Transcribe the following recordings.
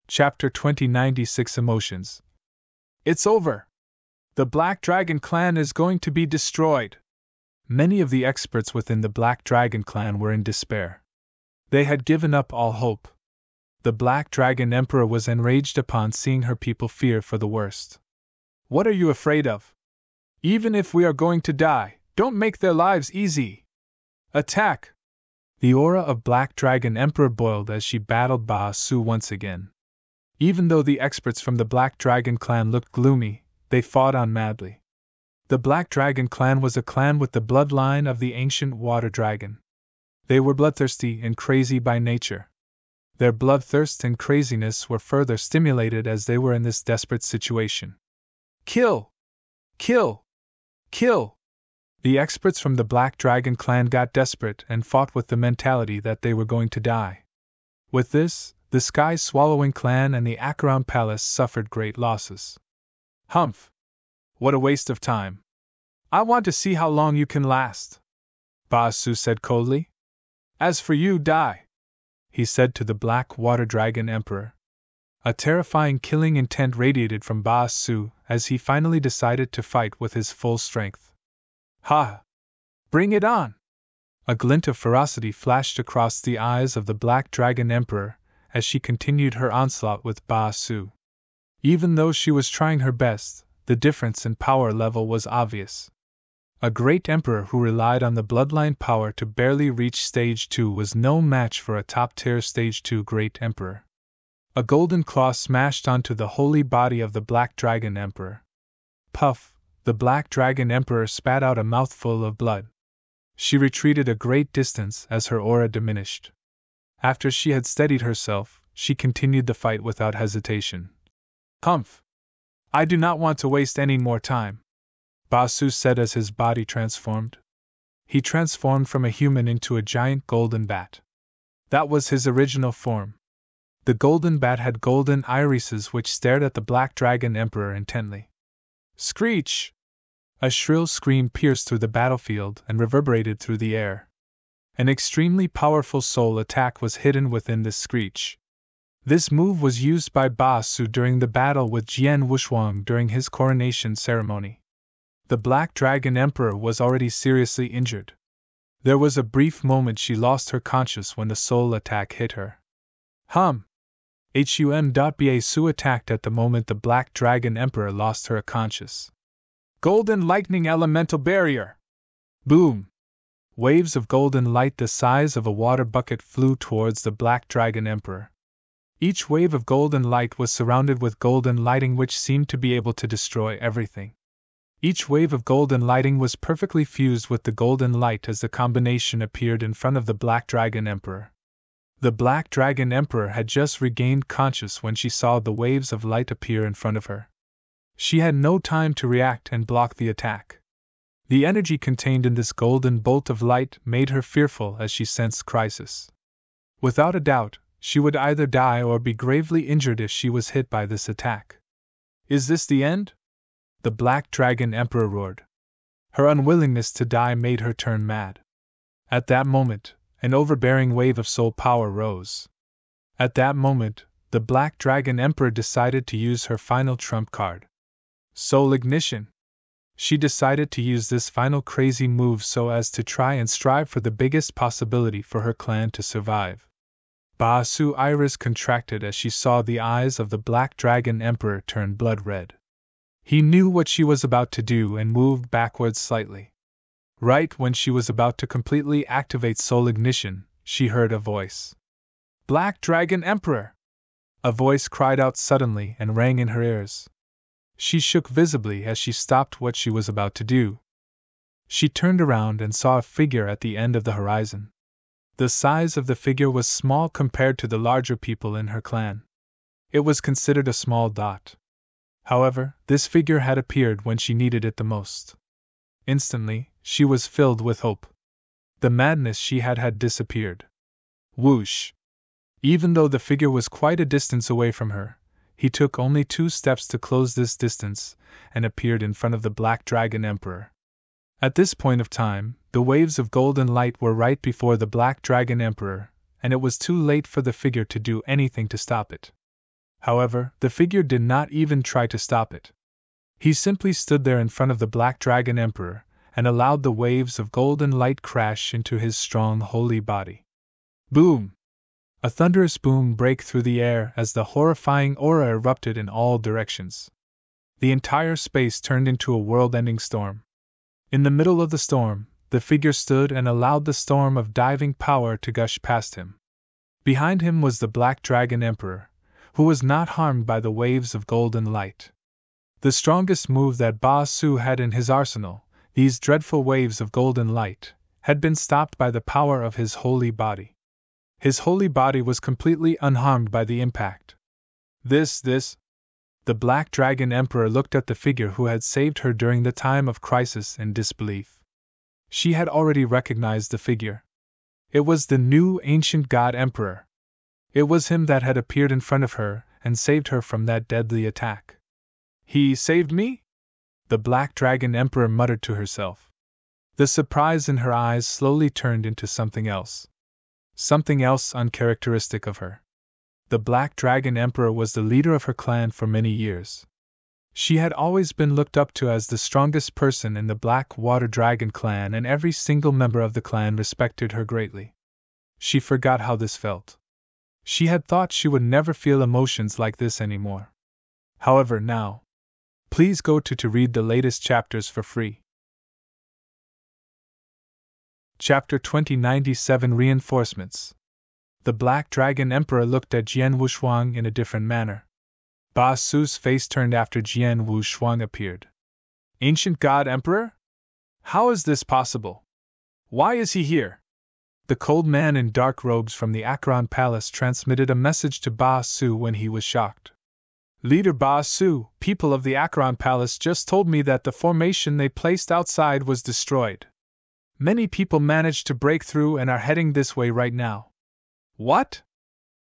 Chapter 2096 Emotions. It's over! The Black Dragon clan is going to be destroyed! Many of the experts within the Black Dragon clan were in despair. They had given up all hope. The Black Dragon Emperor was enraged upon seeing her people fear for the worst. What are you afraid of? Even if we are going to die, don't make their lives easy! Attack! The aura of Black Dragon Emperor boiled as she battled Ba-Su once again. Even though the experts from the Black Dragon clan looked gloomy, they fought on madly. The Black Dragon clan was a clan with the bloodline of the ancient water dragon. They were bloodthirsty and crazy by nature. Their bloodthirst and craziness were further stimulated as they were in this desperate situation. Kill! Kill! Kill! The experts from the Black Dragon clan got desperate and fought with the mentality that they were going to die. With this, the Sky Swallowing clan and the Acheron Palace suffered great losses. Humph! What a waste of time! I want to see how long you can last, Ba-Su said coldly. As for you, die, he said to the Black Water Dragon Emperor. A terrifying killing intent radiated from Ba-Su as he finally decided to fight with his full strength. Ha! Bring it on! A glint of ferocity flashed across the eyes of the Black Dragon Emperor as she continued her onslaught with Ba-Su. Even though she was trying her best, the difference in power level was obvious. A great emperor who relied on the bloodline power to barely reach Stage 2 was no match for a top-tier Stage 2 great emperor. A golden claw smashed onto the holy body of the Black Dragon Emperor. Puff! The Black Dragon Emperor spat out a mouthful of blood. She retreated a great distance as her aura diminished. After she had steadied herself, she continued the fight without hesitation. Humph! I do not want to waste any more time, Ba-Su said as his body transformed. He transformed from a human into a giant golden bat. That was his original form. The golden bat had golden irises which stared at the Black Dragon Emperor intently. Screech! A shrill scream pierced through the battlefield and reverberated through the air. An extremely powerful soul attack was hidden within this screech. This move was used by Ba-Su during the battle with Jian Wushuang during his coronation ceremony. The Black Dragon Emperor was already seriously injured. There was a brief moment she lost her conscience when the soul attack hit her. Ba-Su attacked at the moment the Black Dragon Emperor lost her conscience. Golden Lightning Elemental Barrier! Boom! Waves of golden light the size of a water bucket flew towards the Black Dragon Emperor. Each wave of golden light was surrounded with golden lighting which seemed to be able to destroy everything. Each wave of golden lighting was perfectly fused with the golden light as the combination appeared in front of the Black Dragon Emperor. The Black Dragon Emperor had just regained conscience when she saw the waves of light appear in front of her. She had no time to react and block the attack. The energy contained in this golden bolt of light made her fearful as she sensed crisis. Without a doubt, she would either die or be gravely injured if she was hit by this attack. Is this the end? The Black Dragon Emperor roared. Her unwillingness to die made her turn mad. At that moment, an overbearing wave of soul power rose. At that moment, the Black Dragon Emperor decided to use her final trump card. Soul Ignition. She decided to use this final crazy move so as to try and strive for the biggest possibility for her clan to survive. Ba-Su's iris contracted as she saw the eyes of the Black Dragon Emperor turn blood red. He knew what she was about to do and moved backwards slightly. Right when she was about to completely activate Soul Ignition, she heard a voice. Black Dragon Emperor! A voice cried out suddenly and rang in her ears. She shook visibly as she stopped what she was about to do. She turned around and saw a figure at the end of the horizon. The size of the figure was small compared to the larger people in her clan. It was considered a small dot. However, this figure had appeared when she needed it the most. Instantly, she was filled with hope. The madness she had disappeared. Whoosh! Even though the figure was quite a distance away from her, he took only 2 steps to close this distance, and appeared in front of the Black Dragon Emperor. At this point of time, the waves of golden light were right before the Black Dragon Emperor, and it was too late for the figure to do anything to stop it. However, the figure did not even try to stop it. He simply stood there in front of the Black Dragon Emperor, and allowed the waves of golden light crash into his strong holy body. Boom! A thunderous boom broke through the air as the horrifying aura erupted in all directions. The entire space turned into a world-ending storm. In the middle of the storm, the figure stood and allowed the storm of diving power to gush past him. Behind him was the Black Dragon Emperor, who was not harmed by the waves of golden light. The strongest move that Ba Su had in his arsenal, these dreadful waves of golden light, had been stopped by the power of his holy body. His holy body was completely unharmed by the impact. This. The Black Dragon Emperor looked at the figure who had saved her during the time of crisis in disbelief. She had already recognized the figure. It was the new ancient god emperor. It was him that had appeared in front of her and saved her from that deadly attack. He saved me? The Black Dragon Emperor muttered to herself. The surprise in her eyes slowly turned into something else. Something else uncharacteristic of her. The Black Dragon Emperor was the leader of her clan for many years. She had always been looked up to as the strongest person in the Black Water Dragon clan, and every single member of the clan respected her greatly. She forgot how this felt. She had thought she would never feel emotions like this anymore. However, now. Please go to read the latest chapters for free. Chapter 2097 Reinforcements. The Black Dragon Emperor looked at Jian Wushuang in a different manner. Ba Su's face turned after Jian Wushuang appeared. Ancient God Emperor? How is this possible? Why is he here? The cold man in dark robes from the Acheron Palace transmitted a message to Ba Su when he was shocked. Leader Ba Su, people of the Acheron Palace just told me that the formation they placed outside was destroyed. Many people managed to break through and are heading this way right now. What?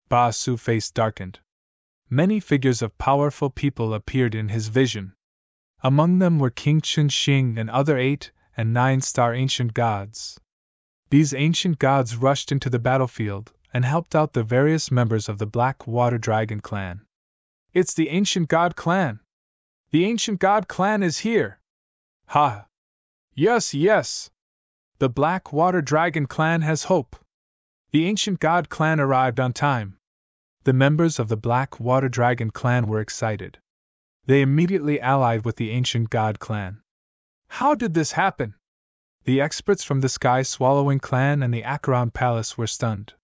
Ba Su's face darkened. Many figures of powerful people appeared in his vision. Among them were King Chun Xing and other 8 and 9-star ancient gods. These ancient gods rushed into the battlefield and helped out the various members of the Black Water Dragon clan. It's the Ancient God clan! The Ancient God clan is here! Ha! Yes! The Black Water Dragon clan has hope! The Ancient God clan arrived on time. The members of the Black Water Dragon clan were excited. They immediately allied with the Ancient God clan. How did this happen? The experts from the Sky Swallowing clan and the Acheron Palace were stunned.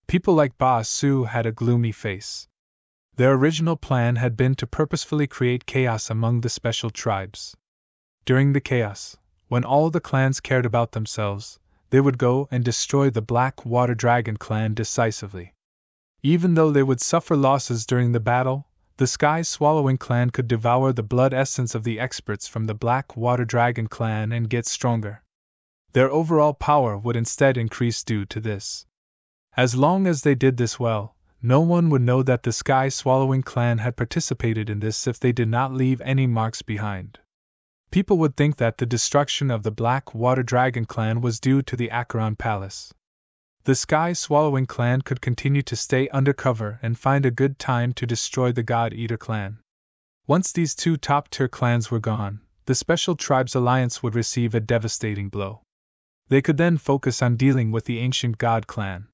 People like Ba Su had a gloomy face. Their original plan had been to purposefully create chaos among the special tribes. During the chaos, when all the clans cared about themselves, they would go and destroy the Black Water Dragon clan decisively. Even though they would suffer losses during the battle, the Sky Swallowing clan could devour the blood essence of the experts from the Black Water Dragon clan and get stronger. Their overall power would instead increase due to this. As long as they did this well, no one would know that the Sky Swallowing clan had participated in this if they did not leave any marks behind. People would think that the destruction of the Black Water Dragon clan was due to the Acheron Palace. The Sky Swallowing clan could continue to stay undercover and find a good time to destroy the God Eater clan. Once these 2 top-tier clans were gone, the Special Tribes Alliance would receive a devastating blow. They could then focus on dealing with the Ancient God clan.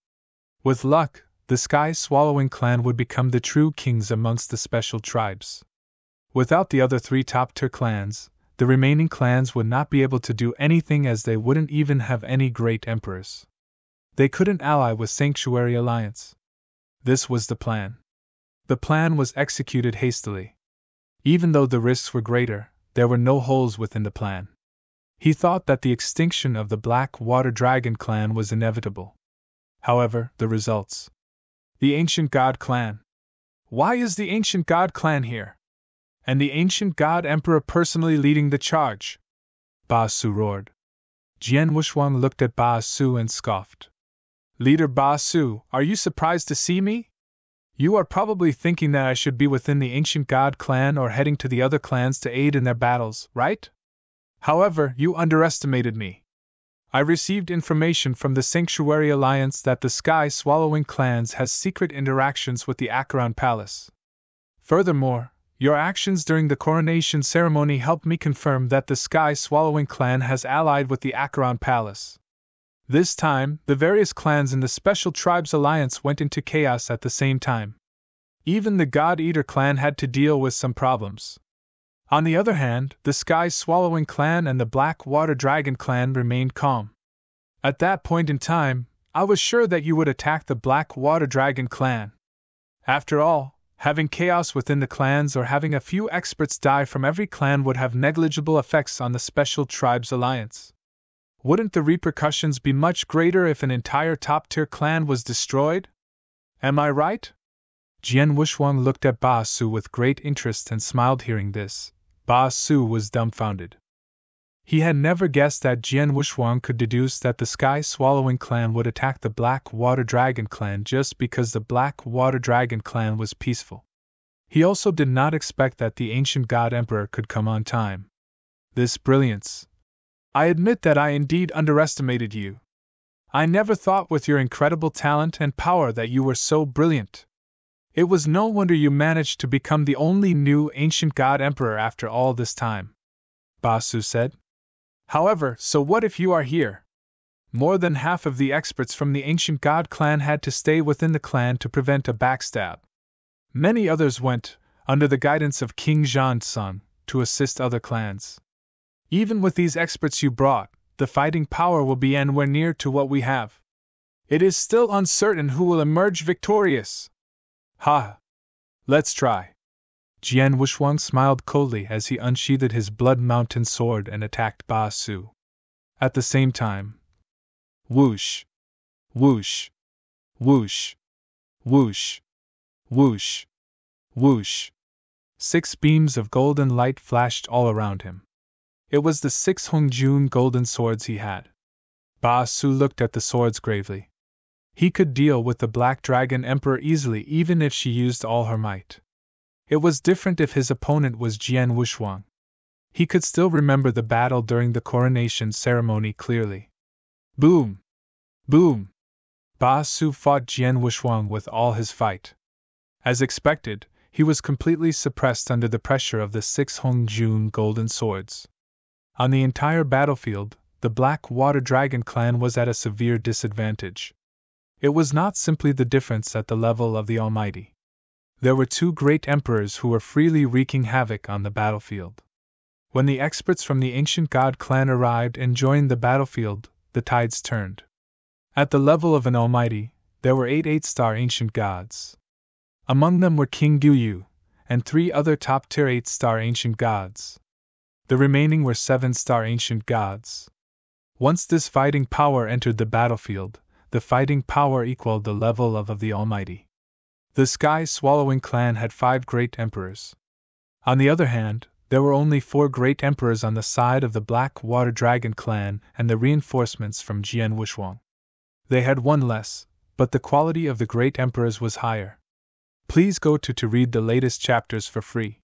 With luck, the Sky Swallowing clan would become the true kings amongst the Special Tribes. Without the other 3 top-tier clans, the remaining clans would not be able to do anything, as they wouldn't even have any great emperors. They couldn't ally with Sanctuary Alliance. This was the plan. The plan was executed hastily. Even though the risks were greater, there were no holes within the plan. He thought that the extinction of the Black Water Dragon clan was inevitable. However, the results. The Ancient God clan. Why is the Ancient God clan here? And the Ancient God Emperor personally leading the charge? Ba Su roared. Jian Wushuang looked at Ba Su and scoffed. Leader Ba Su, are you surprised to see me? You are probably thinking that I should be within the Ancient God clan or heading to the other clans to aid in their battles, right? However, you underestimated me. I received information from the Sanctuary Alliance that the Sky Swallowing clans has secret interactions with the Acheron Palace. Furthermore, your actions during the coronation ceremony helped me confirm that the Sky-Swallowing clan has allied with the Acheron Palace. This time, the various clans in the Special Tribes Alliance went into chaos at the same time. Even the God-Eater clan had to deal with some problems. On the other hand, the Sky-Swallowing clan and the Black Water Dragon clan remained calm. At that point in time, I was sure that you would attack the Black Water Dragon clan. After all, having chaos within the clans or having a few experts die from every clan would have negligible effects on the Special Tribes Alliance. Wouldn't the repercussions be much greater if an entire top-tier clan was destroyed? Am I right? Jian Wuxuang looked at Ba Su with great interest and smiled hearing this. Ba Su was dumbfounded. He had never guessed that Jian Wuxuang could deduce that the Sky-Swallowing clan would attack the Black Water Dragon clan just because the Black Water Dragon clan was peaceful. He also did not expect that the ancient God Emperor could come on time. This brilliance! I admit that I indeed underestimated you. I never thought with your incredible talent and power that you were so brilliant. It was no wonder you managed to become the only new ancient God Emperor after all this time, Ba Su said. However, so what if you are here? More than half of the experts from the ancient God clan had to stay within the clan to prevent a backstab. Many others went, under the guidance of King Zhang, to assist other clans. Even with these experts you brought, the fighting power will be anywhere near to what we have. It is still uncertain who will emerge victorious. Ha! Let's try. Jian Wuxuang smiled coldly as he unsheathed his Blood Mountain sword and attacked Ba Su. At the same time, whoosh, whoosh, whoosh, whoosh, whoosh, whoosh. 6 beams of golden light flashed all around him. It was the 6 Hongjun golden swords he had. Ba Su looked at the swords gravely. He could deal with the Black Dragon Emperor easily even if she used all her might. It was different if his opponent was Jian Wuxuang. He could still remember the battle during the coronation ceremony clearly. Boom! Boom! Ba Su fought Jian Wuxuang with all his fight. As expected, he was completely suppressed under the pressure of the 6 Hongjun golden swords. On the entire battlefield, the Black Water Dragon clan was at a severe disadvantage. It was not simply the difference at the level of the Almighty. There were 2 great emperors who were freely wreaking havoc on the battlefield. When the experts from the ancient God clan arrived and joined the battlefield, the tides turned. At the level of an Almighty, there were 8 8-star ancient gods. Among them were King Guyu, and 3 other top-tier 8-star ancient gods. The remaining were 7-star ancient gods. Once this fighting power entered the battlefield, the fighting power equaled the level of the Almighty. The Sky-Swallowing clan had 5 great emperors. On the other hand, there were only 4 great emperors on the side of the Black Water Dragon clan and the reinforcements from Jian Wuxuang. They had 1 less, but the quality of the great emperors was higher. Please go to read the latest chapters for free.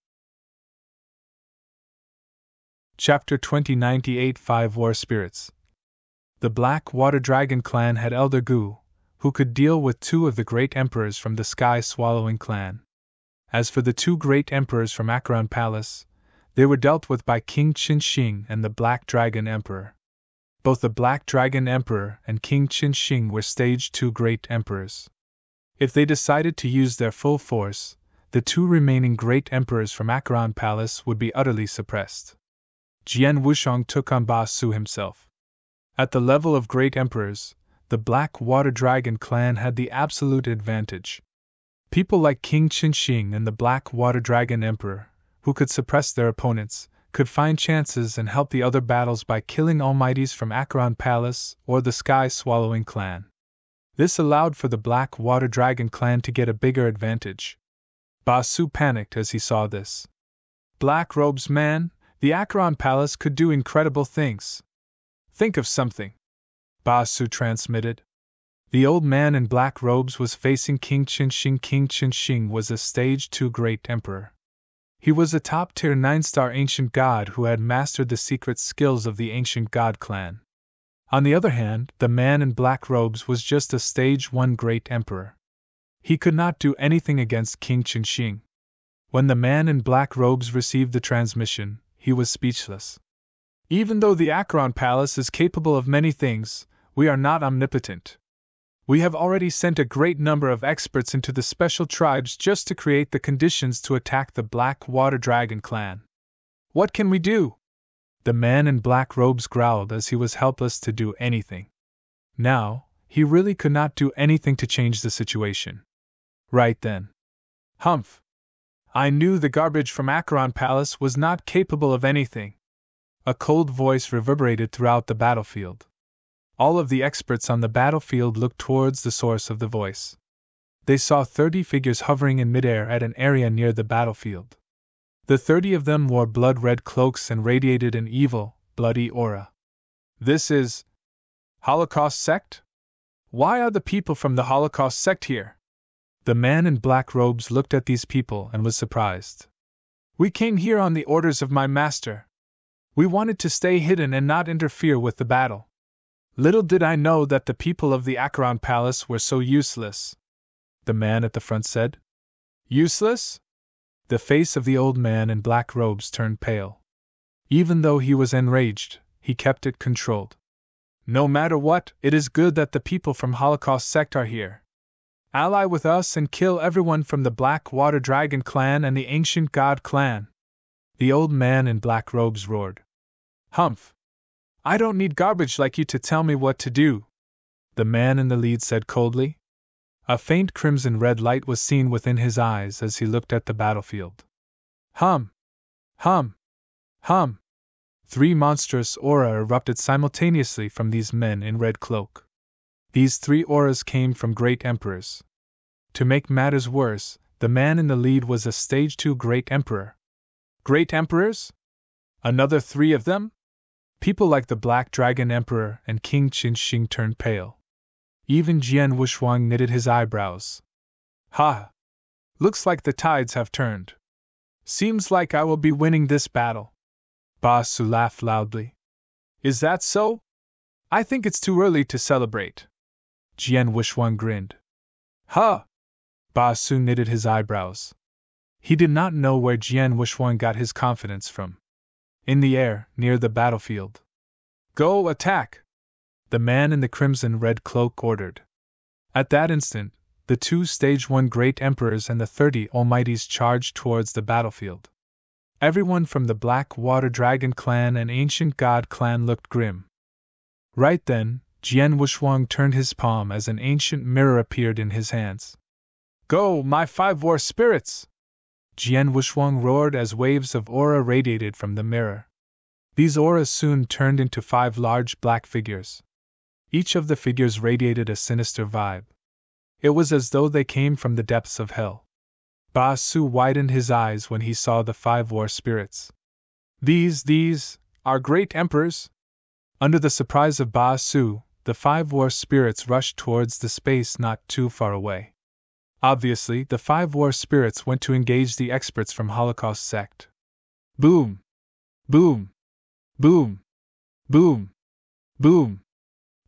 Chapter 2098 5 War Spirits. The Black Water Dragon clan had Elder Gu, who could deal with 2 of the great emperors from the Sky-Swallowing clan. As for the 2 great emperors from Acheron Palace, they were dealt with by King Qinxing and the Black Dragon Emperor. Both the Black Dragon Emperor and King Qinxing were stage 2 great emperors. If they decided to use their full force, the 2 remaining great emperors from Acheron Palace would be utterly suppressed. Jian Wuxuang took on Ba Su himself. At the level of great emperors, the Black Water Dragon clan had the absolute advantage. People like King Qinxing and the Black Water Dragon Emperor, who could suppress their opponents, could find chances and help the other battles by killing Almighties from Acheron Palace or the Sky-Swallowing clan. This allowed for the Black Water Dragon clan to get a bigger advantage. Ba Su panicked as he saw this. Black Robes man, the Acheron Palace could do incredible things. Think of something, Ba Su transmitted. The old man in black robes was facing King Qinxing. King Qinxing was a stage 2 great emperor. He was a top-tier 9-star ancient god who had mastered the secret skills of the ancient god clan. On the other hand, the man in black robes was just a stage 1 great emperor. He could not do anything against King Qinxing. When the man in black robes received the transmission, he was speechless. Even though the Acheron Palace is capable of many things, we are not omnipotent. We have already sent a great number of experts into the special tribes just to create the conditions to attack the Black Water Dragon clan. What can we do? The man in black robes growled as he was helpless to do anything. Now, he really could not do anything to change the situation. Right then. Humph! I knew the garbage from Acheron Palace was not capable of anything. A cold voice reverberated throughout the battlefield. All of the experts on the battlefield looked towards the source of the voice. They saw 30 figures hovering in midair at an area near the battlefield. The 30 of them wore blood-red cloaks and radiated an evil, bloody aura. This is Holocaust sect? Why are the people from the Holocaust sect here? The man in black robes looked at these people and was surprised. We came here on the orders of my master. We wanted to stay hidden and not interfere with the battle. Little did I know that the people of the Acheron Palace were so useless. The man at the front said. Useless? The face of the old man in black robes turned pale. Even though he was enraged, he kept it controlled. No matter what, it is good that the people from Holocaust sect are here. Ally with us and kill everyone from the Black Water Dragon clan and the Ancient God clan. The old man in black robes roared. Humph! I don't need garbage like you to tell me what to do, the man in the lead said coldly. A faint crimson-red light was seen within his eyes as he looked at the battlefield. Hum! Hum! Hum! 3 monstrous aura erupted simultaneously from these men in red cloak. These 3 auras came from great emperors. To make matters worse, the man in the lead was a stage 2 great emperor. Great emperors? Another 3 of them? People like the Black Dragon Emperor and King Qinsheng turned pale. Even Jian Wushuang knitted his eyebrows. Ha! Looks like the tides have turned. Seems like I will be winning this battle. Ba Su laughed loudly. Is that so? I think it's too early to celebrate. Jian Wushuang grinned. Ha! Ba Su knitted his eyebrows. He did not know where Jian Wushuang got his confidence from. In the air, near the battlefield. Go attack! The man in the crimson-red cloak ordered. At that instant, the 2 Stage 1 Great Emperors and the 30 Almighties charged towards the battlefield. Everyone from the Black Water Dragon clan and Ancient God clan looked grim. Right then, Jian Wushuang turned his palm as an ancient mirror appeared in his hands. Go, my 5 war spirits! Jian Wushuang roared as waves of aura radiated from the mirror. These auras soon turned into 5 large black figures. Each of the figures radiated a sinister vibe. It was as though they came from the depths of hell. Ba Su widened his eyes when he saw the 5 war spirits. These are great emperors? Under the surprise of Ba Su, the 5 war spirits rushed towards the space not too far away. Obviously, the 5 war spirits went to engage the experts from Holocaust sect. Boom! Boom! Boom! Boom! Boom!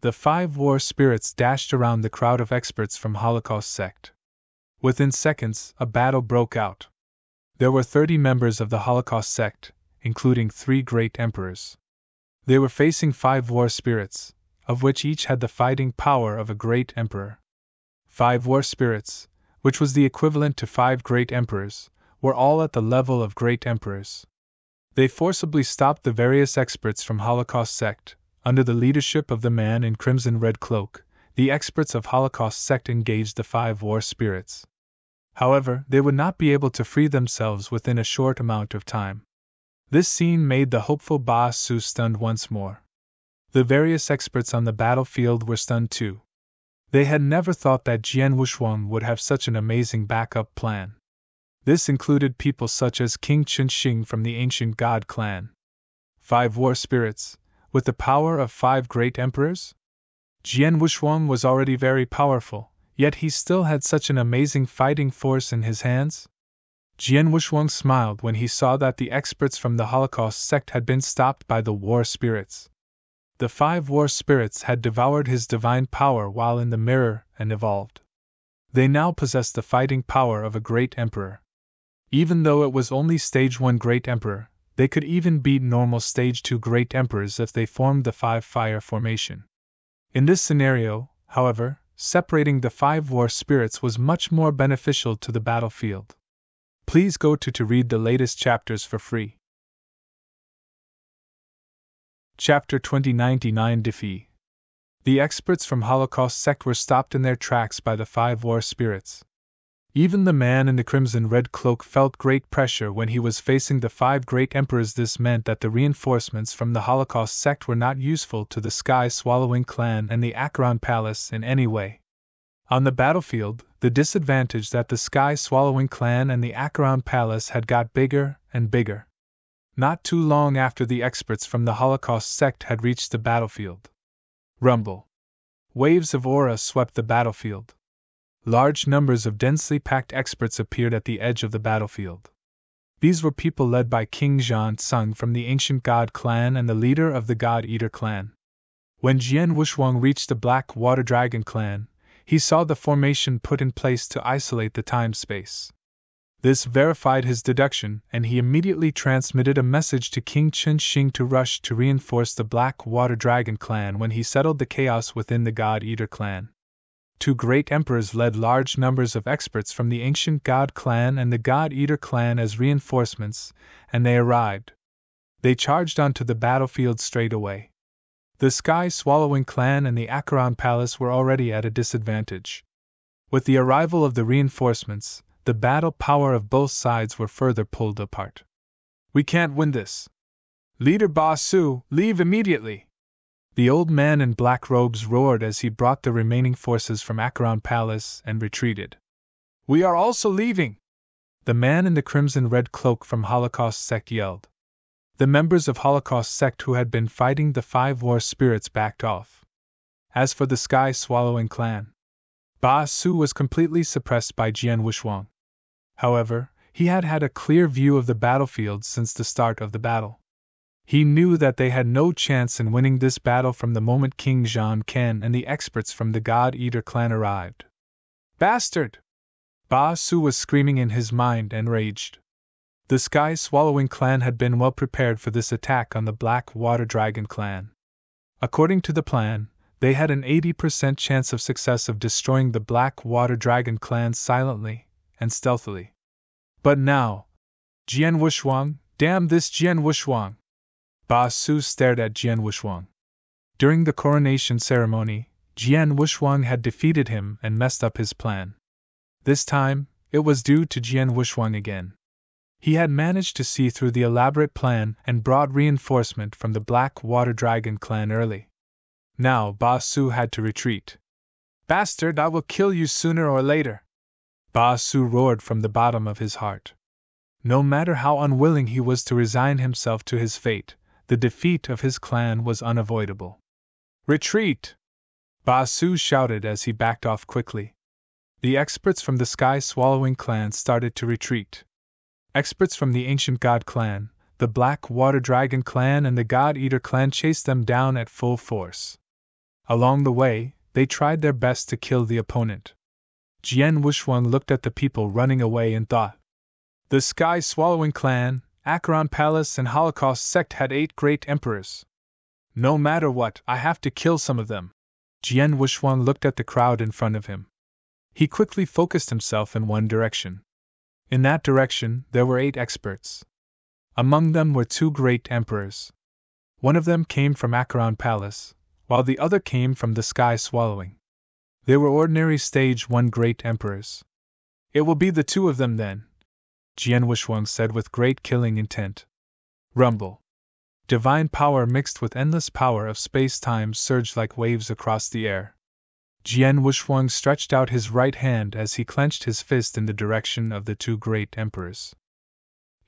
The 5 war spirits dashed around the crowd of experts from Holocaust sect. Within seconds, a battle broke out. There were 30 members of the Holocaust sect, including 3 great emperors. They were facing 5 war spirits, of which each had the fighting power of a great emperor. 5 war spirits, which was the equivalent to 5 great emperors, were all at the level of great emperors. They forcibly stopped the various experts from Holocaust sect. Under the leadership of the man in crimson-red cloak, the experts of Holocaust sect engaged the 5 war spirits. However, they would not be able to free themselves within a short amount of time. This scene made the hopeful Ba Su stunned once more. The various experts on the battlefield were stunned too. They had never thought that Jian Wushuang would have such an amazing backup plan. This included people such as King Qinsheng from the Ancient God clan. 5 war spirits, with the power of 5 great emperors? Jian Wushuang was already very powerful, yet he still had such an amazing fighting force in his hands? Jian Wushuang smiled when he saw that the experts from the Holocaust sect had been stopped by the war spirits. The 5 war spirits had devoured his divine power while in the mirror and evolved. They now possessed the fighting power of a great emperor. Even though it was only Stage 1 Great Emperor, they could even beat normal Stage 2 Great Emperors if they formed the 5-fire formation. In this scenario, however, separating the 5 war spirits was much more beneficial to the battlefield. Please go to read the latest chapters for free. Chapter 2099 Defeat. The experts from Holocaust sect were stopped in their tracks by the 5 war spirits. Even the man in the crimson red cloak felt great pressure when he was facing the 5 great emperors. This meant that the reinforcements from the Holocaust sect were not useful to the Sky-Swallowing clan and the Acheron Palace in any way. On the battlefield, the disadvantage that the Sky-Swallowing clan and the Acheron Palace had got bigger and bigger. Not too long after the experts from the Holocaust sect had reached the battlefield. Rumble. Waves of aura swept the battlefield. Large numbers of densely packed experts appeared at the edge of the battlefield. These were people led by King Zhan Tsung from the Ancient God clan and the leader of the God Eater clan. When Jian Wushuang reached the Black Water Dragon clan, he saw the formation put in place to isolate the time-space. This verified his deduction, and he immediately transmitted a message to King Chen Xing to rush to reinforce the Black Water Dragon clan when he settled the chaos within the God Eater clan. 2 great emperors led large numbers of experts from the Ancient God clan and the God Eater clan as reinforcements, and they arrived. They charged onto the battlefield straight away. The Sky-Swallowing clan and the Acheron Palace were already at a disadvantage. With the arrival of the reinforcements, the battle power of both sides were further pulled apart. "We can't win this. Leader Ba Su, leave immediately!" The old man in black robes roared as he brought the remaining forces from Acheron Palace and retreated. "We are also leaving!" The man in the crimson red cloak from Holocaust sect yelled. The members of Holocaust sect who had been fighting the 5 war spirits backed off. As for the Sky-Swallowing clan, Ba Su was completely suppressed by Jian Wushuang. However, he had had a clear view of the battlefield since the start of the battle. He knew that they had no chance in winning this battle from the moment King Zhan Ken and the experts from the God Eater clan arrived. "Bastard!" Ba Su was screaming in his mind and raged. The Sky-Swallowing clan had been well prepared for this attack on the Black Water Dragon clan. According to the plan, they had an 80% chance of success of destroying the Black Water Dragon clan silently and stealthily. But now, Jian Wushuang, damn this Jian Wushuang! Ba Su stared at Jian Wushuang. During the coronation ceremony, Jian Wushuang had defeated him and messed up his plan. This time, it was due to Jian Wushuang again. He had managed to see through the elaborate plan and brought reinforcement from the Black Water Dragon clan early. Now Ba Su had to retreat. "Bastard, I will kill you sooner or later!" Ba Su roared from the bottom of his heart. No matter how unwilling he was to resign himself to his fate, the defeat of his clan was unavoidable. "Retreat!" Ba Su shouted as he backed off quickly. The experts from the Sky-Swallowing clan started to retreat. Experts from the Ancient God clan, the Black Water Dragon clan and the God Eater clan chased them down at full force. Along the way, they tried their best to kill the opponent. Jian Wushuang looked at the people running away and thought. The Sky-Swallowing clan, Acheron Palace and Holocaust sect had 8 great emperors. No matter what, I have to kill some of them. Jian Wushuang looked at the crowd in front of him. He quickly focused himself in one direction. In that direction, there were 8 experts. Among them were 2 great emperors. One of them came from Acheron Palace, while the other came from the Sky-Swallowing. They were ordinary Stage 1 great emperors. "It will be the 2 of them then," Jian Wushuang said with great killing intent. Rumble. Divine power mixed with endless power of space-time surged like waves across the air. Jian Wushuang stretched out his right hand as he clenched his fist in the direction of the 2 great emperors.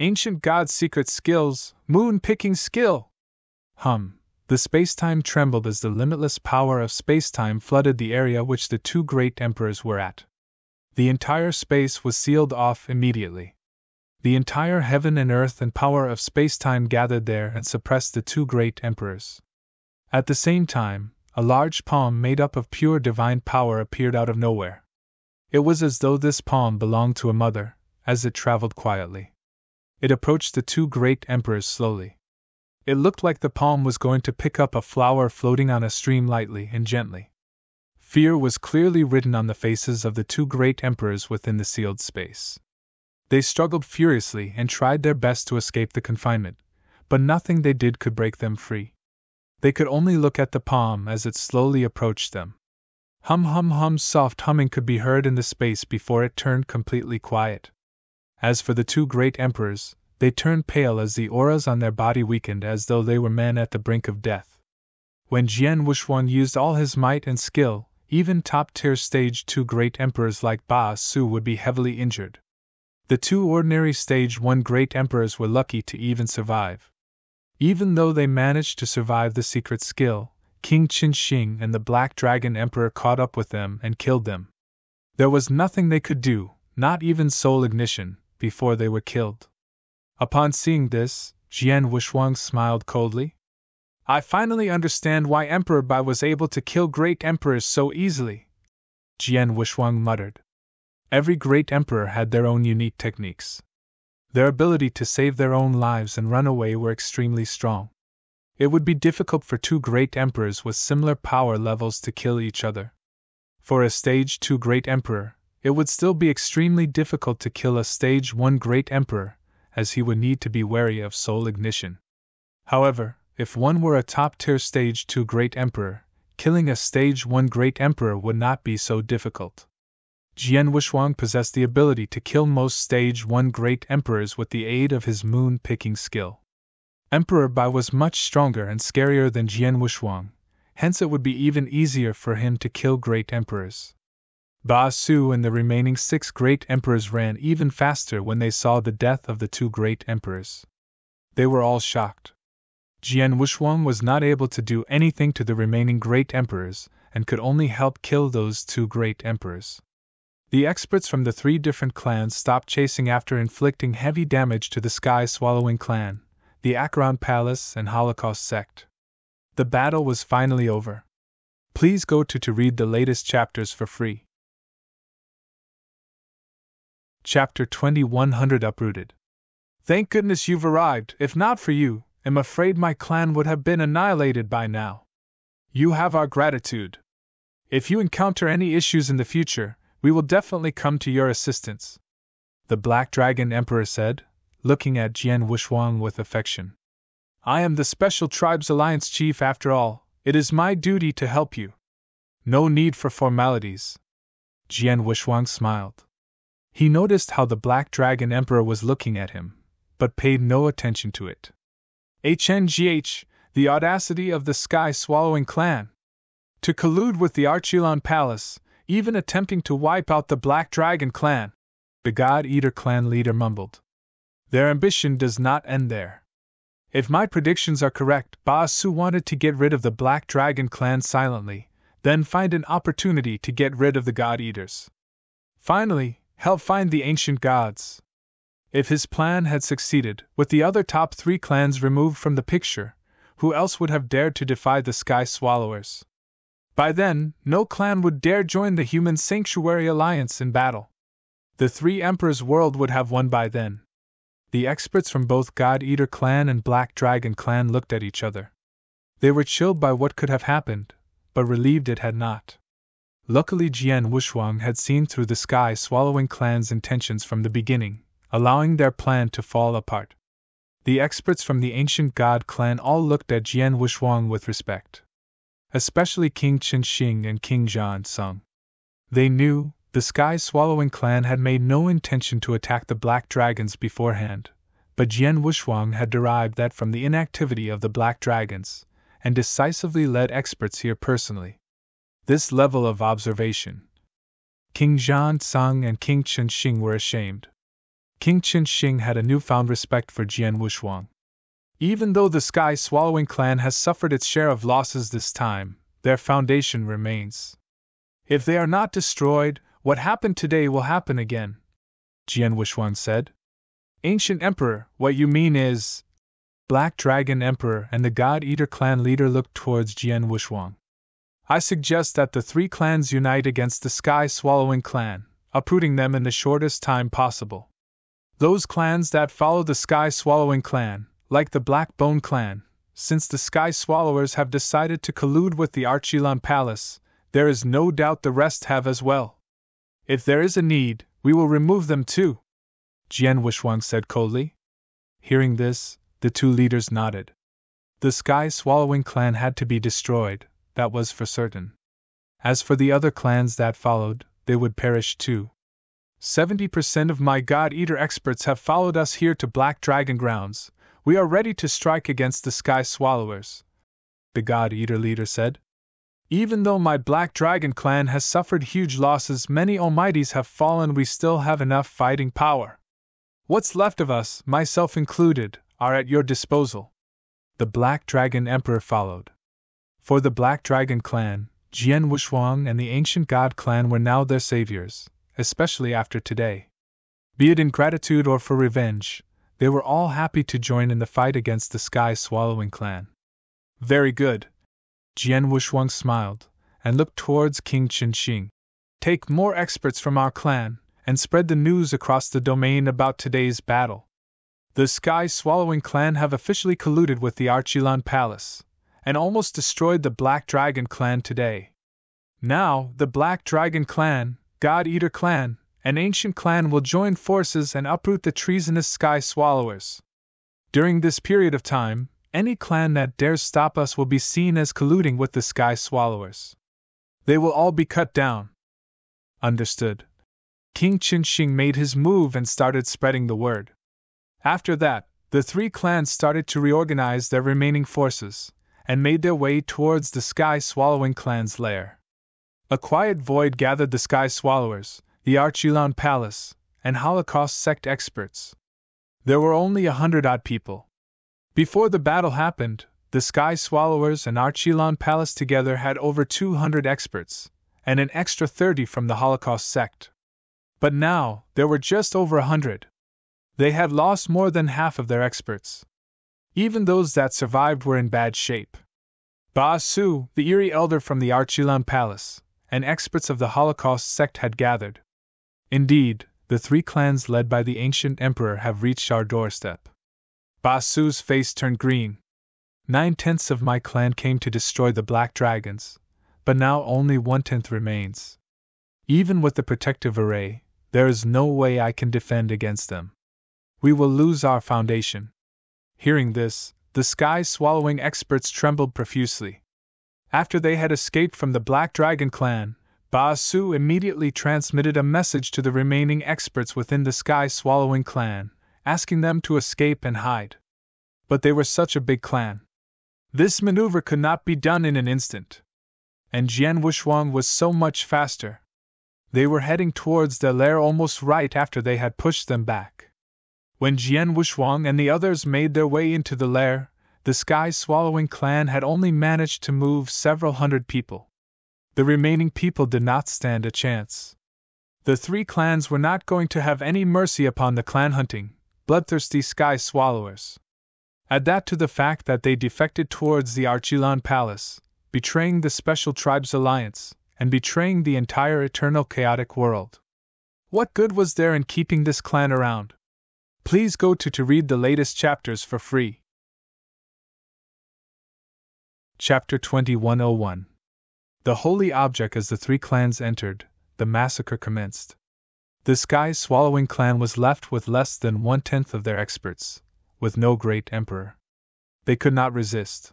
"Ancient God's secret skills, moon-picking skill!" The space-time trembled as the limitless power of space-time flooded the area which the 2 great emperors were at. The entire space was sealed off immediately. The entire heaven and earth and power of space-time gathered there and suppressed the 2 great emperors. At the same time, a large palm made up of pure divine power appeared out of nowhere. It was as though this palm belonged to a mother, as it traveled quietly. It approached the two great emperors slowly. It looked like the palm was going to pick up a flower floating on a stream lightly and gently. Fear was clearly written on the faces of the two great emperors within the sealed space. They struggled furiously and tried their best to escape the confinement, but nothing they did could break them free. They could only look at the palm as it slowly approached them. Hum hum hum, soft humming could be heard in the space before it turned completely quiet. As for the two great emperors, they turned pale as the auras on their body weakened as though they were men at the brink of death. When Jian Wuxuang used all his might and skill, even top-tier stage 2 great emperors like Ba Su would be heavily injured. The two ordinary stage 1 great emperors were lucky to even survive. Even though they managed to survive the secret skill, King Qinxing and the Black Dragon Emperor caught up with them and killed them. There was nothing they could do, not even soul ignition, before they were killed. Upon seeing this, Jian Wuxuang smiled coldly. I finally understand why Emperor Bai was able to kill great emperors so easily, Jian Wuxuang muttered. Every great emperor had their own unique techniques. Their ability to save their own lives and run away were extremely strong. It would be difficult for two great emperors with similar power levels to kill each other. For a stage 2 great emperor, it would still be extremely difficult to kill a stage 1 great emperor, as he would need to be wary of soul ignition. However, if one were a top-tier stage 2 great emperor, killing a stage 1 great emperor would not be so difficult. Jian Wuxuang possessed the ability to kill most stage 1 great emperors with the aid of his moon-picking skill. Emperor Bai was much stronger and scarier than Jian Wuxuang, hence it would be even easier for him to kill great emperors. Ba Su and the remaining 6 great emperors ran even faster when they saw the death of the 2 great emperors. They were all shocked. Jian Wuxuang was not able to do anything to the remaining great emperors and could only help kill those 2 great emperors. The experts from the 3 different clans stopped chasing after inflicting heavy damage to the Sky-Swallowing clan, the Acheron Palace and Holocaust sect. The battle was finally over. Please go to read the latest chapters for free. Chapter 2100 Uprooted. Thank goodness you've arrived. If not for you, I'm afraid my clan would have been annihilated by now. You have our gratitude. If you encounter any issues in the future, we will definitely come to your assistance, the Black Dragon Emperor said, looking at Jian Wuxuang with affection. I am the Special Tribes Alliance Chief after all, it is my duty to help you. No need for formalities. Jian Wuxuang smiled. He noticed how the Black Dragon Emperor was looking at him, but paid no attention to it. HNGH, the audacity of the Sky-Swallowing clan! To collude with the Archelon Palace, even attempting to wipe out the Black Dragon clan, the God Eater clan leader mumbled. Their ambition does not end there. If my predictions are correct, Ba Su wanted to get rid of the Black Dragon clan silently, then find an opportunity to get rid of the God Eaters. Finally, help find the ancient gods. If his plan had succeeded, with the other top 3 clans removed from the picture, who else would have dared to defy the Sky Swallowers? By then, no clan would dare join the Human Sanctuary Alliance in battle. The 3 Emperors' world would have won by then. The experts from both God Eater clan and Black Dragon clan looked at each other. They were chilled by what could have happened, but relieved it had not. Luckily Jian Wuxuang had seen through the Sky-Swallowing clan's intentions from the beginning, allowing their plan to fall apart. The experts from the Ancient God clan all looked at Jian Wuxuang with respect. Especially King Qinxing and King Zhan Sung. They knew the Sky-Swallowing clan had made no intention to attack the Black Dragons beforehand, but Jian Wuxuang had derived that from the inactivity of the Black Dragons, and decisively led experts here personally. This level of observation. King Zhan Sung and King Qinxing were ashamed. King Qinxing had a newfound respect for Jian Wuxuang. Even though the Sky-Swallowing clan has suffered its share of losses this time, their foundation remains. If they are not destroyed, what happened today will happen again, Jian Wuxuang said. Ancient Emperor, what you mean is... Black Dragon Emperor and the God Eater clan leader looked towards Jian Wuxuang. I suggest that the 3 clans unite against the Sky-Swallowing clan, uprooting them in the shortest time possible. Those clans that follow the Sky Swallowing clan, like the Black Bone clan, since the Sky Swallowers have decided to collude with the Archilon Palace, there is no doubt the rest have as well. If there is a need, we will remove them too, Jian Wushuang said coldly. Hearing this, the two leaders nodded. The Sky Swallowing clan had to be destroyed, that was for certain. As for the other clans that followed, they would perish too. 70% of my God Eater experts have followed us here to Black Dragon grounds. We are ready to strike against the Sky Swallowers, the God Eater leader said. Even though my Black Dragon clan has suffered huge losses, many almighties have fallen, we still have enough fighting power. What's left of us, myself included, are at your disposal. The Black Dragon Emperor followed. For the Black Dragon clan, Jian Wushuang and the Ancient God clan were now their saviors, especially after today. Be it in gratitude or for revenge, they were all happy to join in the fight against the Sky Swallowing clan. Very good. Jian Wushuang smiled, and looked towards King Qinxing. Take more experts from our clan, and spread the news across the domain about today's battle. The Sky Swallowing clan have officially colluded with the Archilon Palace, and almost destroyed the Black Dragon clan today. Now, the Black Dragon clan, God Eater clan, and Ancient clan will join forces and uproot the treasonous Sky Swallowers. During this period of time, any clan that dares stop us will be seen as colluding with the Sky Swallowers. They will all be cut down. Understood. King Qinxing made his move and started spreading the word. After that, the three clans started to reorganize their remaining forces, and made their way towards the Sky Swallowing clan's lair. A quiet void gathered the Sky Swallowers, the Archilon Palace, and Holocaust sect experts. There were only 100-odd people. Before the battle happened, the Sky Swallowers and Archilon Palace together had over 200 experts, and an extra 30 from the Holocaust sect. But now, there were just over 100. They had lost more than half of their experts. Even those that survived were in bad shape. Ba Su, the eerie elder from the Archilon Palace, and experts of the Holocaust sect had gathered. Indeed, the three clans led by the Ancient Emperor have reached our doorstep. Ba Su's face turned green. 9/10 of my clan came to destroy the Black Dragons, but now only 1/10 remains. Even with the protective array, there is no way I can defend against them. We will lose our foundation. Hearing this, the Sky Swallowing experts trembled profusely. After they had escaped from the Black Dragon clan, Ba Su immediately transmitted a message to the remaining experts within the Sky Swallowing clan, asking them to escape and hide. But they were such a big clan. This maneuver could not be done in an instant. And Jian Wushuang was so much faster. They were heading towards their lair almost right after they had pushed them back. When Jian Wushuang and the others made their way into the lair, the Sky Swallowing clan had only managed to move several hundred people. The remaining people did not stand a chance. The three clans were not going to have any mercy upon the clan-hunting, bloodthirsty Sky Swallowers. Add that to the fact that they defected towards the Archilon Palace, betraying the Special Tribes Alliance, and betraying the entire eternal chaotic world. What good was there in keeping this clan around? Please go to read the latest chapters for free. Chapter 2101. The Holy Object. As the three clans entered, the massacre commenced. The Sky Swallowing clan was left with less than 1/10 of their experts, with no great emperor. They could not resist.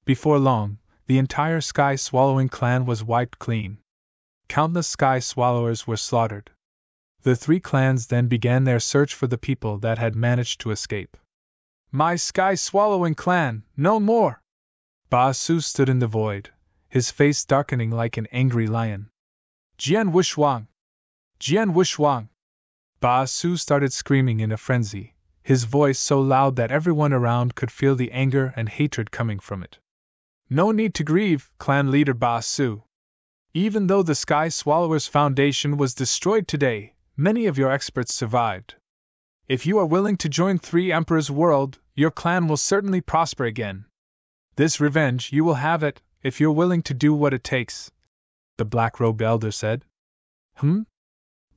Before long, the entire Sky Swallowing clan was wiped clean. Countless Sky Swallowers were slaughtered. The three clans then began their search for the people that had managed to escape. My Sky Swallowing clan, no more! Ba Su stood in the void, his face darkening like an angry lion. Jian Wushuang! Jian Wushuang! Ba Su started screaming in a frenzy, his voice so loud that everyone around could feel the anger and hatred coming from it. No need to grieve, clan leader Ba Su. Even though the Sky Swallowers' foundation was destroyed today, many of your experts survived. If you are willing to join Three Emperors' world, your clan will certainly prosper again. This revenge, you will have it, if you're willing to do what it takes, the black-robed elder said.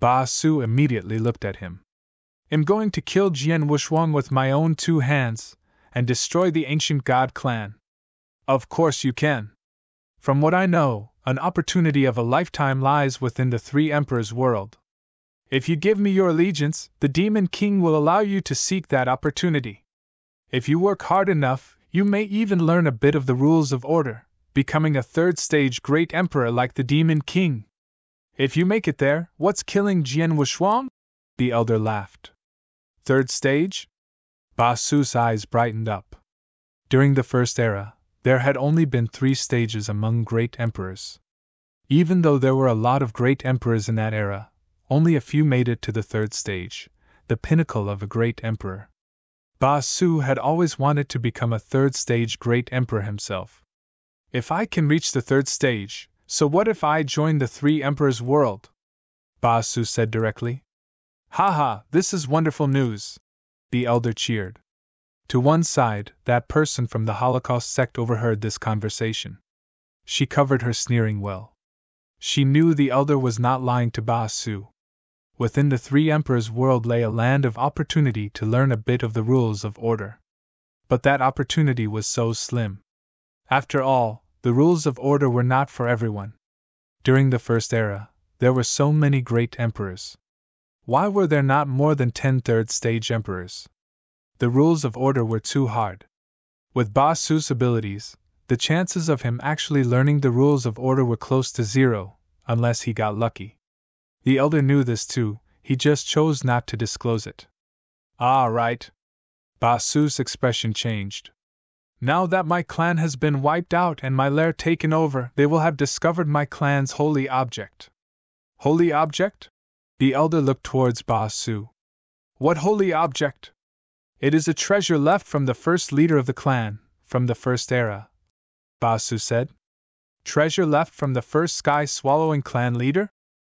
Ba Su immediately looked at him. am going to kill Jian Wushuang with my own 2 hands, and destroy the ancient god clan. Of course you can. From what I know, an opportunity of a lifetime lies within the 3 emperors' world. If you give me your allegiance, the Demon King will allow you to seek that opportunity. If you work hard enough, you may even learn a bit of the rules of order, becoming a 3rd-stage great emperor like the Demon King. If you make it there, what's killing Jian Wushuang? The elder laughed. 3rd stage? Ba Su's eyes brightened up. During the First Era, there had only been 3 stages among great emperors. Even though there were a lot of great emperors in that era, only a few made it to the 3rd stage, the pinnacle of a great emperor. Ba Su had always wanted to become a 3rd-stage great emperor himself. If I can reach the 3rd stage, so what if I join the 3 emperors' world? Ba Su said directly. Ha, this is wonderful news! The elder cheered. To one side, that person from the Holocaust sect overheard this conversation. She covered her sneering well. She knew the elder was not lying to Ba Su. Within the 3 emperors' world lay a land of opportunity to learn a bit of the rules of order. But that opportunity was so slim. After all, the rules of order were not for everyone. During the First Era, there were so many great emperors. Why were there not more than 10 3rd-stage emperors? The rules of order were too hard. With Ba Su's abilities, the chances of him actually learning the rules of order were close to 0, unless he got lucky. The elder knew this too, he just chose not to disclose it. Ah, right. Ba Su's expression changed. Now that my clan has been wiped out and my lair taken over, they will have discovered my clan's holy object. Holy object? The elder looked towards Ba Su. What holy object? It is a treasure left from the first leader of the clan, from the First Era, Ba Su said. Treasure left from the first sky-swallowing clan leader?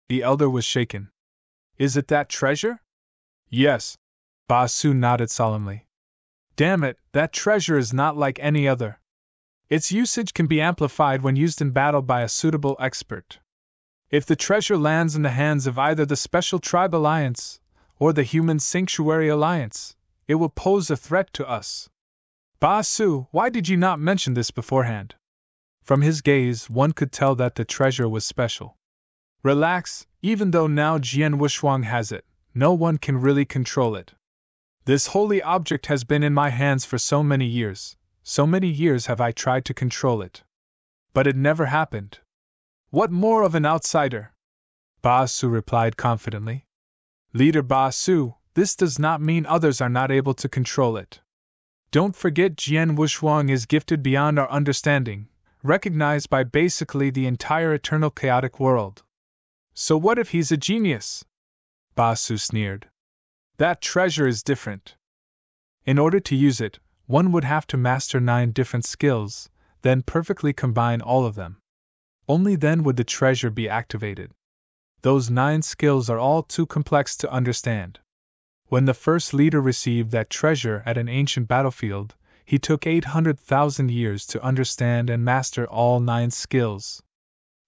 The elder was shaken. Is it that treasure? Yes. Ba Su nodded solemnly. Damn it, that treasure is not like any other. Its usage can be amplified when used in battle by a suitable expert. If the treasure lands in the hands of either the Special Tribe Alliance or the Human Sanctuary Alliance, it will pose a threat to us. Ba Su, why did you not mention this beforehand? From his gaze, one could tell that the treasure was special. Relax, even though now Jian Wushuang has it, no one can really control it. This holy object has been in my hands for so many years have I tried to control it. But it never happened. What more of an outsider? Ba Su replied confidently. Leader Ba Su, this does not mean others are not able to control it. Don't forget Jian Wushuang is gifted beyond our understanding, recognized by basically the entire eternal chaotic world. So what if he's a genius? Ba Su sneered. That treasure is different. In order to use it, one would have to master 9 different skills, then perfectly combine all of them. Only then would the treasure be activated. Those 9 skills are all too complex to understand. When the first leader received that treasure at an ancient battlefield, he took 800,000 years to understand and master all 9 skills.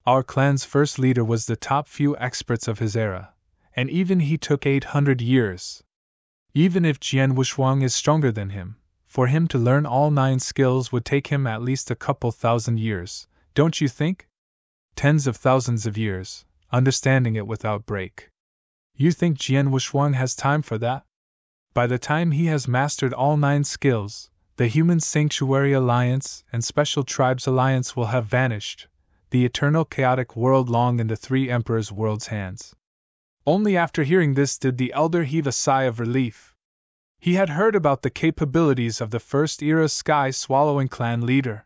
Our clan's first leader was the top few experts of his era, and even he took 800 years. Even if Jian Wushuang is stronger than him, for him to learn all 9 skills would take him at least a couple thousand years, don't you think? Tens of thousands of years, understanding it without break. You think Jian Wushuang has time for that? By the time he has mastered all 9 skills, the Human Sanctuary Alliance and Special Tribes Alliance will have vanished, the eternal chaotic world long in the 3 emperors' world's hands. Only after hearing this did the elder heave a sigh of relief. He had heard about the capabilities of the First Era sky-swallowing clan leader.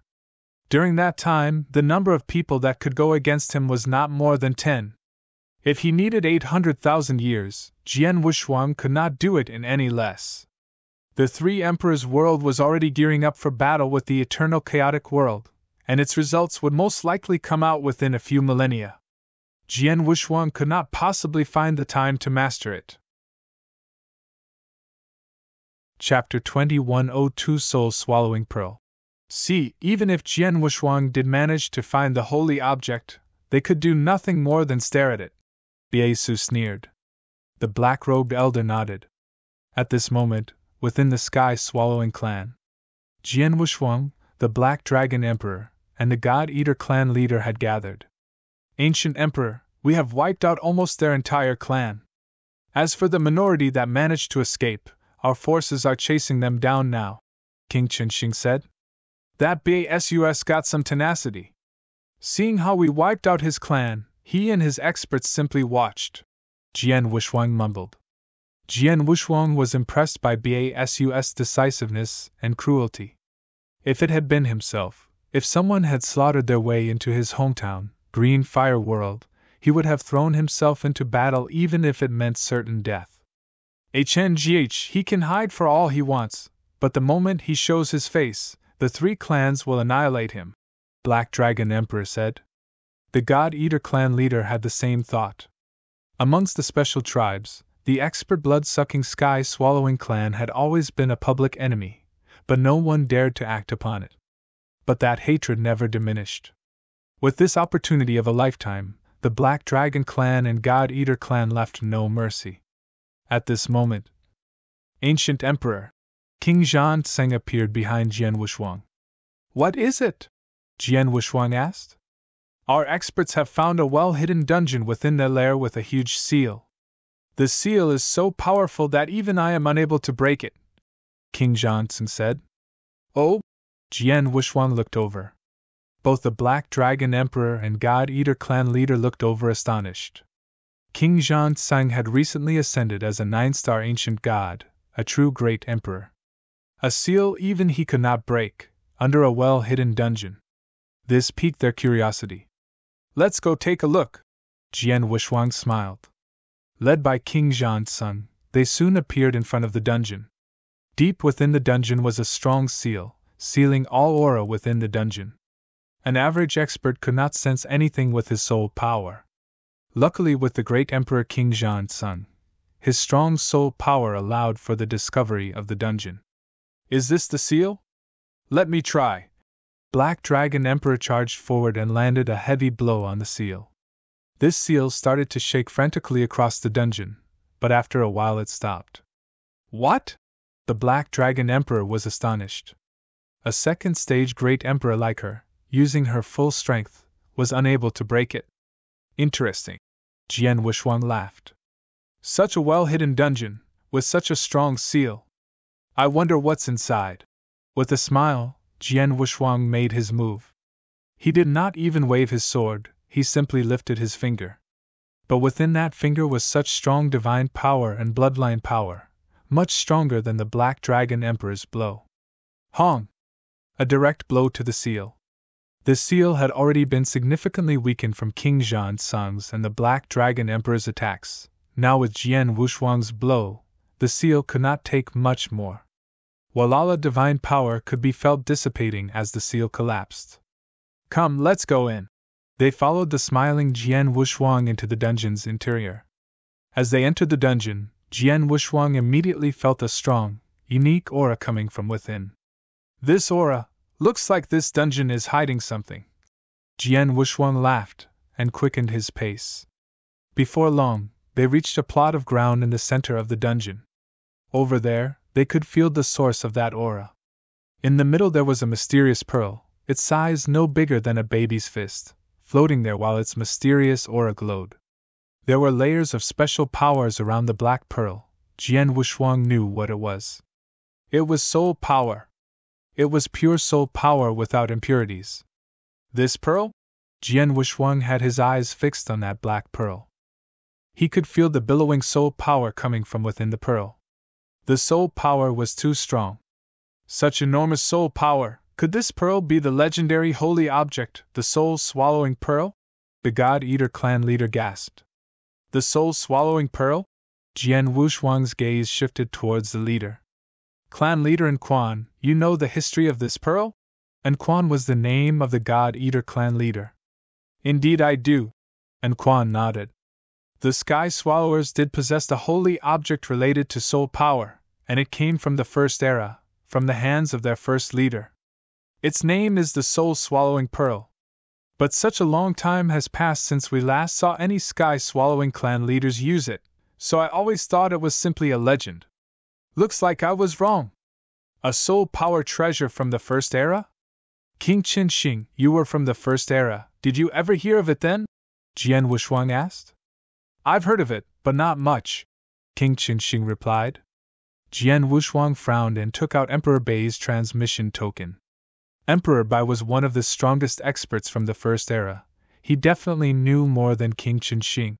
During that time, the number of people that could go against him was not more than 10. If he needed 800,000 years, Jian Wushuang could not do it in any less. The 3 emperors' world was already gearing up for battle with the eternal chaotic world, and its results would most likely come out within a few millennia. Jian Wushuang could not possibly find the time to master it. Chapter 2102 Soul-Swallowing Pearl. See, even if Jian Wushuang did manage to find the holy object, they could do nothing more than stare at it. Ba Su sneered. The black-robed elder nodded. At this moment, within the Sky-Swallowing clan, Jian Wushuang, the Black Dragon Emperor, and the God-Eater clan leader had gathered. Ancient Emperor, we have wiped out almost their entire clan. As for the minority that managed to escape, our forces are chasing them down now, King Chenxing said. That BASUS got some tenacity. Seeing how we wiped out his clan, he and his experts simply watched, Jian Wushuang mumbled. Jian Wushuang was impressed by BASUS' decisiveness and cruelty. If it had been himself, if someone had slaughtered their way into his hometown, Green Fire World, he would have thrown himself into battle even if it meant certain death. HNGH, he can hide for all he wants, but the moment he shows his face, the three clans will annihilate him, Black Dragon Emperor said. The God-Eater clan leader had the same thought. Amongst the special tribes, the expert blood-sucking Sky-Swallowing clan had always been a public enemy, but no one dared to act upon it. But that hatred never diminished. With this opportunity of a lifetime, the Black Dragon clan and God-Eater clan left no mercy. At this moment, Ancient Emperor, King Zhan Tseng appeared behind Jian Wushuang. What is it? Jian Wushuang asked. Our experts have found a well-hidden dungeon within their lair with a huge seal. The seal is so powerful that even I am unable to break it, King Zhan Tseng said. Oh? Jian Wushuang looked over. Both the Black Dragon Emperor and God-Eater clan leader looked over astonished. King Zhan Tseng had recently ascended as a 9-star ancient god, a true great emperor. A seal even he could not break, under a well-hidden dungeon. This piqued their curiosity. Let's go take a look, Jian Wushuang smiled. Led by King Zhan Tseng, they soon appeared in front of the dungeon. Deep within the dungeon was a strong seal, sealing all aura within the dungeon. An average expert could not sense anything with his soul power. Luckily, with the great Emperor King Zhan Tseng, his strong soul power allowed for the discovery of the dungeon. Is this the seal? Let me try. Black Dragon Emperor charged forward and landed a heavy blow on the seal. This seal started to shake frantically across the dungeon, but after a while it stopped. What? The Black Dragon Emperor was astonished. A second-stage great emperor like her, using her full strength, was unable to break it. Interesting. Jian Wushuang laughed. Such a well-hidden dungeon, with such a strong seal. I wonder what's inside. With a smile, Jian Wushuang made his move. He did not even wave his sword, he simply lifted his finger. But within that finger was such strong divine power and bloodline power, much stronger than the Black Dragon Emperor's blow. Hong! A direct blow to the seal. The seal had already been significantly weakened from King Zhan Tseng's and the Black Dragon Emperor's attacks. Now with Jian Wushuang's blow, the seal could not take much more. Walala divine power could be felt dissipating as the seal collapsed. Come, let's go in. They followed the smiling Jian Wushuang into the dungeon's interior. As they entered the dungeon, Jian Wushuang immediately felt a strong, unique aura coming from within. This aura, looks like this dungeon is hiding something. Jian Wushuang laughed, and quickened his pace. Before long, they reached a plot of ground in the center of the dungeon. Over there, they could feel the source of that aura. In the middle there was a mysterious pearl, its size no bigger than a baby's fist, floating there while its mysterious aura glowed. There were layers of special powers around the black pearl. Jian Wushuang knew what it was. It was soul power. It was pure soul power without impurities. This pearl? Jian Wushuang had his eyes fixed on that black pearl. He could feel the billowing soul power coming from within the pearl. The soul power was too strong. Such enormous soul power, could this pearl be the legendary holy object, the soul-swallowing pearl? The God-Eater clan leader gasped. The soul-swallowing pearl? Jian Wushuang's gaze shifted towards the leader. Clan leader Quan, you know the history of this pearl? Quan was the name of the God-Eater clan leader. Indeed I do. Quan nodded. The Sky Swallowers did possess a holy object related to soul power, and it came from the first era, from the hands of their first leader. Its name is the soul-swallowing pearl. But such a long time has passed since we last saw any Sky Swallowing clan leaders use it, so I always thought it was simply a legend. Looks like I was wrong. A soul power treasure from the first era? King Qin Shing, you were from the first era. Did you ever hear of it then? Jian Wushuang asked. I've heard of it, but not much, King Qin Shing replied. Jian Wushuang frowned and took out Emperor Bai's transmission token. Emperor Bai was one of the strongest experts from the first era. He definitely knew more than King Qin Shing.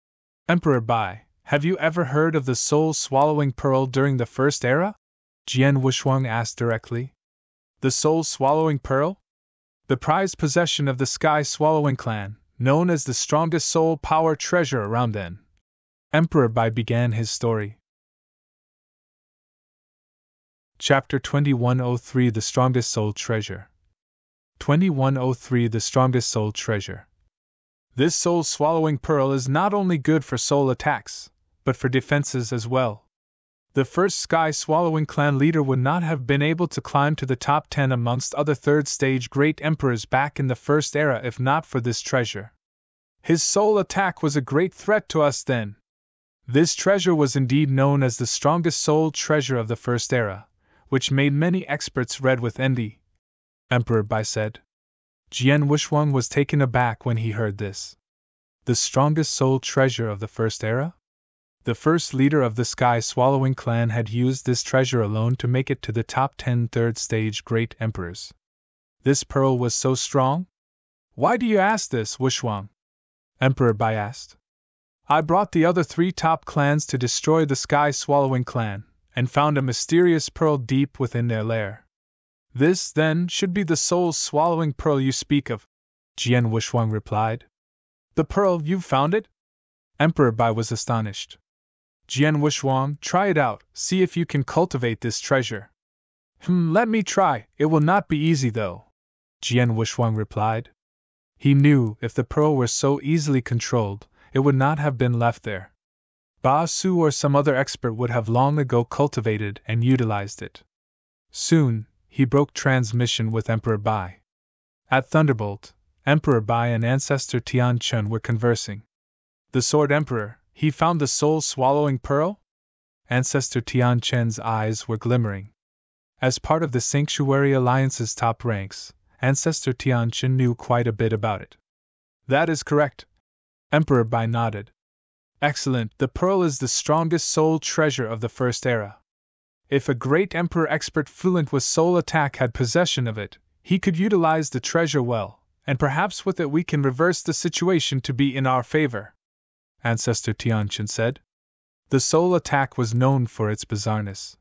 Emperor Bai, have you ever heard of the soul-swallowing pearl during the first era? Jian Wushuang asked directly. The soul-swallowing pearl? The prized possession of the sky-swallowing clan, known as the strongest soul power treasure around then. Emperor Bai began his story. Chapter 2103 The Strongest Soul Treasure. 2103 The Strongest Soul Treasure. This soul-swallowing pearl is not only good for soul attacks, but for defenses as well. The first sky-swallowing clan leader would not have been able to climb to the top 10 amongst other third-stage great emperors back in the first era if not for this treasure. His soul attack was a great threat to us then. This treasure was indeed known as the strongest soul treasure of the first era, which made many experts red with envy. Emperor Bai said. Jian Wushuang was taken aback when he heard this. The strongest soul treasure of the first era? The first leader of the sky-swallowing clan had used this treasure alone to make it to the top 10 third-stage great emperors. This pearl was so strong? Why do you ask this, Wushuang? Emperor Bai asked. I brought the other 3 top clans to destroy the sky-swallowing clan, and found a mysterious pearl deep within their lair. This, then, should be the soul-swallowing pearl you speak of, Jian Wushuang replied. The pearl, you've found it? Emperor Bai was astonished. Jian Wushuang, try it out, see if you can cultivate this treasure. Let me try, it will not be easy though, Jian Wushuang replied. He knew if the pearl were so easily controlled, it would not have been left there. Ba Su or some other expert would have long ago cultivated and utilized it. Soon, he broke transmission with Emperor Bai. At Thunderbolt, Emperor Bai and Ancestor Tian Chun were conversing. The Sword Emperor, he found the soul-swallowing pearl? Ancestor Tian Chen's eyes were glimmering. As part of the Sanctuary Alliance's top ranks, Ancestor Tian Chen knew quite a bit about it. That is correct. Emperor Bai nodded. Excellent, the pearl is the strongest soul treasure of the first era. If a great emperor expert fluent with soul attack had possession of it, he could utilize the treasure well, and perhaps with it we can reverse the situation to be in our favor. Ancestor Tianchen said. The soul attack was known for its bizarreness.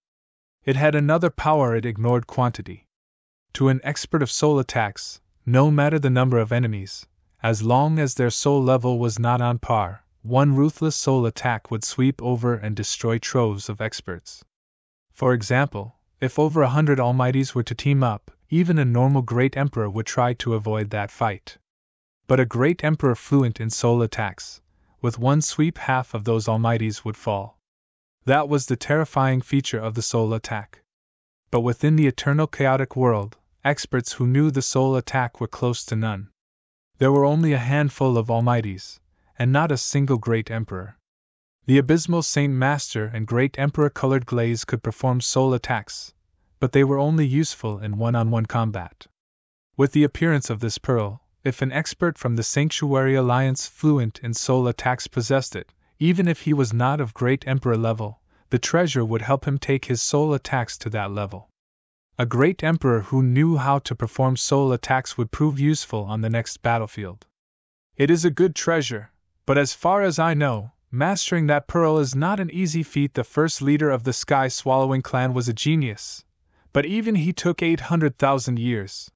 It had another power, it ignored quantity. To an expert of soul attacks, no matter the number of enemies, as long as their soul level was not on par, one ruthless soul attack would sweep over and destroy troves of experts. For example, if over 100 Almighties were to team up, even a normal great emperor would try to avoid that fight. But a great emperor fluent in soul attacks, with one sweep half of those Almighties would fall. That was the terrifying feature of the soul attack. But within the eternal chaotic world, experts who knew the soul attack were close to none. There were only a handful of Almighties, and not a single great emperor. The abysmal Saint Master and Great Emperor Colored Glaze could perform soul attacks, but they were only useful in one-on-one combat. With the appearance of this pearl, if an expert from the Sanctuary Alliance fluent in soul attacks possessed it, even if he was not of Great Emperor level, the treasure would help him take his soul attacks to that level. A great emperor who knew how to perform soul attacks would prove useful on the next battlefield. It is a good treasure, but as far as I know, mastering that pearl is not an easy feat. The first leader of the Sky-Swallowing clan was a genius, but even he took 800,000 years.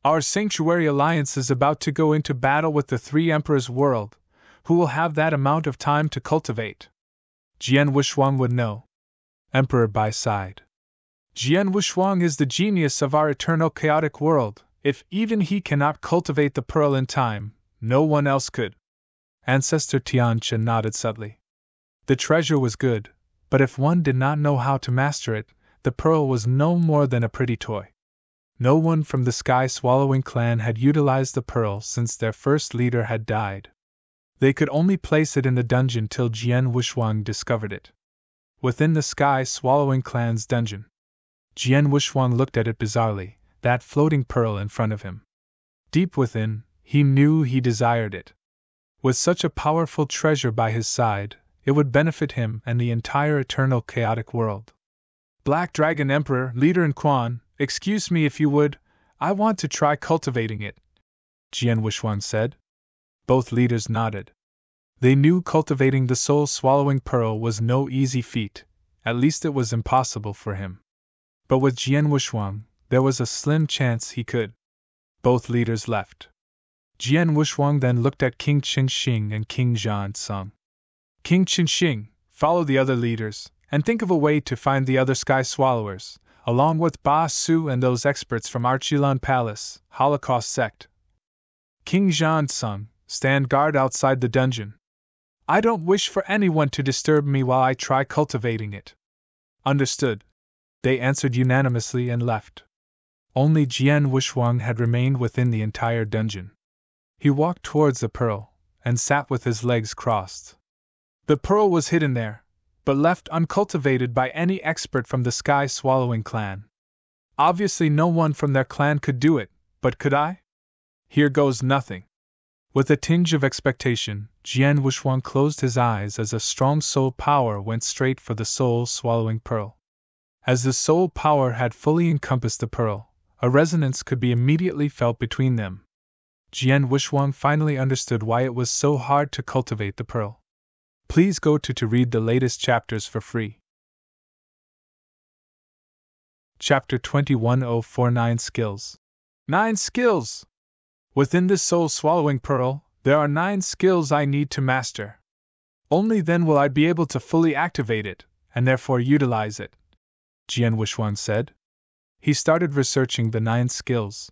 Our Sanctuary Alliance is about to go into battle with the 3 Emperors' world, who will have that amount of time to cultivate. Jian Wushuang would know. Emperor Bai sighed. Jian Wushuang is the genius of our eternal chaotic world. If even he cannot cultivate the pearl in time, no one else could. Ancestor Tianchen nodded subtly. The treasure was good, but if one did not know how to master it, the pearl was no more than a pretty toy. No one from the Sky-Swallowing clan had utilized the pearl since their first leader had died. They could only place it in the dungeon till Jian Wushuang discovered it. within the sky-swallowing clan's dungeon. Jian Wuxuang looked at it bizarrely, that floating pearl in front of him. Deep within, he knew he desired it. With such a powerful treasure by his side, it would benefit him and the entire eternal chaotic world. Black Dragon Emperor, leader in Quan, excuse me if you would, I want to try cultivating it, Jian Wuxuang said. Both leaders nodded. They knew cultivating the soul-swallowing pearl was no easy feat, at least it was impossible for him. But with Jian Wuxuang, there was a slim chance he could. Both leaders left. Jian Wuxuang then looked at King Qingxing and King Zhansong. King Qingxing, follow the other leaders, and think of a way to find the other sky swallowers, along with Ba Su and those experts from Archilon Palace, Holocaust sect. King Zhansong, stand guard outside the dungeon. I don't wish for anyone to disturb me while I try cultivating it. Understood. They answered unanimously and left. Only Jian Wuxuang had remained within the entire dungeon. He walked towards the pearl, and sat with his legs crossed. The pearl was hidden there, but left uncultivated by any expert from the sky-swallowing clan. Obviously no one from their clan could do it, but could I? Here goes nothing. With a tinge of expectation, Jian Wuxuang closed his eyes as a strong soul power went straight for the soul-swallowing pearl. As the soul power had fully encompassed the pearl, a resonance could be immediately felt between them. Jian Wuxuang finally understood why it was so hard to cultivate the pearl. Please go to read the latest chapters for free. Chapter 21049 Skills. 9 skills! Within this soul-swallowing pearl, there are 9 skills I need to master. Only then will I be able to fully activate it, and therefore utilize it, Jian Wuxuang said. He started researching the 9 skills.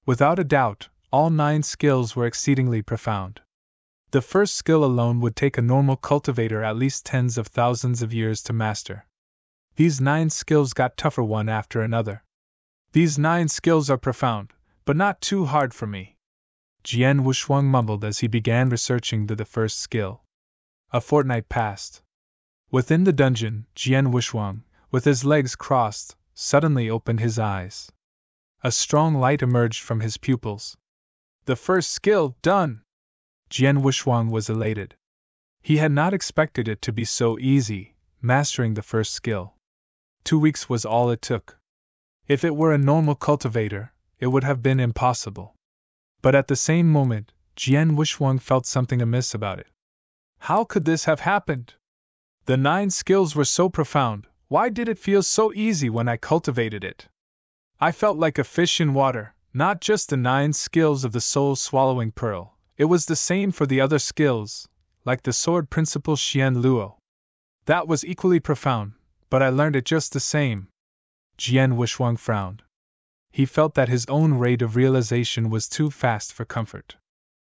Without a doubt, all 9 skills were exceedingly profound. The first skill alone would take a normal cultivator at least tens of thousands of years to master. These 9 skills got tougher one after another. These 9 skills are profound, but not too hard for me, Jian Wuxuang mumbled as he began researching the first skill. A fortnight passed. Within the dungeon, Jian Wuxuang, with his legs crossed, suddenly opened his eyes. A strong light emerged from his pupils. The first skill done! Jian Wuxuang was elated. He had not expected it to be so easy, mastering the first skill. 2 weeks was all it took. If it were a normal cultivator, it would have been impossible. But at the same moment, Jian Wuxuang felt something amiss about it. How could this have happened? The 9 skills were so profound, why did it feel so easy when I cultivated it? I felt like a fish in water, not just the 9 skills of the soul-swallowing pearl, it was the same for the other skills, like the sword principle Xian Luo. That was equally profound, but I learned it just the same. Jian Wuxuang frowned. He felt that his own rate of realization was too fast for comfort.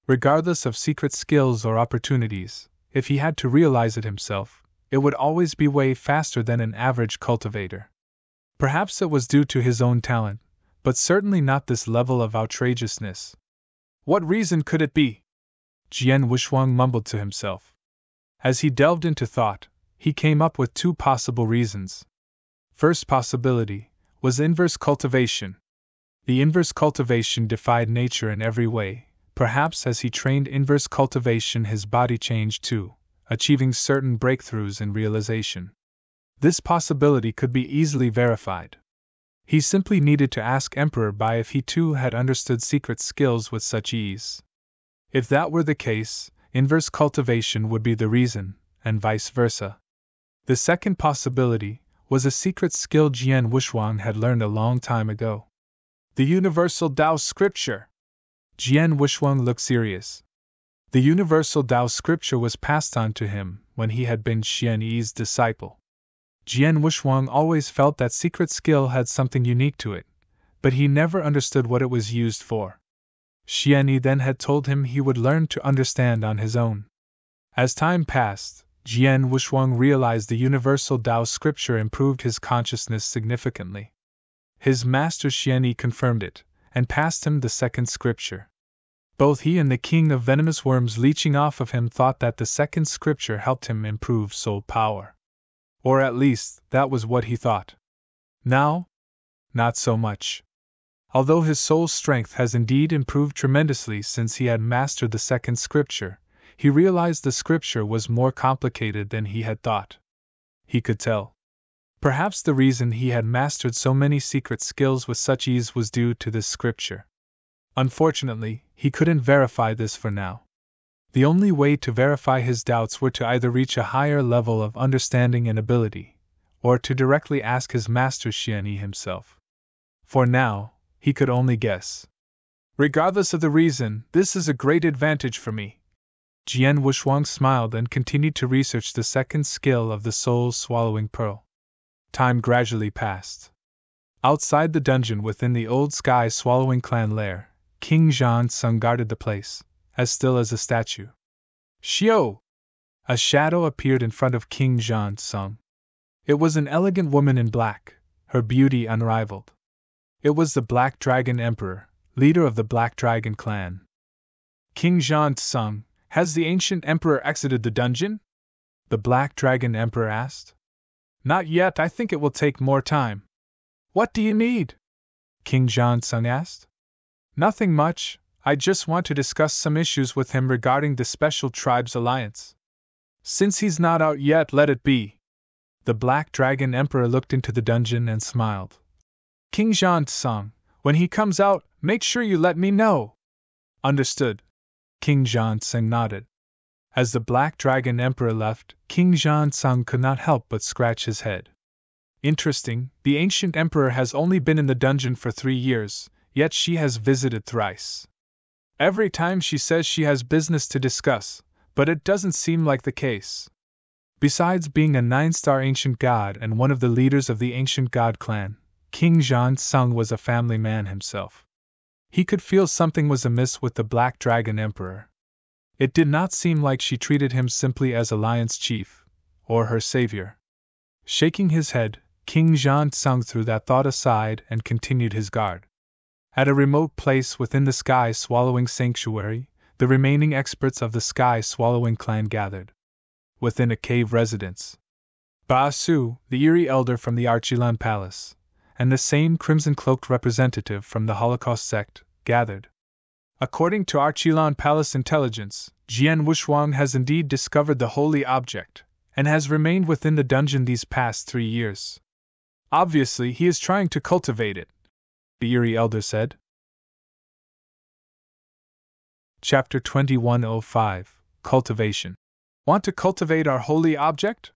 Regardless of secret skills or opportunities, if he had to realize it himself, it would always be way faster than an average cultivator. Perhaps it was due to his own talent, but certainly not this level of outrageousness. What reason could it be? Jian Wuxuang mumbled to himself. As he delved into thought, he came up with 2 possible reasons. First possibility was inverse cultivation. The inverse cultivation defied nature in every way. Perhaps as he trained inverse cultivation his body changed too, achieving certain breakthroughs in realization. This possibility could be easily verified. He simply needed to ask Emperor Bai if he too had understood secret skills with such ease. If that were the case, inverse cultivation would be the reason, and vice versa. The second possibility was a secret skill Jian Wuxuang had learned a long time ago. The Universal Tao Scripture. Jian Wuxuang looked serious. The Universal Tao Scripture was passed on to him when he had been Xian Yi's disciple. Jian Wuxuang always felt that secret skill had something unique to it, but he never understood what it was used for. Xian Yi then had told him he would learn to understand on his own. As time passed, Jian Wuxuang realized the Universal Tao Scripture improved his consciousness significantly. His master Xian Yi confirmed it, and passed him the second scripture. Both he and the king of venomous worms leeching off of him thought that the second scripture helped him improve soul power. Or at least, that was what he thought. Now? Not so much. Although his soul's strength has indeed improved tremendously since he had mastered the second scripture, he realized the scripture was more complicated than he had thought. He could tell. Perhaps the reason he had mastered so many secret skills with such ease was due to this scripture. Unfortunately, he couldn't verify this for now. The only way to verify his doubts were to either reach a higher level of understanding and ability, or to directly ask his master Xianyi himself. For now, he could only guess. Regardless of the reason, this is a great advantage for me. Jian Wushuang smiled and continued to research the second skill of the soul-swallowing pearl. Time gradually passed. Outside the dungeon within the old sky-swallowing clan lair, King Zhan Sung guarded the place, as still as a statue. Xiao! A shadow appeared in front of King Zhan Sung. It was an elegant woman in black, her beauty unrivaled. It was the Black Dragon Emperor, leader of the Black Dragon clan. King Zhan Sung, has the ancient emperor exited the dungeon? The Black Dragon Emperor asked. Not yet, I think it will take more time. What do you need? King Zhan Sung asked. Nothing much, I just want to discuss some issues with him regarding the Special Tribes Alliance. Since he's not out yet, let it be. The Black Dragon Emperor looked into the dungeon and smiled. King Zhan Sung, when he comes out, make sure you let me know. Understood. King Zhan Sung nodded. As the Black Dragon Emperor left, King Zhan Sung could not help but scratch his head. Interesting, the ancient emperor has only been in the dungeon for 3 years, yet she has visited thrice. Every time she says she has business to discuss, but it doesn't seem like the case. Besides being a 9-star ancient god and one of the leaders of the ancient god clan, King Zhan Sung was a family man himself. He could feel something was amiss with the Black Dragon Emperor. It did not seem like she treated him simply as Alliance Chief, or her savior. Shaking his head, King Zhan Sung threw that thought aside and continued his guard. At a remote place within the Sky-Swallowing Sanctuary, the remaining experts of the Sky-Swallowing clan gathered. Within a cave residence, Ba Su, the eerie elder from the Archilan Palace, and the same crimson-cloaked representative from the Holocaust sect, gathered. According to Archilan Palace intelligence, Jian Wushuang has indeed discovered the holy object, and has remained within the dungeon these past 3 years. Obviously, he is trying to cultivate it, the eerie elder said. Chapter 2105, Cultivation. Want to cultivate our holy object?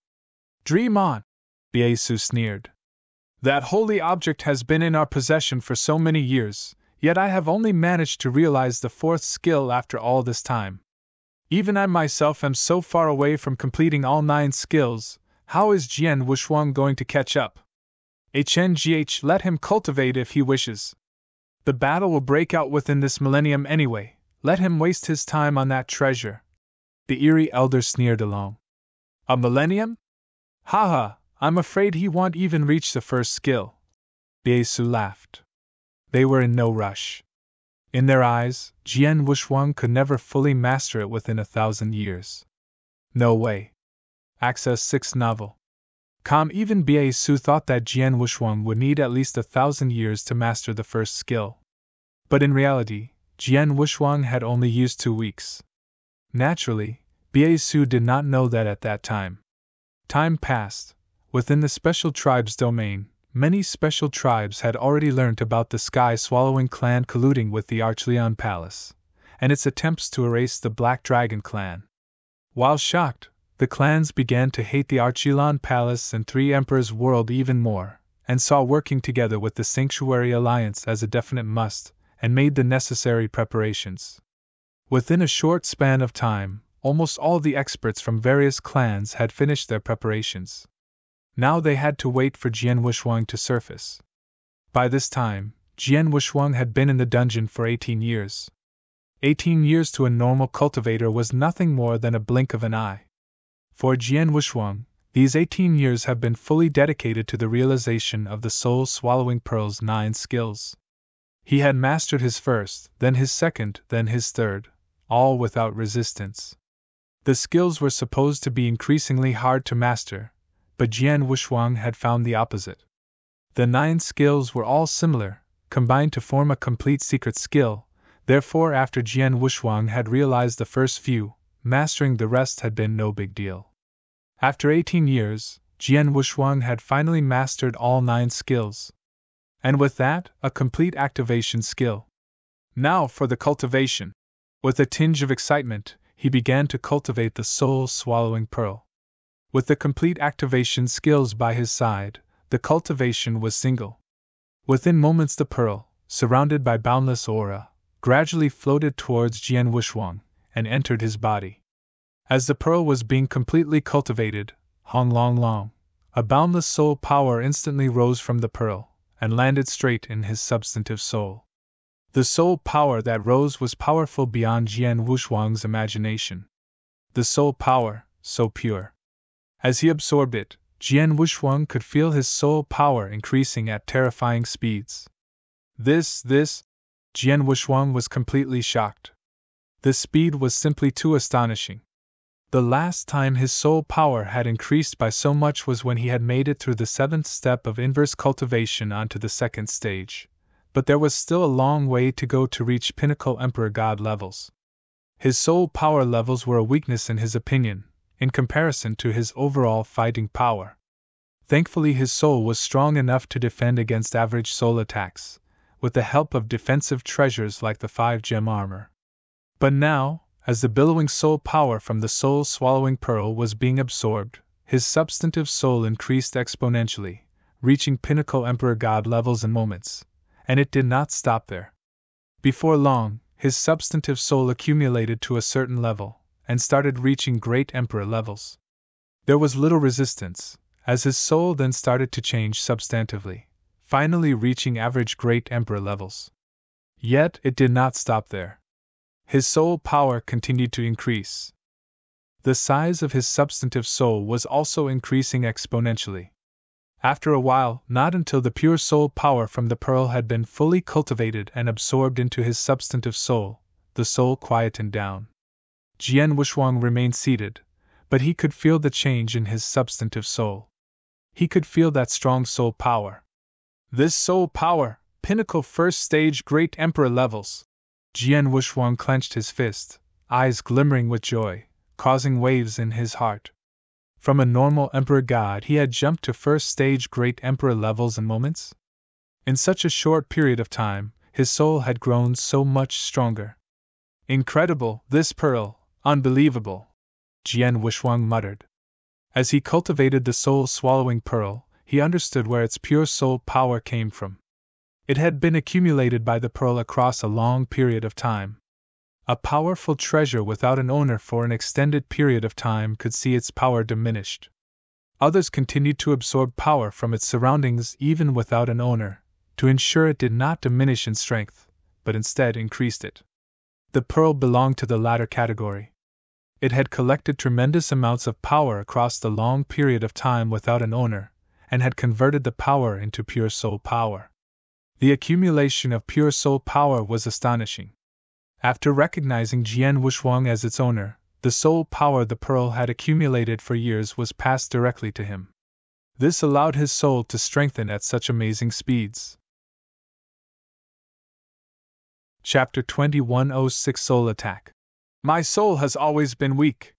Dream on, Biesu sneered. That holy object has been in our possession for so many years, yet I have only managed to realize the 4th skill after all this time. Even I myself am so far away from completing all 9 skills, how is Jian Wushuang going to catch up? HNGH, let him cultivate if he wishes. The battle will break out within this millennium anyway, let him waste his time on that treasure. The eerie elder sneered along. A millennium? Haha, I'm afraid he won't even reach the 1st skill. Biesu laughed. They were in no rush. In their eyes, Jian Wushuang could never fully master it within 1,000 years. No way. Access 6 novel. Even Biesu thought that Jian Wushuang would need at least 1,000 years to master the 1st skill. But in reality, Jian Wushuang had only used 2 weeks. Naturally, Biesu did not know that at that time. Time passed. Within the Special Tribes domain, many special tribes had already learned about the Sky-Swallowing clan colluding with the Archleon Palace, and its attempts to erase the Black Dragon clan. While shocked, the clans began to hate the Archleon Palace and 3 Emperors' world even more, and saw working together with the Sanctuary Alliance as a definite must, and made the necessary preparations. Within a short span of time, almost all the experts from various clans had finished their preparations. Now they had to wait for Jian Wushuang to surface. By this time, Jian Wushuang had been in the dungeon for 18 years. 18 years to a normal cultivator was nothing more than a blink of an eye. For Jian Wushuang, these 18 years have been fully dedicated to the realization of the soul-swallowing pearl's 9 skills. He had mastered his 1st, then his 2nd, then his 3rd, all without resistance. The skills were supposed to be increasingly hard to master, but but Jian Wushuang had found the opposite. The 9 skills were all similar, combined to form a complete secret skill, therefore after Jian Wushuang had realized the first few, mastering the rest had been no big deal. After 18 years, Jian Wushuang had finally mastered all 9 skills. And with that, a complete activation skill. Now for the cultivation. With a tinge of excitement, he began to cultivate the soul-swallowing pearl. With the complete activation skills by his side, the cultivation was single. Within moments the pearl, surrounded by boundless aura, gradually floated towards Jian Wushuang, and entered his body. As the pearl was being completely cultivated, Hong Long Long, a boundless soul power instantly rose from the pearl, and landed straight in his substantive soul. The soul power that rose was powerful beyond Jian Wushuang's imagination. The soul power, so pure. As he absorbed it, Jian Wushuang could feel his soul power increasing at terrifying speeds. This, Jian Wushuang was completely shocked. The speed was simply too astonishing. The last time his soul power had increased by so much was when he had made it through the 7th step of inverse cultivation onto the 2nd stage, but there was still a long way to go to reach pinnacle Emperor God levels. His soul power levels were a weakness in his opinion, in comparison to his overall fighting power. Thankfully his soul was strong enough to defend against average soul attacks, with the help of defensive treasures like the 5-gem armor. But now, as the billowing soul power from the soul-swallowing pearl was being absorbed, his substantive soul increased exponentially, reaching pinnacle Emperor God levels in moments, and it did not stop there. Before long, his substantive soul accumulated to a certain level, and started reaching great Emperor levels. There was little resistance, as his soul then started to change substantively, finally reaching average great Emperor levels. Yet it did not stop there. His soul power continued to increase. The size of his substantive soul was also increasing exponentially. After a while, not until the pure soul power from the pearl had been fully cultivated and absorbed into his substantive soul, the soul quietened down. Jian Wushuang remained seated, but he could feel the change in his substantive soul. He could feel that strong soul power. This soul power, pinnacle 1st stage great Emperor levels. Jian Wushuang clenched his fist, eyes glimmering with joy, causing waves in his heart. From a normal Emperor God he had jumped to 1st stage great Emperor levels in moments. In such a short period of time, his soul had grown so much stronger. Incredible, this pearl, unbelievable, Jian Wushuang muttered. As he cultivated the soul-swallowing pearl, he understood where its pure soul power came from. It had been accumulated by the pearl across a long period of time. A powerful treasure without an owner for an extended period of time could see its power diminished. Others continued to absorb power from its surroundings even without an owner, to ensure it did not diminish in strength, but instead increased it. The pearl belonged to the latter category. It had collected tremendous amounts of power across the long period of time without an owner, and had converted the power into pure soul power. The accumulation of pure soul power was astonishing. After recognizing Jian Wushuang as its owner, the soul power the pearl had accumulated for years was passed directly to him. This allowed his soul to strengthen at such amazing speeds. Chapter 2106 Soul Attack. My soul has always been weak.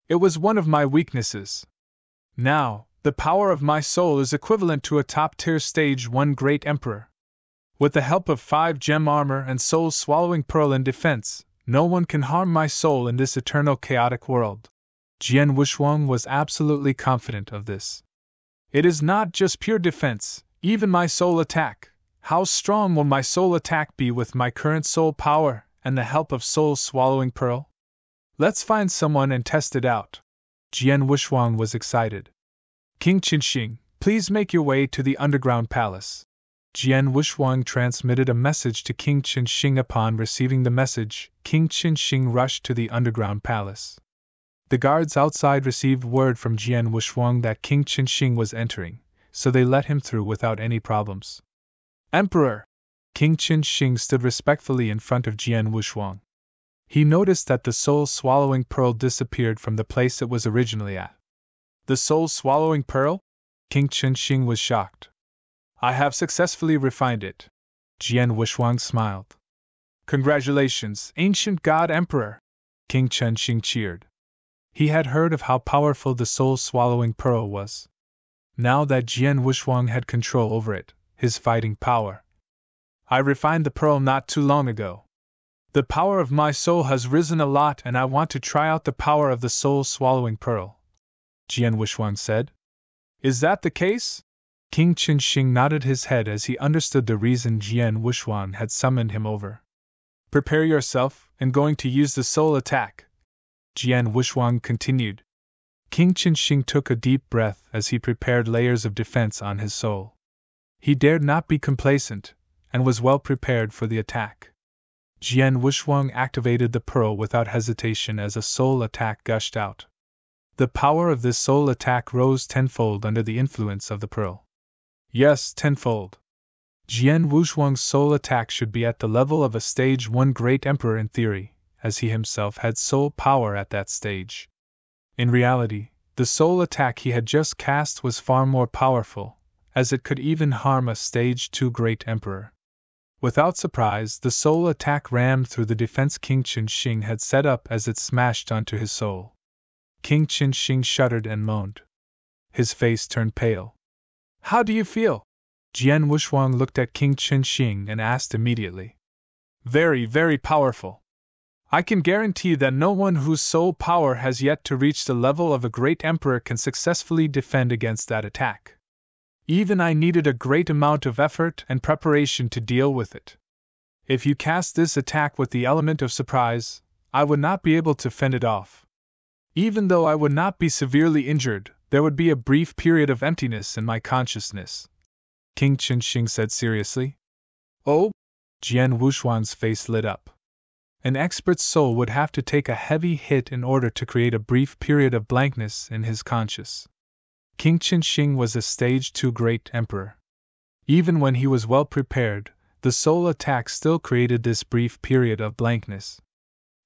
It was one of my weaknesses. Now, the power of my soul is equivalent to a top-tier stage 1 great emperor. With the help of 5-gem armor and soul-swallowing pearl in defense, no one can harm my soul in this eternal chaotic world. Jian Wushuang was absolutely confident of this. It is not just pure defense, even my soul attack. How strong will my soul attack be with my current soul power and the help of soul-swallowing pearl? Let's find someone and test it out. Jian Wushuang was excited. King Qinxing, please make your way to the underground palace. Jian Wushuang transmitted a message to King Qinxing. Upon receiving the message, King Qinxing rushed to the underground palace. The guards outside received word from Jian Wushuang that King Qinxing was entering, so they let him through without any problems. Emperor! King Qinxing stood respectfully in front of Jian Wushuang. He noticed that the soul-swallowing pearl disappeared from the place it was originally at. The soul-swallowing pearl? King Chen-Xing was shocked. I have successfully refined it. Jian Wushuang smiled. Congratulations, ancient god emperor! King Chen-Xing cheered. He had heard of how powerful the soul-swallowing pearl was. Now that Jian Wushuang had control over it, his fighting power. I refined the pearl not too long ago. The power of my soul has risen a lot and I want to try out the power of the soul-swallowing pearl, Jian Wushuang said. Is that the case? King Chen-Xing nodded his head as he understood the reason Jian Wushuang had summoned him over. Prepare yourself, I'm going to use the soul attack, Jian Wushuang continued. King Chen-Xing took a deep breath as he prepared layers of defense on his soul. He dared not be complacent, and was well prepared for the attack. Jian Wushuang activated the pearl without hesitation as a soul attack gushed out. The power of this soul attack rose tenfold under the influence of the pearl. Yes, tenfold. Jian Wushuang's soul attack should be at the level of a stage 1 great emperor in theory, as he himself had soul power at that stage. In reality, the soul attack he had just cast was far more powerful, as it could even harm a stage 2 great emperor. Without surprise, the soul attack rammed through the defense King Chen-Xing had set up as it smashed onto his soul. King Chen-Xing shuddered and moaned. His face turned pale. How do you feel? Jian Wushuang looked at King Chen-Xing and asked immediately. Very, very powerful. I can guarantee that no one whose soul power has yet to reach the level of a great emperor can successfully defend against that attack. Even I needed a great amount of effort and preparation to deal with it. If you cast this attack with the element of surprise, I would not be able to fend it off. Even though I would not be severely injured, there would be a brief period of emptiness in my consciousness, King Chen-Xing said seriously. Oh? Jian Wushuang's face lit up. An expert's soul would have to take a heavy hit in order to create a brief period of blankness in his conscious. King Chen-Xing was a stage 2 great emperor. Even when he was well prepared, the soul attack still created this brief period of blankness.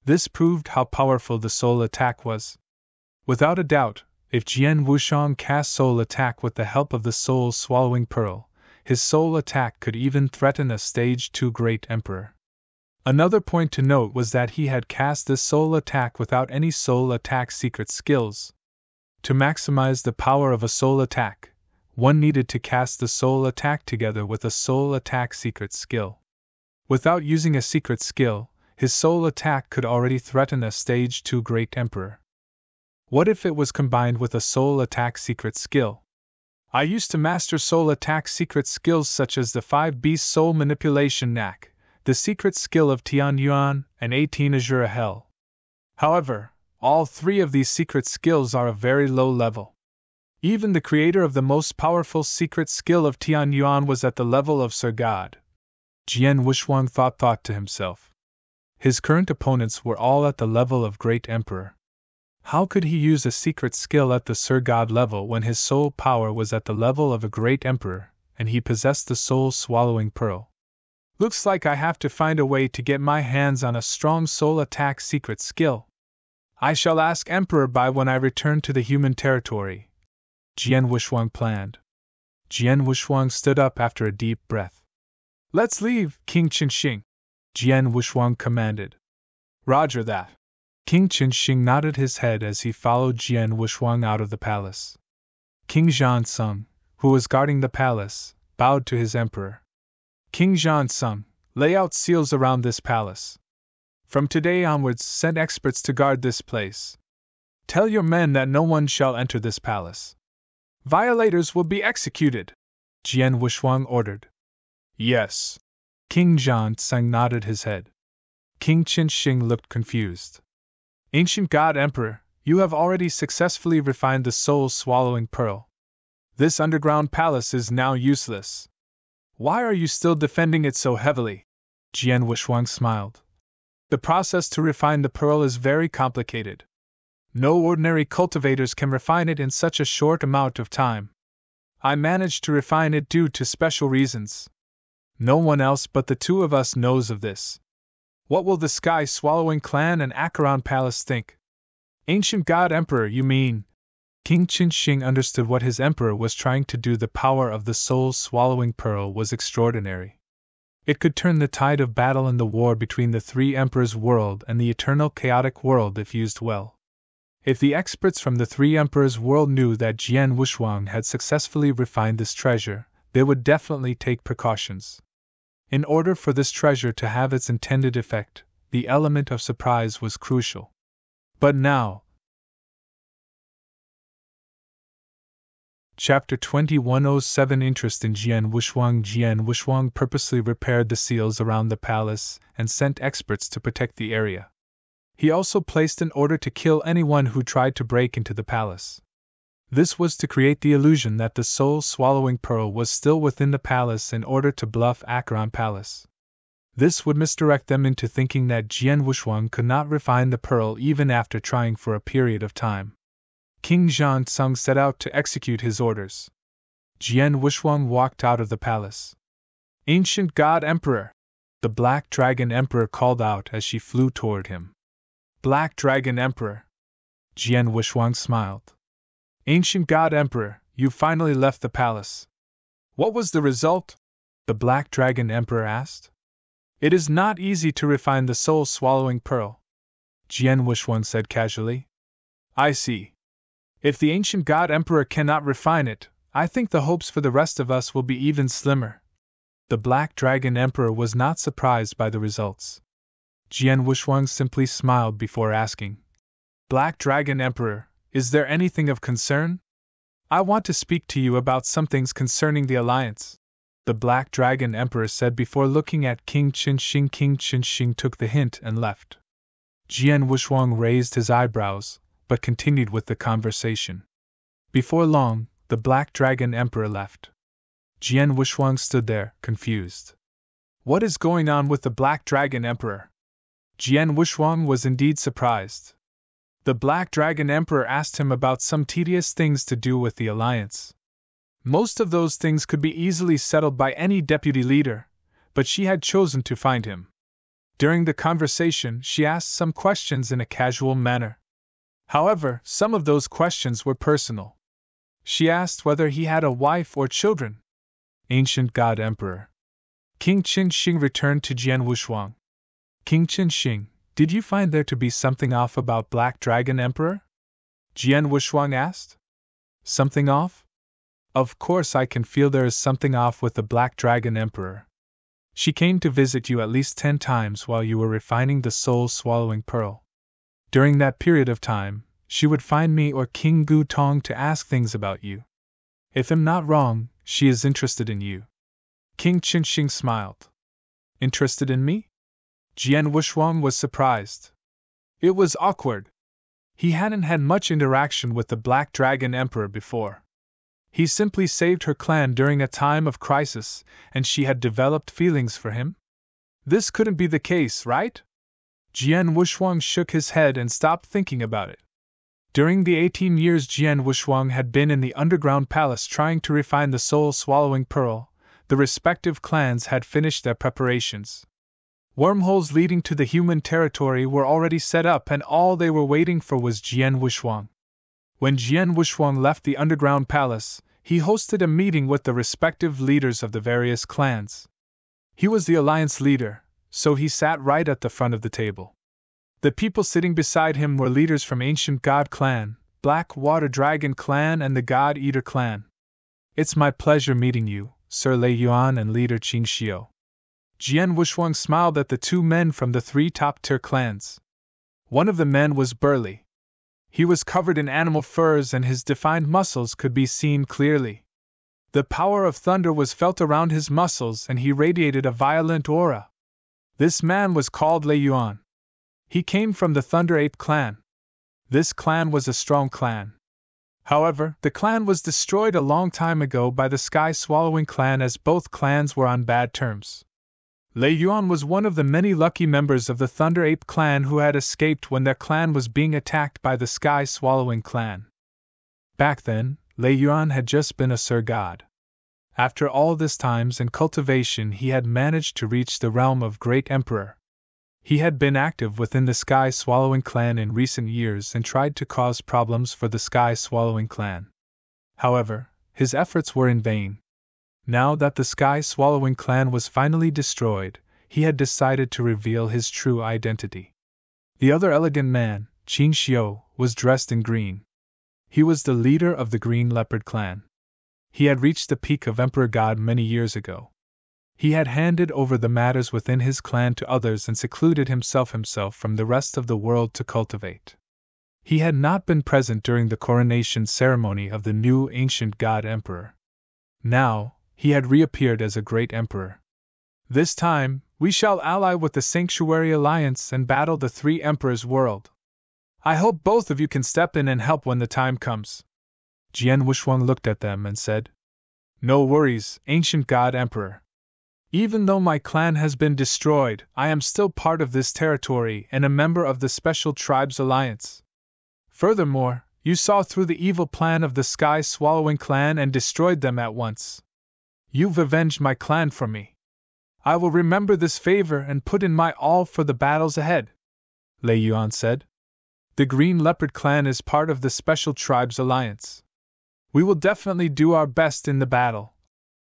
This proved how powerful the soul attack was. Without a doubt, if Jian Wushuang cast soul attack with the help of the soul-swallowing pearl, his soul attack could even threaten a stage 2 great emperor. Another point to note was that he had cast this soul attack without any soul attack secret skills. To maximize the power of a soul attack, one needed to cast the soul attack together with a soul attack secret skill. Without using a secret skill, his soul attack could already threaten a stage 2 great emperor. What if it was combined with a soul attack secret skill? I used to master soul attack secret skills such as the 5 Beast Soul Manipulation Knack, the secret skill of Tian Yuan, and 18 Azura Hell. However, all 3 of these secret skills are of very low level. Even the creator of the most powerful secret skill of Tian Yuan was at the level of Sir God. Jian Wushuang thought to himself. His current opponents were all at the level of Great Emperor. How could he use a secret skill at the Sir God level when his soul power was at the level of a Great Emperor, and he possessed the soul-swallowing pearl? Looks like I have to find a way to get my hands on a strong soul attack secret skill. I shall ask Emperor Bai when I return to the human territory, Jian Wushuang planned. Jian Wushuang stood up after a deep breath. Let's leave, King Chen-Xing, Jian Wushuang commanded. Roger that. King Chen-Xing nodded his head as he followed Jian Wushuang out of the palace. King Zhansung, who was guarding the palace, bowed to his emperor. King Zhansung, lay out seals around this palace. From today onwards, send experts to guard this place. Tell your men that no one shall enter this palace. Violators will be executed, Jian Wushuang ordered. Yes. King Zhansung nodded his head. King Chen-Xing looked confused. Ancient God Emperor, you have already successfully refined the soul-swallowing pearl. This underground palace is now useless. Why are you still defending it so heavily? Jian Wushuang smiled. The process to refine the pearl is very complicated. No ordinary cultivators can refine it in such a short amount of time. I managed to refine it due to special reasons. No one else but the 2 of us knows of this. What will the Sky-Swallowing Clan and Acheron Palace think? Ancient God Emperor, you mean? King Qinshing understood what his emperor was trying to do. The power of the soul-swallowing pearl was extraordinary. It could turn the tide of battle in the war between the three emperors' world and the eternal chaotic world if used well. If the experts from the three emperors' world knew that Jian Wushuang had successfully refined this treasure, they would definitely take precautions. In order for this treasure to have its intended effect, the element of surprise was crucial. But now, Chapter 2107 Interest in Jian Wushuang. Jian Wushuang purposely repaired the seals around the palace and sent experts to protect the area. He also placed an order to kill anyone who tried to break into the palace. This was to create the illusion that the soul-swallowing pearl was still within the palace in order to bluff Acheron Palace. This would misdirect them into thinking that Jian Wushuang could not refine the pearl even after trying for a period of time. King Zhang set out to execute his orders. Jian Wushuang walked out of the palace. "Ancient God Emperor!" the Black Dragon Emperor called out as she flew toward him. "Black Dragon Emperor!" Jian Wushuang smiled. "Ancient God Emperor, you finally left the palace. What was the result?" the Black Dragon Emperor asked. "It is not easy to refine the soul-swallowing pearl," Jian Wushuang said casually. "I see. If the ancient God Emperor cannot refine it, I think the hopes for the rest of us will be even slimmer." The Black Dragon Emperor was not surprised by the results. Jian Wushuang simply smiled before asking, "Black Dragon Emperor, is there anything of concern? I want to speak to you about some things concerning the alliance," the Black Dragon Emperor said before looking at King Qinshing. King Qinshing took the hint and left. Jian Wushuang raised his eyebrows, but continued with the conversation. Before long, the Black Dragon Emperor left. Jian Wushuang stood there, confused. What is going on with the Black Dragon Emperor? Jian Wushuang was indeed surprised. The Black Dragon Emperor asked him about some tedious things to do with the alliance. Most of those things could be easily settled by any deputy leader, but she had chosen to find him. During the conversation, she asked some questions in a casual manner. However, some of those questions were personal. She asked whether he had a wife or children. "Ancient God Emperor." King Qinshing returned to Jian Wushuang. "King Qinshing, did you find there to be something off about Black Dragon Emperor?" Jian Wushuang asked. "Something off? Of course I can feel there is something off with the Black Dragon Emperor. She came to visit you at least 10 times while you were refining the soul-swallowing pearl. During that period of time, she would find me or King Gu Tong to ask things about you. If I'm not wrong, she is interested in you." King Qinshing smiled. "Interested in me?" Jian Wushuang was surprised. It was awkward. He hadn't had much interaction with the Black Dragon Emperor before. He simply saved her clan during a time of crisis, and she had developed feelings for him? This couldn't be the case, right? Jian Wushuang shook his head and stopped thinking about it. During the 18 years Jian Wushuang had been in the underground palace trying to refine the soul-swallowing pearl, the respective clans had finished their preparations. Wormholes leading to the human territory were already set up and all they were waiting for was Jian Wushuang. When Jian Wushuang left the underground palace, he hosted a meeting with the respective leaders of the various clans. He was the alliance leader, so he sat right at the front of the table. The people sitting beside him were leaders from Ancient God Clan, Black Water Dragon Clan and the God Eater Clan. "It's my pleasure meeting you, Sir Lei Yuan and leader Qing Xiu." Jian Wushuang smiled at the two men from the 3 top-tier clans. One of the men was burly. He was covered in animal furs and his defined muscles could be seen clearly. The power of thunder was felt around his muscles and he radiated a violent aura. This man was called Lei Yuan. He came from the Thunder Ape clan. This clan was a strong clan. However, the clan was destroyed a long time ago by the Sky Swallowing clan as both clans were on bad terms. Lei Yuan was one of the many lucky members of the Thunder Ape clan who had escaped when their clan was being attacked by the Sky Swallowing clan. Back then, Lei Yuan had just been a Sir God. After all this times and cultivation he had managed to reach the realm of Great Emperor. He had been active within the Sky Swallowing clan in recent years and tried to cause problems for the Sky Swallowing clan. However, his efforts were in vain. Now that the Sky Swallowing clan was finally destroyed, he had decided to reveal his true identity. The other elegant man, Qin Xiu, was dressed in green. He was the leader of the Green Leopard clan. He had reached the peak of Emperor God many years ago. He had handed over the matters within his clan to others and secluded himself from the rest of the world to cultivate. He had not been present during the coronation ceremony of the new ancient god emperor. Now, he had reappeared as a great emperor. This time, we shall ally with the Sanctuary Alliance and battle the three emperors' world. I hope both of you can step in and help when the time comes. Jian Wushuang looked at them and said, No worries, ancient god emperor. Even though my clan has been destroyed, I am still part of this territory and a member of the Special Tribes Alliance. Furthermore, you saw through the evil plan of the Sky Swallowing clan and destroyed them at once. You've avenged my clan for me. I will remember this favor and put in my all for the battles ahead, Lei Yuan said. The Green Leopard clan is part of the Special Tribes Alliance. We will definitely do our best in the battle,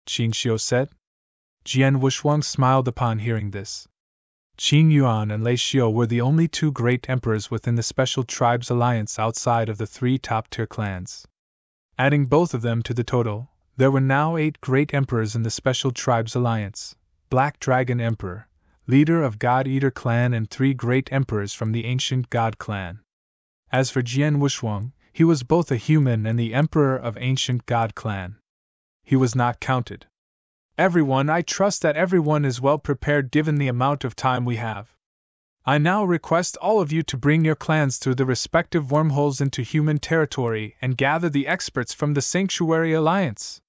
Qin Xiu said. Jian Wushuang smiled upon hearing this. Qin Yuan and Lei Xiu were the only two great emperors within the Special Tribes Alliance outside of the three top-tier clans. Adding both of them to the total, there were now 8 great emperors in the Special Tribes Alliance: Black Dragon Emperor, leader of God Eater clan, and 3 great emperors from the Ancient God clan. As for Jian Wushuang, he was both a human and the emperor of Ancient God clan. He was not counted. Everyone, I trust that everyone is well prepared given the amount of time we have. I now request all of you to bring your clans through the respective wormholes into human territory and gather the experts from the Sanctuary Alliance,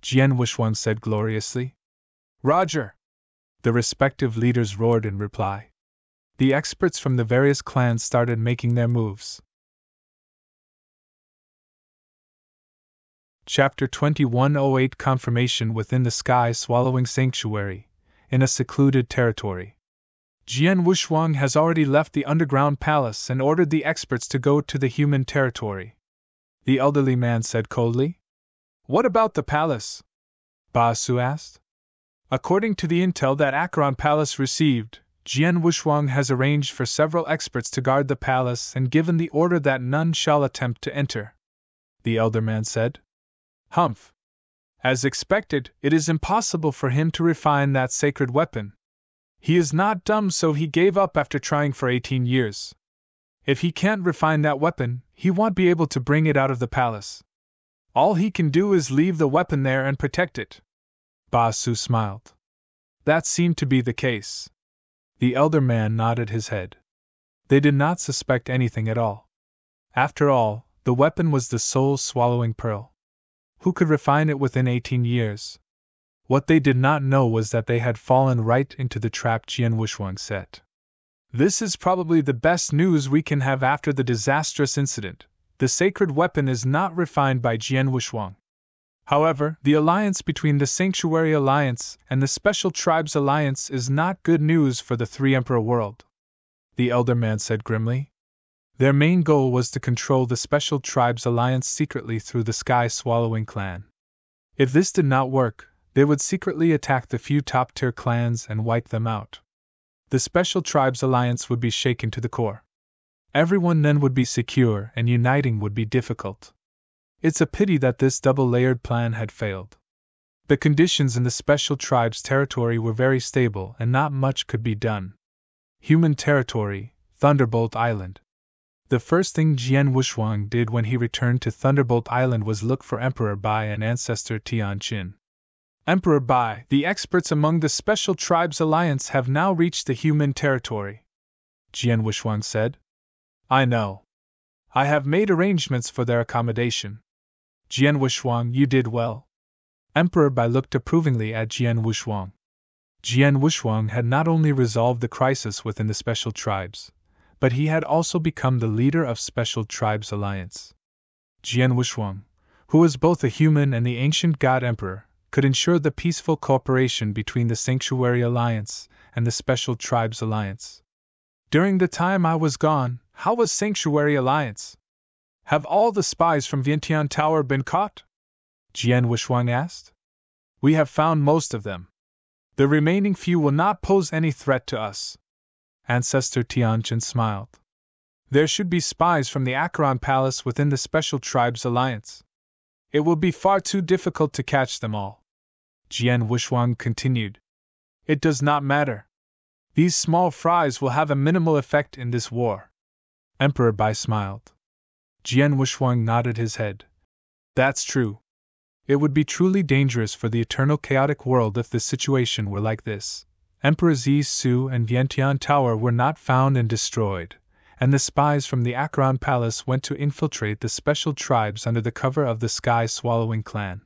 Jian Wushuang said gloriously. Roger! The respective leaders roared in reply. The experts from the various clans started making their moves. Chapter 2108 Confirmation within the Sky Swallowing Sanctuary, in a secluded territory. Jian Wushuang has already left the underground palace and ordered the experts to go to the human territory, the elderly man said coldly. What about the palace? Ba Su asked. According to the intel that Acheron Palace received, Jian Wushuang has arranged for several experts to guard the palace and given the order that none shall attempt to enter, the elder man said. Humph! As expected, it is impossible for him to refine that sacred weapon. He is not dumb, so he gave up after trying for 18 years. If he can't refine that weapon, he won't be able to bring it out of the palace. All he can do is leave the weapon there and protect it. Ba Su smiled. That seemed to be the case. The elder man nodded his head. They did not suspect anything at all. After all, the weapon was the soul-swallowing pearl. Who could refine it within 18 years? What they did not know was that they had fallen right into the trap Jian Wushuang set. This is probably the best news we can have after the disastrous incident. The sacred weapon is not refined by Jian Wushuang. However, the alliance between the Sanctuary Alliance and the Special Tribes Alliance is not good news for the Three-Emperor world, the elder man said grimly. Their main goal was to control the Special Tribes Alliance secretly through the Sky Swallowing clan. If this did not work, they would secretly attack the few top-tier clans and wipe them out. The Special Tribes Alliance would be shaken to the core. Everyone then would be secure and uniting would be difficult. It's a pity that this double-layered plan had failed. The conditions in the Special Tribes territory were very stable and not much could be done. Human territory, Thunderbolt Island. The first thing Jian Wushuang did when he returned to Thunderbolt Island was look for Emperor Bai and ancestor Tian Qin. Emperor Bai, the experts among the Special Tribes Alliance have now reached the human territory, Jian Wushuang said. I know. I have made arrangements for their accommodation. Jian Wushuang, you did well. Emperor Bai looked approvingly at Jian Wushuang. Jian Wushuang had not only resolved the crisis within the Special Tribes, but he had also become the leader of Special Tribes Alliance. Jian Wushuang, who was both a human and the ancient god emperor, could ensure the peaceful cooperation between the Sanctuary Alliance and the Special Tribes Alliance. During the time I was gone, how was Sanctuary Alliance? Have all the spies from Vientiane Tower been caught? Jian Wushuang asked. We have found most of them. The remaining few will not pose any threat to us. Ancestor Tianqin smiled. There should be spies from the Acheron Palace within the Special Tribes Alliance. It will be far too difficult to catch them all. Jian Wushuang continued. It does not matter. These small fries will have a minimal effect in this war. Emperor Bai smiled. Jian Wushuang nodded his head. That's true. It would be truly dangerous for the eternal chaotic world if the situation were like this. Emperor Zi Su and Vientiane Tower were not found and destroyed, and the spies from the Acheron Palace went to infiltrate the special tribes under the cover of the Sky-Swallowing clan.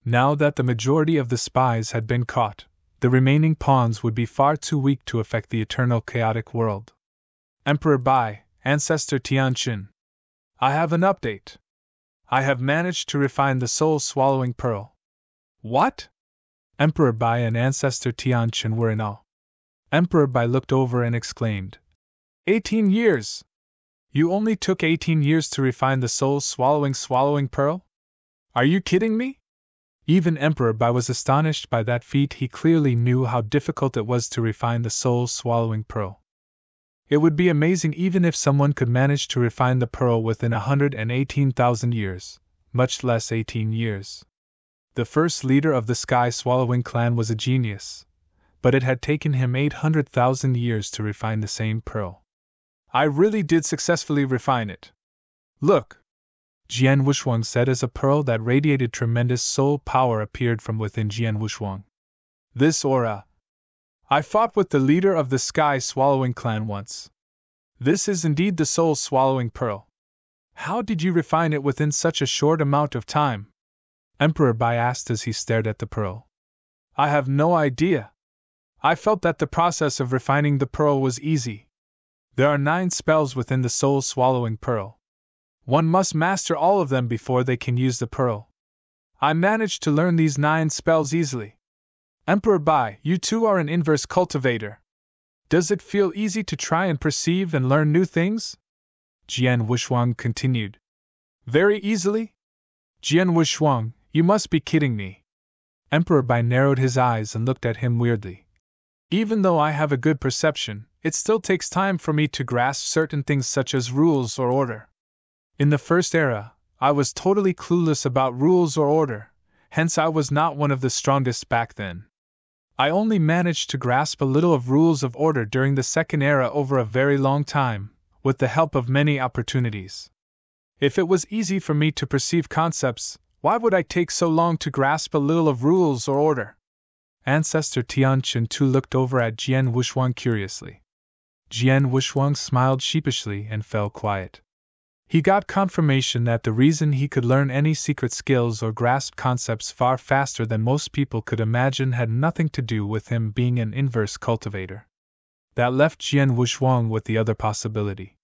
Now that the majority of the spies had been caught, the remaining pawns would be far too weak to affect the eternal chaotic world. Emperor Bai, Ancestor Tianqin. I have an update. I have managed to refine the soul-swallowing pearl. What? Emperor Bai and Ancestor Tianqin were in awe. Emperor Bai looked over and exclaimed, 18 years! You only took 18 years to refine the soul-swallowing pearl? Are you kidding me? Even Emperor Bai was astonished by that feat. He clearly knew how difficult it was to refine the soul-swallowing pearl. It would be amazing even if someone could manage to refine the pearl within 118,000 years, much less 18 years. The first leader of the Sky-Swallowing clan was a genius, but it had taken him 800,000 years to refine the same pearl. I really did successfully refine it. Look! Jian Wushuang said as a pearl that radiated tremendous soul power appeared from within Jian Wushuang. This aura. I fought with the leader of the Sky-Swallowing clan once. This is indeed the soul-swallowing pearl. How did you refine it within such a short amount of time? Emperor Bai asked as he stared at the pearl. I have no idea. I felt that the process of refining the pearl was easy. There are 9 spells within the soul-swallowing pearl. One must master all of them before they can use the pearl. I managed to learn these 9 spells easily. Emperor Bai, you too are an inverse cultivator. Does it feel easy to try and perceive and learn new things? Jian Wushuang continued. Very easily? Jian Wushuang, you must be kidding me. Emperor Bai narrowed his eyes and looked at him weirdly. Even though I have a good perception, it still takes time for me to grasp certain things such as rules or order. In the first era, I was totally clueless about rules or order, hence I was not one of the strongest back then. I only managed to grasp a little of rules of order during the second era over a very long time, with the help of many opportunities. If it was easy for me to perceive concepts, why would I take so long to grasp a little of rules or order? Ancestor Tianqin too looked over at Jian Wushuang curiously. Jian Wushuang smiled sheepishly and fell quiet. He got confirmation that the reason he could learn any secret skills or grasp concepts far faster than most people could imagine had nothing to do with him being an inverse cultivator. That left Jian Wushuang with the other possibility.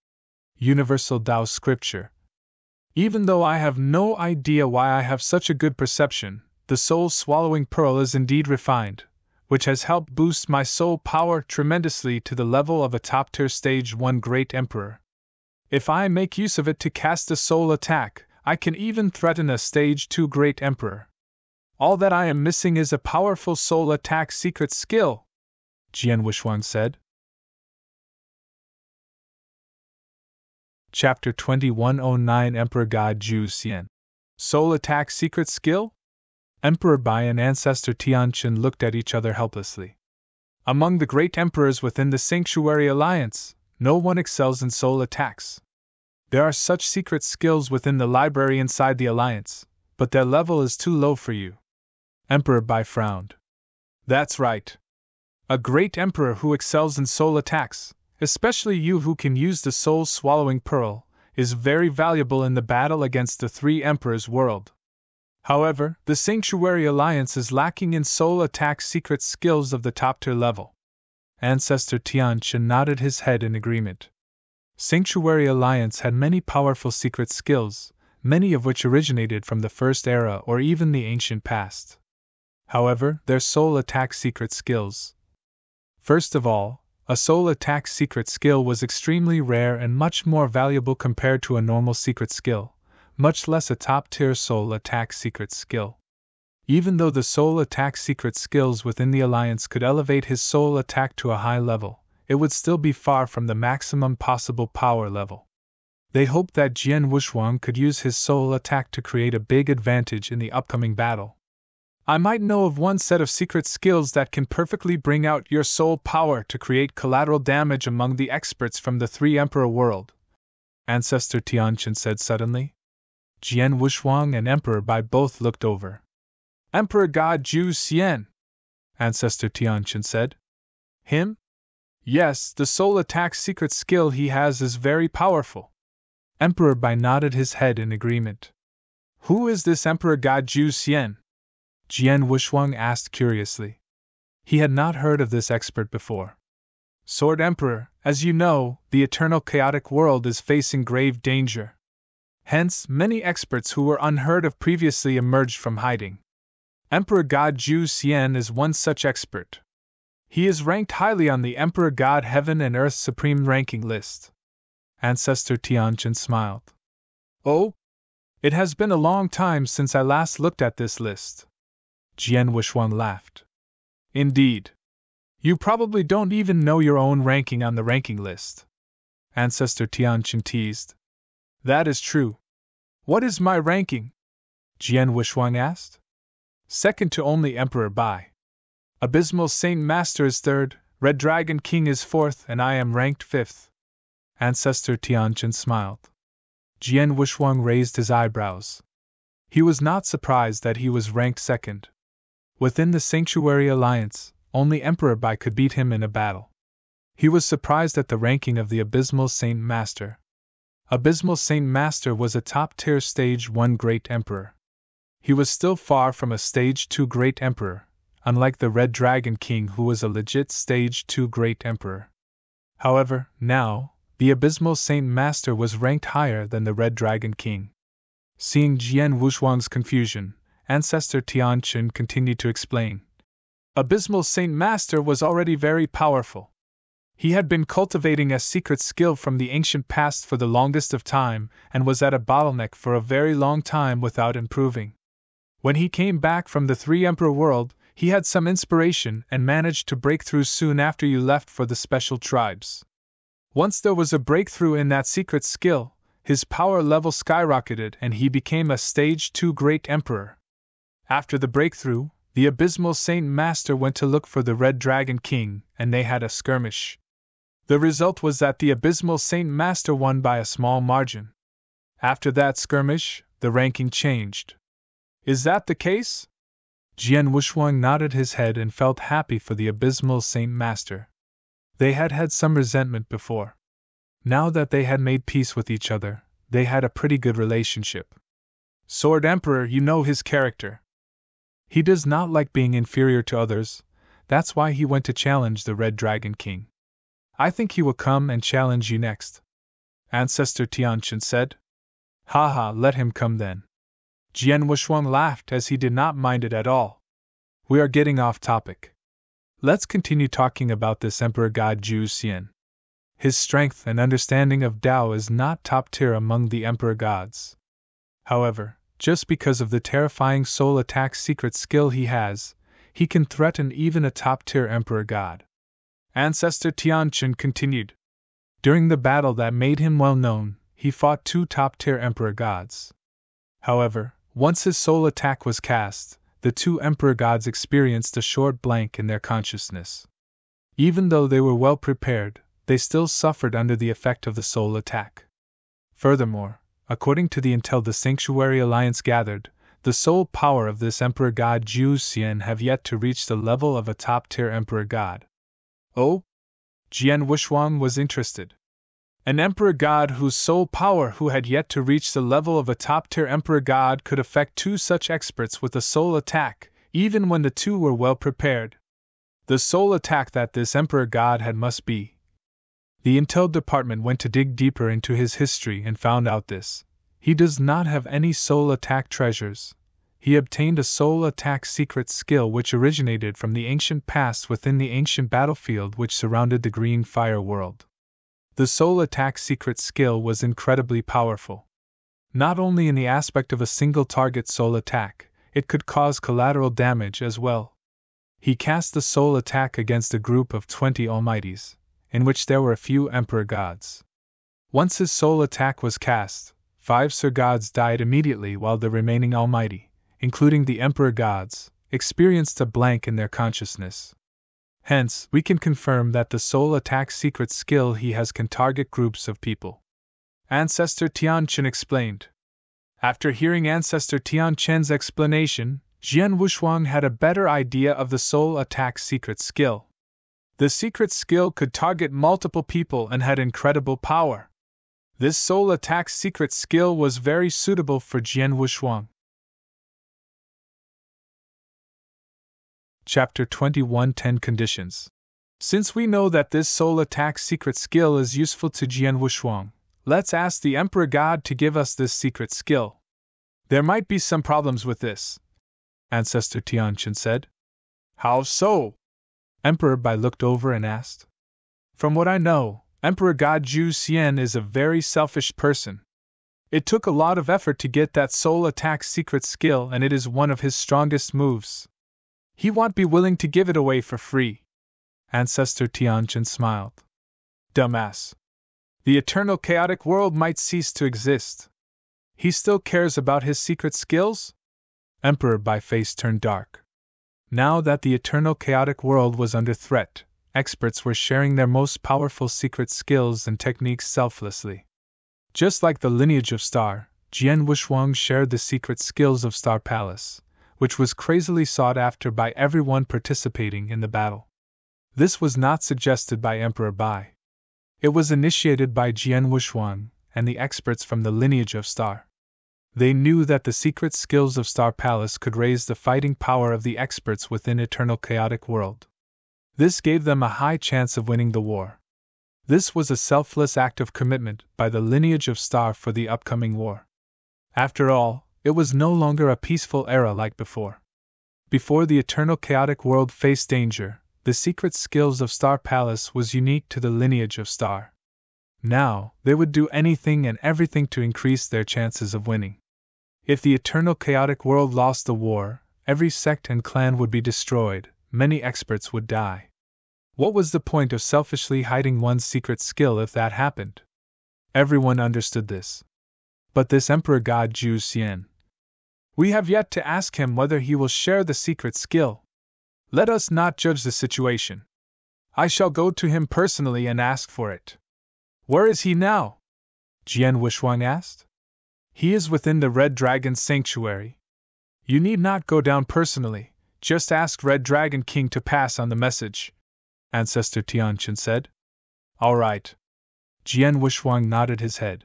Universal Tao Scripture. Even though I have no idea why I have such a good perception, the soul-swallowing pearl is indeed refined, which has helped boost my soul power tremendously to the level of a top-tier stage 1 great emperor. If I make use of it to cast a soul attack, I can even threaten a stage 2 great emperor. All that I am missing is a powerful soul attack secret skill, Jian Wushuang said. Chapter 2109 Emperor Guy Zhu Xian. Soul attack secret skill? Emperor Bai and Ancestor Tianqin looked at each other helplessly. Among the great emperors within the Sanctuary Alliance, no one excels in soul attacks. There are such secret skills within the library inside the Alliance, but their level is too low for you. Emperor Bai frowned. That's right. A great emperor who excels in soul attacks, especially you who can use the soul-swallowing pearl, is very valuable in the battle against the 3 emperors' world. However, the Sanctuary Alliance is lacking in soul attack secret skills of the top-tier level. Ancestor Tianqin nodded his head in agreement. Sanctuary Alliance had many powerful secret skills, many of which originated from the first era or even the ancient past. However, their soul attack secret skills. First of all, A soul attack secret skill was extremely rare and much more valuable compared to a normal secret skill, much less a top-tier soul attack secret skill. Even though the soul attack secret skills within the Alliance could elevate his soul attack to a high level, it would still be far from the maximum possible power level. They hoped that Jian Wushuang could use his soul attack to create a big advantage in the upcoming battle. I might know of one set of secret skills that can perfectly bring out your soul power to create collateral damage among the experts from the Three Emperor world, Ancestor Tianqin said suddenly. Jian Wushuang and Emperor Bai both looked over. Emperor God Zhu Xian, Ancestor Tianqin said. Him? Yes, the soul attack secret skill he has is very powerful. Emperor Bai nodded his head in agreement. Who is this Emperor God Zhu Xian? Jian Wushuang asked curiously. He had not heard of this expert before. Sword Emperor, as you know, the eternal chaotic world is facing grave danger. Hence, many experts who were unheard of previously emerged from hiding. Emperor God Zhu Xian is one such expert. He is ranked highly on the Emperor God Heaven and Earth Supreme ranking list. Ancestor Tianqin smiled. Oh? It has been a long time since I last looked at this list. Jian Wushuang laughed. Indeed. You probably don't even know your own ranking on the ranking list. Ancestor Tianqin teased. That is true. What is my ranking? Jian Wushuang asked. Second to only Emperor Bai. Abysmal Saint Master is third, Red Dragon King is fourth, and I am ranked fifth. Ancestor Tianqin smiled. Jian Wushuang raised his eyebrows. He was not surprised that he was ranked second. Within the Sanctuary Alliance, only Emperor Bai could beat him in a battle. He was surprised at the ranking of the Abysmal Saint Master. Abysmal Saint Master was a top-tier Stage 1 Great Emperor. He was still far from a Stage 2 Great Emperor, unlike the Red Dragon King who was a legit Stage 2 Great Emperor. However, now, the Abysmal Saint Master was ranked higher than the Red Dragon King. Seeing Jian Wushuang's confusion, Ancestor Tianqin continued to explain. Abysmal Saint Master was already very powerful. He had been cultivating a secret skill from the ancient past for the longest of time, and was at a bottleneck for a very long time without improving. When he came back from the Three Emperor world, he had some inspiration and managed to break through soon after you left for the special tribes. Once there was a breakthrough in that secret skill, his power level skyrocketed and he became a Stage 2 Great Emperor. After the breakthrough, the Abysmal Saint Master went to look for the Red Dragon King, and they had a skirmish. The result was that the Abysmal Saint Master won by a small margin. After that skirmish, the ranking changed. Is that the case? Jian Wushuang nodded his head and felt happy for the Abysmal Saint Master. They had had some resentment before. Now that they had made peace with each other, they had a pretty good relationship. Sword Emperor, you know his character. He does not like being inferior to others, that's why he went to challenge the Red Dragon King. I think he will come and challenge you next. Ancestor Tianqin said. Ha, let him come then. Jian Wushuang laughed as he did not mind it at all. We are getting off topic. Let's continue talking about this Emperor God Zhu Xian. His strength and understanding of Tao is not top tier among the Emperor gods. However, just because of the terrifying soul attack secret skill he has, he can threaten even a top-tier Emperor God. Ancestor Tianqin continued. During the battle that made him well known, he fought two top-tier Emperor gods. However, once his soul attack was cast, the two Emperor gods experienced a short blank in their consciousness. Even though they were well prepared, they still suffered under the effect of the soul attack. Furthermore, according to the intel the Sanctuary Alliance gathered, the soul power of this Emperor God Zhu Xian have yet to reach the level of a top-tier Emperor God. Oh? Jian Wushuang was interested. An Emperor God whose soul power who had yet to reach the level of a top-tier Emperor God could affect two such experts with a soul attack, even when the two were well prepared. The soul attack that this Emperor God had must be. The Intel Department went to dig deeper into his history and found out this. He does not have any soul attack treasures. he obtained a soul attack secret skill which originated from the ancient past within the ancient battlefield which surrounded the green fire world. The soul attack secret skill was incredibly powerful. Not only in the aspect of a single target soul attack, it could cause collateral damage as well. He cast the soul attack against a group of 20 Almighties, in which there were a few Emperor Gods. Once his soul attack was cast, 5 Sir Gods died immediately while the remaining Almighty, including the Emperor Gods, experienced a blank in their consciousness. Hence, we can confirm that the soul attack secret skill he has can target groups of people. Ancestor Tianchen explained. After hearing Ancestor Tianchen's explanation, Jian Wushuang had a better idea of the soul attack secret skill. The secret skill could target multiple people and had incredible power. This soul attack secret skill was very suitable for Jian Wushuang. Chapter 21 10 Conditions. Since we know that this soul attack secret skill is useful to Jian Wushuang, let's ask the Emperor God to give us this secret skill. There might be some problems with this, Ancestor Tianchen said. How so? Emperor Bai looked over and asked. From what I know, Emperor God Zhu Xian is a very selfish person. It took a lot of effort to get that soul attack secret skill, and it is one of his strongest moves. He won't be willing to give it away for free. Ancestor Tianchen smiled. Dumbass. The eternal chaotic world might cease to exist. He still cares about his secret skills? Emperor Bai's face turned dark. Now that the eternal chaotic world was under threat, experts were sharing their most powerful secret skills and techniques selflessly. Just like the lineage of Star, Jian Wushuang shared the secret skills of Star Palace, which was crazily sought after by everyone participating in the battle. This was not suggested by Emperor Bai. It was initiated by Jian Wushuang and the experts from the lineage of Star. They knew that the secret skills of Star Palace could raise the fighting power of the experts within Eternal Chaotic World. This gave them a high chance of winning the war. This was a selfless act of commitment by the lineage of Star for the upcoming war. After all, it was no longer a peaceful era like before. Before the Eternal Chaotic World faced danger, the secret skills of Star Palace was unique to the lineage of Star. Now, they would do anything and everything to increase their chances of winning. If the Eternal Chaotic World lost the war, every sect and clan would be destroyed, many experts would die. What was the point of selfishly hiding one's secret skill if that happened? Everyone understood this. But this Emperor God Zhu Xian. We have yet to ask him whether he will share the secret skill. Let us not judge the situation. I shall go to him personally and ask for it. Where is he now? Jian Wushuang asked. He is within the Red Dragon Sanctuary. You need not go down personally, just ask Red Dragon King to pass on the message, Ancestor Tianchen said. All right. Jian Wushuang nodded his head.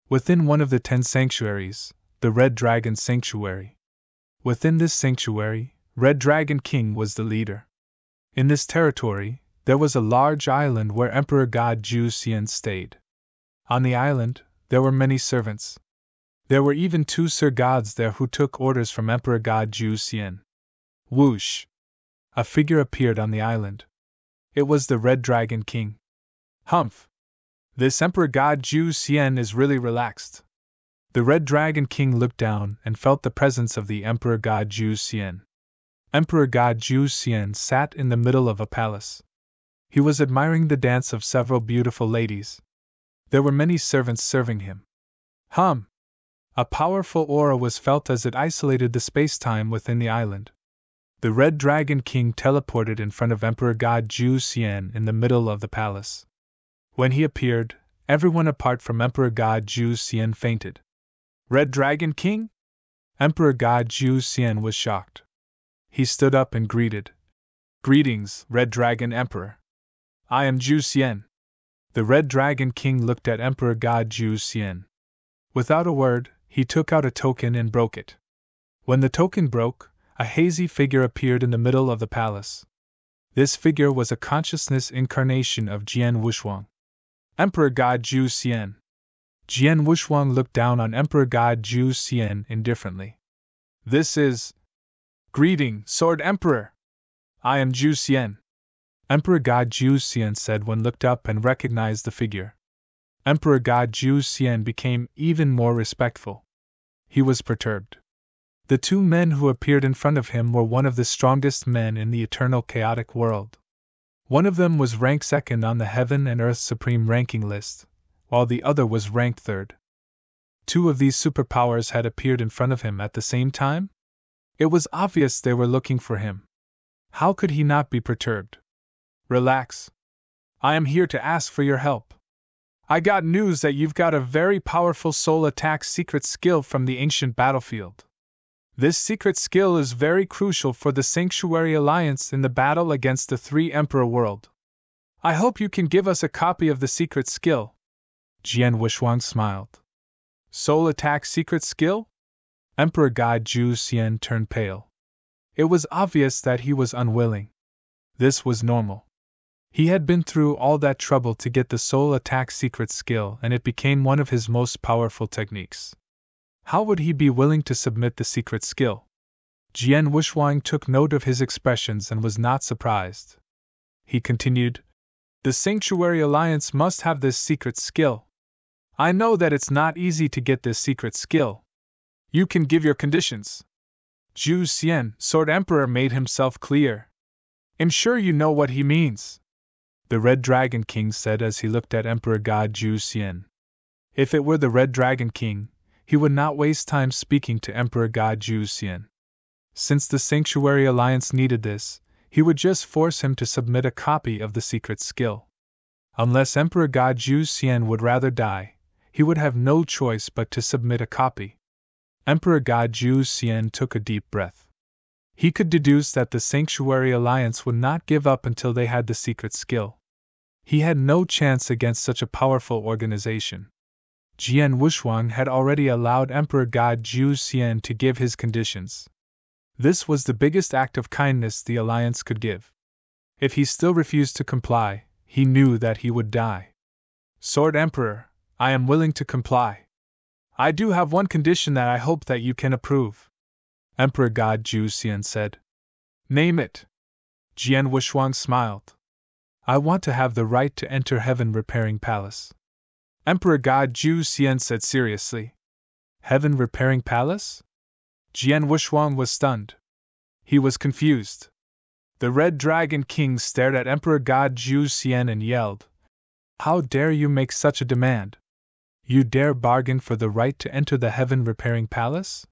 Within one of the 10 sanctuaries, the Red Dragon Sanctuary. Within this sanctuary, Red Dragon King was the leader. In this territory, there was a large island where Emperor God Zhu Xian stayed. On the island, there were many servants. There were even 2 Sir Gods there who took orders from Emperor God Zhu Xian. Whoosh! A figure appeared on the island. It was the Red Dragon King. Humph! This Emperor God Zhu Xian is really relaxed. The Red Dragon King looked down and felt the presence of the Emperor God Zhu Xian. Emperor God Zhu Xian sat in the middle of a palace. He was admiring the dance of several beautiful ladies. There were many servants serving him. Hum! A powerful aura was felt as it isolated the space-time within the island. The Red Dragon King teleported in front of Emperor God Zhu Xian in the middle of the palace. When he appeared, everyone apart from Emperor God Zhu Xian fainted. Red Dragon King? Emperor God Zhu Xian was shocked. He stood up and greeted. Greetings, Red Dragon Emperor. I am Zhu Xian. The Red Dragon King looked at Emperor God Zhu Xian. Without a word, he took out a token and broke it. When the token broke, a hazy figure appeared in the middle of the palace. This figure was a consciousness incarnation of Jian Wushuang. Emperor God Zhu Xian. Jian Wushuang looked down on Emperor God Zhu Xian indifferently. This is. Greeting, Sword Emperor! I am Zhu Xian. Emperor God Zhu Xian said when looked up and recognized the figure. Emperor God Zhu Xian became even more respectful. He was perturbed. The two men who appeared in front of him were one of the strongest men in the eternal chaotic world. One of them was ranked second on the Heaven and Earth Supreme ranking list, while the other was ranked third. Two of these superpowers had appeared in front of him at the same time? It was obvious they were looking for him. How could he not be perturbed? Relax. I am here to ask for your help. I got news that you've got a very powerful soul attack secret skill from the ancient battlefield. This secret skill is very crucial for the Sanctuary Alliance in the battle against the Three Emperor world. I hope you can give us a copy of the secret skill. Jian Wushuang smiled. Soul attack secret skill? Emperor God Zhu Xian turned pale. It was obvious that he was unwilling. This was normal. He had been through all that trouble to get the soul attack secret skill, and it became one of his most powerful techniques. How would he be willing to submit the secret skill? Jian Wushuang took note of his expressions and was not surprised. He continued, The Sanctuary Alliance must have this secret skill. I know that it's not easy to get this secret skill. You can give your conditions. Zhu Xian, Sword Emperor, made himself clear. I'm sure you know what he means, the Red Dragon King said as he looked at Emperor God Zhu Xian. If it were the Red Dragon King, he would not waste time speaking to Emperor God Zhu Xian. Since the Sanctuary Alliance needed this, he would just force him to submit a copy of the secret skill. Unless Emperor God Zhu Xian would rather die, he would have no choice but to submit a copy. Emperor God Zhu Xian took a deep breath. He could deduce that the Sanctuary Alliance would not give up until they had the secret skill. He had no chance against such a powerful organization. Jian Wushuang had already allowed Emperor God Zhu Xian to give his conditions. This was the biggest act of kindness the Alliance could give. If he still refused to comply, he knew that he would die. Sword Emperor, I am willing to comply. I do have one condition that I hope that you can approve, Emperor God Zhu Xian said. Name it. Jian Wushuang smiled. I want to have the right to enter Heaven Repairing Palace. Emperor God Zhu Xian said seriously. Heaven Repairing Palace? Jian Wushuang was stunned. He was confused. The Red Dragon King stared at Emperor God Zhu Xian and yelled, How dare you make such a demand? You dare bargain for the right to enter the Heaven Repairing Palace?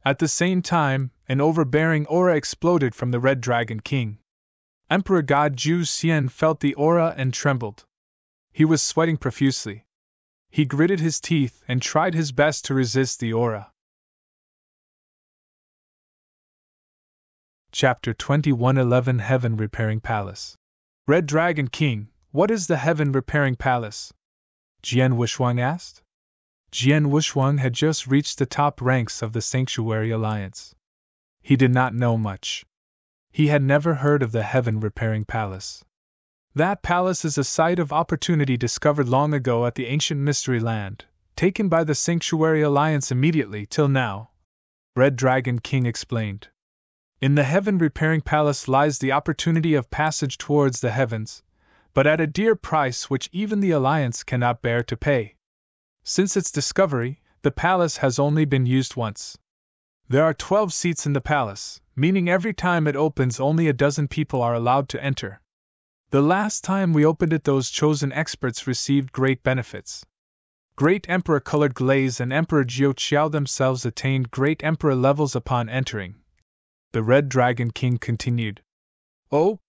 At the same time, an overbearing aura exploded from the Red Dragon King. Emperor God Zhu Xian felt the aura and trembled. He was sweating profusely. He gritted his teeth and tried his best to resist the aura. Chapter 21:11 Heaven Repairing Palace. Red Dragon King, what is the Heaven Repairing Palace? Jian Wushuang asked. Jian Wushuang had just reached the top ranks of the Sanctuary Alliance. He did not know much. He had never heard of the Heaven Repairing Palace. That palace is a site of opportunity discovered long ago at the ancient Mystery Land, taken by the Sanctuary Alliance immediately till now, Red Dragon King explained. In the Heaven Repairing Palace lies the opportunity of passage towards the heavens, but at a dear price which even the Alliance cannot bear to pay. Since its discovery, the palace has only been used once. There are 12 seats in the palace, meaning every time it opens only a dozen people are allowed to enter. The last time we opened it, those chosen experts received great benefits. Great Emperor Colored Glaze and Emperor Jiu Qiao themselves attained Great Emperor levels upon entering. The Red Dragon King continued. Oh?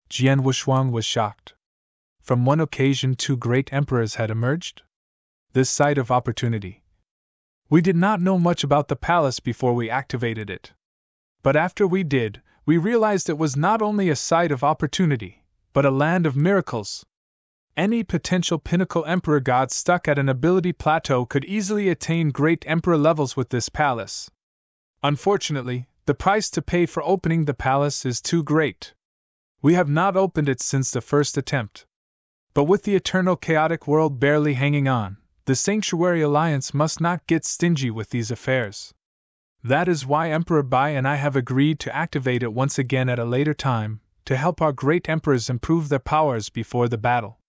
Jian Wushuang was shocked. From one occasion 2 great emperors had emerged? This site of opportunity. We did not know much about the palace before we activated it. But after we did, we realized it was not only a site of opportunity, but a land of miracles. Any potential pinnacle emperor god stuck at an ability plateau could easily attain great emperor levels with this palace. Unfortunately, the price to pay for opening the palace is too great. We have not opened it since the first attempt. But with the eternal chaotic world barely hanging on, the Sanctuary Alliance must not get stingy with these affairs. That is why Emperor Bai and I have agreed to activate it once again at a later time, to help our great emperors improve their powers before the battle.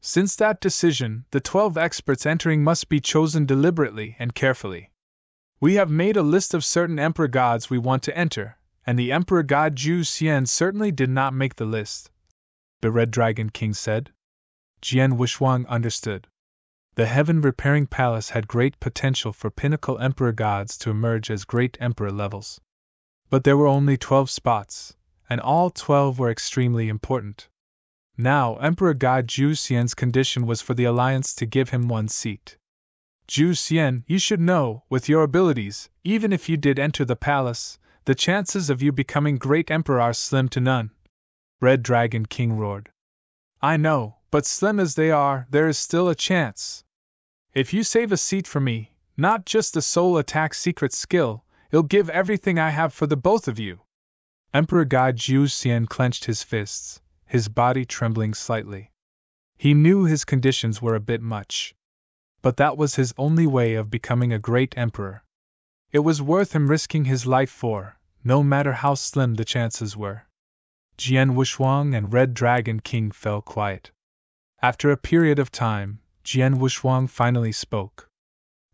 Since that decision, the 12 experts entering must be chosen deliberately and carefully. We have made a list of certain emperor gods we want to enter, and the emperor god Zhu Xian certainly did not make the list, the Red Dragon King said. Jian Wuxuang understood. The Heaven Repairing Palace had great potential for pinnacle emperor gods to emerge as great emperor levels. But there were only 12 spots, and all 12 were extremely important. Now, Emperor God Zhu Xian's condition was for the Alliance to give him one seat. Zhu Xian, you should know, with your abilities, even if you did enter the palace, the chances of you becoming great emperor are slim to none. Red Dragon King roared. I know, but slim as they are, there is still a chance. If you save a seat for me, not just the soul attack secret skill, it'll give everything I have for the both of you. Emperor God Zhu Xian clenched his fists, his body trembling slightly. He knew his conditions were a bit much. But that was his only way of becoming a great emperor. It was worth him risking his life for, no matter how slim the chances were. Jian Wuxuang and Red Dragon King fell quiet. After a period of time, Jian Wuxuang finally spoke.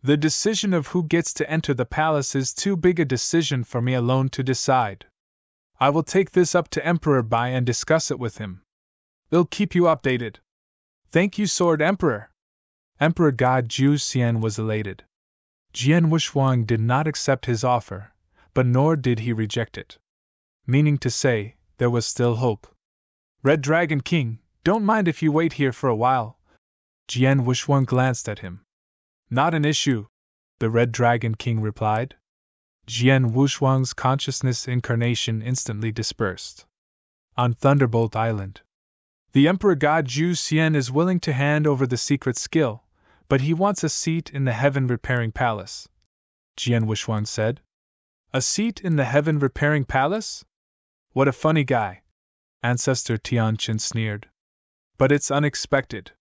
The decision of who gets to enter the palace is too big a decision for me alone to decide. I will take this up to Emperor Bai and discuss it with him. I'll keep you updated. Thank you, Sword Emperor. Emperor God Zhu Xian was elated. Jian Wuxuang did not accept his offer, but nor did he reject it. Meaning to say, there was still hope. Red Dragon King, don't mind if you wait here for a while. Jian Wuxuang glanced at him. Not an issue, the Red Dragon King replied. Jian Wuxuang's consciousness incarnation instantly dispersed. On Thunderbolt Island. The Emperor God Zhu Xian is willing to hand over the secret skill, but he wants a seat in the Heaven Repairing Palace, Jian Wuxuang said. A seat in the Heaven Repairing Palace? What a funny guy, Ancestor Tianqin sneered. But it's unexpected.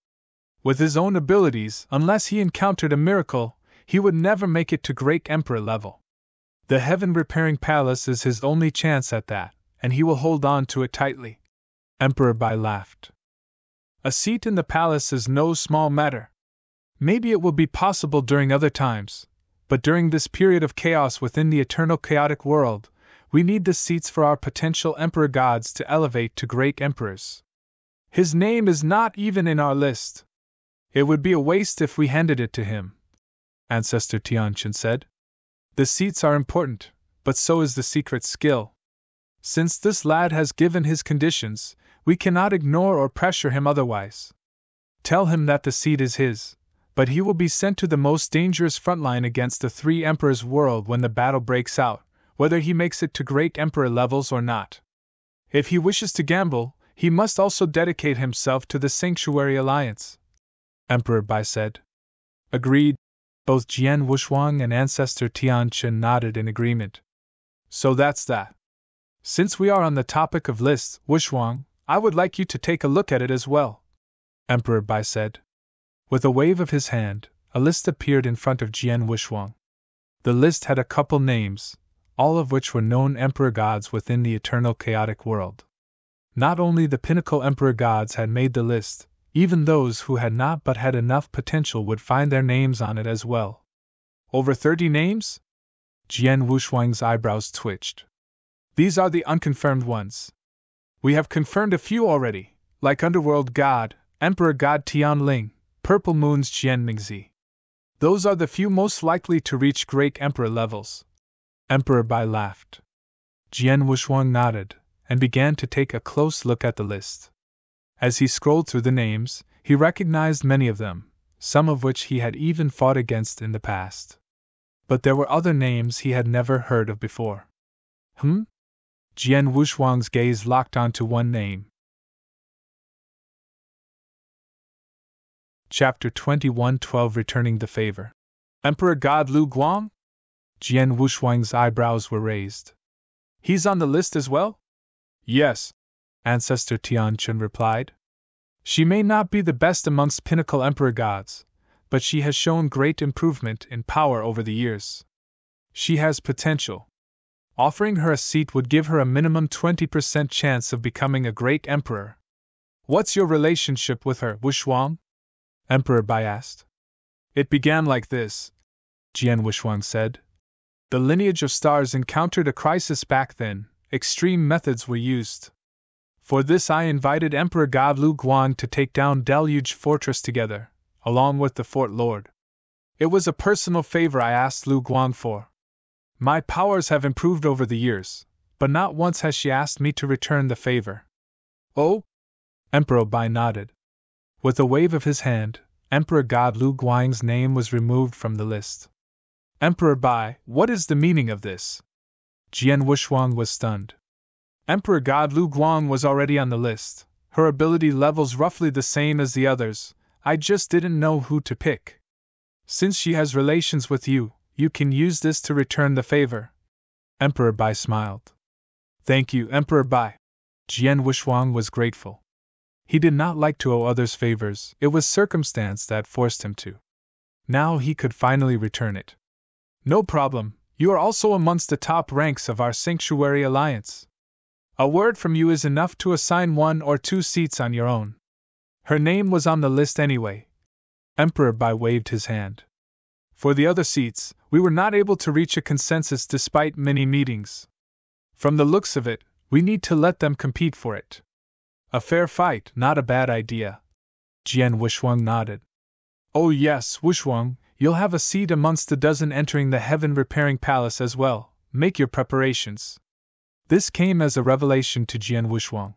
With his own abilities, unless he encountered a miracle, he would never make it to great emperor level. The Heaven Repairing Palace is his only chance at that, and he will hold on to it tightly. Emperor Bai laughed. A seat in the palace is no small matter. Maybe it will be possible during other times, but during this period of chaos within the eternal chaotic world, we need the seats for our potential emperor gods to elevate to great emperors. His name is not even in our list. It would be a waste if we handed it to him, Ancestor Tianqin said. The seats are important, but so is the secret skill. Since this lad has given his conditions, we cannot ignore or pressure him otherwise. Tell him that the seat is his, but he will be sent to the most dangerous frontline against the three emperors' world when the battle breaks out, whether he makes it to great emperor levels or not. If he wishes to gamble, he must also dedicate himself to the Sanctuary Alliance, Emperor Bai said. Agreed. Both Jian Wuxuang and Ancestor Tianqin nodded in agreement. So that's that. Since we are on the topic of lists, Wuxuang, I would like you to take a look at it as well, Emperor Bai said. With a wave of his hand, a list appeared in front of Jian Wuxuang. The list had a couple names, all of which were known emperor gods within the eternal chaotic world. Not only the pinnacle emperor gods had made the list, even those who had not but had enough potential would find their names on it as well. Over 30 names? Jian Wuxuang's eyebrows twitched. These are the unconfirmed ones. We have confirmed a few already, like Underworld God, Emperor God Tianling, Purple Moon's Jian Mingzi. Those are the few most likely to reach great emperor levels. Emperor Bai laughed. Jian Wuxuang nodded, and began to take a close look at the list. As he scrolled through the names, he recognized many of them, some of which he had even fought against in the past. But there were other names he had never heard of before. Jian Wuxuang's gaze locked onto one name. Chapter 21:12 Returning the Favor. Emperor God Lu Guang? Jian Wuxuang's eyebrows were raised. He's on the list as well? Yes, Ancestor Tianqin replied. She may not be the best amongst pinnacle emperor gods, but she has shown great improvement in power over the years. She has potential. Offering her a seat would give her a minimum 20% chance of becoming a great emperor. What's your relationship with her, Wushwang? Emperor Bai asked. It began like this, Jian Wushwang said. The lineage of stars encountered a crisis back then. Extreme methods were used. For this I invited Emperor God Lu Guang to take down Deluge Fortress together, along with the Fort Lord. It was a personal favor I asked Lu Guang for. My powers have improved over the years, but not once has she asked me to return the favor. Oh? Emperor Bai nodded. With a wave of his hand, Emperor God Lu Guang's name was removed from the list. Emperor Bai, what is the meaning of this? Jian Wushwang was stunned. Emperor God Lu Guang was already on the list, her ability levels roughly the same as the others, I just didn't know who to pick. Since she has relations with you, you can use this to return the favor. Emperor Bai smiled. Thank you, Emperor Bai. Jian Wushwang was grateful. He did not like to owe others favors, it was circumstance that forced him to. Now he could finally return it. No problem, you are also amongst the top ranks of our Sanctuary Alliance. A word from you is enough to assign 1 or 2 seats on your own. Her name was on the list anyway. Emperor Bai waved his hand. For the other seats, we were not able to reach a consensus despite many meetings. From the looks of it, we need to let them compete for it. A fair fight, not a bad idea. Jian Wushwang nodded. Oh yes, Wushwang, you'll have a seat amongst the dozen entering the Heaven Repairing Palace as well. Make your preparations. This came as a revelation to Jian Wushwang.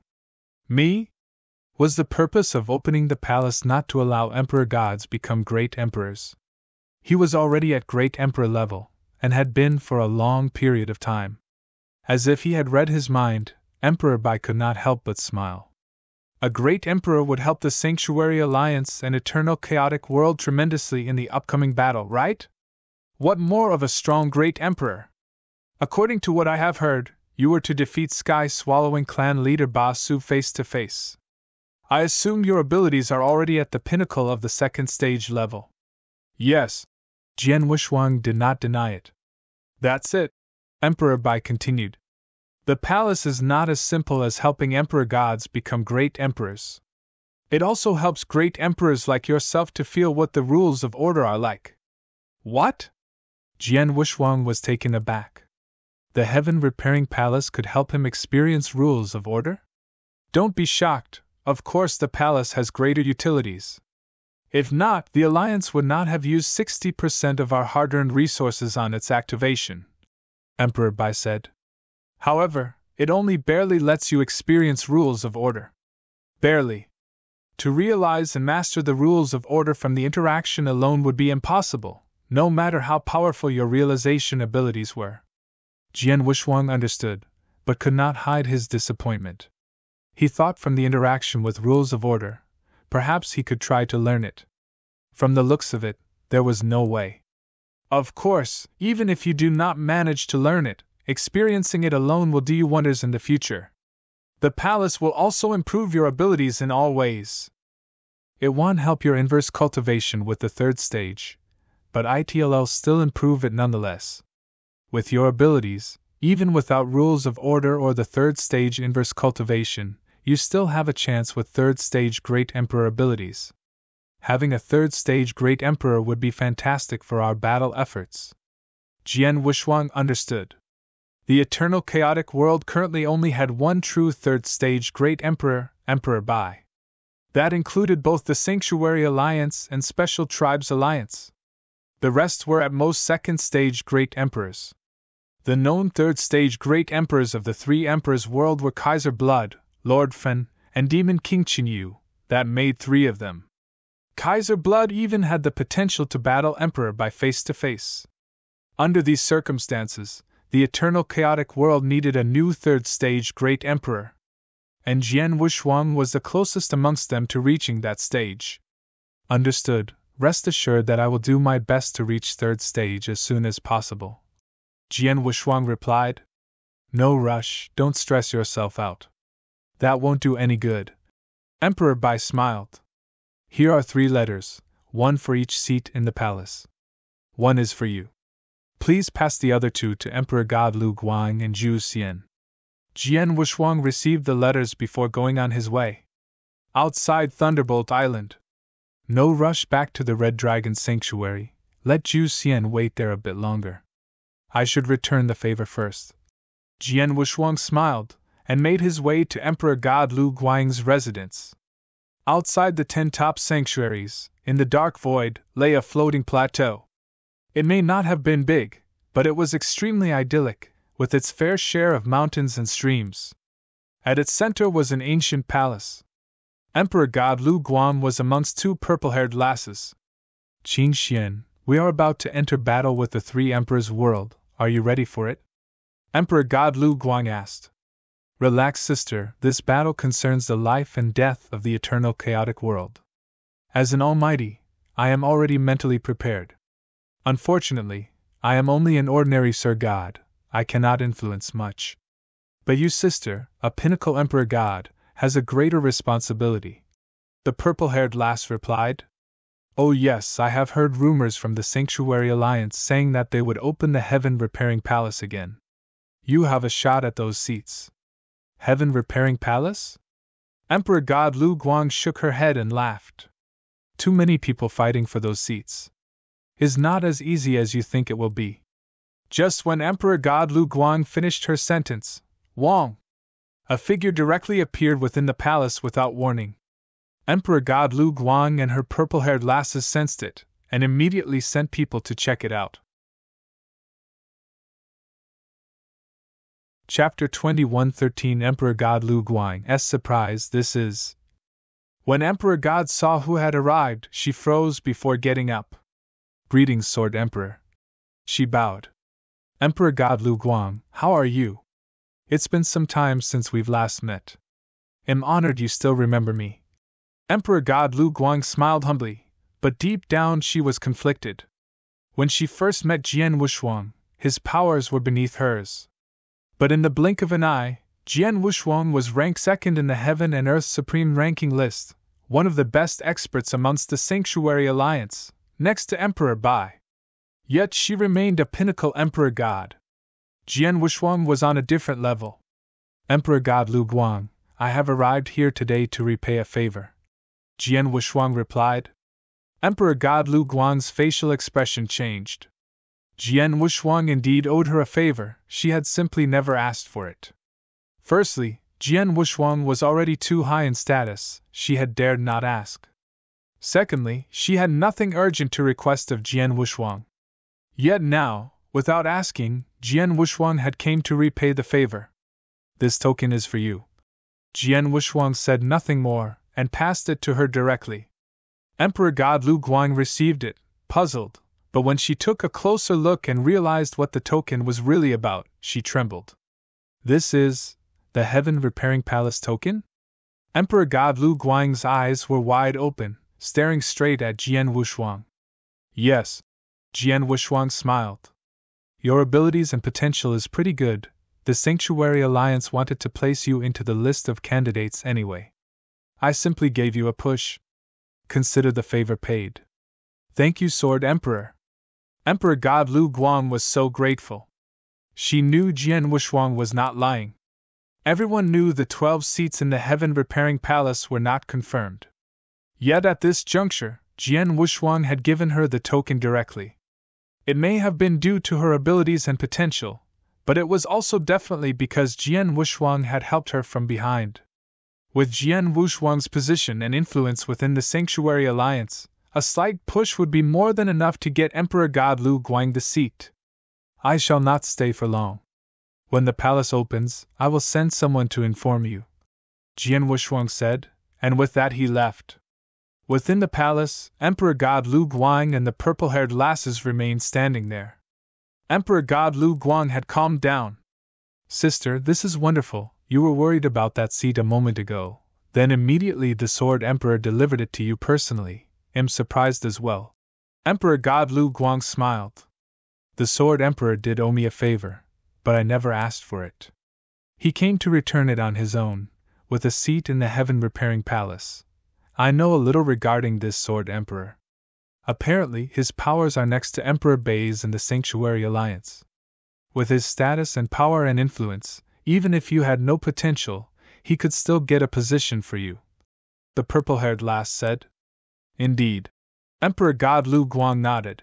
Me? Was the purpose of opening the palace not to allow emperor gods become great emperors? He was already at great emperor level, and had been for a long period of time. As if he had read his mind, Emperor Bai could not help but smile. A great emperor would help the Sanctuary Alliance and Eternal Chaotic World tremendously in the upcoming battle, right? What more of a strong great emperor? According to what I have heard, you were to defeat Sky Swallowing Clan leader Ba Su face to face. I assume your abilities are already at the pinnacle of the 2nd stage level. Yes. Jian Wushwang did not deny it. That's it, Emperor Bai continued. The palace is not as simple as helping emperor gods become great emperors. It also helps great emperors like yourself to feel what the rules of order are like. What? Jian Wushwang was taken aback. The Heaven Repairing Palace could help him experience rules of order? Don't be shocked, of course the palace has greater utilities. If not, the Alliance would not have used 60% of our hard-earned resources on its activation, Emperor Bai said. However, it only barely lets you experience rules of order. Barely. To realize and master the rules of order from the interaction alone would be impossible, no matter how powerful your realization abilities were. Jian Wushwang understood, but could not hide his disappointment. He thought from the interaction with rules of order, perhaps he could try to learn it. From the looks of it, there was no way. Of course, even if you do not manage to learn it, experiencing it alone will do you wonders in the future. The palace will also improve your abilities in all ways. It won't help your inverse cultivation with the 3rd stage, but it'll still improve it nonetheless. With your abilities, even without rules of order or the 3rd stage inverse cultivation, you still have a chance with 3rd stage Great Emperor abilities. Having a 3rd stage Great Emperor would be fantastic for our battle efforts. Jian Wushwang understood. The Eternal Chaotic World currently only had one true 3rd stage Great Emperor, Emperor Bai. That included both the Sanctuary Alliance and Special Tribes Alliance. The rest were at most 2nd stage Great Emperors. The known 3rd stage Great Emperors of the 3 Emperors' world were Kaiser Blood, Lord Fen, and Demon King Qinyu, that made 3 of them. Kaiser Blood even had the potential to battle Emperor Bai face to face. Under these circumstances, the Eternal Chaotic World needed a new 3rd stage Great Emperor. And Jian Wushwang was the closest amongst them to reaching that stage. Understood, rest assured that I will do my best to reach 3rd stage as soon as possible. Jian Wushwang replied. No rush, don't stress yourself out. That won't do any good. Emperor Bai smiled. Here are 3 letters, 1 for each seat in the palace. 1 is for you. Please pass the other two to Emperor God Lu Guang and Zhu Xian. Jian Wushuang received the letters before going on his way. Outside Thunderbolt Island. No rush back to the Red Dragon Sanctuary, let Zhu Xian wait there a bit longer. I should return the favor first. Jian Wushuang smiled, and made his way to Emperor God Lu Guang's residence. Outside the 10 top sanctuaries, in the dark void, lay a floating plateau. It may not have been big, but it was extremely idyllic, with its fair share of mountains and streams. At its center was an ancient palace. Emperor God Lu Guang was amongst 2 purple-haired lasses. Qing Xian, we are about to enter battle with the 3 emperors' world, are you ready for it? Emperor God Lu Guang asked. Relax, sister, this battle concerns the life and death of the eternal chaotic world. As an almighty, I am already mentally prepared. Unfortunately, I am only an ordinary Sir God, I cannot influence much. But you, sister, a pinnacle emperor god, has a greater responsibility. The purple-haired lass replied. Oh yes, I have heard rumors from the Sanctuary Alliance saying that they would open the Heaven Repairing Palace again. You have a shot at those seats. Heaven Repairing Palace? Emperor God Lu Guang shook her head and laughed. Too many people fighting for those seats. Is not as easy as you think it will be. Just when Emperor God Lu Guang finished her sentence, Wong! A figure directly appeared within the palace without warning. Emperor God Lu Guang and her purple-haired lasses sensed it, and immediately sent people to check it out. Chapter 21:13 Emperor God Lu Guang's surprise. This is. When Emperor God saw who had arrived, she froze before getting up. Greetings, Sword Emperor. She bowed. Emperor God Lu Guang, how are you? It's been some time since we've last met. Am honored you still remember me. Emperor God Lu Guang smiled humbly, but deep down she was conflicted. When she first met Jian Wushuang, his powers were beneath hers. But in the blink of an eye, Jian Wushuang was ranked 2nd in the Heaven and Earth Supreme Ranking list, one of the best experts amongst the Sanctuary Alliance, next to Emperor Bai. Yet she remained a pinnacle emperor god. Jian Wushuang was on a different level. Emperor God Lu Guang, I have arrived here today to repay a favor. Jian Wushuang replied. Emperor God Lu Guang's facial expression changed. Jian Wushuang indeed owed her a favor, she had simply never asked for it. Firstly, Jian Wushuang was already too high in status, she had dared not ask. Secondly, she had nothing urgent to request of Jian Wushuang. Yet now, without asking, Jian Wushuang had came to repay the favor. This token is for you. Jian Wushuang said nothing more, and passed it to her directly. Emperor God Lu Guang received it, puzzled, but when she took a closer look and realized what the token was really about, she trembled. This is the Heaven Repairing Palace token? Emperor God Lu Guang's eyes were wide open, staring straight at Jian Wushuang. Yes. Jian Wushuang smiled. Your abilities and potential is pretty good. The Sanctuary Alliance wanted to place you into the list of candidates anyway. I simply gave you a push. Consider the favor paid. Thank you, Sword Emperor. Emperor God Lu Guang was so grateful. She knew Jian Wushuang was not lying. Everyone knew the 12 seats in the Heaven Repairing Palace were not confirmed. Yet at this juncture, Jian Wushuang had given her the token directly. It may have been due to her abilities and potential, but it was also definitely because Jian Wushuang had helped her from behind. With Jian Wushuang's position and influence within the Sanctuary Alliance, a slight push would be more than enough to get Emperor God Lu Guang the seat. I shall not stay for long. When the palace opens, I will send someone to inform you, Jian Wushuang said, and with that he left. Within the palace, Emperor God Lu Guang and the purple-haired lasses remained standing there. Emperor God Lu Guang had calmed down. Sister, this is wonderful, you were worried about that seat a moment ago, then immediately the Sword Emperor delivered it to you personally, am surprised as well. Emperor God Lu Guang smiled. The Sword Emperor did owe me a favor, but I never asked for it. He came to return it on his own, with a seat in the Heaven Repairing Palace. I know a little regarding this Sword Emperor. Apparently, his powers are next to Emperor Bai's in the Sanctuary Alliance. With his status and power and influence, even if you had no potential, he could still get a position for you, the purple-haired lass said. Indeed. Emperor God Lu Guang nodded.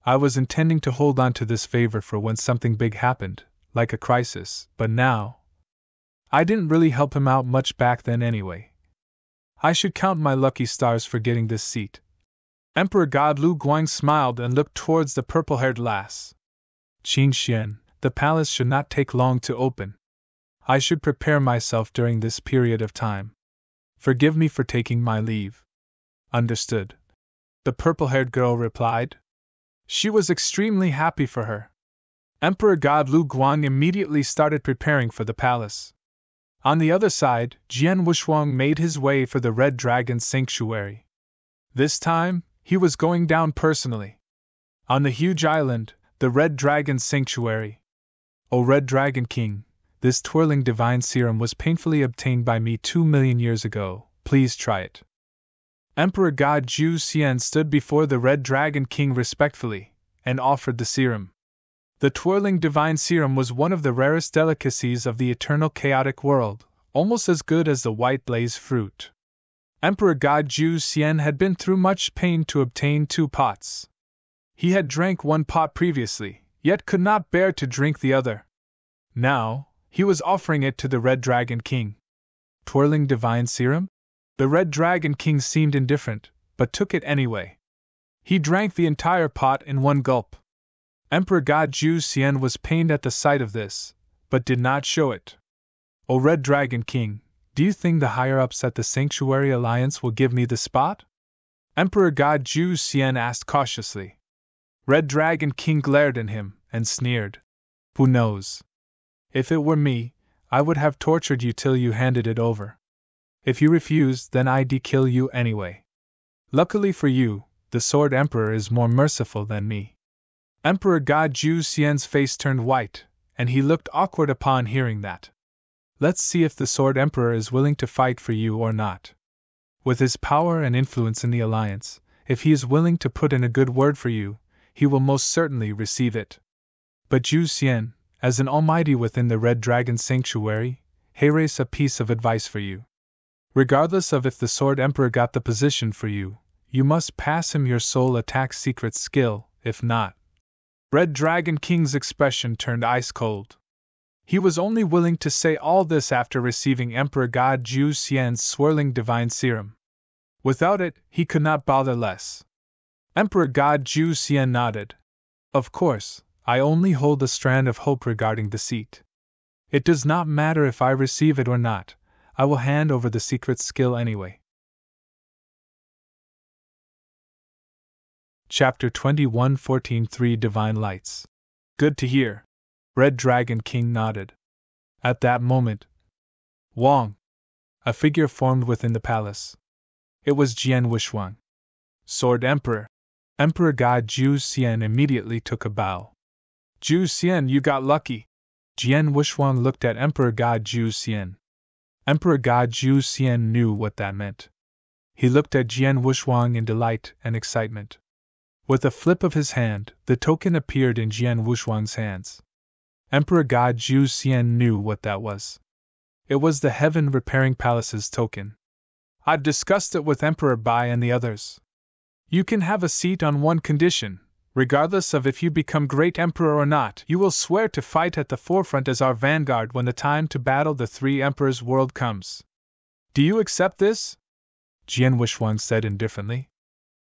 I was intending to hold on to this favor for when something big happened, like a crisis, but now, I didn't really help him out much back then anyway. I should count my lucky stars for getting this seat. Emperor God Lu Guang smiled and looked towards the purple-haired lass. Qin Xian, the palace should not take long to open. I should prepare myself during this period of time. Forgive me for taking my leave. Understood. The purple-haired girl replied. She was extremely happy for her. Emperor God Lu Guang immediately started preparing for the palace. On the other side, Jian Wushuang made his way for the Red Dragon Sanctuary. This time, he was going down personally. On the huge island, the Red Dragon Sanctuary. O Red Dragon King, this twirling divine serum was painfully obtained by me 2 million years ago. Please try it. Emperor God Zhu Xian stood before the Red Dragon King respectfully, and offered the serum. The twirling divine serum was one of the rarest delicacies of the eternal chaotic world, almost as good as the white blaze fruit. Emperor God Zhu Xian had been through much pain to obtain 2 pots. He had drank 1 pot previously, yet could not bear to drink the other. Now, he was offering it to the Red Dragon King. Twirling divine serum? The Red Dragon King seemed indifferent, but took it anyway. He drank the entire pot in 1 gulp. Emperor God Zhu Xian was pained at the sight of this, but did not show it. O Red Dragon King, do you think the higher-ups at the Sanctuary Alliance will give me the spot? Emperor God Zhu Xian asked cautiously. Red Dragon King glared at him, and sneered. Who knows? If it were me, I would have tortured you till you handed it over. If you refused, then I'd kill you anyway. Luckily for you, the Sword Emperor is more merciful than me. Emperor God Zhu Xian's face turned white, and he looked awkward upon hearing that. Let's see if the Sword Emperor is willing to fight for you or not. With his power and influence in the Alliance, if he is willing to put in a good word for you, he will most certainly receive it. But Zhu Xian, as an almighty within the Red Dragon Sanctuary, here's a piece of advice for you. Regardless of if the Sword Emperor got the position for you, you must pass him your soul attack secret skill, if not. Red Dragon King's expression turned ice cold. He was only willing to say all this after receiving Emperor God Zhu Xian's swirling divine serum. Without it, he could not bother less. Emperor God Zhu Xian nodded. Of course, I only hold a strand of hope regarding the seat. It does not matter if I receive it or not, I will hand over the secret skill anyway. Chapter 21 14:3 Divine Lights. Good to hear. Red Dragon King nodded. At that moment, Wang! A figure formed within the palace. It was Jian Wushuang. Sword Emperor. Emperor God Zhu Xian immediately took a bow. Zhu Xian, you got lucky. Jian Wushuang looked at Emperor God Zhu Xian. Emperor God Zhu Xian knew what that meant. He looked at Jian Wushuang in delight and excitement. With a flip of his hand, the token appeared in Jian Wushuang's hands. Emperor God Zhu Xian knew what that was. It was the Heaven Repairing Palace's token. I've discussed it with Emperor Bai and the others. You can have a seat on one condition. Regardless of if you become great emperor or not, you will swear to fight at the forefront as our vanguard when the time to battle the 3 emperors' world comes. Do you accept this? Jian Wushuang said indifferently.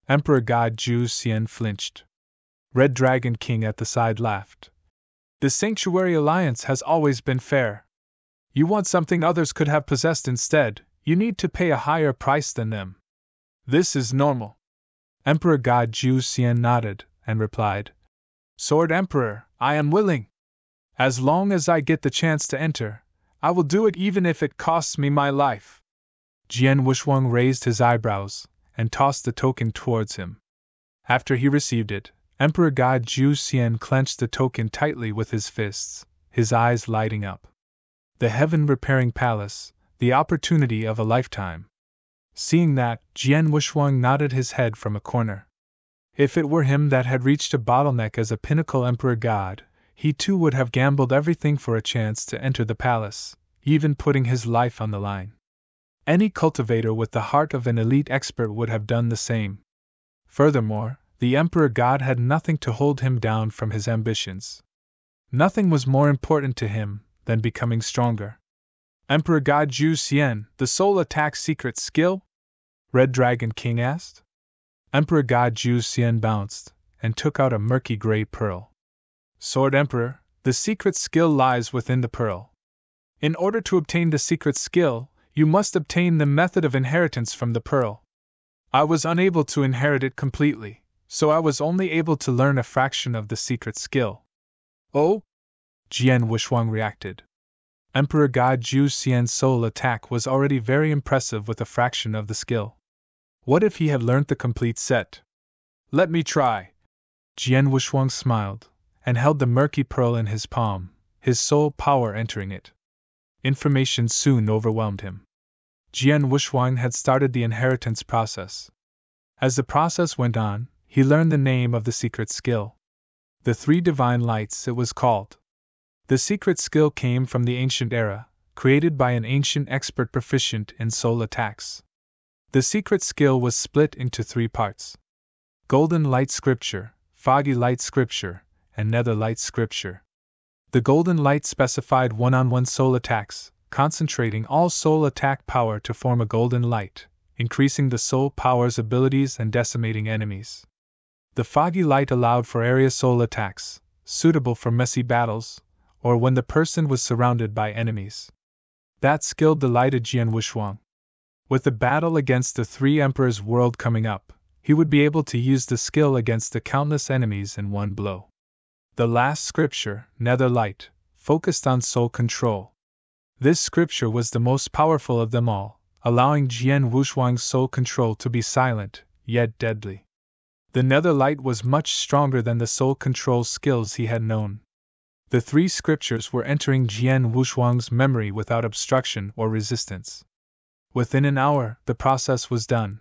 Emperor God Zhu Xian flinched. Red Dragon King at the side laughed. The Sanctuary Alliance has always been fair. You want something others could have possessed instead, you need to pay a higher price than them. This is normal. Emperor God Zhu Xian nodded and replied, Sword Emperor, I am willing. As long as I get the chance to enter, I will do it even if it costs me my life. Jian Wushuang raised his eyebrows and tossed the token towards him. After he received it, Emperor God Zhu Xian clenched the token tightly with his fists, his eyes lighting up. The Heaven Repairing Palace, the opportunity of a lifetime. Seeing that, Jian Wushuang nodded his head from a corner. If it were him that had reached a bottleneck as a pinnacle emperor god, he too would have gambled everything for a chance to enter the palace, even putting his life on the line. Any cultivator with the heart of an elite expert would have done the same. Furthermore, the emperor god had nothing to hold him down from his ambitions. Nothing was more important to him than becoming stronger. Emperor God Zhu Xian, the soul attack secret skill? Red Dragon King asked. Emperor God Zhu Xian bounced, and took out a murky gray pearl. Sword Emperor, the secret skill lies within the pearl. In order to obtain the secret skill, you must obtain the method of inheritance from the pearl. I was unable to inherit it completely, so I was only able to learn a fraction of the secret skill. Oh? Jian Wuxuang reacted. Emperor God Zhu Xian's soul attack was already very impressive with a fraction of the skill. What if he had learnt the complete set? Let me try. Jian Wuxuang smiled, and held the murky pearl in his palm, his soul power entering it. Information soon overwhelmed him. Jian Wuxuang had started the inheritance process. As the process went on, he learned the name of the secret skill. The Three Divine Lights, it was called. The secret skill came from the ancient era, created by an ancient expert proficient in soul attacks. The secret skill was split into 3 parts: Golden Light Scripture, Foggy Light Scripture, and Nether Light Scripture. The Golden Light specified one-on-one soul attacks, concentrating all soul attack power to form a golden light, increasing the soul power's abilities and decimating enemies. The Foggy Light allowed for area soul attacks, suitable for messy battles, or when the person was surrounded by enemies. That skill delighted Jian Wuxuang. With the battle against the 3 emperors' world coming up, he would be able to use the skill against the countless enemies in one blow. The last scripture, Nether Light, focused on soul control. This scripture was the most powerful of them all, allowing Jian Wuxuang's soul control to be silent, yet deadly. The Nether Light was much stronger than the soul control skills he had known. The 3 scriptures were entering Jian Wuxuang's memory without obstruction or resistance. Within an hour, the process was done.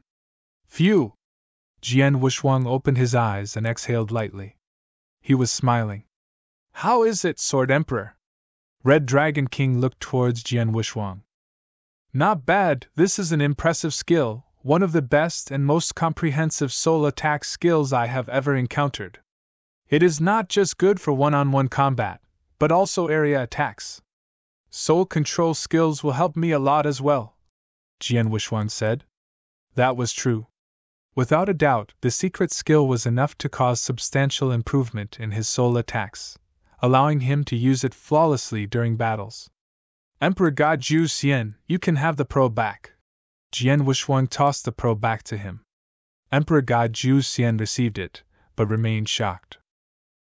Phew! Jian Wuxuang opened his eyes and exhaled lightly. He was smiling. How is it, Sword Emperor? Red Dragon King looked towards Jian Wuxuang. Not bad, this is an impressive skill, one of the best and most comprehensive soul attack skills I have ever encountered. It is not just good for one-on-one combat, but also area attacks. Soul control skills will help me a lot as well, Jian Wuxuang said. That was true. Without a doubt, the secret skill was enough to cause substantial improvement in his soul attacks, allowing him to use it flawlessly during battles. Emperor God Zhu Xian, you can have the pearl back. Jian Wuxuang tossed the pearl back to him. Emperor God Zhu Xian received it, but remained shocked.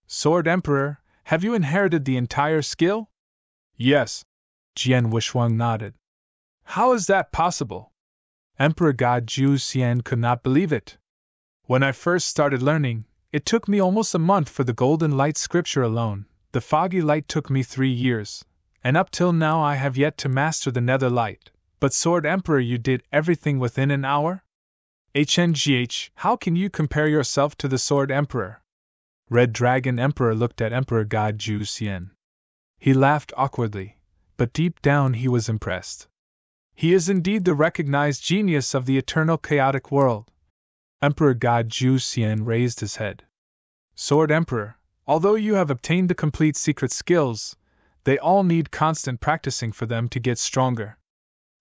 Sword Emperor, have you inherited the entire skill? Yes. Jian Wuxuang nodded. How is that possible? Emperor God Zhu Xian could not believe it. When I first started learning, it took me almost a month for the Golden Light Scripture alone. The Foggy Light took me 3 years, and up till now I have yet to master the Nether Light. But Sword Emperor, you did everything within an hour? HNGH, how can you compare yourself to the Sword Emperor? Red Dragon Emperor looked at Emperor God Zhu Xian. He laughed awkwardly, but deep down he was impressed. He is indeed the recognized genius of the eternal chaotic world. Emperor God Zhu Xian raised his head. Sword Emperor, although you have obtained the complete secret skills, they all need constant practicing for them to get stronger.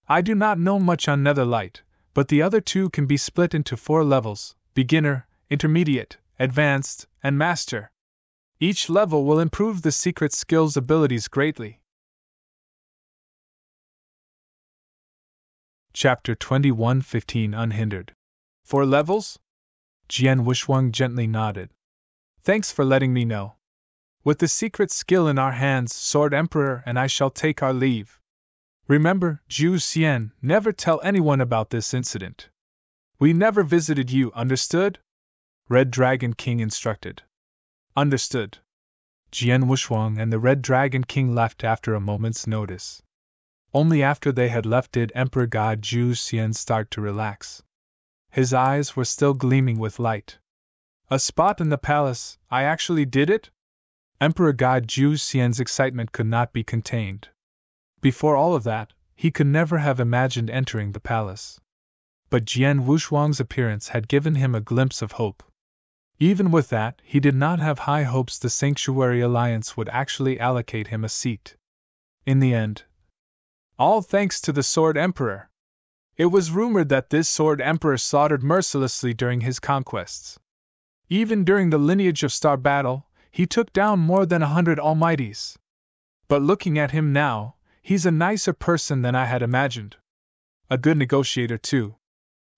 I do not know much on Nether Light, but the other 2 can be split into 4 levels: beginner, intermediate, advanced, and master. Each level will improve the secret skills abilities greatly. Chapter 21:15 Unhindered. 4 levels? Jian Wuxuang gently nodded. Thanks for letting me know. With the secret skill in our hands, Sword Emperor and I shall take our leave. Remember, Zhu Xian, never tell anyone about this incident. We never visited you, understood? Red Dragon King instructed. Understood. Jian Wuxuang and the Red Dragon King left after a moment's notice. Only after they had left did Emperor God Zhu Xian start to relax. His eyes were still gleaming with light. A spot in the palace, I actually did it? Emperor Guy Zhu Xian's excitement could not be contained. Before all of that, he could never have imagined entering the palace. But Jian Wushuang's appearance had given him a glimpse of hope. Even with that, he did not have high hopes the Sanctuary Alliance would actually allocate him a seat. In the end, all thanks to the Sword Emperor. It was rumored that this Sword Emperor slaughtered mercilessly during his conquests. Even during the Lineage of Star battle, he took down more than 100 almighties. But looking at him now, he's a nicer person than I had imagined. A good negotiator, too.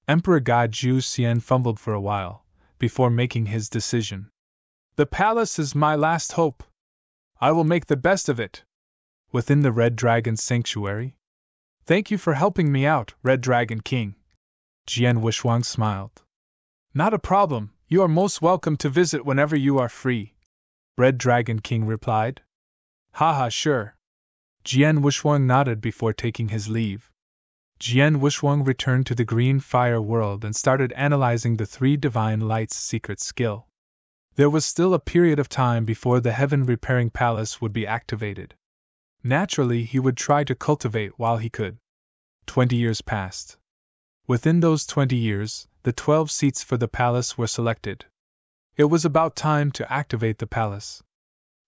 Emperor Guy Zhu Xian fumbled for a while, before making his decision. The palace is my last hope. I will make the best of it. Within the Red Dragon Sanctuary? Thank you for helping me out, Red Dragon King. Jian Wushuang smiled. Not a problem, you are most welcome to visit whenever you are free. Red Dragon King replied. Haha, sure. Jian Wushuang nodded before taking his leave. Jian Wushuang returned to the Green Fire world and started analyzing the three Divine Light's secret skill. There was still a period of time before the Heaven Repairing Palace would be activated. Naturally, he would try to cultivate while he could. 20 years passed. Within those 20 years, the 12 seats for the palace were selected. It was about time to activate the palace.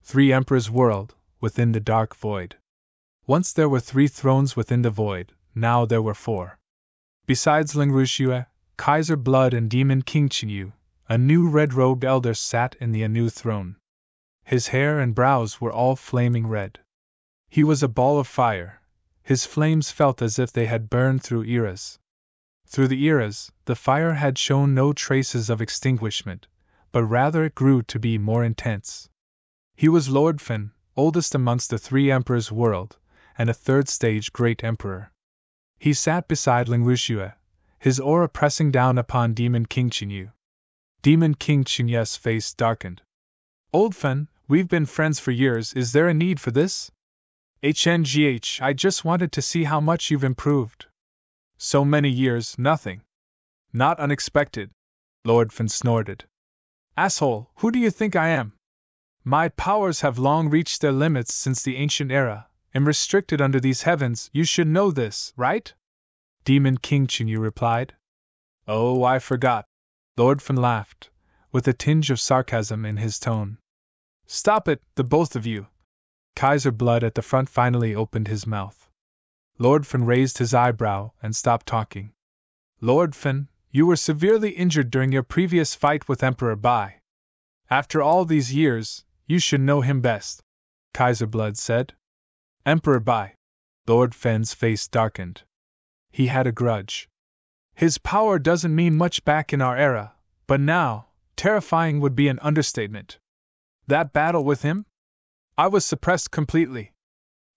3 Emperor's World, within the Dark Void. Once there were 3 thrones within the void, now there were 4. Besides Ling Ruxue, Kaiser Blood and Demon King Qinyu, a new red-robed elder sat in the Anu throne. His hair and brows were all flaming red. He was a ball of fire. His flames felt as if they had burned through eras. Through the eras, the fire had shown no traces of extinguishment, but rather it grew to be more intense. He was Lord Fin, oldest amongst the 3 Emperors' world, and a 3rd-stage Great Emperor. He sat beside Ling Ruxue, his aura pressing down upon Demon King Qinyu. Demon King Qinyu's face darkened. Old Fin, we've been friends for years, is there a need for this? HNGH, I just wanted to see how much you've improved. So many years, nothing. Not unexpected. Lord Fin snorted. Asshole, who do you think I am? My powers have long reached their limits since the ancient era. Am restricted under these heavens, you should know this, right? Demon King Qinyu replied. Oh, I forgot. Lord Fin laughed, with a tinge of sarcasm in his tone. Stop it, the both of you. Kaiser Blood at the front finally opened his mouth. Lord Fin raised his eyebrow and stopped talking. Lord Fin, you were severely injured during your previous fight with Emperor Bai. After all these years, you should know him best, Kaiser Blood said. Emperor Bai. Lord Fin's face darkened. He had a grudge. His power doesn't mean much back in our era, but now, terrifying would be an understatement. That battle with him? I was suppressed completely.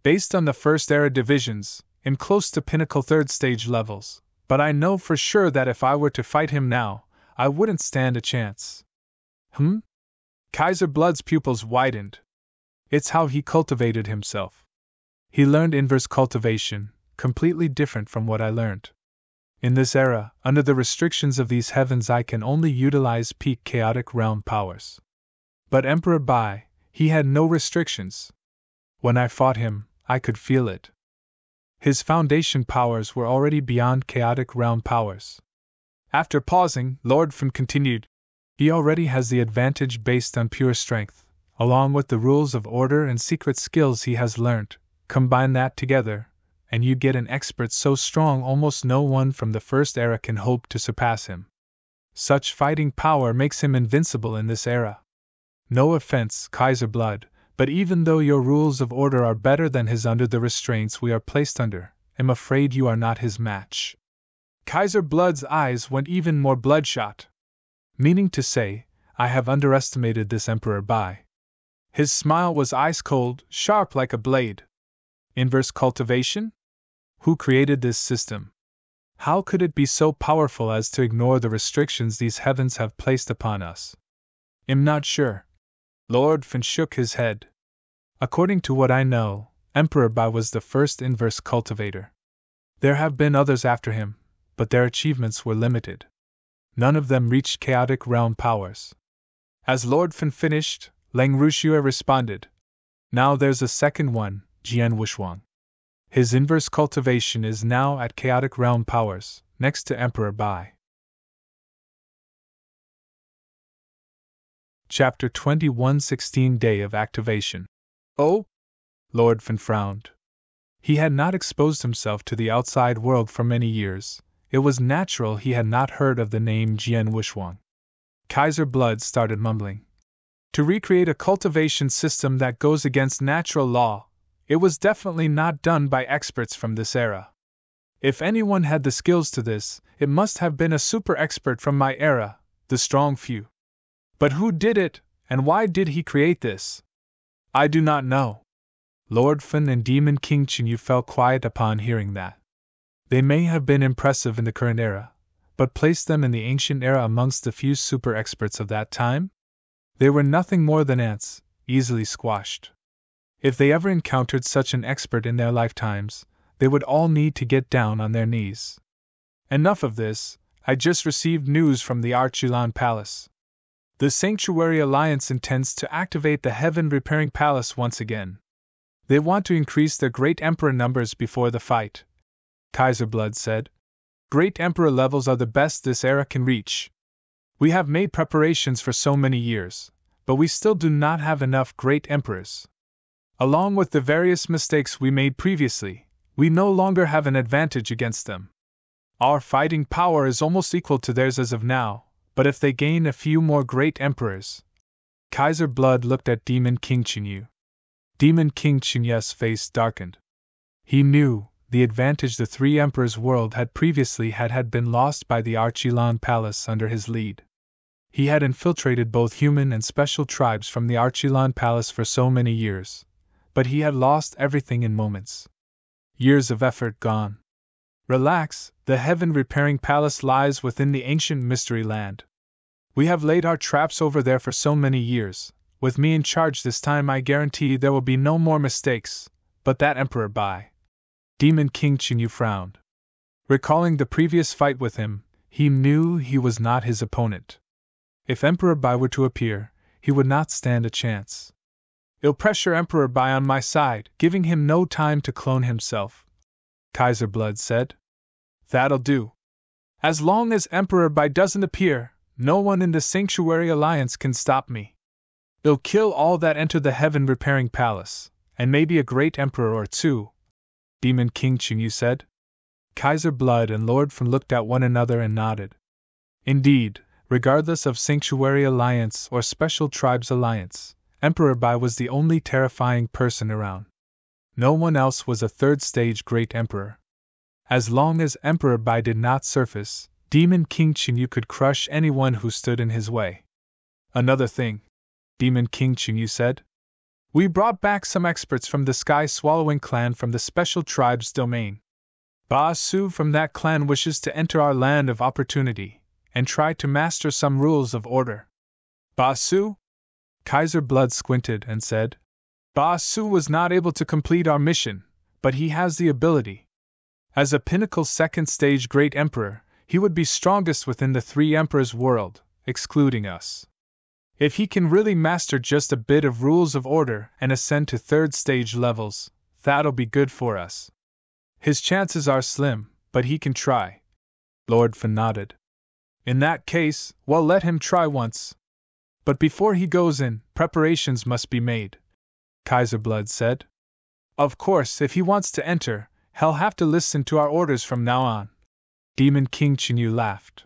Based on the first era divisions, in close to pinnacle 3rd stage levels, but I know for sure that if I were to fight him now, I wouldn't stand a chance. Kaiser Blood's pupils widened. It's how he cultivated himself. He learned inverse cultivation, completely different from what I learned. In this era, under the restrictions of these heavens, I can only utilize peak chaotic realm powers. But Emperor Bai, he had no restrictions. When I fought him, I could feel it. His foundation powers were already beyond chaotic realm powers. After pausing, Lord Fin continued, he already has the advantage based on pure strength, along with the rules of order and secret skills he has learnt. Combine that together, and you get an expert so strong almost no one from the first era can hope to surpass him. Such fighting power makes him invincible in this era. No offense, Kaiser Blood, but even though your rules of order are better than his under the restraints we are placed under, I'm afraid you are not his match. Kaiser Blood's eyes went even more bloodshot. Meaning to say, I have underestimated this Emperor Bai. His smile was ice-cold, sharp like a blade. Inverse cultivation? Who created this system? How could it be so powerful as to ignore the restrictions these heavens have placed upon us? I'm not sure. Lord Fin shook his head. According to what I know, Emperor Bai was the first inverse cultivator. There have been others after him, but their achievements were limited. None of them reached chaotic realm powers. As Lord Fan finished, Lang Rushue responded, "Now there's a second one, Jian Wushuang. His inverse cultivation is now at chaotic realm powers, next to Emperor Bai." Chapter 21 16 Day of Activation. Oh? Lord Fan frowned. He had not exposed himself to the outside world for many years. It was natural he had not heard of the name Jian Wushuang. Kaiser Blood started mumbling. To recreate a cultivation system that goes against natural law, it was definitely not done by experts from this era. If anyone had the skills to this, it must have been a super expert from my era, the strong few. But who did it, and why did he create this? I do not know. Lord Fan and Demon King Chinyu fell quiet upon hearing that. They may have been impressive in the current era, but place them in the ancient era amongst the few super experts of that time? They were nothing more than ants, easily squashed. If they ever encountered such an expert in their lifetimes, they would all need to get down on their knees. Enough of this, I just received news from the Archilan Palace. The Sanctuary Alliance intends to activate the Heaven Repairing Palace once again. They want to increase their Great Emperor numbers before the fight, Kaiser Blood said. Great Emperor levels are the best this era can reach. We have made preparations for so many years, but we still do not have enough Great Emperors. Along with the various mistakes we made previously, we no longer have an advantage against them. Our fighting power is almost equal to theirs as of now, but if they gain a few more Great Emperors... Kaiser Blood looked at Demon King Chinyu. Demon King Chinyu's face darkened. He knew the advantage the three emperors' world had previously had been lost by the Archilan Palace under his lead. He had infiltrated both human and special tribes from the Archilan Palace for so many years, but he had lost everything in moments. Years of effort gone. Relax, the Heaven Repairing Palace lies within the ancient Mystery Land. We have laid our traps over there for so many years. With me in charge this time, I guarantee there will be no more mistakes. But that Emperor Bai... Demon King Chinyu frowned. Recalling the previous fight with him, he knew he was not his opponent. If Emperor Bai were to appear, he would not stand a chance. I'll pressure Emperor Bai on my side, giving him no time to clone himself, Kaiser Blood said. That'll do. As long as Emperor Bai doesn't appear, no one in the Sanctuary Alliance can stop me. I'll kill all that enter the Heaven Repairing Palace, and maybe a great emperor or two, Demon King Chinyu said. Kaiser Blood and Lord Fan looked at one another and nodded. Indeed, regardless of Sanctuary Alliance or Special Tribes Alliance, Emperor Bai was the only terrifying person around. No one else was a third-stage Great Emperor. As long as Emperor Bai did not surface, Demon King Chinyu could crush anyone who stood in his way. Another thing, Demon King Chinyu said. We brought back some experts from the Sky Swallowing clan from the Special Tribes domain. Ba Su from that clan wishes to enter our land of opportunity and try to master some rules of order. Ba Su? Kaiser Blood squinted and said, Ba Su was not able to complete our mission, but he has the ability. As a pinnacle second-stage Great Emperor, he would be strongest within the three Emperors' world, excluding us. If he can really master just a bit of rules of order and ascend to third-stage levels, that'll be good for us. His chances are slim, but he can try. Lord Fan nodded. In that case, well, let him try once. But before he goes in, preparations must be made, Kaiser Blood said. Of course, if he wants to enter, he'll have to listen to our orders from now on. Demon King Chinyu laughed.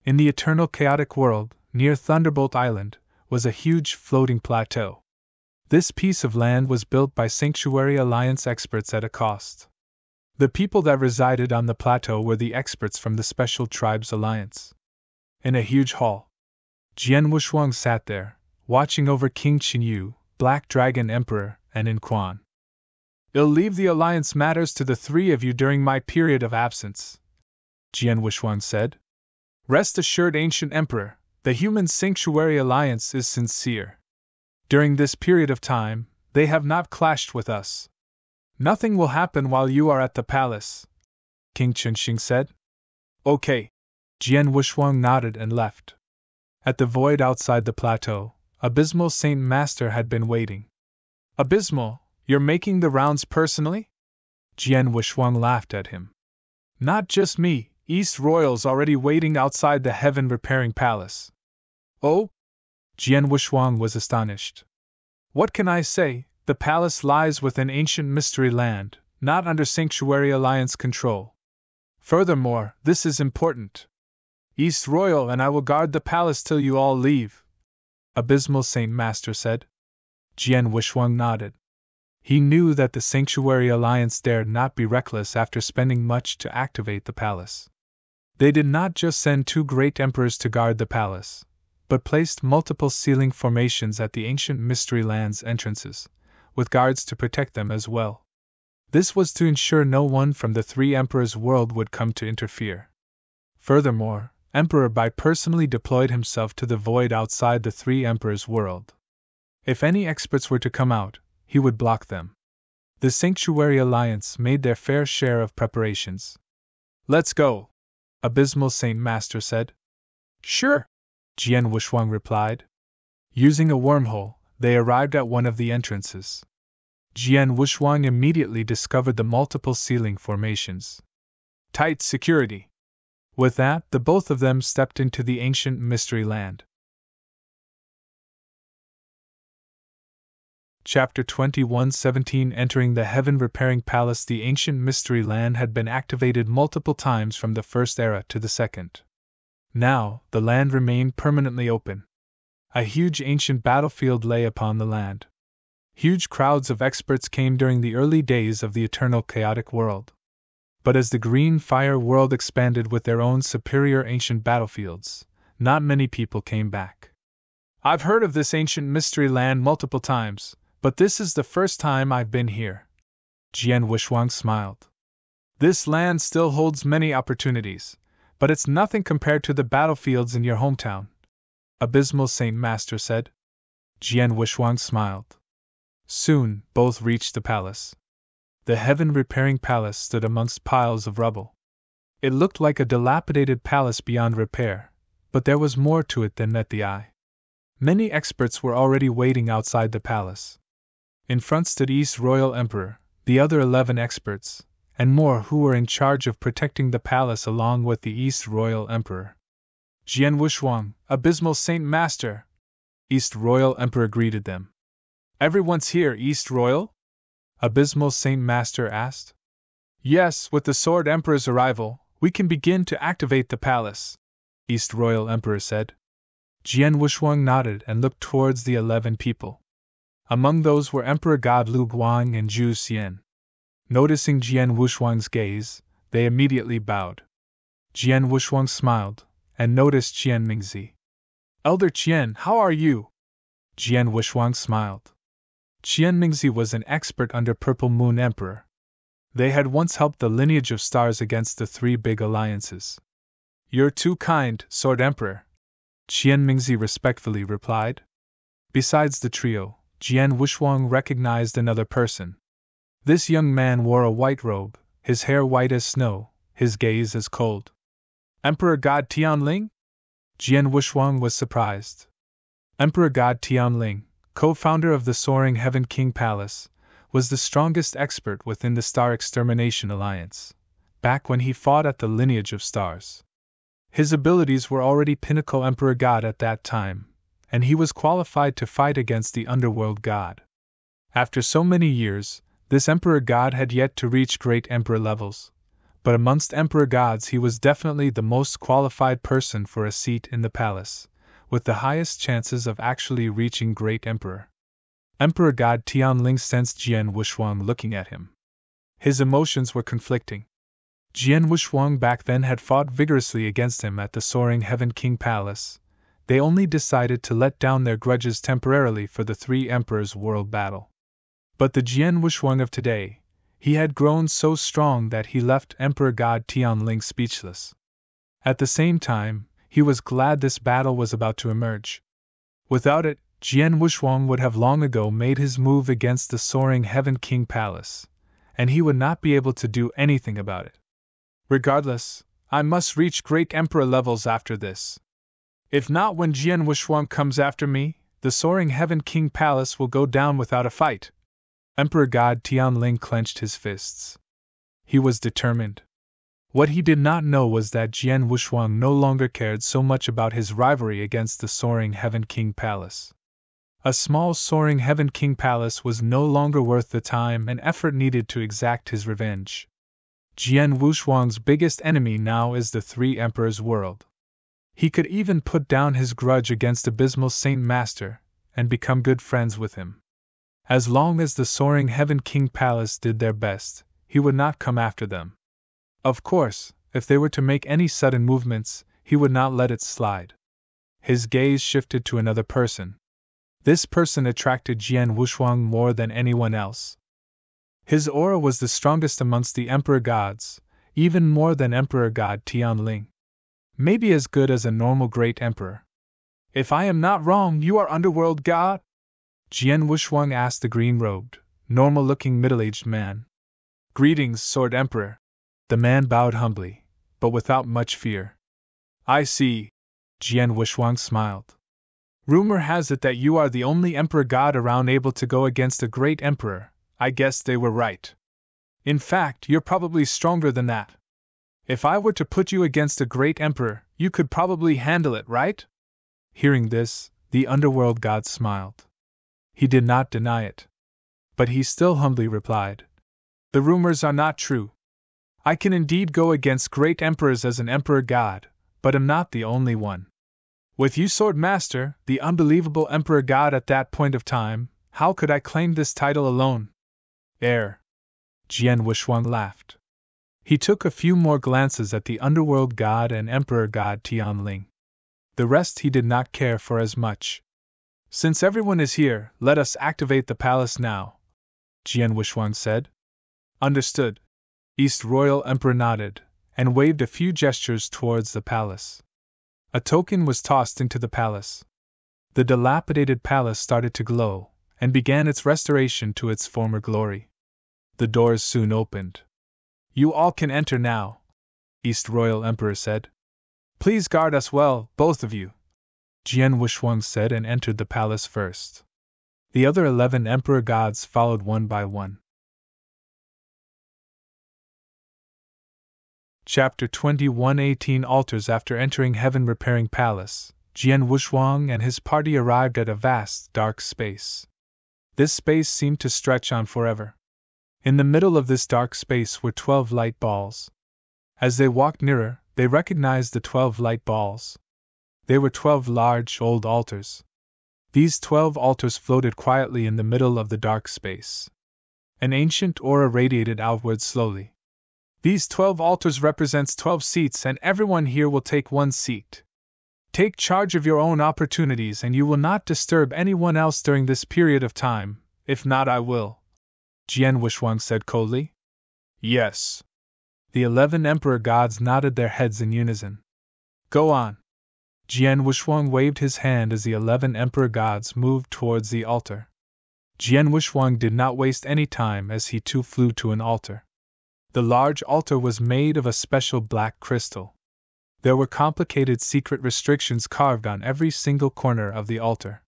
In the eternal chaotic world, near Thunderbolt Island, was a huge floating plateau. This piece of land was built by Sanctuary Alliance experts at a cost. The people that resided on the plateau were the experts from the Special Tribes Alliance. In a huge hall, Jian Wushuang sat there, watching over King Chinyu, Black Dragon Emperor, and In Quan. I'll leave the Alliance matters to the three of you during my period of absence, Jian Wushuang said. Rest assured, Ancient Emperor, the Human Sanctuary Alliance is sincere. During this period of time, they have not clashed with us. Nothing will happen while you are at the palace, King Chunxing said. Okay. Jian Wushuang nodded and left. At the void outside the plateau, Abysmal Saint Master had been waiting. Abysmal, you're making the rounds personally? Jian Wuxuang laughed at him. Not just me, East Royal's already waiting outside the Heaven Repairing Palace. Oh? Jian Wuxuang was astonished. What can I say? The palace lies within ancient mystery land, not under Sanctuary Alliance control. Furthermore, this is important. East Royal and I will guard the palace till you all leave, Abysmal Saint Master said. Jian Wuxuang nodded. He knew that the Sanctuary Alliance dared not be reckless after spending much to activate the palace. They did not just send 2 great emperors to guard the palace, but placed multiple sealing formations at the ancient mystery land's entrances, with guards to protect them as well. This was to ensure no one from the 3 emperors' world would come to interfere. Furthermore, Emperor Bai personally deployed himself to the void outside the 3 emperors' world. If any experts were to come out, he would block them. The Sanctuary Alliance made their fair share of preparations. Let's go, Abysmal Saint Master said. Sure, Jian Wuxuang replied. Using a wormhole, they arrived at one of the entrances. Jian Wuxuang immediately discovered the multiple sealing formations. Tight security. With that, the both of them stepped into the ancient mystery land. Chapter 21:17 Entering the Heaven Repairing Palace. The ancient mystery land had been activated multiple times from the first era to the second. Now, the land remained permanently open. A huge ancient battlefield lay upon the land. Huge crowds of experts came during the early days of the eternal chaotic world. But as the green fire world expanded with their own superior ancient battlefields, not many people came back. I've heard of this ancient mystery land multiple times, but this is the first time I've been here. Jian Wuxuang smiled. This land still holds many opportunities, but it's nothing compared to the battlefields in your hometown, Abysmal Saint Master said. Jian Wuxuang smiled. Soon, both reached the palace. The Heaven Repairing Palace stood amongst piles of rubble. It looked like a dilapidated palace beyond repair, but there was more to it than met the eye. Many experts were already waiting outside the palace. In front stood East Royal Emperor, the other 11 experts, and more who were in charge of protecting the palace along with the East Royal Emperor. Jian Wuxuang, Abysmal Saint Master! East Royal Emperor greeted them. Everyone's here, East Royal? Abysmal Saint Master asked. Yes, with the Sword Emperor's arrival, we can begin to activate the palace, East Royal Emperor said. Jian Wuxuang nodded and looked towards the 11 people. Among those were Emperor God Lu Guang and Zhu Xian. Noticing Jian Wuxuang's gaze, they immediately bowed. Jian Wuxuang smiled, and noticed Qian Mingzi. Elder Qian, how are you? Jian Wuxuang smiled. Qian Mingzi was an expert under Purple Moon Emperor. They had once helped the lineage of stars against the 3 big alliances. You're too kind, Sword Emperor, Qian Mingzi respectfully replied. Besides the trio, Jian Wuxuang recognized another person. This young man wore a white robe, his hair white as snow, his gaze as cold. Emperor God Tianling? Jian Wuxuang was surprised. Emperor God Tianling, co-founder of the Soaring Heaven King Palace, was the strongest expert within the Star Extermination Alliance, back when he fought at the Lineage of Stars. His abilities were already pinnacle Emperor God at that time, and he was qualified to fight against the Underworld God. After so many years, this Emperor God had yet to reach Great Emperor levels, but amongst Emperor Gods he was definitely the most qualified person for a seat in the palace, with the highest chances of actually reaching Great Emperor. Emperor God Tianling sensed Jian Wuxuang looking at him. His emotions were conflicting. Jian Wuxuang back then had fought vigorously against him at the Soaring Heaven King Palace. They only decided to let down their grudges temporarily for the 3 Emperors' world battle. But the Jian Wuxuang of today, he had grown so strong that he left Emperor God Tianling speechless. At the same time, he was glad this battle was about to emerge. Without it, Jian Wuxuang would have long ago made his move against the Soaring Heaven King Palace, and he would not be able to do anything about it. Regardless, I must reach Great Emperor levels after this. If not, when Jian Wushuang comes after me, the soaring Heaven King Palace will go down without a fight. Emperor God Tianling clenched his fists. He was determined. What he did not know was that Jian Wushuang no longer cared so much about his rivalry against the soaring Heaven King Palace. A small soaring Heaven King Palace was no longer worth the time and effort needed to exact his revenge. Jian Wushuang's biggest enemy now is the Three Emperors world. He could even put down his grudge against Abysmal Saint Master and become good friends with him. As long as the soaring Heaven King Palace did their best, he would not come after them. Of course, if they were to make any sudden movements, he would not let it slide. His gaze shifted to another person. This person attracted Jian Wushuang more than anyone else. His aura was the strongest amongst the Emperor Gods, even more than Emperor God Tianling. Maybe as good as a normal Great Emperor. If I am not wrong, you are Underworld God? Jian Wushuang asked the green-robed, normal-looking middle-aged man. Greetings, Sword Emperor. The man bowed humbly, but without much fear. I see. Jian Wushuang smiled. Rumor has it that you are the only Emperor God around able to go against a great Emperor. I guess they were right. In fact, you're probably stronger than that. If I were to put you against a great Emperor, you could probably handle it, right? Hearing this, the Underworld God smiled. He did not deny it. But he still humbly replied, the rumors are not true. I can indeed go against great emperors as an Emperor God, but am not the only one. With you, Sword Master, the unbelievable Emperor God at that point of time, how could I claim this title alone? Jian Wushuang laughed. He took a few more glances at the Underworld God and Emperor God Tianling. The rest he did not care for as much. Since everyone is here, let us activate the palace now, Jian Wushuang said. Understood. East Royal Emperor nodded, and waved a few gestures towards the palace. A token was tossed into the palace. The dilapidated palace started to glow, and began its restoration to its former glory. The doors soon opened. You all can enter now, East Royal Emperor said. Please guard us well, both of you, Jian Wushuang said, and entered the palace first. The other 11 Emperor Gods followed one by one. Chapter 21 18 Altars. After entering Heaven Repairing Palace, Jian Wushuang and his party arrived at a vast, dark space. This space seemed to stretch on forever. In the middle of this dark space were 12 light balls. As they walked nearer, they recognized the 12 light balls. They were 12 large, old altars. These 12 altars floated quietly in the middle of the dark space. An ancient aura radiated outward slowly. These 12 altars represents 12 seats, and everyone here will take one seat. Take charge of your own opportunities, and you will not disturb anyone else during this period of time. If not, I will, Jian Wushuang said coldly. Yes. The 11 Emperor Gods nodded their heads in unison. Go on. Jian Wushuang waved his hand as the 11 Emperor Gods moved towards the altar. Jian Wushuang did not waste any time as he too flew to an altar. The large altar was made of a special black crystal. There were complicated secret restrictions carved on every single corner of the altar.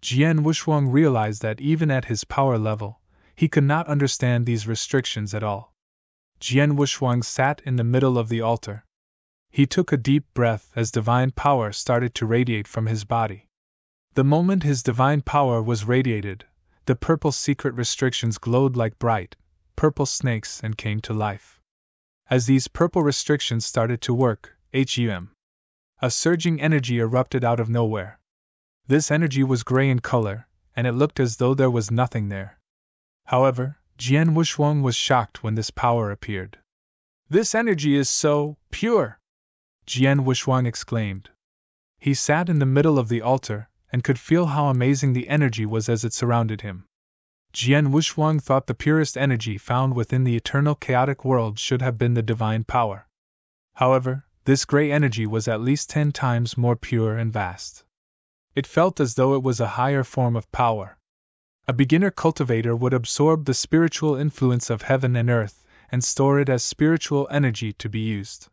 Jian Wushuang realized that even at his power level, he could not understand these restrictions at all. Jian Wushuang sat in the middle of the altar. He took a deep breath as divine power started to radiate from his body. The moment his divine power was radiated, the purple secret restrictions glowed like bright, purple snakes and came to life. As these purple restrictions started to work, a surging energy erupted out of nowhere. This energy was gray in color, and it looked as though there was nothing there. However, Jian Wushuang was shocked when this power appeared. This energy is so pure! Jian Wushuang exclaimed. He sat in the middle of the altar, and could feel how amazing the energy was as it surrounded him. Jian Wushuang thought the purest energy found within the eternal chaotic world should have been the divine power. However, this gray energy was at least 10 times more pure and vast. It felt as though it was a higher form of power. A beginner cultivator would absorb the spiritual influence of heaven and earth and store it as spiritual energy to be used.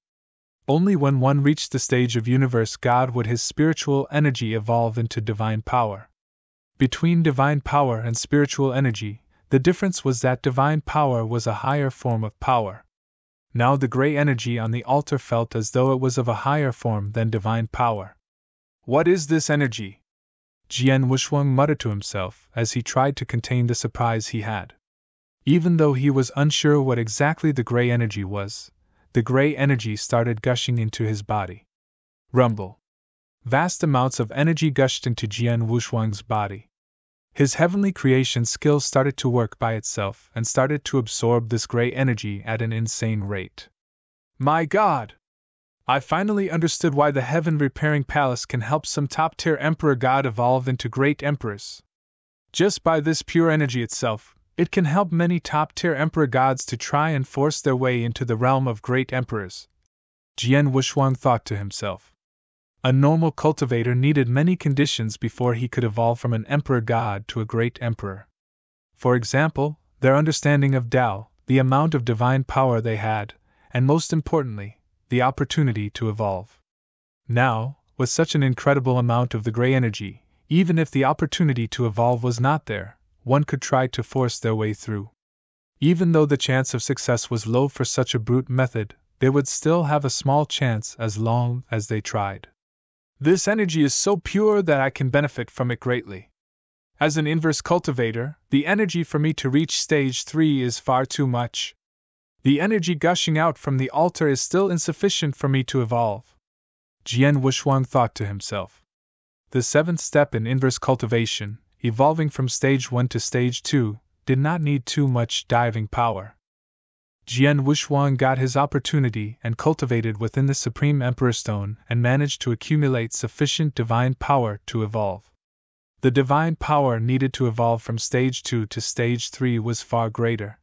Only when one reached the stage of universe God would his spiritual energy evolve into divine power. Between divine power and spiritual energy, the difference was that divine power was a higher form of power. Now the gray energy on the altar felt as though it was of a higher form than divine power. What is this energy? Jian Wusheng muttered to himself as he tried to contain the surprise he had. Even though he was unsure what exactly the gray energy was, the gray energy started gushing into his body. Rumble. Vast amounts of energy gushed into Jian Wusheng's body. His heavenly creation skill started to work by itself and started to absorb this gray energy at an insane rate. My God! I finally understood why the Heaven Repairing Palace can help some top-tier emperor god evolve into great emperors. Just by this pure energy itself, it can help many top-tier emperor gods to try and force their way into the realm of great emperors. Jian Wusheng thought to himself. A normal cultivator needed many conditions before he could evolve from an emperor god to a great emperor. For example, their understanding of Tao, the amount of divine power they had, and most importantly, the opportunity to evolve. Now, with such an incredible amount of the gray energy, even if the opportunity to evolve was not there, one could try to force their way through. Even though the chance of success was low for such a brute method, they would still have a small chance as long as they tried. This energy is so pure that I can benefit from it greatly. As an inverse cultivator, the energy for me to reach stage 3 is far too much. The energy gushing out from the altar is still insufficient for me to evolve. Jian Wusheng thought to himself. The 7th step in inverse cultivation, evolving from stage 1 to stage 2, did not need too much diving power. Jian Wusheng got his opportunity and cultivated within the Supreme Emperor Stone and managed to accumulate sufficient divine power to evolve. The divine power needed to evolve from stage 2 to stage 3 was far greater.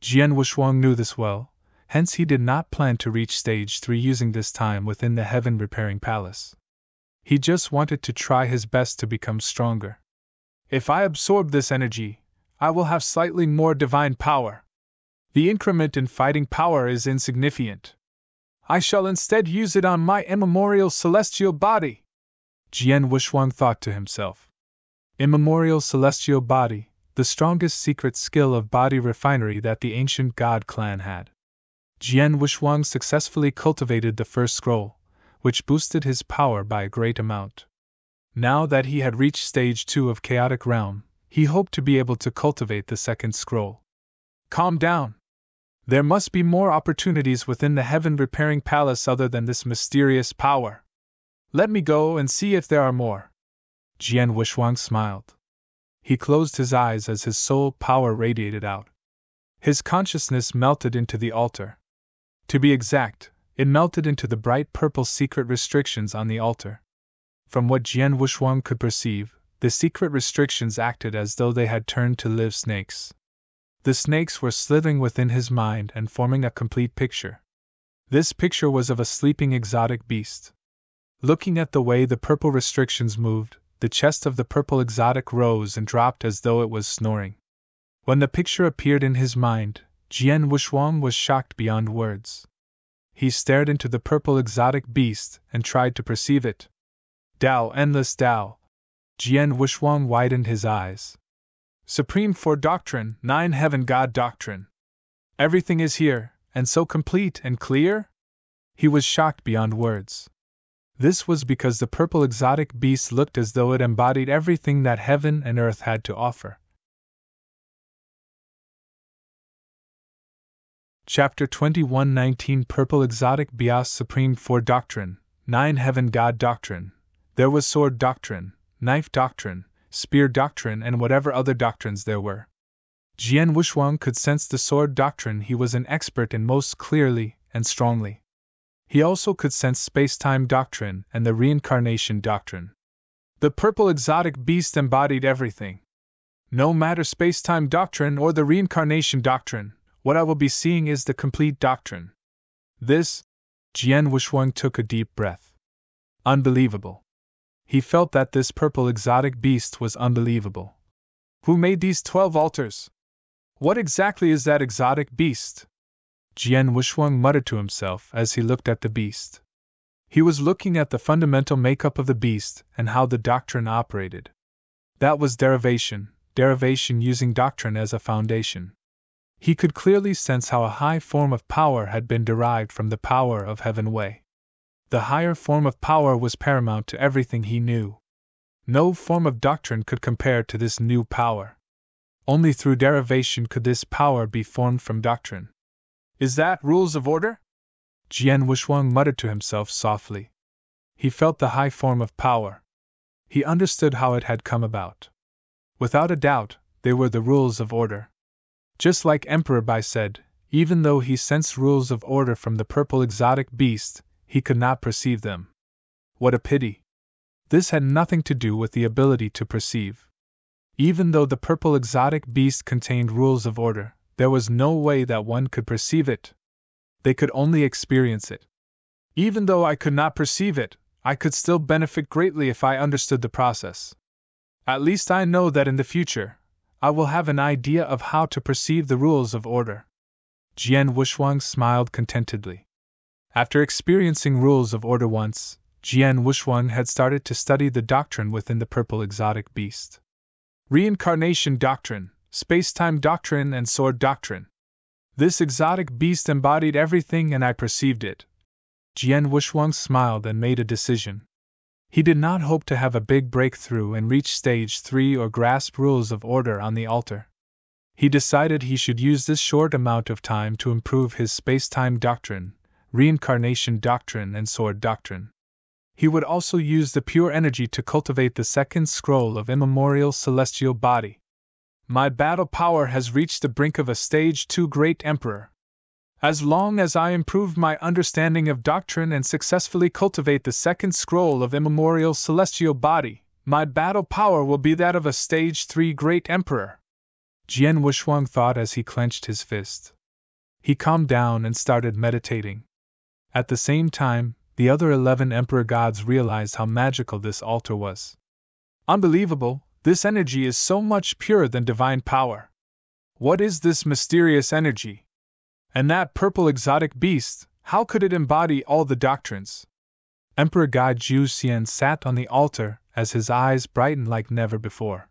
Jian Wusheng knew this well, hence he did not plan to reach stage 3 using this time within the Heaven Repairing Palace. He just wanted to try his best to become stronger. If I absorb this energy, I will have slightly more divine power. The increment in fighting power is insignificant. I shall instead use it on my immemorial celestial body. Jian Wusheng thought to himself. Immemorial celestial body, the strongest secret skill of body refinery that the ancient god clan had. Jian Wusheng successfully cultivated the first scroll, which boosted his power by a great amount. Now that he had reached stage 2 of Chaotic Realm, he hoped to be able to cultivate the second scroll. Calm down. There must be more opportunities within the Heaven Repairing Palace other than this mysterious power. Let me go and see if there are more. Jian Wusheng smiled. He closed his eyes as his soul power radiated out. His consciousness melted into the altar. To be exact, it melted into the bright purple secret restrictions on the altar. From what Jian Wusheng could perceive, the secret restrictions acted as though they had turned to live snakes. The snakes were slithering within his mind and forming a complete picture. This picture was of a sleeping exotic beast. Looking at the way the purple restrictions moved, the chest of the purple exotic rose and dropped as though it was snoring. When the picture appeared in his mind, Jian Wusheng was shocked beyond words. He stared into the purple exotic beast and tried to perceive it. Tao, endless Tao. Jian Wusheng widened his eyes. Supreme Four Doctrine, 9 Heaven God Doctrine. Everything is here, and so complete and clear? He was shocked beyond words. This was because the purple exotic beast looked as though it embodied everything that heaven and earth had to offer. Chapter 21:19 Purple Exotic Beast Supreme Four Doctrine, 9 Heaven God Doctrine. There was Sword Doctrine, Knife Doctrine, Spear Doctrine, and whatever other doctrines there were. Jian Wusheng could sense the Sword Doctrine he was an expert in most clearly and strongly. He also could sense Space-Time Doctrine and the Reincarnation Doctrine. The purple exotic beast embodied everything. No matter Space-Time Doctrine or the Reincarnation Doctrine, what I will be seeing is the complete doctrine. This, Jian Wusheng took a deep breath. Unbelievable. He felt that this purple exotic beast was unbelievable. Who made these 12 altars? What exactly is that exotic beast? Jian Wushuang muttered to himself as he looked at the beast. He was looking at the fundamental makeup of the beast and how the doctrine operated. That was derivation using doctrine as a foundation. He could clearly sense how a high form of power had been derived from the power of Heaven Wei. The higher form of power was paramount to everything he knew. No form of doctrine could compare to this new power. Only through derivation could this power be formed from doctrine. Is that rules of order? Jian Wushuang muttered to himself softly. He felt the high form of power. He understood how it had come about. Without a doubt, they were the rules of order. Just like Emperor Bai said, even though he sensed rules of order from the purple exotic beast, he could not perceive them. What a pity! This had nothing to do with the ability to perceive. Even though the purple exotic beast contained rules of order, there was no way that one could perceive it. They could only experience it. Even though I could not perceive it, I could still benefit greatly if I understood the process. At least I know that in the future, I will have an idea of how to perceive the rules of order. Jian Wushuang smiled contentedly. After experiencing rules of order once, Jian Wushuang had started to study the doctrine within the purple exotic beast. Reincarnation doctrine, space-time doctrine, and sword doctrine. This exotic beast embodied everything and I perceived it. Jian Wushuang smiled and made a decision. He did not hope to have a big breakthrough and reach stage 3 or grasp rules of order on the altar. He decided he should use this short amount of time to improve his space-time doctrine, reincarnation doctrine, and sword doctrine. He would also use the pure energy to cultivate the second scroll of immemorial celestial body. My battle power has reached the brink of a stage 2 great emperor. As long as I improve my understanding of doctrine and successfully cultivate the second scroll of immemorial celestial body, my battle power will be that of a stage 3 great emperor. Jian Wushuang thought as he clenched his fist. He calmed down and started meditating. At the same time, the other 11 emperor gods realized how magical this altar was. Unbelievable, this energy is so much purer than divine power. What is this mysterious energy? And that purple exotic beast, how could it embody all the doctrines? Emperor God Zhu Xian sat on the altar as his eyes brightened like never before.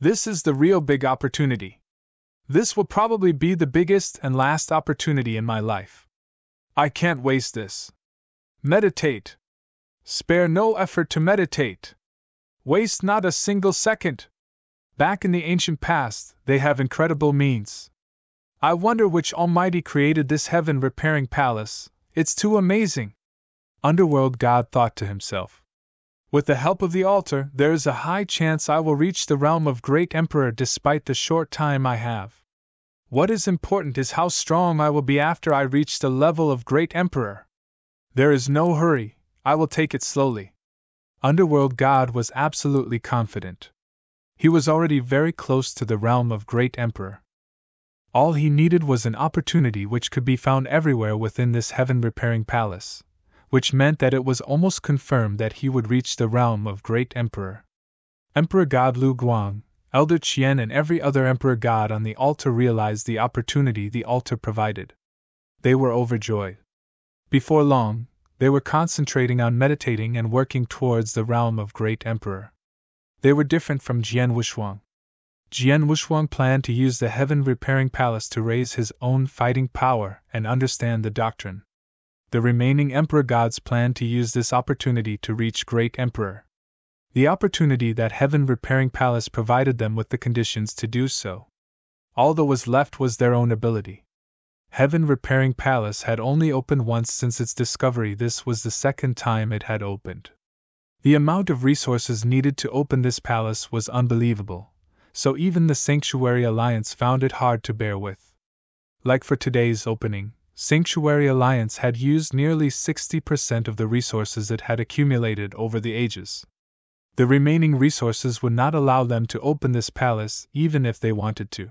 This is the real big opportunity. This will probably be the biggest and last opportunity in my life. I can't waste this. Meditate. Spare no effort to meditate. Waste not a single second. Back in the ancient past, they have incredible means. I wonder which Almighty created this heaven-repairing palace. It's too amazing. Underworld God thought to himself. With the help of the altar, there is a high chance I will reach the realm of Great Emperor despite the short time I have. What is important is how strong I will be after I reach the level of Great Emperor. There is no hurry, I will take it slowly. Underworld God was absolutely confident. He was already very close to the realm of Great Emperor. All he needed was an opportunity which could be found everywhere within this heaven-repairing palace, which meant that it was almost confirmed that he would reach the realm of Great Emperor. Emperor God Lu Guang, Elder Qian, and every other emperor god on the altar realized the opportunity the altar provided. They were overjoyed. Before long, they were concentrating on meditating and working towards the realm of Great Emperor. They were different from Jian Wushuang. Jian Wushuang planned to use the heaven-repairing palace to raise his own fighting power and understand the doctrine. The remaining emperor gods planned to use this opportunity to reach Great Emperor. The opportunity that heaven-repairing palace provided them with the conditions to do so. All that was left was their own ability. Heaven-repairing palace had only opened once since its discovery. This was the second time it had opened. The amount of resources needed to open this palace was unbelievable, so even the Sanctuary Alliance found it hard to bear with. Like for today's opening, Sanctuary Alliance had used nearly 60% of the resources it had accumulated over the ages. The remaining resources would not allow them to open this palace even if they wanted to.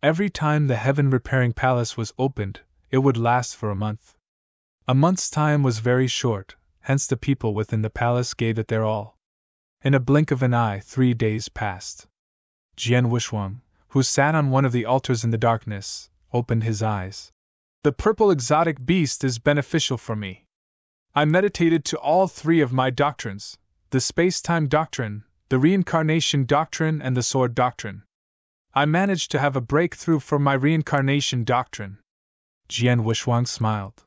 Every time the heaven-repairing palace was opened, it would last for a month. A month's time was very short, hence the people within the palace gave it their all. In a blink of an eye, 3 days passed. Jian Wushuang, who sat on one of the altars in the darkness, opened his eyes. The purple exotic beast is beneficial for me. I meditated to all three of my doctrines, the space-time doctrine, the reincarnation doctrine, and the sword doctrine. I managed to have a breakthrough for my reincarnation doctrine. Jian Wuxuang smiled.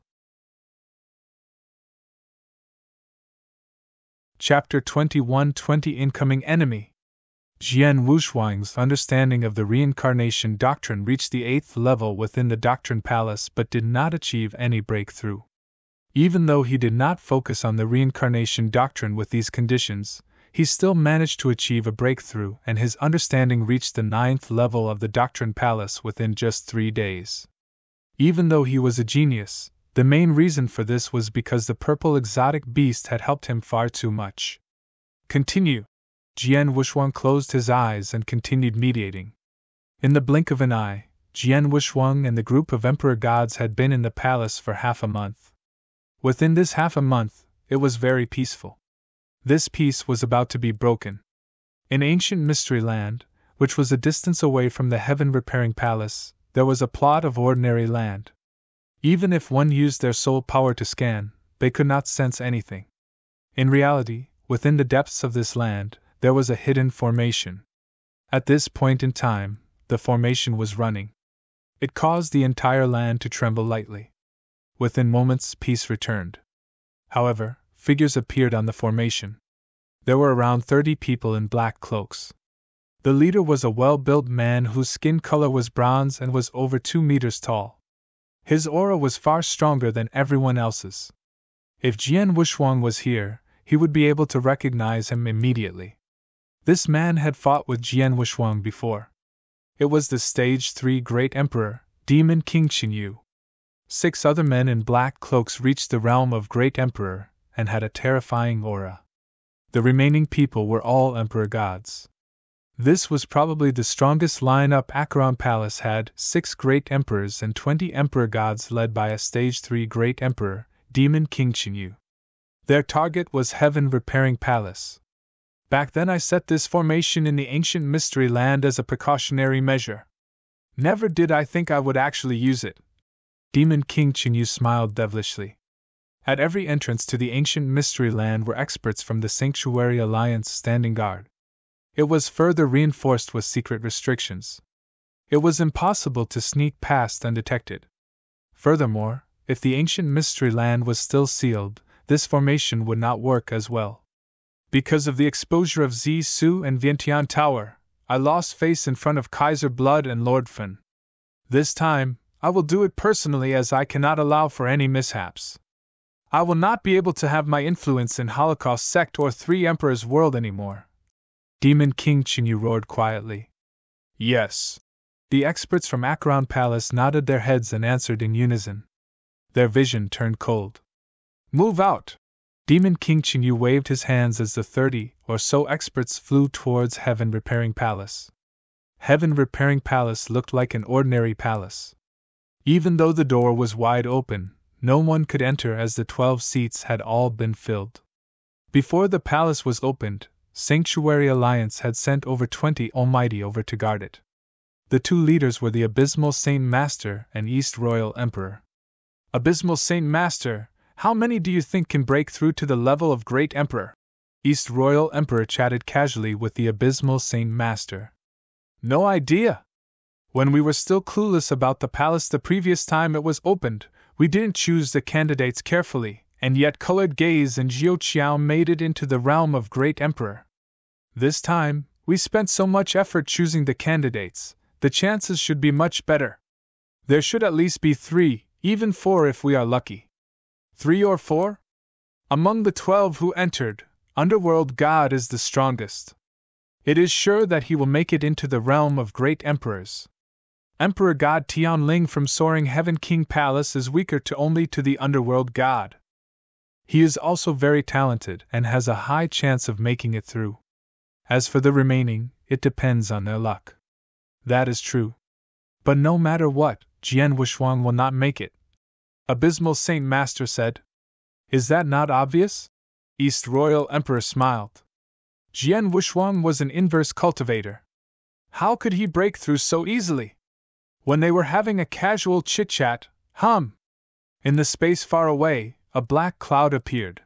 Chapter 21:20 Incoming Enemy. Jian Wuxuang's understanding of the reincarnation doctrine reached the 8th level within the Doctrine Palace but did not achieve any breakthrough. Even though he did not focus on the reincarnation doctrine with these conditions, he still managed to achieve a breakthrough, and his understanding reached the 9th level of the Doctrine Palace within just 3 days. Even though he was a genius, the main reason for this was because the purple exotic beast had helped him far too much. Continue. Jian Wuxuang closed his eyes and continued meditating. In the blink of an eye, Jian Wuxuang and the group of emperor gods had been in the palace for half a month. Within this half a month, it was very peaceful. This peace was about to be broken. In ancient Mystery Land, which was a distance away from the heaven-repairing palace, there was a plot of ordinary land. Even if one used their soul power to scan, they could not sense anything. In reality, within the depths of this land, there was a hidden formation. At this point in time, the formation was running. It caused the entire land to tremble lightly. Within moments, peace returned. However, figures appeared on the formation. There were around 30 people in black cloaks. The leader was a well-built man whose skin color was bronze and was over 2 meters tall. His aura was far stronger than everyone else's. If Jian Wuxuang was here, he would be able to recognize him immediately. This man had fought with Jian Wuxuang before. It was the Stage 3 Great Emperor, Demon King Xinyu. 6 other men in black cloaks reached the realm of Great Emperor and had a terrifying aura. The remaining people were all emperor gods. This was probably the strongest lineup Acheron Palace had: 6 great emperors and 20 emperor gods led by a Stage 3 Great Emperor, Demon King Xinyu. Their target was Heaven Repairing Palace. Back then I set this formation in the ancient Mystery Land as a precautionary measure. Never did I think I would actually use it. Demon King Xinyu smiled devilishly. At every entrance to the ancient Mystery Land were experts from the Sanctuary Alliance standing guard. It was further reinforced with secret restrictions. It was impossible to sneak past undetected. Furthermore, if the ancient Mystery Land was still sealed, this formation would not work as well. Because of the exposure of Zisu and Vientiane Tower, I lost face in front of Kaiser Blood and Lord Fen. This time, I will do it personally, as I cannot allow for any mishaps. I will not be able to have my influence in Holocaust Sect or 3 Emperors World anymore. Demon King Xinyu roared quietly. Yes. The experts from Acheron Palace nodded their heads and answered in unison. Their vision turned cold. Move out! Demon King Xinyu waved his hands as the 30 or so experts flew towards Heaven Repairing Palace. Heaven Repairing Palace looked like an ordinary palace. Even though the door was wide open, no one could enter as the 12 seats had all been filled. Before the palace was opened, Sanctuary Alliance had sent over 20 Almighty over to guard it. The 2 leaders were the Abysmal Saint Master and East Royal Emperor. Abysmal Saint Master, how many do you think can break through to the level of Great Emperor? East Royal Emperor chatted casually with the Abysmal Saint Master. No idea. When we were still clueless about the palace the previous time it was opened, we didn't choose the candidates carefully, and yet Colored Gaze and Jiu Qiao made it into the realm of Great Emperor. This time, we spent so much effort choosing the candidates, the chances should be much better. There should at least be 3, even 4 if we are lucky. 3 or 4? Among the 12 who entered, Underworld God is the strongest. It is sure that he will make it into the realm of great emperors. Emperor God Tianling from Soaring Heaven King Palace is weaker to only to the Underworld God. He is also very talented and has a high chance of making it through. As for the remaining, it depends on their luck. That is true. But no matter what, Jian Wuxuang will not make it. Abysmal Saint Master said. Is that not obvious? East Royal Emperor smiled. Jian Wuxuang was an inverse cultivator. How could he break through so easily? When they were having a casual chit-chat, Hum! In the space far away, a black cloud appeared.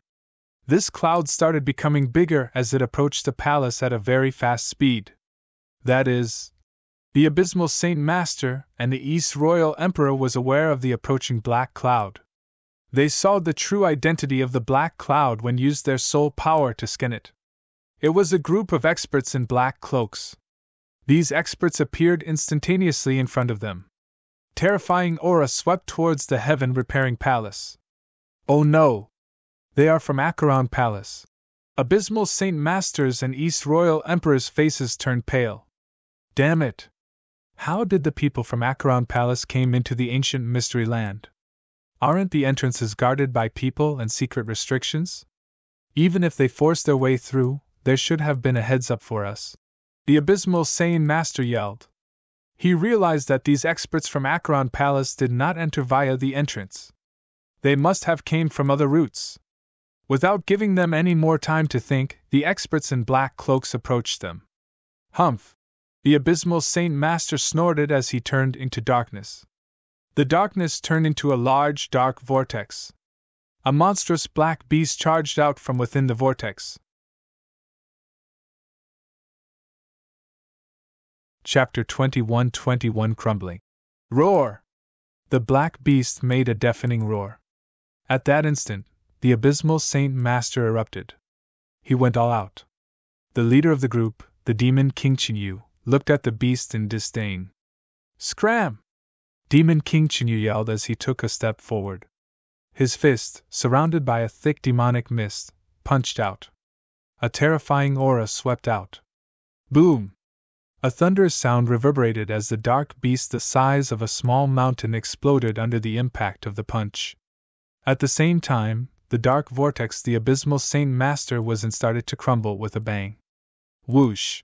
This cloud started becoming bigger as it approached the palace at a very fast speed. That is, the Abysmal Saint Master and the East Royal Emperor was aware of the approaching black cloud. They saw the true identity of the black cloud when used their soul power to scan it. It was a group of experts in black cloaks. These experts appeared instantaneously in front of them. Terrifying aura swept towards the heaven-repairing palace. Oh no! They are from Acheron Palace. Abysmal Saint Masters and East Royal Emperor's faces turned pale. Damn it! How did the people from Acheron Palace came into the ancient mystery land? Aren't the entrances guarded by people and secret restrictions? Even if they forced their way through, there should have been a heads-up for us. The Abysmal Saint Master yelled. He realized that these experts from Acheron Palace did not enter via the entrance. They must have came from other routes. Without giving them any more time to think, the experts in black cloaks approached them. Humph! The Abysmal Saint Master snorted as he turned into darkness. The darkness turned into a large, dark vortex. A monstrous black beast charged out from within the vortex. Chapter 21 Crumbling. Roar! The black beast made a deafening roar. At that instant, the Abysmal Saint Master erupted. He went all out. The leader of the group, the demon King Chinyu, looked at the beast in disdain. Scram! Demon King Chinyu yelled as he took a step forward. His fist, surrounded by a thick demonic mist, punched out. A terrifying aura swept out. Boom! A thunderous sound reverberated as the dark beast the size of a small mountain exploded under the impact of the punch. At the same time, the dark vortex the Abysmal Saint Master was in started to crumble with a bang. Whoosh!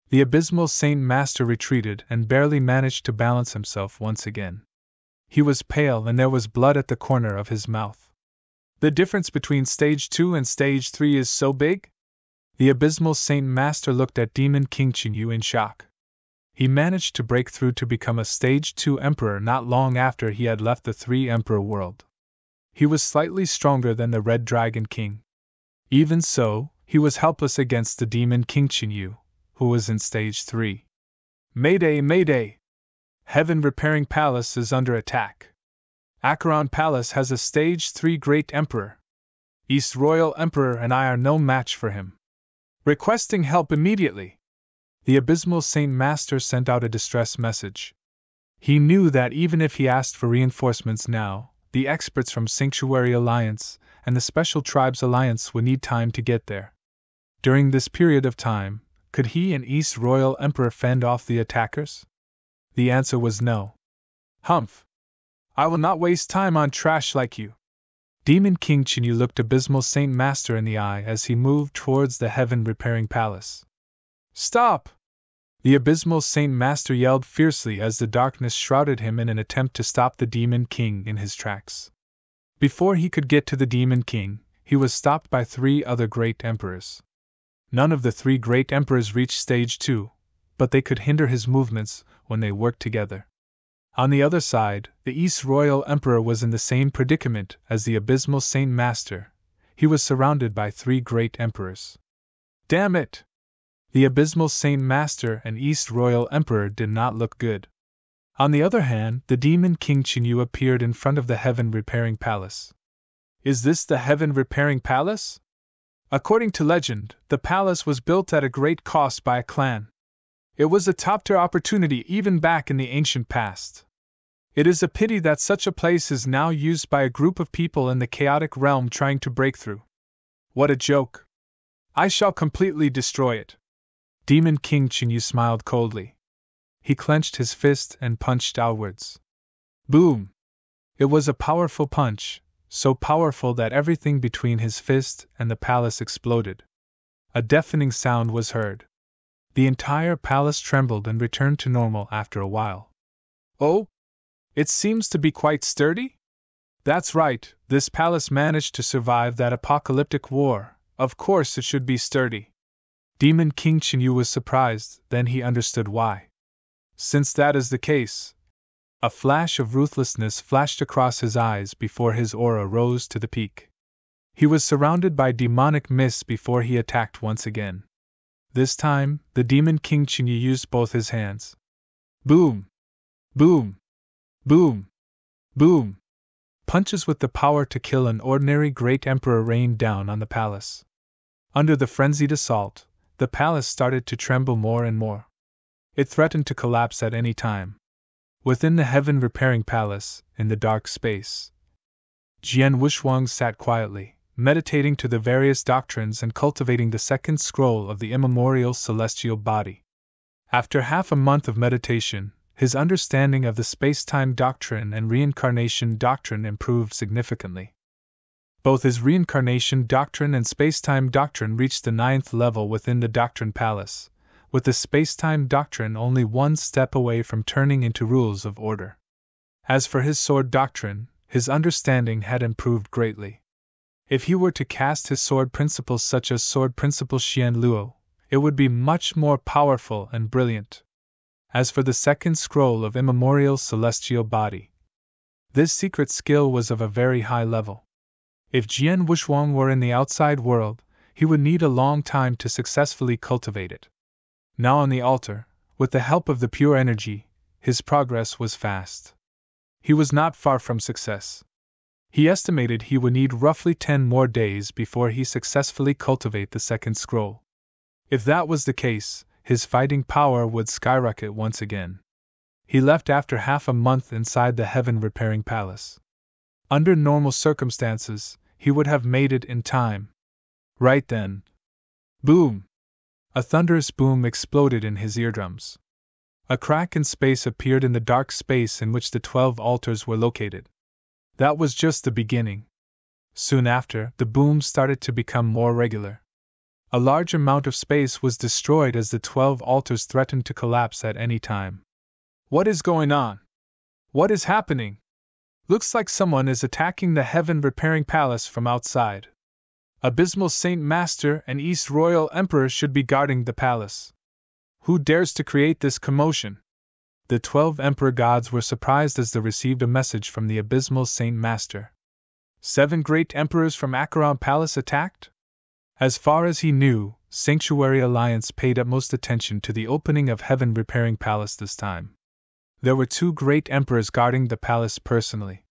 The Abysmal Saint Master retreated and barely managed to balance himself once again. He was pale and there was blood at the corner of his mouth. The difference between Stage 2 and Stage 3 is so big? The Abysmal Saint Master looked at Demon King Chinyu in shock. He managed to break through to become a Stage 2 Emperor not long after he had left the Three Emperor world. He was slightly stronger than the Red Dragon King. Even so, he was helpless against the Demon King Chinyu, who was in Stage 3. Mayday, mayday! Heaven Repairing Palace is under attack. Acheron Palace has a Stage 3 Great Emperor. East Royal Emperor and I are no match for him. Requesting help immediately. The Abysmal Saint Master sent out a distress message. He knew that even if he asked for reinforcements now, the experts from Sanctuary Alliance and the Special Tribes Alliance would need time to get there. During this period of time, could he and East Royal Emperor fend off the attackers? The answer was no. Humph! I will not waste time on trash like you. Demon King Chinyu looked Abysmal Saint Master in the eye as he moved towards the Heaven Repairing Palace. Stop! The Abysmal Saint Master yelled fiercely as the darkness shrouded him in an attempt to stop the Demon King in his tracks. Before he could get to the Demon King, he was stopped by three other great emperors. None of the three great emperors reached Stage 2, but they could hinder his movements when they worked together. On the other side, the East Royal Emperor was in the same predicament as the Abysmal Saint Master. He was surrounded by three great emperors. Damn it! The Abysmal Saint Master and East Royal Emperor did not look good. On the other hand, the Demon King Chinyu appeared in front of the Heaven Repairing Palace. Is this the Heaven Repairing Palace? According to legend, the palace was built at a great cost by a clan. It was a top-tier opportunity even back in the ancient past. It is a pity that such a place is now used by a group of people in the chaotic realm trying to break through. What a joke! I shall completely destroy it. Demon King Chinyu smiled coldly. He clenched his fist and punched outwards. Boom! It was a powerful punch, so powerful that everything between his fist and the palace exploded. A deafening sound was heard. The entire palace trembled and returned to normal after a while. Oh? It seems to be quite sturdy? That's right, this palace managed to survive that apocalyptic war. Of course it should be sturdy. Demon King Chinyu was surprised, then he understood why. Since that is the case, A flash of ruthlessness flashed across his eyes before his aura rose to the peak. He was surrounded by demonic mists before he attacked once again. This time, the demon King Chinyu used both his hands. Boom! Boom! Boom! Boom! Punches with the power to kill an ordinary great emperor rained down on the palace. Under the frenzied assault, the palace started to tremble more and more. It threatened to collapse at any time. Within the heaven-repairing palace, in the dark space, Jian Wushuang sat quietly, meditating to the various doctrines and cultivating the second scroll of the immemorial celestial body. After half a month of meditation, his understanding of the space-time doctrine and reincarnation doctrine improved significantly. Both his reincarnation doctrine and space-time doctrine reached the 9th level within the Doctrine Palace, with the space-time doctrine only one step away from turning into rules of order. As for his sword doctrine, his understanding had improved greatly. If he were to cast his sword principles such as sword principle Xian Luo, it would be much more powerful and brilliant. As for the second scroll of immemorial celestial body, this secret skill was of a very high level. If Jian Wushuang were in the outside world, he would need a long time to successfully cultivate it. Now on the altar, with the help of the pure energy, his progress was fast. He was not far from success. He estimated he would need roughly 10 more days before he successfully cultivate the second scroll. If that was the case, his fighting power would skyrocket once again. He left after half a month inside the heaven-repairing palace. Under normal circumstances, he would have made it in time. Right then. Boom! A thunderous boom exploded in his eardrums. A crack in space appeared in the dark space in which the 12 altars were located. That was just the beginning. Soon after, the boom started to become more regular. A large amount of space was destroyed as the 12 altars threatened to collapse at any time. What is going on? What is happening? Looks like someone is attacking the heaven-repairing palace from outside. Abysmal Saint Master and East Royal Emperor should be guarding the palace. Who dares to create this commotion? The 12 Emperor gods were surprised as they received a message from the Abysmal Saint Master. 7 great emperors from Acheron Palace attacked? As far as he knew, Sanctuary Alliance paid utmost attention to the opening of Heaven-Repairing Palace this time. There were 2 great emperors guarding the palace personally.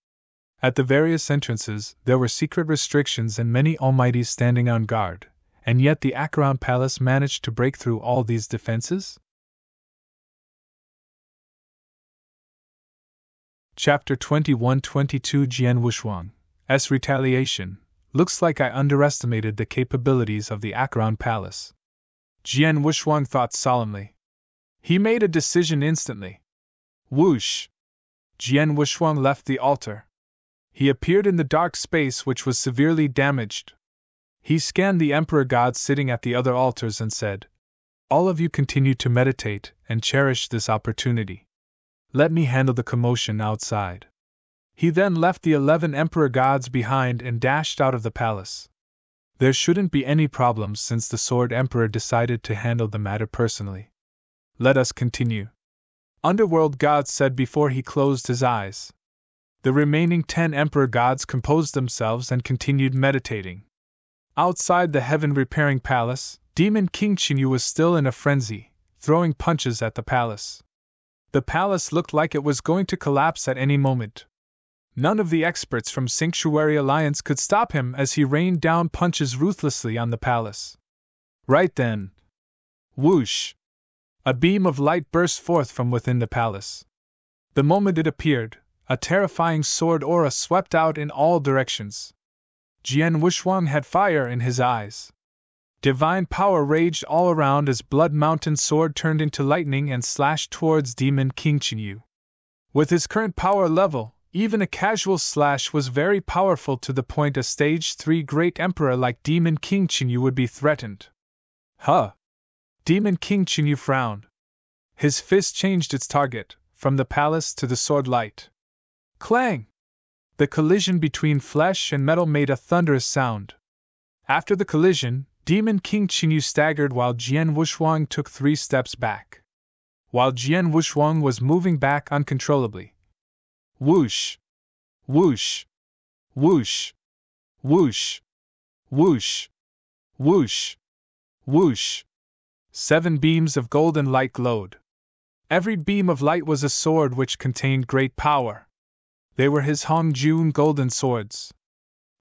At the various entrances, there were secret restrictions and many almighties standing on guard, and yet the Acheron Palace managed to break through all these defenses? Chapter 21-22 Jian Wushuang's retaliation. Looks like I underestimated the capabilities of the Acheron Palace. Jian Wushuang thought solemnly. He made a decision instantly. Whoosh! Jian Wushuang left the altar. He appeared in the dark space which was severely damaged. He scanned the Emperor gods sitting at the other altars and said, "All of you continue to meditate and cherish this opportunity. Let me handle the commotion outside." He then left the 11 Emperor gods behind and dashed out of the palace. There shouldn't be any problems since the Sword Emperor decided to handle the matter personally. Let us continue. Underworld God said before he closed his eyes. The remaining 10 Emperor gods composed themselves and continued meditating. Outside the heaven-repairing palace, Demon King Chinyu was still in a frenzy, throwing punches at the palace. The palace looked like it was going to collapse at any moment. None of the experts from Sanctuary Alliance could stop him as he rained down punches ruthlessly on the palace. Right then. Whoosh! A beam of light burst forth from within the palace. The moment it appeared, a terrifying sword aura swept out in all directions. Jian Wushuang had fire in his eyes. Divine power raged all around as Blood Mountain Sword turned into lightning and slashed towards Demon King Chinyu. With his current power level, even a casual slash was very powerful to the point a Stage 3 Great Emperor like Demon King Chinyu would be threatened. Huh! Demon King Chinyu frowned. His fist changed its target, from the palace to the sword light. Clang! The collision between flesh and metal made a thunderous sound. After the collision, Demon King Chinyu staggered while Jian Wushuang took 3 steps back. While Jian Wushuang was moving back uncontrollably, Whoosh! Whoosh! Whoosh! Whoosh! Whoosh! Whoosh! Whoosh! 7 beams of golden light glowed. Every beam of light was a sword which contained great power. They were his Hongjun golden swords.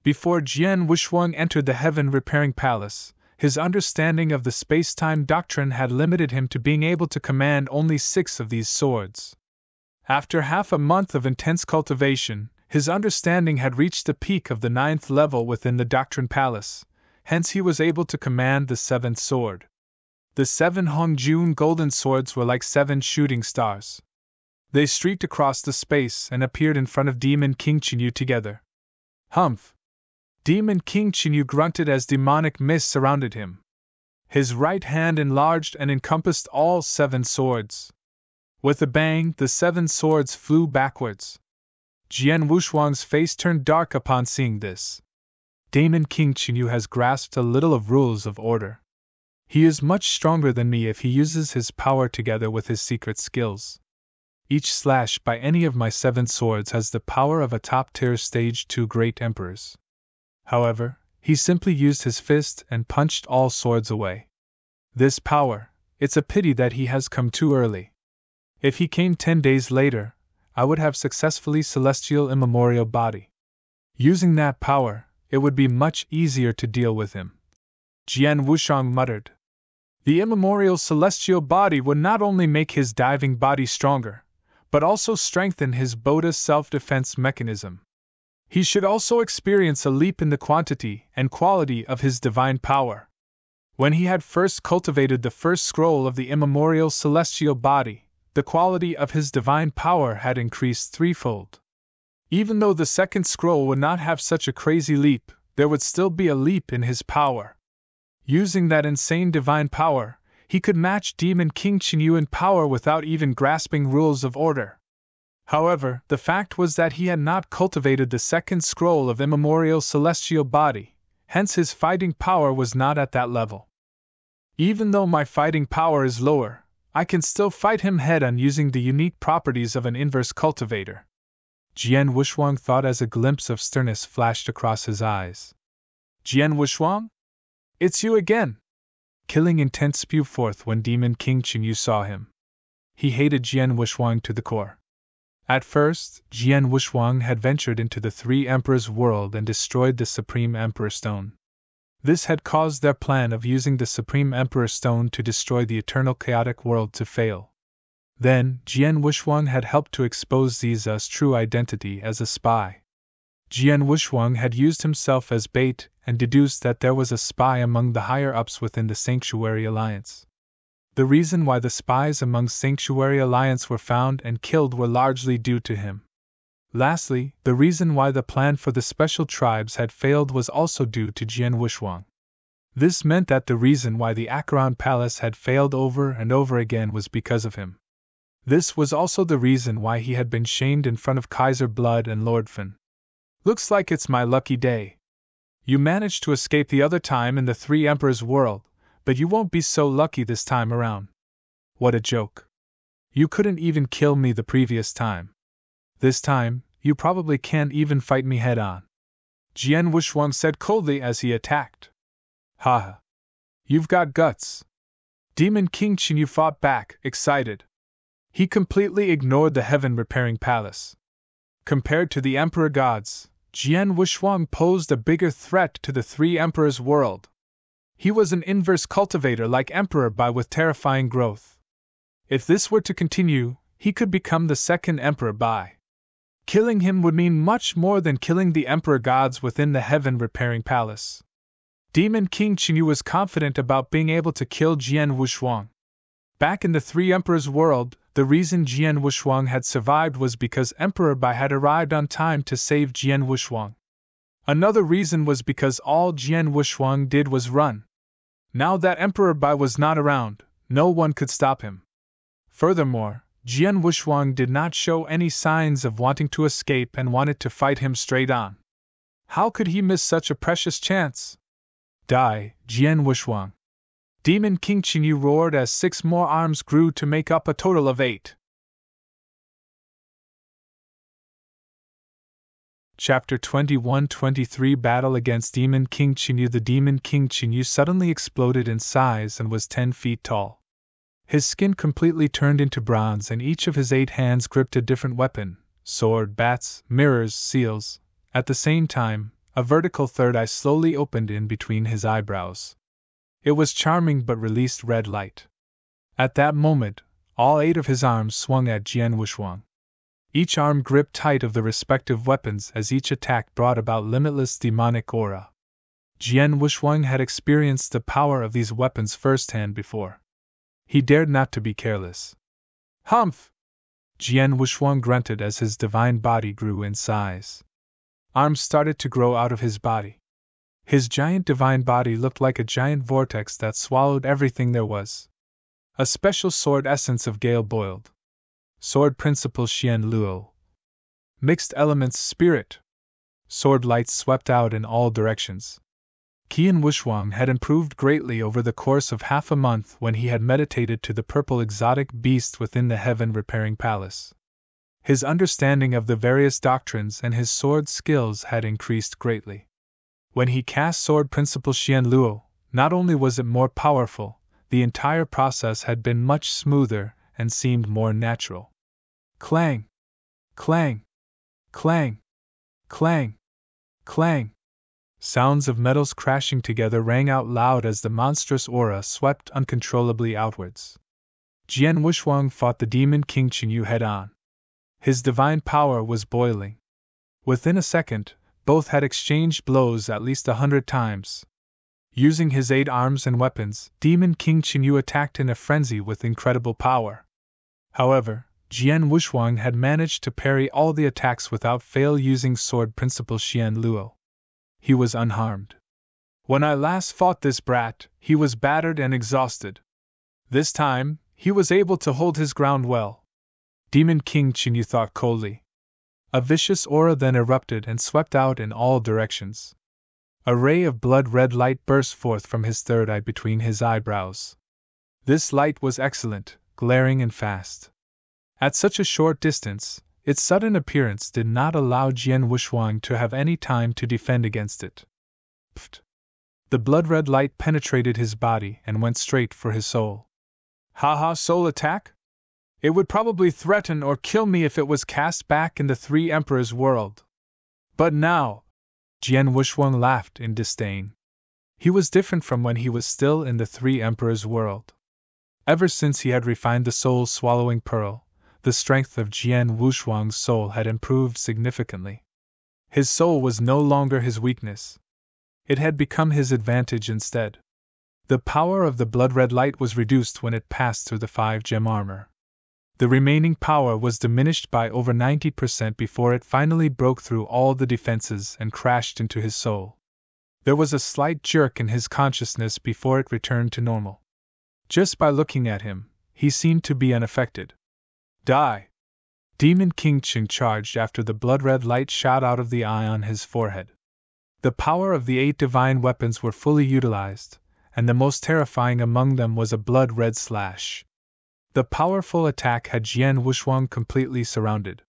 Before Jian Wushuang entered the heaven-repairing palace, his understanding of the space-time doctrine had limited him to being able to command only 6 of these swords. After half a month of intense cultivation, his understanding had reached the peak of the 9th level within the Doctrine Palace, hence he was able to command the 7th sword. The 7 Hongjun golden swords were like 7 shooting stars. They streaked across the space and appeared in front of Demon King Chinyu together. Humph! Demon King Chinyu grunted as demonic mist surrounded him. His right hand enlarged and encompassed all 7 swords. With a bang, the 7 swords flew backwards. Jian Wushuang's face turned dark upon seeing this. Demon King Chinyu has grasped a little of rules of order. He is much stronger than me if he uses his power together with his secret skills. Each slash by any of my 7 swords has the power of a top-tier stage 2 great emperors. However, he simply used his fist and punched all swords away. This power, it's a pity that he has come too early. If he came 10 days later, I would have successfully celestial immemorial body. Using that power, it would be much easier to deal with him. Jian Wushuang muttered. The immemorial celestial body would not only make his diving body stronger, but also strengthen his Boda self-defense mechanism. He should also experience a leap in the quantity and quality of his divine power. When he had first cultivated the first scroll of the immemorial celestial body, the quality of his divine power had increased 3-fold. Even though the second scroll would not have such a crazy leap, there would still be a leap in his power. Using that insane divine power, he could match Demon King Chinyu in power without even grasping rules of order. However, the fact was that he had not cultivated the second scroll of immemorial celestial body, hence his fighting power was not at that level. Even though my fighting power is lower, I can still fight him head-on using the unique properties of an inverse cultivator. Jian Wushuang thought as a glimpse of sternness flashed across his eyes. Jian Wushuang? It's you again! Killing intent spewed forth when Demon King Chinyu saw him. He hated Jian Wushuang to the core. At first, Jian Wushuang had ventured into the 3 Emperors' world and destroyed the Supreme Emperor Stone. This had caused their plan of using the Supreme Emperor Stone to destroy the eternal chaotic world to fail. Then, Jian Wushuang had helped to expose Ziza's true identity as a spy. Jian Wushuang had used himself as bait and deduced that there was a spy among the higher-ups within the Sanctuary Alliance. The reason why the spies among Sanctuary Alliance were found and killed were largely due to him. Lastly, the reason why the plan for the special tribes had failed was also due to Jian Wushuang. This meant that the reason why the Acheron Palace had failed over and over again was because of him. This was also the reason why he had been shamed in front of Kaiser Blood and Lord Fin. Looks like it's my lucky day. You managed to escape the other time in the 3 Emperors' world, but you won't be so lucky this time around. What a joke. You couldn't even kill me the previous time. This time, you probably can't even fight me head-on. Jian Wushuang said coldly as he attacked. Haha. You've got guts. Demon King Chinyu fought back, excited. He completely ignored the heaven-repairing palace. Compared to the Emperor gods, Jian Wushuang posed a bigger threat to the 3 Emperors' world. He was an inverse cultivator like Emperor Bai with terrifying growth. If this were to continue, he could become the 2nd Emperor Bai. Killing him would mean much more than killing the Emperor gods within the heaven-repairing palace. Demon King Chinyu was confident about being able to kill Jian Wushuang. Back in the 3 Emperors' world, the reason Jian Wushuang had survived was because Emperor Bai had arrived on time to save Jian Wushuang. Another reason was because all Jian Wushuang did was run. Now that Emperor Bai was not around, no one could stop him. Furthermore, Jian Wushuang did not show any signs of wanting to escape and wanted to fight him straight on. How could he miss such a precious chance? Die, Jian Wushuang! Demon King Chinyu roared as 6 more arms grew to make up a total of 8. Chapter 21-23 Battle against Demon King Chinyu. The Demon King Chinyu suddenly exploded in size and was 10 feet tall. His skin completely turned into bronze and each of his 8 hands gripped a different weapon: sword, bats, mirrors, seals. At the same time, a vertical third eye slowly opened in between his eyebrows. It was charming but released red light. At that moment, all 8 of his arms swung at Jian Wushuang. Each arm gripped tight of the respective weapons as each attack brought about limitless demonic aura. Jian Wushuang had experienced the power of these weapons firsthand before. He dared not to be careless. Humph! Jian Wushuang grunted as his divine body grew in size. Arms started to grow out of his body. His giant divine body looked like a giant vortex that swallowed everything there was. A special sword essence of gale boiled. Sword principle Xian Luo. Mixed elements spirit. Sword lights swept out in all directions. Qian Wushuang had improved greatly over the course of half a month when he had meditated to the purple exotic beast within the heaven repairing palace. His understanding of the various doctrines and his sword skills had increased greatly. When he cast sword principle Xian Luo, not only was it more powerful, the entire process had been much smoother and seemed more natural. Clang! Clang! Clang! Clang! Clang! Sounds of metals crashing together rang out loud as the monstrous aura swept uncontrollably outwards. Jian Wushuang fought the Demon King Chinyu head-on. His divine power was boiling. Within a second, both had exchanged blows at least 100 times. Using his 8 arms and weapons, Demon King Chinyu attacked in a frenzy with incredible power. However, Jian Wushuang had managed to parry all the attacks without fail using sword principle Xian Luo. He was unharmed. When I last fought this brat, he was battered and exhausted. This time, he was able to hold his ground well. Demon King Chinyu thought coldly. A vicious aura then erupted and swept out in all directions. A ray of blood-red light burst forth from his third eye between his eyebrows. This light was excellent, glaring and fast. At such a short distance, its sudden appearance did not allow Jian Wushuang to have any time to defend against it. Pfft! The blood-red light penetrated his body and went straight for his soul. Ha! Soul attack? It would probably threaten or kill me if it was cast back in the 3 Emperors' world. But now, Jian Wushuang laughed in disdain. He was different from when he was still in the 3 Emperors' world. Ever since he had refined the soul-swallowing pearl, the strength of Jian Wushuang's soul had improved significantly. His soul was no longer his weakness. It had become his advantage instead. The power of the blood-red light was reduced when it passed through the 5-gem armor. The remaining power was diminished by over 90% before it finally broke through all the defenses and crashed into his soul. There was a slight jerk in his consciousness before it returned to normal. Just by looking at him, he seemed to be unaffected. Die! Demon King Qing charged after the blood-red light shot out of the eye on his forehead. The power of the 8 divine weapons were fully utilized, and the most terrifying among them was a blood-red slash. The powerful attack had Jian Wushuang completely surrounded.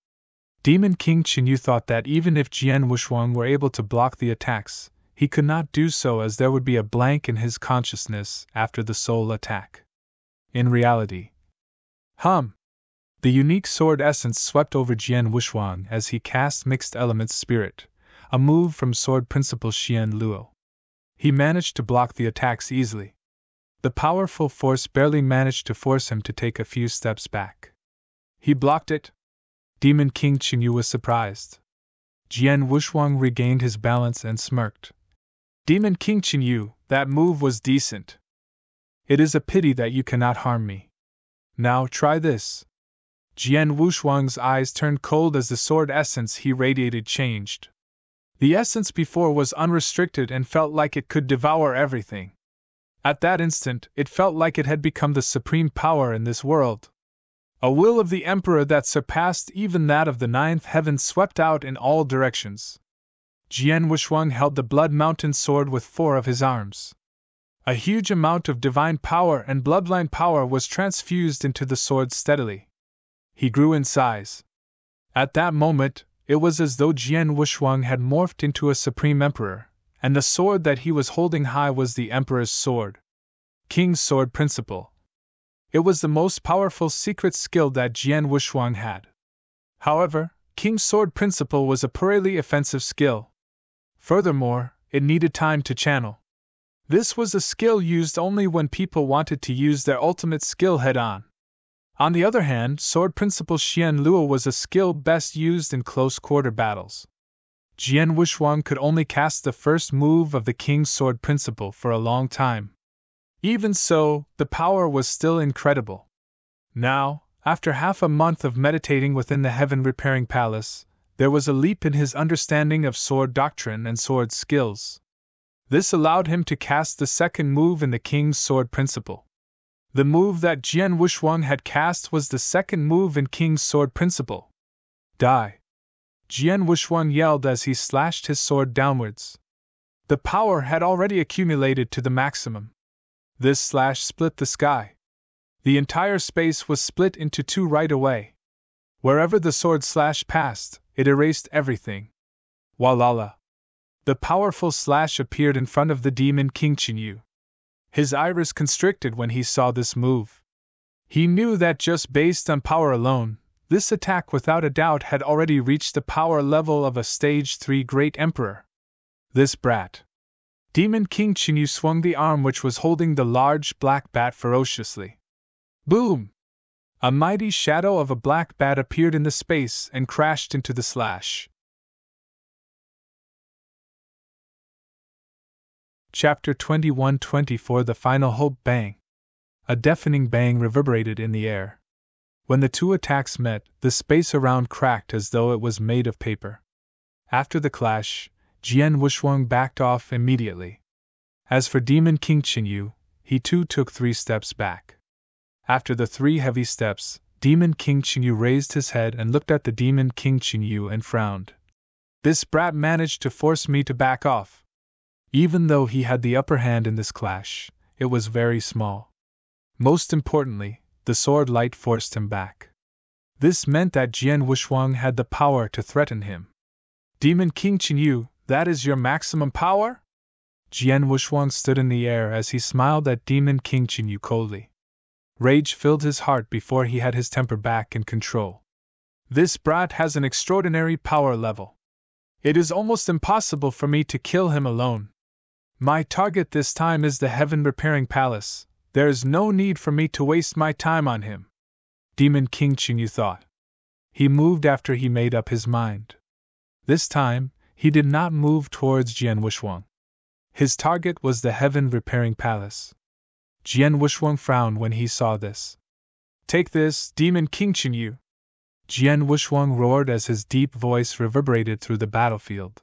Demon King Chinyu thought that even if Jian Wushuang were able to block the attacks, he could not do so as there would be a blank in his consciousness after the soul attack. In reality, the unique sword essence swept over Jian Wushuang as he cast Mixed Elements Spirit, a move from sword principle Xian Luo. He managed to block the attacks easily. The powerful force barely managed to force him to take a few steps back. He blocked it? Demon King Chinyu was surprised. Jian Wushuang regained his balance and smirked. Demon King Chinyu, that move was decent. It is a pity that you cannot harm me. Now try this. Jian Wushuang's eyes turned cold as the sword essence he radiated changed. The essence before was unrestricted and felt like it could devour everything. At that instant, it felt like it had become the supreme power in this world. A will of the Emperor that surpassed even that of the 9th heaven swept out in all directions. Jian Wushuang held the Blood Mountain sword with 4 of his arms. A huge amount of divine power and bloodline power was transfused into the sword steadily. He grew in size. At that moment, It was as though Jian Wushuang had morphed into a supreme emperor, and the sword that he was holding high was the emperor's sword. King's Sword Principle. It was the most powerful secret skill that Jian Wushuang had. However, King's Sword Principle was a purely offensive skill. Furthermore, it needed time to channel. This was a skill used only when people wanted to use their ultimate skill head-on. On the other hand, Sword Principle Xian Luo was a skill best used in close-quarter battles. Jian Wushuang could only cast the first move of the King's Sword Principle for a long time. Even so, the power was still incredible. Now, after half a month of meditating within the heaven-repairing palace, there was a leap in his understanding of sword doctrine and sword skills. This allowed him to cast the second move in the King's Sword Principle. The move that Jian Wushuang had cast was the second move in King's Sword Principle. Die! Jian Wushuang yelled as he slashed his sword downwards. The power had already accumulated to the maximum. This slash split the sky. The entire space was split into two right away. Wherever the sword slash passed, it erased everything. Walala! The powerful slash appeared in front of the demon King Qinyu. His iris constricted when he saw this move. He knew that just based on power alone, this attack without a doubt had already reached the power level of a stage 3 great emperor. This brat. Demon King Qinyu swung the arm which was holding the large black bat ferociously. Boom! A mighty shadow of a black bat appeared in the space and crashed into the slash. Chapter 21-24 The Final Hope. Bang! A deafening bang reverberated in the air. When the two attacks met, the space around cracked as though it was made of paper. After the clash, Jian Wushuang backed off immediately. As for Demon King Qinyu, he too took 3 steps back. After the 3 heavy steps, Demon King Qinyu raised his head and looked at the Demon King Qinyu and frowned. This brat managed to force me to back off. Even though he had the upper hand in this clash, it was very small. Most importantly, the sword light forced him back. This meant that Jian Wushuang had the power to threaten him. Demon King Qinyu, that is your maximum power? Jian Wushuang stood in the air as he smiled at Demon King Qinyu coldly. Rage filled his heart before he had his temper back in control. This brat has an extraordinary power level. It is almost impossible for me to kill him alone. My target this time is the heaven-repairing palace. There is no need for me to waste my time on him. Demon King Qinyu thought. He moved after he made up his mind. This time, he did not move towards Jian Wushuang. His target was the heaven-repairing palace. Jian Wushuang frowned when he saw this. Take this, Demon King Qinyu! Jian Wushuang roared as his deep voice reverberated through the battlefield.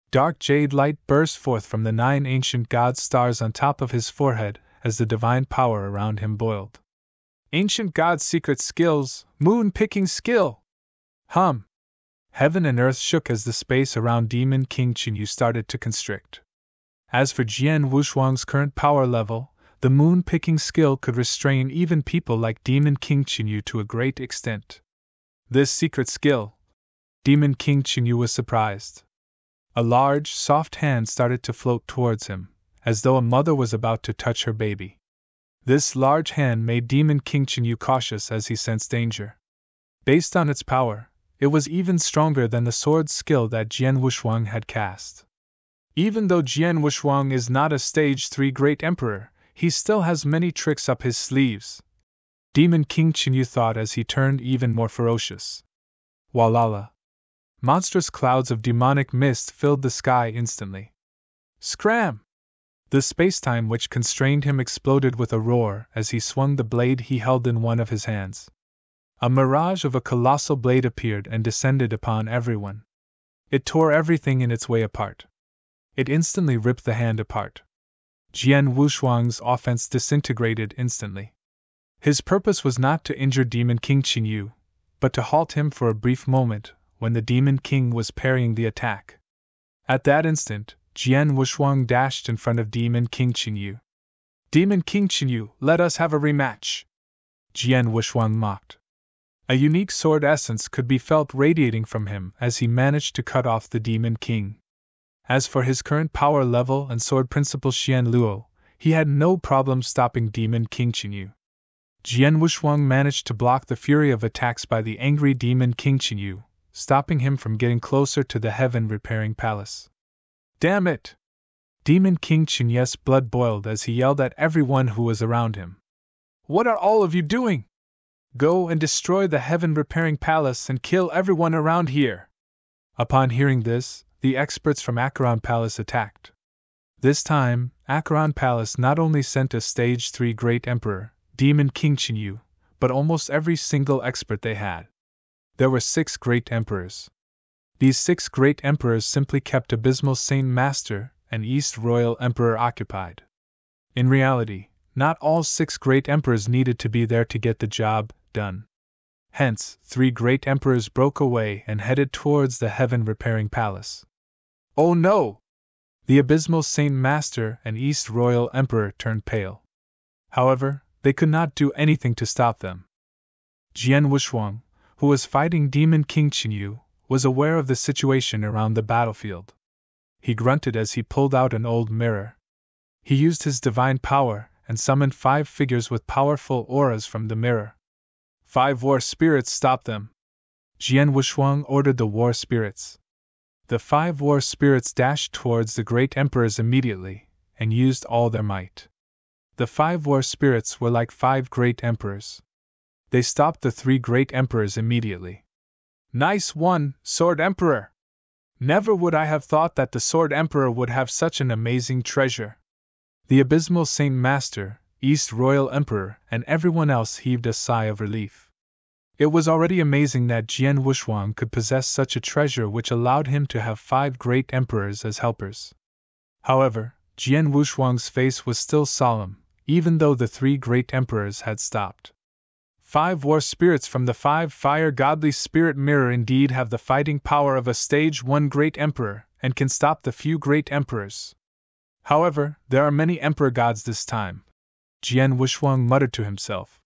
Dark jade light burst forth from the 9 ancient god stars on top of his forehead as the divine power around him boiled. Ancient god secret skills, moon-picking skill! Hum! Heaven and earth shook as the space around Demon King Qinyu started to constrict. As for Jian Wushuang's current power level, the moon-picking skill could restrain even people like Demon King Qinyu to a great extent. This secret skill, Demon King Qinyu was surprised. A large, soft hand started to float towards him, as though a mother was about to touch her baby. This large hand made Demon King Qinyu cautious as he sensed danger. Based on its power, it was even stronger than the sword skill that Jian Wushuang had cast. Even though Jian Wushuang is not a stage 3 great emperor, he still has many tricks up his sleeves. Demon King Qinyu thought as he turned even more ferocious. Walala! Monstrous clouds of demonic mist filled the sky instantly. Scram! The spacetime which constrained him exploded with a roar as he swung the blade he held in one of his hands. A mirage of a colossal blade appeared and descended upon everyone. It tore everything in its way apart. It instantly ripped the hand apart. Jian Wushuang's offense disintegrated instantly. His purpose was not to injure Demon King Qinyu, but to halt him for a brief moment when the Demon King was parrying the attack. At that instant, Jian Wushuang dashed in front of Demon King Qinyu. Demon King Qinyu, let us have a rematch! Jian Wushuang mocked. A unique sword essence could be felt radiating from him as he managed to cut off the Demon King. As for his current power level and sword principal Xian Luo, he had no problem stopping Demon King Qinyu. Jian Wushuang managed to block the fury of attacks by the angry Demon King Qinyu, stopping him from getting closer to the Heaven Repairing Palace. Damn it! Demon King Qinyu's blood boiled as he yelled at everyone who was around him. What are all of you doing? Go and destroy the Heaven Repairing Palace and kill everyone around here! Upon hearing this, the experts from Acheron Palace attacked. This time, Acheron Palace not only sent a Stage 3 Great Emperor, Demon King Qinyu, but almost every single expert they had. There were 6 Great Emperors. These 6 Great Emperors simply kept Abysmal Saint Master and East Royal Emperor occupied. In reality, not all 6 Great Emperors needed to be there to get the job done. Hence, 3 Great Emperors broke away and headed towards the Heaven Repairing Palace. Oh no! The Abysmal Saint Master and East Royal Emperor turned pale. However, they could not do anything to stop them. Jian Wushuang, who was fighting Demon King Qinyu, was aware of the situation around the battlefield. He grunted as he pulled out an old mirror. He used his divine power and summoned 5 figures with powerful auras from the mirror. 5 war spirits stopped them. Jian Wushuang ordered the war spirits. The 5 war spirits dashed towards the great emperors immediately, and used all their might. The 5 war spirits were like 5 great emperors. They stopped the 3 great emperors immediately. Nice one, Sword Emperor! Never would I have thought that the Sword Emperor would have such an amazing treasure. The Abysmal Saint Master, East Royal Emperor, and everyone else heaved a sigh of relief. It was already amazing that Jian Wushuang could possess such a treasure which allowed him to have 5 great emperors as helpers. However, Jian Wushuang's face was still solemn, even though the 3 great emperors had stopped. 5 war spirits from the 5 fire godly spirit mirror indeed have the fighting power of a stage 1 great emperor, and can stop the few great emperors. However, there are many emperor gods this time, Jian Wushuang muttered to himself.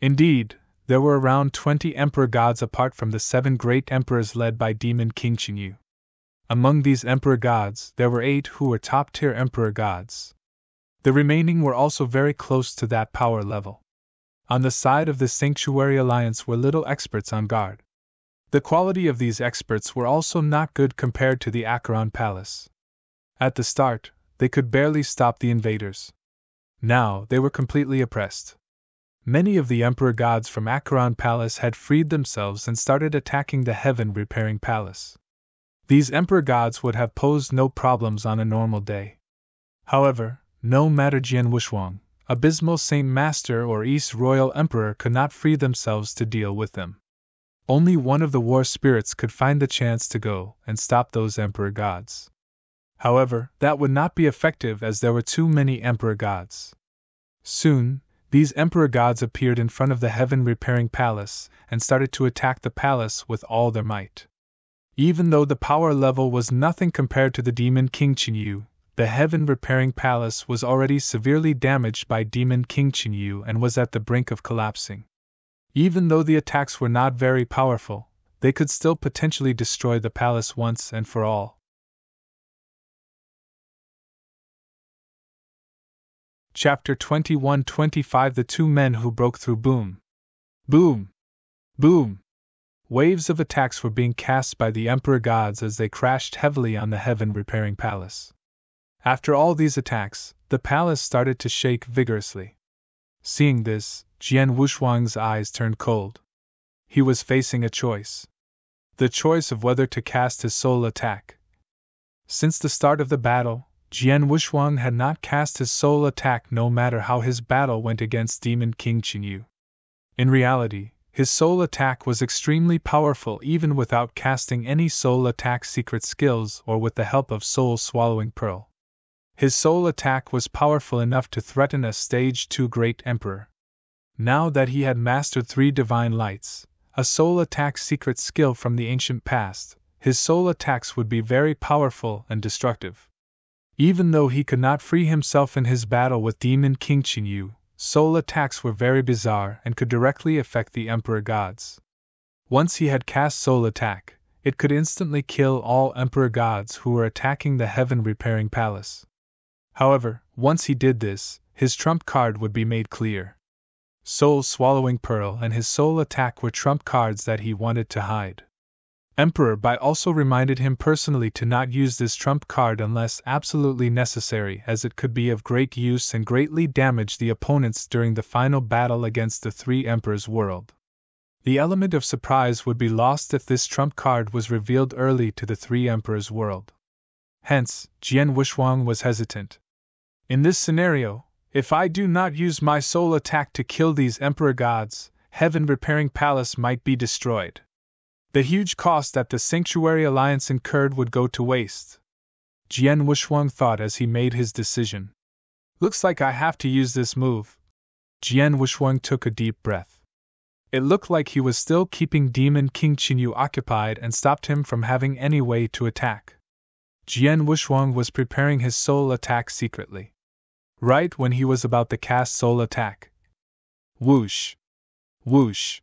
Indeed, there were around 20 emperor gods apart from the 7 great emperors led by Demon King Qinyu. Among these emperor gods, there were 8 who were top-tier emperor gods. The remaining were also very close to that power level. On the side of the Sanctuary Alliance were little experts on guard. The quality of these experts were also not good compared to the Acheron Palace. At the start, they could barely stop the invaders. Now, they were completely oppressed. Many of the Emperor gods from Acheron Palace had freed themselves and started attacking the Heaven Repairing Palace. These Emperor gods would have posed no problems on a normal day. However, no matter Jian Wushuang, Abysmal Saint Master or East Royal Emperor could not free themselves to deal with them. Only one of the war spirits could find the chance to go and stop those Emperor gods. However, that would not be effective as there were too many Emperor gods. Soon, these Emperor gods appeared in front of the Heaven Repairing Palace and started to attack the palace with all their might. Even though the power level was nothing compared to the Demon King Qinyu, the Heaven Repairing Palace was already severely damaged by Demon King Qinyu and was at the brink of collapsing. Even though the attacks were not very powerful, they could still potentially destroy the palace once and for all. Chapter 21-25 The 2 Men Who Broke Through. Boom! Boom! Boom! Waves of attacks were being cast by the Emperor gods as they crashed heavily on the Heaven Repairing Palace. After all these attacks, the palace started to shake vigorously. Seeing this, Jian Wushuang's eyes turned cold. He was facing a choice. The choice of whether to cast his soul attack. Since the start of the battle, Jian Wushuang had not cast his soul attack no matter how his battle went against Demon King Qinyu. In reality, his soul attack was extremely powerful even without casting any soul attack secret skills or with the help of Soul Swallowing Pearl. His soul attack was powerful enough to threaten a Stage 2 Great Emperor. Now that he had mastered 3 Divine Lights, a soul attack secret skill from the ancient past, his soul attacks would be very powerful and destructive. Even though he could not free himself in his battle with Demon King Qinyu, soul attacks were very bizarre and could directly affect the Emperor gods. Once he had cast Soul Attack, it could instantly kill all Emperor gods who were attacking the heaven-repairing palace. However, once he did this, his trump card would be made clear. Soul Swallowing Pearl and his Soul Attack were trump cards that he wanted to hide. Emperor Bai also reminded him personally to not use this trump card unless absolutely necessary, as it could be of great use and greatly damage the opponents during the final battle against the Three Emperors world. The element of surprise would be lost if this trump card was revealed early to the Three Emperors world. Hence, Jian Wushuang was hesitant. In this scenario, if I do not use my soul attack to kill these Emperor gods, heaven-repairing palace might be destroyed. The huge cost that the Sanctuary Alliance incurred would go to waste. Jian Wushuang thought as he made his decision. Looks like I have to use this move. Jian Wushuang took a deep breath. It looked like he was still keeping Demon King Qinyu occupied and stopped him from having any way to attack. Jian Wushuang was preparing his soul attack secretly. Right when he was about to cast soul attack. Whoosh! Whoosh!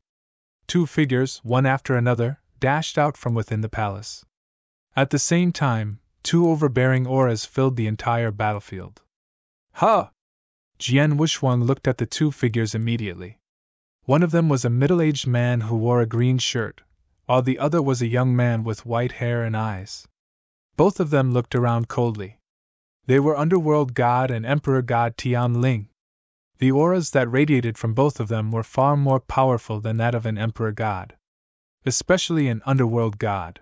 Two figures, one after another, dashed out from within the palace. At the same time, two overbearing auras filled the entire battlefield. Ha! Jian Wushuang looked at the two figures immediately. One of them was a middle-aged man who wore a green shirt, while the other was a young man with white hair and eyes. Both of them looked around coldly. They were Underworld God and Emperor God Tianling. The auras that radiated from both of them were far more powerful than that of an Emperor God, especially an Underworld God.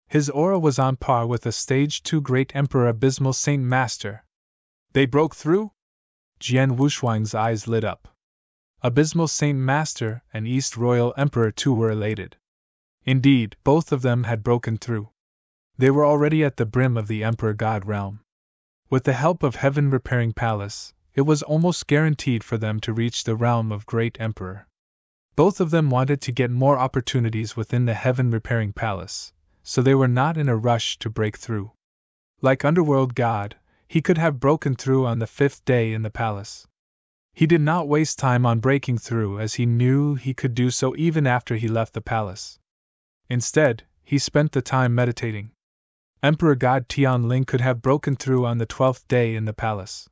His aura was on par with a Stage 2 Great Emperor Abysmal Saint Master. They broke through? Jian Wushuang's eyes lit up. Abysmal Saint Master and East Royal Emperor too were elated. Indeed, both of them had broken through. They were already at the brim of the Emperor God realm. With the help of Heaven Repairing Palace, it was almost guaranteed for them to reach the realm of Great Emperor. Both of them wanted to get more opportunities within the Heaven Repairing Palace, so they were not in a rush to break through. Like Underworld God, he could have broken through on the 5th day in the palace. He did not waste time on breaking through as he knew he could do so even after he left the palace. Instead, he spent the time meditating. Emperor God Tianling could have broken through on the 12th day in the palace.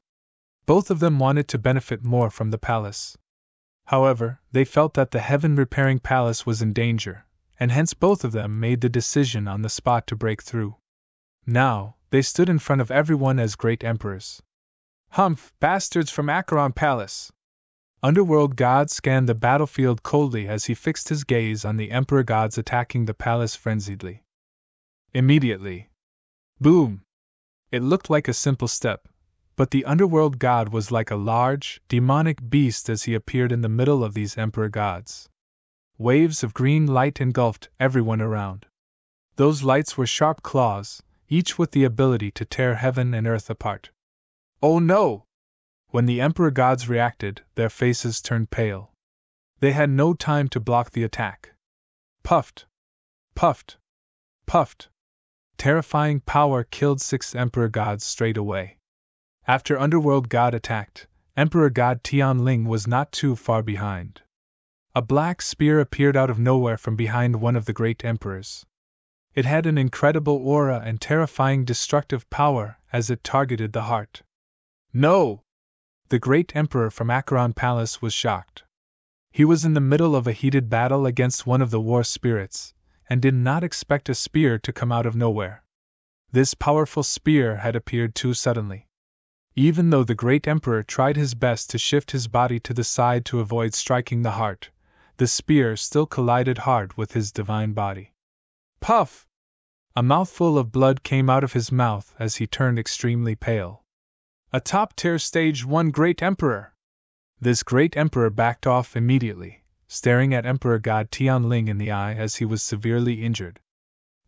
Both of them wanted to benefit more from the palace. However, they felt that the heaven-repairing palace was in danger, and hence both of them made the decision on the spot to break through. Now, they stood in front of everyone as great emperors. Humph, bastards from Acheron Palace! Underworld God scanned the battlefield coldly as he fixed his gaze on the Emperor gods attacking the palace frenziedly. Immediately. Boom! It looked like a simple step, but the Underworld God was like a large, demonic beast as he appeared in the middle of these Emperor gods. Waves of green light engulfed everyone around. Those lights were sharp claws, each with the ability to tear heaven and earth apart. Oh no! When the Emperor gods reacted, their faces turned pale. They had no time to block the attack. Puffed! Puffed! Puffed! Terrifying power killed 6 Emperor gods straight away. After Underworld God attacked, Emperor God Tianling was not too far behind. A black spear appeared out of nowhere from behind one of the great emperors. It had an incredible aura and terrifying destructive power as it targeted the heart. No! The great emperor from Acheron Palace was shocked. He was in the middle of a heated battle against one of the war spirits, and did not expect a spear to come out of nowhere. This powerful spear had appeared too suddenly. Even though the great emperor tried his best to shift his body to the side to avoid striking the heart, the spear still collided hard with his divine body. Puff! A mouthful of blood came out of his mouth as he turned extremely pale. A top-tier Stage 1 Great Emperor! This great emperor backed off immediately, staring at Emperor God Tianling in the eye as he was severely injured.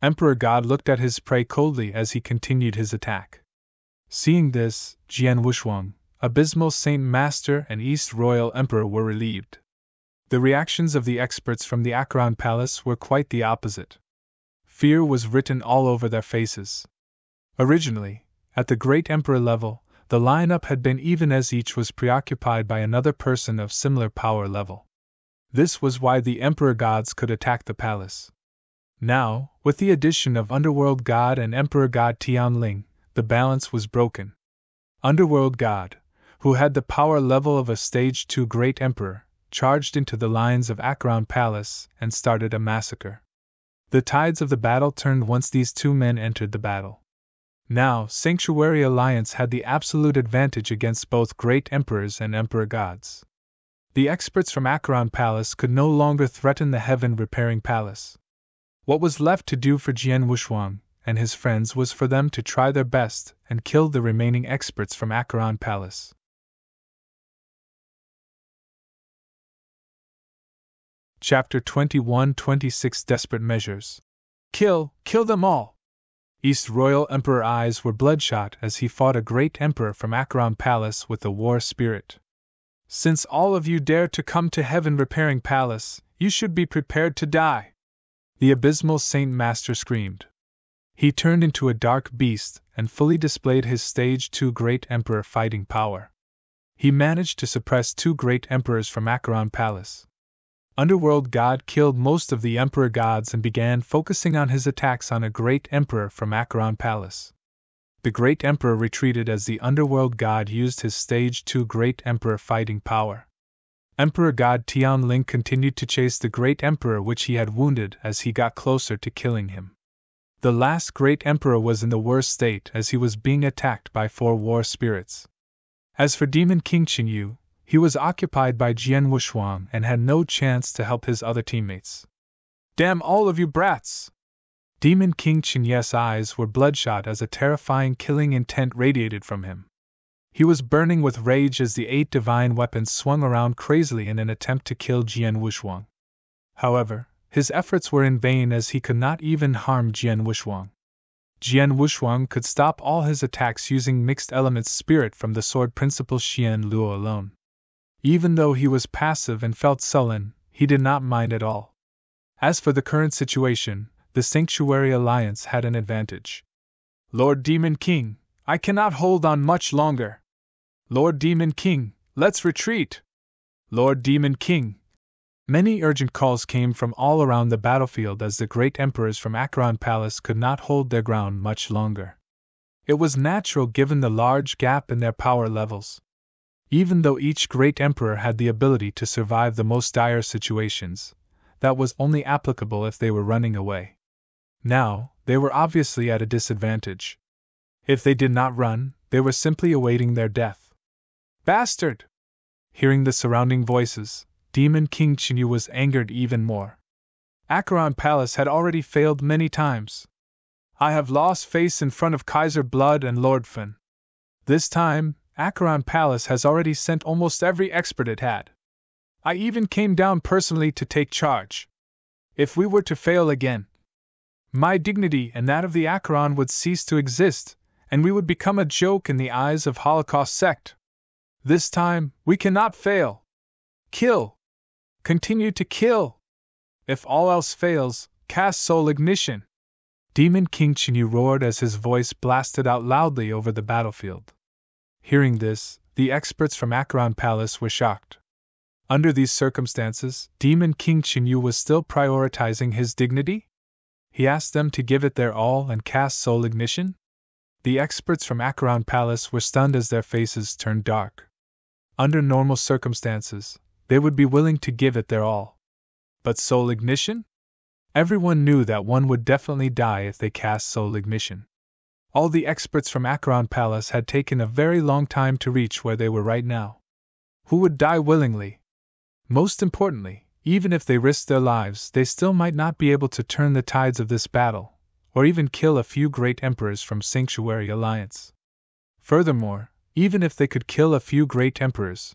Emperor God looked at his prey coldly as he continued his attack. Seeing this, Jian Wushuang, Abysmal Saint Master and East Royal Emperor were relieved. The reactions of the experts from the Acheron Palace were quite the opposite. Fear was written all over their faces. Originally, at the Great Emperor level, the lineup had been even as each was preoccupied by another person of similar power level. This was why the Emperor gods could attack the palace. Now, with the addition of Underworld God and Emperor God Tianling, the balance was broken. Underworld God, who had the power level of a Stage 2 Great Emperor, charged into the lines of Acheron Palace and started a massacre. The tides of the battle turned once these two men entered the battle. Now, Sanctuary Alliance had the absolute advantage against both Great Emperors and Emperor Gods. The experts from Acheron Palace could no longer threaten the heaven-repairing palace. What was left to do for Jian Wushuang and his friends was for them to try their best and kill the remaining experts from Acheron Palace. Chapter 21-26 Desperate Measures. Kill them all! East Royal Emperor eyes were bloodshot as he fought a great emperor from Acheron Palace with the war spirit. Since all of you dare to come to heaven-repairing palace, you should be prepared to die! The abysmal Saint Master screamed. He turned into a dark beast and fully displayed his Stage 2 Great Emperor fighting power. He managed to suppress two great emperors from Acheron Palace. Underworld God killed most of the Emperor gods and began focusing on his attacks on a great emperor from Acheron Palace. The great emperor retreated as the Underworld God used his Stage 2 Great Emperor fighting power. Emperor God Tianling continued to chase the great emperor which he had wounded as he got closer to killing him. The last great emperor was in the worst state as he was being attacked by 4 war spirits. As for Demon King Qinyu, he was occupied by Jian Wushuang and had no chance to help his other teammates. Damn all of you brats! Demon King Qinyu's eyes were bloodshot as a terrifying killing intent radiated from him. He was burning with rage as the 8 divine weapons swung around crazily in an attempt to kill Jian Wushuang. However, his efforts were in vain as he could not even harm Jian Wushuang. Jian Wushuang could stop all his attacks using mixed elements spirit from the sword principal Xian Luo alone. Even though he was passive and felt sullen, he did not mind at all. As for the current situation, the Sanctuary Alliance had an advantage. Lord Demon King, I cannot hold on much longer. Lord Demon King, let's retreat. Lord Demon King. Many urgent calls came from all around the battlefield as the great emperors from Acheron Palace could not hold their ground much longer. It was natural given the large gap in their power levels. Even though each great emperor had the ability to survive the most dire situations, that was only applicable if they were running away. Now, they were obviously at a disadvantage. If they did not run, they were simply awaiting their death. Bastard! Hearing the surrounding voices, Demon King Qinyu was angered even more. Acheron Palace had already failed many times. I have lost face in front of Kaiser Blood and Lord Fan. This time, Acheron Palace has already sent almost every expert it had. I even came down personally to take charge. If we were to fail again, my dignity and that of the Acheron would cease to exist, and we would become a joke in the eyes of Holocaust sect. This time, we cannot fail. Kill. Continue to kill. If all else fails, cast soul ignition. Demon King Qinyu roared as his voice blasted out loudly over the battlefield. Hearing this, the experts from Acheron Palace were shocked. Under these circumstances, Demon King Qinyu was still prioritizing his dignity? He asked them to give it their all and cast soul ignition? The experts from Acheron Palace were stunned as their faces turned dark. Under normal circumstances, they would be willing to give it their all. But soul ignition? Everyone knew that one would definitely die if they cast soul ignition. All the experts from Acheron Palace had taken a very long time to reach where they were right now. Who would die willingly? Most importantly, even if they risked their lives, they still might not be able to turn the tides of this battle, or even kill a few great emperors from Sanctuary Alliance. Furthermore, even if they could kill a few great emperors,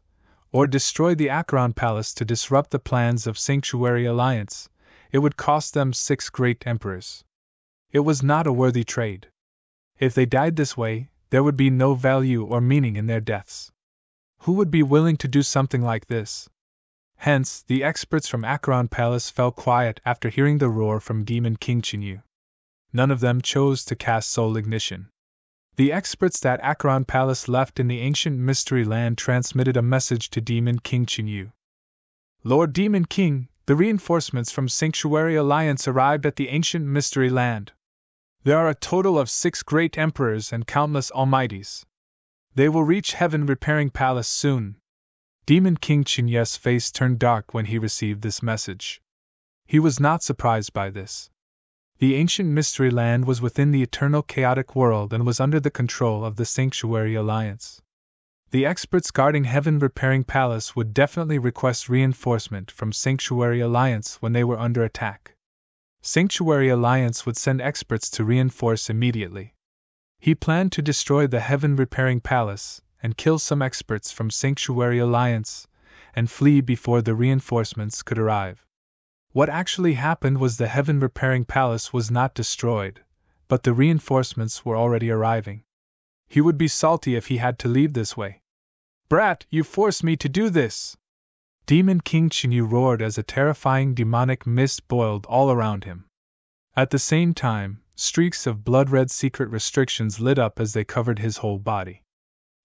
or destroy the Acheron Palace to disrupt the plans of Sanctuary Alliance, it would cost them 6 great emperors. It was not a worthy trade. If they died this way, there would be no value or meaning in their deaths. Who would be willing to do something like this? Hence, the experts from Acheron Palace fell quiet after hearing the roar from Demon King Qinyu. None of them chose to cast soul ignition. The experts that Acheron Palace left in the ancient mystery land transmitted a message to Demon King Qinyu. Lord Demon King, the reinforcements from Sanctuary Alliance arrived at the ancient Mystery Land. There are a total of 6 great emperors and countless almighties. They will reach Heaven Repairing Palace soon. Demon King Chinye's face turned dark when he received this message. He was not surprised by this. The ancient Mystery Land was within the eternal chaotic world and was under the control of the Sanctuary Alliance. The experts guarding Heaven Repairing Palace would definitely request reinforcement from Sanctuary Alliance when they were under attack. Sanctuary Alliance would send experts to reinforce immediately. He planned to destroy the Heaven Repairing Palace and kill some experts from Sanctuary Alliance and flee before the reinforcements could arrive. What actually happened was the Heaven Repairing Palace was not destroyed, but the reinforcements were already arriving. He would be salty if he had to leave this way. Brat, you forced me to do this! Demon King Chinyu roared as a terrifying demonic mist boiled all around him. At the same time, streaks of blood-red secret restrictions lit up as they covered his whole body.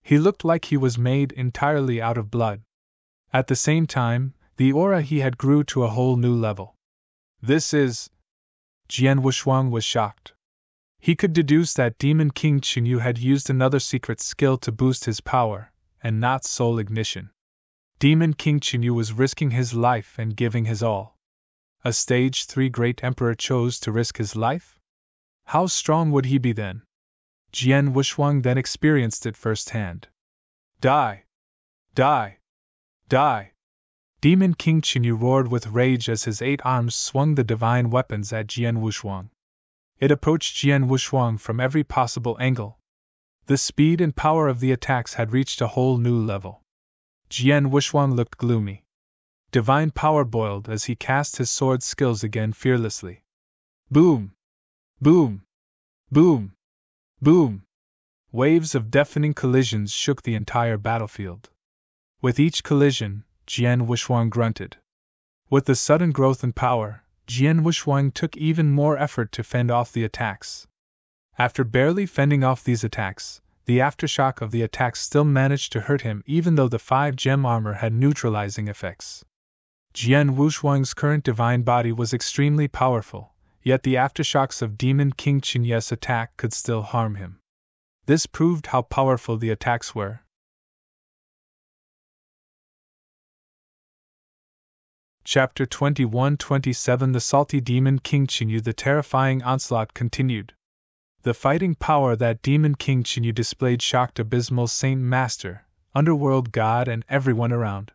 He looked like he was made entirely out of blood. At the same time, the aura he had grew to a whole new level. This is... Jian Wushuang was shocked. He could deduce that Demon King Chinyu had used another secret skill to boost his power, and not soul ignition. Demon King Chinyu was risking his life and giving his all. A Stage 3 Great Emperor chose to risk his life? How strong would he be then? Jian Wushuang then experienced it firsthand. Die! Die! Die! Demon King Chinyu roared with rage as his 8 arms swung the divine weapons at Jian Wushuang. It approached Jian Wushuang from every possible angle. The speed and power of the attacks had reached a whole new level. Jian Wushuang looked gloomy. Divine power boiled as he cast his sword skills again fearlessly. Boom! Boom! Boom! Boom! Waves of deafening collisions shook the entire battlefield. With each collision, Jian Wushuang grunted. With the sudden growth in power, Jian Wushuang took even more effort to fend off the attacks. After barely fending off these attacks, the aftershock of the attacks still managed to hurt him even though the 5-gem armor had neutralizing effects. Jian Wushuang's current divine body was extremely powerful, yet the aftershocks of Demon King Chinye's attack could still harm him. This proved how powerful the attacks were. Chapter 21-27 The Salty Demon King Chinyu. The terrifying onslaught continued. The fighting power that Demon King Chinyu displayed shocked Abysmal Saint Master, Underworld God and everyone around.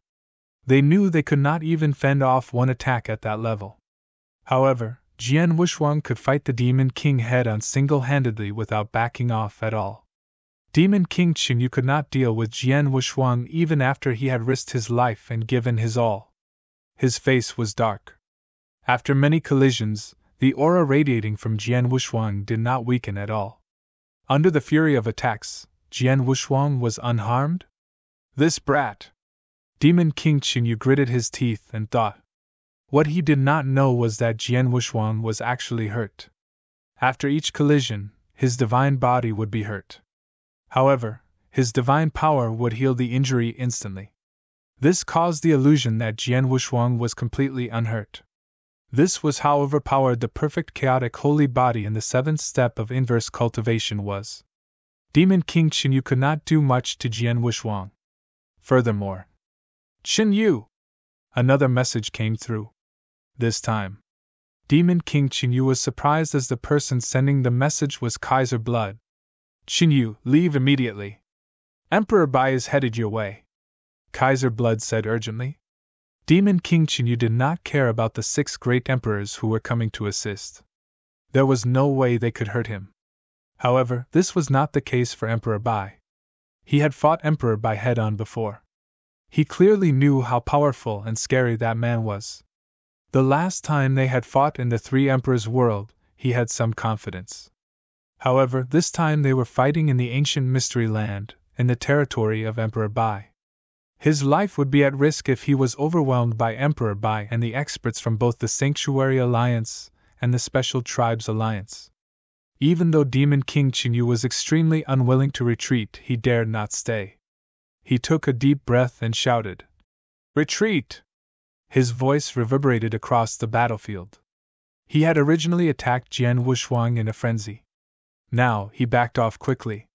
They knew they could not even fend off one attack at that level. However, Jian Wushuang could fight the Demon King head-on single-handedly without backing off at all. Demon King Chinyu could not deal with Jian Wushuang even after he had risked his life and given his all. His face was dark. After many collisions, the aura radiating from Jian Wushuang did not weaken at all. Under the fury of attacks, Jian Wushuang was unharmed? This brat! Demon King Chinyu gritted his teeth and thought. What he did not know was that Jian Wushuang was actually hurt. After each collision, his divine body would be hurt. However, his divine power would heal the injury instantly. This caused the illusion that Jian Wushuang was completely unhurt. This was how overpowered the perfect chaotic holy body in the 7th step of inverse cultivation was. Demon King Chinyu could not do much to Jian Wushuang. Furthermore, Chinyu! Another message came through. This time, Demon King Chinyu was surprised as the person sending the message was Kaiser Blood. Chinyu, leave immediately. Emperor Bai is headed your way, Kaiser Blood said urgently. Demon King Chinyu did not care about the 6 great emperors who were coming to assist. There was no way they could hurt him. However, this was not the case for Emperor Bai. He had fought Emperor Bai head-on before. He clearly knew how powerful and scary that man was. The last time they had fought in the 3 Emperors' world, he had some confidence. However, this time they were fighting in the ancient Mystery Land, in the territory of Emperor Bai. His life would be at risk if he was overwhelmed by Emperor Bai and the experts from both the Sanctuary Alliance and the Special Tribes Alliance. Even though Demon King Chinyu was extremely unwilling to retreat, he dared not stay. He took a deep breath and shouted, "Retreat! His voice reverberated across the battlefield. He had originally attacked Jian Wushuang in a frenzy. Now, he backed off quickly.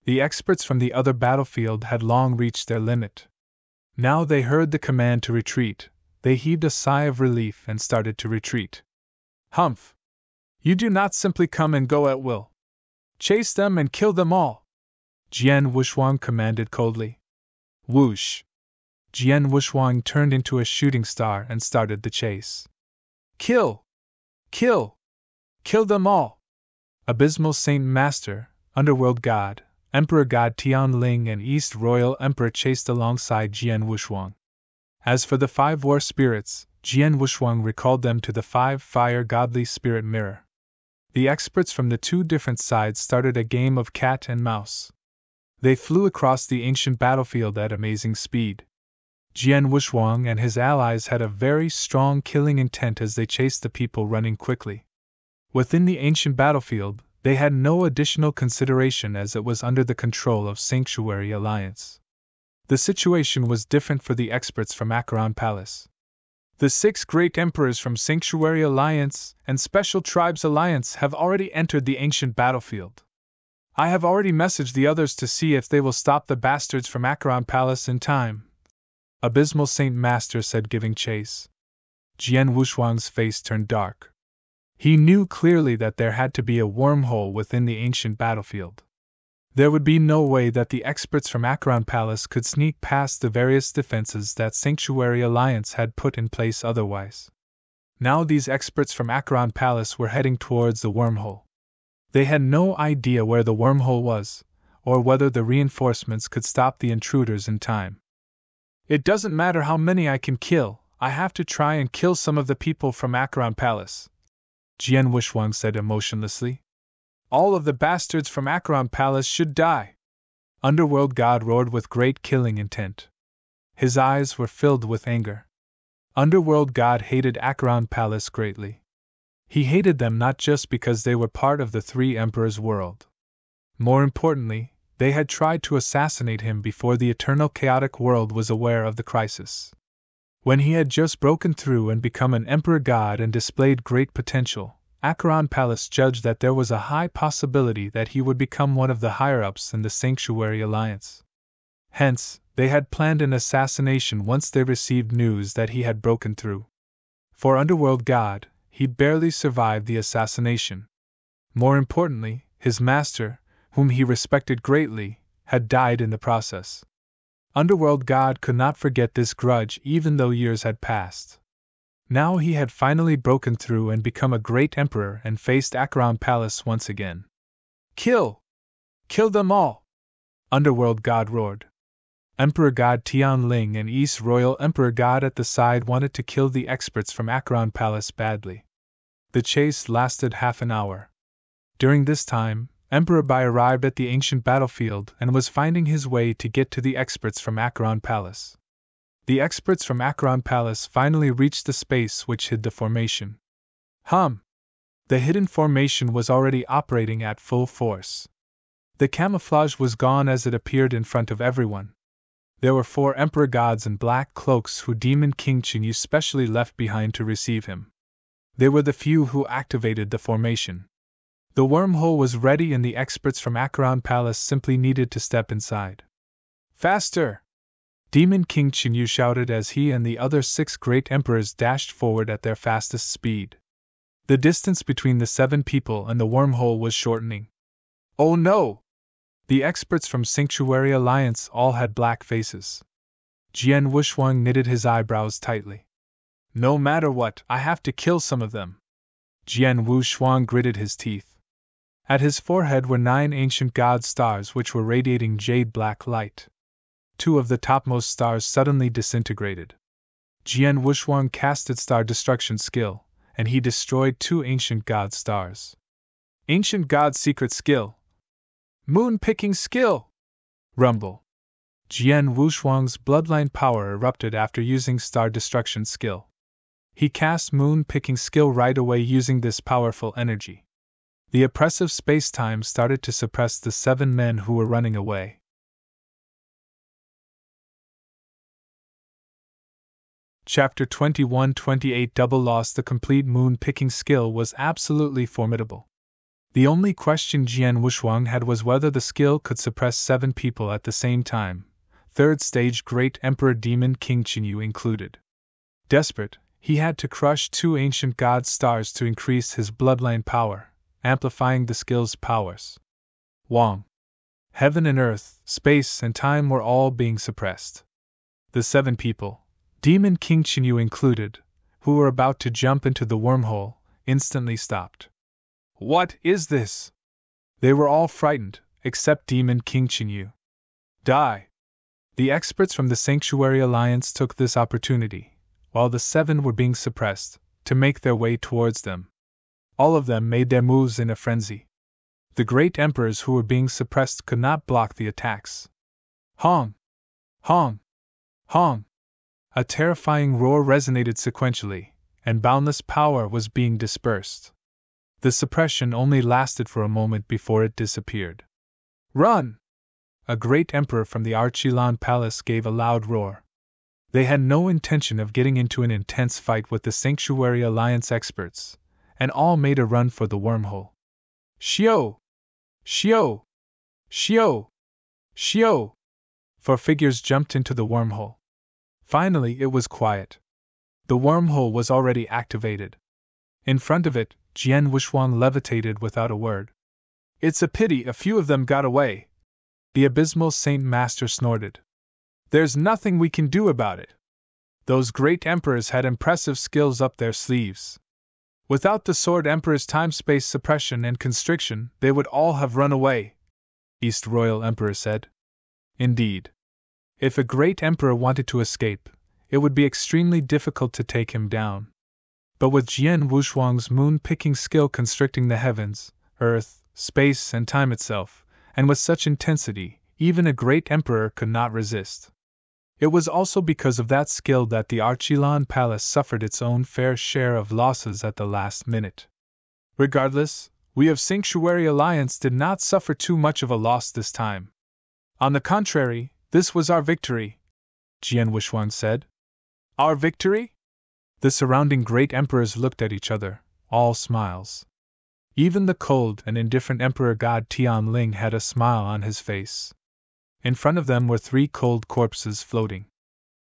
The experts from the other battlefield had long reached their limit. Now they heard the command to retreat. They heaved a sigh of relief and started to retreat. Humph! You do not simply come and go at will. Chase them and kill them all! Jian Wushuang commanded coldly. Whoosh! Jian Wushuang turned into a shooting star and started the chase. Kill! Kill! Kill them all! Abysmal Saint Master, Underworld God, Emperor God Tianling and East Royal Emperor chased alongside Jian Wushuang. As for the 5 war spirits, Jian Wushuang recalled them to the 5 fire godly spirit mirror. The experts from the 2 different sides started a game of cat and mouse. They flew across the ancient battlefield at amazing speed. Jian Wushuang and his allies had a very strong killing intent as they chased the people running quickly. Within the ancient battlefield, they had no additional consideration as it was under the control of Sanctuary Alliance. The situation was different for the experts from Acheron Palace. The 6 great emperors from Sanctuary Alliance and Special Tribes Alliance have already entered the ancient battlefield. I have already messaged the others to see if they will stop the bastards from Acheron Palace in time, Abysmal Saint Master said, giving chase. Jian Wushuang's face turned dark. He knew clearly that there had to be a wormhole within the ancient battlefield. There would be no way that the experts from Acheron Palace could sneak past the various defenses that Sanctuary Alliance had put in place otherwise. Now these experts from Acheron Palace were heading towards the wormhole. They had no idea where the wormhole was, or whether the reinforcements could stop the intruders in time. It doesn't matter how many I can kill, I have to try and kill some of the people from Acheron Palace, Jian Wushuang said emotionlessly. All of the bastards from Acheron Palace should die. Underworld God roared with great killing intent. His eyes were filled with anger. Underworld God hated Acheron Palace greatly. He hated them not just because they were part of the 3 emperors' world. More importantly, they had tried to assassinate him before the eternal chaotic world was aware of the crisis. When he had just broken through and become an emperor god and displayed great potential, Acheron Palace judged that there was a high possibility that he would become one of the higher-ups in the Sanctuary Alliance. Hence, they had planned an assassination once they received news that he had broken through. For Underworld God, he barely survived the assassination. More importantly, his master, whom he respected greatly, had died in the process. Underworld God could not forget this grudge even though years had passed. Now he had finally broken through and become a great emperor and faced Acheron Palace once again. Kill! Kill them all! Underworld God roared. Emperor God Tianling and East Royal Emperor God at the side wanted to kill the experts from Acheron Palace badly. The chase lasted half an hour. During this time, Emperor Bai arrived at the ancient battlefield and was finding his way to get to the experts from Acheron Palace. The experts from Acheron Palace finally reached the space which hid the formation. The hidden formation was already operating at full force. The camouflage was gone as it appeared in front of everyone. There were 4 emperor gods in black cloaks who Demon King Chinyu specially left behind to receive him. They were the few who activated the formation. The wormhole was ready and the experts from Acheron Palace simply needed to step inside. Faster! Demon King Chinyu shouted as he and the other 6 great emperors dashed forward at their fastest speed. The distance between the 7 people and the wormhole was shortening. Oh no! The experts from Sanctuary Alliance all had black faces. Jian Wushuang knitted his eyebrows tightly. No matter what, I have to kill some of them. Jian Wushuang gritted his teeth. At his forehead were 9 ancient god stars which were radiating jade-black light. 2 of the topmost stars suddenly disintegrated. Jian Wushuang casted star destruction skill, and he destroyed 2 ancient god stars. Ancient god secret skill. Moon-picking skill! Rumble. Jian Wushuang's bloodline power erupted after using star destruction skill. He cast moon-picking skill right away using this powerful energy. The oppressive space-time started to suppress the 7 men who were running away. Chapter 21-28 Double Loss. The complete moon-picking skill was absolutely formidable. The only question Jian Wuxuang had was whether the skill could suppress 7 people at the same time, third stage Great Emperor Demon King Qinyu included. Desperate, he had to crush 2 ancient god stars to increase his bloodline power, amplifying the skill's powers. Wang. Heaven and earth, space and time were all being suppressed. The 7 people, Demon King Qinyu included, who were about to jump into the wormhole, instantly stopped. What is this? They were all frightened, except Demon King Qinyu. Die! The experts from the Sanctuary Alliance took this opportunity, while the 7 were being suppressed, to make their way towards them. All of them made their moves in a frenzy. The great emperors who were being suppressed could not block the attacks. Hong! Hong! Hong! A terrifying roar resonated sequentially, and boundless power was being dispersed. The suppression only lasted for a moment before it disappeared. Run! A great emperor from the Archilan Palace gave a loud roar. They had no intention of getting into an intense fight with the Sanctuary Alliance experts, and all made a run for the wormhole. Xiao! Xiao! Xiao! Xiao! 4 figures jumped into the wormhole. Finally, it was quiet. The wormhole was already activated. In front of it, Jian Wuxuang levitated without a word. It's a pity a few of them got away. The abysmal Saint Master snorted. There's nothing we can do about it. Those great emperors had impressive skills up their sleeves. Without the Sword Emperor's time-space suppression and constriction, they would all have run away, East Royal Emperor said. Indeed. If a great emperor wanted to escape, it would be extremely difficult to take him down. But with Jian Wuxuang's moon-picking skill constricting the heavens, earth, space, and time itself, and with such intensity, even a great emperor could not resist. It was also because of that skill that the Archilan Palace suffered its own fair share of losses at the last minute. Regardless, we of Sanctuary Alliance did not suffer too much of a loss this time. On the contrary, this was our victory, Jian Wuxuang said. Our victory? The surrounding great emperors looked at each other, all smiles. Even the cold and indifferent Emperor God Tianling had a smile on his face. In front of them were 3 cold corpses floating.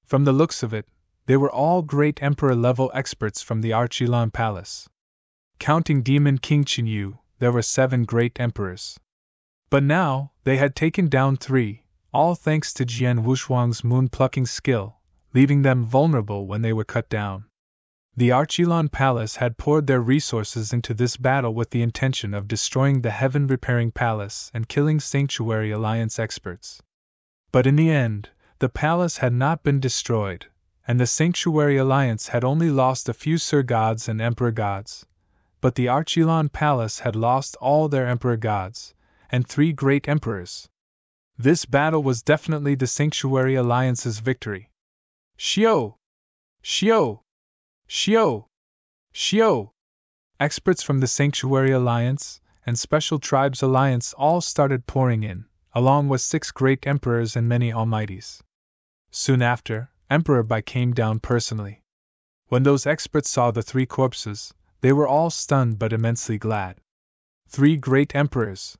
From the looks of it, they were all great emperor-level experts from the Archilan Palace. Counting Demon King Qinyu, there were 7 great emperors. But now, they had taken down 3, all thanks to Jian Wuxuang's moon-plucking skill, leaving them vulnerable when they were cut down. The Archilan Palace had poured their resources into this battle with the intention of destroying the Heaven-Repairing Palace and killing Sanctuary Alliance experts. But in the end, the palace had not been destroyed, and the Sanctuary Alliance had only lost a few Sir Gods and Emperor Gods, but the Archilan Palace had lost all their Emperor Gods, and 3 great emperors. This battle was definitely the Sanctuary Alliance's victory. Xiao! Xiao! Xiao! Xiao! Experts from the Sanctuary Alliance and Special Tribes Alliance all started pouring in, along with 6 great emperors and many almighties. Soon after, Emperor Bai came down personally. When those experts saw the 3 corpses, they were all stunned but immensely glad. 3 great emperors.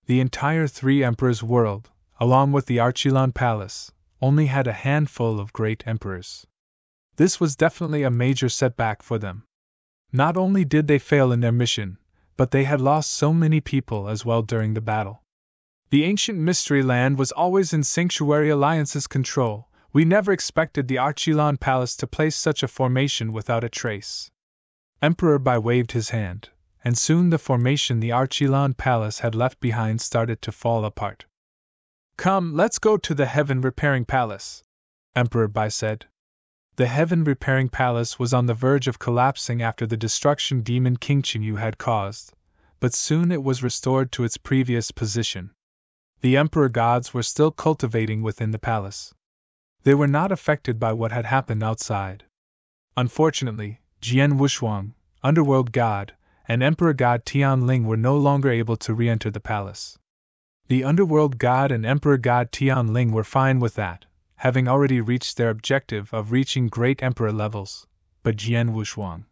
The entire 3 emperors' world, along with the Archilan Palace, only had a handful of great emperors. This was definitely a major setback for them. Not only did they fail in their mission, but they had lost so many people as well during the battle. The ancient Mystery Land was always in Sanctuary Alliance's control. We never expected the Archilan Palace to place such a formation without a trace. Emperor Bai waved his hand, and soon the formation the Archilan Palace had left behind started to fall apart. Come, let's go to the Heaven-Repairing Palace, Emperor Bai said. The Heaven-Repairing Palace was on the verge of collapsing after the destruction Demon King Qinyu had caused, but soon it was restored to its previous position. The Emperor Gods were still cultivating within the palace. They were not affected by what had happened outside. Unfortunately, Jian Wuxuang, Underworld God, and Emperor God Tianling were no longer able to re-enter the palace. The Underworld God and Emperor God Tianling were fine with that, having already reached their objective of reaching great emperor levels, but Jian Wushuang.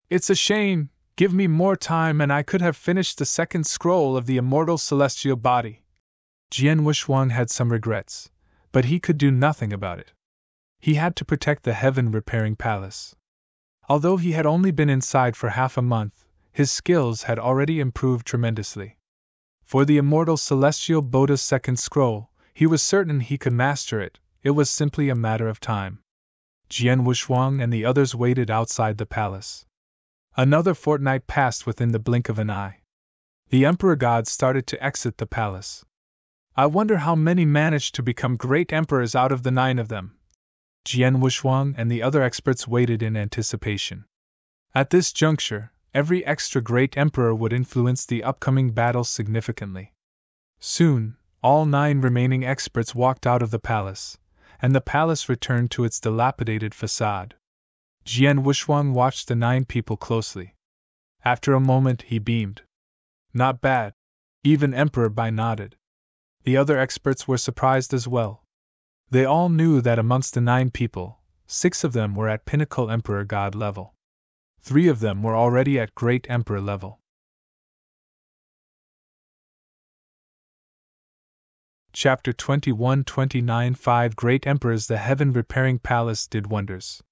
It's a shame, give me more time and I could have finished the second scroll of the immortal celestial body. Jian Wushuang had some regrets, but he could do nothing about it. He had to protect the heaven-repairing palace. Although he had only been inside for half a month, his skills had already improved tremendously. For the immortal celestial Buddha's second scroll, he was certain he could master it, it was simply a matter of time. Jian Wushuang and the others waited outside the palace. Another fortnight passed within the blink of an eye. The Emperor God started to exit the palace. I wonder how many managed to become great emperors out of the 9 of them. Jian Wushuang and the other experts waited in anticipation. At this juncture, every extra great emperor would influence the upcoming battle significantly. Soon, all 9 remaining experts walked out of the palace, and the palace returned to its dilapidated facade. Jian Wushuang watched the 9 people closely. After a moment he beamed. Not bad. Even Emperor Bai nodded. The other experts were surprised as well. They all knew that amongst the 9 people, 6 of them were at pinnacle Emperor God level. 3 of them were already at great Emperor level. Chapter 21-29 5 Great Emperors. The heaven-repairing palace did wonders.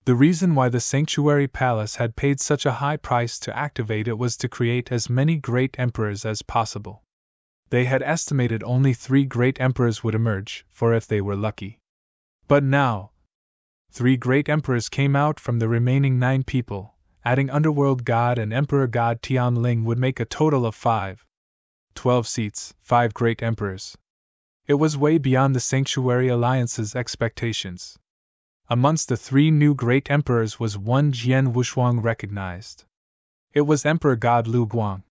The reason why the sanctuary palace had paid such a high price to activate it was to create as many great emperors as possible. They had estimated only 3 great emperors would emerge, for if they were lucky. But now, 3 great emperors came out from the remaining 9 people, adding Underworld God and Emperor God Tianling would make a total of 5. 12 seats, 5 great emperors. It was way beyond the Sanctuary Alliance's expectations. Amongst the 3 new great emperors was one Jian Wushuang recognized. It was Emperor God Lu Guang.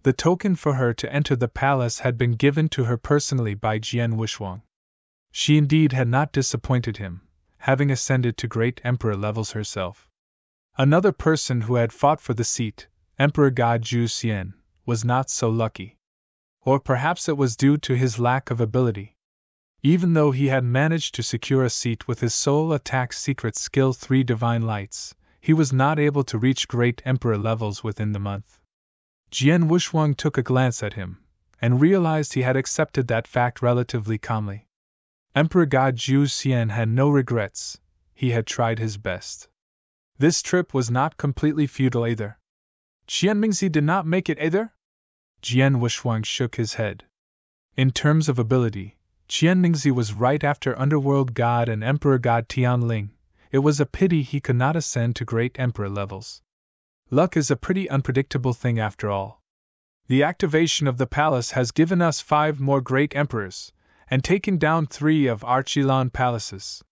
The token for her to enter the palace had been given to her personally by Jian Wushuang. She indeed had not disappointed him, having ascended to great emperor levels herself. Another person who had fought for the seat, Emperor God Zhu Xian, was not so lucky. Or perhaps it was due to his lack of ability. Even though he had managed to secure a seat with his soul attack secret skill 3 Divine Lights, he was not able to reach great emperor levels within the month. Jian Wushuang took a glance at him, and realized he had accepted that fact relatively calmly. Emperor God Zhu Xian had no regrets, he had tried his best. This trip was not completely futile either. Qian Mingzi did not make it either? Jian Wushuang shook his head. In terms of ability, Qian Mingzi was right after Underworld God and Emperor God Tianling. It was a pity he could not ascend to great emperor levels. Luck is a pretty unpredictable thing after all. The activation of the palace has given us 5 more great emperors, and taken down 3 of Archilan palaces.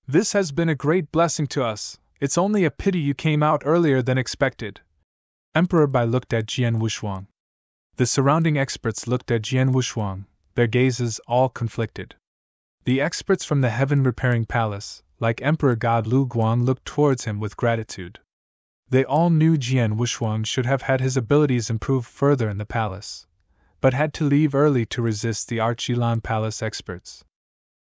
This has been a great blessing to us, it's only a pity you came out earlier than expected. Emperor Bai looked at Jian Wushuang. The surrounding experts looked at Jian Wushuang, their gazes all conflicted. The experts from the heaven-repairing palace, like Emperor God Lu Guang, looked towards him with gratitude. They all knew Jian Wushuang should have had his abilities improved further in the palace, but had to leave early to resist the Archilan Palace experts.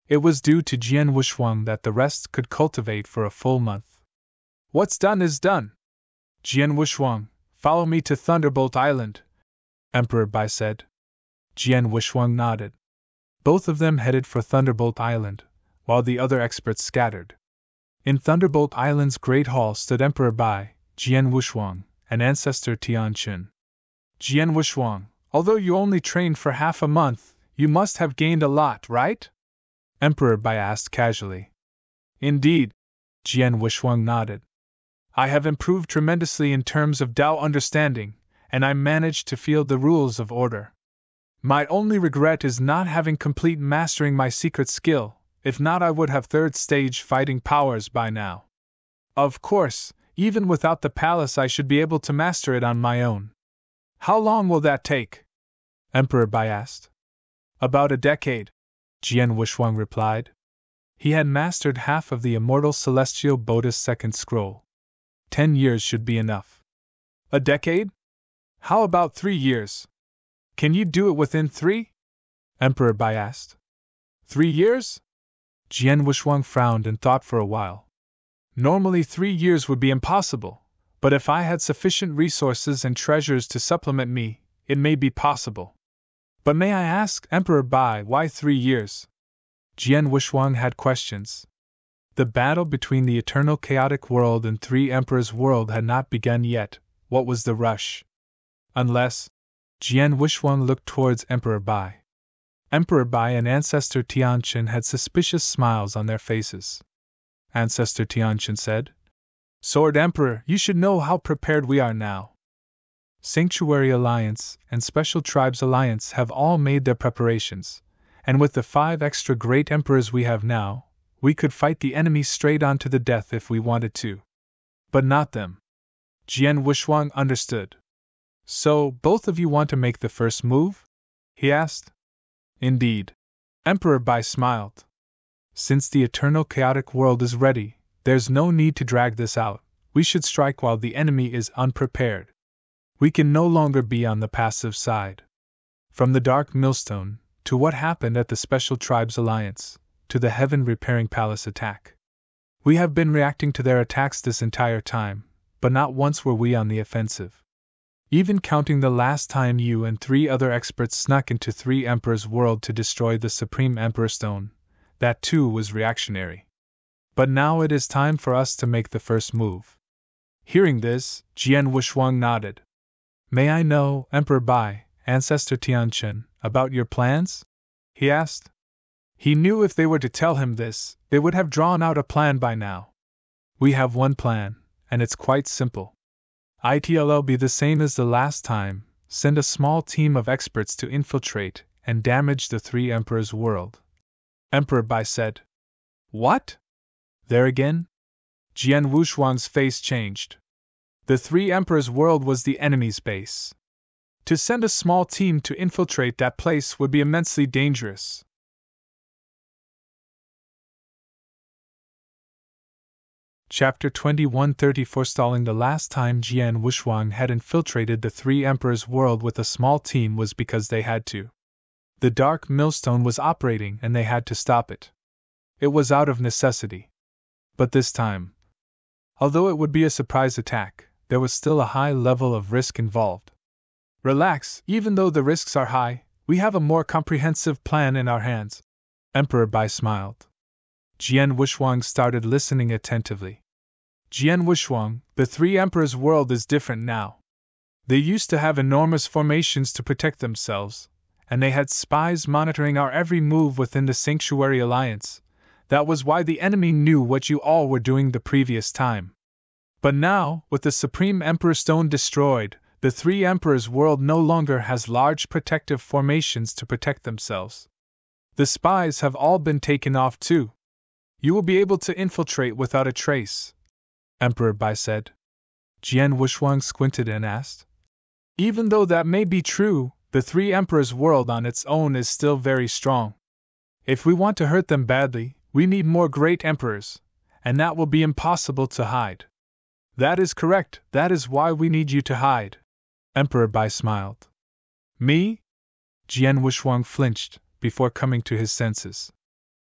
It was due to Jian Wushuang that the rest could cultivate for a full month. What's done is done. Jian Wushuang, follow me to Thunderbolt Island, Emperor Bai said. Jian Wushuang nodded. Both of them headed for Thunderbolt Island, while the other experts scattered. In Thunderbolt Island's Great Hall stood Emperor Bai, Jian Wushuang, and Ancestor Tianqun. Jian Wushuang, although you only trained for half a month, you must have gained a lot, right? Emperor Bai asked casually. Indeed, Jian Wushuang nodded. I have improved tremendously in terms of Dao understanding, and I managed to feel the rules of order. My only regret is not having complete mastering my secret skill, if not I would have 3rd stage fighting powers by now. Of course, even without the palace I should be able to master it on my own. How long will that take? Emperor Bai asked. About a decade, Jian Wushuang replied. He had mastered half of the immortal celestial Buddha's second scroll. 10 years should be enough. A decade? How about 3 years? Can you do it within 3? Emperor Bai asked. 3 years? Jian Wushuang frowned and thought for a while. Normally 3 years would be impossible, but if I had sufficient resources and treasures to supplement me, it may be possible. But may I ask, Emperor Bai, why 3 years? Jian Wushuang had questions. The battle between the eternal chaotic world and Three Emperors' world had not begun yet. What was the rush? Unless... Jian Wushuang looked towards Emperor Bai. Emperor Bai and Ancestor Tianqin had suspicious smiles on their faces. Ancestor Tianqin said, Sword Emperor, you should know how prepared we are now. Sanctuary Alliance and Special Tribes Alliance have all made their preparations, and with the 5 extra great emperors we have now, we could fight the enemy straight on to the death if we wanted to. But not them. Jian Wushuang understood. So, both of you want to make the first move? He asked. Indeed. Emperor Bai smiled. Since the eternal chaotic world is ready, there's no need to drag this out. We should strike while the enemy is unprepared. We can no longer be on the passive side. From the Dark Millstone, to what happened at the Special Tribes Alliance, to the Heaven Repairing Palace attack. We have been reacting to their attacks this entire time, but not once were we on the offensive. Even counting the last time you and 3 other experts snuck into Three Emperors' world to destroy the Supreme Emperor Stone, that too was reactionary. But now it is time for us to make the first move. Hearing this, Jian Wushuang nodded. May I know, Emperor Bai, Ancestor Tianqin, about your plans? He asked. He knew if they were to tell him this, they would have drawn out a plan by now. We have one plan, and it's quite simple. It'll be the same as the last time, send a small team of experts to infiltrate and damage the Three Emperors' world. Emperor Bai said. What? There again? Jian Wushuang's face changed. The Three Emperors' world was the enemy's base. To send a small team to infiltrate that place would be immensely dangerous. Chapter 21:30 Forestalling. The last time Jian Wushuang had infiltrated the Three Emperors' world with a small team was because they had to. The Dark Millstone was operating and they had to stop it. It was out of necessity. But this time, although it would be a surprise attack, there was still a high level of risk involved. Relax, even though the risks are high, we have a more comprehensive plan in our hands. Emperor Bai smiled. Jian Wushuang started listening attentively. Jian Wushuang, the Three Emperors' world is different now. They used to have enormous formations to protect themselves, and they had spies monitoring our every move within the Sanctuary Alliance. That was why the enemy knew what you all were doing the previous time. But now, with the Supreme Emperor Stone destroyed, the Three Emperors' world no longer has large protective formations to protect themselves. The spies have all been taken off too. You will be able to infiltrate without a trace, Emperor Bai said. Jian Wushuang squinted and asked. Even though that may be true, the Three Emperors' world on its own is still very strong. If we want to hurt them badly, we need more great emperors, and that will be impossible to hide. That is correct, that is why we need you to hide. Emperor Bai smiled. Me? Jian Wushuang flinched, before coming to his senses.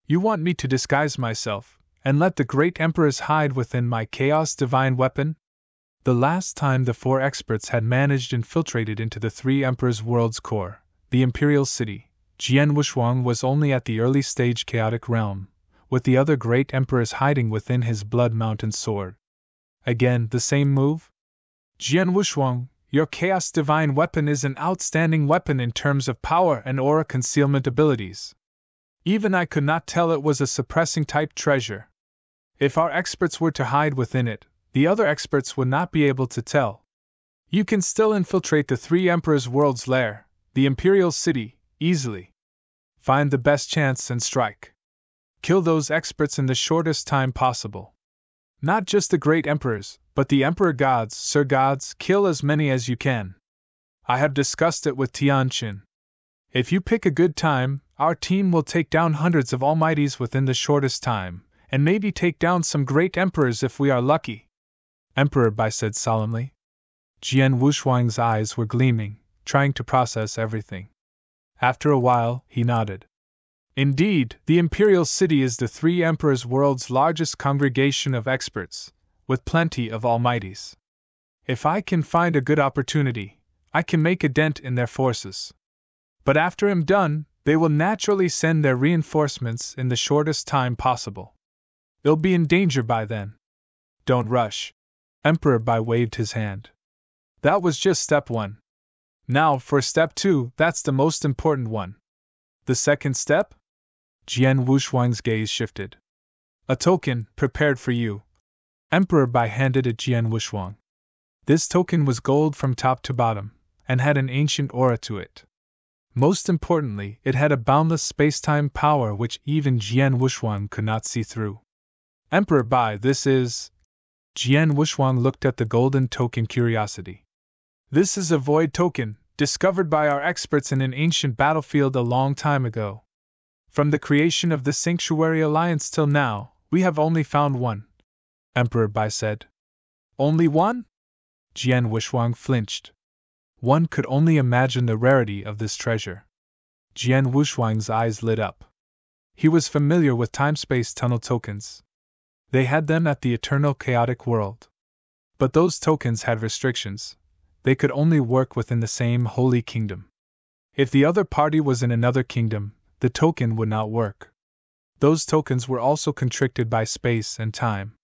You want me to disguise myself, and let the great emperors hide within my Chaos Divine weapon? The last time the 4 experts had managed infiltrated into the Three Emperors' world's core, the Imperial City, Jian Wushuang was only at the early stage chaotic realm, with the other great emperors hiding within his Blood Mountain sword. Again, the same move? Jian Wushuang, your Chaos Divine weapon is an outstanding weapon in terms of power and aura concealment abilities. Even I could not tell it was a suppressing-type treasure. If our experts were to hide within it, the other experts would not be able to tell. You can still infiltrate the Three Emperors' world's lair, the Imperial City, easily. Find the best chance and strike. Kill those experts in the shortest time possible. Not just the great emperors, but the Emperor Gods, Sir Gods, kill as many as you can. I have discussed it with Tianqin. If you pick a good time, our team will take down hundreds of almighties within the shortest time, and maybe take down some great emperors if we are lucky. Emperor Bai said solemnly. Jian Wushuang's eyes were gleaming, trying to process everything. After a while, he nodded. Indeed, the Imperial City is the three emperors' world's largest congregation of experts, with plenty of almighties. If I can find a good opportunity, I can make a dent in their forces. But after I'm done, they will naturally send their reinforcements in the shortest time possible. They'll be in danger by then. Don't rush. Emperor Bai waved his hand. That was just step 1. Now for step 2, that's the most important one. The second step? Jian Wuxuang's gaze shifted. A token, prepared for you. Emperor Bai handed it Jian Wuxuang. This token was gold from top to bottom, and had an ancient aura to it. Most importantly, it had a boundless space-time power which even Jian Wuxuang could not see through. Emperor Bai, this is... Jian Wuxuang looked at the golden token curiosity. This is a void token, discovered by our experts in an ancient battlefield a long time ago. From the creation of the Sanctuary Alliance till now, we have only found one. Emperor Bai said. Only one? Jian Wuxuang flinched. One could only imagine the rarity of this treasure. Jian Wuxuang's eyes lit up. He was familiar with time-space tunnel tokens. They had them at the Eternal Chaotic World. But those tokens had restrictions. They could only work within the same Holy Kingdom. If the other party was in another kingdom, the token would not work. Those tokens were also constricted by space and time.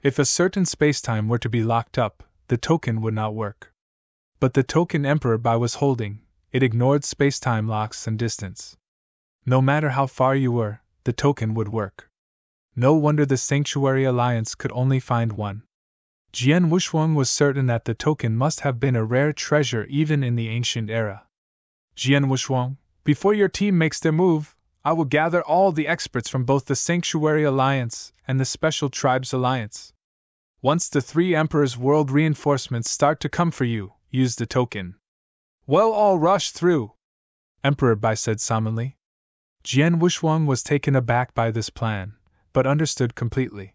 If a certain space-time were to be locked up, the token would not work. But the token Emperor Bai was holding, it ignored space-time locks and distance. No matter how far you were, the token would work. No wonder the Sanctuary Alliance could only find one. Jian Wuxuang was certain that the token must have been a rare treasure even in the ancient era. Jian Wuxuang, before your team makes their move, I will gather all the experts from both the Sanctuary Alliance and the Special Tribes Alliance. Once the three Emperors' world reinforcements start to come for you, use the token. Well, all rush through, Emperor Bai said solemnly. Jian Wuxuang was taken aback by this plan, but understood completely.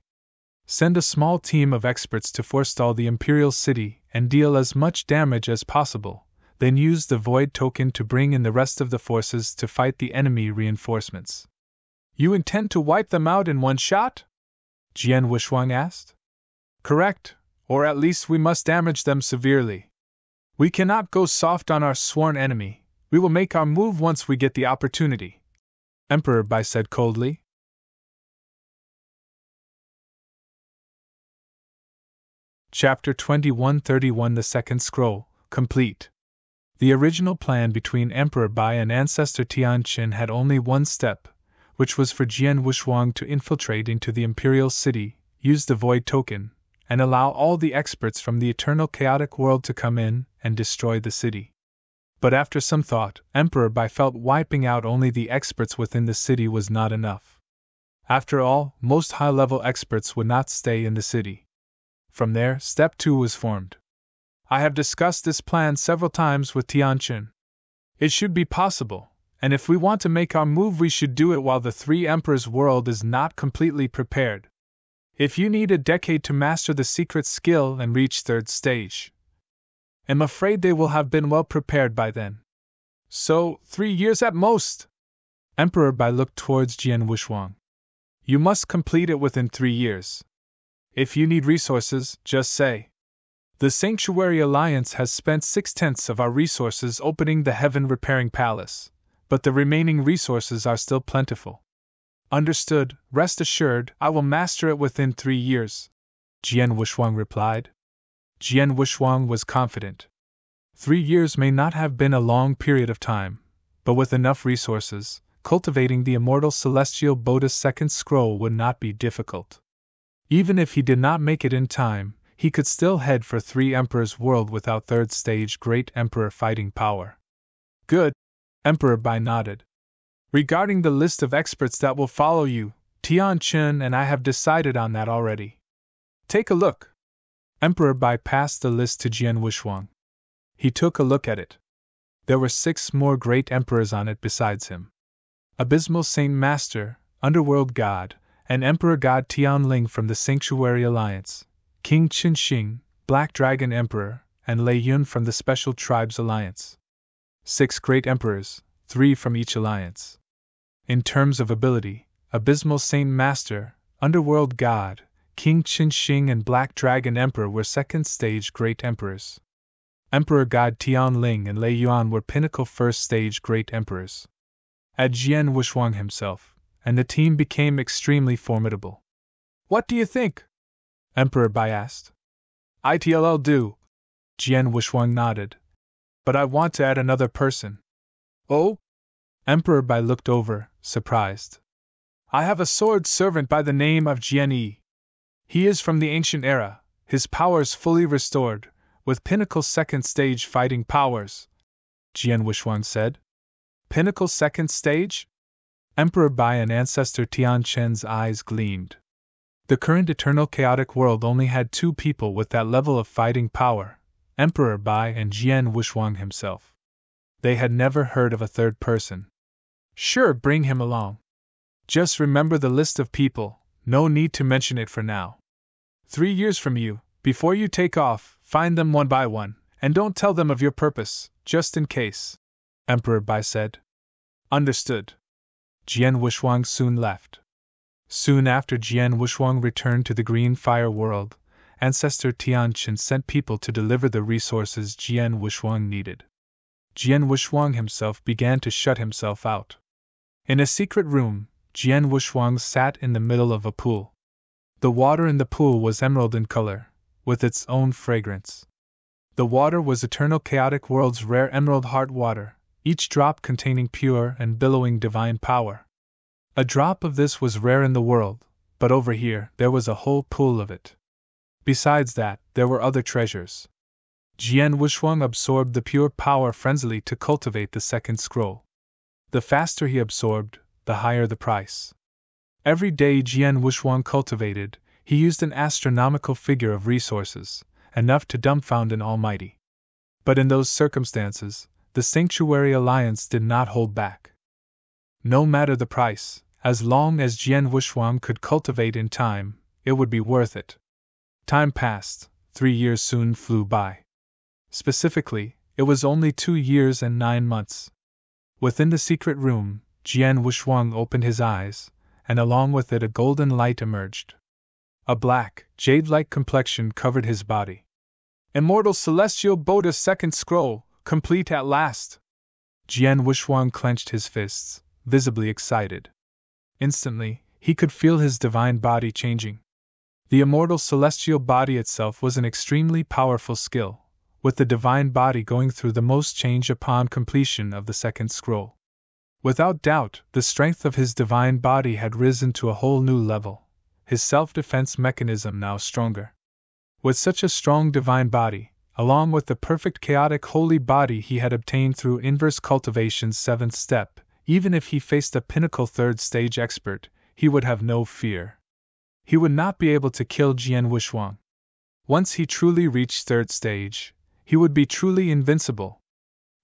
Send a small team of experts to forestall the Imperial City and deal as much damage as possible, then use the Void Token to bring in the rest of the forces to fight the enemy reinforcements. You intend to wipe them out in one shot? Jian Wuxuang asked. Correct, or at least we must damage them severely. We cannot go soft on our sworn enemy. We will make our move once we get the opportunity, Emperor Bai said coldly. Chapter 2131 The Second Scroll, complete. The original plan between Emperor Bai and Ancestor Tianqin had only one step, which was for Jian Wuxuang to infiltrate into the Imperial City, use the Void Token, and allow all the experts from the Eternal Chaotic World to come in and destroy the city. But after some thought, Emperor Bai felt wiping out only the experts within the city was not enough. After all, most high-level experts would not stay in the city. From there, Step 2 was formed. I have discussed this plan several times with Tianqin. It should be possible, and if we want to make our move we should do it while the three Emperors' world is not completely prepared. If you need a decade to master the secret skill and reach third stage, I'm afraid they will have been well prepared by then. So, 3 years at most. Emperor Bai looked towards Jian Wuxuang. You must complete it within 3 years. If you need resources, just say. The Sanctuary Alliance has spent 6/10 of our resources opening the Heaven Repairing Palace, but the remaining resources are still plentiful. Understood, rest assured, I will master it within 3 years, Jian Wuxuang replied. Jian Wuxuang was confident. 3 years may not have been a long period of time, but with enough resources, cultivating the immortal celestial Buddha's second scroll would not be difficult. Even if he did not make it in time, he could still head for 3 Emperors' world without third stage Great Emperor fighting power. Good, Emperor Bai nodded. Regarding the list of experts that will follow you, Tianqin and I have decided on that already. Take a look. Emperor Bai passed the list to Jian Wuxuang. He took a look at it. There were 6 more great emperors on it besides him. Abysmal Saint Master, Underworld God, and Emperor God Tianling from the Sanctuary Alliance, King Qinxing, Black Dragon Emperor, and Lei Yun from the Special Tribes Alliance. 6 great emperors, 3 from each alliance. In terms of ability, Abysmal Saint Master, Underworld God, King Qin Shing and Black Dragon Emperor were second stage Great Emperors. Emperor God Tian Ling and Lei Yuan were pinnacle first stage Great Emperors. Add Jian Wushuang himself, and the team became extremely formidable. What do you think? Emperor Bai asked. It'll do. Jian Wushuang nodded. But I want to add another person. Oh? Emperor Bai looked over, surprised. I have a sword servant by the name of Jian Yi. He is from the ancient era, his powers fully restored, with pinnacle second stage fighting powers, Jian Wushuang said. Pinnacle second stage? Emperor Bai and Ancestor Tian Chen's eyes gleamed. The current eternal chaotic world only had two people with that level of fighting power, Emperor Bai and Jian Wushuang himself. They had never heard of a third person. Sure, bring him along. Just remember the list of people, no need to mention it for now. 3 years from you, before you take off, find them one by one, and don't tell them of your purpose, just in case, Emperor Bai said. Understood. Jian Wushuang soon left. Soon after Jian Wushuang returned to the Green Fire world, Ancestor Tianqin sent people to deliver the resources Jian Wushuang needed. Jian Wushuang himself began to shut himself out. In a secret room, Jian Wushuang sat in the middle of a pool. The water in the pool was emerald in color, with its own fragrance. The water was Eternal Chaotic World's rare emerald heart water, each drop containing pure and billowing divine power. A drop of this was rare in the world, but over here there was a whole pool of it. Besides that, there were other treasures. Jian Wushuang absorbed the pure power frenziedly to cultivate the second scroll. The faster he absorbed, the higher the price. Every day Jian Wushuang cultivated, he used an astronomical figure of resources, enough to dumbfound an almighty. But in those circumstances, the Sanctuary Alliance did not hold back. No matter the price, as long as Jian Wushuang could cultivate in time, it would be worth it. Time passed, 3 years soon flew by. Specifically, it was only 2 years and 9 months. Within the secret room, Jian Wushuang opened his eyes, and along with it a golden light emerged. A black, jade-like complexion covered his body. Immortal Celestial Boda Second Scroll, complete at last! Jian Wushuang clenched his fists, visibly excited. Instantly, he could feel his divine body changing. The immortal celestial body itself was an extremely powerful skill, with the divine body going through the most change upon completion of the second scroll. Without doubt, the strength of his divine body had risen to a whole new level, his self-defense mechanism now stronger. With such a strong divine body, along with the perfect chaotic holy body he had obtained through inverse cultivation's 7th step, even if he faced a pinnacle 3rd stage expert, he would have no fear. He would not be able to kill Jian Wushuang. Once he truly reached 3rd stage, he would be truly invincible.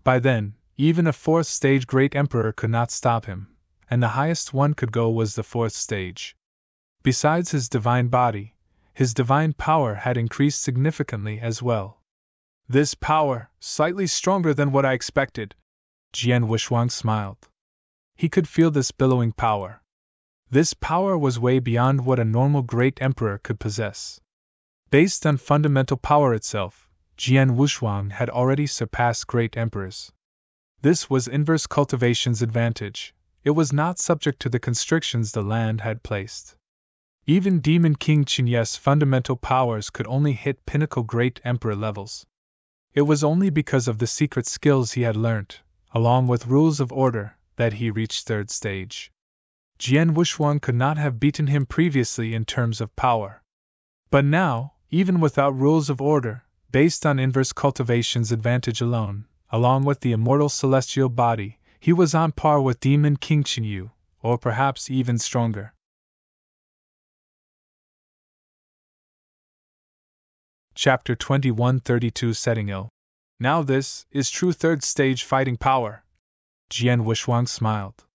By then, even a 4th stage Great Emperor could not stop him, and the highest one could go was the 4th stage. Besides his divine body, his divine power had increased significantly as well. This power, slightly stronger than what I expected. Jian Wushuang smiled. He could feel this billowing power. This power was way beyond what a normal Great Emperor could possess. Based on fundamental power itself, Jian Wushuang had already surpassed Great Emperors. This was inverse cultivation's advantage. It was not subject to the constrictions the land had placed. Even Demon King Qinye's fundamental powers could only hit pinnacle Great Emperor levels. It was only because of the secret skills he had learnt, along with rules of order, that he reached 3rd stage. Jian Wushuang could not have beaten him previously in terms of power. But now, even without rules of order, based on inverse cultivation's advantage alone, along with the immortal celestial body, he was on par with Demon King Qinyu, or perhaps even stronger. Chapter 2132 Setting Ill. Now this is true 3rd stage fighting power. Jian Wushuang smiled.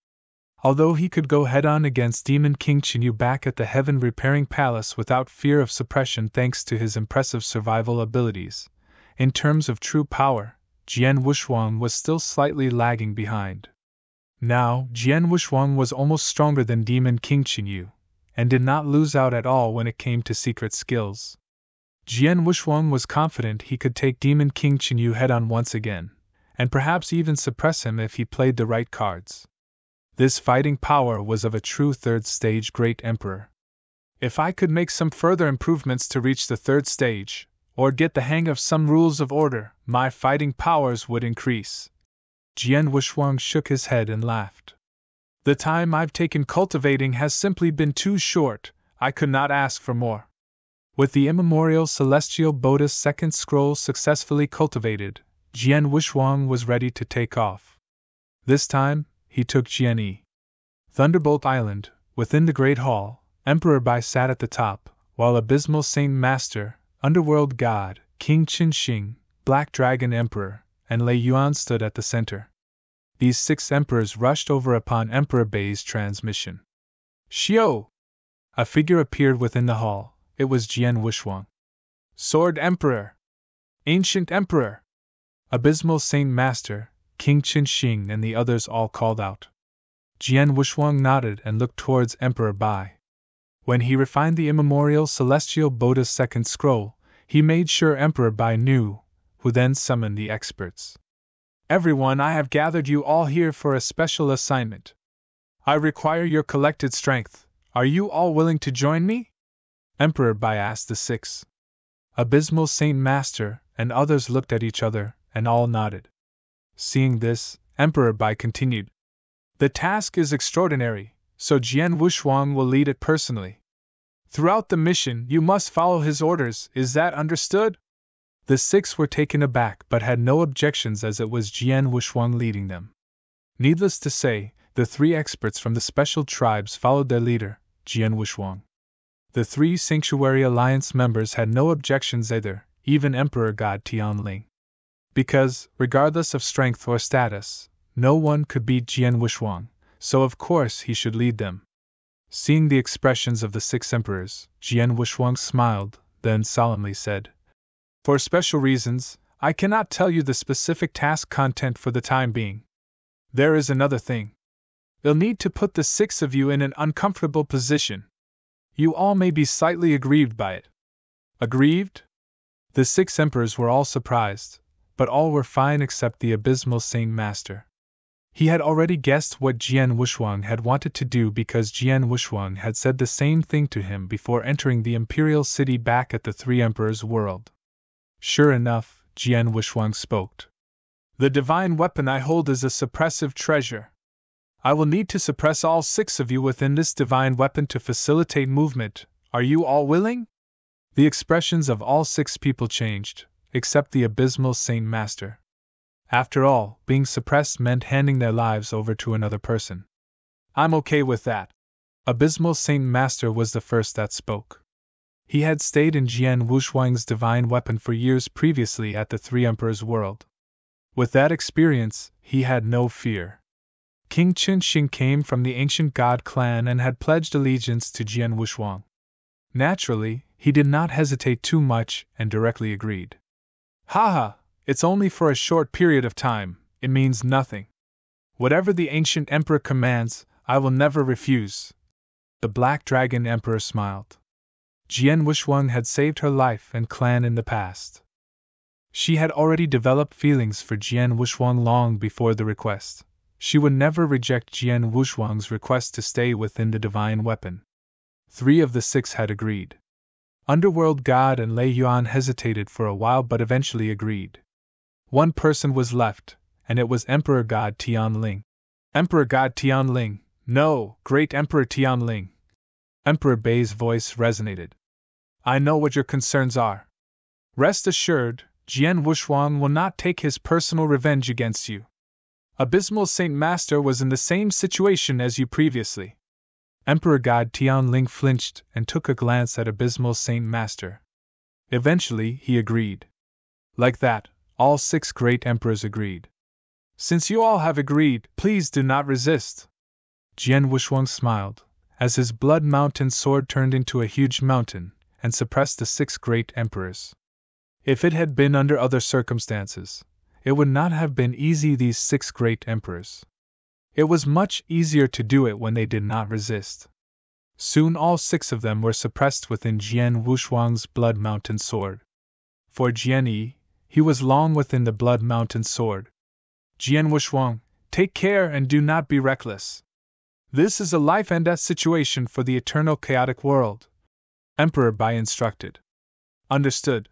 Although he could go head-on against Demon King Qinyu back at the Heaven Repairing Palace without fear of suppression thanks to his impressive survival abilities, in terms of true power, Jian Wushuang was still slightly lagging behind. Now, Jian Wushuang was almost stronger than Demon King Qinyu, and did not lose out at all when it came to secret skills. Jian Wushuang was confident he could take Demon King Qinyu head-on once again, and perhaps even suppress him if he played the right cards. This fighting power was of a true third-stage great emperor. If I could make some further improvements to reach the third stage, or get the hang of some rules of order, my fighting powers would increase. Jian Wushuang shook his head and laughed. The time I've taken cultivating has simply been too short. I could not ask for more. With the immemorial Celestial Bodhi's second scroll successfully cultivated, Jian Wushuang was ready to take off. This time, he took Jianyi. Thunderbolt Island, within the Great Hall, Emperor Bai sat at the top, while Abysmal Saint Master, Underworld God, King Qinxing, Black Dragon Emperor, and Lei Yuan stood at the center. These 6 emperors rushed over upon Emperor Bai's transmission. Xiao! A figure appeared within the hall. It was Jian Wushuang. Sword Emperor! Ancient Emperor! Abysmal Saint Master, King Qinxing and the others all called out. Jian Wushuang nodded and looked towards Emperor Bai. When he refined the immemorial Celestial Bodhi's second scroll, he made sure Emperor Bai knew, who then summoned the experts. Everyone, I have gathered you all here for a special assignment. I require your collected strength. Are you all willing to join me? Emperor Bai asked the 6. Abysmal Saint Master and others looked at each other, and all nodded. Seeing this, Emperor Bai continued. The task is extraordinary, so Jian Wushuang will lead it personally. Throughout the mission, you must follow his orders, is that understood? The 6 were taken aback but had no objections as it was Jian Wushuang leading them. Needless to say, the 3 experts from the special tribes followed their leader, Jian Wushuang. The 3 Sanctuary Alliance members had no objections either, even Emperor God Tianling. Because, regardless of strength or status, no one could beat Jian Wushuang, so of course he should lead them. Seeing the expressions of the 6 emperors, Jian Wushuang smiled, then solemnly said, For special reasons, I cannot tell you the specific task content for the time being. There is another thing. You'll need to put the 6 of you in an uncomfortable position. You all may be slightly aggrieved by it. Aggrieved? The 6 emperors were all surprised, but all were fine except the Abysmal Saint Master. He had already guessed what Jian Wushuang had wanted to do because Jian Wushuang had said the same thing to him before entering the Imperial City back at the 3 Emperors' world. Sure enough, Jian Wushuang spoke. The divine weapon I hold is a suppressive treasure. I will need to suppress all 6 of you within this divine weapon to facilitate movement. Are you all willing? The expressions of all 6 people changed, except the Abysmal Saint Master. After all, being suppressed meant handing their lives over to another person. I'm okay with that. Abysmal Saint Master was the first that spoke. He had stayed in Jian Wushuang's divine weapon for years previously at the 3 Emperors' world. With that experience, he had no fear. King Qinxing came from the ancient god clan and had pledged allegiance to Jian Wushuang. Naturally, he did not hesitate too much and directly agreed. Haha, it's only for a short period of time, it means nothing. Whatever the ancient emperor commands, I will never refuse. The Black Dragon Emperor smiled. Jian Wushuang had saved her life and clan in the past. She had already developed feelings for Jian Wushuang long before the request. She would never reject Jian Wushuang's request to stay within the divine weapon. 3 of the 6 had agreed. Underworld God and Lei Yuan hesitated for a while but eventually agreed. One person was left, and it was Emperor God Tianling. Emperor God Tianling, no, Great Emperor Tianling. Emperor Bai's voice resonated. I know what your concerns are. Rest assured, Jian Wushuang will not take his personal revenge against you. Abysmal Saint Master was in the same situation as you previously. Emperor God Tianling flinched and took a glance at Abysmal Saint Master. Eventually, he agreed. Like that, all 6 great emperors agreed. Since you all have agreed, please do not resist. Jian Wushuang smiled, as his blood mountain sword turned into a huge mountain, and suppressed the 6 great emperors. If it had been under other circumstances, it would not have been easy these 6 great emperors. It was much easier to do it when they did not resist. Soon all 6 of them were suppressed within Jian Wushuang's Blood Mountain sword. For Jian Yi, he was long within the Blood Mountain sword. Jian Wushuang, take care and do not be reckless. This is a life and death situation for the eternal chaotic world. Emperor Bai instructed. Understood.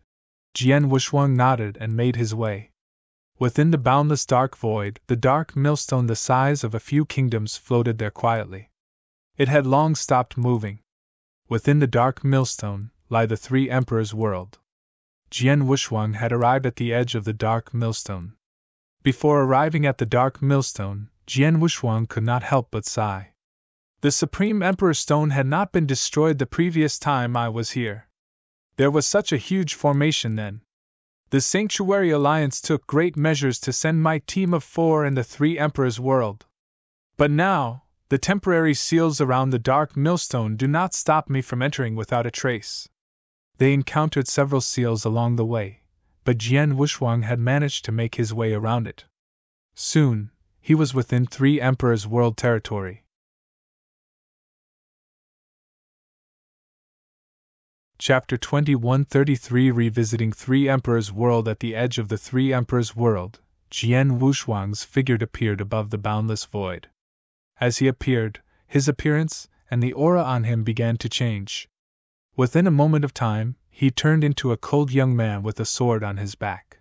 Jian Wushuang nodded and made his way. Within the boundless dark void, the dark millstone the size of a few kingdoms floated there quietly. It had long stopped moving. Within the dark millstone lie the 3 emperors' world. Jian Wushuang had arrived at the edge of the dark millstone. Before arriving at the dark millstone, Jian Wushuang could not help but sigh. The Supreme Emperor Stone had not been destroyed the previous time I was here. There was such a huge formation then. The Sanctuary Alliance took great measures to send my team of 4 in the 3 Emperors' world. But now, the temporary seals around the dark millstone do not stop me from entering without a trace. They encountered several seals along the way, but Jian Wushuang had managed to make his way around it. Soon, he was within 3 Emperors' world territory. Chapter 2133 Revisiting 3 Emperors' World. At the edge of the 3 Emperors' World, Jian Wushuang's figure appeared above the boundless void. As he appeared, his appearance and the aura on him began to change. Within a moment of time, he turned into a cold young man with a sword on his back.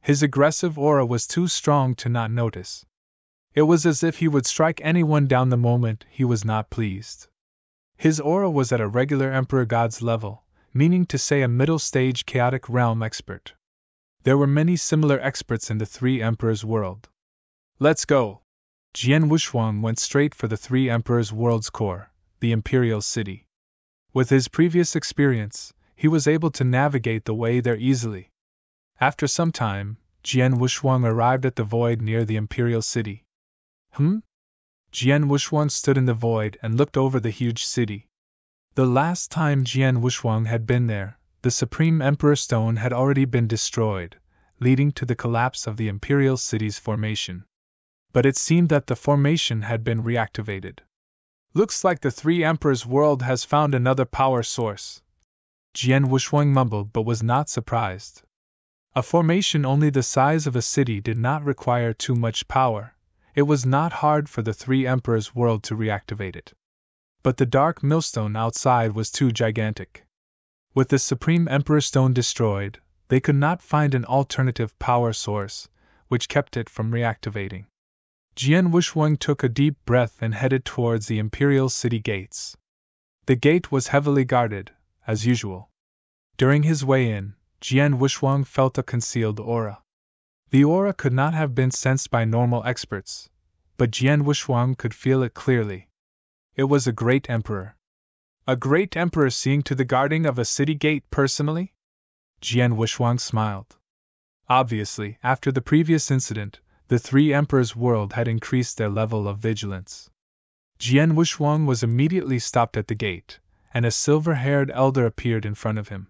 His aggressive aura was too strong to not notice. It was as if he would strike anyone down the moment he was not pleased. His aura was at a regular Emperor God's level, meaning to say a middle-stage chaotic realm expert. There were many similar experts in the 3 Emperors' world. Let's go! Jian Wushuang went straight for the 3 Emperors' world's core, the Imperial City. With his previous experience, he was able to navigate the way there easily. After some time, Jian Wushuang arrived at the void near the Imperial City. Jian Wushuang stood in the void and looked over the huge city. The last time Jian Wushuang had been there, the Supreme Emperor Stone had already been destroyed, leading to the collapse of the Imperial City's formation. But it seemed that the formation had been reactivated. Looks like the 3 Emperors' world has found another power source. Jian Wushuang mumbled but was not surprised. A formation only the size of a city did not require too much power. It was not hard for the 3 Emperors' world to reactivate it. But the dark millstone outside was too gigantic. With the Supreme Emperor Stone destroyed, they could not find an alternative power source, which kept it from reactivating. Jian Wushuang took a deep breath and headed towards the Imperial City gates. The gate was heavily guarded, as usual. During his way in, Jian Wushuang felt a concealed aura. The aura could not have been sensed by normal experts, but Jian Wushuang could feel it clearly. It was a great emperor. A great emperor seeing to the guarding of a city gate personally? Jian Wushuang smiled. Obviously, after the previous incident, the 3 Emperors' world had increased their level of vigilance. Jian Wushuang was immediately stopped at the gate, and a silver-haired elder appeared in front of him.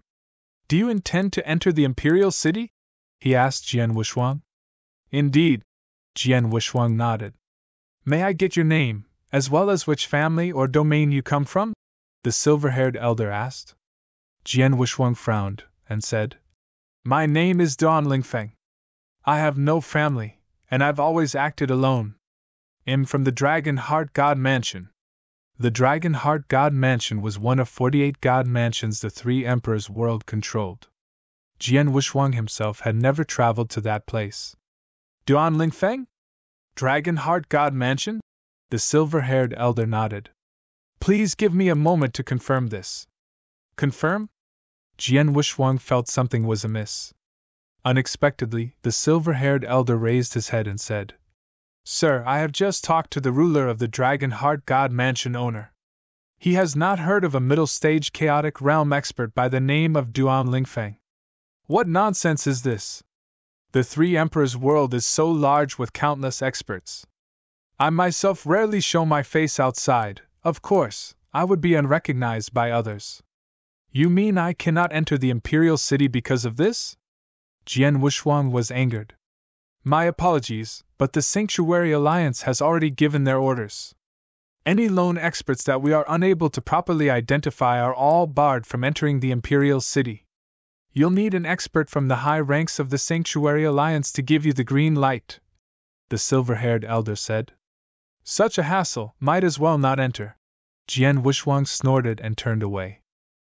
Do you intend to enter the Imperial City? He asked Jian Wushuang. Indeed. Jian Wushuang nodded. May I get your name, as well as which family or domain you come from? The silver-haired elder asked. Jian Wushuang frowned, and said, My name is Duan Lingfeng. I have no family, and I've always acted alone. I'm from the Dragon Heart God Mansion. The Dragon Heart God Mansion was one of 48 God Mansions the 3 Emperors' world controlled. Jian Wushuang himself had never traveled to that place. Duan Lingfeng? Dragon Heart God Mansion? The silver-haired elder nodded. Please give me a moment to confirm this. Confirm? Jian Wushuang felt something was amiss. Unexpectedly, the silver-haired elder raised his head and said, Sir, I have just talked to the ruler of the Dragon Heart God Mansion owner. He has not heard of a middle-stage chaotic realm expert by the name of Duan Lingfeng. What nonsense is this? The 3 Emperors' world is so large with countless experts. I myself rarely show my face outside. Of course, I would be unrecognized by others. You mean I cannot enter the Imperial City because of this? Jian Wushuang was angered. My apologies, but the Sanctuary Alliance has already given their orders. Any lone experts that we are unable to properly identify are all barred from entering the Imperial City. You'll need an expert from the high ranks of the Sanctuary Alliance to give you the green light, the silver-haired elder said. Such a hassle, might as well not enter. Jian Wuxuang snorted and turned away.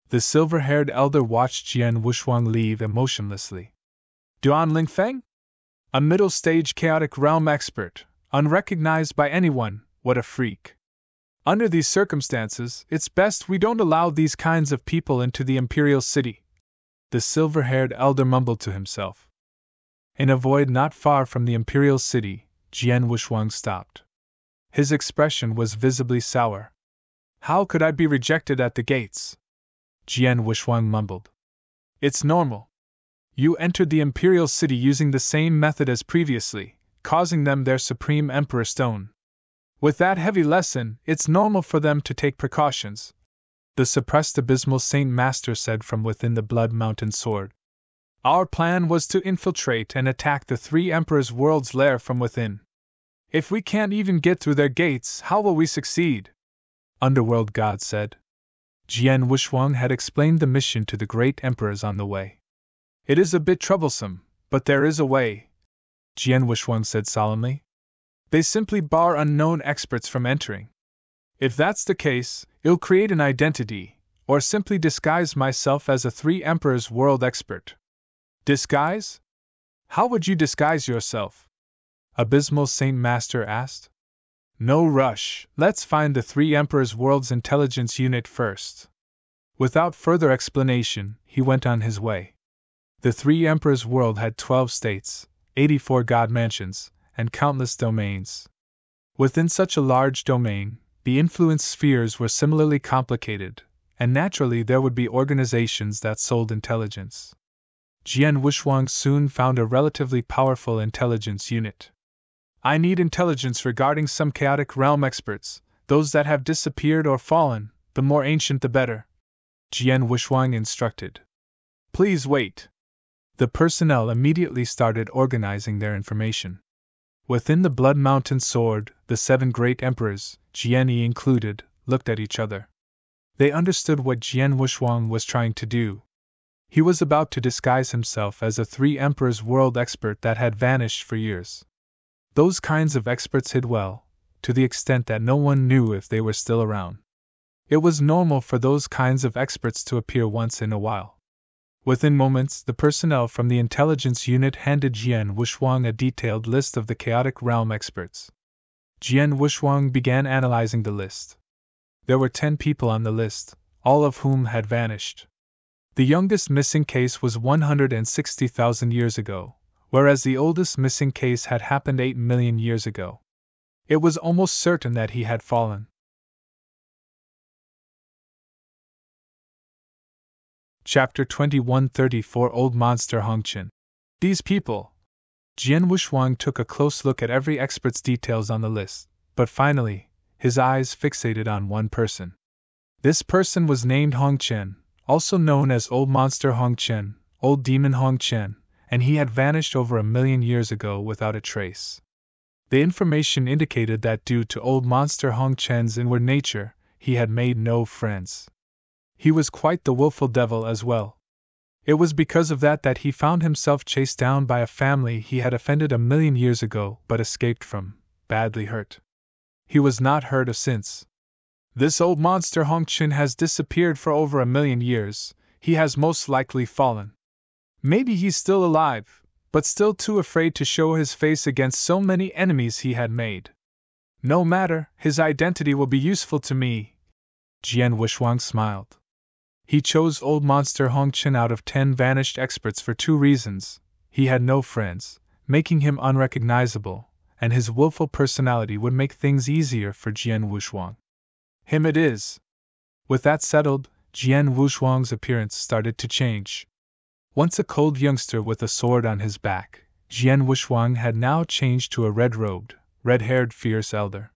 The silver-haired elder watched Jian Wuxuang leave emotionlessly. Duan Lingfeng? A middle-stage chaotic realm expert, unrecognized by anyone, what a freak. Under these circumstances, it's best we don't allow these kinds of people into the Imperial City. The silver-haired elder mumbled to himself. In a void not far from the Imperial City, Jian Wuxuang stopped. His expression was visibly sour. How could I be rejected at the gates? Jian Wuxuang mumbled. It's normal. You entered the Imperial City using the same method as previously, causing them their Supreme Emperor Stone. With that heavy lesson, it's normal for them to take precautions, the suppressed Abysmal Saint Master said from within the Blood Mountain Sword. Our plan was to infiltrate and attack the three Emperors' world's lair from within. If we can't even get through their gates, how will we succeed? Underworld God said. Jian Wuxuang had explained the mission to the great emperors on the way. It is a bit troublesome, but there is a way, Jian Wuxuang said solemnly. They simply bar unknown experts from entering. If that's the case, I'll create an identity, or simply disguise myself as a three emperors world expert. Disguise? How would you disguise yourself? Abysmal Saint Master asked. No rush, let's find the three emperors world's intelligence unit first. Without further explanation, he went on his way. The three emperors world had 12 states, 84 god mansions, and countless domains. Within such a large domain, the influence spheres were similarly complicated, and naturally there would be organizations that sold intelligence. Jian Wuxuang soon found a relatively powerful intelligence unit. I need intelligence regarding some chaotic realm experts, those that have disappeared or fallen, the more ancient the better, Jian Wuxuang instructed. Please wait. The personnel immediately started organizing their information. Within the Blood Mountain Sword, the 7 great emperors, Jian Yi included, looked at each other. They understood what Jian Wuxuang was trying to do. He was about to disguise himself as a three emperors world expert that had vanished for years. Those kinds of experts hid well, to the extent that no one knew if they were still around. It was normal for those kinds of experts to appear once in a while. Within moments, the personnel from the intelligence unit handed Jian Wuxuang a detailed list of the chaotic realm experts. Jian Wuxuang began analyzing the list. There were 10 people on the list, all of whom had vanished. The youngest missing case was 160,000 years ago, whereas the oldest missing case had happened 8 million years ago. It was almost certain that he had fallen. Chapter 2134 Old Monster Hongqian. These people. Jian Wuxuang took a close look at every expert's details on the list, but finally, his eyes fixated on one person. This person was named Hongqian, also known as Old Monster Hongqian, Old Demon Hongqian, and he had vanished over 1 million years ago without a trace. The information indicated that due to Old Monster Hongqian's inward nature, he had made no friends. He was quite the willful devil as well. It was because of that he found himself chased down by a family he had offended 1 million years ago but escaped from, badly hurt. He was not heard of since. This old monster Hongqian has disappeared for over 1 million years, he has most likely fallen. Maybe he's still alive, but still too afraid to show his face against so many enemies he had made. No matter, his identity will be useful to me. Jian Wuxuang smiled. He chose Old Monster Hongqian out of 10 vanished experts for 2 reasons. He had no friends, making him unrecognizable, and his willful personality would make things easier for Jian Wuxuang. Him it is. With that settled, Jian Wuxuang's appearance started to change. Once a cold youngster with a sword on his back, Jian Wuxuang had now changed to a red-robed, red-haired fierce elder.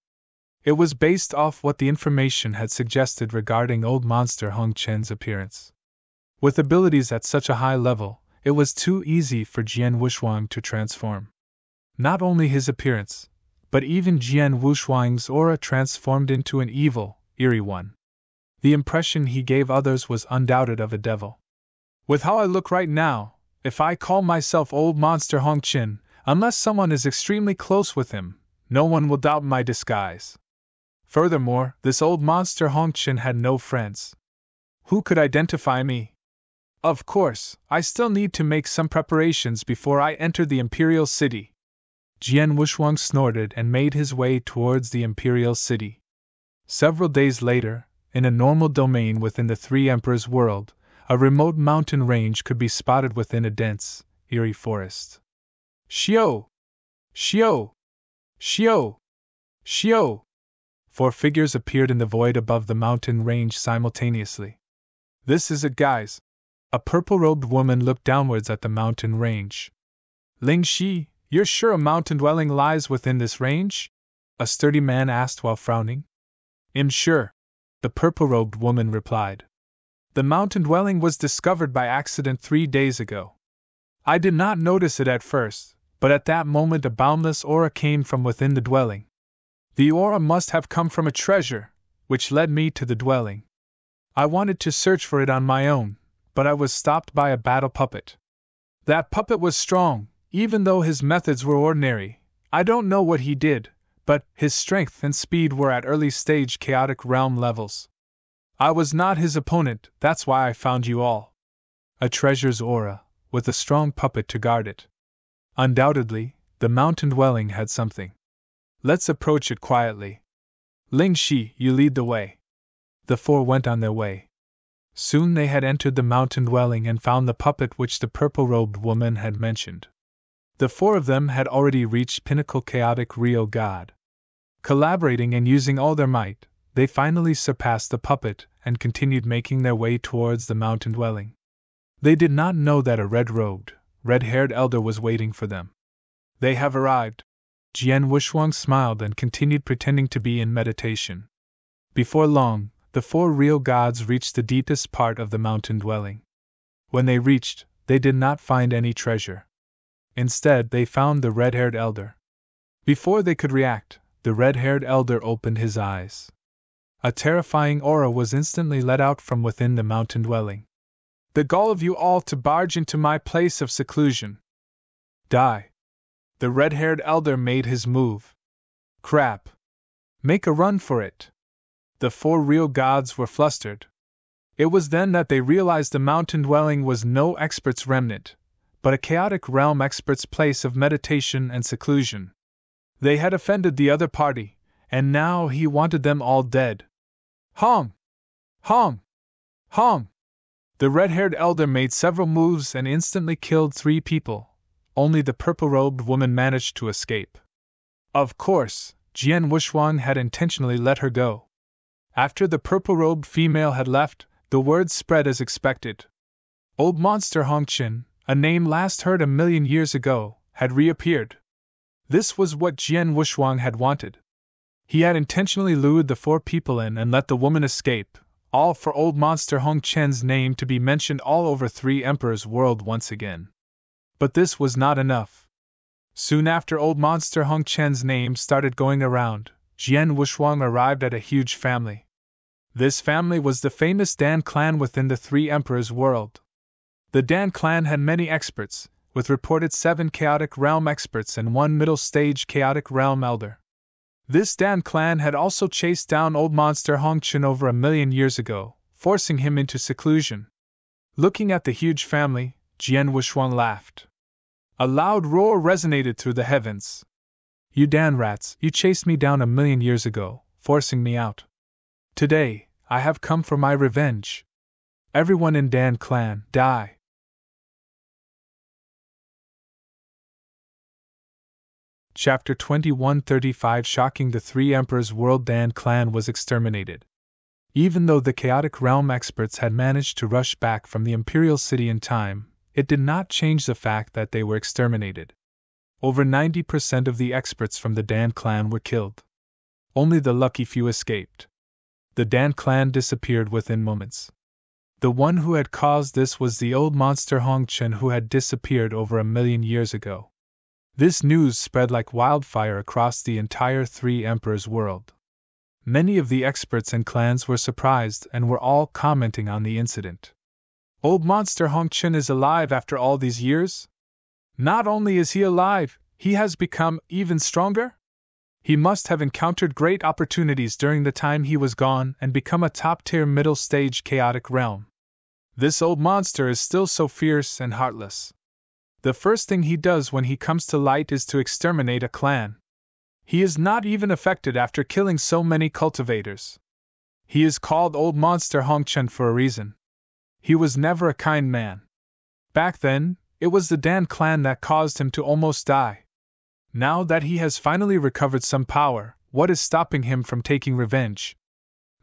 It was based off what the information had suggested regarding Old Monster Hongqian's appearance. With abilities at such a high level, it was too easy for Jian Wuxuang to transform. Not only his appearance, but even Jian Wushuang's aura transformed into an evil, eerie one. The impression he gave others was undoubted of a devil. With how I look right now, if I call myself Old Monster Hong Qin, unless someone is extremely close with him, no one will doubt my disguise. Furthermore, this Old Monster Hong Qin had no friends. Who could identify me? Of course, I still need to make some preparations before I enter the Imperial City. Jian Wushuang snorted and made his way towards the Imperial City. Several days later, in a normal domain within the Three Emperors' world, a remote mountain range could be spotted within a dense, eerie forest. Xiao! Xiao! Xiao! Xiao! 4 figures appeared in the void above the mountain range simultaneously. This is a guise. A purple-robed woman looked downwards at the mountain range. Ling Shi, you're sure a mountain dwelling lies within this range? A sturdy man asked while frowning. I'm sure, the purple-robed woman replied. The mountain dwelling was discovered by accident 3 days ago. I did not notice it at first, but at that moment a boundless aura came from within the dwelling. The aura must have come from a treasure, which led me to the dwelling. I wanted to search for it on my own, but I was stopped by a battle puppet. That puppet was strong, even though his methods were ordinary. I don't know what he did, but his strength and speed were at early-stage chaotic realm levels. I was not his opponent, that's why I found you all. A treasure's aura, with a strong puppet to guard it. Undoubtedly, the mountain dwelling had something. Let's approach it quietly. Ling Shi, you lead the way. The 4 went on their way. Soon they had entered the mountain dwelling and found the puppet which the purple-robed woman had mentioned. The 4 of them had already reached pinnacle chaotic Rio God. Collaborating and using all their might, they finally surpassed the puppet and continued making their way towards the mountain dwelling. They did not know that a red-robed, red-haired elder was waiting for them. They have arrived. Jian Wushuang smiled and continued pretending to be in meditation. Before long, the 4 real gods reached the deepest part of the mountain dwelling. When they reached, they did not find any treasure. Instead, they found the red-haired elder. Before they could react, the red-haired elder opened his eyes. A terrifying aura was instantly let out from within the mountain dwelling. The gall of you all to barge into my place of seclusion. Die. The red-haired elder made his move. Crap. Make a run for it. The 4 real gods were flustered. It was then that they realized the mountain dwelling was no expert's remnant, but a chaotic realm expert's place of meditation and seclusion. They had offended the other party, and now he wanted them all dead. Hong! Hong! Hong! The red-haired elder made several moves and instantly killed 3 people. Only the purple-robed woman managed to escape. Of course, Jian Wushuang had intentionally let her go. After the purple-robed female had left, the word spread as expected. Old Monster Hong Qin, a name last heard 1,000,000 years ago, had reappeared. This was what Jian Wushuang had wanted. He had intentionally lured the 4 people in and let the woman escape, all for Old Monster Hong Qin's name to be mentioned all over Three Emperors' world once again. But this was not enough. Soon after Old Monster Hong Qin's name started going around, Jian Wushuang arrived at a huge family. This family was the famous Dan clan within the Three Emperors' world. The Dan clan had many experts, with reported 7 chaotic realm experts and 1 middle-stage chaotic realm elder. This Dan clan had also chased down Old Monster Hong Qin over 1,000,000 years ago, forcing him into seclusion. Looking at the huge family, Jian Wushuang laughed. A loud roar resonated through the heavens. You Dan rats, you chased me down 1,000,000 years ago, forcing me out. Today, I have come for my revenge. Everyone in Dan clan, die. Chapter 2135 Shocking the Three Emperors' world. Dan clan was exterminated. Even though the chaotic realm experts had managed to rush back from the Imperial City in time, it did not change the fact that they were exterminated. Over 90% of the experts from the Dan clan were killed. Only the lucky few escaped. The Dan clan disappeared within moments. The one who had caused this was the Old Monster Hong Qin, who had disappeared over 1,000,000 years ago. This news spread like wildfire across the entire Three Emperors world. Many of the experts and clans were surprised and were all commenting on the incident. Old Monster Hongchen is alive after all these years? Not only is he alive, he has become even stronger? He must have encountered great opportunities during the time he was gone and become a top-tier middle-stage chaotic realm. This old monster is still so fierce and heartless. The first thing he does when he comes to light is to exterminate a clan. He is not even affected after killing so many cultivators. He is called Old Monster Hongchen for a reason. He was never a kind man. Back then, it was the Dan clan that caused him to almost die. Now that he has finally recovered some power, what is stopping him from taking revenge?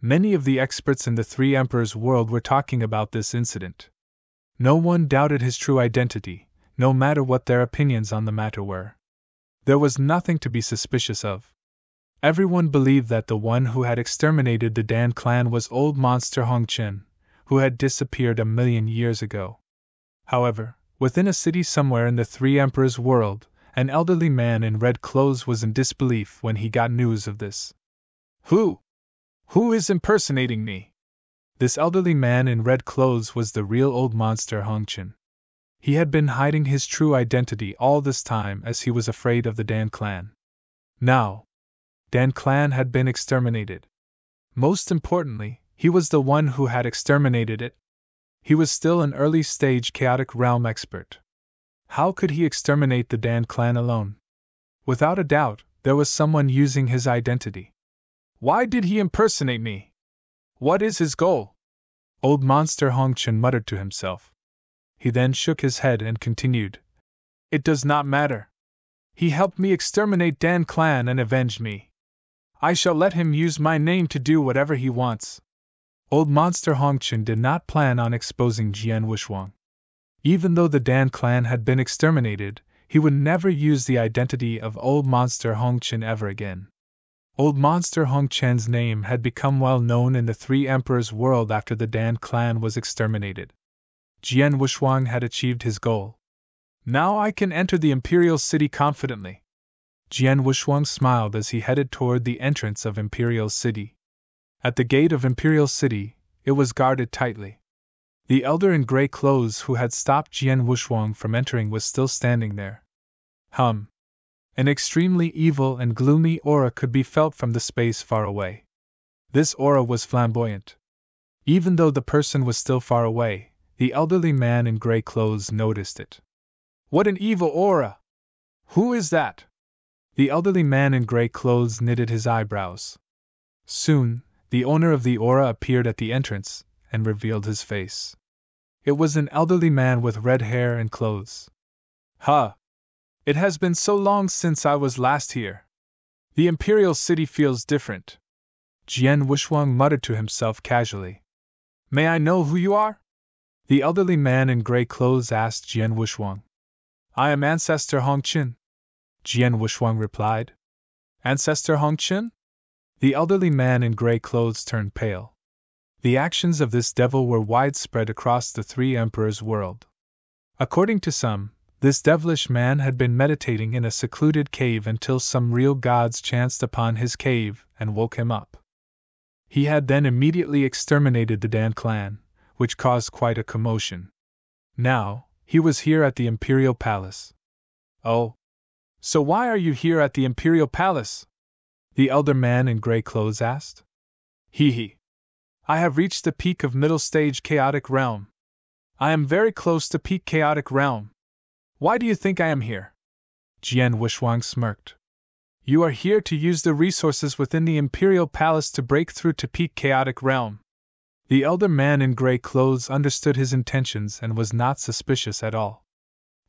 Many of the experts in the Three Emperors world were talking about this incident. No one doubted his true identity, no matter what their opinions on the matter were. There was nothing to be suspicious of. Everyone believed that the one who had exterminated the Dan clan was Old Monster Hongchen, who had disappeared 1,000,000 years ago. However, within a city somewhere in the Three Emperors world, an elderly man in red clothes was in disbelief when he got news of this. Who is impersonating me? This elderly man in red clothes was the real Old Monster Hongchen. He had been hiding his true identity all this time as he was afraid of the Dan clan. Now, Dan clan had been exterminated. Most importantly, he was the one who had exterminated it. He was still an early-stage chaotic realm expert. How could he exterminate the Dan clan alone? Without a doubt, there was someone using his identity. Why did he impersonate me? What is his goal? Old Monster Hongchen muttered to himself. He then shook his head and continued. It does not matter. He helped me exterminate Dan clan and avenge me. I shall let him use my name to do whatever he wants. Old Monster Hongchen did not plan on exposing Jian Wushuang. Even though the Dan clan had been exterminated, he would never use the identity of Old Monster Hongchen ever again. Old Monster Hongchen's name had become well known in the Three Emperors world after the Dan clan was exterminated. Jian Wushuang had achieved his goal. Now I can enter the Imperial City confidently. Jian Wushuang smiled as he headed toward the entrance of Imperial City. At the gate of Imperial City, it was guarded tightly. The elder in gray clothes who had stopped Jian Wushuang from entering was still standing there. An extremely evil and gloomy aura could be felt from the space far away. This aura was flamboyant. Even though the person was still far away, the elderly man in gray clothes noticed it. What an evil aura! Who is that? The elderly man in gray clothes knitted his eyebrows. Soon, the owner of the aura appeared at the entrance and revealed his face. It was an elderly man with red hair and clothes. It has been so long since I was last here. The Imperial City feels different. Jian Wushuang muttered to himself casually. May I know who you are? The elderly man in gray clothes asked Jian Wushuang. I am Ancestor Hongchen. Jian Wushuang replied. Ancestor Hongchen? The elderly man in gray clothes turned pale. The actions of this devil were widespread across the Three Emperors world. According to some, this devilish man had been meditating in a secluded cave until some real gods chanced upon his cave and woke him up. He had then immediately exterminated the Dan clan, which caused quite a commotion. Now, he was here at the Imperial Palace. Oh. So why are you here at the Imperial Palace? The elder man in gray clothes asked. I have reached the peak of middle stage chaotic realm. I am very close to peak chaotic realm. Why do you think I am here? Jian Wushuang smirked. You are here to use the resources within the Imperial Palace to break through to peak chaotic realm. The elder man in gray clothes understood his intentions and was not suspicious at all.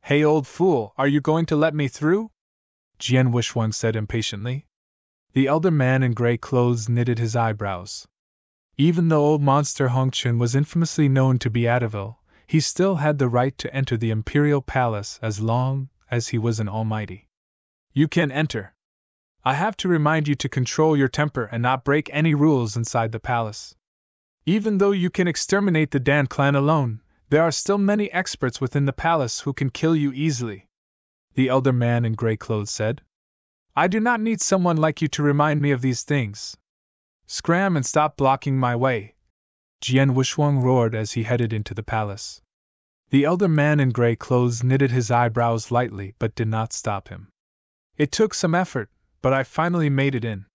Hey old fool, are you going to let me through? Jian Wushuang said impatiently. The elder man in gray clothes knitted his eyebrows. Even though Old Monster Hongchen was infamously known to be Adavil, he still had the right to enter the Imperial Palace as long as he was an almighty. You can enter. I have to remind you to control your temper and not break any rules inside the palace. Even though you can exterminate the Dan clan alone, there are still many experts within the palace who can kill you easily. the elder man in gray clothes said. I do not need someone like you to remind me of these things. Scram and stop blocking my way, Jian Wushwang roared as he headed into the palace. The elder man in gray clothes knitted his eyebrows lightly but did not stop him. It took some effort, but I finally made it in.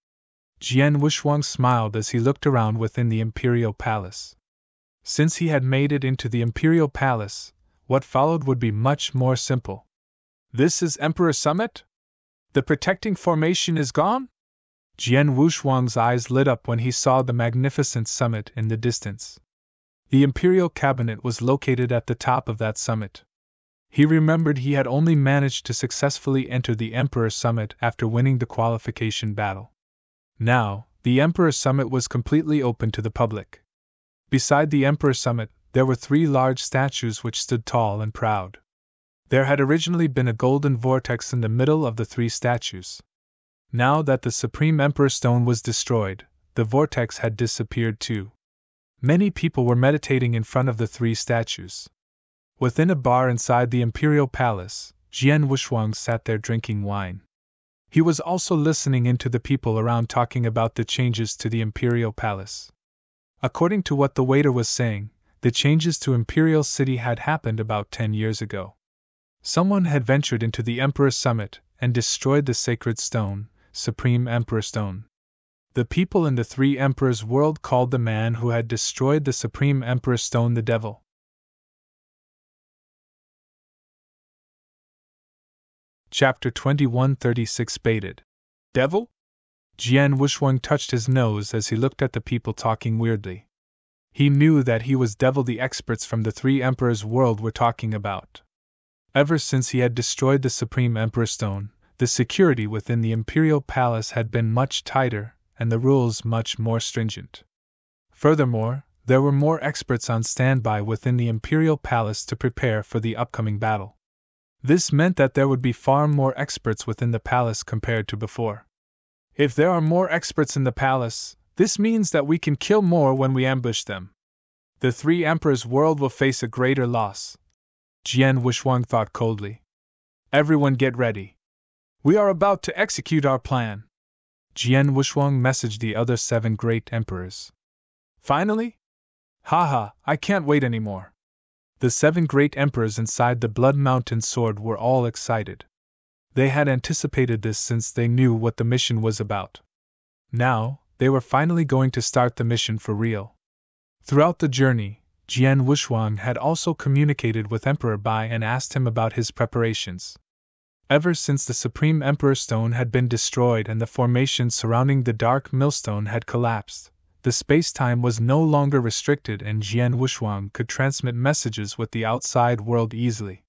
Jian Wushwang smiled as he looked around within the imperial palace. Since he had made it into the imperial palace, what followed would be much more simple. This is Emperor Summit? The protecting formation is gone? Jian Wushwang's eyes lit up when he saw the magnificent summit in the distance. The imperial cabinet was located at the top of that summit. He remembered he had only managed to successfully enter the Emperor Summit after winning the qualification battle. Now, the Emperor Summit was completely open to the public. Beside the Emperor Summit, there were 3 large statues which stood tall and proud. There had originally been a golden vortex in the middle of the 3 statues. Now that the Supreme Emperor Stone was destroyed, the vortex had disappeared too. Many people were meditating in front of the 3 statues. Within a bar inside the Imperial Palace, Jian Wushwang sat there drinking wine. He was also listening in to the people around talking about the changes to the Imperial Palace. According to what the waiter was saying, the changes to Imperial City had happened about 10 years ago. Someone had ventured into the Emperor's Summit and destroyed the sacred stone, Supreme Emperor Stone. The people in the 3 Emperors' world called the man who had destroyed the Supreme Emperor Stone the Devil. Chapter 2136 Baited. Devil? Jian Wushwang touched his nose as he looked at the people talking weirdly. He knew that he was devil the experts from the 3 Emperors' world were talking about. Ever since he had destroyed the Supreme Emperor Stone, the security within the Imperial Palace had been much tighter, and the rules much more stringent. Furthermore, there were more experts on standby within the Imperial Palace to prepare for the upcoming battle. This meant that there would be far more experts within the palace compared to before. If there are more experts in the palace, this means that we can kill more when we ambush them. The 3 Emperors' world will face a greater loss, Jian Wushwang thought coldly. Everyone get ready. We are about to execute our plan. Jian Wushwang messaged the other 7 great emperors. Finally? Haha, I can't wait anymore. The 7 great emperors inside the Blood Mountain Sword were all excited. They had anticipated this since they knew what the mission was about. Now, they were finally going to start the mission for real. Throughout the journey, Jian Wushwang had also communicated with Emperor Bai and asked him about his preparations. Ever since the Supreme Emperor Stone had been destroyed and the formation surrounding the Dark Millstone had collapsed, the space-time was no longer restricted and Jian Wushwang could transmit messages with the outside world easily.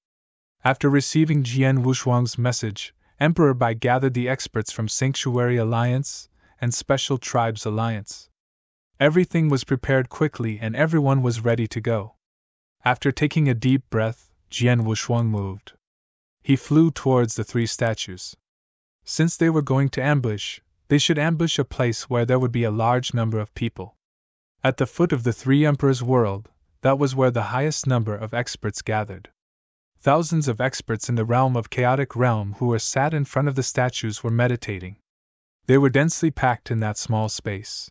After receiving Jian Wushwang's message, Emperor Bai gathered the experts from Sanctuary Alliance and Special Tribes Alliance. Everything was prepared quickly and everyone was ready to go. After taking a deep breath, Jian Wushwang moved. He flew towards the 3 statues. Since they were going to ambush, they should ambush a place where there would be a large number of people. At the foot of the 3 Emperors' world, that was where the highest number of experts gathered. Thousands of experts in the realm of Chaotic Realm who were sat in front of the statues were meditating. They were densely packed in that small space.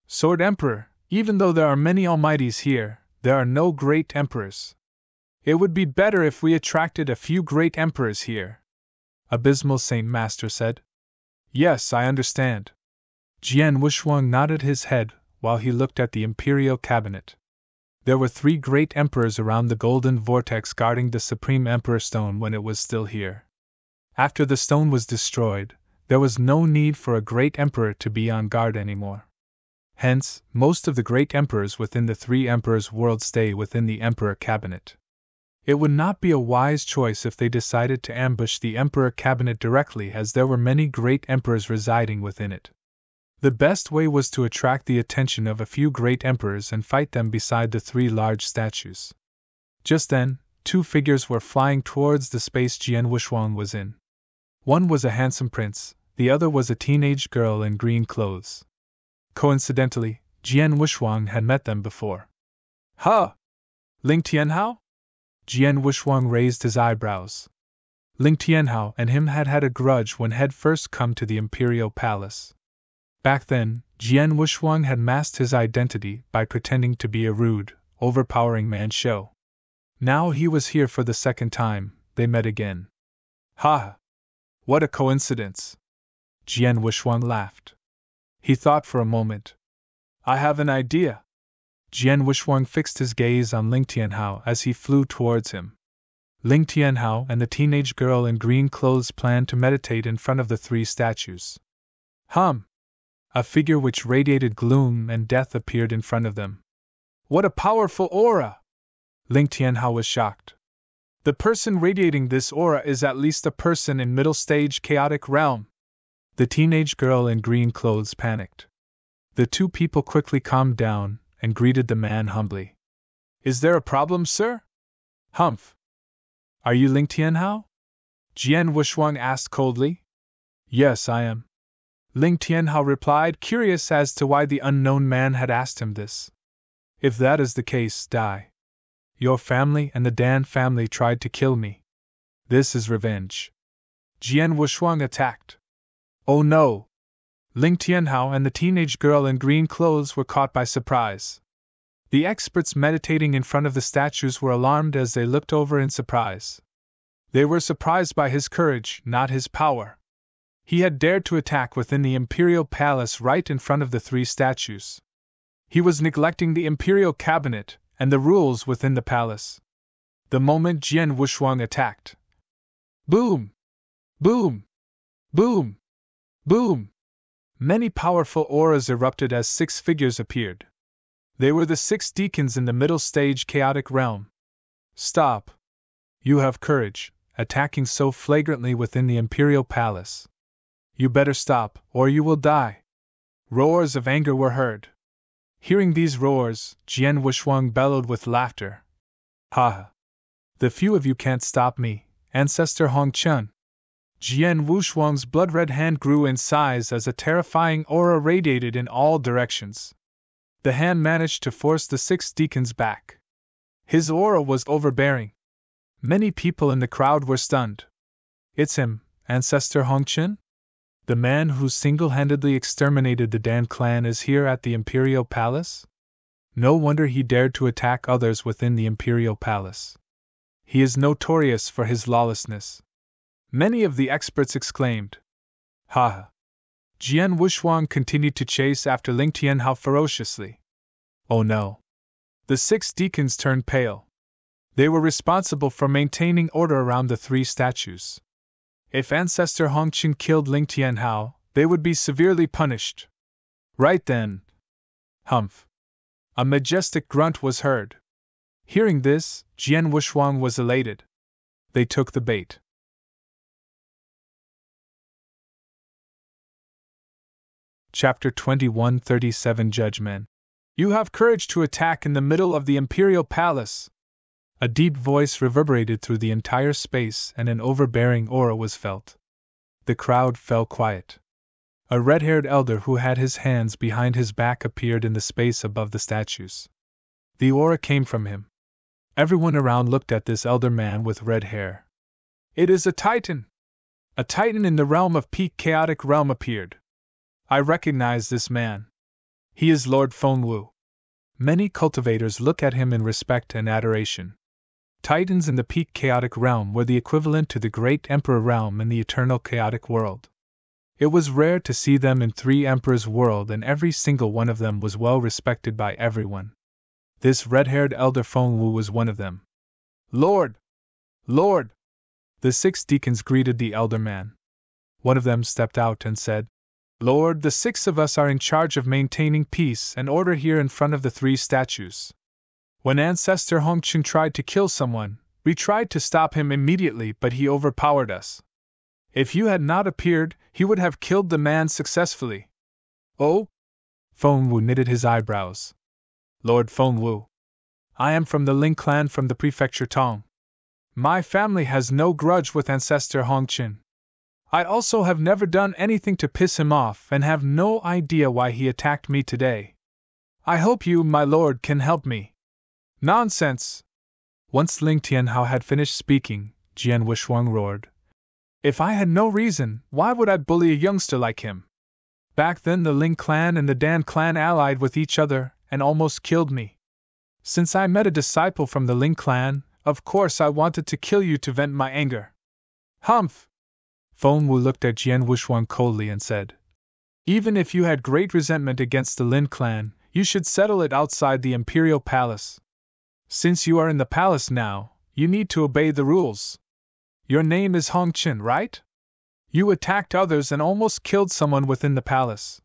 Sword Emperor, even though there are many almighties here, there are no great emperors. It would be better if we attracted a few great emperors here, Abysmal Saint Master said. Yes, I understand. Jian Wushwang nodded his head while he looked at the imperial cabinet. There were 3 great emperors around the golden vortex guarding the Supreme Emperor Stone when it was still here. After the stone was destroyed, there was no need for a great emperor to be on guard anymore. Hence, most of the great emperors within the 3 Emperors' world stay within the Emperor Cabinet. It would not be a wise choice if they decided to ambush the Emperor Cabinet directly, as there were many great emperors residing within it. The best way was to attract the attention of a few great emperors and fight them beside the 3 large statues. Just then, 2 figures were flying towards the space Jian Wushwang was in. One was a handsome prince, the other was a teenage girl in green clothes. Coincidentally, Jian Wushwang had met them before. Ha! Ling Tianhao? Jian Wushwang raised his eyebrows. Ling Tianhao and him had had a grudge when had first come to the imperial palace. Back then, Jian Wushuang had masked his identity by pretending to be a rude, overpowering man show. Now he was here for the second time. They met again. Ha! What a coincidence! Jian Wushuang laughed. He thought for a moment. I have an idea. Jian Wushuang fixed his gaze on Ling Tianhao as he flew towards him. Ling Tianhao and the teenage girl in green clothes planned to meditate in front of the three statues. A figure which radiated gloom and death appeared in front of them. What a powerful aura! Ling Tianhao was shocked. The person radiating this aura is at least a person in middle stage chaotic realm. The teenage girl in green clothes panicked. The two people quickly calmed down and greeted the man humbly. Is there a problem, sir? Humph. Are you Ling Tianhao? Jian Wushuang asked coldly. Yes, I am. Ling Tianhao replied, curious as to why the unknown man had asked him this. If that is the case, die. Your family and the Dan family tried to kill me. This is revenge. Jian Wushuang attacked. Oh no! Ling Tianhao and the teenage girl in green clothes were caught by surprise. The experts meditating in front of the statues were alarmed as they looked over in surprise. They were surprised by his courage, not his power. He had dared to attack within the imperial palace right in front of the three statues. He was neglecting the imperial cabinet and the rules within the palace. The moment Jian Wushuang attacked. Boom! Boom! Boom! Boom! Many powerful auras erupted as 6 figures appeared. They were the 6 deacons in the middle stage chaotic realm. Stop! You have courage, attacking so flagrantly within the imperial palace. You better stop, or you will die. Roars of anger were heard. Hearing these roars, Jian Wushuang bellowed with laughter. Ha! The few of you can't stop me, Ancestor Hongchen. Jian Wushuang's blood-red hand grew in size as a terrifying aura radiated in all directions. The hand managed to force the 6 deacons back. His aura was overbearing. Many people in the crowd were stunned. It's him, Ancestor Hongchen? The man who single-handedly exterminated the Dan clan is here at the Imperial Palace? No wonder he dared to attack others within the Imperial Palace. He is notorious for his lawlessness. Many of the experts exclaimed. Ha! Jian Wushuang continued to chase after Ling Tianhao ferociously. Oh no! The 6 deacons turned pale. They were responsible for maintaining order around the 3 statues. If Ancestor Hongchen killed Ling Tianhao, they would be severely punished. Right then. Humph! A majestic grunt was heard. Hearing this, Jian Wushuang was elated. They took the bait. Chapter 2137 Judgment. You have courage to attack in the middle of the Imperial Palace. A deep voice reverberated through the entire space and an overbearing aura was felt. The crowd fell quiet. A red-haired elder who had his hands behind his back appeared in the space above the statues. The aura came from him. Everyone around looked at this elder man with red hair. It is a titan! A titan in the realm of peak chaotic realm appeared. I recognize this man. He is Lord Fengwu. Many cultivators look at him in respect and adoration. Titans in the peak chaotic realm were the equivalent to the great emperor realm in the eternal chaotic world. It was rare to see them in 3 emperors' world, and every single one of them was well respected by everyone. This red-haired elder Fengwu was one of them. Lord! Lord! The 6 deacons greeted the elder man. One of them stepped out and said, Lord, the 6 of us are in charge of maintaining peace and order here in front of the 3 statues. When Ancestor Hongchen tried to kill someone, we tried to stop him immediately, but he overpowered us. If you had not appeared, he would have killed the man successfully. Oh? Fengwu knitted his eyebrows. Lord Fengwu. I am from the Ling clan from the prefecture Tong. My family has no grudge with Ancestor Hongchen. I also have never done anything to piss him off and have no idea why he attacked me today. I hope you, my lord, can help me. Nonsense! Once Ling Tianhao had finished speaking, Jian Wushuang roared, If I had no reason, why would I bully a youngster like him? Back then the Ling clan and the Dan clan allied with each other and almost killed me. Since I met a disciple from the Ling clan, of course I wanted to kill you to vent my anger. Humph! Feng Wu looked at Jian Wushuang coldly and said, even if you had great resentment against the Lin clan, you should settle it outside the Imperial Palace. Since you are in the palace now, you need to obey the rules. Your name is Hong Qin, right? You attacked others and almost killed someone within the palace.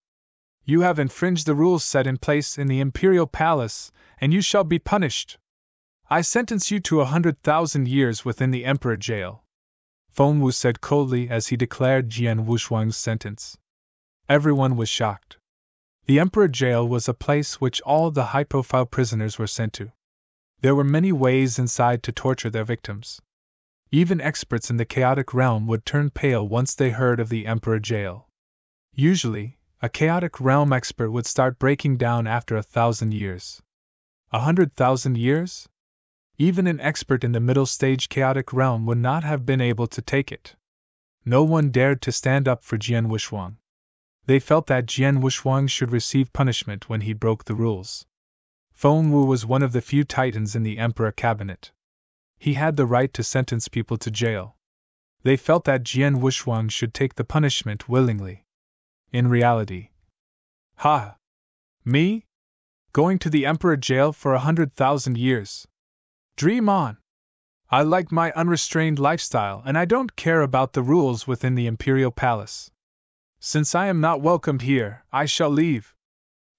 You have infringed the rules set in place in the Imperial Palace, and you shall be punished. I sentence you to 100,000 years within the Emperor Jail. Feng Wu said coldly as he declared Jian Wushuang's sentence. Everyone was shocked. The Emperor Jail was a place which all the high-profile prisoners were sent to. There were many ways inside to torture their victims. Even experts in the chaotic realm would turn pale once they heard of the Emperor Jail. Usually, a chaotic realm expert would start breaking down after 1,000 years. 100,000 years? Even an expert in the middle stage chaotic realm would not have been able to take it. No one dared to stand up for Jian Wushuang. They felt that Jian Wushuang should receive punishment when he broke the rules. Feng Wu was one of the few titans in the Emperor cabinet. He had the right to sentence people to jail. They felt that Jian Wushuang should take the punishment willingly. In reality, ha! Me? Going to the Emperor jail for 100,000 years? Dream on! I like my unrestrained lifestyle and I don't care about the rules within the Imperial Palace. Since I am not welcomed here, I shall leave.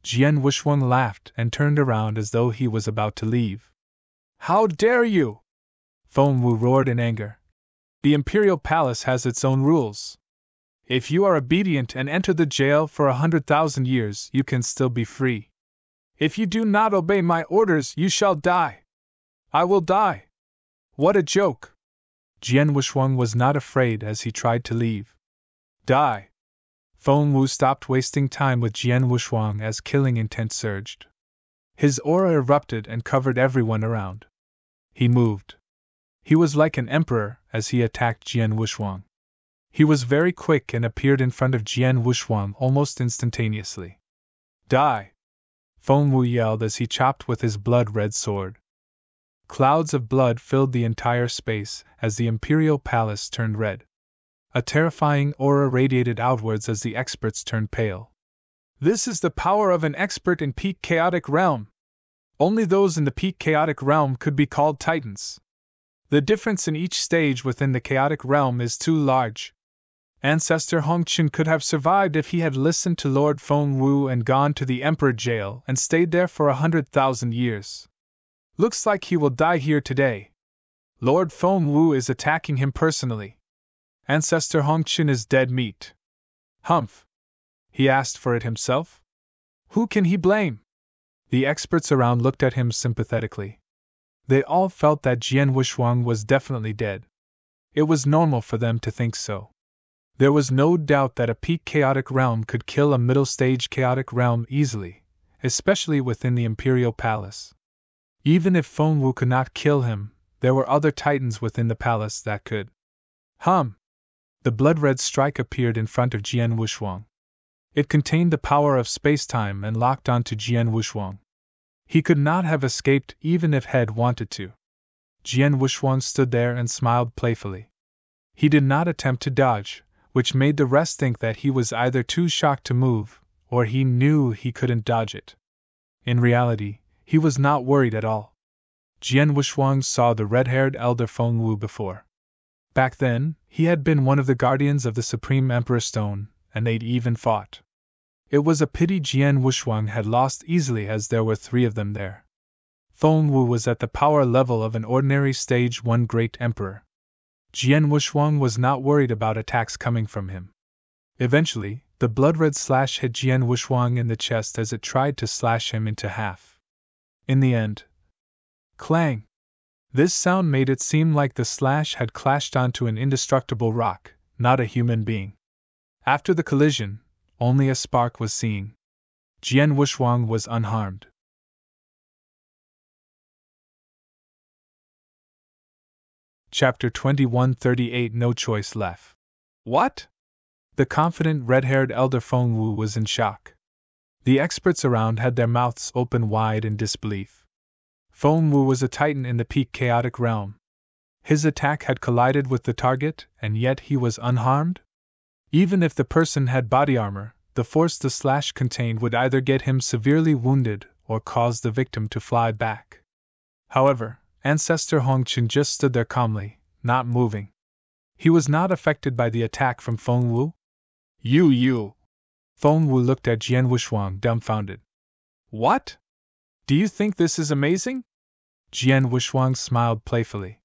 Jian Wushuang laughed and turned around as though he was about to leave. How dare you! Feng Wu roared in anger. The Imperial Palace has its own rules. If you are obedient and enter the jail for 100,000 years, you can still be free. If you do not obey my orders, you shall die. I will die. What a joke! Jian Wushuang was not afraid as he tried to leave. Die! Feng Wu stopped wasting time with Jian Wushuang as killing intent surged. His aura erupted and covered everyone around. He moved. He was like an emperor as he attacked Jian Wushuang. He was very quick and appeared in front of Jian Wushuang almost instantaneously. Die! Feng Wu yelled as he chopped with his blood-red sword. Clouds of blood filled the entire space as the Imperial Palace turned red. A terrifying aura radiated outwards as the experts turned pale. This is the power of an expert in peak chaotic realm. Only those in the peak chaotic realm could be called titans. The difference in each stage within the chaotic realm is too large. Ancestor Hong Qin could have survived if he had listened to Lord Feng Wu and gone to the Emperor Jail and stayed there for 100,000 years. Looks like he will die here today. Lord Feng Wu is attacking him personally. Ancestor Hong Qin is dead meat. Humph! He asked for it himself? Who can he blame? The experts around looked at him sympathetically. They all felt that Jian Wushuang was definitely dead. It was normal for them to think so. There was no doubt that a peak chaotic realm could kill a middle stage chaotic realm easily, especially within the Imperial Palace. Even if Feng Wu could not kill him, there were other titans within the palace that could. The blood-red strike appeared in front of Jian Wushuang. It contained the power of space-time and locked onto Jian Wushuang. He could not have escaped even if had wanted to. Jian Wushuang stood there and smiled playfully. He did not attempt to dodge, which made the rest think that he was either too shocked to move, or he knew he couldn't dodge it. In reality, he was not worried at all. Jian Wushuang saw the red-haired elder Feng Wu before. Back then, he had been one of the guardians of the Supreme Emperor Stone, and they'd even fought. It was a pity Jian Wushuang had lost easily as there were 3 of them there. Feng Wu was at the power level of an ordinary stage 1 great emperor. Jian Wushuang was not worried about attacks coming from him. Eventually, the blood-red slash hit Jian Wushuang in the chest as it tried to slash him into half. In the end, clang! This sound made it seem like the slash had clashed onto an indestructible rock, not a human being. After the collision, only a spark was seen. Jian Wushuang was unharmed. Chapter 2138 No Choice Left. What? The confident red-haired elder Feng Wu was in shock. The experts around had their mouths open wide in disbelief. Feng Wu was a titan in the peak chaotic realm. His attack had collided with the target, and yet he was unharmed? Even if the person had body armor, the force the slash contained would either get him severely wounded or cause the victim to fly back. However, Ancestor Hongqin just stood there calmly, not moving. He was not affected by the attack from Feng Wu. You! Feng Wu looked at Jian Wushuang dumbfounded. What? Do you think this is amazing? Jian Wushuang smiled playfully.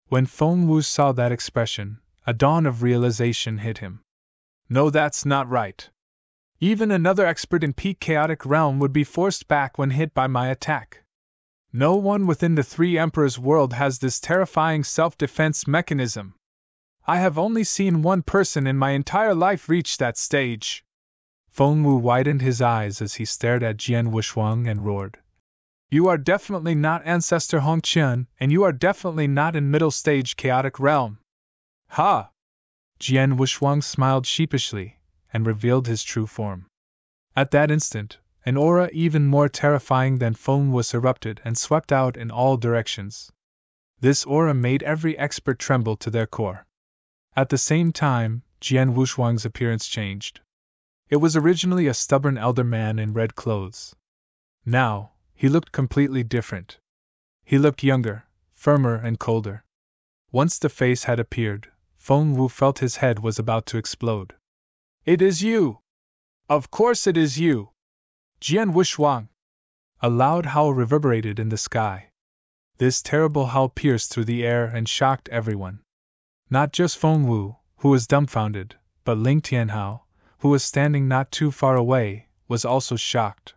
When Feng Wu saw that expression, a dawn of realization hit him. No, that's not right. Even another expert in peak chaotic realm would be forced back when hit by my attack. No one within the Three Emperors world has this terrifying self-defense mechanism. I have only seen one person in my entire life reach that stage. Feng Wu widened his eyes as he stared at Jian Wushuang and roared. You are definitely not Ancestor Hongqin, and you are definitely not in middle stage chaotic realm. Ha! Jian Wushuang smiled sheepishly and revealed his true form. At that instant, an aura even more terrifying than Feng Wu's erupted and swept out in all directions. This aura made every expert tremble to their core. At the same time, Jian Wushuang's appearance changed. It was originally a stubborn elder man in red clothes. Now, he looked completely different. He looked younger, firmer and colder. Once the face had appeared, Feng Wu felt his head was about to explode. It is you! Of course it is you! Jian Wushuang! A loud howl reverberated in the sky. This terrible howl pierced through the air and shocked everyone. Not just Feng Wu, who was dumbfounded, but Ling Tianhao, who was standing not too far away, was also shocked.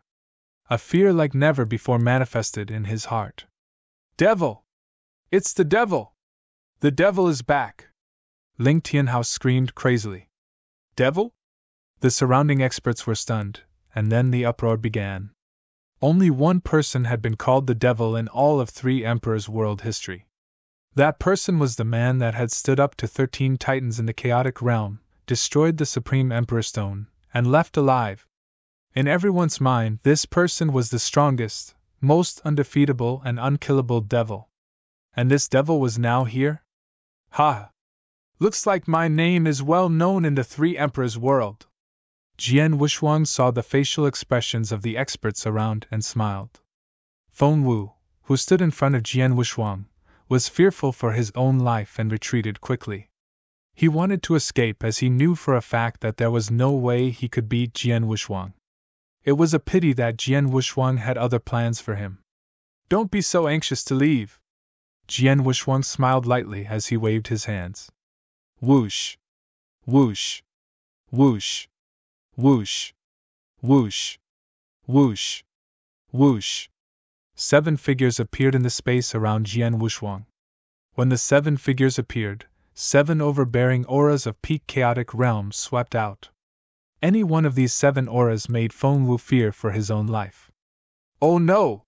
A fear like never before manifested in his heart. Devil! It's the devil! The devil is back! Ling Tianhao screamed crazily. Devil? The surrounding experts were stunned, and then the uproar began. Only one person had been called the devil in all of Three Emperors' world history. That person was the man that had stood up to 13 titans in the chaotic realm, destroyed the Supreme Emperor Stone, and left alive. In everyone's mind, this person was the strongest, most undefeatable and unkillable devil. And this devil was now here? Ha! Looks like my name is well known in the Three Emperors' world. Jian Wushuang saw the facial expressions of the experts around and smiled. Feng Wu, who stood in front of Jian Wushuang, was fearful for his own life and retreated quickly. He wanted to escape as he knew for a fact that there was no way he could beat Jian Wushuang. It was a pity that Jian Wushuang had other plans for him. Don't be so anxious to leave. Jian Wushuang smiled lightly as he waved his hands. Whoosh! Whoosh! Whoosh! Whoosh! Whoosh! Whoosh! Whoosh! 7 figures appeared in the space around Jian Wushuang. When the 7 figures appeared, 7 overbearing auras of peak chaotic realms swept out. Any one of these 7 auras made Feng Wu fear for his own life. Oh no!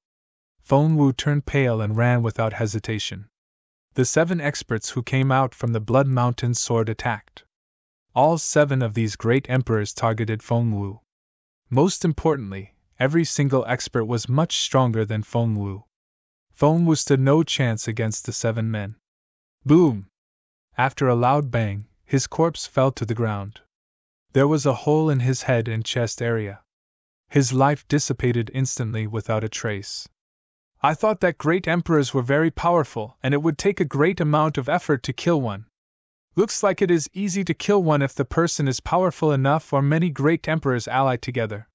Feng Wu turned pale and ran without hesitation. The 7 experts who came out from the Blood Mountain sword attacked. All 7 of these great emperors targeted Feng Wu. Most importantly, every single expert was much stronger than Feng Wu. Feng Wu stood no chance against the 7 men. Boom! After a loud bang, his corpse fell to the ground. There was a hole in his head and chest area. His life dissipated instantly without a trace. I thought that great emperors were very powerful and it would take a great amount of effort to kill one. Looks like it is easy to kill one if the person is powerful enough or many great emperors ally together.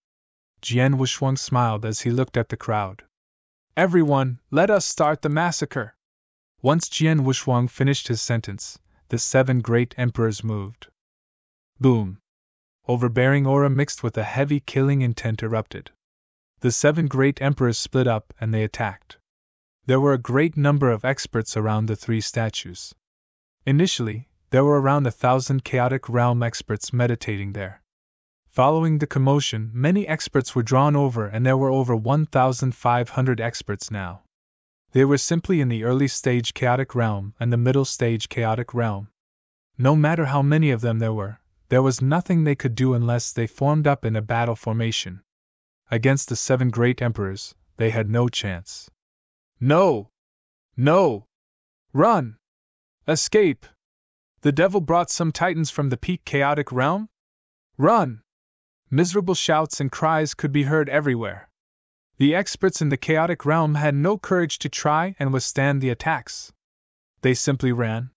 Jian Wushuang smiled as he looked at the crowd. Everyone, let us start the massacre. Once Jian Wushuang finished his sentence, the 7 great emperors moved. Boom! Overbearing aura mixed with a heavy killing intent erupted. The 7 great emperors split up and they attacked. There were a great number of experts around the 3 statues. Initially, there were around 1,000 chaotic realm experts meditating there. Following the commotion, many experts were drawn over and there were over 1,500 experts now. They were simply in the early stage chaotic realm and the middle stage chaotic realm. No matter how many of them there was nothing they could do unless they formed up in a battle formation. Against the 7 great emperors, they had no chance. No! No! Run! Escape! The devil brought some titans from the peak chaotic realm? Run! Miserable shouts and cries could be heard everywhere. The experts in the chaotic realm had no courage to try and withstand the attacks. They simply ran.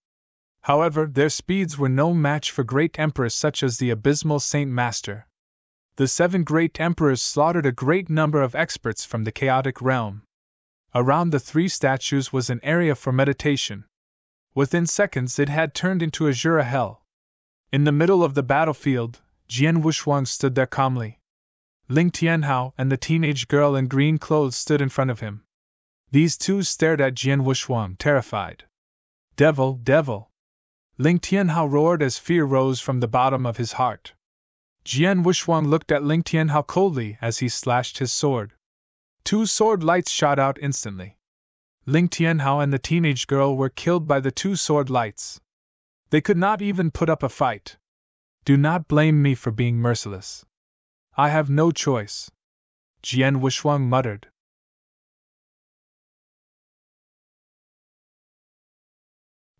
However, their speeds were no match for great emperors such as the abysmal Saint Master. The 7 great emperors slaughtered a great number of experts from the chaotic realm. Around the 3 statues was an area for meditation. Within seconds it had turned into azure hell. In the middle of the battlefield, Jian Wushuang stood there calmly. Ling Tianhao and the teenage girl in green clothes stood in front of him. These two stared at Jian Wushuang, terrified. Devil, devil! Ling Tianhao roared as fear rose from the bottom of his heart. Jian Wushuang looked at Ling Tianhao coldly as he slashed his sword. 2 sword lights shot out instantly. Ling Tianhao and the teenage girl were killed by the 2 sword lights. They could not even put up a fight. Do not blame me for being merciless. I have no choice, Jian Wushuang muttered.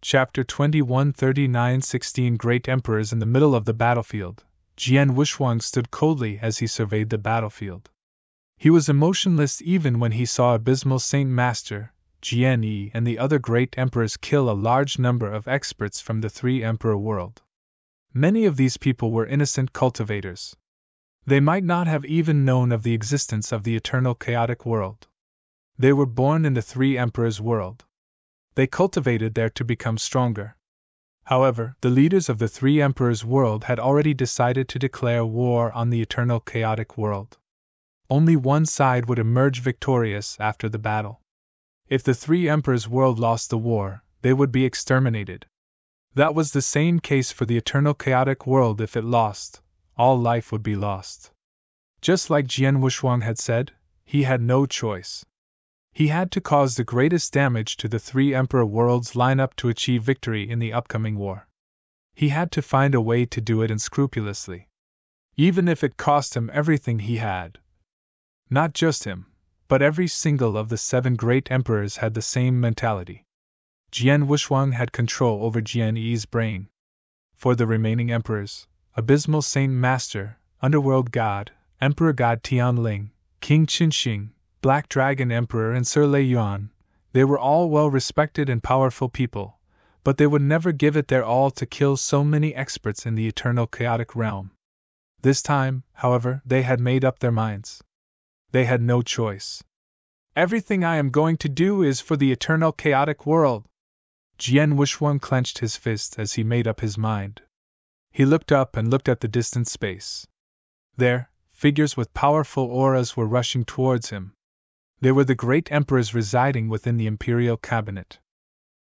Chapter 21 39-16 Great Emperors in the middle of the battlefield. Jian Wushuang stood coldly as he surveyed the battlefield. He was emotionless even when he saw abysmal Saint Master, Jian Yi, and the other great emperors kill a large number of experts from the 3 emperor world. Many of these people were innocent cultivators. They might not have even known of the existence of the eternal chaotic world. They were born in the 3 emperors' world. They cultivated there to become stronger. However, the leaders of the 3 emperors' world had already decided to declare war on the eternal chaotic world. Only one side would emerge victorious after the battle. If the 3 emperors' world lost the war, they would be exterminated. That was the same case for the eternal chaotic world. If it lost, all life would be lost. Just like Jian Wushuang had said, he had no choice. He had to cause the greatest damage to the 3 emperor worlds line up to achieve victory in the upcoming war. He had to find a way to do it unscrupulously. Even if it cost him everything he had. Not just him, but every single of the 7 great emperors had the same mentality. Jian Wushuang had control over Jian Yi's brain. For the remaining emperors, Abysmal Saint Master, Underworld God, Emperor God Tianling, King Qinxing, Black Dragon Emperor and Sir Lei Yuan, they were all well-respected and powerful people, but they would never give it their all to kill so many experts in the eternal chaotic realm. This time, however, they had made up their minds. They had no choice. Everything I am going to do is for the eternal chaotic world. Jian Wushuang clenched his fist as he made up his mind. He looked up and looked at the distant space. There, figures with powerful auras were rushing towards him. They were the great emperors residing within the imperial cabinet.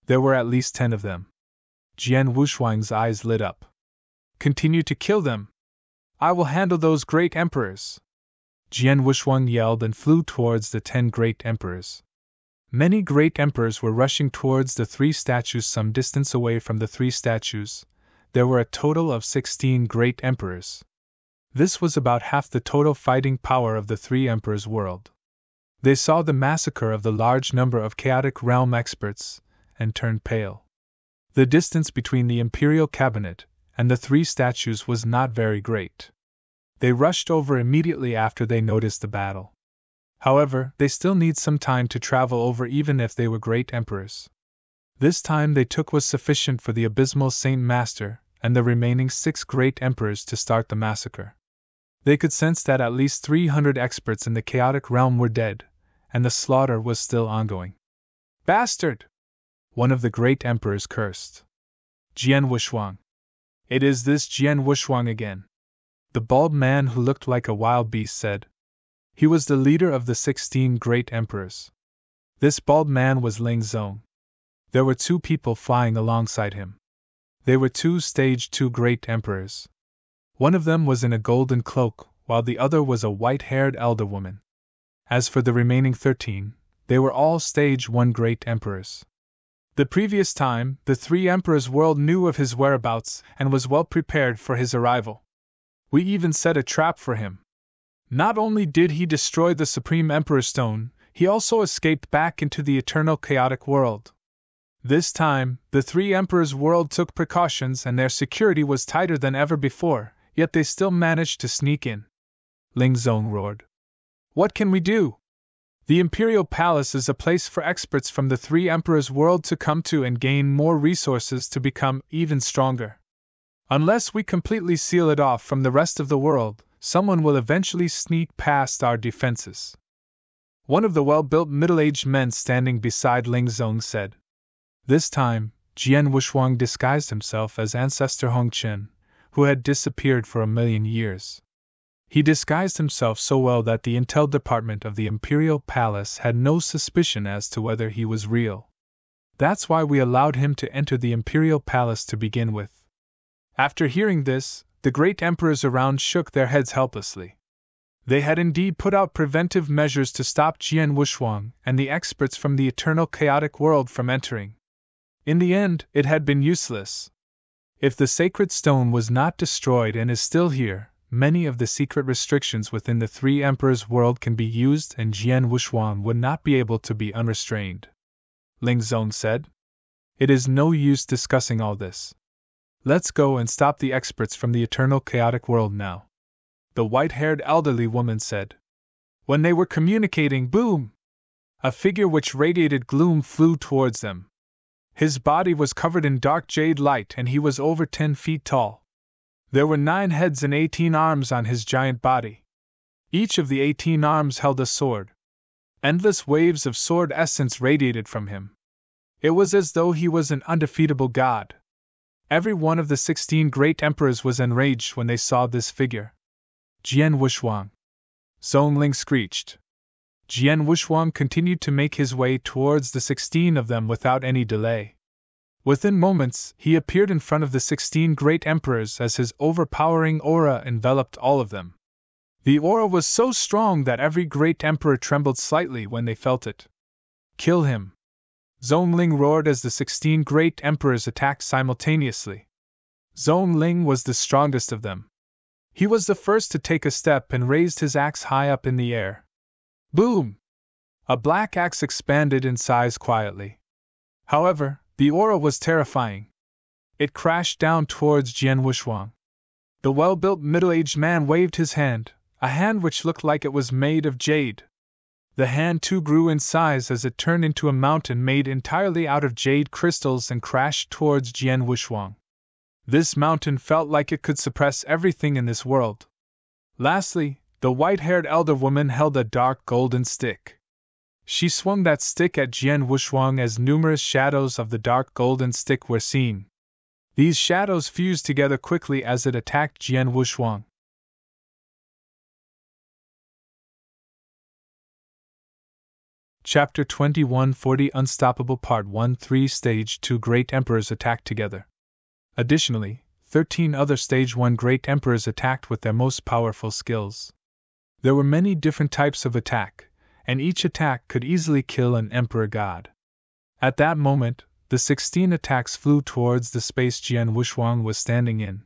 There were at least 10 of them. Jian Wushuang's eyes lit up. Continue to kill them. I will handle those great emperors. Jian Wushuang yelled and flew towards the 10 great emperors. Many great emperors were rushing towards the 3 statues some distance away from the 3 statues. There were a total of 16 great emperors. This was about half the total fighting power of the 3 emperors' world. They saw the massacre of the large number of chaotic realm experts, and turned pale. The distance between the imperial cabinet and the 3 statues was not very great. They rushed over immediately after they noticed the battle. However, they still need some time to travel over even if they were great emperors. This time they took was sufficient for the abysmal Saint Master and the remaining 6 great emperors to start the massacre. They could sense that at least 300 experts in the chaotic realm were dead, and the slaughter was still ongoing. Bastard! One of the great emperors cursed. Jian Wushuang. It is this Jian Wushuang again. The bald man who looked like a wild beast said. He was the leader of the 16 great emperors. This bald man was Ling Zong. There were 2 people flying alongside him. They were 2 stage 2 great emperors. One of them was in a golden cloak, while the other was a white-haired elder woman. As for the remaining 13, they were all stage 1 great emperors. The previous time, the three emperors' world knew of his whereabouts and was well prepared for his arrival. We even set a trap for him. Not only did he destroy the Supreme Emperor's stone, he also escaped back into the eternal chaotic world. This time, the three emperors' world took precautions and their security was tighter than ever before, yet they still managed to sneak in. Ling Zong roared. What can we do? The Imperial Palace is a place for experts from the three emperors' world to come to and gain more resources to become even stronger. Unless we completely seal it off from the rest of the world, someone will eventually sneak past our defenses. One of the well-built middle-aged men standing beside Ling Zong said. This time, Jian Wushuang disguised himself as ancestor Hongqian, who had disappeared for 1,000,000 years. He disguised himself so well that the intel department of the Imperial Palace had no suspicion as to whether he was real. That's why we allowed him to enter the Imperial Palace to begin with. After hearing this, the great emperors around shook their heads helplessly. They had indeed put out preventive measures to stop Jian Wushuang and the experts from the eternal chaotic world from entering. In the end, it had been useless. If the sacred stone was not destroyed and is still here, many of the secret restrictions within the three emperors' world can be used and Jian Wushuang would not be able to be unrestrained. Ling Zong said. It is no use discussing all this. Let's go and stop the experts from the eternal chaotic world now. The white-haired elderly woman said. When they were communicating, boom! A figure which radiated gloom flew towards them. His body was covered in dark jade light and he was over 10 feet tall. There were 9 heads and 18 arms on his giant body. Each of the 18 arms held a sword. Endless waves of sword essence radiated from him. It was as though he was an undefeatable god. Every one of the 16 great emperors was enraged when they saw this figure. Jian Wushuang! Zong Ling screeched. Jian Wushuang continued to make his way towards the 16 of them without any delay. Within moments, he appeared in front of the 16 great emperors as his overpowering aura enveloped all of them. The aura was so strong that every great emperor trembled slightly when they felt it. Kill him! Zong Ling roared as the 16 great emperors attacked simultaneously. Zong Ling was the strongest of them. He was the first to take a step and raised his axe high up in the air. Boom! A black axe expanded in size quietly. However, the aura was terrifying. It crashed down towards Jian Wushuang. The well-built middle-aged man waved his hand, a hand which looked like it was made of jade. The hand too grew in size as it turned into a mountain made entirely out of jade crystals and crashed towards Jian Wushuang. This mountain felt like it could suppress everything in this world. Lastly, the white-haired elder woman held a dark golden stick. She swung that stick at Jian Wushuang as numerous shadows of the dark golden stick were seen. These shadows fused together quickly as it attacked Jian Wushuang. Chapter 2140 Unstoppable Part 1 3 Stage 2 Great Emperors attacked together. Additionally, 13 other Stage 1 Great Emperors attacked with their most powerful skills. There were many different types of attack, and each attack could easily kill an Emperor God. At that moment, the 16 attacks flew towards the space Jian Wushuang was standing in.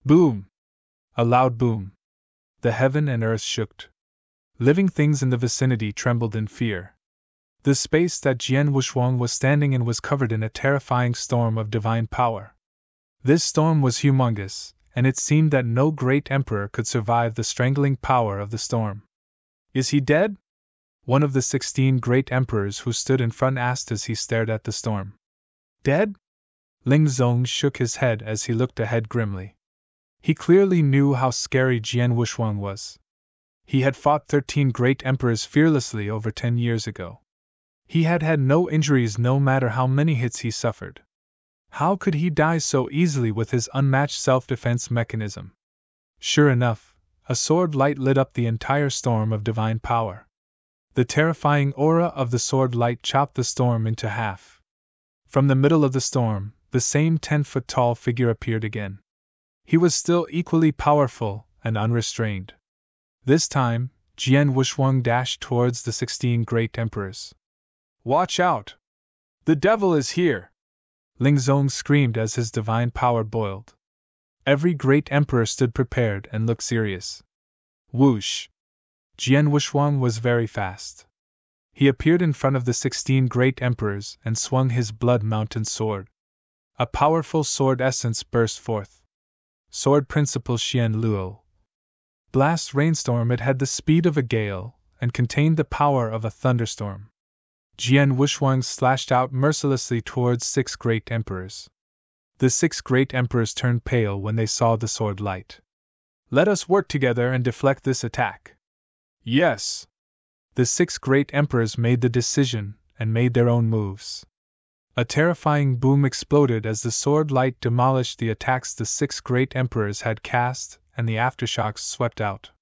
Boom! A loud boom. The heaven and earth shook. Living things in the vicinity trembled in fear. The space that Jian Wushuang was standing in was covered in a terrifying storm of divine power. This storm was humongous, and it seemed that no great emperor could survive the strangling power of the storm. Is he dead? One of the 16 great emperors who stood in front asked as he stared at the storm. Dead? Ling Zong shook his head as he looked ahead grimly. He clearly knew how scary Jian Wushuang was. He had fought 13 great emperors fearlessly over 10 years ago. He had had no injuries no matter how many hits he suffered. How could he die so easily with his unmatched self-defense mechanism? Sure enough, a sword light lit up the entire storm of divine power. The terrifying aura of the sword light chopped the storm into half. From the middle of the storm, the same 10-foot-tall figure appeared again. He was still equally powerful and unrestrained. This time, Jian Wushuang dashed towards the 16 great emperors. Watch out! The devil is here! Ling Zong screamed as his divine power boiled. Every great emperor stood prepared and looked serious. Whoosh! Jian Wuxuang was very fast. He appeared in front of the 16 great emperors and swung his blood mountain sword. A powerful sword essence burst forth. Sword Principal Xian Luo. Blast rainstorm. It had the speed of a gale and contained the power of a thunderstorm. Jian Wuxuang slashed out mercilessly towards 6 great emperors. The 6 great emperors turned pale when they saw the sword light. Let us work together and deflect this attack. Yes! The 6 great emperors made the decision and made their own moves. A terrifying boom exploded as the sword light demolished the attacks the 6 great emperors had cast, and the aftershocks swept out.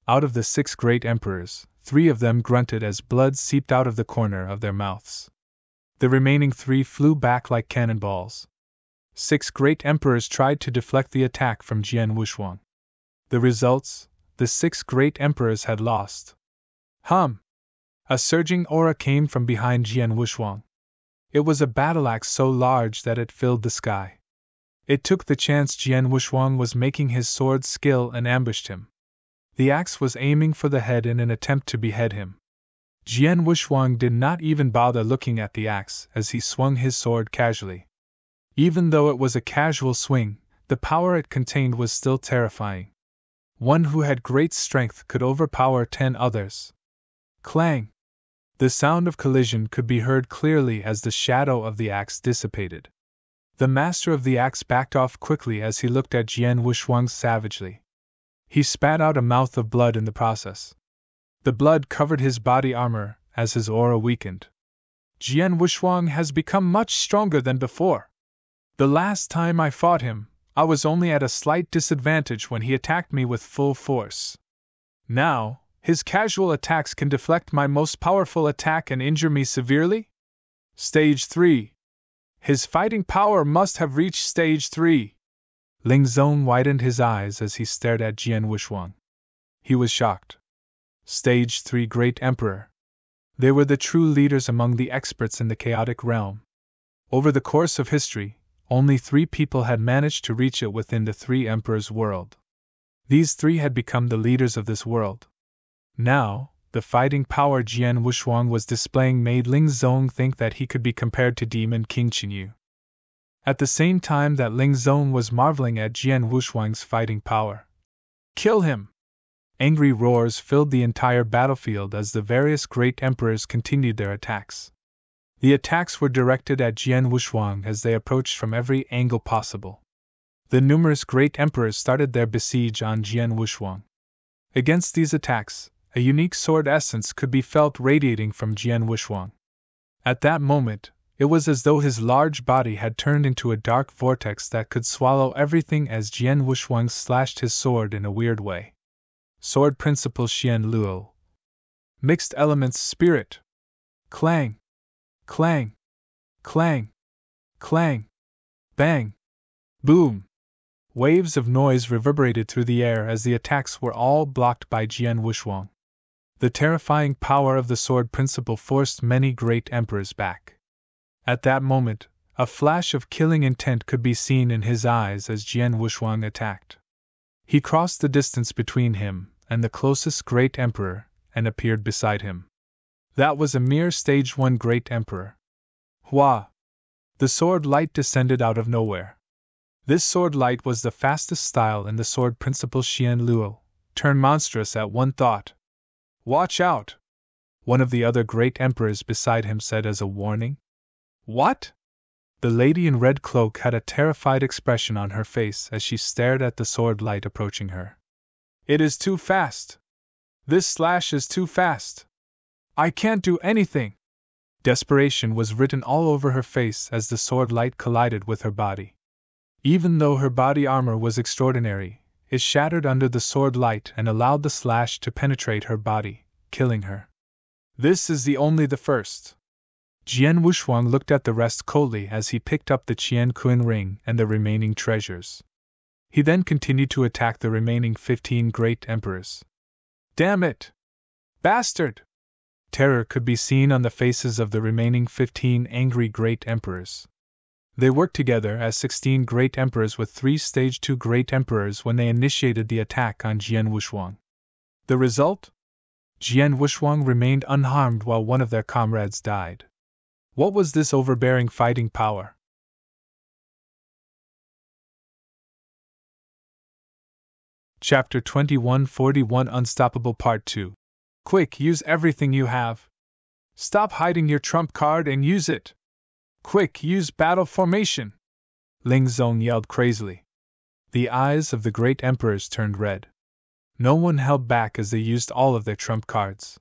Out of the 6 great emperors, 3 of them grunted as blood seeped out of the corner of their mouths. The remaining 3 flew back like cannonballs. 6 great emperors tried to deflect the attack from Jian Wuxuang. The results: the 6 great emperors had lost. Hum! A surging aura came from behind Jian Wuxuang. It was a battle axe so large that it filled the sky. It took the chance Jian Wuxuang was making his sword skill and ambushed him. The axe was aiming for the head in an attempt to behead him. Jian Wuxuang did not even bother looking at the axe as he swung his sword casually. Even though it was a casual swing, the power it contained was still terrifying. One who had great strength could overpower 10 others. Clang! The sound of collision could be heard clearly as the shadow of the axe dissipated. The master of the axe backed off quickly as he looked at Jian Wuxuang savagely. He spat out a mouth of blood in the process. The blood covered his body armor as his aura weakened. Jian Wuxuang has become much stronger than before. The last time I fought him, I was only at a slight disadvantage when he attacked me with full force. Now, his casual attacks can deflect my most powerful attack and injure me severely? Stage 3. His fighting power must have reached Stage 3. Ling Zong widened his eyes as he stared at Jian Wuxuang. He was shocked. Stage 3 Great Emperor. They were the true leaders among the experts in the chaotic realm. Over the course of history, only 3 people had managed to reach it within the 3 emperors' world. These 3 had become the leaders of this world. Now, the fighting power Jian Wuxuang was displaying made Ling Zong think that he could be compared to Demon King Qinyu. At the same time that Ling Zong was marveling at Jian Wuxuang's fighting power. Kill him! Angry roars filled the entire battlefield as the various great emperors continued their attacks. The attacks were directed at Jian Wuxuang as they approached from every angle possible. The numerous great emperors started their besiege on Jian Wuxuang. Against these attacks, a unique sword essence could be felt radiating from Jian Wuxuang. At that moment, it was as though his large body had turned into a dark vortex that could swallow everything as Jian Wuxuang slashed his sword in a weird way. Sword Principal Xian Luo. Mixed Elements Spirit. Clang! Clang! Clang! Clang! Bang! Boom! Waves of noise reverberated through the air as the attacks were all blocked by Jian Wuxuang. The terrifying power of the Sword Principal forced many great emperors back. At that moment, a flash of killing intent could be seen in his eyes as Jian Wuxuang attacked. He crossed the distance between him and the closest great emperor and appeared beside him. That was a mere Stage 1 great emperor. Hua! The sword light descended out of nowhere. This sword light was the fastest style, and the Sword Principal Xian Luo turned monstrous at one thought. Watch out! One of the other great emperors beside him said as a warning. What? The lady in red cloak had a terrified expression on her face as she stared at the sword light approaching her. It is too fast! This slash is too fast! I can't do anything! Desperation was written all over her face as the sword light collided with her body. Even though her body armor was extraordinary, it shattered under the sword light and allowed the slash to penetrate her body, killing her. This is only the first. Jian Wuxuang looked at the rest coldly as he picked up the Qianquan ring and the remaining treasures. He then continued to attack the remaining 15 great emperors. Damn it! Bastard! Terror could be seen on the faces of the remaining 15 angry great emperors. They worked together as 16 great emperors with 3 stage 2 great emperors when they initiated the attack on Jian Wushuang. The result? Jian Wushuang remained unharmed while one of their comrades died. What was this overbearing fighting power? Chapter 2141 Unstoppable Part 2. Quick, use everything you have. Stop hiding your trump card and use it. Quick, use battle formation. Ling Zong yelled crazily. The eyes of the great emperors turned red. No one held back as they used all of their trump cards.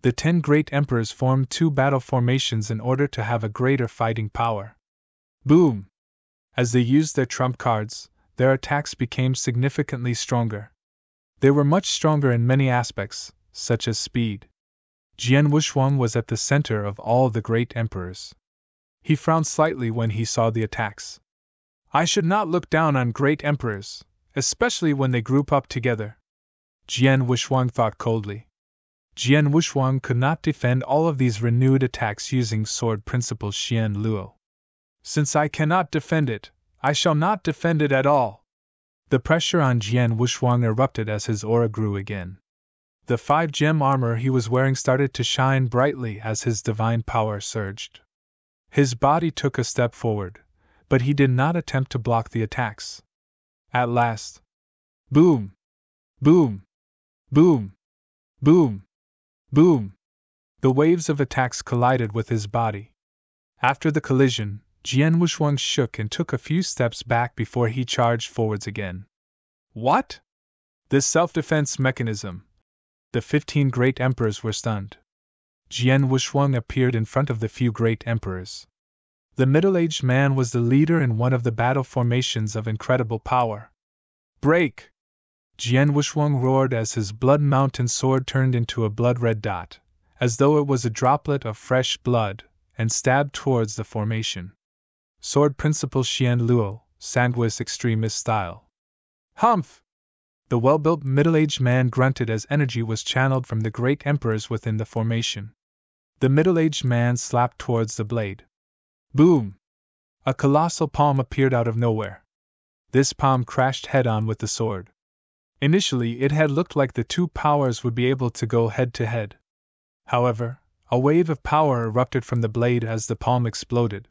The 10 great emperors formed 2 battle formations in order to have a greater fighting power. Boom! As they used their trump cards, their attacks became significantly stronger. They were much stronger in many aspects, such as speed. Jian Wushuang was at the center of all the great emperors. He frowned slightly when he saw the attacks. I should not look down on great emperors, especially when they group up together. Jian Wushuang thought coldly. Jian Wushuang could not defend all of these renewed attacks using sword principle Xian Luo. Since I cannot defend it, I shall not defend it at all. The pressure on Jian Wushuang erupted as his aura grew again. The 5-gem armor he was wearing started to shine brightly as his divine power surged. His body took a step forward, but he did not attempt to block the attacks. At last, boom! Boom! Boom! Boom! Boom! The waves of attacks collided with his body. After the collision, Jian Wushuang shook and took a few steps back before he charged forwards again. What? This self-defense mechanism. The 15 great emperors were stunned. Jian Wushuang appeared in front of the few great emperors. The middle-aged man was the leader in one of the battle formations of incredible power. Break! Jian Wushuang roared as his blood mountain sword turned into a blood-red dot, as though it was a droplet of fresh blood, and stabbed towards the formation. Sword principle Xian Luo, Sanguis extremis style. Humph! The well-built middle-aged man grunted as energy was channeled from the great emperors within the formation. The middle-aged man slapped towards the blade. Boom! A colossal palm appeared out of nowhere. This palm crashed head-on with the sword. Initially, it had looked like the 2 powers would be able to go head-to-head. However, a wave of power erupted from the blade as the palm exploded.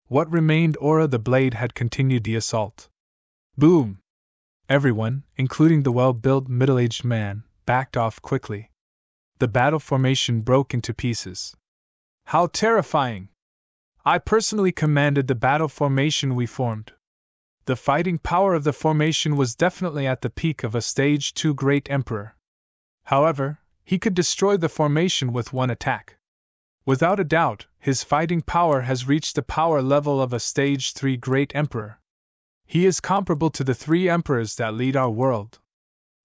What remained aura the blade had continued the assault. Boom! Everyone, including the well-built middle-aged man, backed off quickly. The battle formation broke into pieces. How terrifying! I personally commanded the battle formation we formed. The fighting power of the formation was definitely at the peak of a stage 2 great emperor. However, he could destroy the formation with one attack. Without a doubt, his fighting power has reached the power level of a stage 3 great emperor. He is comparable to the 3 emperors that lead our world.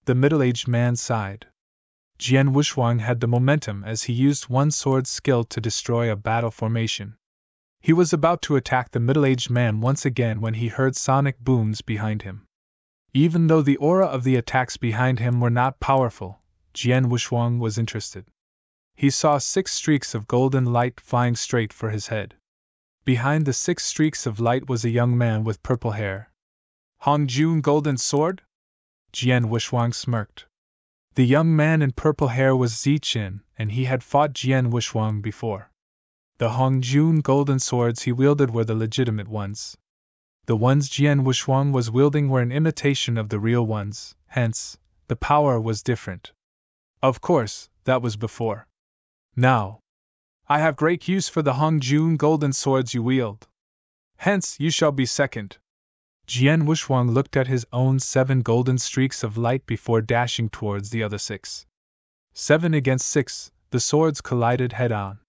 The middle-aged man sighed. Jian Wushuang had the momentum as he used one sword skill to destroy a battle formation. He was about to attack the middle-aged man once again when he heard sonic booms behind him. Even though the aura of the attacks behind him were not powerful, Jian Wushuang was interested. He saw 6 streaks of golden light flying straight for his head. Behind the 6 streaks of light was a young man with purple hair. Hongjun Golden Sword? Jian Wushuang smirked. The young man in purple hair was Ziqin, and he had fought Jian Wushuang before. The Hongjun golden swords he wielded were the legitimate ones. The ones Jian Wushuang was wielding were an imitation of the real ones, hence, the power was different. Of course, that was before. Now, I have great use for the Hongjun golden swords you wield. Hence, you shall be second. Jian Wushuang looked at his own 7 golden streaks of light before dashing towards the other 6. 7 against 6, the swords collided head-on.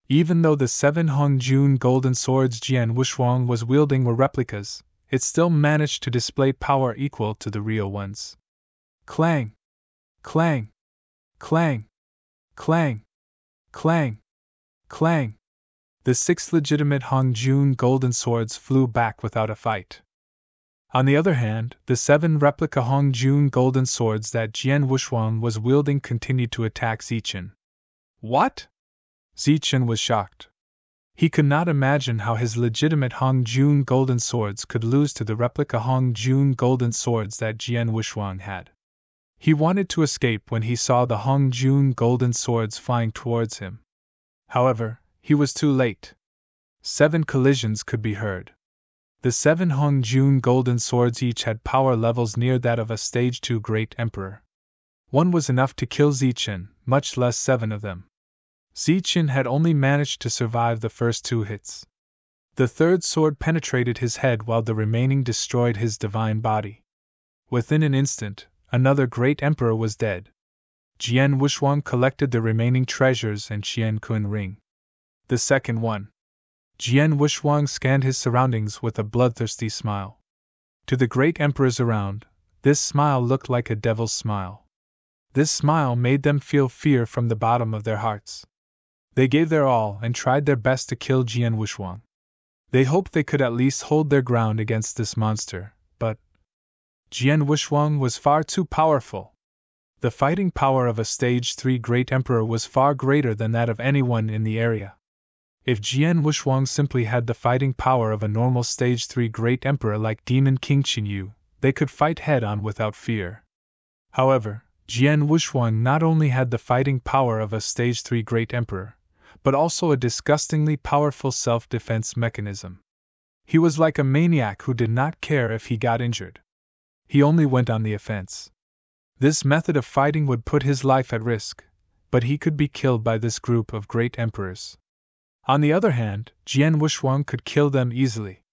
Even though the 7 Hongjun golden swords Jian Wushuang was wielding were replicas, it still managed to display power equal to the real ones. Clang! Clang! Clang! Clang! Clang! Clang! The 6 legitimate Hongjun golden swords flew back without a fight. On the other hand, the 7 replica Hongjun golden swords that Jian Wushuang was wielding continued to attack Ziqin. What? Zichen was shocked. He could not imagine how his legitimate Hong Jun golden swords could lose to the replica Hong Jun golden swords that Jian Wuxuang had. He wanted to escape when he saw the Hong Jun golden swords flying towards him. However, he was too late. 7 collisions could be heard. The 7 Hong Jun golden swords each had power levels near that of a Stage 2 Great Emperor. One was enough to kill Zichen, much less 7 of them. Zichen had only managed to survive the first 2 hits. The third sword penetrated his head while the remaining destroyed his divine body. Within an instant, another great emperor was dead. Jian Wuxuang collected the remaining treasures and Qian Kun ring. The second one. Jian Wuxuang scanned his surroundings with a bloodthirsty smile. To the great emperors around, this smile looked like a devil's smile. This smile made them feel fear from the bottom of their hearts. They gave their all and tried their best to kill Jian Wuxuang. They hoped they could at least hold their ground against this monster, but Jian Wuxuang was far too powerful. The fighting power of a Stage 3 Great Emperor was far greater than that of anyone in the area. If Jian Wuxuang simply had the fighting power of a normal Stage 3 Great Emperor like Demon King Qinyu, they could fight head-on without fear. However, Jian Wuxuang not only had the fighting power of a Stage 3 Great Emperor, but also a disgustingly powerful self-defense mechanism. He was like a maniac who did not care if he got injured. He only went on the offense. This method of fighting would put his life at risk, but he could be killed by this group of great emperors. On the other hand, Jian Wuxuang could kill them easily.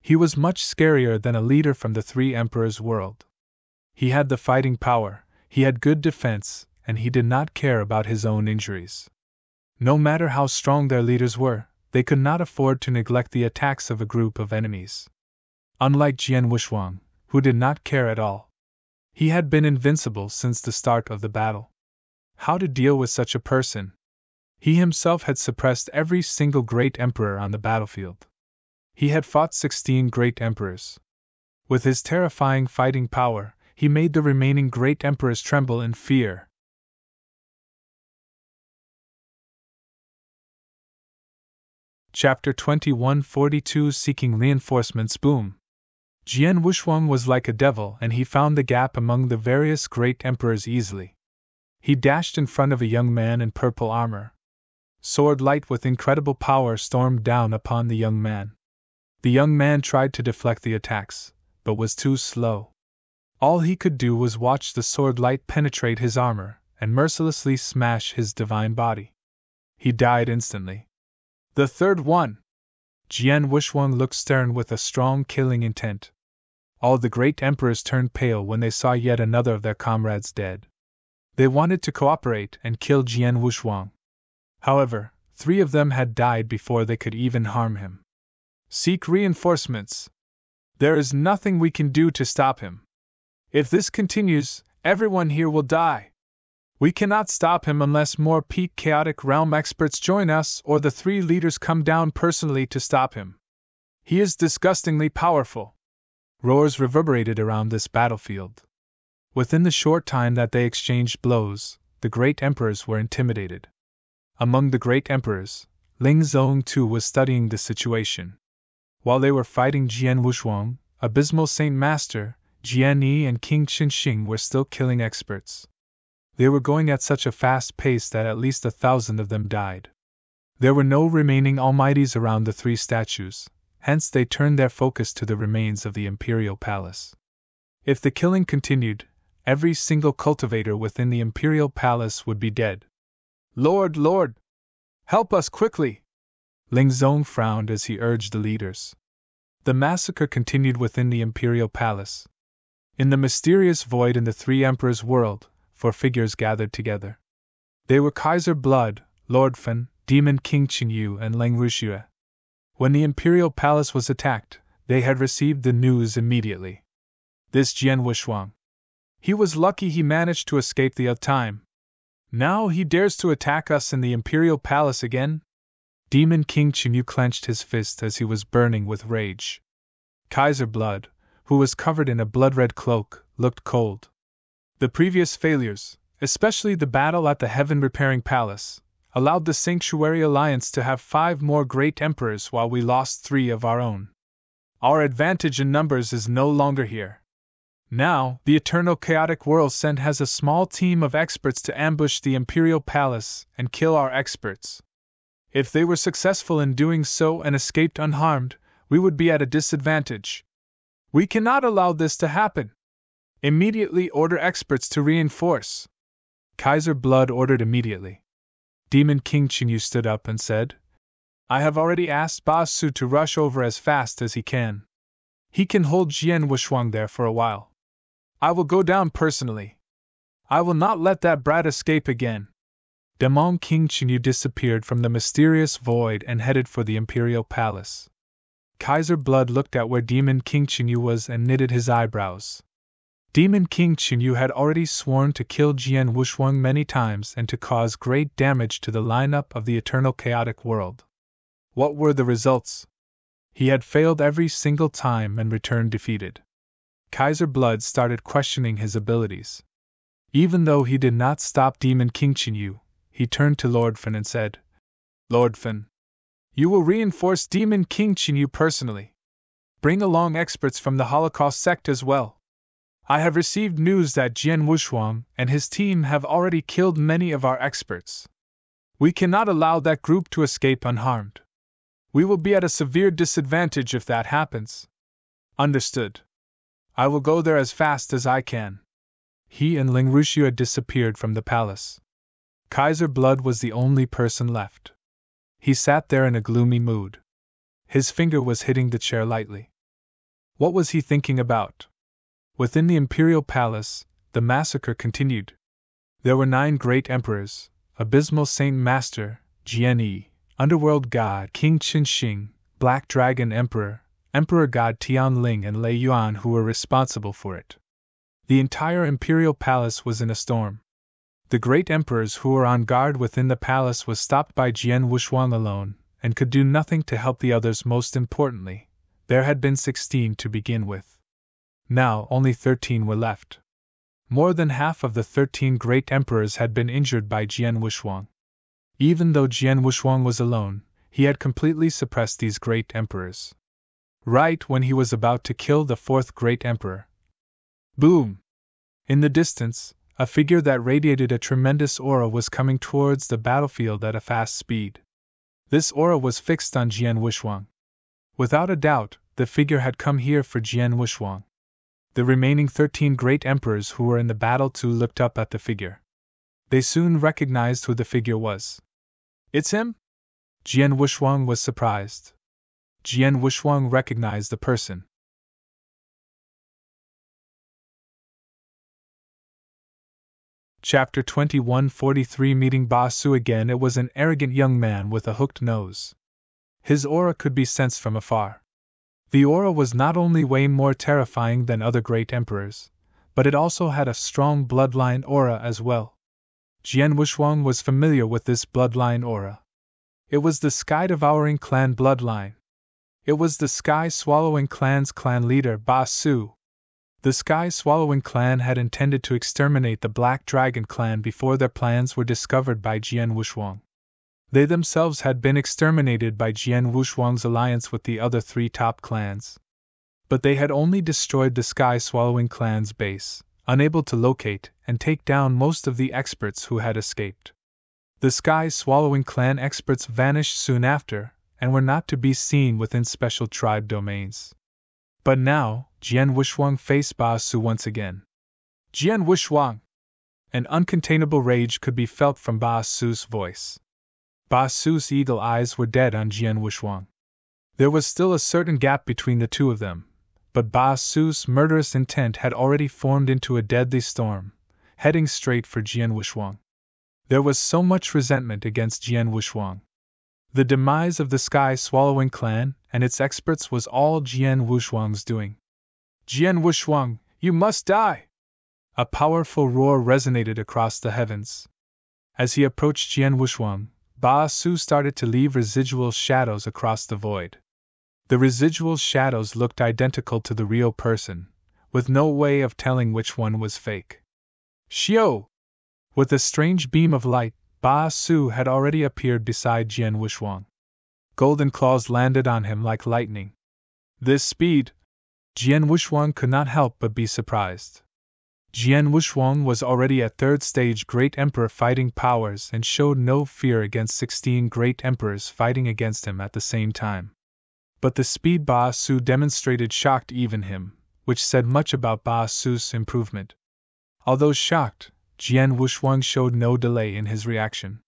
He was much scarier than a leader from the 3 emperors' world. He had the fighting power, he had good defense, and he did not care about his own injuries. No matter how strong their leaders were, they could not afford to neglect the attacks of a group of enemies. Unlike Jian Wuxuang, who did not care at all. He had been invincible since the start of the battle. How to deal with such a person? He himself had suppressed every single great emperor on the battlefield. He had fought 16 great emperors. With his terrifying fighting power, he made the remaining great emperors tremble in fear. Chapter 2142 Seeking Reinforcements. Boom! Jian Wuxuang was like a devil and he found the gap among the various great emperors easily. He dashed in front of a young man in purple armor. Sword light with incredible power stormed down upon the young man. The young man tried to deflect the attacks, but was too slow. All he could do was watch the sword light penetrate his armor and mercilessly smash his divine body. He died instantly. The third one! Jian Wuxuang looked stern with a strong killing intent. All the great emperors turned pale when they saw yet another of their comrades dead. They wanted to cooperate and kill Jian Wuxuang. However, 3 of them had died before they could even harm him. Seek reinforcements. There is nothing we can do to stop him. If this continues, everyone here will die. We cannot stop him unless more peak chaotic realm experts join us or the 3 leaders come down personally to stop him. He is disgustingly powerful. Roars reverberated around this battlefield. Within the short time that they exchanged blows, the great emperors were intimidated. Among the great emperors, Ling Zong too was studying the situation. While they were fighting Jian Wuxuang, Abysmal Saint Master, Jian Yi and King Qinxing were still killing experts. They were going at such a fast pace that at least 1,000 of them died. There were no remaining almighties around the 3 statues, hence they turned their focus to the remains of the imperial palace. If the killing continued, every single cultivator within the imperial palace would be dead. Lord! Help us quickly! Ling Zong frowned as he urged the leaders. The massacre continued within the imperial palace. In the mysterious void in the 3 emperors' world, 4 figures gathered together. They were Kaiser Blood, Lord Fan, Demon King Qinyu, and Leng Ruxue. When the imperial palace was attacked, they had received the news immediately. This Jian Wuxuang. He was lucky he managed to escape the other time. Now he dares to attack us in the imperial palace again? Demon King Qinyu clenched his fist as he was burning with rage. Kaiser Blood, who was covered in a blood-red cloak, looked cold. The previous failures, especially the battle at the Heaven Repairing Palace, allowed the Sanctuary Alliance to have 5 more great emperors while we lost 3 of our own. Our advantage in numbers is no longer here. Now, the Eternal Chaotic World Sent has a small team of experts to ambush the Imperial Palace and kill our experts. If they were successful in doing so and escaped unharmed, we would be at a disadvantage. We cannot allow this to happen. Immediately order experts to reinforce. Kaiser Blood ordered immediately. Demon King Qingyu stood up and said, I have already asked Ba Su to rush over as fast as he can. He can hold Jian Wushuang there for a while. I will go down personally. I will not let that brat escape again. Demon King Qingyu disappeared from the mysterious void and headed for the Imperial Palace. Kaiser Blood looked at where Demon King Qingyu was and knitted his eyebrows. Demon King Qingyu had already sworn to kill Jian Wushuang many times and to cause great damage to the lineup of the Eternal Chaotic World. What were the results? He had failed every single time and returned defeated. Kaiser Blood started questioning his abilities. Even though he did not stop Demon King Qingyu, he turned to Lord Fan and said, Lord Fan, you will reinforce Demon King Qingyu personally. Bring along experts from the Holocaust sect as well. I have received news that Jian Wushuang and his team have already killed many of our experts. We cannot allow that group to escape unharmed. We will be at a severe disadvantage if that happens. Understood. I will go there as fast as I can. He and Ling Ruxiu had disappeared from the palace. Kaiser Blood was the only person left. He sat there in a gloomy mood. His finger was hitting the chair lightly. What was he thinking about? Within the Imperial Palace, the massacre continued. There were 9 great emperors, Abysmal Saint Master, Jian Yi, Underworld God King Qin Xing, Black Dragon Emperor, Emperor God Tian Ling and Lei Yuan who were responsible for it. The entire Imperial Palace was in a storm. The great emperors who were on guard within the palace was stopped by Jian Wushuang alone, and could do nothing to help the others. Most importantly, there had been 16 to begin with. Now only 13 were left. More than half of the 13 great emperors had been injured by Jian Wushuang. Even though Jian Wushuang was alone, he had completely suppressed these great emperors. Right when he was about to kill the 4th great emperor. Boom! In the distance, a figure that radiated a tremendous aura was coming towards the battlefield at a fast speed. This aura was fixed on Jian Wushuang. Without a doubt, the figure had come here for Jian Wushuang. The remaining 13 great emperors who were in the battle too looked up at the figure. They soon recognized who the figure was. It's him? Jian Wushuang was surprised. Jian Wushuang recognized the person. Chapter 2143 Meeting Ba Su again. It was an arrogant young man with a hooked nose. His aura could be sensed from afar. The aura was not only way more terrifying than other great emperors, but it also had a strong bloodline aura as well. Jian Wushuang was familiar with this bloodline aura. It was the Sky Devouring Clan bloodline. It was the Sky Swallowing Clan's clan leader, Ba Su. The Sky Swallowing Clan had intended to exterminate the Black Dragon Clan before their plans were discovered by Jian Wushuang. They themselves had been exterminated by Jian Wushuang's alliance with the other 3 top clans. But they had only destroyed the Sky Swallowing Clan's base, unable to locate and take down most of the experts who had escaped. The Sky Swallowing Clan experts vanished soon after, and were not to be seen within special tribe domains. But now, Jian Wushuang faced Ba Su once again. Jian Wushuang! An uncontainable rage could be felt from Ba Su's voice. Ba Su's eagle eyes were dead on Jian Wushuang. There was still a certain gap between the two of them, but Ba Su's murderous intent had already formed into a deadly storm, heading straight for Jian Wushuang. There was so much resentment against Jian Wushuang. The demise of the Sky Swallowing Clan and its experts was all Jian Wushuang's doing. Jian Wushuang, you must die! A powerful roar resonated across the heavens. As he approached Jian Wushuang, Ba Su started to leave residual shadows across the void. The residual shadows looked identical to the real person, with no way of telling which one was fake. Xiao! With a strange beam of light, Ba Su had already appeared beside Jian Wuxuang. Golden claws landed on him like lightning. This speed! Jian Wuxuang could not help but be surprised. Jian Wuxuang was already at third stage Great Emperor fighting powers and showed no fear against 16 Great Emperors fighting against him at the same time. But the speed Ba Su demonstrated shocked even him, which said much about Ba Su's improvement. Although shocked, Jian Wuxuang showed no delay in his reaction.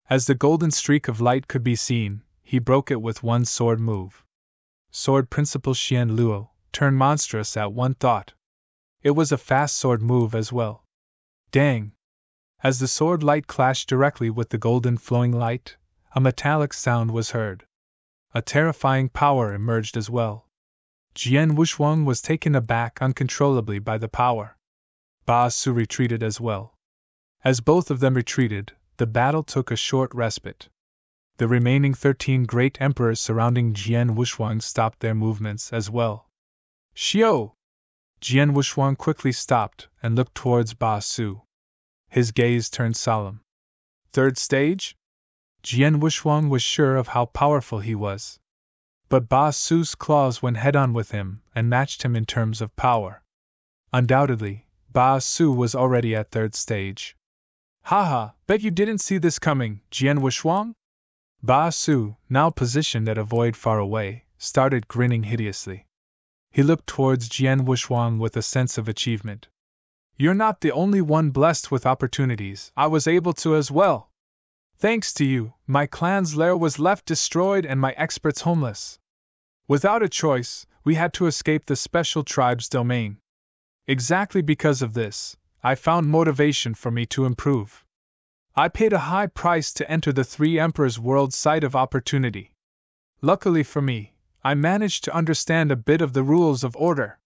As the golden streak of light could be seen, he broke it with one sword move. Sword Principal Xian Luo turned monstrous at one thought. It was a fast sword move as well. Dang! As the sword light clashed directly with the golden flowing light, a metallic sound was heard. A terrifying power emerged as well. Jian Wuxuang was taken aback uncontrollably by the power. Ba Su retreated as well. As both of them retreated, the battle took a short respite. The remaining 13 great emperors surrounding Jian Wuxuang stopped their movements as well. Xiao! Jian Wuxuang quickly stopped and looked towards Ba Su. His gaze turned solemn. Third stage? Jian Wuxuang was sure of how powerful he was. But Ba Su's claws went head-on with him and matched him in terms of power. Undoubtedly, Ba Su was already at third stage. Haha, bet you didn't see this coming, Jian Wuxuang? Ba Su, now positioned at a void far away, started grinning hideously. He looked towards Jian Wuxuang with a sense of achievement. You're not the only one blessed with opportunities, I was able to as well. Thanks to you, my clan's lair was left destroyed and my experts homeless. Without a choice, we had to escape the special tribe's domain. Exactly because of this, I found motivation for me to improve. I paid a high price to enter the Three Emperors' world site of opportunity. Luckily for me, I managed to understand a bit of the rules of order.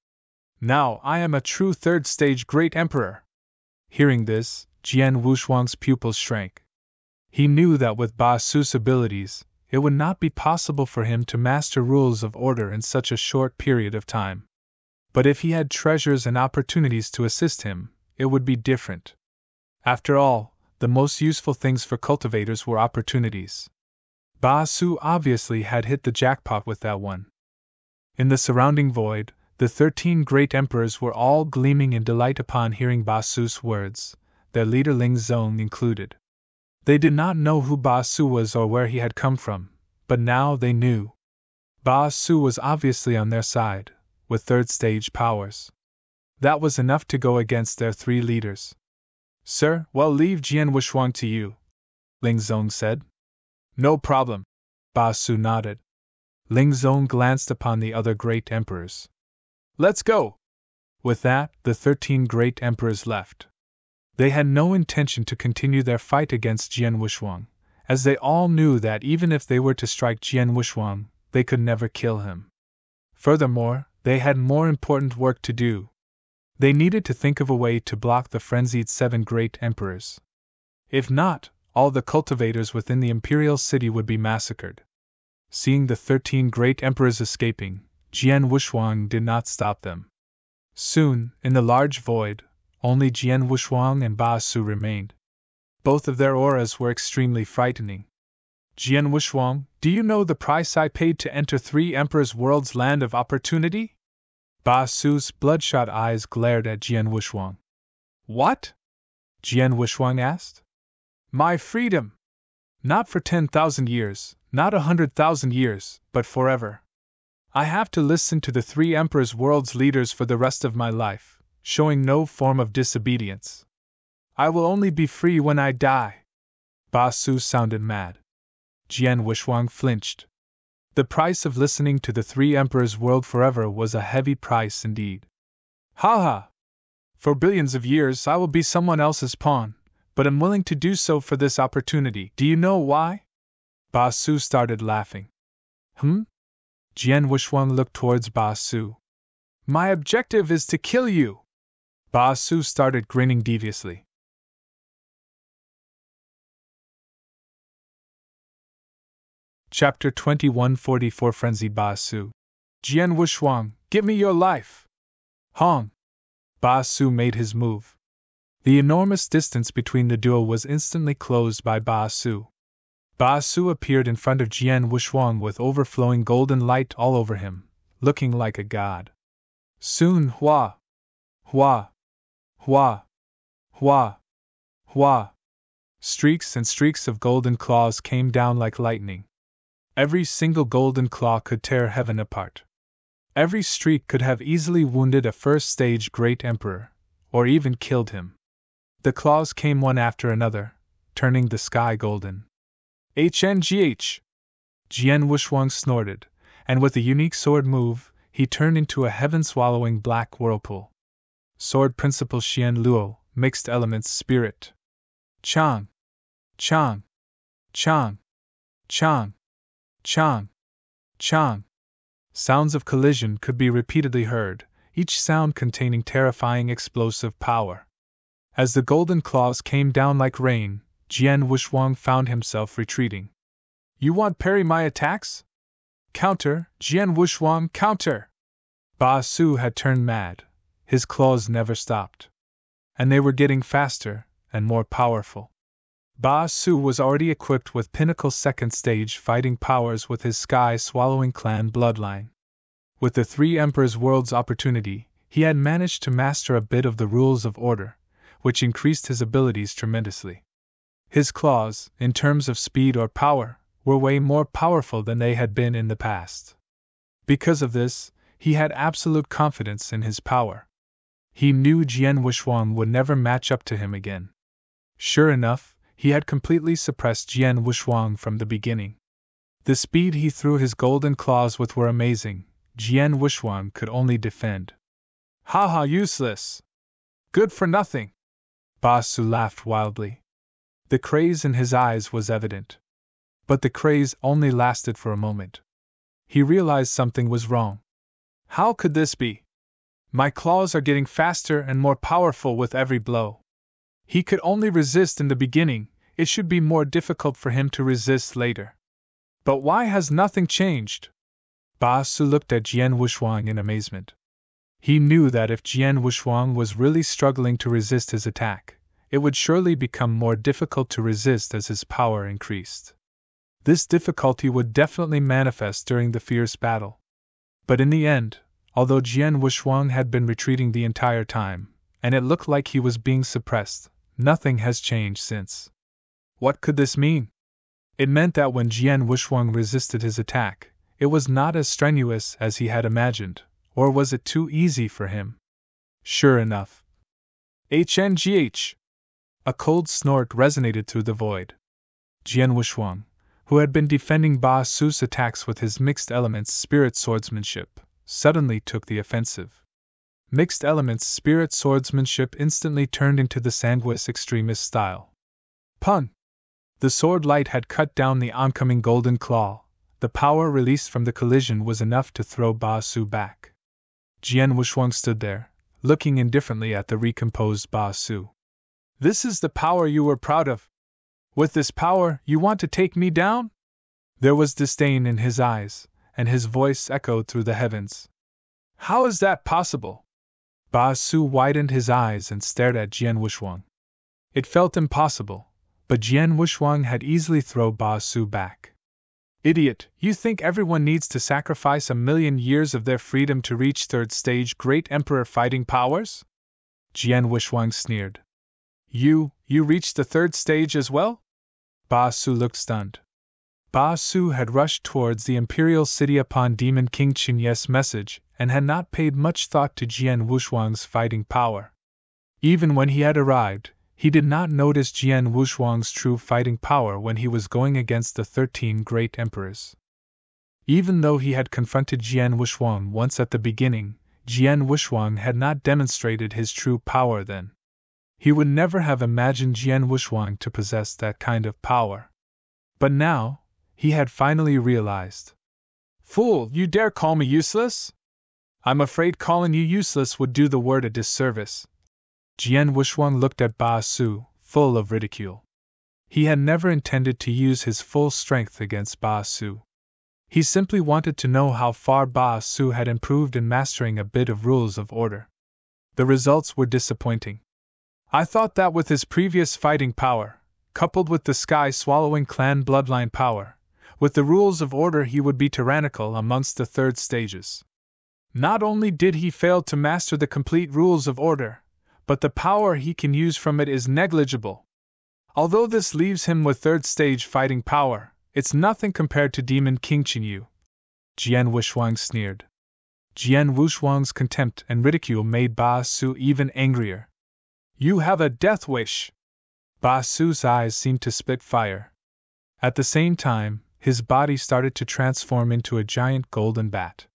Now I am a true third-stage Great Emperor. Hearing this, Jian Wuxuang's pupils shrank. He knew that with Ba Su's abilities, it would not be possible for him to master rules of order in such a short period of time. But if he had treasures and opportunities to assist him, it would be different. After all, the most useful things for cultivators were opportunities. Ba Su obviously had hit the jackpot with that one. In the surrounding void, the 13 great emperors were all gleaming in delight upon hearing Ba Su's words, their leader Ling Zong included. They did not know who Ba Su was or where he had come from, but now they knew. Ba Su was obviously on their side, with third-stage powers. That was enough to go against their 3 leaders. Sir, well, leave Jian Wuxuang to you, Ling Zong said. No problem. Ba Su nodded. Ling Zong glanced upon the other great emperors. Let's go! With that, the 13 great emperors left. They had no intention to continue their fight against Jian Wuxuang, as they all knew that even if they were to strike Jian Wuxuang, they could never kill him. Furthermore, they had more important work to do. They needed to think of a way to block the frenzied 7 great emperors. If not, all the cultivators within the imperial city would be massacred. Seeing the 13 great emperors escaping, Jian Wuxuang did not stop them. Soon, in the large void, only Jian Wuxuang and Ba Su remained. Both of their auras were extremely frightening. Jian Wuxuang, do you know the price I paid to enter 3 Emperors' World's land of opportunity? Ba Su's bloodshot eyes glared at Jian Wuxuang. What? Jian Wuxuang asked. My freedom! Not for 10,000 years, not 100,000 years, but forever. I have to listen to the 3 Emperors' World's leaders for the rest of my life, showing no form of disobedience. I will only be free when I die. Ba Su sounded mad. Jian Wuxuang flinched. The price of listening to the 3 Emperors' World forever was a heavy price indeed. Ha ha! For billions of years I will be someone else's pawn, but am willing to do so for this opportunity. Do you know why? Ba Su started laughing. Jian Wuxuang looked towards Ba Su. My objective is to kill you. Ba Su started grinning deviously. Chapter 2144 Frenzied Ba Su. Jian Wuxuang, give me your life! Hong! Ba Su made his move. The enormous distance between the duo was instantly closed by Ba Su. Ba Su appeared in front of Jian Wushuang with overflowing golden light all over him, looking like a god. Soon, hua, hua, hua, hua, hua. Streaks and streaks of golden claws came down like lightning. Every single golden claw could tear heaven apart. Every streak could have easily wounded a first-stage great emperor, or even killed him. The claws came one after another, turning the sky golden. HNGH! Jian Wushuang snorted, and with a unique sword move, he turned into a heaven-swallowing black whirlpool. Sword Principle Xian Luo, Mixed Elements Spirit. Chang! Chang! Chang! Chang! Chang! Chang! Sounds of collision could be repeatedly heard, each sound containing terrifying explosive power. As the golden claws came down like rain, Jian Wushuang found himself retreating. You want parry my attacks? Counter, Jian Wushuang, counter! Ba Su had turned mad. His claws never stopped. And they were getting faster and more powerful. Ba Su was already equipped with pinnacle second stage fighting powers with his sky-swallowing clan bloodline. With the three Emperors' World's opportunity, he had managed to master a bit of the rules of order, which increased his abilities tremendously. His claws, in terms of speed or power, were way more powerful than they had been in the past. Because of this, he had absolute confidence in his power. He knew Jian Wushuang would never match up to him again. Sure enough, he had completely suppressed Jian Wushuang from the beginning. The speed he threw his golden claws with were amazing. Jian Wushuang could only defend. Ha ha, useless! Good for nothing! Ba Su laughed wildly. The craze in his eyes was evident. But the craze only lasted for a moment. He realized something was wrong. How could this be? My claws are getting faster and more powerful with every blow. He could only resist in the beginning, it should be more difficult for him to resist later. But why has nothing changed? Ba Su looked at Jian Wushuang in amazement. He knew that if Jian Wushuang was really struggling to resist his attack, it would surely become more difficult to resist as his power increased. This difficulty would definitely manifest during the fierce battle. But in the end, although Jian Wushuang had been retreating the entire time, and it looked like he was being suppressed, nothing has changed since. What could this mean? It meant that when Jian Wushuang resisted his attack, it was not as strenuous as he had imagined, or was it too easy for him? Sure enough. HNGH! A cold snort resonated through the void. Jian Wushuang, who had been defending Ba Su's attacks with his mixed elements spirit swordsmanship, suddenly took the offensive. Mixed elements spirit swordsmanship instantly turned into the sanguis extremis style. Pun! The sword light had cut down the oncoming golden claw. The power released from the collision was enough to throw Ba Su back. Jian Wushuang stood there, looking indifferently at the recomposed Ba Su. This is the power you were proud of? With this power, you want to take me down? There was disdain in his eyes, and his voice echoed through the heavens. How is that possible? Ba Su widened his eyes and stared at Jian Wushuang. It felt impossible, but Jian Wushuang had easily thrown Ba Su back. Idiot, you think everyone needs to sacrifice 1,000,000 years of their freedom to reach third stage great emperor fighting powers? Jian Wushuang sneered. You reached the third stage as well? Ba Su looked stunned. Ba Su had rushed towards the imperial city upon Demon King Qinye's message and had not paid much thought to Jian Wushuang's fighting power. Even when he had arrived, he did not notice Jian Wushuang's true fighting power when he was going against the 13 great emperors. Even though he had confronted Jian Wushuang once at the beginning, Jian Wushuang had not demonstrated his true power then. He would never have imagined Jian Wushuang to possess that kind of power. But now, he had finally realized. Fool, you dare call me useless? I'm afraid calling you useless would do the word a disservice. Jian Wushuang looked at Ba Su, full of ridicule. He had never intended to use his full strength against Ba Su. He simply wanted to know how far Ba Su had improved in mastering a bit of rules of order. The results were disappointing. I thought that with his previous fighting power, coupled with the sky-swallowing clan bloodline power, with the rules of order, he would be tyrannical amongst the third stages. Not only did he fail to master the complete rules of order, but the power he can use from it is negligible. Although this leaves him with third stage fighting power, it's nothing compared to Demon King Qinyu. Jian Wushuang sneered. Jian Wushuang's contempt and ridicule made Ba Su even angrier. You have a death wish! Ba Su's eyes seemed to spit fire. At the same time, his body started to transform into a giant golden bat.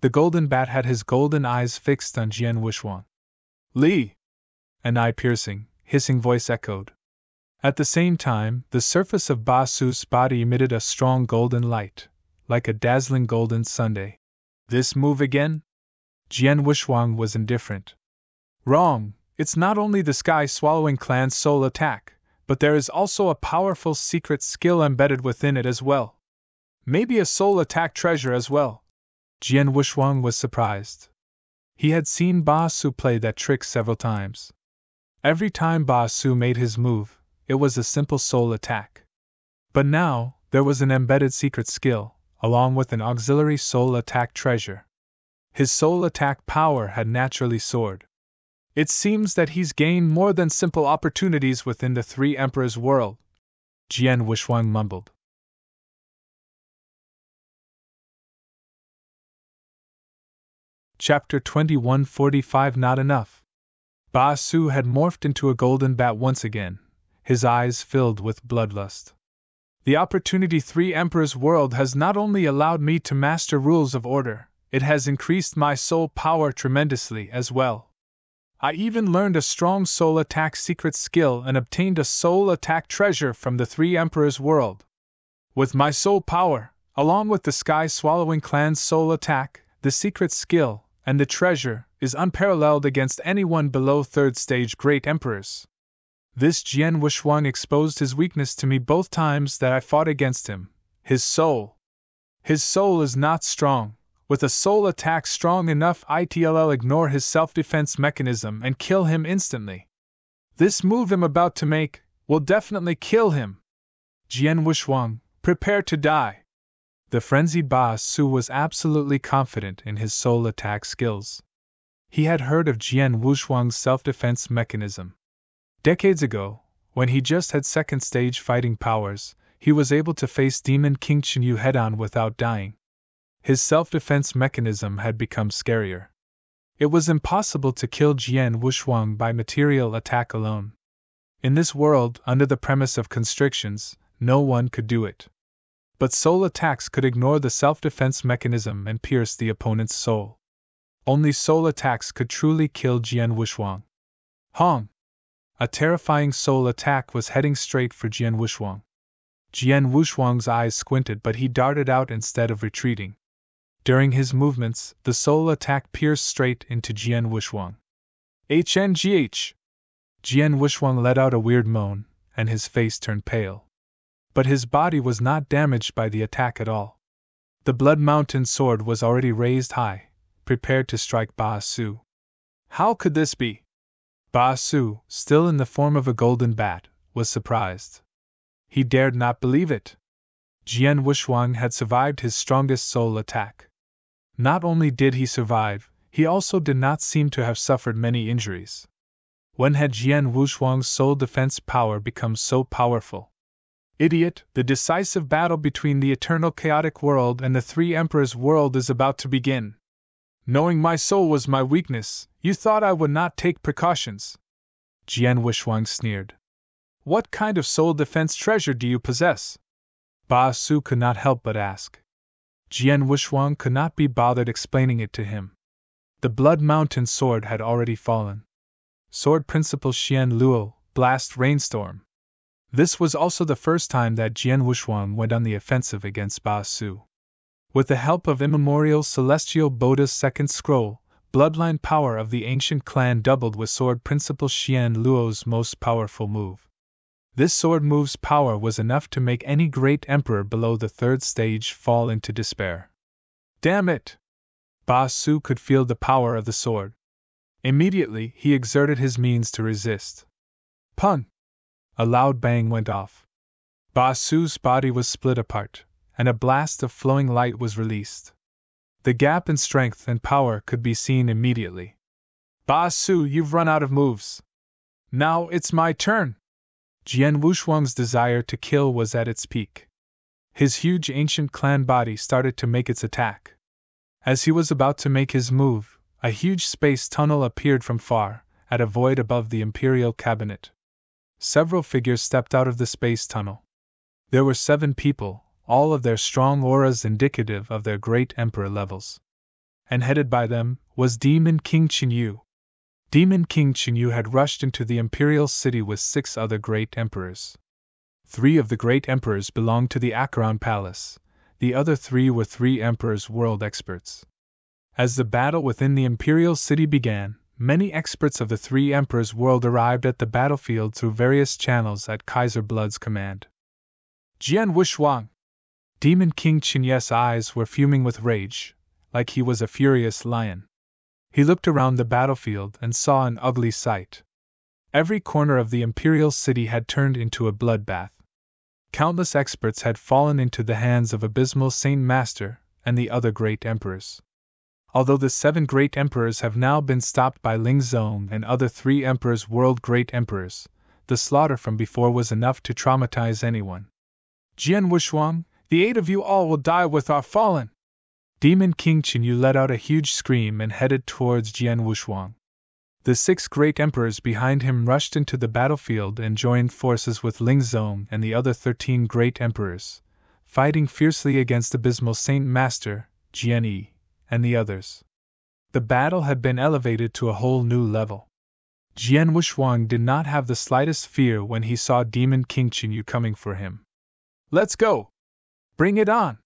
The golden bat had his golden eyes fixed on Jian Wushuang. Li! An eye-piercing, hissing voice echoed. At the same time, the surface of Ba Su's body emitted a strong golden light, like a dazzling golden sundae. This move again? Jian Wushuang was indifferent. Wrong, it's not only the sky-swallowing clan's soul attack, but there is also a powerful secret skill embedded within it as well. Maybe a soul attack treasure as well. Jian Wushuang was surprised. He had seen Ba Su play that trick several times. Every time Ba Su made his move, it was a simple soul attack. But now, there was an embedded secret skill, along with an auxiliary soul attack treasure. His soul attack power had naturally soared. It seems that he's gained more than simple opportunities within the Three Emperors' world, Jian Wushuang mumbled. Chapter 2145 Not enough. Ba Su had morphed into a golden bat once again, his eyes filled with bloodlust. The opportunity Three Emperors' world has not only allowed me to master rules of order, it has increased my soul power tremendously as well. I even learned a strong soul attack secret skill and obtained a soul attack treasure from the Three Emperors' world. With my soul power, along with the sky-swallowing clan's soul attack, the secret skill, and the treasure, is unparalleled against anyone below third stage great emperors. This Jian Wushuang exposed his weakness to me both times that I fought against him. His soul. His soul is not strong. With a soul attack strong enough, I'll ignore his self-defense mechanism and kill him instantly. This move I'm about to make will definitely kill him. Jian Wushuang, prepare to die. The frenzied Ba Su was absolutely confident in his soul attack skills. He had heard of Jian Wushuang's self-defense mechanism. Decades ago, when he just had second-stage fighting powers, he was able to face Demon King Qinyu head-on without dying. His self-defense mechanism had become scarier. It was impossible to kill Jian Wushuang by material attack alone. In this world, under the premise of constrictions, no one could do it. But soul attacks could ignore the self-defense mechanism and pierce the opponent's soul. Only soul attacks could truly kill Jian Wushuang. Hong! A terrifying soul attack was heading straight for Jian Wushuang. Jian Wushuang's eyes squinted, but he darted out instead of retreating. During his movements, the soul attack pierced straight into Jian Wushuang. HNGH! Jian Wushuang let out a weird moan, and his face turned pale. But his body was not damaged by the attack at all. The Blood Mountain sword was already raised high, prepared to strike Ba Su. How could this be? Ba Su, still in the form of a golden bat, was surprised. He dared not believe it. Jian Wushuang had survived his strongest soul attack. Not only did he survive, he also did not seem to have suffered many injuries. When had Jian Wushuang's soul defense power become so powerful? Idiot, the decisive battle between the eternal chaotic world and the Three Emperors' world is about to begin. Knowing my soul was my weakness, you thought I would not take precautions. Jian Wushuang sneered. What kind of soul defense treasure do you possess? Ba Su could not help but ask. Jian Wushuang could not be bothered explaining it to him. The Blood Mountain sword had already fallen. Sword Principal Xian Luo, Blast Rainstorm. This was also the first time that Jian Wushuang went on the offensive against Ba Su. With the help of immemorial Celestial Buddha's second scroll, bloodline power of the ancient clan doubled with Sword Principal Xian Luo's most powerful move. This sword move's power was enough to make any great emperor below the third stage fall into despair. Damn it! Ba Su could feel the power of the sword. Immediately, he exerted his means to resist. Pun! A loud bang went off. Ba Su's body was split apart, and a blast of flowing light was released. The gap in strength and power could be seen immediately. Ba Su, you've run out of moves. Now it's my turn! Jian Wushuang's desire to kill was at its peak. His huge ancient clan body started to make its attack. As he was about to make his move, a huge space tunnel appeared from far, at a void above the Imperial Cabinet. Several figures stepped out of the space tunnel. There were 7 people, all of their strong auras indicative of their great emperor levels. And headed by them was Demon King Qinyu. Demon King Qinyu had rushed into the Imperial City with 6 other great emperors. 3 of the great emperors belonged to the Acheron Palace. The other 3 were 3 emperors' world experts. As the battle within the Imperial City began, many experts of the 3 emperors' world arrived at the battlefield through various channels at Kaiser Blood's command. Jian Wushuang! Demon King Qinyu's eyes were fuming with rage, like he was a furious lion. He looked around the battlefield and saw an ugly sight. Every corner of the Imperial City had turned into a bloodbath. Countless experts had fallen into the hands of Abysmal Saint Master and the other great emperors. Although the 7 great emperors have now been stopped by Ling Zong and other 3 emperors' world great emperors, the slaughter from before was enough to traumatize anyone. Jian Wushuang, the 8 of you all will die with our fallen! Demon King Qinyu let out a huge scream and headed towards Jian Wushuang. The 6 great emperors behind him rushed into the battlefield and joined forces with Ling Zong and the other 13 great emperors, fighting fiercely against Abysmal Saint Master, Jian Yi, and the others. The battle had been elevated to a whole new level. Jian Wushuang did not have the slightest fear when he saw Demon King Qinyu coming for him. Let's go! Bring it on!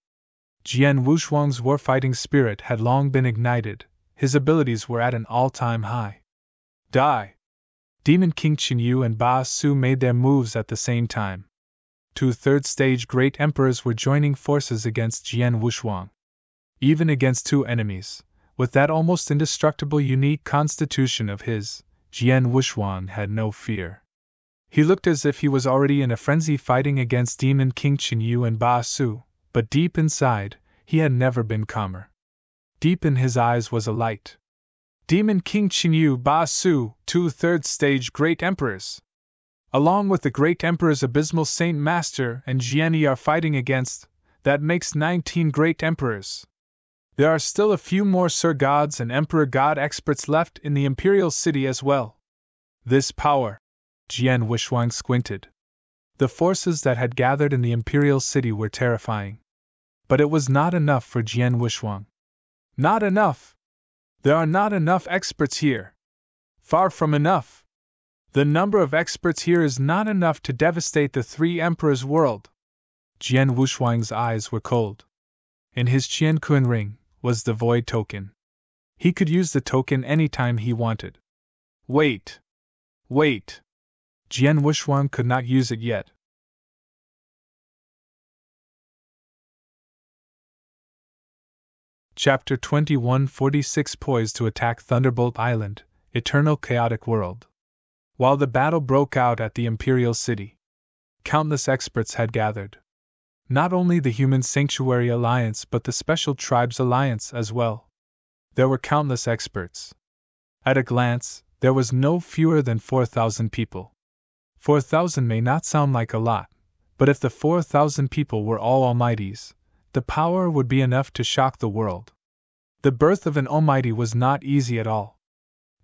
Jian Wushuang's war-fighting spirit had long been ignited, his abilities were at an all-time high. Die! Demon King Qinyu and Ba Su made their moves at the same time. 2 third-stage great emperors were joining forces against Jian Wushuang. Even against 2 enemies, with that almost indestructible unique constitution of his, Jian Wushuang had no fear. He looked as if he was already in a frenzy fighting against Demon King Qinyu and Ba Su, but deep inside, he had never been calmer. Deep in his eyes was a light. Demon King Qinyu, Ba Su, 2 third-stage great emperors. Along with the great emperors Abysmal Saint Master and Jian Yi are fighting against, that makes 19 great emperors. There are still a few more Sir Gods and Emperor God experts left in the Imperial City as well. This power! Jian Wushuang squinted. The forces that had gathered in the Imperial City were terrifying. But it was not enough for Jian Wushuang. Not enough! There are not enough experts here. Far from enough. The number of experts here is not enough to devastate the 3 emperors' world. Jian Wushuang's eyes were cold. In his Qianquan ring was the void token. He could use the token anytime he wanted. Wait! Wait! Jian Wushuang could not use it yet. Chapter 2146 Poised to attack Thunderbolt Island, Eternal Chaotic World. While the battle broke out at the Imperial City, countless experts had gathered. Not only the Human Sanctuary Alliance but the Special Tribes Alliance as well. There were countless experts. At a glance, there was no fewer than 4,000 people. 4,000 may not sound like a lot, but if the 4,000 people were all almighties, the power would be enough to shock the world. The birth of an almighty was not easy at all.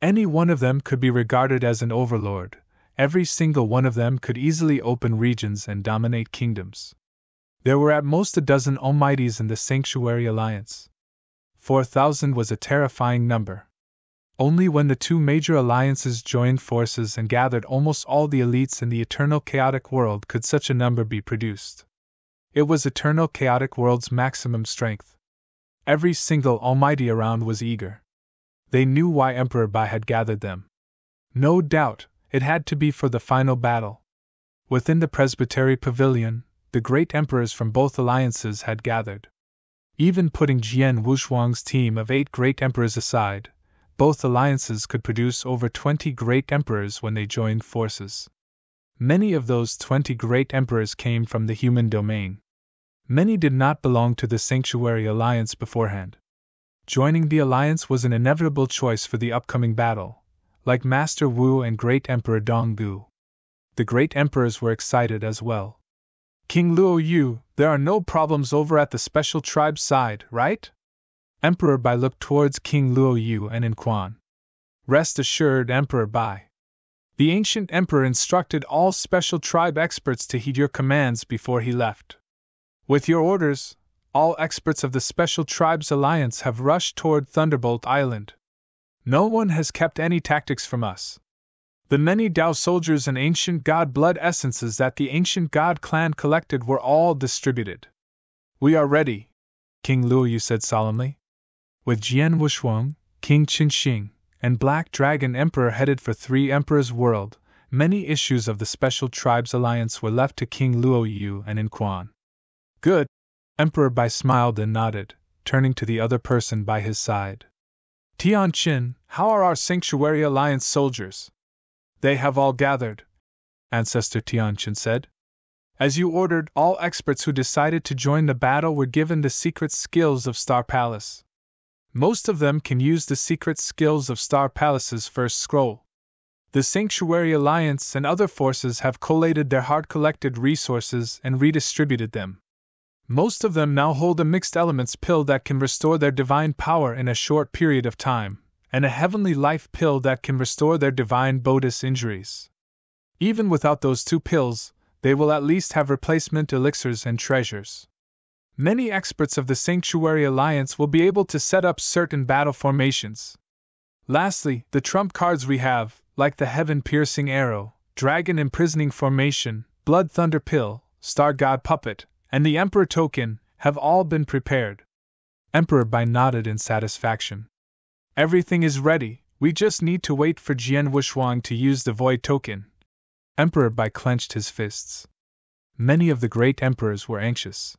Any one of them could be regarded as an overlord, every single one of them could easily open regions and dominate kingdoms. There were at most a dozen almighties in the Sanctuary Alliance. 4,000 was a terrifying number. Only when the 2 major alliances joined forces and gathered almost all the elites in the Eternal Chaotic World could such a number be produced. It was Eternal Chaotic World's maximum strength. Every single almighty around was eager. They knew why Emperor Bai had gathered them. No doubt, it had to be for the final battle. Within the Presbytery Pavilion, the great emperors from both alliances had gathered. Even putting Jian Wushuang's team of 8 great emperors aside, both alliances could produce over 20 great emperors when they joined forces. Many of those 20 great emperors came from the human domain. Many did not belong to the Sanctuary Alliance beforehand. Joining the alliance was an inevitable choice for the upcoming battle, like Master Wu and Great Emperor Donggu. The great emperors were excited as well. King Luo Yu, there are no problems over at the special tribe side, right? Emperor Bai looked towards King Luo Yu and in Quan. Rest assured, Emperor Bai. The ancient emperor instructed all special tribe experts to heed your commands before he left. With your orders, all experts of the Special Tribes Alliance have rushed toward Thunderbolt Island. No one has kept any tactics from us. The many Dao soldiers and ancient god blood essences that the ancient god clan collected were all distributed. We are ready, King Luoyu said solemnly. With Jian Wushuang, King Qinxing, and Black Dragon Emperor headed for Three Emperors World, many issues of the Special Tribes Alliance were left to King Luoyu and In Quan. Good. Emperor Bai smiled and nodded, turning to the other person by his side. Tian Qin, how are our Sanctuary Alliance soldiers? They have all gathered, Ancestor Tian Qin said. As you ordered, all experts who decided to join the battle were given the secret skills of Star Palace. Most of them can use the secret skills of Star Palace's first scroll. The Sanctuary Alliance and other forces have collated their hard-collected resources and redistributed them. Most of them now hold a mixed elements pill that can restore their divine power in a short period of time, and a heavenly life pill that can restore their divine bodhis injuries. Even without those two pills, they will at least have replacement elixirs and treasures. Many experts of the Sanctuary Alliance will be able to set up certain battle formations. Lastly, the trump cards we have, like the Heaven-Piercing Arrow, Dragon Imprisoning Formation, Blood Thunder Pill, Star God Puppet, and the Emperor Token, have all been prepared. Emperor Bai nodded in satisfaction. Everything is ready, we just need to wait for Jian Wushuang to use the Void Token. Emperor Bai clenched his fists. Many of the great emperors were anxious.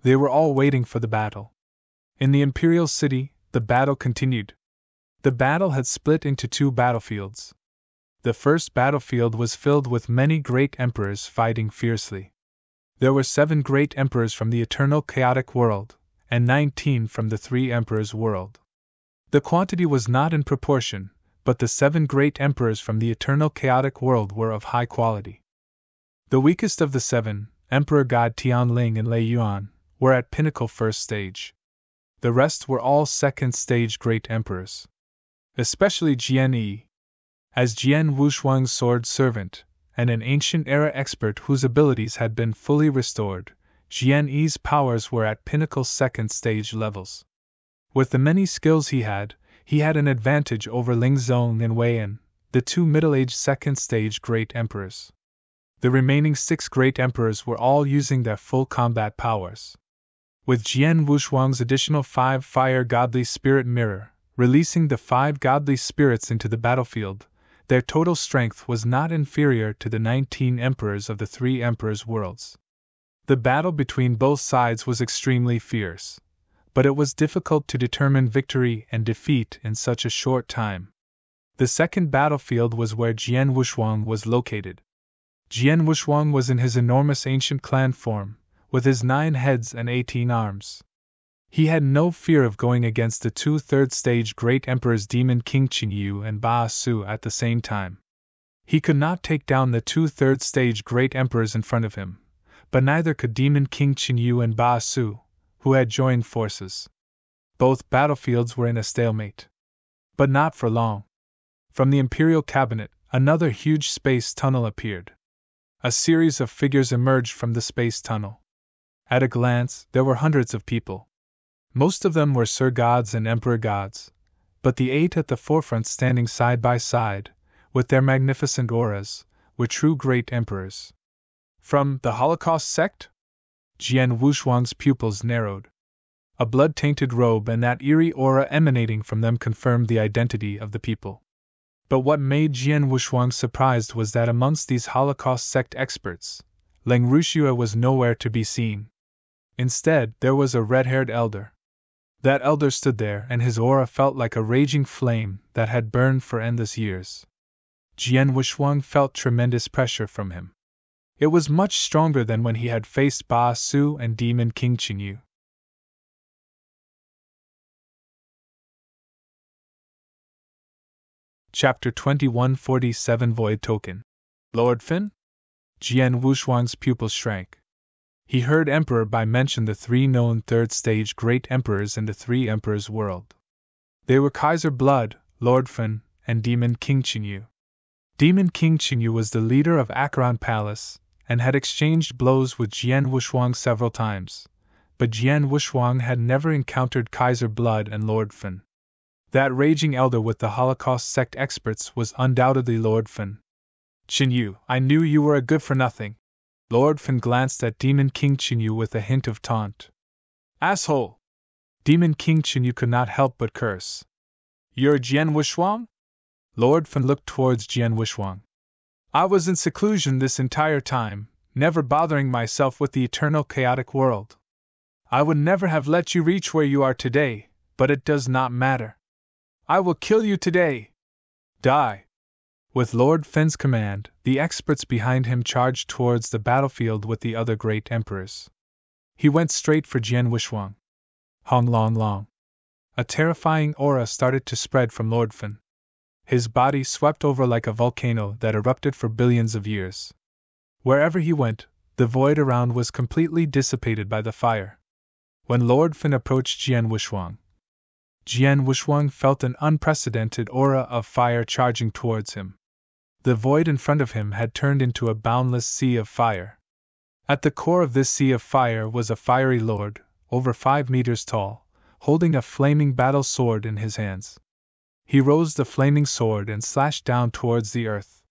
They were all waiting for the battle. In the Imperial City, the battle continued. The battle had split into two battlefields. The first battlefield was filled with many great emperors fighting fiercely. There were 7 great emperors from the eternal chaotic world, and 19 from the Three Emperors world. The quantity was not in proportion, but the 7 great emperors from the eternal chaotic world were of high quality. The weakest of the 7, Emperor God Tianling and Lei Yuan, were at pinnacle first stage. The rest were all second stage great emperors. Especially Jian Yi. As Jian Wushuang's sword servant, and an ancient era expert whose abilities had been fully restored, Jian Yi's powers were at pinnacle second stage levels. With the many skills he had an advantage over Ling Zong and Wei Yan, the 2 middle-aged second stage great emperors. The remaining 6 great emperors were all using their full combat powers. With Jian Wushuang's additional 5 fire godly spirit mirror, releasing the 5 godly spirits into the battlefield, their total strength was not inferior to the 19 emperors of the Three Emperors worlds. The battle between both sides was extremely fierce, but it was difficult to determine victory and defeat in such a short time. The second battlefield was where Jian Wushuang was located. Jian Wushuang was in his enormous ancient clan form, with his 9 heads and 18 arms. He had no fear of going against the 2 third-stage great emperors Demon King Qingyu and Ba Su at the same time. He could not take down the 2 third-stage great emperors in front of him, but neither could Demon King Qingyu and Ba Su, who had joined forces. Both battlefields were in a stalemate. But not for long. From the Imperial Cabinet, another huge space tunnel appeared. A series of figures emerged from the space tunnel. At a glance, there were hundreds of people. Most of them were Sir Gods and Emperor Gods, but the 8 at the forefront standing side by side, with their magnificent auras, were true great emperors. From the Holocaust sect? Jian Wushuang's pupils narrowed. A blood-tainted robe and that eerie aura emanating from them confirmed the identity of the people. But what made Jian Wushuang surprised was that amongst these Holocaust sect experts, Leng Rushua was nowhere to be seen. Instead, there was a red-haired elder. That elder stood there, and his aura felt like a raging flame that had burned for endless years. Jian Wuxuang felt tremendous pressure from him. It was much stronger than when he had faced Ba Su and Demon King Qingyu. Chapter 2147 Void Token. Lord Fin? Jian Wuxuang's pupils shrank. He heard Emperor Bai mention the three known third-stage great emperors in the three emperors' world. They were Kaiser Blood, Lord Fin, and Demon King Qingyu. Demon King Qingyu was the leader of Acheron Palace, and had exchanged blows with Jian Wuxuang several times, but Jian Wuxuang had never encountered Kaiser Blood and Lord Fin. That raging elder with the Holocaust sect experts was undoubtedly Lord Fin. Qingyu, I knew you were a good-for-nothing. Lord Fin glanced at Demon King Qingyu with a hint of taunt. Asshole! Demon King Qingyu could not help but curse. You're Jian Wuxuang? Lord Fin looked towards Jian Wuxuang. I was in seclusion this entire time, never bothering myself with the eternal chaotic world. I would never have let you reach where you are today, but it does not matter. I will kill you today. Die. With Lord Fin's command, the experts behind him charged towards the battlefield with the other great emperors. He went straight for Jian Wuxuang. Hong Long Long. A terrifying aura started to spread from Lord Fin. His body swept over like a volcano that erupted for billions of years. Wherever he went, the void around was completely dissipated by the fire. When Lord Fin approached Jian Wuxuang felt an unprecedented aura of fire charging towards him. The void in front of him had turned into a boundless sea of fire. At the core of this sea of fire was a fiery lord, over 5 meters tall, holding a flaming battle sword in his hands. He rose the flaming sword and slashed down towards the earth.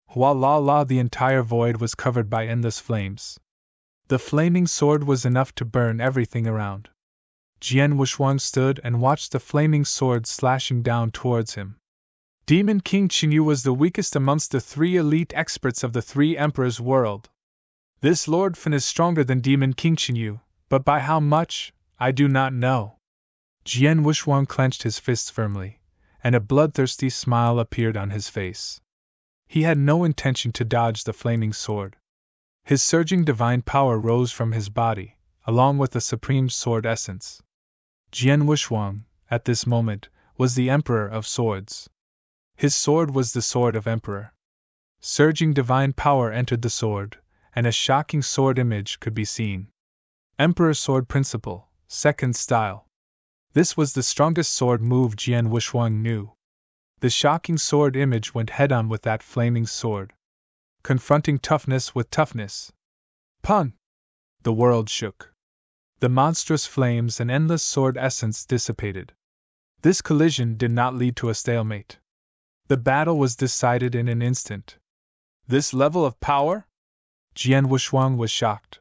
Hua-la-la, the entire void was covered by endless flames. The flaming sword was enough to burn everything around. Jian Wuxuang stood and watched the flaming sword slashing down towards him. Demon King Qingyu was the weakest amongst the three elite experts of the three emperors' world. This Lord Fin is stronger than Demon King Qingyu, but by how much, I do not know. Jian Wuxuang clenched his fists firmly, and a bloodthirsty smile appeared on his face. He had no intention to dodge the flaming sword. His surging divine power rose from his body, along with the supreme sword essence. Jian Wuxuang, at this moment, was the Emperor of Swords. His sword was the sword of Emperor. Surging divine power entered the sword, and a shocking sword image could be seen. Emperor Sword Principle, Second Style. This was the strongest sword move Jian Wuxuang knew. The shocking sword image went head-on with that flaming sword, confronting toughness with toughness. Pun! The world shook. The monstrous flames and endless sword essence dissipated. This collision did not lead to a stalemate. The battle was decided in an instant. This level of power? Jian Wuxuang was shocked.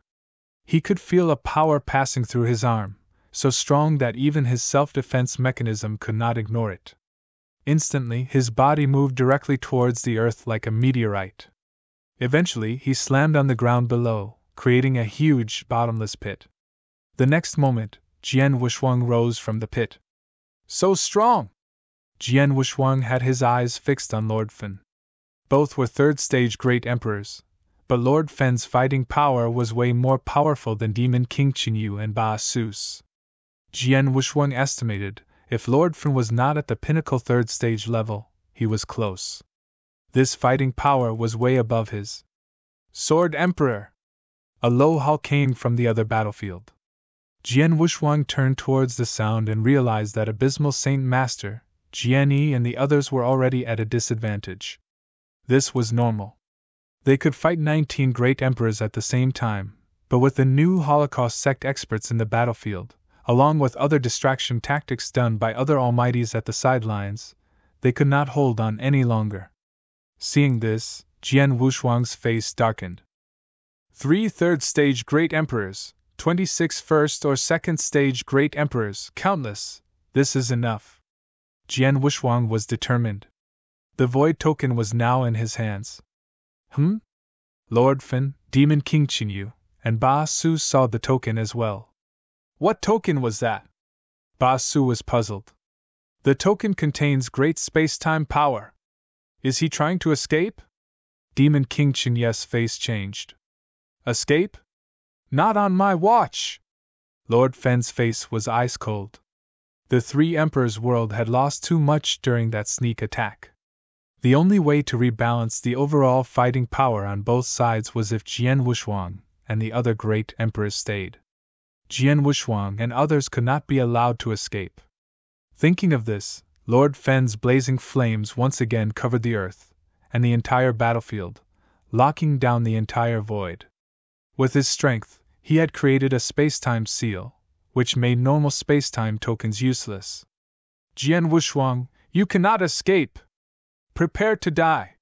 He could feel a power passing through his arm, so strong that even his self-defense mechanism could not ignore it. Instantly, his body moved directly towards the earth like a meteorite. Eventually, he slammed on the ground below, creating a huge, bottomless pit. The next moment, Jian Wuxuang rose from the pit. So strong! Jian Wuxuang had his eyes fixed on Lord Fin. Both were third-stage great emperors, but Lord Fin's fighting power was way more powerful than Demon King Qingyu and Ba Su's. Jian Wuxuang estimated, if Lord Fin was not at the pinnacle third-stage level, he was close. This fighting power was way above his. Sword Emperor! A low howl came from the other battlefield. Jian Wuxuang turned towards the sound and realized that Abysmal Saint Master, Jian Yi and the others were already at a disadvantage. This was normal. They could fight 19 great emperors at the same time, but with the new Holocaust sect experts in the battlefield, along with other distraction tactics done by other almighties at the sidelines, they could not hold on any longer. Seeing this, Jian Wuxuang's face darkened. 3 third-stage great emperors, 26 first or second-stage great emperors, countless, this is enough. Jian Wuxuang was determined. The void token was now in his hands. Lord Fin, Demon King Qingyu, and Ba Su saw the token as well. What token was that? Ba Su was puzzled. The token contains great space-time power. Is he trying to escape? Demon King Chinyes' face changed. Escape? Not on my watch! Lord Fen's face was ice cold. The three emperors' world had lost too much during that sneak attack. The only way to rebalance the overall fighting power on both sides was if Jian Wushuang and the other great emperors stayed. Jian Wushuang and others could not be allowed to escape. Thinking of this, Lord Fen's blazing flames once again covered the earth and the entire battlefield, locking down the entire void. With his strength, he had created a space-time seal, which made normal space-time tokens useless. Jian Wushuang, you cannot escape! Prepare to die!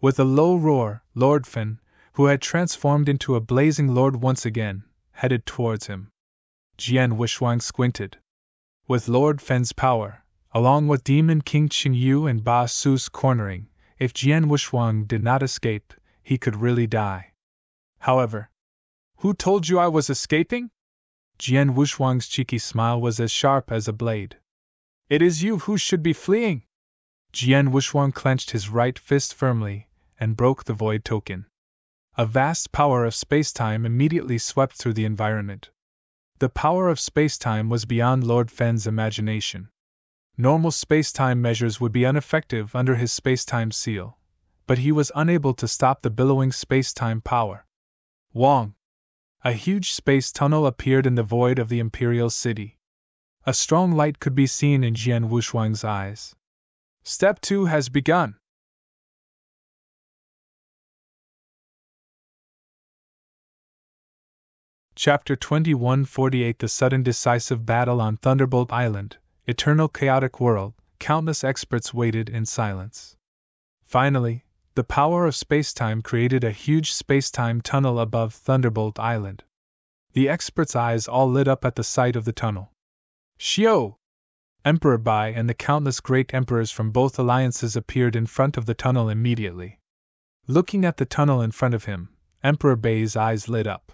With a low roar, Lord Fen, who had transformed into a blazing lord once again, headed towards him. Jian Wushuang squinted. With Lord Fen's power, along with Demon King Qin Yu and Ba Su's cornering, if Jian Wushuang did not escape, he could really die. However, who told you I was escaping? Jian Wushuang's cheeky smile was as sharp as a blade. It is you who should be fleeing! Jian Wushuang clenched his right fist firmly and broke the void token. A vast power of space-time immediately swept through the environment. The power of space-time was beyond Lord Fen's imagination. Normal space-time measures would be ineffective under his space-time seal, but he was unable to stop the billowing space-time power. Wong! A huge space tunnel appeared in the void of the Imperial City. A strong light could be seen in Jian Wushuang's eyes. Step 2 has begun. Chapter 2148 The Sudden Decisive Battle on Thunderbolt Island, Eternal Chaotic World. Countless experts waited in silence. Finally, the power of spacetime created a huge spacetime tunnel above Thunderbolt Island. The experts' eyes all lit up at the sight of the tunnel. Xiao! Emperor Bai and the countless great emperors from both alliances appeared in front of the tunnel immediately. Looking at the tunnel in front of him, Emperor Bai's eyes lit up.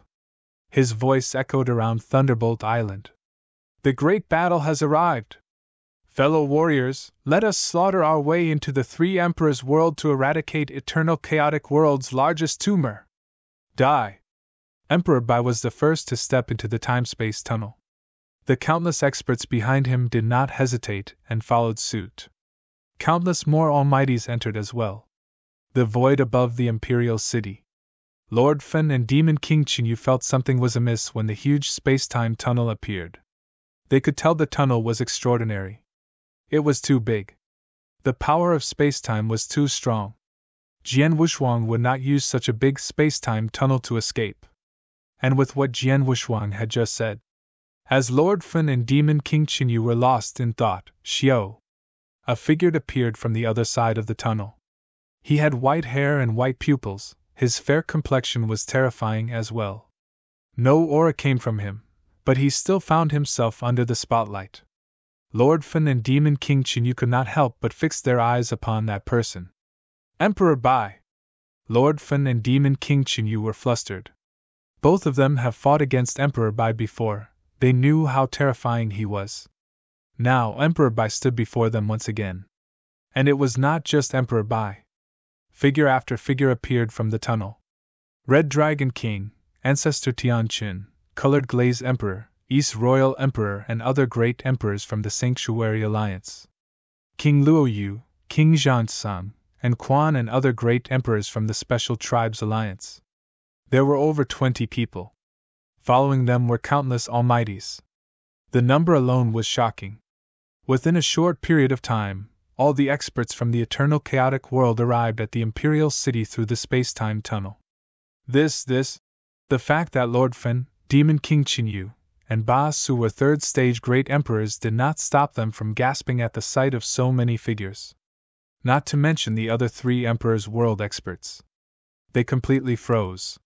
His voice echoed around Thunderbolt Island. The great battle has arrived! Fellow warriors, let us slaughter our way into the three emperors' world to eradicate Eternal Chaotic World's largest tumor. Die! Emperor Bai was the first to step into the time-space tunnel. The countless experts behind him did not hesitate and followed suit. Countless more almighties entered as well. The void above the Imperial City. Lord Fen and Demon King Qinyu felt something was amiss when the huge space-time tunnel appeared. They could tell the tunnel was extraordinary. It was too big. The power of space-time was too strong. Jian Wushuang would not use such a big space-time tunnel to escape. And with what Jian Wushuang had just said, as Lord Fen and Demon King Qinyu were lost in thought, Xiao! A figure appeared from the other side of the tunnel. He had white hair and white pupils. His fair complexion was terrifying as well. No aura came from him, but he still found himself under the spotlight. Lord Fen and Demon King Qinyu could not help but fix their eyes upon that person. Emperor Bai! Lord Fen and Demon King Qinyu were flustered. Both of them have fought against Emperor Bai before. They knew how terrifying he was. Now Emperor Bai stood before them once again. And it was not just Emperor Bai. Figure after figure appeared from the tunnel. Red Dragon King, Ancestor Tianqin, Colored Glaze Emperor, East Royal Emperor and other great emperors from the Sanctuary Alliance. King Luoyu, King Zhansang, and Quan and other great emperors from the Special Tribes Alliance. There were over 20 people. Following them were countless almighties. The number alone was shocking. Within a short period of time, all the experts from the Eternal Chaotic World arrived at the Imperial City through the space-time tunnel. The fact that Lord Fen, Demon King Qinyu, and Ba Su were third-stage great emperors did not stop them from gasping at the sight of so many figures. Not to mention the other three emperors' world experts. They completely froze.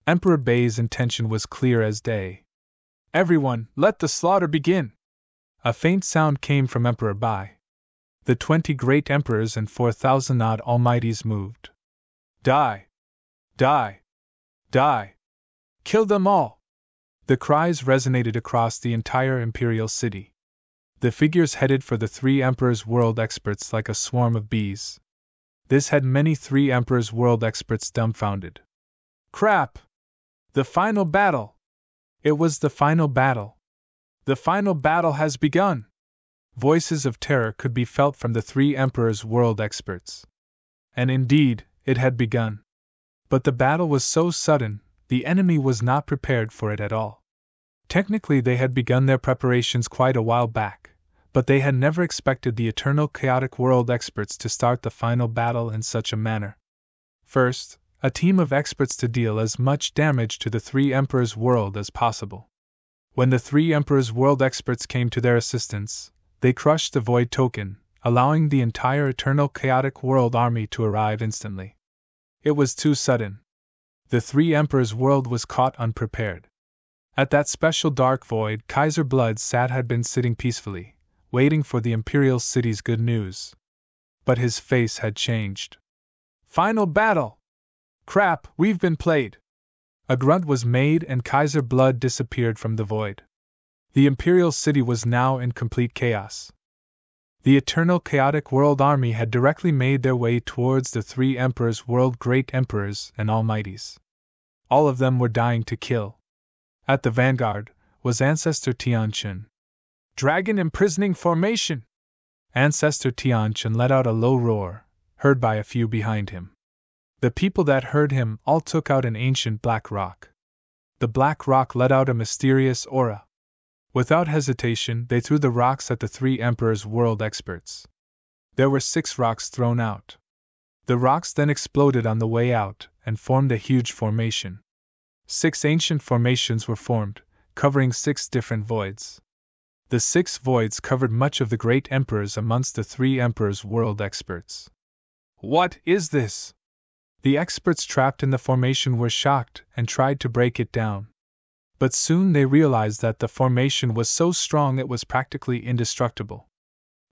Emperor Bai's intention was clear as day. Everyone, let the slaughter begin! A faint sound came from Emperor Bai. The 20 great emperors and 4,000-odd almighties moved. Die! Die! Die! Kill them all! The cries resonated across the entire Imperial City. The figures headed for the three emperors' world experts like a swarm of bees. This had many Three Emperors world experts dumbfounded. Crap! The final battle! It was the final battle! The final battle has begun! Voices of terror could be felt from the Three Emperors world experts. And indeed, it had begun. But the battle was so sudden, the enemy was not prepared for it at all. Technically, they had begun their preparations quite a while back, but they had never expected the eternal chaotic world experts to start the final battle in such a manner. First, a team of experts to deal as much damage to the Three Emperors world as possible. When the Three Emperors world experts came to their assistance, they crushed the Void Token, allowing the entire eternal chaotic world army to arrive instantly. It was too sudden. The Three Emperors world was caught unprepared. At that special dark void, Kaiser Blood had been sitting peacefully, waiting for the Imperial City's good news. But his face had changed. Final battle! Crap, we've been played! A grunt was made and Kaiser Blood disappeared from the void. The Imperial City was now in complete chaos. The Eternal Chaotic World Army had directly made their way towards the Three Emperors world Great Emperors and Almighties. All of them were dying to kill. At the vanguard was Ancestor Tianqin. Dragon imprisoning formation! Ancestor Tianqin let out a low roar, heard by a few behind him. The people that heard him all took out an ancient black rock. The black rock let out a mysterious aura. Without hesitation, they threw the rocks at the Three Emperors world experts. There were 6 rocks thrown out. The rocks then exploded on the way out and formed a huge formation. 6 ancient formations were formed, covering 6 different voids. The 6 voids covered much of the great emperors amongst the Three Emperors world experts. What is this? The experts trapped in the formation were shocked and tried to break it down. But soon they realized that the formation was so strong it was practically indestructible.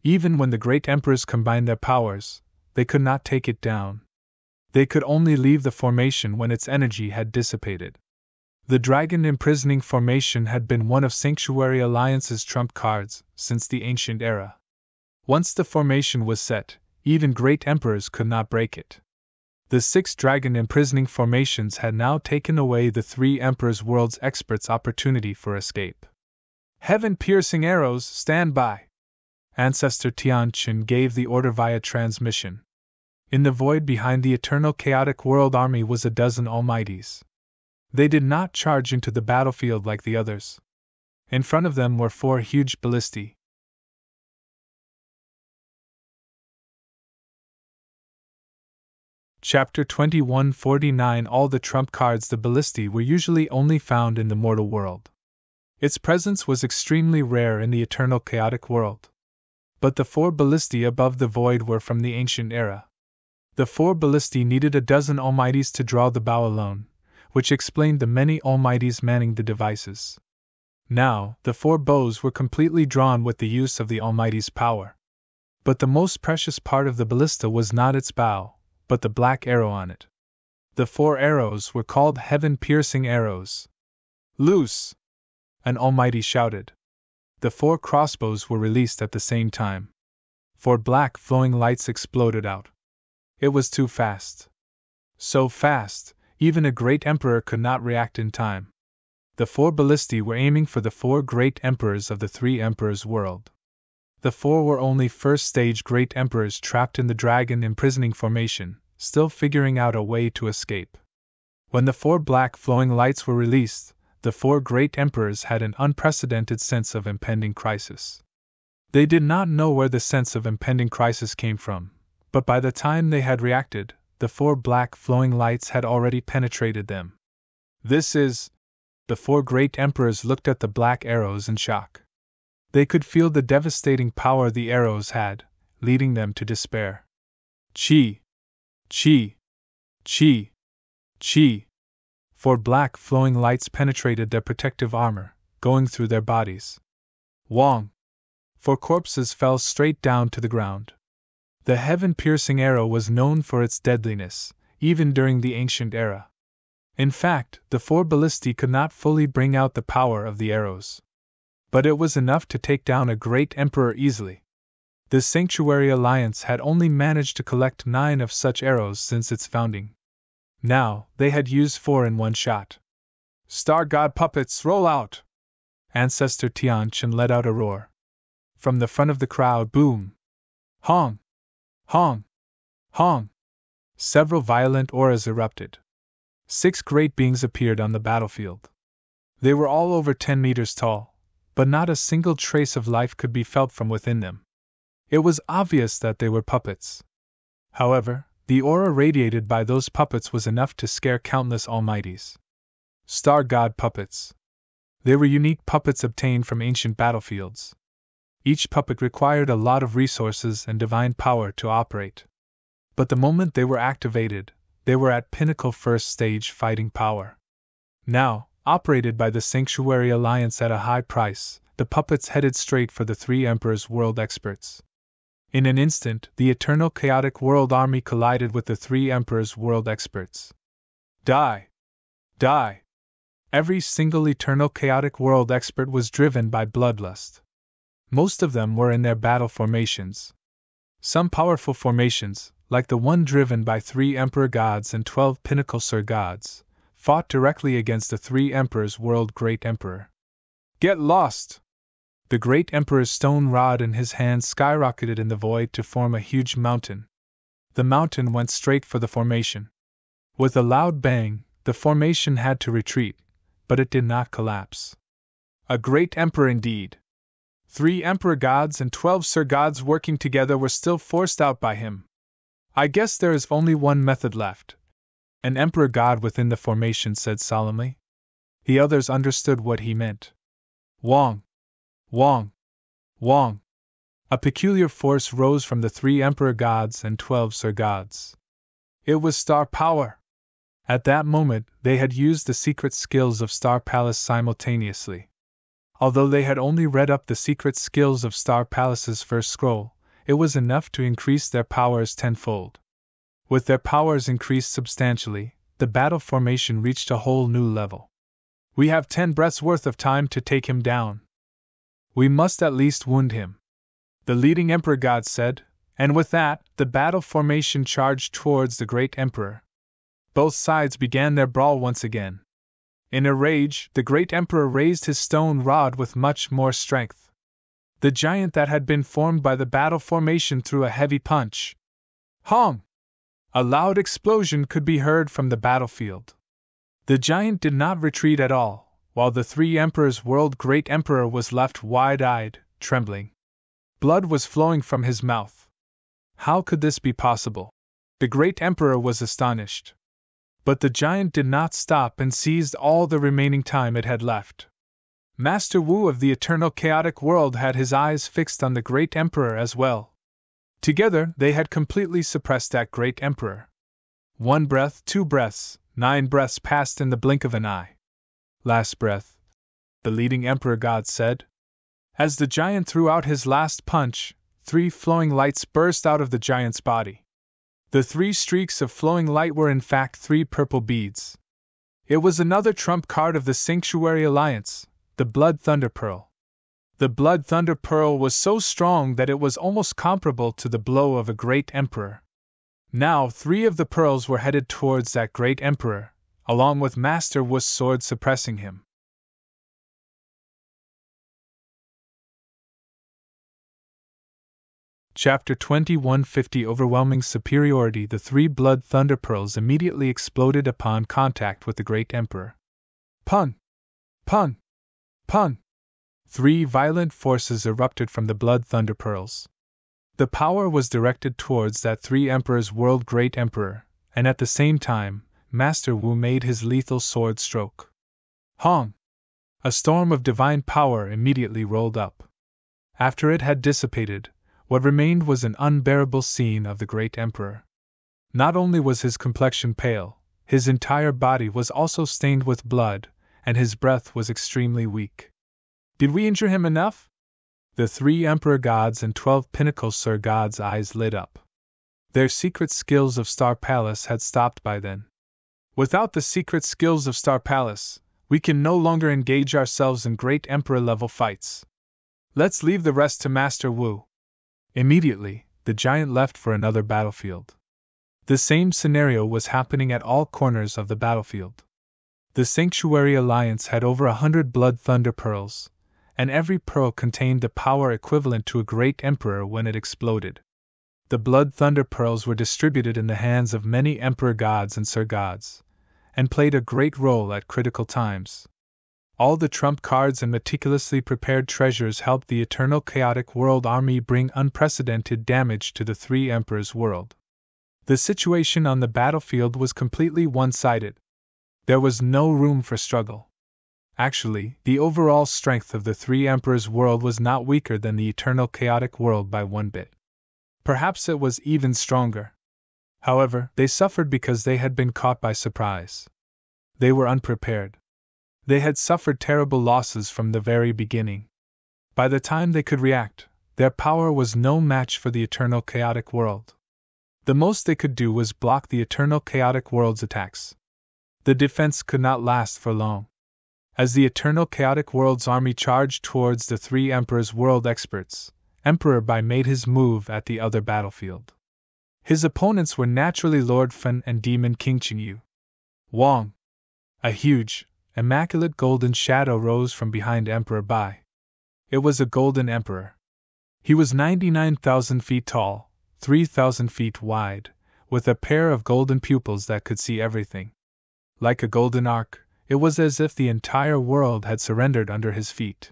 Even when the great emperors combined their powers, they could not take it down. They could only leave the formation when its energy had dissipated. The Dragon Imprisoning Formation had been one of Sanctuary Alliance's trump cards since the ancient era. Once the formation was set, even great emperors could not break it. The 6 Dragon Imprisoning Formations had now taken away the Three Emperors world's experts' opportunity for escape. Heaven-piercing arrows, stand by! Ancestor Tianqin gave the order via transmission. In the void behind the Eternal Chaotic World Army was a dozen Almighties. They did not charge into the battlefield like the others. In front of them were 4 huge ballistae. Chapter 2149 All the trump cards. The ballistae were usually only found in the mortal world. Its presence was extremely rare in the eternal chaotic world. But the 4 ballistae above the void were from the ancient era. The 4 ballistae needed a dozen Almighties to draw the bow alone, which explained the many Almighties manning the devices. Now, the 4 bows were completely drawn with the use of the Almighty's power. But the most precious part of the ballista was not its bow, but the black arrow on it. The 4 arrows were called heaven-piercing arrows. Loose! An Almighty shouted. The 4 crossbows were released at the same time. 4 black flowing lights exploded out. It was too fast. So fast, even a great emperor could not react in time. The 4 ballistae were aiming for the 4 great emperors of the Three Emperors world. The 4 were only first-stage great emperors trapped in the Dragon Imprisoning Formation, still figuring out a way to escape. When the 4 black flowing lights were released, the 4 great emperors had an unprecedented sense of impending crisis. They did not know where the sense of impending crisis came from, but by the time they had reacted, the 4 black flowing lights had already penetrated them. This is... The 4 great emperors looked at the black arrows in shock. They could feel the devastating power the arrows had, leading them to despair. Chi! Chi! Chi! Chi! 4 black flowing lights penetrated their protective armor, going through their bodies. Wong! 4 corpses fell straight down to the ground. The heaven-piercing arrow was known for its deadliness, even during the ancient era. In fact, the 4 ballistae could not fully bring out the power of the arrows. But it was enough to take down a great emperor easily. The Sanctuary Alliance had only managed to collect 9 of such arrows since its founding. Now, they had used 4 in one shot. Star God puppets, roll out! Ancestor Tianchen let out a roar. From the front of the crowd, boom! Hong! Hong! Hong! Several violent auras erupted. 6 great beings appeared on the battlefield. They were all over 10 meters tall, but not a single trace of life could be felt from within them. It was obvious that they were puppets. However, the aura radiated by those puppets was enough to scare countless almighties. Star God puppets. They were unique puppets obtained from ancient battlefields. Each puppet required a lot of resources and divine power to operate. But the moment they were activated, they were at pinnacle first stage fighting power. Now, operated by the Sanctuary Alliance at a high price, the puppets headed straight for the 3 Emperors' world experts. In an instant, the Eternal Chaotic World Army collided with the 3 Emperors' world experts. Die! Die! Every single Eternal Chaotic World expert was driven by bloodlust. Most of them were in their battle formations. Some powerful formations, like the one driven by 3 Emperor Gods and 12 Pinnacle Sir Gods, fought directly against the 3 Emperors' World Great Emperor. Get lost! The Great Emperor's stone rod in his hand skyrocketed in the void to form a huge mountain. The mountain went straight for the formation. With a loud bang, the formation had to retreat, but it did not collapse. A great emperor indeed. 3 Emperor Gods and 12 Sir Gods working together were still forced out by him. I guess there is only one method left, an Emperor God within the formation said solemnly. The others understood what he meant. Wong! Wong! Wong! A peculiar force rose from the 3 Emperor Gods and 12 Sir Gods. It was star power! At that moment, they had used the secret skills of Star Palace simultaneously. Although they had only read up the secret skills of Star Palace's first scroll, it was enough to increase their powers tenfold. With their powers increased substantially, the battle formation reached a whole new level. We have 10 breaths worth of time to take him down. We must at least wound him, the leading Emperor God said, and with that, the battle formation charged towards the Great Emperor. Both sides began their brawl once again. In a rage, the Great Emperor raised his stone rod with much more strength. The giant that had been formed by the battle formation threw a heavy punch. Hong! A loud explosion could be heard from the battlefield. The giant did not retreat at all, while the 3 Emperors' World Great Emperor was left wide-eyed, trembling. Blood was flowing from his mouth. How could this be possible? The Great Emperor was astonished. But the giant did not stop and seized all the remaining time it had left. Master Wu of the Eternal Chaotic World had his eyes fixed on the Great Emperor as well. Together, they had completely suppressed that Great Emperor. 1 breath, 2 breaths, 9 breaths passed in the blink of an eye. Last breath, the leading Emperor God said. As the giant threw out his last punch, 3 flowing lights burst out of the giant's body. The 3 streaks of flowing light were in fact 3 purple beads. It was another trump card of the Sanctuary Alliance, the Blood Thunder Pearl. The Blood Thunder Pearl was so strong that it was almost comparable to the blow of a great emperor. Now 3 of the pearls were headed towards that great emperor, along with Master Wu's sword suppressing him. Chapter 2150 Overwhelming Superiority. The 3 blood thunder pearls immediately exploded upon contact with the great emperor. Pun! Pun! Pun! 3 violent forces erupted from the blood thunder pearls. The power was directed towards that 3 Emperor's World Great Emperor, and at the same time, Master Wu made his lethal sword stroke. Hong! A storm of divine power immediately rolled up. After it had dissipated, what remained was an unbearable scene of the great emperor. Not only was his complexion pale, his entire body was also stained with blood, and his breath was extremely weak. Did we injure him enough? The 3 Emperor Gods and 12 Pinnacle Sir Gods' eyes lit up. Their secret skills of Star Palace had stopped by then. Without the secret skills of Star Palace, we can no longer engage ourselves in great Emperor-level fights. Let's leave the rest to Master Wu. Immediately, the giant left for another battlefield. The same scenario was happening at all corners of the battlefield. The Sanctuary Alliance had over 100 Blood Thunder Pearls, and every pearl contained the power equivalent to a great emperor when it exploded. The Blood Thunder Pearls were distributed in the hands of many emperor gods and sir gods, and played a great role at critical times. All the trump cards and meticulously prepared treasures helped the Eternal Chaotic World Army bring unprecedented damage to the three emperors' world. The situation on the battlefield was completely one-sided. There was no room for struggle. Actually, the overall strength of the three emperors' world was not weaker than the Eternal Chaotic World by one bit. Perhaps it was even stronger. However, they suffered because they had been caught by surprise. They were unprepared. They had suffered terrible losses from the very beginning. By the time they could react, their power was no match for the Eternal Chaotic World. The most they could do was block the Eternal Chaotic World's attacks. The defense could not last for long. As the Eternal Chaotic World's army charged towards the three Emperor's world experts, Emperor Bai made his move at the other battlefield. His opponents were naturally Lord Fen and Demon King Qingyu. Wong! A huge, immaculate golden shadow rose from behind Emperor Bai. It was a golden emperor. He was 99,000 feet tall, 3,000 feet wide, with a pair of golden pupils that could see everything. Like a golden ark, it was as if the entire world had surrendered under his feet.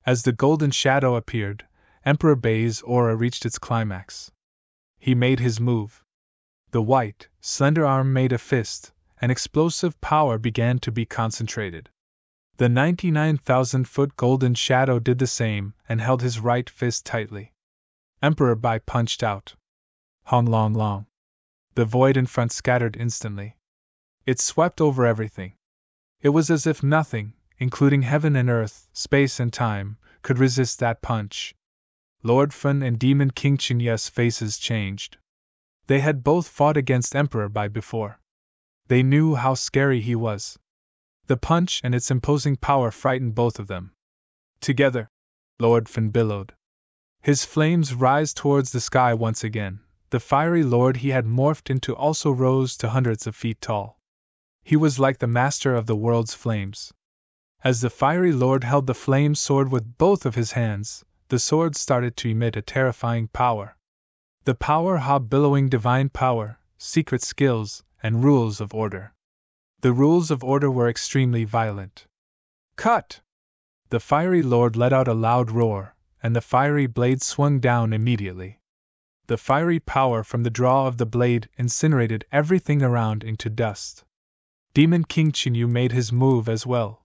As the golden shadow appeared, Emperor Bai's aura reached its climax. He made his move. The white, slender arm made a fist, and explosive power began to be concentrated. The 99,000-foot golden shadow did the same and held his right fist tightly. Emperor Bai punched out. Hong long long. The void in front scattered instantly. It swept over everything. It was as if nothing, including heaven and earth, space and time, could resist that punch. Lord Fen and Demon King Qingyu's faces changed. They had both fought against Emperor Bai before. They knew how scary he was. The punch and its imposing power frightened both of them. Together, Lord Fen billowed. His flames rise towards the sky once again. The fiery lord he had morphed into also rose to hundreds of feet tall. He was like the master of the world's flames. As the fiery lord held the flame sword with both of his hands, the sword started to emit a terrifying power. The power of billowing divine power, secret skills, and rules of order. The rules of order were extremely violent. Cut! The fiery lord let out a loud roar, and the fiery blade swung down immediately. The fiery power from the draw of the blade incinerated everything around into dust. Demon King Qingyu made his move as well.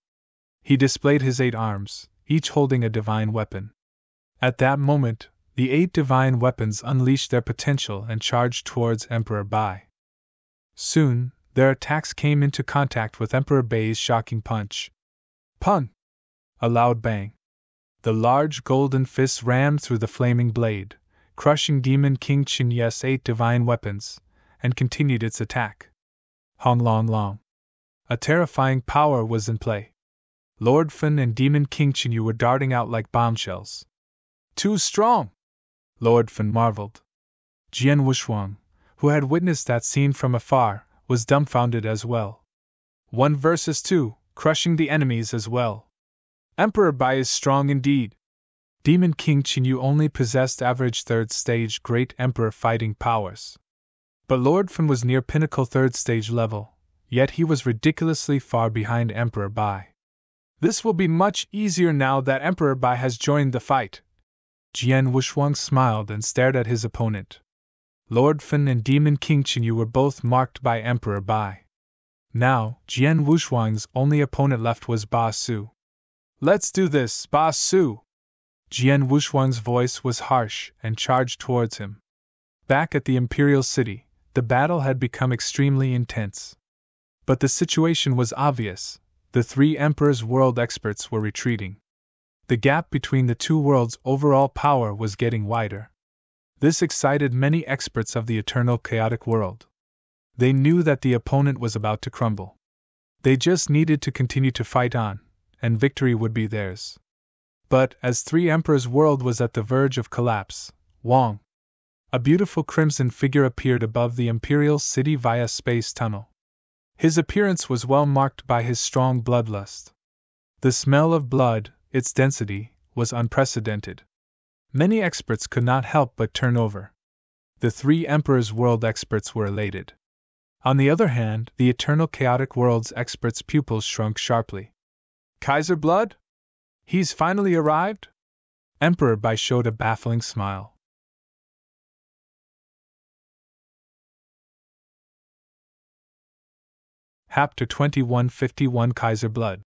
He displayed his 8 arms, each holding a divine weapon. At that moment, the 8 divine weapons unleashed their potential and charged towards Emperor Bai. Soon, their attacks came into contact with Emperor Bai's shocking punch. Pun! A loud bang. The large golden fist rammed through the flaming blade, crushing Demon King Qingyu's 8 divine weapons, and continued its attack. Hong long long. A terrifying power was in play. Lord Fen and Demon King Qingyu were darting out like bombshells. Too strong! Lord Fen marveled. Jian Wushuang, who had witnessed that scene from afar, was dumbfounded as well. 1 versus 2, crushing the enemies as well. Emperor Bai is strong indeed. Demon King Qingyu only possessed average 3rd stage Great Emperor fighting powers. But Lord Fen was near pinnacle 3rd stage level, yet he was ridiculously far behind Emperor Bai. This will be much easier now that Emperor Bai has joined the fight. Jian Wushuang smiled and stared at his opponent. Lord Fen and Demon King Qingyu were both marked by Emperor Bai. Now, Jian Wushuang's only opponent left was Ba Su. Let's do this, Ba Su! Jian Wushuang's voice was harsh and charged towards him. Back at the Imperial City, the battle had become extremely intense. But the situation was obvious. The 3 Emperor's world experts were retreating. The gap between the 2 worlds' overall power was getting wider. This excited many experts of the Eternal Chaotic World. They knew that the opponent was about to crumble. They just needed to continue to fight on, and victory would be theirs. But, as 3 Emperor's world was at the verge of collapse, Wong. A beautiful crimson figure appeared above the Imperial City via space tunnel. His appearance was well marked by his strong bloodlust. The smell of blood, its density, was unprecedented. Many experts could not help but turn over. The three Emperor's World experts were elated. On the other hand, the Eternal Chaotic World's experts' pupils shrunk sharply. Kaiser Blood? He's finally arrived? Emperor Bai showed a baffling smile. Chapter 2151 Kaiser Blood.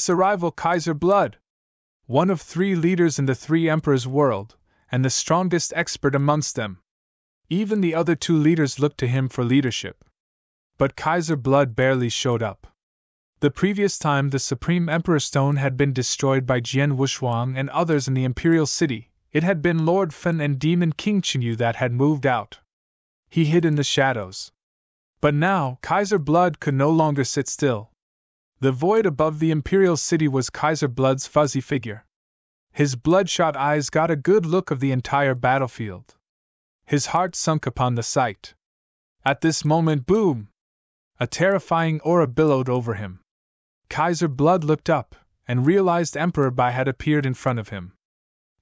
Arrival Kaiser Blood! One of three leaders in the three Emperors' World, and the strongest expert amongst them. Even the other two leaders looked to him for leadership. But Kaiser Blood barely showed up. The previous time the Supreme Emperor Stone had been destroyed by Jian Wushuang and others in the Imperial City, it had been Lord Fen and Demon King Chenyu that had moved out. He hid in the shadows. But now, Kaiser Blood could no longer sit still. The void above the Imperial City was Kaiser Blood's fuzzy figure. His bloodshot eyes got a good look of the entire battlefield. His heart sunk upon the sight. At this moment, boom! A terrifying aura billowed over him. Kaiser Blood looked up, and realized Emperor Bai had appeared in front of him.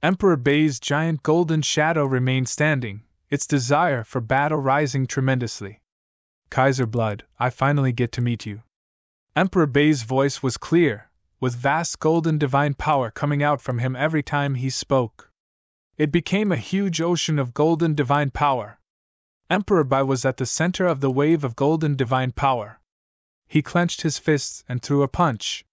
Emperor Bai's giant golden shadow remained standing, its desire for battle rising tremendously. Kaiser Blood, I finally get to meet you. Emperor Bai's voice was clear, with vast golden divine power coming out from him every time he spoke. It became a huge ocean of golden divine power. Emperor Bai was at the center of the wave of golden divine power. He clenched his fists and threw a punch.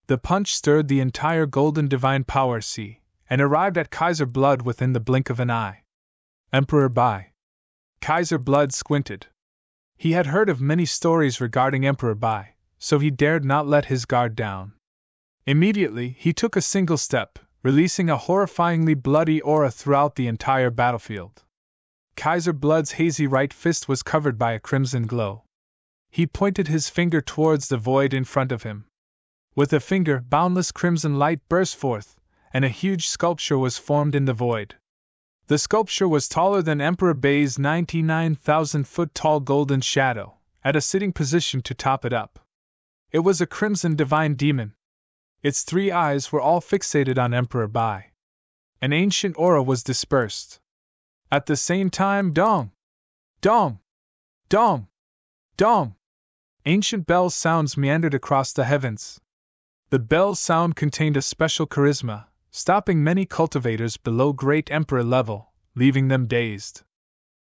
The punch stirred the entire golden divine power sea, and arrived at Kaiser Blood within the blink of an eye. Emperor Bai. Kaiser Blood squinted. He had heard of many stories regarding Emperor Bai, so he dared not let his guard down. Immediately, he took a single step, releasing a horrifyingly bloody aura throughout the entire battlefield. Kaiser Blood's hazy right fist was covered by a crimson glow. He pointed his finger towards the void in front of him. With a finger, boundless crimson light burst forth, and a huge sculpture was formed in the void. The sculpture was taller than Emperor Bai's 99,000-foot-tall golden shadow, at a sitting position to top it up. It was a crimson divine demon. Its three eyes were all fixated on Emperor Bai. An ancient aura was dispersed. At the same time, dong! Dong! Dong! Dong! Ancient bell sounds meandered across the heavens. The bell sound contained a special charisma, stopping many cultivators below Great Emperor level, leaving them dazed.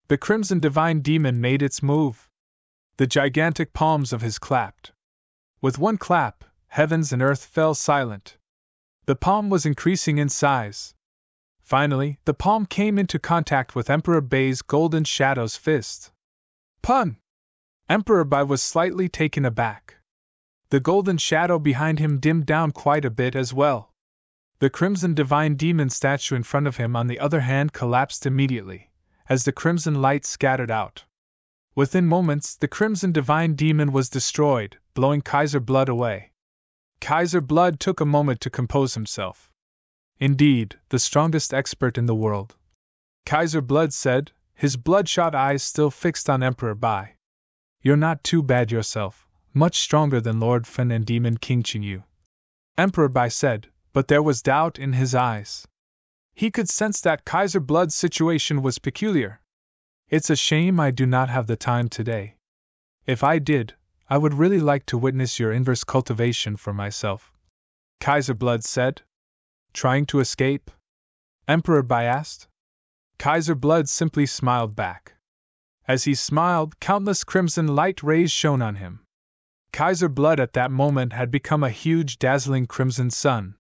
The crimson divine demon made its move. The gigantic palms of his clapped. With one clap, heavens and earth fell silent. The palm was increasing in size. Finally, the palm came into contact with Emperor Bai's golden shadow's fist. Pun! Emperor Bai was slightly taken aback. The golden shadow behind him dimmed down quite a bit as well. The crimson divine demon statue in front of him, on the other hand, collapsed immediately, as the crimson light scattered out. Within moments, the crimson divine demon was destroyed, blowing Kaiser Blood away. Kaiser Blood took a moment to compose himself. Indeed, the strongest expert in the world. Kaiser Blood said, his bloodshot eyes still fixed on Emperor Bai. You're not too bad yourself, much stronger than Lord Fen and Demon King Chenyu. Emperor Bai said, but there was doubt in his eyes. He could sense that Kaiser Blood's situation was peculiar. It's a shame I do not have the time today. If I did, I would really like to witness your inverse cultivation for myself. Kaiser Blood said. Trying to escape? Emperor Bai asked. Kaiser Blood simply smiled back. As he smiled, countless crimson light rays shone on him. Kaiser Blood at that moment had become a huge dazzling crimson sun.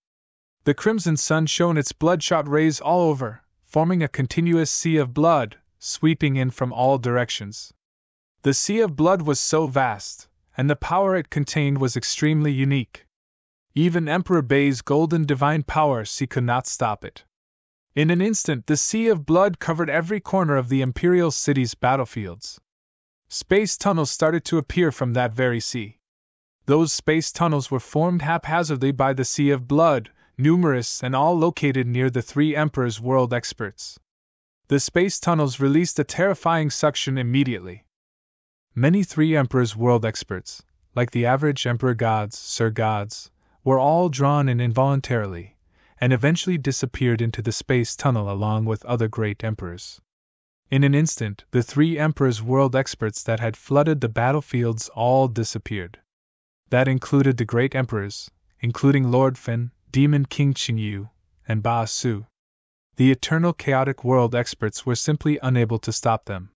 The crimson sun shone its bloodshot rays all over, forming a continuous sea of blood, sweeping in from all directions. The sea of blood was so vast, and the power it contained was extremely unique. Even Emperor Bai's golden divine power sea could not stop it. In an instant, the sea of blood covered every corner of the Imperial City's battlefields. Space tunnels started to appear from that very sea. Those space tunnels were formed haphazardly by the sea of blood, numerous and all located near the three Emperor's World experts. The space tunnels released a terrifying suction immediately. Many Three Emperors world experts, like the average Emperor gods, Sir gods, were all drawn in involuntarily, and eventually disappeared into the space tunnel along with other great emperors. In an instant, the Three Emperors world experts that had flooded the battlefields all disappeared. That included the great emperors, including Lord Fin, Demon King Qingyu, and Ba Su. The eternal chaotic world experts were simply unable to stop them.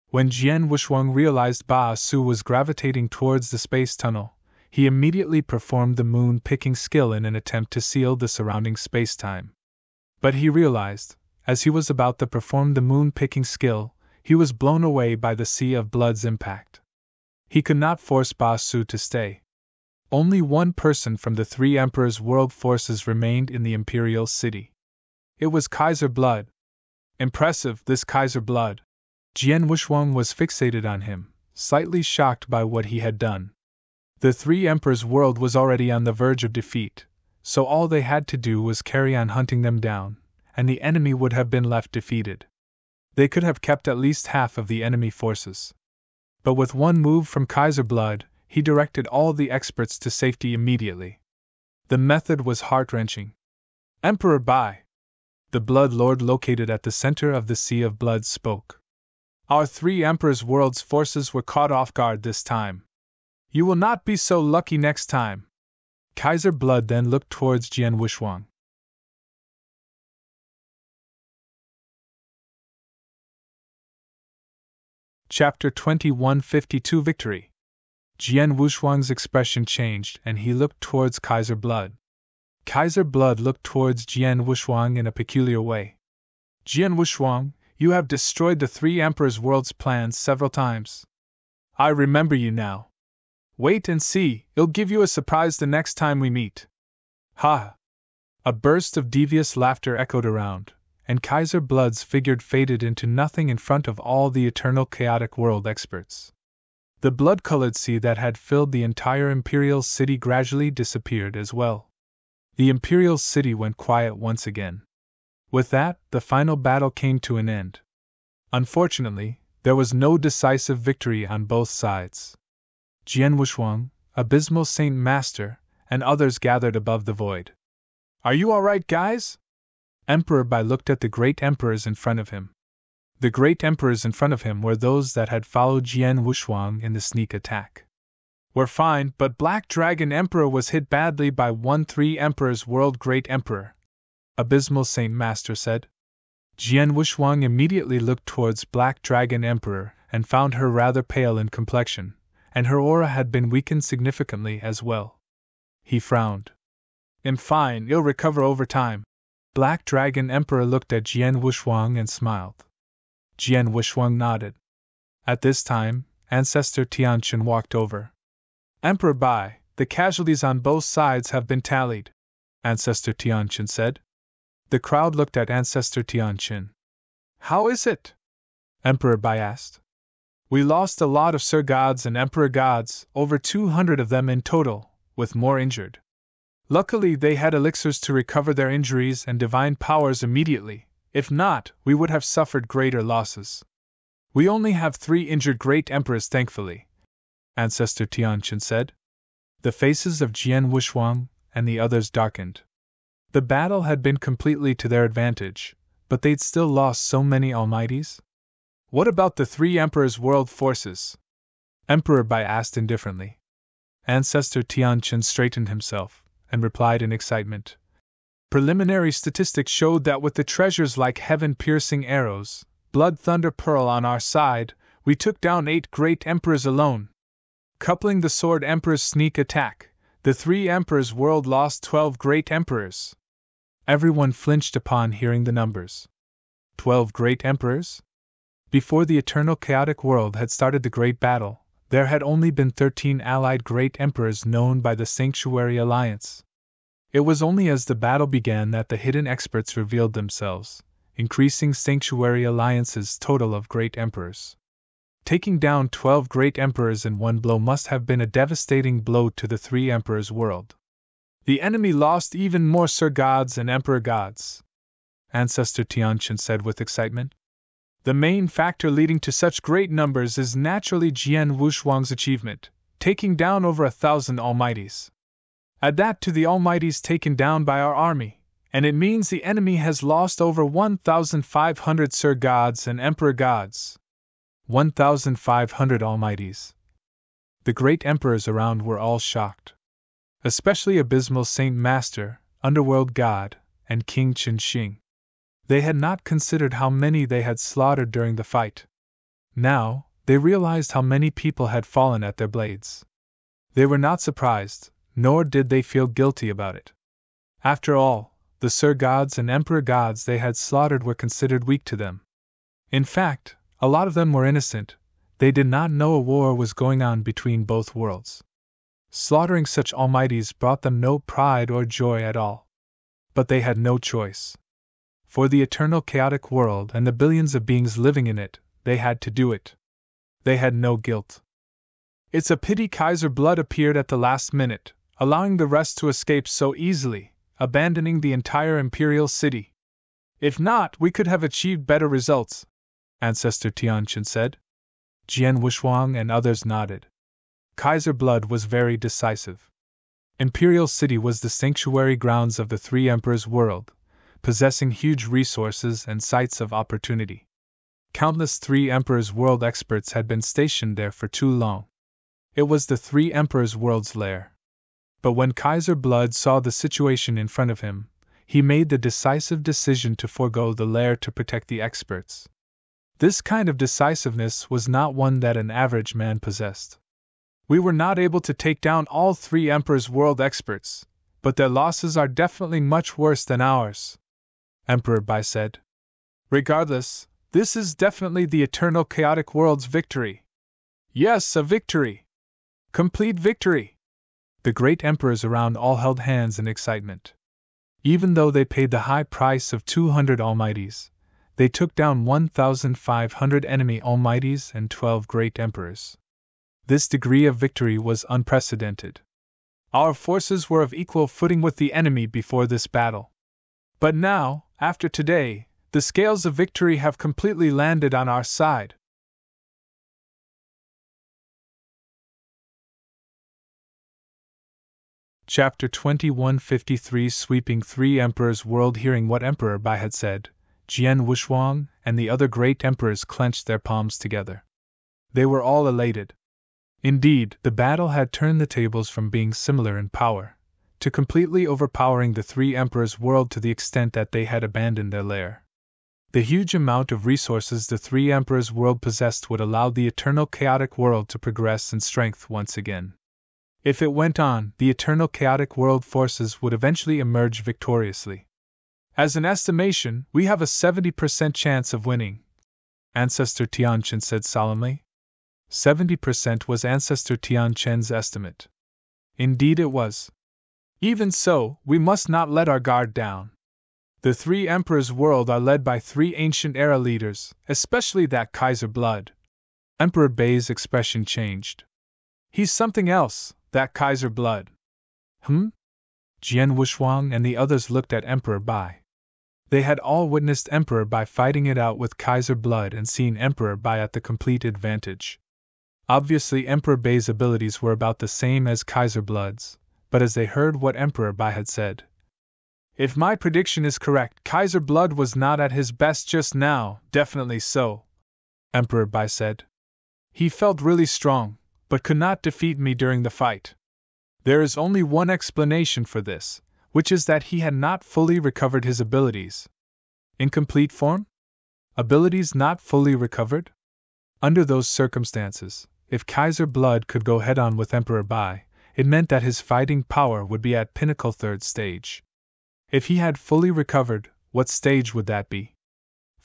When Jian Wuxuang realized Ba Su was gravitating towards the space tunnel, he immediately performed the moon-picking skill in an attempt to seal the surrounding space-time. But he realized, as he was about to perform the moon-picking skill, he was blown away by the Sea of Blood's impact. He could not force Ba Su to stay. Only one person from the Three Emperors' world forces remained in the Imperial City. It was Kaiser Blood. Impressive, this Kaiser Blood. Jian Wuxuang was fixated on him, slightly shocked by what he had done. The Three Emperors' world was already on the verge of defeat, so all they had to do was carry on hunting them down, and the enemy would have been left defeated. They could have kept at least half of the enemy forces. But with one move from Kaiser Blood, he directed all the experts to safety immediately. The method was heart-wrenching. Emperor Bai, the Blood Lord located at the center of the Sea of Blood, spoke. Our Three Emperors' world's forces were caught off guard this time. You will not be so lucky next time. Kaiser Blood then looked towards Jian Wuxuang. Chapter 2152 Victory. Jian Wuxuang's expression changed and he looked towards Kaiser Blood. Kaiser Blood looked towards Jian Wuxuang in a peculiar way. Jian Wuxuang, you have destroyed the Three Emperors' world's plans several times. I remember you now. Wait and see, I'll give you a surprise the next time we meet. Ha! A burst of devious laughter echoed around, and Kaiser Blood's figure faded into nothing in front of all the eternal chaotic world experts. The blood-colored sea that had filled the entire Imperial City gradually disappeared as well. The Imperial City went quiet once again. With that, the final battle came to an end. Unfortunately, there was no decisive victory on both sides. Jian Wuxuang, Abysmal Saint Master, and others gathered above the void. Are you all right, guys? Emperor Bai looked at the great emperors in front of him. The great emperors in front of him were those that had followed Jian Wuxuang in the sneak attack. We're fine, but Black Dragon Emperor was hit badly by one Three Emperors World Great Emperor, Abysmal Saint Master said. Jian Wuxuang immediately looked towards Black Dragon Emperor and found her rather pale in complexion, and her aura had been weakened significantly as well. He frowned. I'm fine, you'll recover over time. Black Dragon Emperor looked at Jian Wuxuang and smiled. Jian Wuxuang nodded. At this time, Ancestor Tianqin walked over. Emperor Bai, the casualties on both sides have been tallied, Ancestor Tianqin said. The crowd looked at Ancestor Tianqin. How is it? Emperor Bai asked. We lost a lot of Sir Gods and Emperor Gods, over 200 of them in total, with more injured. Luckily they had elixirs to recover their injuries and divine powers immediately, if not, we would have suffered greater losses. We only have 3 injured great emperors thankfully, Ancestor Tianqin said. The faces of Jian Wuxuang and the others darkened. The battle had been completely to their advantage, but they'd still lost so many almighties? What about the Three Emperors' world forces? Emperor Bai asked indifferently. Ancestor Tianqin straightened himself, and replied in excitement. Preliminary statistics showed that with the treasures like heaven-piercing arrows, blood thunder pearl on our side, we took down 8 great emperors alone. Coupling the Sword Emperor's sneak attack, the Three Emperors' world lost 12 great emperors. Everyone flinched upon hearing the numbers. 12 great emperors? Before the eternal chaotic world had started the great battle, there had only been 13 allied great emperors known by the Sanctuary Alliance. It was only as the battle began that the hidden experts revealed themselves, increasing Sanctuary Alliance's total of great emperors. Taking down 12 great emperors in one blow must have been a devastating blow to the Three Emperors' world. The enemy lost even more Sir Gods and Emperor Gods, Ancestor Tianqin said with excitement. The main factor leading to such great numbers is naturally Jian Wushuang's achievement, taking down over 1,000 Almighties. Add that to the Almighties taken down by our army, and it means the enemy has lost over 1,500 Sir Gods and Emperor Gods. 1,500 Almighties. The great emperors around were all shocked. Especially Abysmal Saint Master, Underworld God, and King Qinxing. They had not considered how many they had slaughtered during the fight. Now, they realized how many people had fallen at their blades. They were not surprised, nor did they feel guilty about it. After all, the Sir Gods and Emperor Gods they had slaughtered were considered weak to them. In fact, a lot of them were innocent. They did not know a war was going on between both worlds. Slaughtering such almighties brought them no pride or joy at all. But they had no choice. For the eternal chaotic world and the billions of beings living in it, they had to do it. They had no guilt. It's a pity Kaiser Blood appeared at the last minute, allowing the rest to escape so easily, abandoning the entire imperial city. If not, we could have achieved better results, Ancestor Tianqin said. Jian Wushuang and others nodded. Kaiser Blood was very decisive. Imperial City was the sanctuary grounds of the three emperors' world, possessing huge resources and sites of opportunity. Countless three emperors' world experts had been stationed there for too long. It was the three emperors' world's lair. But when Kaiser Blood saw the situation in front of him, he made the decisive decision to forego the lair to protect the experts. This kind of decisiveness was not one that an average man possessed. We were not able to take down all three emperors' world experts, but their losses are definitely much worse than ours, Emperor Bai said. Regardless, this is definitely the eternal chaotic world's victory. Yes, a victory! Complete victory! The great emperors around all held hands in excitement. Even though they paid the high price of 200 almighties, they took down 1,500 enemy almighties and 12 great emperors. This degree of victory was unprecedented. Our forces were of equal footing with the enemy before this battle. But now, after today, the scales of victory have completely landed on our side. Chapter 2153 Sweeping Three Emperors' World. Hearing what Emperor Bai had said, Jian Wushuang and the other great emperors clenched their palms together. They were all elated. Indeed, the battle had turned the tables from being similar in power to completely overpowering the three emperors' world to the extent that they had abandoned their lair. The huge amount of resources the three emperors' world possessed would allow the eternal chaotic world to progress in strength once again. If it went on, the eternal chaotic world forces would eventually emerge victoriously. As an estimation, we have a 70% chance of winning, Ancestor Tianqin said solemnly. 70% was Ancestor Tianqin's estimate. Indeed it was. Even so, we must not let our guard down. The three emperors' world are led by three ancient era leaders, especially that Kaiser Blood. Emperor Bai's expression changed. He's something else, that Kaiser Blood. Jian Wushuang and the others looked at Emperor Bai. They had all witnessed Emperor Bai fighting it out with Kaiser Blood and seen Emperor Bai at the complete advantage. Obviously Emperor Bai's abilities were about the same as Kaiser Blood's, but as they heard what Emperor Bai had said, if my prediction is correct, Kaiser Blood was not at his best just now. Definitely so, Emperor Bai said. He felt really strong, but could not defeat me during the fight. There is only one explanation for this, which is that he had not fully recovered his abilities. Incomplete form? Abilities not fully recovered? Under those circumstances, if Kaiser Blood could go head-on with Emperor Bai, it meant that his fighting power would be at pinnacle 3rd stage. If he had fully recovered, what stage would that be?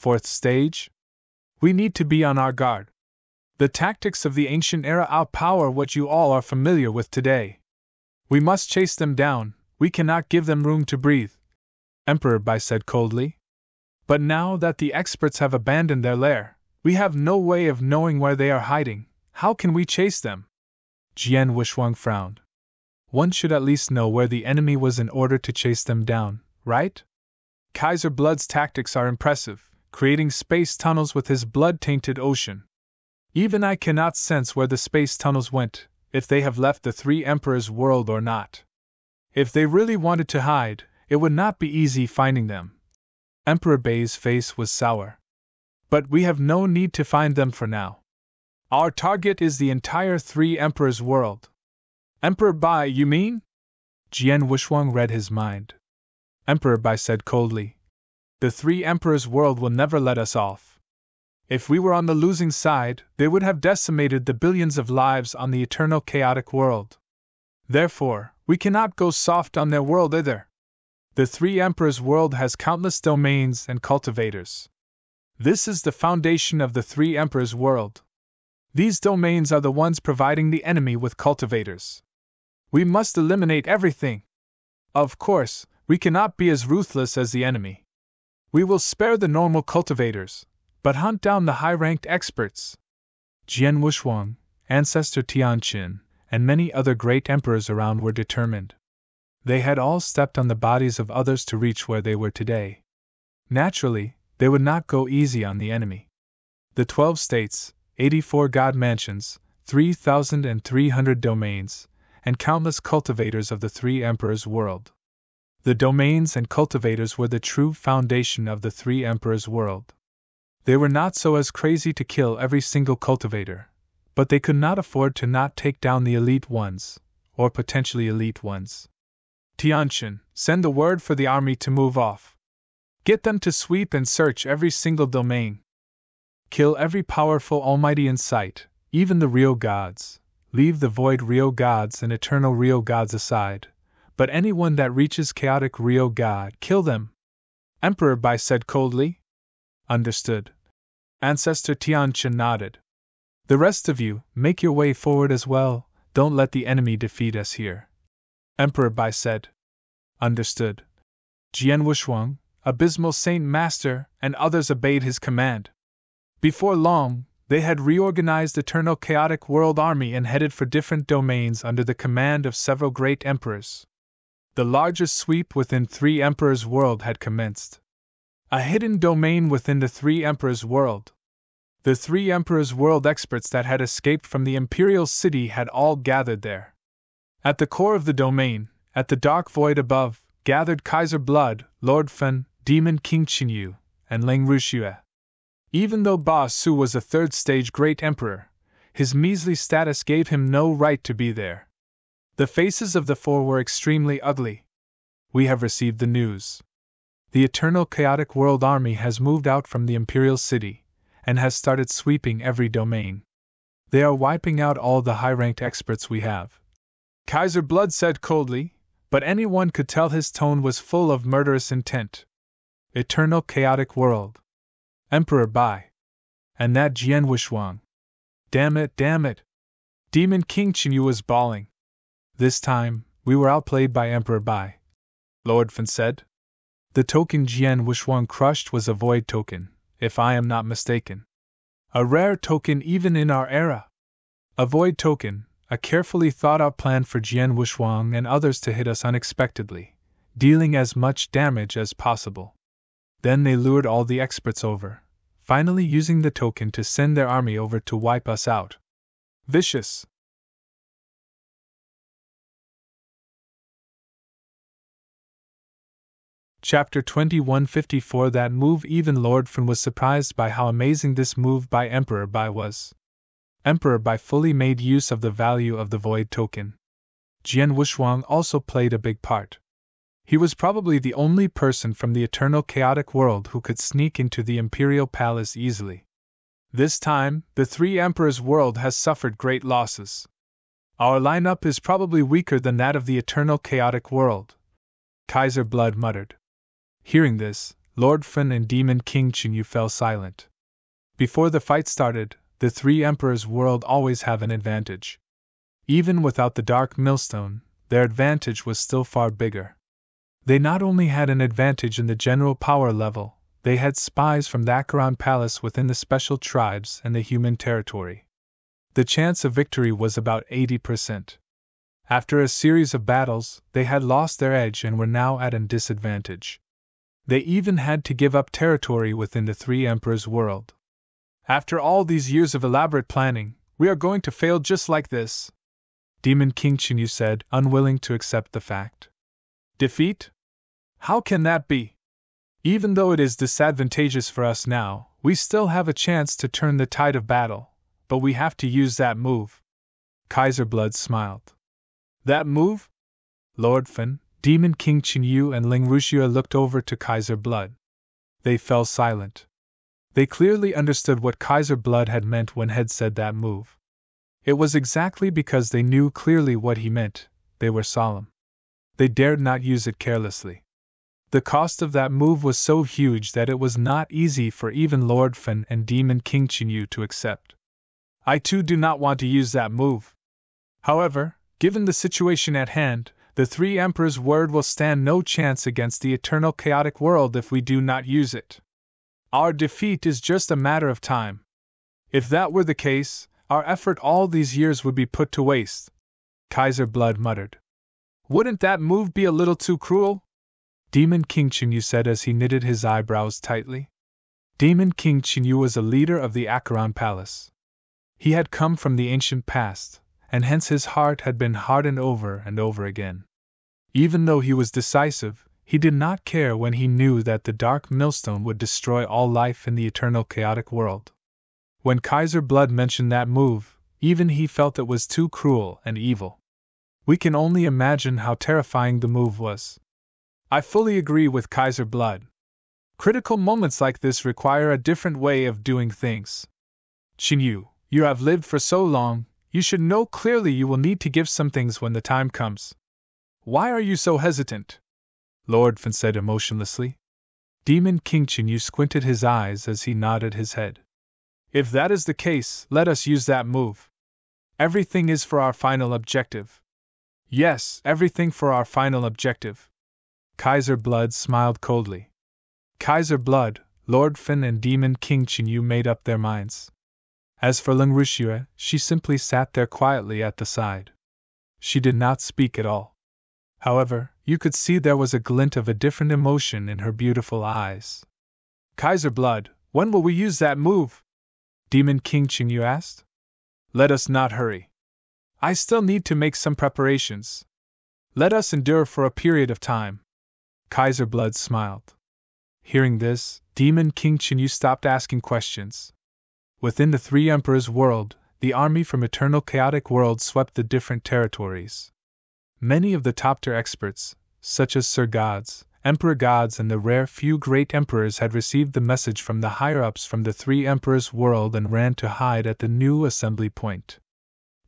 4th stage? We need to be on our guard. The tactics of the ancient era outpower what you all are familiar with today. We must chase them down, we cannot give them room to breathe, Emperor Bai said coldly. But now that the experts have abandoned their lair, we have no way of knowing where they are hiding. How can we chase them? Jian Wushuang frowned. One should at least know where the enemy was in order to chase them down, right? Kaiser Blood's tactics are impressive. creating space tunnels with his blood-tainted ocean. Even I cannot sense where the space tunnels went, if they have left the three emperors' world or not. If they really wanted to hide, it would not be easy finding them. Emperor Bai's face was sour. But we have no need to find them for now. Our target is the entire three emperors' world. Emperor Bai, you mean? Jian Wuxuang read his mind. Emperor Bai said coldly, the three emperors' world will never let us off. If we were on the losing side, they would have decimated the billions of lives on the eternal chaotic world. Therefore, we cannot go soft on their world either. The three emperors' world has countless domains and cultivators. This is the foundation of the three emperors' world. These domains are the ones providing the enemy with cultivators. We must eliminate everything. Of course, we cannot be as ruthless as the enemy. We will spare the normal cultivators, but hunt down the high-ranked experts. Jian Wuxuang, ancestor Tianqin, and many other great emperors around were determined. They had all stepped on the bodies of others to reach where they were today. Naturally, they would not go easy on the enemy. The 12 states, 84 god mansions, 3,300 domains, and countless cultivators of the three emperors' world. The domains and cultivators were the true foundation of the three emperors' world. They were not so as crazy to kill every single cultivator, but they could not afford to not take down the elite ones, or potentially elite ones. Tianqin, send the word for the army to move off. Get them to sweep and search every single domain. Kill every powerful almighty in sight, even the real gods. Leave the void real gods and eternal real gods aside, but anyone that reaches chaotic real god, kill them. Emperor Bai said coldly. Understood. Ancestor Tianqin nodded. The rest of you, make your way forward as well, don't let the enemy defeat us here. Emperor Bai said. Understood. Jian Wuxuang, Abysmal Saint Master, and others obeyed his command. Before long, they had reorganized Eternal Chaotic World Army and headed for different domains under the command of several great emperors. The largest sweep within three emperors' world had commenced. A hidden domain within the three emperors' world. The three emperors' world experts that had escaped from the imperial city had all gathered there. At the core of the domain, at the dark void above, gathered Kaiser Blood, Lord Fen, Demon King Qinyu, and Ling Ruxue. Even though Ba Su was a third-stage great emperor, his measly status gave him no right to be there. The faces of the four were extremely ugly. We have received the news. The Eternal Chaotic World Army has moved out from the Imperial City, and has started sweeping every domain. They are wiping out all the high-ranked experts we have. Kaiser Blood said coldly, but anyone could tell his tone was full of murderous intent. Eternal Chaotic World. Emperor Bai. And that Jian Wuxuang. Damn it. Demon King Qinyu was bawling. This time, we were outplayed by Emperor Bai. Lord Fen said. The token Jian Wuxuang crushed was a void token, if I am not mistaken. A rare token even in our era. A void token, a carefully thought-out plan for Jian Wuxuang and others to hit us unexpectedly, dealing as much damage as possible. Then they lured all the experts over, finally using the token to send their army over to wipe us out. Vicious. Chapter 2154. That move. Even Lord Fen was surprised by how amazing this move by Emperor Bai was. Emperor Bai fully made use of the value of the void token. Jian Wuxuang also played a big part. He was probably the only person from the Eternal Chaotic World who could sneak into the Imperial Palace easily. This time, the three Emperors' world has suffered great losses. Our lineup is probably weaker than that of the Eternal Chaotic World. Kaiser Blood muttered. Hearing this, Lord Fen and Demon King Qinyu fell silent. Before the fight started, the three Emperors' world always have an advantage. Even without the Dark Millstone, their advantage was still far bigger. They not only had an advantage in the general power level, they had spies from the Acheron Palace within the special tribes and the human territory. The chance of victory was about 80%. After a series of battles, they had lost their edge and were now at a disadvantage. They even had to give up territory within the three emperors' world. After all these years of elaborate planning, we are going to fail just like this, Demon King Chinyu said, unwilling to accept the fact. Defeat? How can that be? Even though it is disadvantageous for us now, we still have a chance to turn the tide of battle, but we have to use that move. Kaiser Blood smiled. That move? Lord Fan, Demon King Chinyu and Ling Wuxia looked over to Kaiser Blood. They fell silent. They clearly understood what Kaiser Blood had meant when he said that move. It was exactly because they knew clearly what he meant, they were solemn. They dared not use it carelessly. The cost of that move was so huge that it was not easy for even Lord Fan and Demon King Chinyu to accept. I too do not want to use that move. However, given the situation at hand, the three emperors' word will stand no chance against the eternal chaotic world if we do not use it. Our defeat is just a matter of time. If that were the case, our effort all these years would be put to waste, Kaiser Blood muttered. Wouldn't that move be a little too cruel? Demon King Chinyu said as he knitted his eyebrows tightly. Demon King Chinyu was a leader of the Acheron Palace. He had come from the ancient past, and hence his heart had been hardened over and over again. Even though he was decisive, he did not care when he knew that the dark millstone would destroy all life in the eternal chaotic world. When Kaiser Blood mentioned that move, even he felt it was too cruel and evil. We can only imagine how terrifying the move was. I fully agree with Kaiser Blood. Critical moments like this require a different way of doing things. Chinyu, you have lived for so long, you should know clearly you will need to give some things when the time comes. Why are you so hesitant? Lord Fan said emotionlessly. Demon King Chinyu squinted his eyes as he nodded his head. If that is the case, let us use that move. Everything is for our final objective. Yes, everything for our final objective. Kaiser Blood smiled coldly. Kaiser Blood, Lord Fan and Demon King Chinyu made up their minds. As for Ling Wuxia, she simply sat there quietly at the side. She did not speak at all. However, you could see there was a glint of a different emotion in her beautiful eyes. Kaiser Blood, when will we use that move? Demon King Chinyu asked. Let us not hurry. I still need to make some preparations. Let us endure for a period of time. Kaiser Blood smiled. Hearing this, Demon King Chinyu stopped asking questions. Within the three emperors' world, the army from Eternal Chaotic World swept the different territories. Many of the top-tier experts, such as Sir Gods, Emperor Gods and the rare few great emperors had received the message from the higher-ups from the three emperors' world and ran to hide at the new assembly point.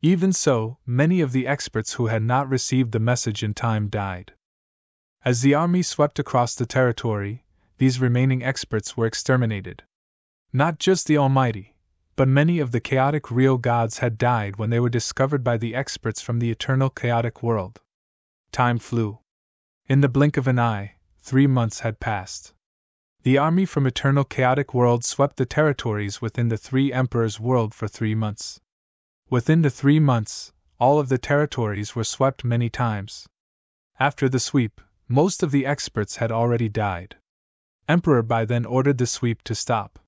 Even so, many of the experts who had not received the message in time died. As the army swept across the territory, these remaining experts were exterminated. Not just the Almighty, but many of the chaotic real gods had died when they were discovered by the experts from the eternal chaotic world. Time flew. In the blink of an eye, 3 months had passed. The army from eternal chaotic world swept the territories within the three emperors' world for 3 months. Within the 3 months, all of the territories were swept many times. After the sweep, most of the experts had already died. Emperor by then ordered the sweep to stop.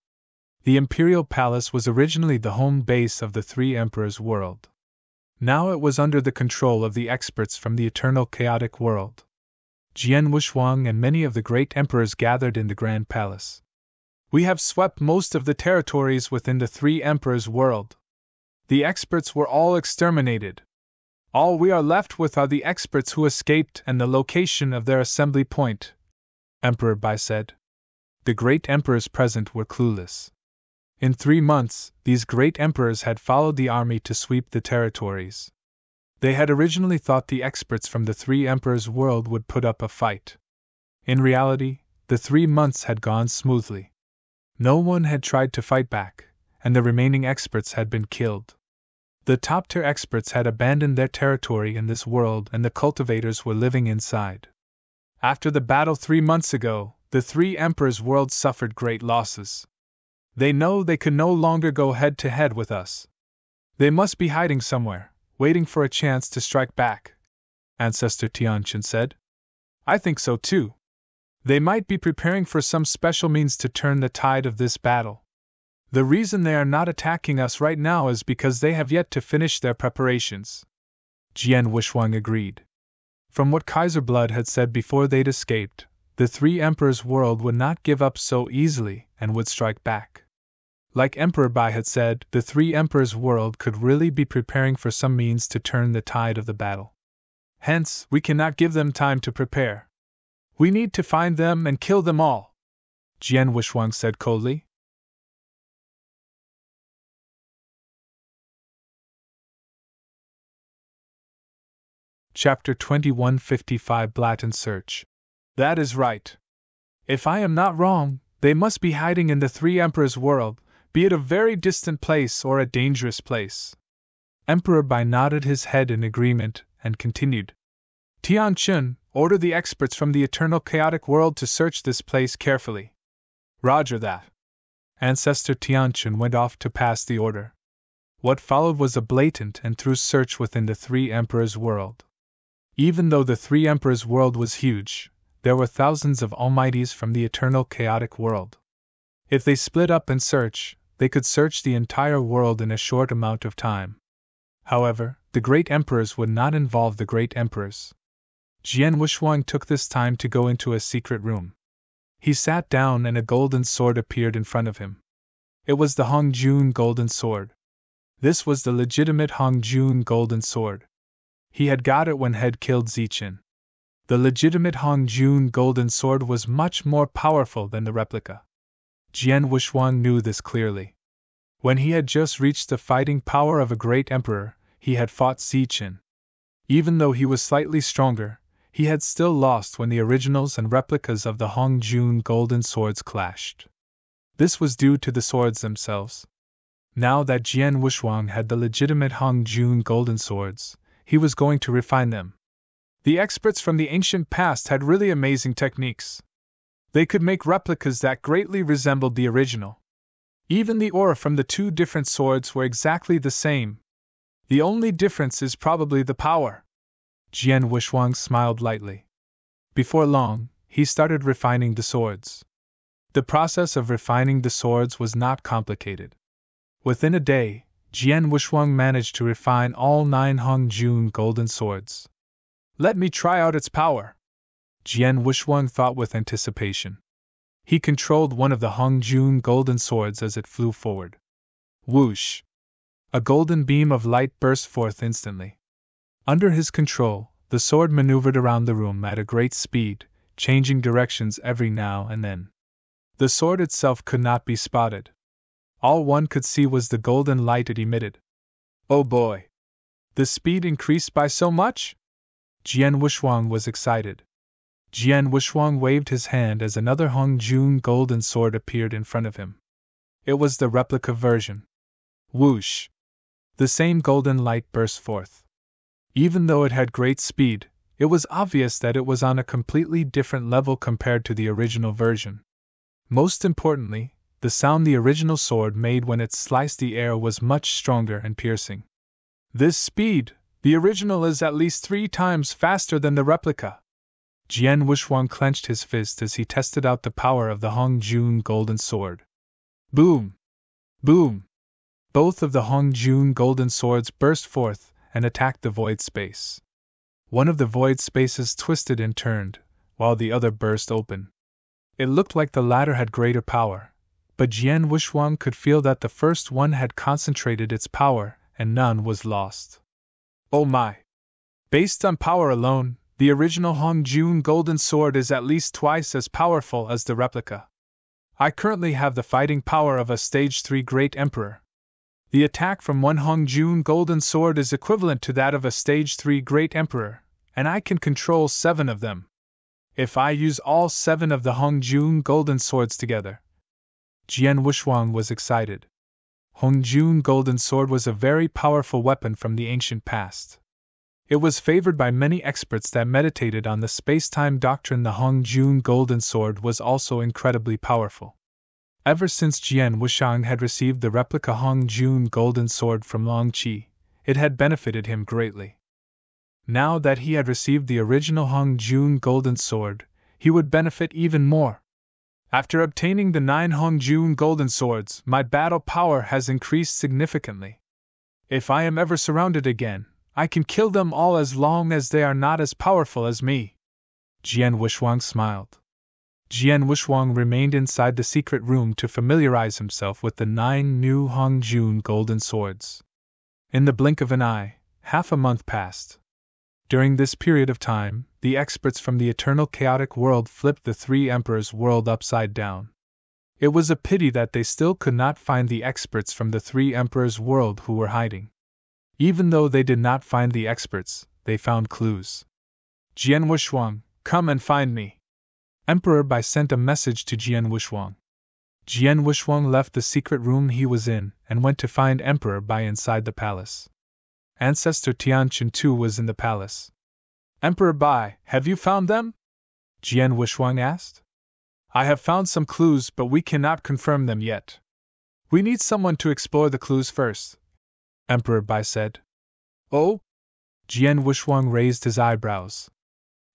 The Imperial Palace was originally the home base of the three emperors' world. Now it was under the control of the experts from the eternal chaotic world. Jian Wuxuang and many of the great emperors gathered in the Grand Palace. We have swept most of the territories within the three emperors' world. The experts were all exterminated. All we are left with are the experts who escaped and the location of their assembly point, Emperor Bai said. The great emperors present were clueless. In 3 months, these great emperors had followed the army to sweep the territories. They had originally thought the experts from the three emperors' world would put up a fight. In reality, the 3 months had gone smoothly. No one had tried to fight back, and the remaining experts had been killed. The top-tier experts had abandoned their territory in this world and the cultivators were living inside. After the battle 3 months ago, the three emperors' world suffered great losses. They know they could no longer go head-to-head with us. They must be hiding somewhere, waiting for a chance to strike back, Ancestor Tianqian said. I think so too. They might be preparing for some special means to turn the tide of this battle. The reason they are not attacking us right now is because they have yet to finish their preparations. Jian Wushuang agreed. From what Kaiser Blood had said before they'd escaped, the three emperors' world would not give up so easily and would strike back. Like Emperor Bai had said, the three emperors' world could really be preparing for some means to turn the tide of the battle. Hence, we cannot give them time to prepare. We need to find them and kill them all, Jian Wushuang said coldly. Chapter 2155 Blatant Search. That is right. If I am not wrong, they must be hiding in the three emperors' world, be it a very distant place or a dangerous place. Emperor Bai nodded his head in agreement and continued. Tian Chun, order the experts from the eternal chaotic world to search this place carefully. Roger that. Ancestor Tian Chun went off to pass the order. What followed was a blatant and thorough search within the three emperors' world. Even though the three emperors' world was huge, there were thousands of almighties from the eternal chaotic world. If they split up and search, they could search the entire world in a short amount of time. However, the great emperors would not involve the great emperors. Jian Wushuang took this time to go into a secret room. He sat down and a golden sword appeared in front of him. It was the Hongjun golden sword. This was the legitimate Hongjun golden sword. He had got it when Head killed Zichen. The legitimate Hongjun golden sword was much more powerful than the replica. Jian Wushuang knew this clearly. When he had just reached the fighting power of a great emperor, he had fought Zichen. Even though he was slightly stronger, he had still lost when the originals and replicas of the Hongjun golden swords clashed. This was due to the swords themselves. Now that Jian Wushuang had the legitimate Hongjun golden swords, he was going to refine them. The experts from the ancient past had really amazing techniques. They could make replicas that greatly resembled the original. Even the aura from the two different swords were exactly the same. The only difference is probably the power. Jian Wushuang smiled lightly. Before long, he started refining the swords. The process of refining the swords was not complicated. Within a day, Jian Wushuang managed to refine all 9 Hongjun golden swords. Let me try out its power, Jian Wushuang thought with anticipation. He controlled one of the Hongjun golden swords as it flew forward. Whoosh! A golden beam of light burst forth instantly. Under his control, the sword maneuvered around the room at a great speed, changing directions every now and then. The sword itself could not be spotted. All one could see was the golden light it emitted. Oh boy! The speed increased by so much? Jian Wushuang was excited. Jian Wushuang waved his hand as another Hongjun golden sword appeared in front of him. It was the replica version. Whoosh! The same golden light burst forth. Even though it had great speed, it was obvious that it was on a completely different level compared to the original version. Most importantly, the sound the original sword made when it sliced the air was much stronger and piercing. This speed, the original is at least 3 times faster than the replica. Jian Wushuang clenched his fist as he tested out the power of the Hongjun golden sword. Boom! Boom! Both of the Hongjun golden swords burst forth and attacked the void space. One of the void spaces twisted and turned, while the other burst open. It looked like the latter had greater power, but Jian Wushuang could feel that the first one had concentrated its power and none was lost. Oh my! Based on power alone, the original Hongjun golden sword is at least twice as powerful as the replica. I currently have the fighting power of a stage 3 great emperor. The attack from one Hongjun golden sword is equivalent to that of a stage 3 great emperor, and I can control 7 of them. If I use all 7 of the Hongjun golden swords together. Jian Wushuang was excited. Hongjun golden sword was a very powerful weapon from the ancient past. It was favored by many experts that meditated on the space-time doctrine. The Hongjun golden sword was also incredibly powerful. Ever since Jian Wushuang had received the replica Hongjun golden sword from Long Qi, it had benefited him greatly. Now that he had received the original Hongjun golden sword, he would benefit even more. After obtaining the 9 Hongjun golden swords, my battle power has increased significantly. If I am ever surrounded again, I can kill them all as long as they are not as powerful as me. Jian Wushuang smiled. Jian Wushuang remained inside the secret room to familiarize himself with the 9 new Hongjun golden swords. In the blink of an eye, half a month passed. During this period of time, the experts from the eternal chaotic world flipped the 3 emperors' world upside down. It was a pity that they still could not find the experts from the 3 emperors' world who were hiding. Even though they did not find the experts, they found clues. Jian Wushuang, come and find me. Emperor Bai sent a message to Jian Wushuang. Jian Wushuang left the secret room he was in and went to find Emperor Bai inside the palace. Ancestor Tianqin too was in the palace. Emperor Bai, have you found them? Jian Wushuang asked. I have found some clues, but we cannot confirm them yet. We need someone to explore the clues first, Emperor Bai said. Oh? Jian Wushuang raised his eyebrows.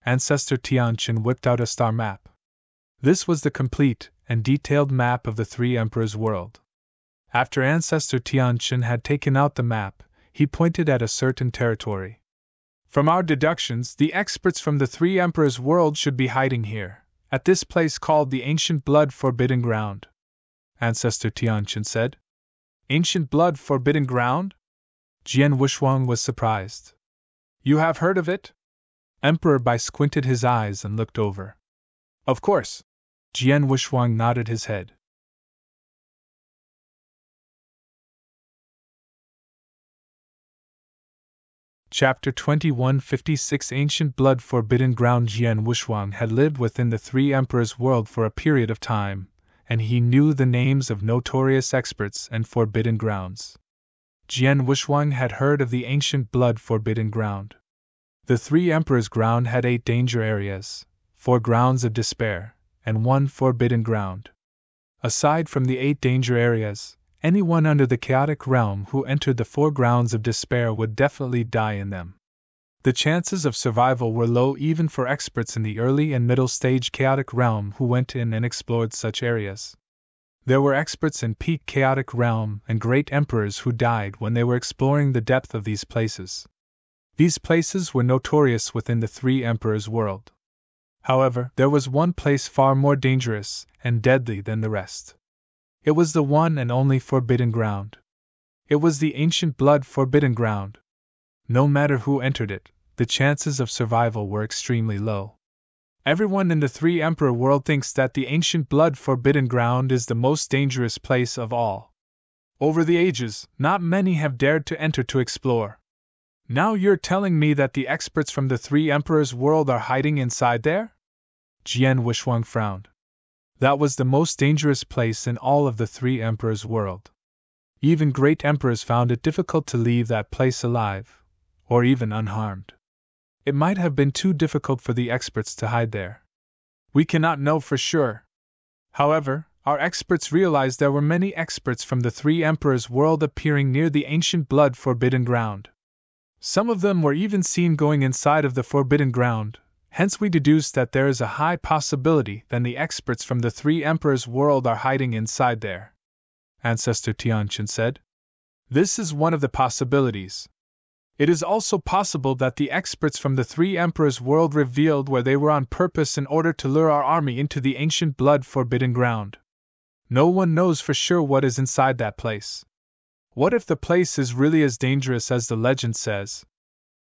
Ancestor Tianqin whipped out a star map. This was the complete and detailed map of the 3 emperors' world. After Ancestor Tianqin had taken out the map, he pointed at a certain territory. From our deductions, the experts from the 3 emperors' world should be hiding here, at this place called the Ancient Blood Forbidden Ground, Ancestor Tianqin said. Ancient Blood Forbidden Ground? Jian Wushuang was surprised. You have heard of it? Emperor Bai squinted his eyes and looked over. Of course. Jian Wushuang nodded his head. Chapter 2156 Ancient Blood Forbidden Ground. Jian Wushuang had lived within the 3 emperors' world for a period of time, and he knew the names of notorious experts and forbidden grounds. Jian Wushuang had heard of the Ancient Blood Forbidden Ground. The 3 emperors' ground had 8 danger areas, 4 grounds of despair, and 1 forbidden ground. Aside from the 8 danger areas, anyone under the chaotic realm who entered the 4 grounds of despair would definitely die in them. The chances of survival were low even for experts in the early and middle stage chaotic realm who went in and explored such areas. There were experts in peak chaotic realm and great emperors who died when they were exploring the depth of these places. These places were notorious within the 3 emperors' world. However, there was one place far more dangerous and deadly than the rest. It was the one and only forbidden ground. It was the Ancient Blood Forbidden Ground. No matter who entered it, the chances of survival were extremely low. Everyone in the 3 emperor world thinks that the Ancient Blood Forbidden Ground is the most dangerous place of all. Over the ages, not many have dared to enter to explore. Now you're telling me that the experts from the 3 emperors' world are hiding inside there? Jian Wushuang frowned. That was the most dangerous place in all of the 3 emperors' world. Even great emperors found it difficult to leave that place alive, or even unharmed. It might have been too difficult for the experts to hide there. We cannot know for sure. However, our experts realized there were many experts from the 3 emperors' world appearing near the Ancient Blood Forbidden Ground. Some of them were even seen going inside of the Forbidden Ground. Hence we deduce that there is a high possibility that the experts from the 3 emperors' world are hiding inside there, Ancestor Tianqin said. This is one of the possibilities. It is also possible that the experts from the 3 emperors' world revealed where they were on purpose in order to lure our army into the Ancient Blood Forbidden Ground. No one knows for sure what is inside that place. What if the place is really as dangerous as the legend says?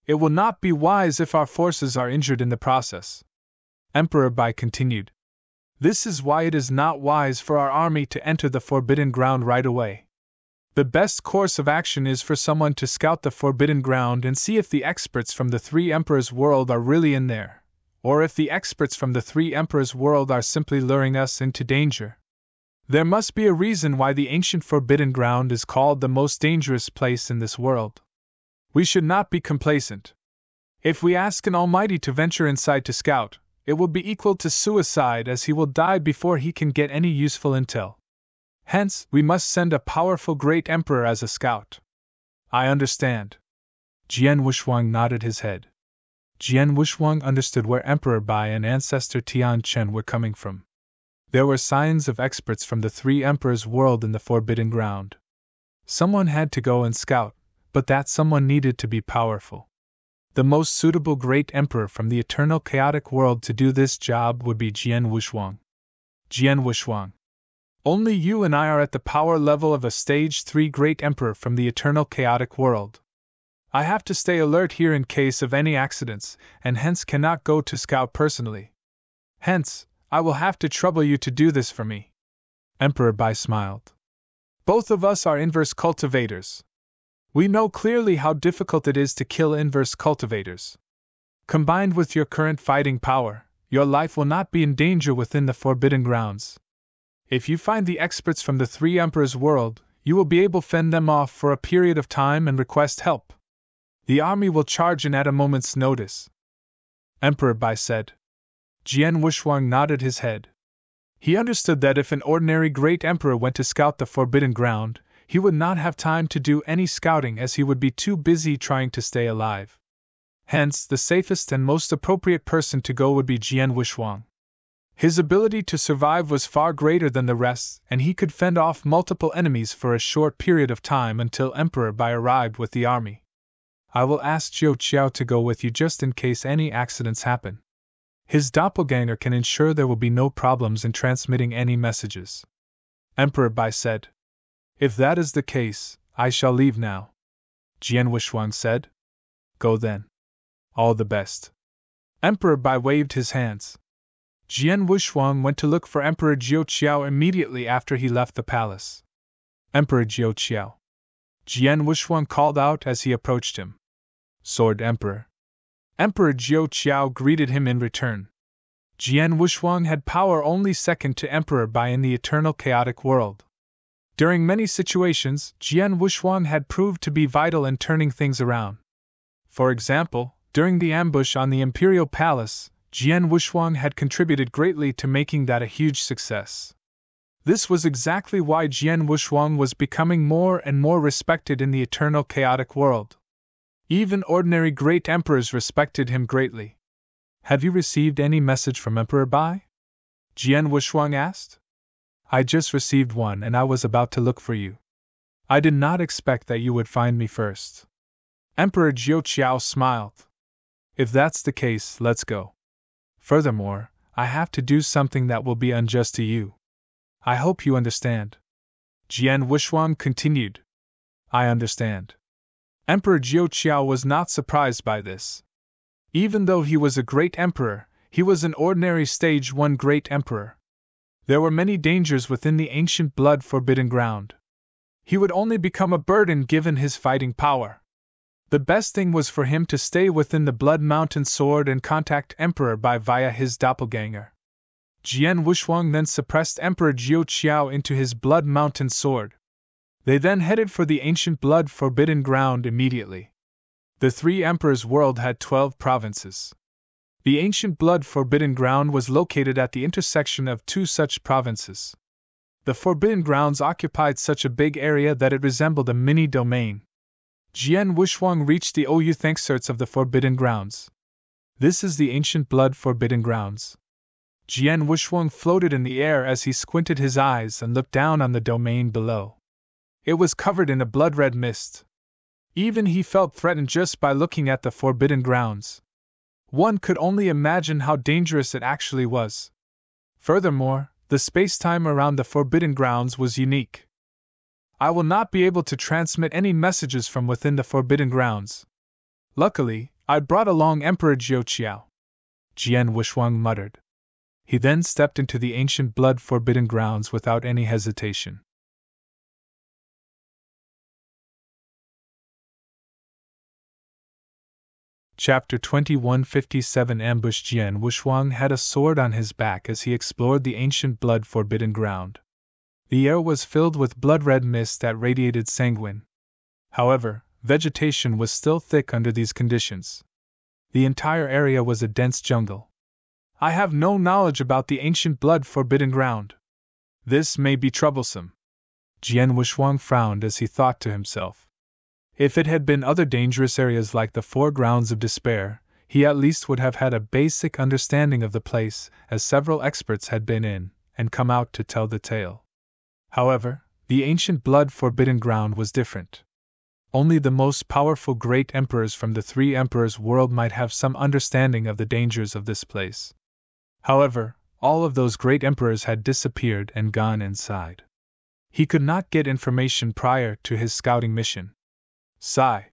It will not be wise if our forces are injured in the process. Emperor Bai continued. This is why it is not wise for our army to enter the Forbidden Ground right away. The best course of action is for someone to scout the Forbidden Ground and see if the experts from the 3 emperors' world are really in there, or if the experts from the 3 emperors' world are simply luring us into danger. There must be a reason why the ancient Forbidden Ground is called the most dangerous place in this world. We should not be complacent. If we ask an Almighty to venture inside to scout, it will be equal to suicide, as he will die before he can get any useful intel. Hence, we must send a powerful great emperor as a scout. I understand. Jian Wushuang nodded his head. Jian Wuxuang understood where Emperor Bai and ancestor Tian Chen were coming from. There were signs of experts from the Three Emperors' world in the Forbidden Ground. Someone had to go and scout, but that someone needed to be powerful. The most suitable great emperor from the eternal chaotic world to do this job would be Jian Wuxuang. Jian Wuxuang. Only you and I are at the power level of a stage 3 great emperor from the eternal chaotic world. I have to stay alert here in case of any accidents, and hence cannot go to scout personally. Hence, I will have to trouble you to do this for me. Emperor Bai smiled. Both of us are inverse cultivators. We know clearly how difficult it is to kill inverse cultivators. Combined with your current fighting power, your life will not be in danger within the Forbidden Grounds. If you find the experts from the Three Emperors' world, you will be able to fend them off for a period of time and request help. The army will charge in at a moment's notice. Emperor Bai said. Jian Wuxuang nodded his head. He understood that if an ordinary great emperor went to scout the Forbidden Ground, he would not have time to do any scouting as he would be too busy trying to stay alive. Hence, the safest and most appropriate person to go would be Jian Wuxuang. His ability to survive was far greater than the rest, and he could fend off multiple enemies for a short period of time until Emperor Bai arrived with the army. I will ask Zhou Qiao to go with you just in case any accidents happen. His doppelganger can ensure there will be no problems in transmitting any messages. Emperor Bai said. If that is the case, I shall leave now. Jian Wuxuang said. Go then. All the best. Emperor Bai waved his hands. Jian Wuxuang went to look for Emperor Zhou Qiao immediately after he left the palace. Emperor Zhou Qiao. Jian Wuxuang called out as he approached him. Sword Emperor. Emperor Zhou Qiao greeted him in return. Jian Wuxuang had power only second to Emperor Bai in the eternal chaotic world. During many situations, Jian Wuxuang had proved to be vital in turning things around. For example, during the ambush on the Imperial Palace, Jian Wuxuang had contributed greatly to making that a huge success. This was exactly why Jian Wuxuang was becoming more and more respected in the eternal chaotic world. Even ordinary great emperors respected him greatly. Have you received any message from Emperor Bai? Jian Wuxuang asked. I just received one and I was about to look for you. I did not expect that you would find me first. Emperor Zhou Qiao smiled. If that's the case, let's go. Furthermore, I have to do something that will be unjust to you. I hope you understand. Jian Wuxuang continued. I understand. Emperor Zhou Qiao was not surprised by this. Even though he was a great emperor, he was an ordinary stage 1 great emperor. There were many dangers within the ancient blood forbidden ground. He would only become a burden given his fighting power. The best thing was for him to stay within the Blood Mountain sword and contact Emperor Bai via his doppelganger. Jian Wuxuang then suppressed Emperor Zhou Qiao into his Blood Mountain sword. They then headed for the ancient blood forbidden ground immediately. The Three Emperors' world had 12 provinces. The ancient blood forbidden ground was located at the intersection of 2 such provinces. The forbidden grounds occupied such a big area that it resembled a mini domain. Jian Wuxuang reached the Oyu Thankserts of the forbidden grounds. This is the ancient blood forbidden grounds. Jian Wuxuang floated in the air as he squinted his eyes and looked down on the domain below. It was covered in a blood-red mist. Even he felt threatened just by looking at the forbidden grounds. One could only imagine how dangerous it actually was. Furthermore, the space-time around the forbidden grounds was unique. I will not be able to transmit any messages from within the forbidden grounds. Luckily, I brought along Emperor Zhou Qiao. Jian Wuxuang muttered. He then stepped into the ancient blood forbidden grounds without any hesitation. Chapter 2157 Ambush. Jian Wuxuang had a sword on his back as he explored the ancient blood forbidden ground. The air was filled with blood-red mist that radiated sanguine. However, vegetation was still thick under these conditions. The entire area was a dense jungle. I have no knowledge about the ancient blood forbidden ground. This may be troublesome. Jian Wuxuang frowned as he thought to himself. If it had been other dangerous areas like the Four Grounds of Despair, he at least would have had a basic understanding of the place, as several experts had been in and come out to tell the tale. However, the ancient blood-forbidden ground was different. Only the most powerful great emperors from the three emperors' world might have some understanding of the dangers of this place. However, all of those great emperors had disappeared and gone inside. He could not get information prior to his scouting mission. Sigh.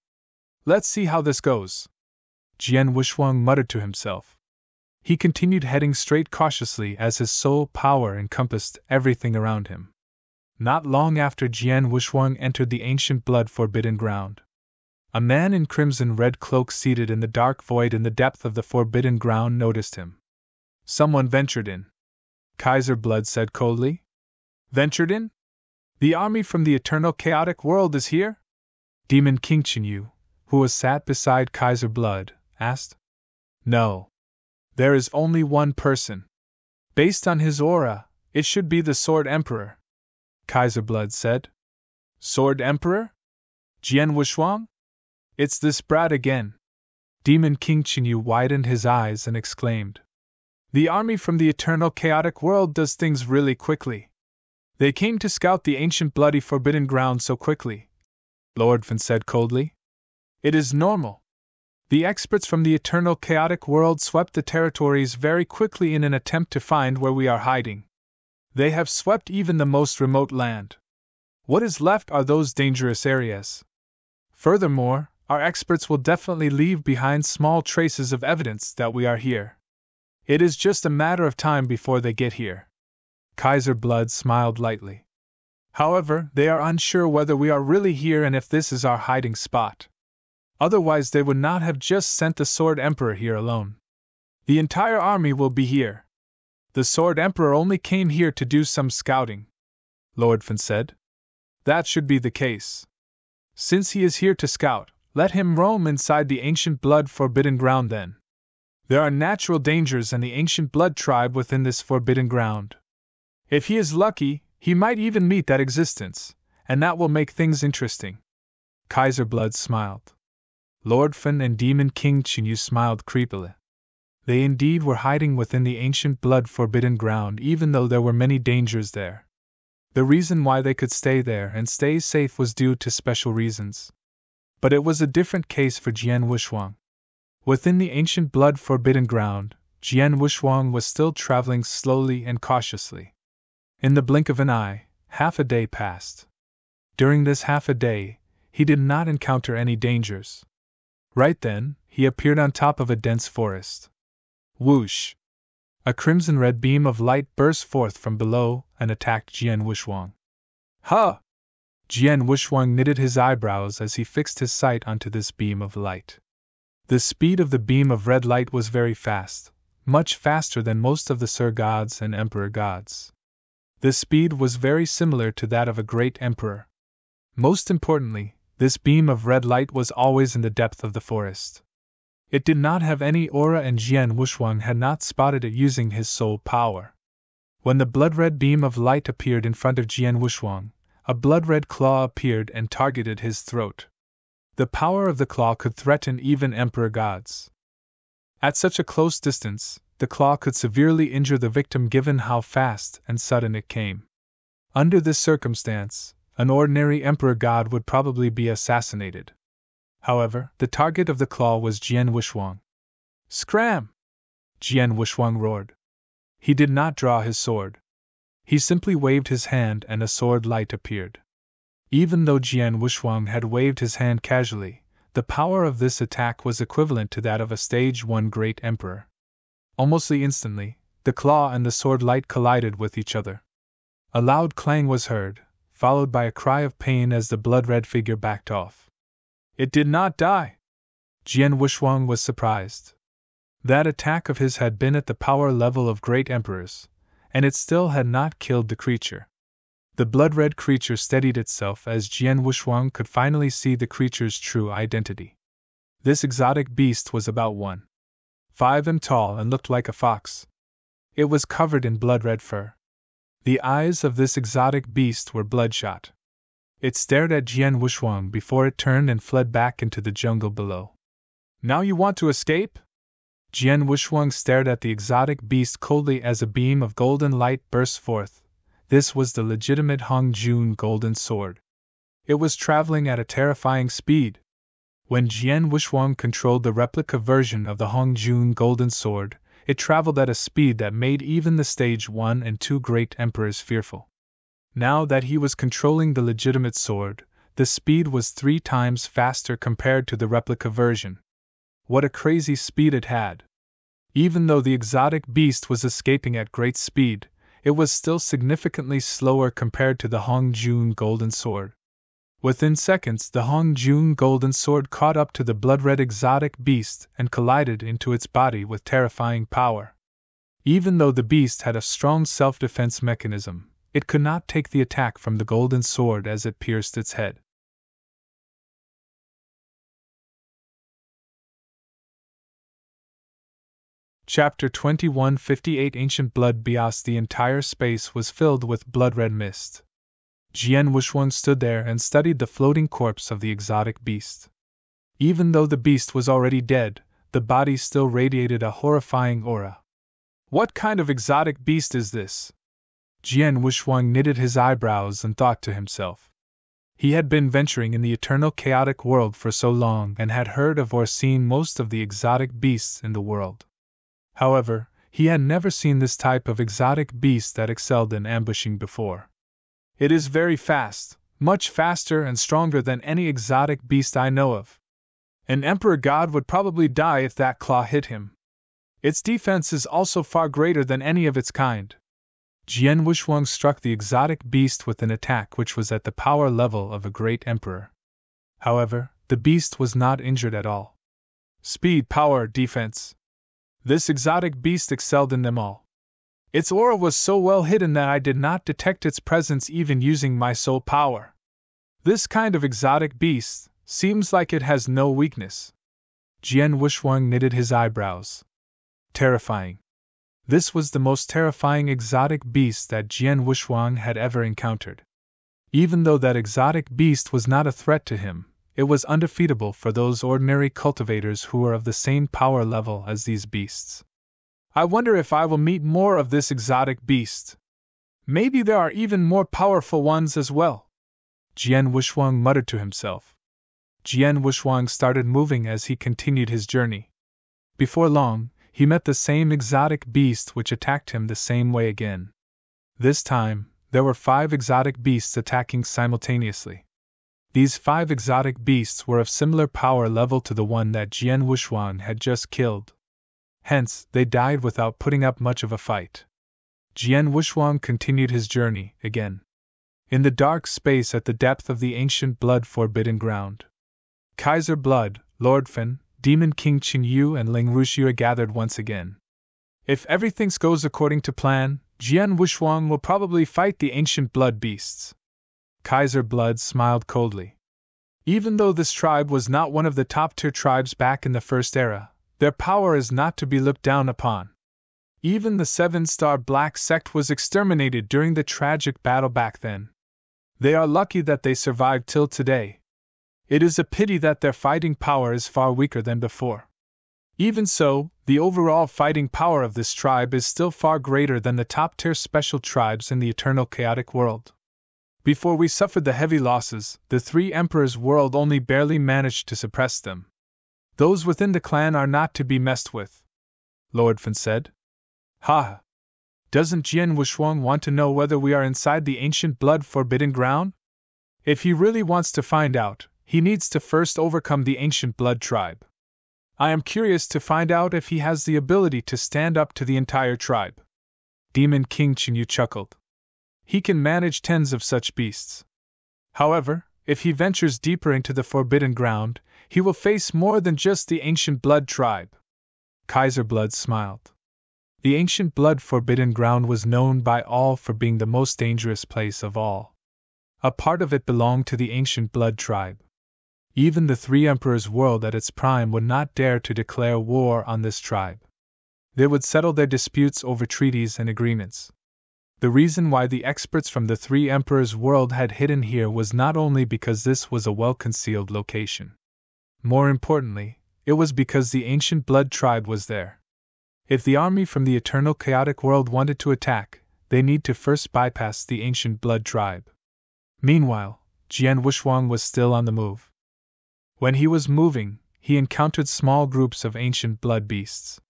Let's see how this goes, Jian Wuxuang muttered to himself. He continued heading straight cautiously as his soul power encompassed everything around him. Not long after Jian Wuxuang entered the ancient blood-forbidden ground, a man in crimson-red cloak seated in the dark void in the depth of the forbidden ground noticed him. Someone ventured in, Kaiser Blood said coldly. Ventured in? The army from the eternal chaotic world is here? Demon King Qinyu, who was sat beside Kaiser Blood, asked. No. There is only one person. Based on his aura, it should be the Sword Emperor, Kaiser Blood said. Sword Emperor? Jian Wuxuang? It's this brat again. Demon King Qinyu widened his eyes and exclaimed. The army from the eternal chaotic world does things really quickly. They came to scout the ancient bloody forbidden ground so quickly, Lord Fan said coldly. It is normal. The experts from the eternal chaotic world swept the territories very quickly in an attempt to find where we are hiding. They have swept even the most remote land. What is left are those dangerous areas. Furthermore, our experts will definitely leave behind small traces of evidence that we are here. It is just a matter of time before they get here. Kaiser Blood smiled lightly. However, they are unsure whether we are really here and if this is our hiding spot. Otherwise they would not have just sent the Sword Emperor here alone. The entire army will be here. The Sword Emperor only came here to do some scouting, Lord Fan said. That should be the case. Since he is here to scout, let him roam inside the ancient blood-forbidden ground then. There are natural dangers and the ancient blood tribe within this forbidden ground. If he is lucky, he might even meet that existence, and that will make things interesting. Kaiser Blood smiled. Lord Fan and Demon King Qinyu smiled creepily. They indeed were hiding within the ancient blood-forbidden ground even though there were many dangers there. The reason why they could stay there and stay safe was due to special reasons. But it was a different case for Jian Wuxuang. Within the ancient blood-forbidden ground, Jian Wuxuang was still traveling slowly and cautiously. In the blink of an eye, half a day passed. During this half a day, he did not encounter any dangers. Right then, he appeared on top of a dense forest. Whoosh! A crimson-red beam of light burst forth from below and attacked Jian Wuxuang. Huh! Jian Wuxuang knitted his eyebrows as he fixed his sight onto this beam of light. The speed of the beam of red light was very fast, much faster than most of the Sir Gods and Emperor Gods. The speed was very similar to that of a great emperor. Most importantly, this beam of red light was always in the depth of the forest. It did not have any aura and Jian Wuxuang had not spotted it using his soul power. When the blood-red beam of light appeared in front of Jian Wuxuang, a blood-red claw appeared and targeted his throat. The power of the claw could threaten even Emperor Gods. At such a close distance, the claw could severely injure the victim given how fast and sudden it came. Under this circumstance, an ordinary Emperor God would probably be assassinated. However, the target of the claw was Jian Wuxuang. Scram! Jian Wuxuang roared. He did not draw his sword. He simply waved his hand and a sword light appeared. Even though Jian Wuxuang had waved his hand casually, the power of this attack was equivalent to that of a stage 1 great emperor. Almost instantly, the claw and the sword light collided with each other. A loud clang was heard, followed by a cry of pain as the blood-red figure backed off. It did not die! Jian Wuxuang was surprised. That attack of his had been at the power level of great emperors, and it still had not killed the creature. The blood-red creature steadied itself as Jian Wuxuang could finally see the creature's true identity. This exotic beast was about 1.5 m tall and looked like a fox. It was covered in blood-red fur. The eyes of this exotic beast were bloodshot. It stared at Jian Wuxuang before it turned and fled back into the jungle below. Now you want to escape? Jian Wushuang stared at the exotic beast coldly as a beam of golden light burst forth. This was the legitimate Hong Jun golden sword. It was traveling at a terrifying speed. When Jian Wushuang controlled the replica version of the Hong Jun golden sword, it traveled at a speed that made even the stage 1 and 2 great emperors fearful. Now that he was controlling the legitimate sword, the speed was 3 times faster compared to the replica version. What a crazy speed it had! Even though the exotic beast was escaping at great speed, it was still significantly slower compared to the Hong Jun golden sword. Within seconds, the Hong Jun golden sword caught up to the blood-red exotic beast and collided into its body with terrifying power. Even though the beast had a strong self-defense mechanism, it could not take the attack from the golden sword as it pierced its head. Chapter 2158 Ancient Blood Bios. The entire space was filled with blood-red mist. Jian Wushuang stood there and studied the floating corpse of the exotic beast. Even though the beast was already dead, the body still radiated a horrifying aura. What kind of exotic beast is this? Jian Wushuang knitted his eyebrows and thought to himself. He had been venturing in the eternal chaotic world for so long and had heard of or seen most of the exotic beasts in the world. However, he had never seen this type of exotic beast that excelled in ambushing before. It is very fast, much faster and stronger than any exotic beast I know of. An emperor god would probably die if that claw hit him. Its defense is also far greater than any of its kind. Jian Wushuang struck the exotic beast with an attack which was at the power level of a great emperor. However, the beast was not injured at all. Speed, power, defense. This exotic beast excelled in them all. Its aura was so well hidden that I did not detect its presence even using my soul power. This kind of exotic beast seems like it has no weakness. Jian Wushuang knitted his eyebrows. Terrifying. This was the most terrifying exotic beast that Jian Wushuang had ever encountered. Even though that exotic beast was not a threat to him, it was undefeatable for those ordinary cultivators who were of the same power level as these beasts. I wonder if I will meet more of this exotic beast. Maybe there are even more powerful ones as well. Jian Wushuang muttered to himself. Jian Wushuang started moving as he continued his journey. Before long, he met the same exotic beast which attacked him the same way again. This time, there were 5 exotic beasts attacking simultaneously. These 5 exotic beasts were of similar power level to the one that Jian Wushuang had just killed. Hence, they died without putting up much of a fight. Jian Wushuang continued his journey, again. In the dark space at the depth of the ancient blood forbidden ground. Kaiser Blood, Lord Fan, Demon King Qin Yu and Ling Ruxue gathered once again. If everything goes according to plan, Jian Wushuang will probably fight the ancient blood beasts. Kaiser Blood smiled coldly. Even though this tribe was not one of the top-tier tribes back in the First Era, their power is not to be looked down upon. Even the 7-star Black Sect was exterminated during the tragic battle back then. They are lucky that they survived till today. It is a pity that their fighting power is far weaker than before. Even so, the overall fighting power of this tribe is still far greater than the top-tier special tribes in the eternal chaotic world. Before we suffered the heavy losses, the 3 emperors' world only barely managed to suppress them. Those within the clan are not to be messed with, Lord Fan said. Ha! Doesn't Jian Wushuang want to know whether we are inside the ancient blood forbidden ground? If he really wants to find out, he needs to first overcome the ancient blood tribe. I am curious to find out if he has the ability to stand up to the entire tribe. Demon King Qin chuckled. He can manage tens of such beasts. However, if he ventures deeper into the forbidden ground, he will face more than just the ancient blood tribe. Kaiser Blood smiled. The ancient blood forbidden ground was known by all for being the most dangerous place of all. A part of it belonged to the ancient blood tribe. Even the 3 emperors' world at its prime would not dare to declare war on this tribe. They would settle their disputes over treaties and agreements. The reason why the experts from the 3 emperors' world had hidden here was not only because this was a well-concealed location. More importantly, it was because the ancient blood tribe was there. If the army from the eternal chaotic world wanted to attack, they need to first bypass the ancient blood tribe. Meanwhile, Jian Wushuang was still on the move. When he was moving, he encountered small groups of ancient blood beasts.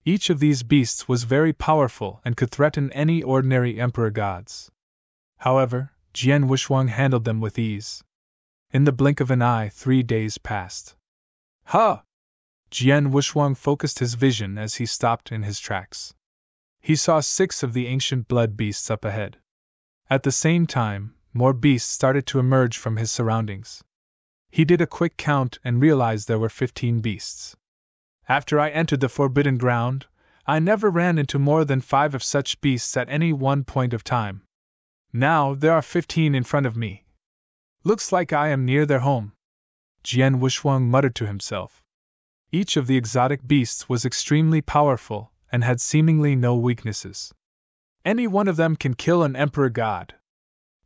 Each of these beasts was very powerful and could threaten any ordinary emperor gods. However, Jian Wushuang handled them with ease. In the blink of an eye, 3 days passed. Ha! Jian Wushuang focused his vision as he stopped in his tracks. He saw 6 of the ancient blood beasts up ahead. At the same time, more beasts started to emerge from his surroundings. He did a quick count and realized there were 15 beasts. After I entered the Forbidden Ground, I never ran into more than 5 of such beasts at any one point of time. Now there are 15 in front of me. Looks like I am near their home. Jian Wushuang muttered to himself. Each of the exotic beasts was extremely powerful and had seemingly no weaknesses. Any one of them can kill an emperor god.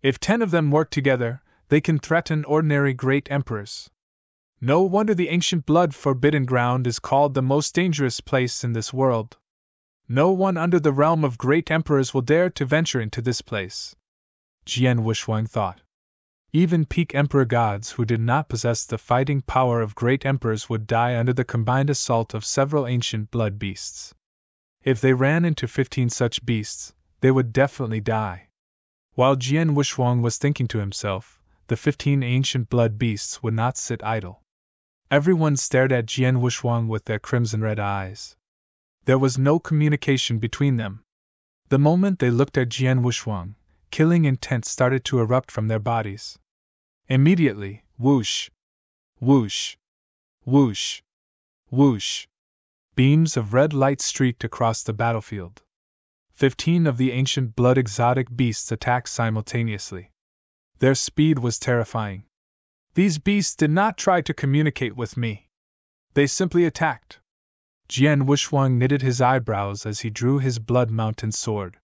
If 10 of them work together, they can threaten ordinary great emperors. No wonder the ancient blood Forbidden Ground is called the most dangerous place in this world. No one under the realm of great emperors will dare to venture into this place. Jian Wushuang thought. Even peak emperor gods who did not possess the fighting power of great emperors would die under the combined assault of several ancient blood beasts. If they ran into 15 such beasts, they would definitely die. While Jian Wushuang was thinking to himself, the 15 ancient blood beasts would not sit idle. Everyone stared at Jian Wushuang with their crimson-red eyes. There was no communication between them. The moment they looked at Jian Wushuang, killing intent started to erupt from their bodies. Immediately, whoosh, whoosh, whoosh, whoosh, beams of red light streaked across the battlefield. 15 of the ancient blood exotic beasts attacked simultaneously. Their speed was terrifying. These beasts did not try to communicate with me. They simply attacked. Jian Wushuang knitted his eyebrows as he drew his blood mountain sword.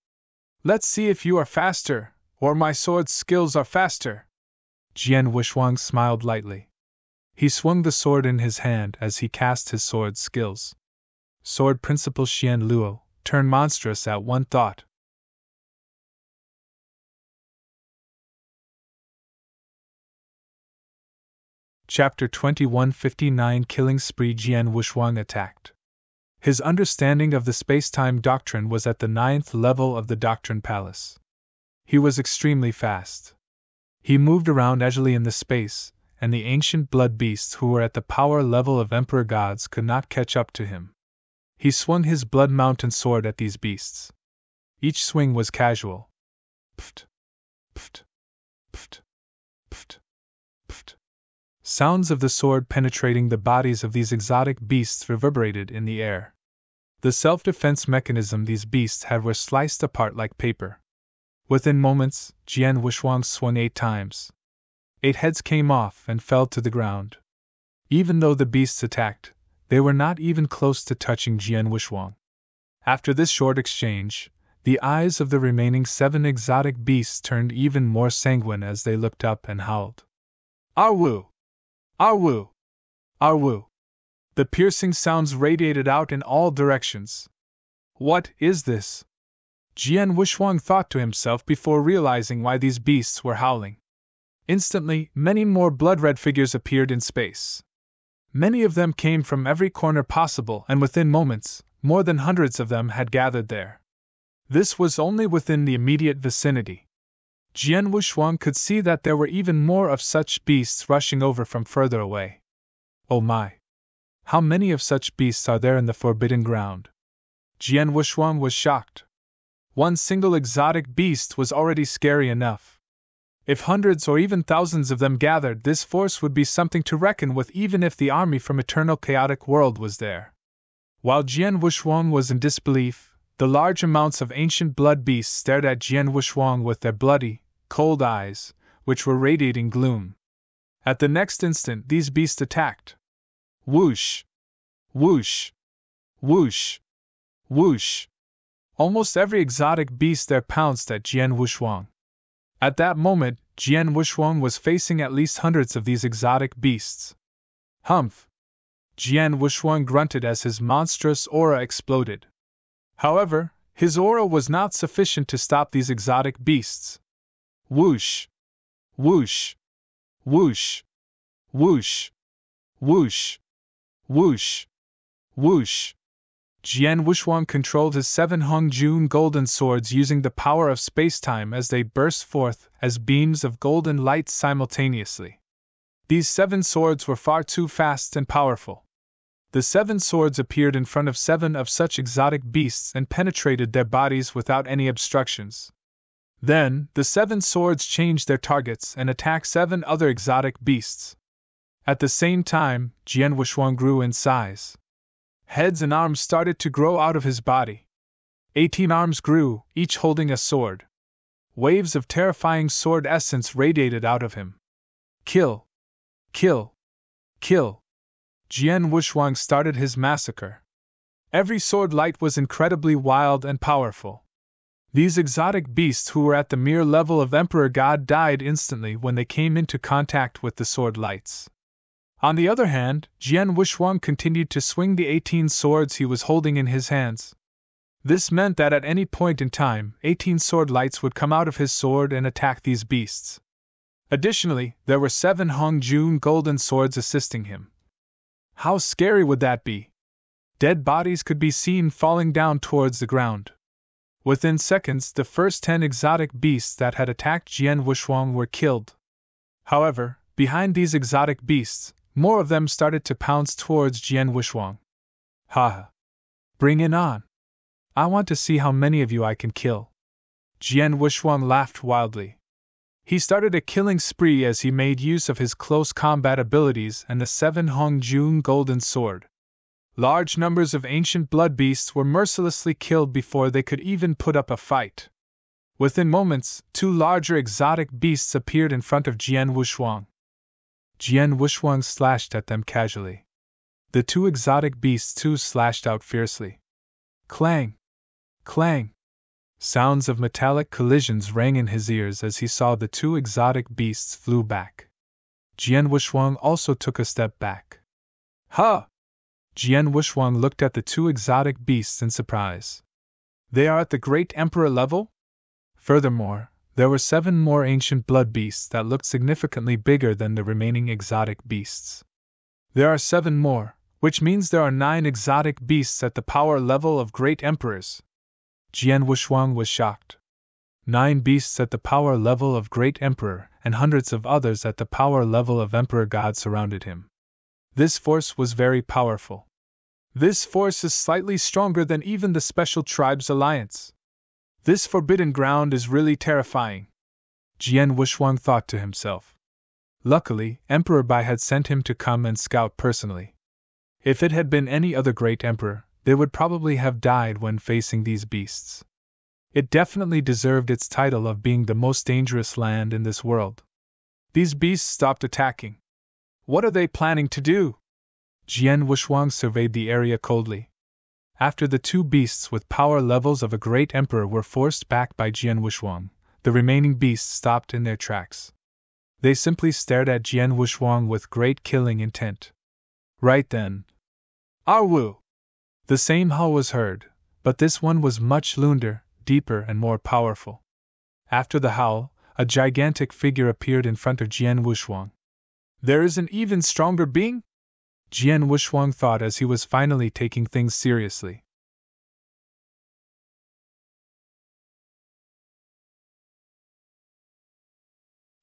Let's see if you are faster, or my sword skills are faster. Jian Wushuang smiled lightly. He swung the sword in his hand as he cast his sword skills. Sword Principal Xian Luo turned monstrous at one thought. Chapter 2159 Killing Spree. Jian Wushuang attacked. His understanding of the space-time doctrine was at the 9th level of the Doctrine Palace. He was extremely fast. He moved around agilely in the space, and the ancient blood beasts who were at the power level of emperor gods could not catch up to him. He swung his blood mountain sword at these beasts. Each swing was casual. Pft, pft, pft, pft, pft. Sounds of the sword penetrating the bodies of these exotic beasts reverberated in the air. The self-defense mechanism these beasts had were sliced apart like paper. Within moments, Jian Wushuang swung 8 times. 8 heads came off and fell to the ground. Even though the beasts attacked, they were not even close to touching Jian Wushuang. After this short exchange, the eyes of the remaining 7 exotic beasts turned even more sanguine as they looked up and howled. Arwu! Arwu! Arwu! The piercing sounds radiated out in all directions. What is this? Jian Wushuang thought to himself before realizing why these beasts were howling. Instantly, many more blood-red figures appeared in space. Many of them came from every corner possible, and within moments, more than hundreds of them had gathered there. This was only within the immediate vicinity. Jian Wushuang could see that there were even more of such beasts rushing over from further away. Oh my! How many of such beasts are there in the Forbidden Ground? Jian Wushuang was shocked. One single exotic beast was already scary enough. If hundreds or even thousands of them gathered, this force would be something to reckon with, even if the army from Eternal Chaotic World was there. While Jian Wushuang was in disbelief, the large amounts of ancient blood beasts stared at Jian Wushuang with their bloody, cold eyes, which were radiating gloom. At the next instant, these beasts attacked. Whoosh! Whoosh! Whoosh! Whoosh! Almost every exotic beast there pounced at Jian Wushuang. At that moment, Jian Wushuang was facing at least hundreds of these exotic beasts. Humph! Jian Wushuang grunted as his monstrous aura exploded. However, his aura was not sufficient to stop these exotic beasts. Whoosh! Whoosh! Whoosh! Whoosh! Whoosh! Whoosh! Whoosh! Jian Wuxuang controlled his 7 Hongjun golden swords using the power of spacetime as they burst forth as beams of golden light simultaneously. These 7 swords were far too fast and powerful. The 7 swords appeared in front of 7 of such exotic beasts and penetrated their bodies without any obstructions. Then, the 7 swords changed their targets and attacked 7 other exotic beasts. At the same time, Jian Wuxuang grew in size. Heads and arms started to grow out of his body. 18 arms grew, each holding a sword. Waves of terrifying sword essence radiated out of him. Kill! Kill! Kill! Jian Wuxuang started his massacre. Every sword light was incredibly wild and powerful. These exotic beasts who were at the mere level of Emperor God died instantly when they came into contact with the sword lights. On the other hand, Jian Wuxuang continued to swing the 18 swords he was holding in his hands. This meant that at any point in time, 18 sword lights would come out of his sword and attack these beasts. Additionally, there were 7 Hongjun golden swords assisting him. How scary would that be? Dead bodies could be seen falling down towards the ground. Within seconds, the first 10 exotic beasts that had attacked Jian Wuxuang were killed. However, behind these exotic beasts, more of them started to pounce towards Jian Wuxuang. Ha! Bring it on! I want to see how many of you I can kill. Jian Wuxuang laughed wildly. He started a killing spree as he made use of his close combat abilities and the 7 Hongjun golden sword. Large numbers of ancient blood beasts were mercilessly killed before they could even put up a fight. Within moments, 2 larger exotic beasts appeared in front of Jian Wuxuang. Jian Wuxuang slashed at them casually. The 2 exotic beasts too slashed out fiercely. Clang! Clang! Sounds of metallic collisions rang in his ears as he saw the 2 exotic beasts flew back. Jian Wuxuang also took a step back. Ha! Jian Wuxuang looked at the 2 exotic beasts in surprise. They are at the Great Emperor level? Furthermore, there were 7 more ancient blood beasts that looked significantly bigger than the remaining exotic beasts. There are 7 more, which means there are 9 exotic beasts at the power level of great emperors. Jian Wuxuang was shocked. 9 beasts at the power level of great emperor, and hundreds of others at the power level of emperor god surrounded him. This force was very powerful. This force is slightly stronger than even the Special Tribes Alliance. This forbidden ground is really terrifying. Jian Wuxuang thought to himself. Luckily, Emperor Bai had sent him to come and scout personally. If it had been any other great emperor, they would probably have died when facing these beasts. It definitely deserved its title of being the most dangerous land in this world. These beasts stopped attacking. What are they planning to do? Jian Wuxuang surveyed the area coldly. After the 2 beasts with power levels of a great emperor were forced back by Jian Wuxuang, the remaining beasts stopped in their tracks. They simply stared at Jian Wuxuang with great killing intent. Right then. Arwu! The same howl was heard, but this one was much louder, deeper and more powerful. After the howl, a gigantic figure appeared in front of Jian Wuxuang. There is an even stronger being? Jian Wuxuang thought as he was finally taking things seriously.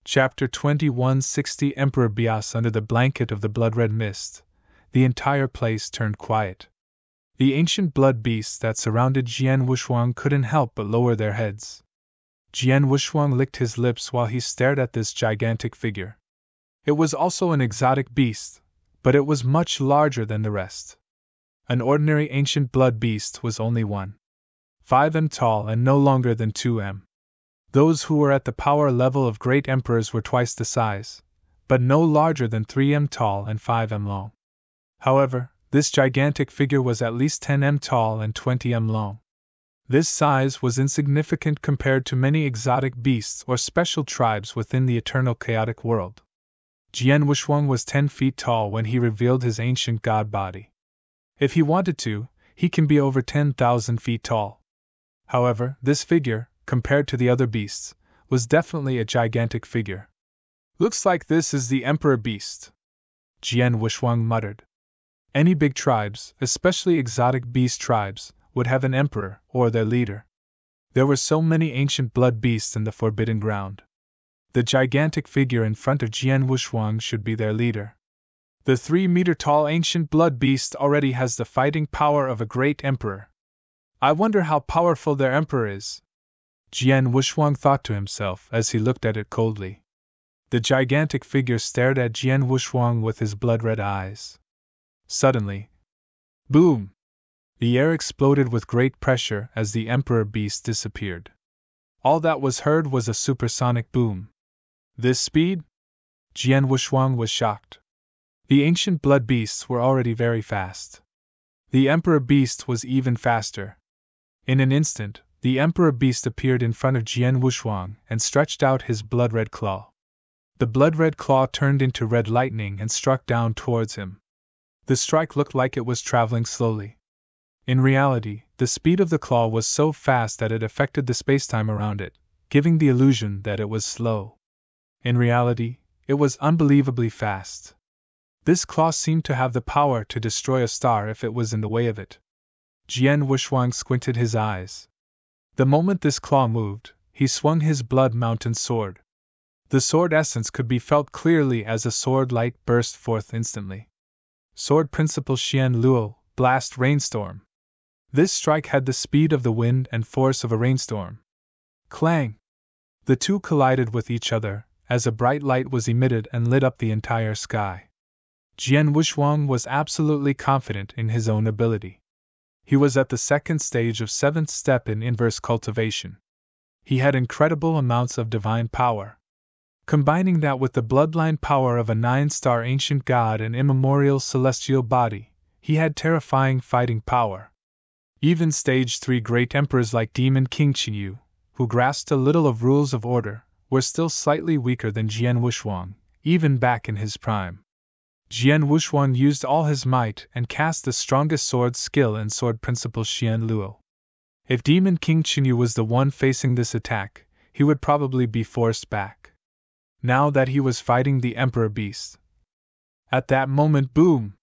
Chapter 2160 Emperor Bias under the blanket of the blood-red mist. The entire place turned quiet. The ancient blood beasts that surrounded Jian Wuxuang couldn't help but lower their heads. Jian Wuxuang licked his lips while he stared at this gigantic figure. It was also an exotic beast, but it was much larger than the rest. An ordinary ancient blood beast was only 1.5 m tall and no longer than 2 m. Those who were at the power level of great emperors were twice the size, but no larger than 3 m tall and 5 m long. However, this gigantic figure was at least 10 m tall and 20 m long. This size was insignificant compared to many exotic beasts or special tribes within the eternal chaotic world. Jian Wuxuang was 10 feet tall when he revealed his ancient god body. If he wanted to, he can be over 10,000 feet tall. However, this figure, compared to the other beasts, was definitely a gigantic figure. Looks like this is the Emperor Beast, Jian Wuxuang muttered. Any big tribes, especially exotic beast tribes, would have an emperor, or their leader. There were so many ancient blood beasts in the Forbidden Ground. The gigantic figure in front of Jian Wuxuang should be their leader. The 3-meter-tall ancient blood beast already has the fighting power of a great emperor. I wonder how powerful their emperor is. Jian Wuxuang thought to himself as he looked at it coldly. The gigantic figure stared at Jian Wuxuang with his blood-red eyes. Suddenly, boom! The air exploded with great pressure as the Emperor Beast disappeared. All that was heard was a supersonic boom. This speed? Jian Wuxuang was shocked. The ancient blood beasts were already very fast. The Emperor Beast was even faster. In an instant, the Emperor Beast appeared in front of Jian Wuxuang and stretched out his blood-red claw. The blood-red claw turned into red lightning and struck down towards him. The strike looked like it was traveling slowly. In reality, the speed of the claw was so fast that it affected the spacetime around it, giving the illusion that it was slow. In reality, it was unbelievably fast. This claw seemed to have the power to destroy a star if it was in the way of it. Jian Wuxuang squinted his eyes. The moment this claw moved, he swung his blood mountain sword. The sword essence could be felt clearly as a sword light burst forth instantly. Sword Principle Xian Luo, Blast Rainstorm. This strike had the speed of the wind and force of a rainstorm. Clang! The two collided with each other, as a bright light was emitted and lit up the entire sky. Jian Wuxuang was absolutely confident in his own ability. He was at the second stage of 7th step in inverse cultivation. He had incredible amounts of divine power. Combining that with the bloodline power of a 9-star ancient god and immemorial celestial body, he had terrifying fighting power. Even Stage 3 great emperors like Demon King Qinyu, who grasped a little of rules of order, were still slightly weaker than Jian Wuxuang, even back in his prime. Jian Wuxuang used all his might and cast the strongest sword skill in Sword Principle Xian Luo. If Demon King Qinyu was the one facing this attack, he would probably be forced back. Now that he was fighting the Emperor Beast. At that moment, boom!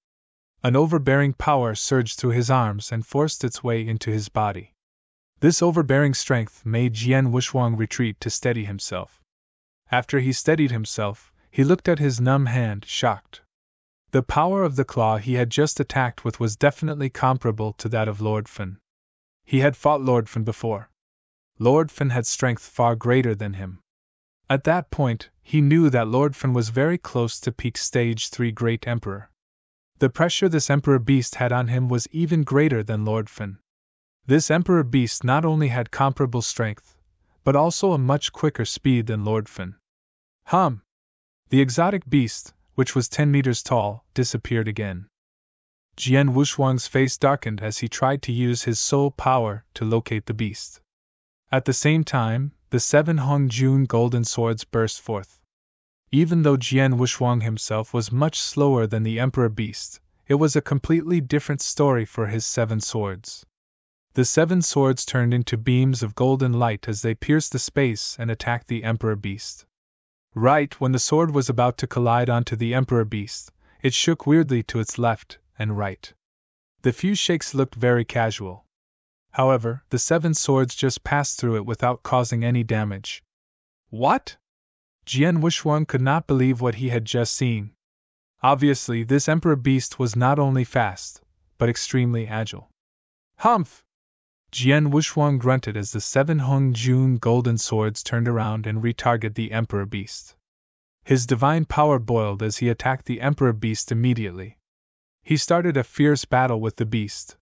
An overbearing power surged through his arms and forced its way into his body. This overbearing strength made Jian Wuxuang retreat to steady himself. After he steadied himself, he looked at his numb hand, shocked. The power of the claw he had just attacked with was definitely comparable to that of Lord Fan. He had fought Lord Fan before. Lord Fan had strength far greater than him. At that point, he knew that Lord Fan was very close to peak Stage 3 Great Emperor. The pressure this Emperor Beast had on him was even greater than Lord Fan. This Emperor Beast not only had comparable strength, but also a much quicker speed than Lord Fan. The exotic beast, which was 10 meters tall, disappeared again. Jian Wuxuang's face darkened as he tried to use his soul power to locate the beast. At the same time, the 7 Hongjun golden swords burst forth. Even though Jian Wuxuang himself was much slower than the Emperor Beast, it was a completely different story for his 7 swords. The 7 swords turned into beams of golden light as they pierced the space and attacked the Emperor Beast. Right when the sword was about to collide onto the Emperor Beast, it shook weirdly to its left and right. The few shakes looked very casual. However, the 7 swords just passed through it without causing any damage. What? Jian Wuxuang could not believe what he had just seen. Obviously, this Emperor Beast was not only fast, but extremely agile. Humph! Jian Wuxuang grunted as the 7 Hongjun golden swords turned around and retargeted the Emperor Beast. His divine power boiled as he attacked the Emperor Beast immediately. He started a fierce battle with the beast.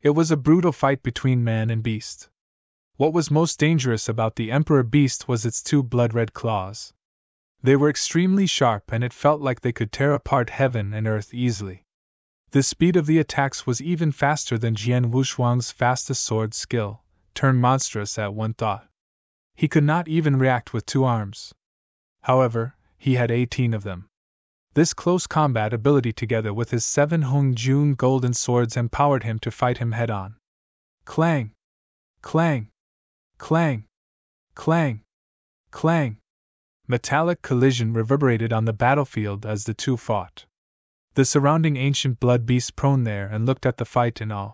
It was a brutal fight between man and beast. What was most dangerous about the Emperor Beast was its 2 blood-red claws. They were extremely sharp and it felt like they could tear apart heaven and earth easily. The speed of the attacks was even faster than Jian Wuxuang's fastest sword skill, turned monstrous at one thought. He could not even react with 2 arms. However, he had 18 of them. This close combat ability together with his 7 Hung Jun golden swords empowered him to fight him head-on. Clang! Clang! Clang! Clang! Clang! Metallic collision reverberated on the battlefield as the two fought. The surrounding ancient blood beasts prone there and looked at the fight in awe.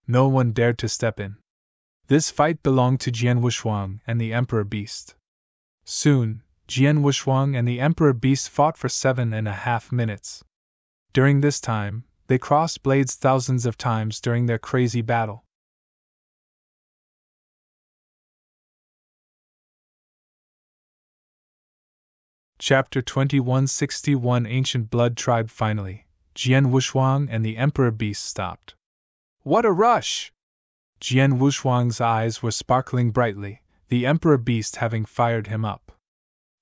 No one dared to step in. This fight belonged to Jian Wushuang and the Emperor Beast. Soon, Jian Wushuang and the Emperor Beast fought for 7.5 minutes. During this time, they crossed blades thousands of times during their crazy battle. Chapter 2161 Ancient Blood Tribe. Finally, Jian Wushuang and the Emperor Beast stopped. What a rush! Jian Wushuang's eyes were sparkling brightly, the Emperor Beast having fired him up.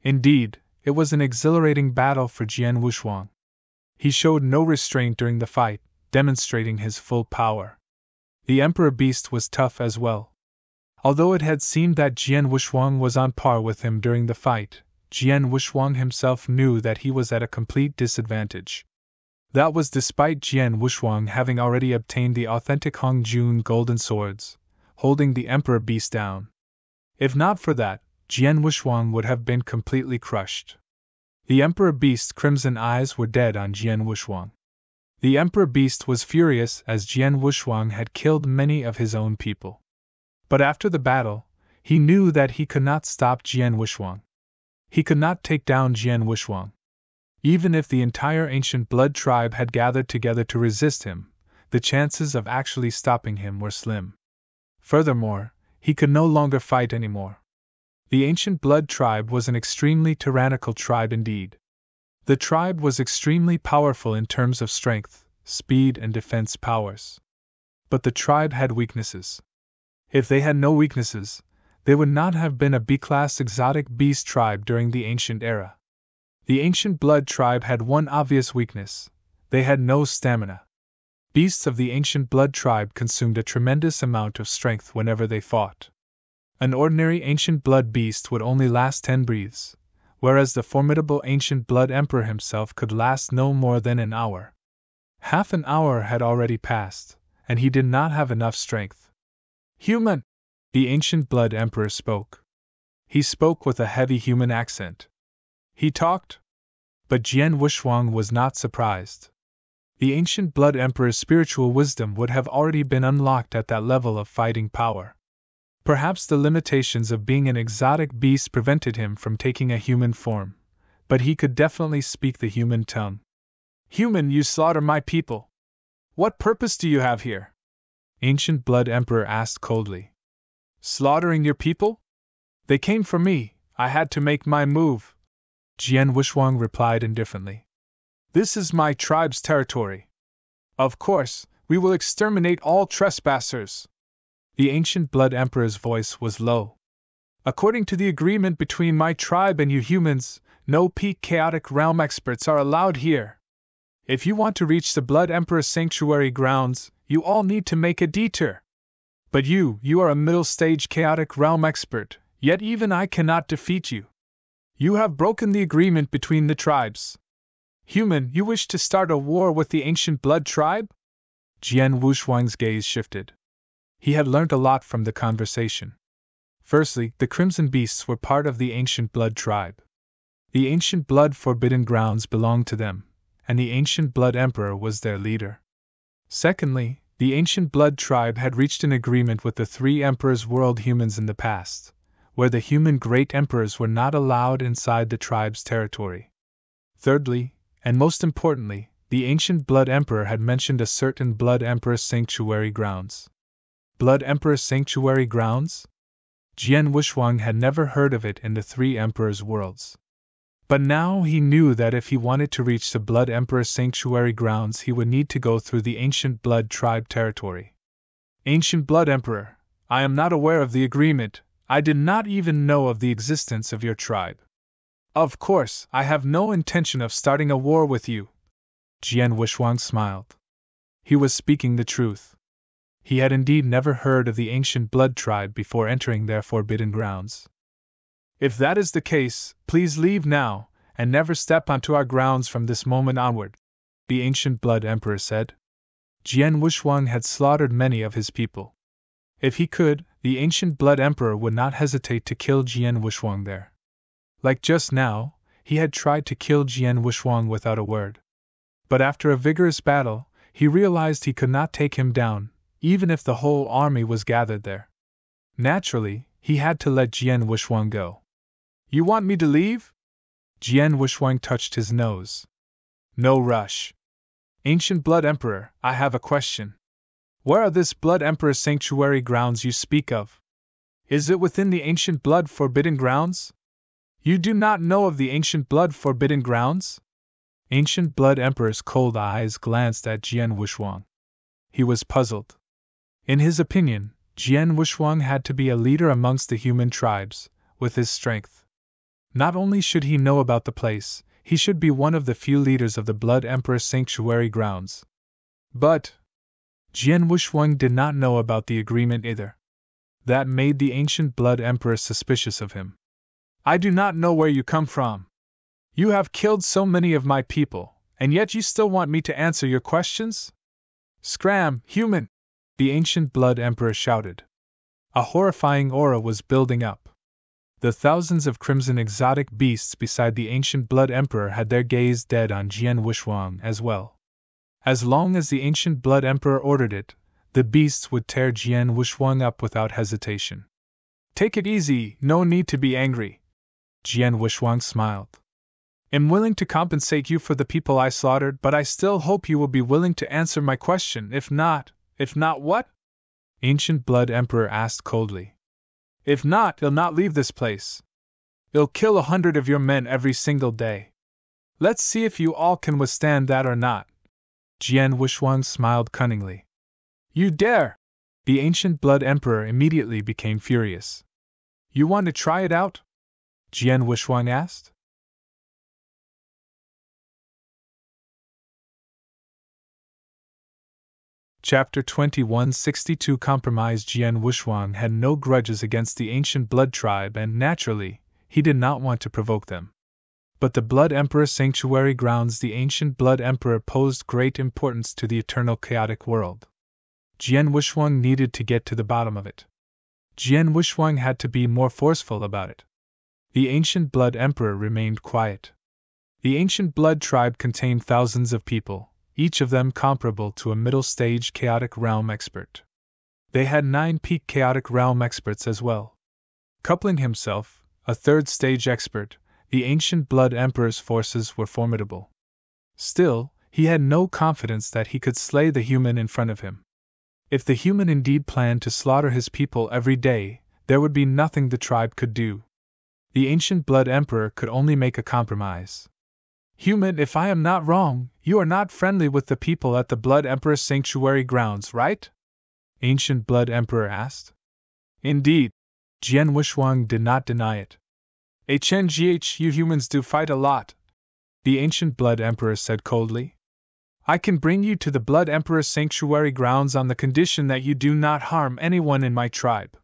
Indeed, it was an exhilarating battle for Jian Wushuang. He showed no restraint during the fight, demonstrating his full power. The Emperor Beast was tough as well. Although it had seemed that Jian Wushuang was on par with him during the fight, Jian Wushuang himself knew that he was at a complete disadvantage. That was despite Jian Wushuang having already obtained the authentic Hong Jun golden swords, holding the Emperor Beast down. If not for that, Jian Wushuang would have been completely crushed. The Emperor Beast's crimson eyes were dead on Jian Wushuang. The Emperor Beast was furious as Jian Wushuang had killed many of his own people. But after the battle, he knew that he could not stop Jian Wushuang. He could not take down Jian Wushuang. Even if the entire ancient blood tribe had gathered together to resist him, the chances of actually stopping him were slim. Furthermore, he could no longer fight anymore. The ancient blood tribe was an extremely tyrannical tribe indeed. The tribe was extremely powerful in terms of strength, speed, and defense powers. But the tribe had weaknesses. If they had no weaknesses, they would not have been a B-class exotic beast tribe during the ancient era. The ancient blood tribe had one obvious weakness: they had no stamina. Beasts of the ancient blood tribe consumed a tremendous amount of strength whenever they fought. An ordinary ancient blood beast would only last 10 breaths, whereas the formidable ancient blood emperor himself could last no more than an hour. Half an hour had already passed, and he did not have enough strength. Human! The ancient blood emperor spoke. He spoke with a heavy human accent. He talked. But Jian Wushuang was not surprised. The ancient blood emperor's spiritual wisdom would have already been unlocked at that level of fighting power. Perhaps the limitations of being an exotic beast prevented him from taking a human form, but he could definitely speak the human tongue. Human, you slaughter my people. What purpose do you have here? Ancient blood emperor asked coldly. Slaughtering your people? They came for me, I had to make my move. Jian Wushuang replied indifferently. This is my tribe's territory. Of course, we will exterminate all trespassers. The ancient blood emperor's voice was low. According to the agreement between my tribe and you humans, no peak chaotic realm experts are allowed here. If you want to reach the blood emperor's sanctuary grounds, you all need to make a detour. But you are a middle-stage chaotic realm expert, yet even I cannot defeat you. You have broken the agreement between the tribes. Human, you wish to start a war with the ancient blood tribe? Jian Wushuang's gaze shifted. He had learnt a lot from the conversation. Firstly, the Crimson Beasts were part of the ancient blood tribe. The ancient blood forbidden grounds belonged to them, and the ancient blood emperor was their leader. Secondly, the ancient blood tribe had reached an agreement with the 3 emperors' world humans in the past, where the human great emperors were not allowed inside the tribe's territory. Thirdly, and most importantly, the ancient blood emperor had mentioned a certain blood emperor sanctuary grounds. Blood emperor sanctuary grounds? Jian Wushuang had never heard of it in the 3 emperors' worlds. But now he knew that if he wanted to reach the blood emperor sanctuary grounds, he would need to go through the ancient blood tribe territory. Ancient blood emperor, I am not aware of the agreement. I did not even know of the existence of your tribe. Of course, I have no intention of starting a war with you. Jian Wushuang smiled. He was speaking the truth. He had indeed never heard of the ancient blood tribe before entering their forbidden grounds. If that is the case, please leave now, and never step onto our grounds from this moment onward, the ancient Blood Emperor said. Jian Wuxuang had slaughtered many of his people. If he could, the ancient Blood Emperor would not hesitate to kill Jian Wuxuang there. Like just now, he had tried to kill Jian Wuxuang without a word. But after a vigorous battle, he realized he could not take him down, even if the whole army was gathered there. Naturally, he had to let Jian Wuxuang go. You want me to leave? Jian Wuxuang touched his nose. No rush. Ancient Blood Emperor, I have a question. Where are this Blood Emperor sanctuary grounds you speak of? Is it within the ancient Blood Forbidden Grounds? You do not know of the ancient Blood Forbidden Grounds? Ancient Blood Emperor's cold eyes glanced at Jian Wuxuang. He was puzzled. In his opinion, Jian Wuxuang had to be a leader amongst the human tribes, with his strength. Not only should he know about the place, he should be one of the few leaders of the Blood Emperor sanctuary grounds. But Jian Wuxuang did not know about the agreement either. That made the ancient Blood Emperor suspicious of him. I do not know where you come from. You have killed so many of my people, and yet you still want me to answer your questions? Scram, human! The ancient Blood Emperor shouted. A horrifying aura was building up. The thousands of crimson exotic beasts beside the ancient Blood Emperor had their gaze dead on Jian Wuxuang as well. As long as the ancient Blood Emperor ordered it, the beasts would tear Jian Wuxuang up without hesitation. Take it easy, no need to be angry. Jian Wuxuang smiled. I'm willing to compensate you for the people I slaughtered, but I still hope you will be willing to answer my question. If not what? Ancient Blood Emperor asked coldly. If not, he'll not leave this place. He'll kill 100 of your men every single day. Let's see if you all can withstand that or not. Jian Wuxuang smiled cunningly. You dare! The ancient Blood Emperor immediately became furious. You want to try it out? Jian Wuxuang asked. Chapter 2162 Compromise. Jian Wuxuang had no grudges against the ancient Blood tribe, and naturally, he did not want to provoke them. But the Blood Emperor sanctuary grounds, the ancient Blood Emperor, posed great importance to the eternal chaotic world. Jian Wuxuang needed to get to the bottom of it. Jian Wuxuang had to be more forceful about it. The ancient Blood Emperor remained quiet. The ancient Blood tribe contained thousands of people, each of them comparable to a middle-stage chaotic realm expert. They had 9 peak chaotic realm experts as well. Coupling himself, a third-stage expert, the ancient Blood Emperor's forces were formidable. Still, he had no confidence that he could slay the human in front of him. If the human indeed planned to slaughter his people every day, there would be nothing the tribe could do. The ancient Blood Emperor could only make a compromise. Human, if I am not wrong, you are not friendly with the people at the Blood Emperor sanctuary grounds, right? Ancient Blood Emperor asked. Indeed. Jian Wuxuang did not deny it. HNGH, you humans do fight a lot, the ancient Blood Emperor said coldly. I can bring you to the Blood Emperor sanctuary grounds on the condition that you do not harm anyone in my tribe.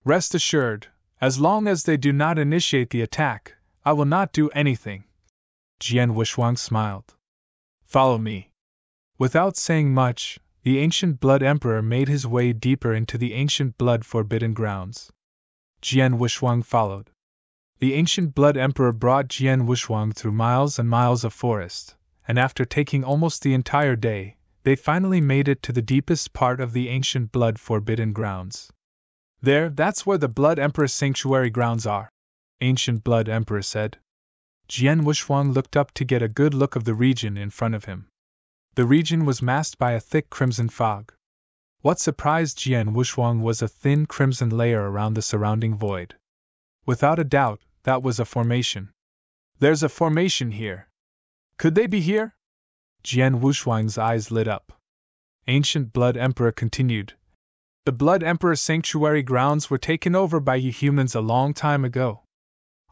Rest assured, as long as they do not initiate the attack, I will not do anything. Jian Wuxuang smiled. Follow me. Without saying much, the ancient Blood Emperor made his way deeper into the ancient Blood Forbidden Grounds. Jian Wuxuang followed. The ancient Blood Emperor brought Jian Wuxuang through miles and miles of forest, and after taking almost the entire day, they finally made it to the deepest part of the ancient Blood Forbidden Grounds. That's where the Blood Emperor sanctuary grounds are, ancient Blood Emperor said. Jian Wuxuang looked up to get a good look of the region in front of him. The region was masked by a thick crimson fog. What surprised Jian Wuxuang was a thin crimson layer around the surrounding void. Without a doubt, that was a formation. There's a formation here. Could they be here? Jian Wuxuang's eyes lit up. Ancient Blood Emperor continued. The Blood Emperor sanctuary grounds were taken over by you humans a long time ago.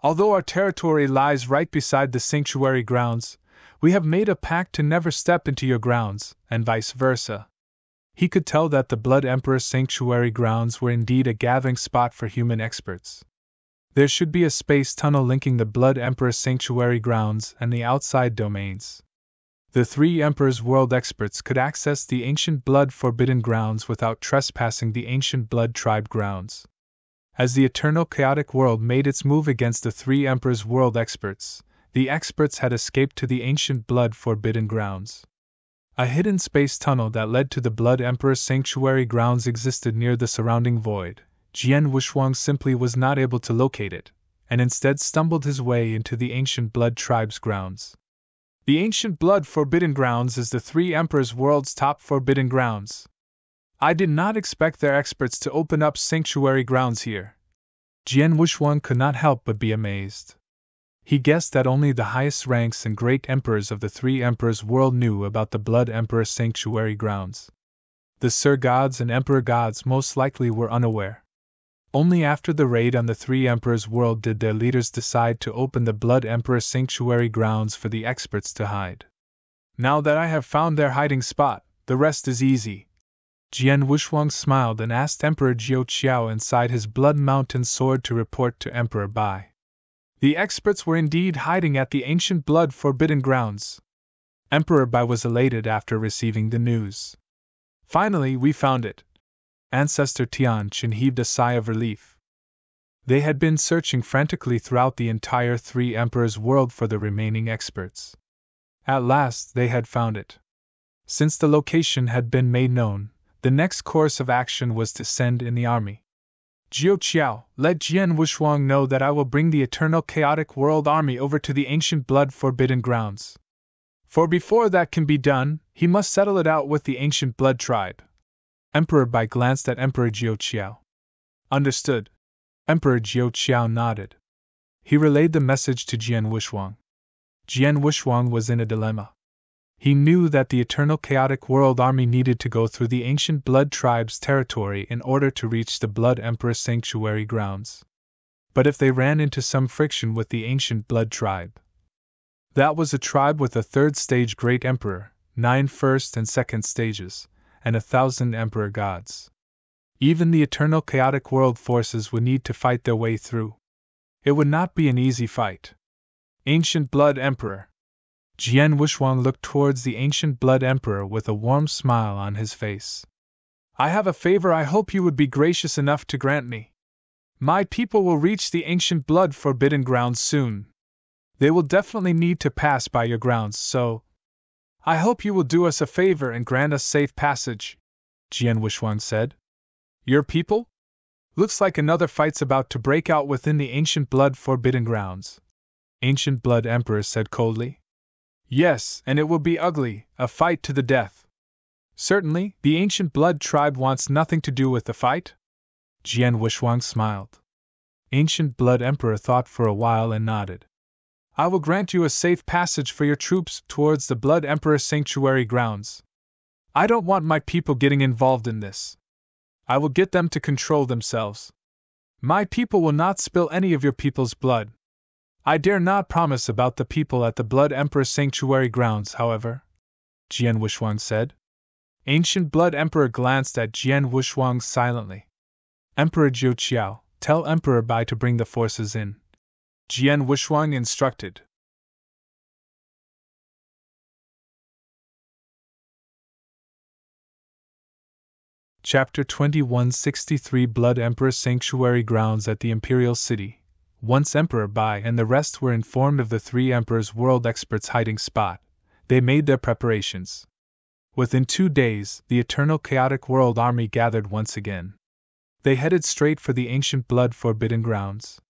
Although our territory lies right beside the sanctuary grounds, we have made a pact to never step into your grounds, and vice versa. He could tell that the Blood Emperor sanctuary grounds were indeed a gathering spot for human experts. There should be a space tunnel linking the Blood Emperor Sanctuary grounds and the outside domains. The three Emperor's World experts could access the ancient Blood Forbidden grounds without trespassing the ancient Blood Tribe grounds. As the Eternal Chaotic World made its move against the three Emperor's World experts, the experts had escaped to the ancient Blood Forbidden grounds. A hidden space tunnel that led to the Blood Emperor's Sanctuary grounds existed near the surrounding void. Jian Wushuang simply was not able to locate it, and instead stumbled his way into the ancient Blood Tribe's grounds. The ancient Blood Forbidden grounds is the three Emperor's World's top forbidden grounds. I did not expect their experts to open up sanctuary grounds here. Jian Wushuang could not help but be amazed. He guessed that only the highest ranks and great emperors of the three Emperor's World knew about the Blood Emperor Sanctuary grounds. The Sir Gods and Emperor Gods most likely were unaware. Only after the raid on the three Emperor's World did their leaders decide to open the Blood Emperor Sanctuary grounds for the experts to hide. Now that I have found their hiding spot, the rest is easy. Jian Wushuang smiled and asked Emperor Jiu Qiao inside his Blood Mountain sword to report to Emperor Bai. The experts were indeed hiding at the ancient Blood Forbidden grounds. Emperor Bai was elated after receiving the news. Finally, we found it. Ancestor Tianqin heaved a sigh of relief. They had been searching frantically throughout the entire three Emperor's World for the remaining experts. At last, they had found it. Since the location had been made known, the next course of action was to send in the army. Jiu Qiao, let Jian Wushuang know that I will bring the Eternal Chaotic World Army over to the ancient Blood Forbidden grounds. For before that can be done, he must settle it out with the ancient Blood Tribe. Emperor Bai glanced at Emperor Jiu Qiao. Understood. Emperor Jiu Qiao nodded. He relayed the message to Jian Wushuang. Jian Wushuang was in a dilemma. He knew that the Eternal Chaotic World Army needed to go through the ancient Blood Tribe's territory in order to reach the Blood Emperor Sanctuary grounds. But if they ran into some friction with the ancient Blood Tribe, that was a tribe with a third-stage Great Emperor, 9 first and second stages, and 1,000 Emperor Gods. Even the Eternal Chaotic World forces would need to fight their way through. It would not be an easy fight. Ancient Blood Emperor. Jian Wushuang looked towards the ancient Blood Emperor with a warm smile on his face. I have a favor I hope you would be gracious enough to grant me. My people will reach the ancient Blood Forbidden grounds soon. They will definitely need to pass by your grounds, so I hope you will do us a favor and grant us safe passage, Jian Wushuang said. Your people? Looks like another fight's about to break out within the ancient Blood Forbidden grounds, Ancient Blood Emperor said coldly. Yes, and it will be ugly, a fight to the death. Certainly, the ancient Blood Tribe wants nothing to do with the fight? Jian Wushuang smiled. Ancient Blood Emperor thought for a while and nodded. I will grant you a safe passage for your troops towards the Blood Emperor Sanctuary grounds. I don't want my people getting involved in this. I will get them to control themselves. My people will not spill any of your people's blood. I dare not promise about the people at the Blood Emperor Sanctuary grounds, however, Jian Wushuang said. Ancient Blood Emperor glanced at Jian Wushuang silently. Emperor Jiu Qiao, tell Emperor Bai to bring the forces in, Jian Wushuang instructed. Chapter 2163 Blood Emperor Sanctuary grounds at the Imperial City. Once Emperor Bai and the rest were informed of the three Emperor's World experts' hiding spot, they made their preparations. Within 2 days, the Eternal Chaotic World Army gathered once again. They headed straight for the ancient Blood Forbidden grounds.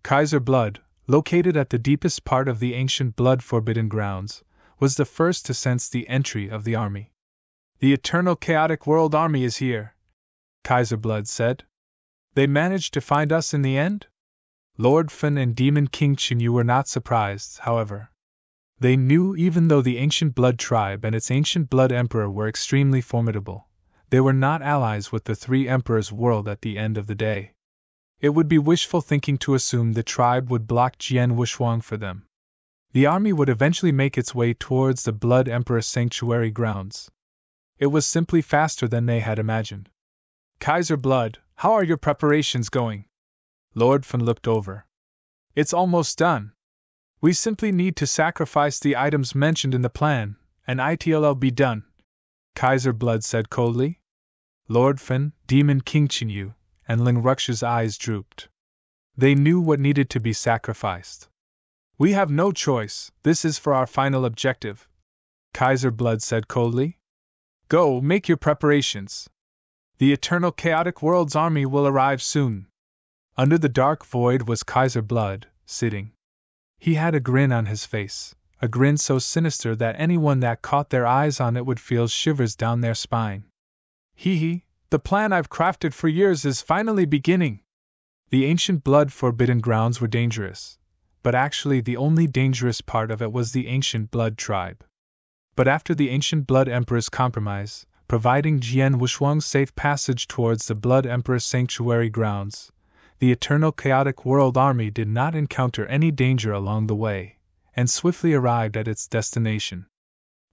Kaiser Blood, located at the deepest part of the ancient Blood Forbidden grounds, was the first to sense the entry of the army. The Eternal Chaotic World Army is here, Kaiser Blood said. They managed to find us in the end? Lord Fen and Demon King Qingyu were not surprised, however. They knew even though the ancient Blood Tribe and its ancient Blood Emperor were extremely formidable, they were not allies with the three Emperors' World at the end of the day. It would be wishful thinking to assume the tribe would block Jian Wushuang for them. The army would eventually make its way towards the Blood Emperor Sanctuary grounds. It was simply faster than they had imagined. Kaiser Blood, how are your preparations going? Lord Finn looked over. It's almost done. We simply need to sacrifice the items mentioned in the plan, and it'll be done, Kaiser Blood said coldly. Lord Finn, Demon King Chinyu, and Ling Rux's eyes drooped. They knew what needed to be sacrificed. We have no choice, this is for our final objective, Kaiser Blood said coldly. Go, make your preparations. The Eternal Chaotic World's army will arrive soon. Under the dark void was Kaiser Blood, sitting. He had a grin on his face, a grin so sinister that anyone that caught their eyes on it would feel shivers down their spine. Hee, the plan I've crafted for years is finally beginning. The ancient blood forbidden grounds were dangerous, but actually the only dangerous part of it was the ancient blood tribe. But after the ancient blood emperor's compromise, providing Jian Wushuang's safe passage towards the blood emperor's sanctuary grounds, the Eternal Chaotic World Army did not encounter any danger along the way, and swiftly arrived at its destination.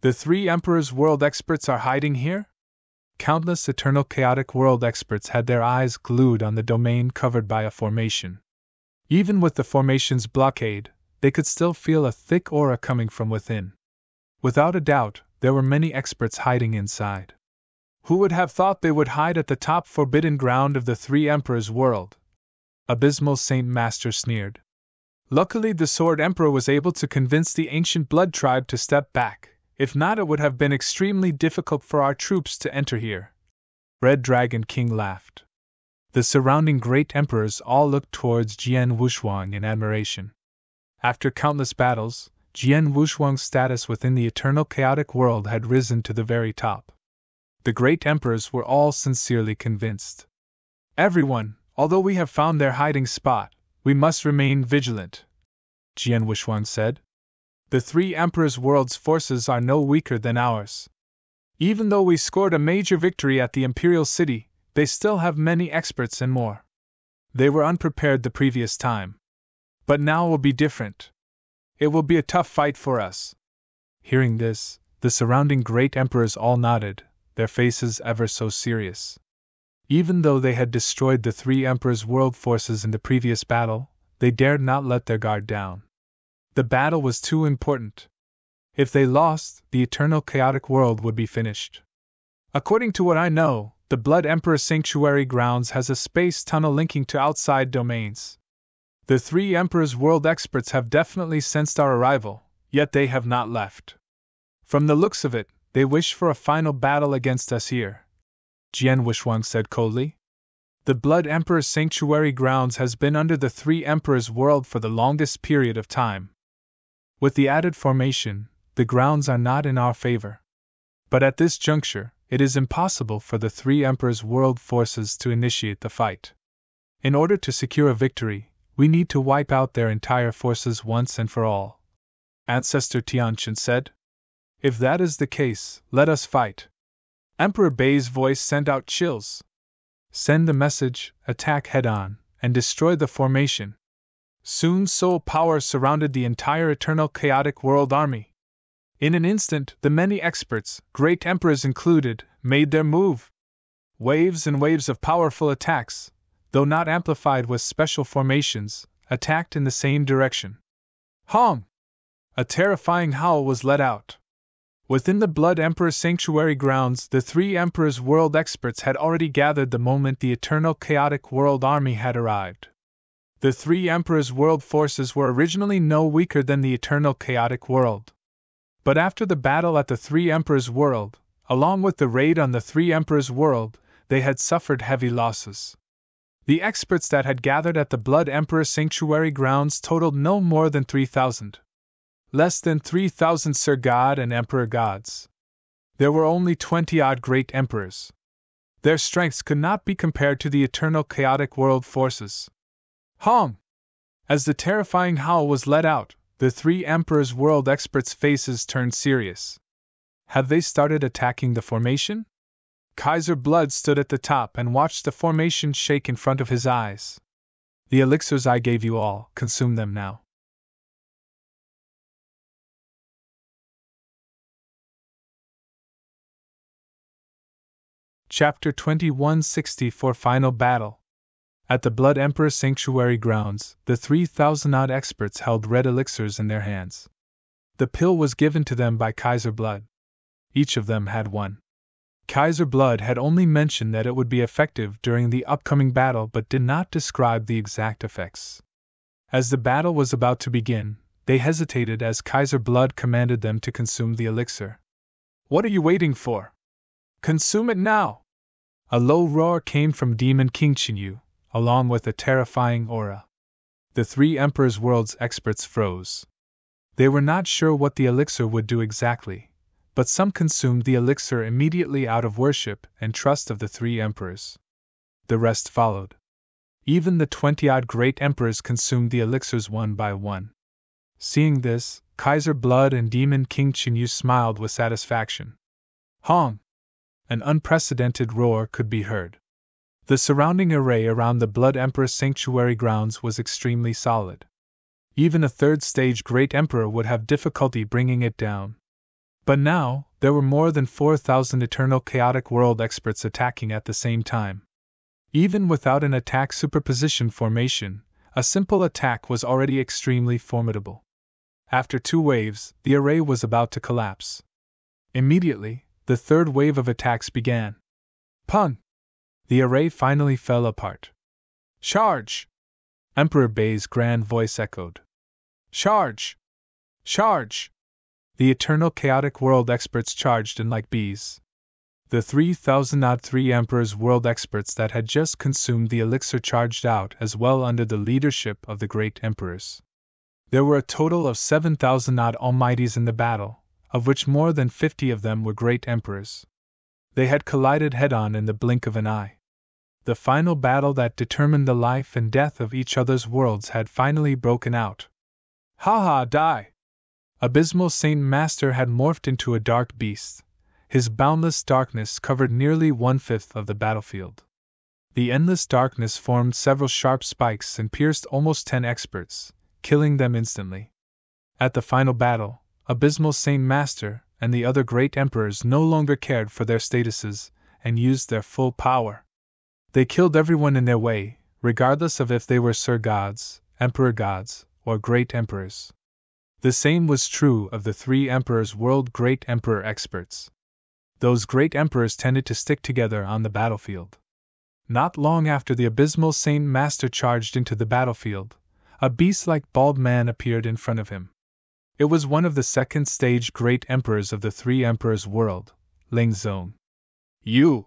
The three Emperor's World experts are hiding here? Countless Eternal Chaotic World experts had their eyes glued on the domain covered by a formation. Even with the formation's blockade, they could still feel a thick aura coming from within. Without a doubt, there were many experts hiding inside. Who would have thought they would hide at the top forbidden ground of the three Emperor's world? Abysmal Saint Master sneered. Luckily the Sword Emperor was able to convince the ancient blood tribe to step back, if not it would have been extremely difficult for our troops to enter here. Red Dragon King laughed. The surrounding great emperors all looked towards Jian Wushuang in admiration. After countless battles, Jian Wushuang's status within the Eternal Chaotic World had risen to the very top. The great emperors were all sincerely convinced. Everyone, although we have found their hiding spot, we must remain vigilant, Jian Wushuang said. The three Emperor's World's forces are no weaker than ours. Even though we scored a major victory at the Imperial City, they still have many experts and more. They were unprepared the previous time. But now will be different. It will be a tough fight for us. Hearing this, the surrounding great emperors all nodded, their faces ever so serious. Even though they had destroyed the three Emperor's World forces in the previous battle, they dared not let their guard down. The battle was too important. If they lost, the Eternal Chaotic World would be finished. According to what I know, the Blood Emperor Sanctuary Grounds has a space tunnel linking to outside domains. The three Emperor's World experts have definitely sensed our arrival, yet they have not left. From the looks of it, they wish for a final battle against us here, Jian Wushuang said coldly. The Blood Emperor Sanctuary Grounds has been under the three Emperor's World for the longest period of time. With the added formation, the grounds are not in our favor. But at this juncture, it is impossible for the three Emperor's World forces to initiate the fight. In order to secure a victory, we need to wipe out their entire forces once and for all, Ancestor Tianqian said. If that is the case, let us fight. Emperor Bei's voice sent out chills. Send the message, attack head-on, and destroy the formation. Soon soul power surrounded the entire Eternal Chaotic World army. In an instant, the many experts, great emperors included, made their move. Waves and waves of powerful attacks, though not amplified with special formations, attacked in the same direction. Hong! A terrifying howl was let out. Within the Blood Emperor Sanctuary Grounds, the three Emperor's World experts had already gathered the moment the Eternal Chaotic World army had arrived. The three Emperor's World forces were originally no weaker than the Eternal Chaotic World. But after the battle at the three Emperor's World, along with the raid on the three Emperor's World, they had suffered heavy losses. The experts that had gathered at the Blood Emperor Sanctuary Grounds totaled no more than 3,000. Less than 3,000 Sir God and Emperor Gods. There were only 20-odd great emperors. Their strengths could not be compared to the Eternal Chaotic World forces. Hong! As the terrifying howl was let out, the three Emperor's World experts' faces turned serious. Have they started attacking the formation? Kaiser Blood stood at the top and watched the formation shake in front of his eyes. The elixirs I gave you all, consume them now. Chapter 2164 Final Battle. At the Blood Emperor Sanctuary grounds, the 3,000-odd experts held red elixirs in their hands. The pill was given to them by Kaiser Blood. Each of them had one. Kaiser Blood had only mentioned that it would be effective during the upcoming battle but did not describe the exact effects. As the battle was about to begin, they hesitated as Kaiser Blood commanded them to consume the elixir. "What are you waiting for? Consume it now!" A low roar came from Demon King Chinyu, along with a terrifying aura. The 3 Emperor's World's experts froze. They were not sure what the elixir would do exactly, but some consumed the elixir immediately out of worship and trust of the 3 emperors. The rest followed. Even the 20-odd great emperors consumed the elixirs one by one. Seeing this, Kaiser Blood and Demon King Chinyu smiled with satisfaction. Hong! An unprecedented roar could be heard. The surrounding array around the Blood Emperor Sanctuary grounds was extremely solid. Even a third-stage Great Emperor would have difficulty bringing it down. But now, there were more than 4,000 Eternal Chaotic World experts attacking at the same time. Even without an attack superposition formation, a simple attack was already extremely formidable. After 2 waves, the array was about to collapse. Immediately, the third wave of attacks began. Pun! The array finally fell apart. Charge! Emperor Bei's grand voice echoed. Charge! Charge! The Eternal Chaotic World experts charged in like bees. The 3,000-odd 3 Emperor's World experts that had just consumed the elixir charged out as well under the leadership of the Great Emperors. There were a total of 7,000-odd Almighties in the battle, of which more than 50 of them were Great Emperors. They had collided head-on in the blink of an eye. The final battle that determined the life and death of each other's worlds had finally broken out. Ha ha, die! Abysmal Saint Master had morphed into a dark beast. His boundless darkness covered nearly 1/5 of the battlefield. The endless darkness formed several sharp spikes and pierced almost 10 experts, killing them instantly. At the final battle, Abysmal Saint Master and the other great emperors no longer cared for their statuses and used their full power. They killed everyone in their way, regardless of if they were Sir Gods, Emperor Gods, or Great Emperors. The same was true of the 3 Emperors' World Great Emperor experts. Those great emperors tended to stick together on the battlefield. Not long after the Abysmal Saint Master charged into the battlefield, a beast-like bald man appeared in front of him. It was one of the second-stage great emperors of the 3 Emperors' World, Ling Zong. You!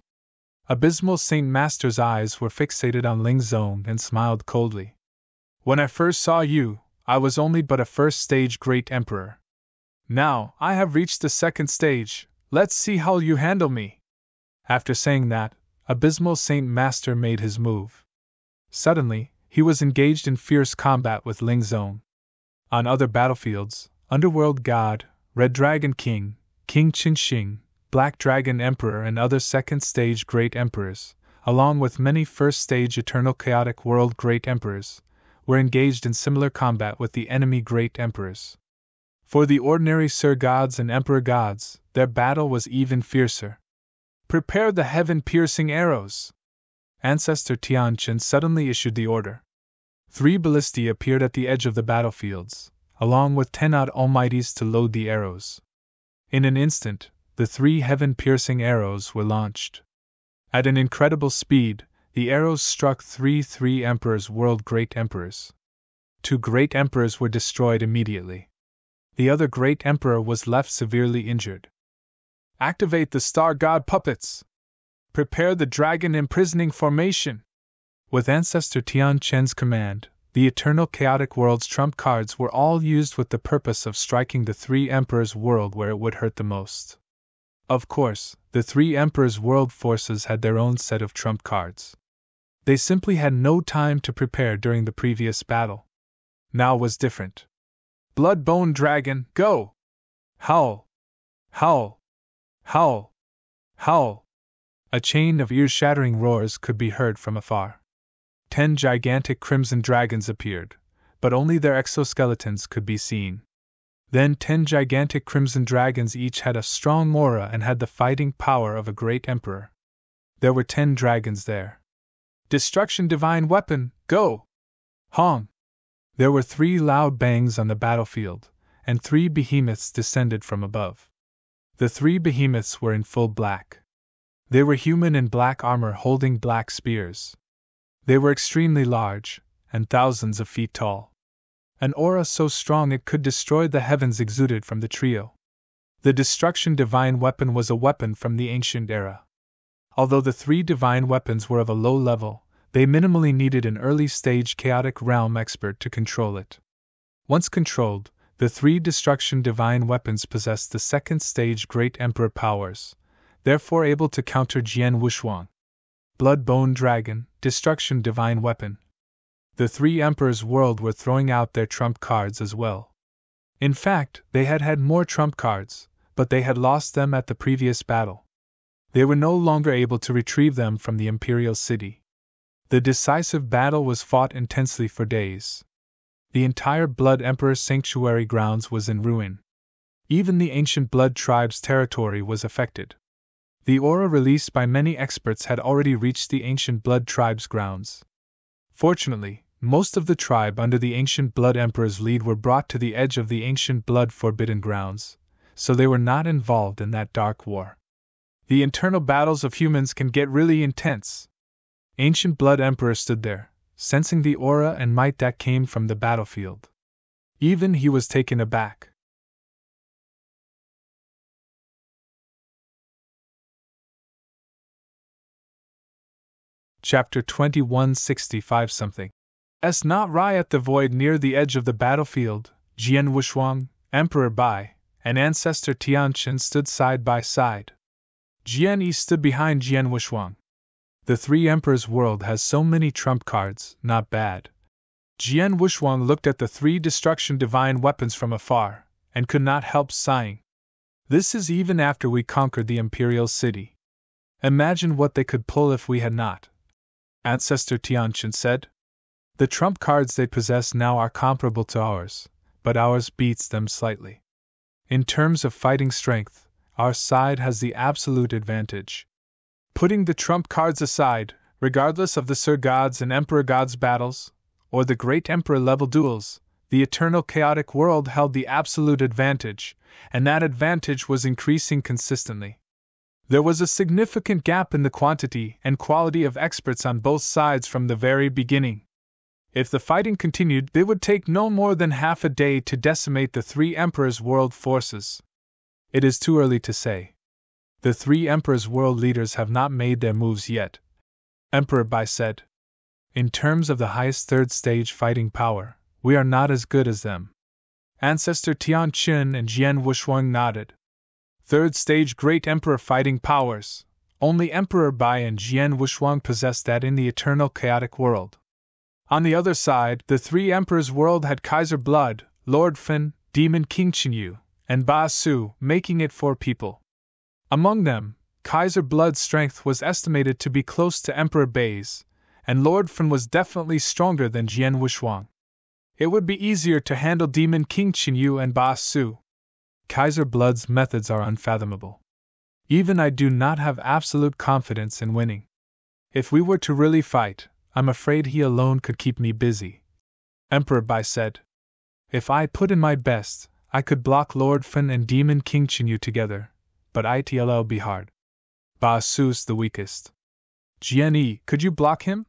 Abysmal Saint Master's eyes were fixated on Ling Zong and smiled coldly. When I first saw you, I was only but a first-stage great emperor. Now, I have reached the second stage. Let's see how you handle me. After saying that, Abysmal Saint Master made his move. Suddenly, he was engaged in fierce combat with Ling Zong. On other battlefields, Underworld God, Red Dragon King, King Qinxing, Black Dragon Emperor and other second-stage Great Emperors, along with many first-stage Eternal Chaotic World Great Emperors, were engaged in similar combat with the enemy Great Emperors. For the ordinary Sir Gods and Emperor Gods, their battle was even fiercer. Prepare the heaven-piercing arrows! Ancestor Tianqin suddenly issued the order. 3 ballistae appeared at the edge of the battlefields, along with 10-odd almighties to load the arrows. In an instant, the 3 heaven-piercing arrows were launched. At an incredible speed, the arrows struck 3 Emperors' World Great Emperors. 2 Great Emperors were destroyed immediately. The other Great Emperor was left severely injured. Activate the Star God puppets! Prepare the Dragon Imprisoning Formation! With Ancestor Tianqin's command, the Eternal Chaotic World's trump cards were all used with the purpose of striking the 3 Emperors' world where it would hurt the most. Of course, the 3 Emperors' world forces had their own set of trump cards. They simply had no time to prepare during the previous battle. Now was different. Bloodbone Dragon, go! Howl! Howl! Howl! Howl! A chain of ear-shattering roars could be heard from afar. 10 gigantic crimson dragons appeared, but only their exoskeletons could be seen. Then 10 gigantic crimson dragons each had a strong aura and had the fighting power of a great emperor. There were 10 dragons there. Destruction divine weapon, go! Hong! There were 3 loud bangs on the battlefield, and 3 behemoths descended from above. The 3 behemoths were in full black. They were human in black armor holding black spears. They were extremely large, and thousands of feet tall. An aura so strong it could destroy the heavens exuded from the trio. The destruction divine weapon was a weapon from the ancient era. Although the 3 divine weapons were of a low level, they minimally needed an early-stage chaotic realm expert to control it. Once controlled, the 3 destruction divine weapons possessed the second-stage Great Emperor powers, therefore able to counter Jian Wushuang. Blood-Bone Dragon, destruction divine weapon. The 3 Emperors' world were throwing out their trump cards as well. In fact, they had had more trump cards, but they had lost them at the previous battle. They were no longer able to retrieve them from the Imperial City. The decisive battle was fought intensely for days. The entire Blood Emperor Sanctuary grounds was in ruin. Even the ancient Blood Tribe's territory was affected. The aura released by many experts had already reached the ancient Blood Tribe's grounds. Fortunately, most of the tribe under the ancient Blood Emperor's lead were brought to the edge of the ancient Blood Forbidden grounds, so they were not involved in that dark war. The internal battles of humans can get really intense. Ancient Blood Emperor stood there, sensing the aura and might that came from the battlefield. Even he was taken aback. Chapter 2165 something. Not Rai at the void near the edge of the battlefield, Jian Wushuang, Emperor Bai, and Ancestor Tianqin stood side by side. Jian Yi stood behind Jian Wushuang. The 3 Emperors' world has so many trump cards, not bad. Jian Wushuang looked at the 3 destruction divine weapons from afar, and could not help sighing. This is even after we conquered the Imperial City. Imagine what they could pull if we had not. Ancestor Tianqin said. The trump cards they possess now are comparable to ours, but ours beats them slightly. In terms of fighting strength, our side has the absolute advantage. Putting the trump cards aside, regardless of the Sir Gods and Emperor Gods battles, or the Great Emperor level duels, the eternal chaotic world held the absolute advantage, and that advantage was increasing consistently. There was a significant gap in the quantity and quality of experts on both sides from the very beginning. If the fighting continued, it would take no more than half a day to decimate the 3 Emperors' world forces. It is too early to say. The 3 Emperors' world leaders have not made their moves yet. Emperor Bai said. In terms of the highest 3rd stage fighting power, we are not as good as them. Ancestor Tianqin and Jian Wushuang nodded. 3rd stage Great Emperor fighting powers, only Emperor Bai and Jian Wushuang possessed that in the eternal chaotic world. On the other side, the 3 Emperors' world had Kaiser Blood, Lord Fin, Demon King Qinyu, and Ba Su, making it 4 people. Among them, Kaiser Blood's strength was estimated to be close to Emperor Bai's, and Lord Fin was definitely stronger than Jian Wushuang. It would be easier to handle Demon King Qinyu and Ba Su. Kaiser Blood's methods are unfathomable. Even I do not have absolute confidence in winning. If we were to really fight, I'm afraid he alone could keep me busy. Emperor Bai said. If I put in my best, I could block Lord Fin and Demon King Qinyu together, but it'll be hard. Ba Su's the weakest. Jian Yi, could you block him?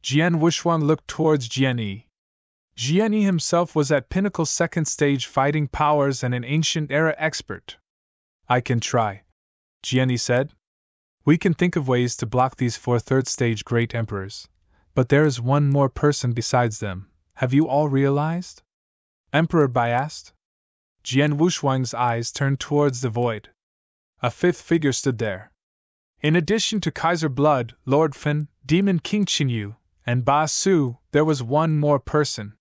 Jian Wushuang looked towards Jian Yi. Jian Yi himself was at pinnacle 2nd stage fighting powers and an ancient era expert. I can try, Jian Yi said. We can think of ways to block these 4 3rd stage Great Emperors, but there is one more person besides them. Have you all realized? Emperor Bai asked. Jian Wushuang's eyes turned towards the void. A 5th figure stood there. In addition to Kaiser Blood, Lord Fin, Demon King Qinyu, and Ba Su, there was one more person.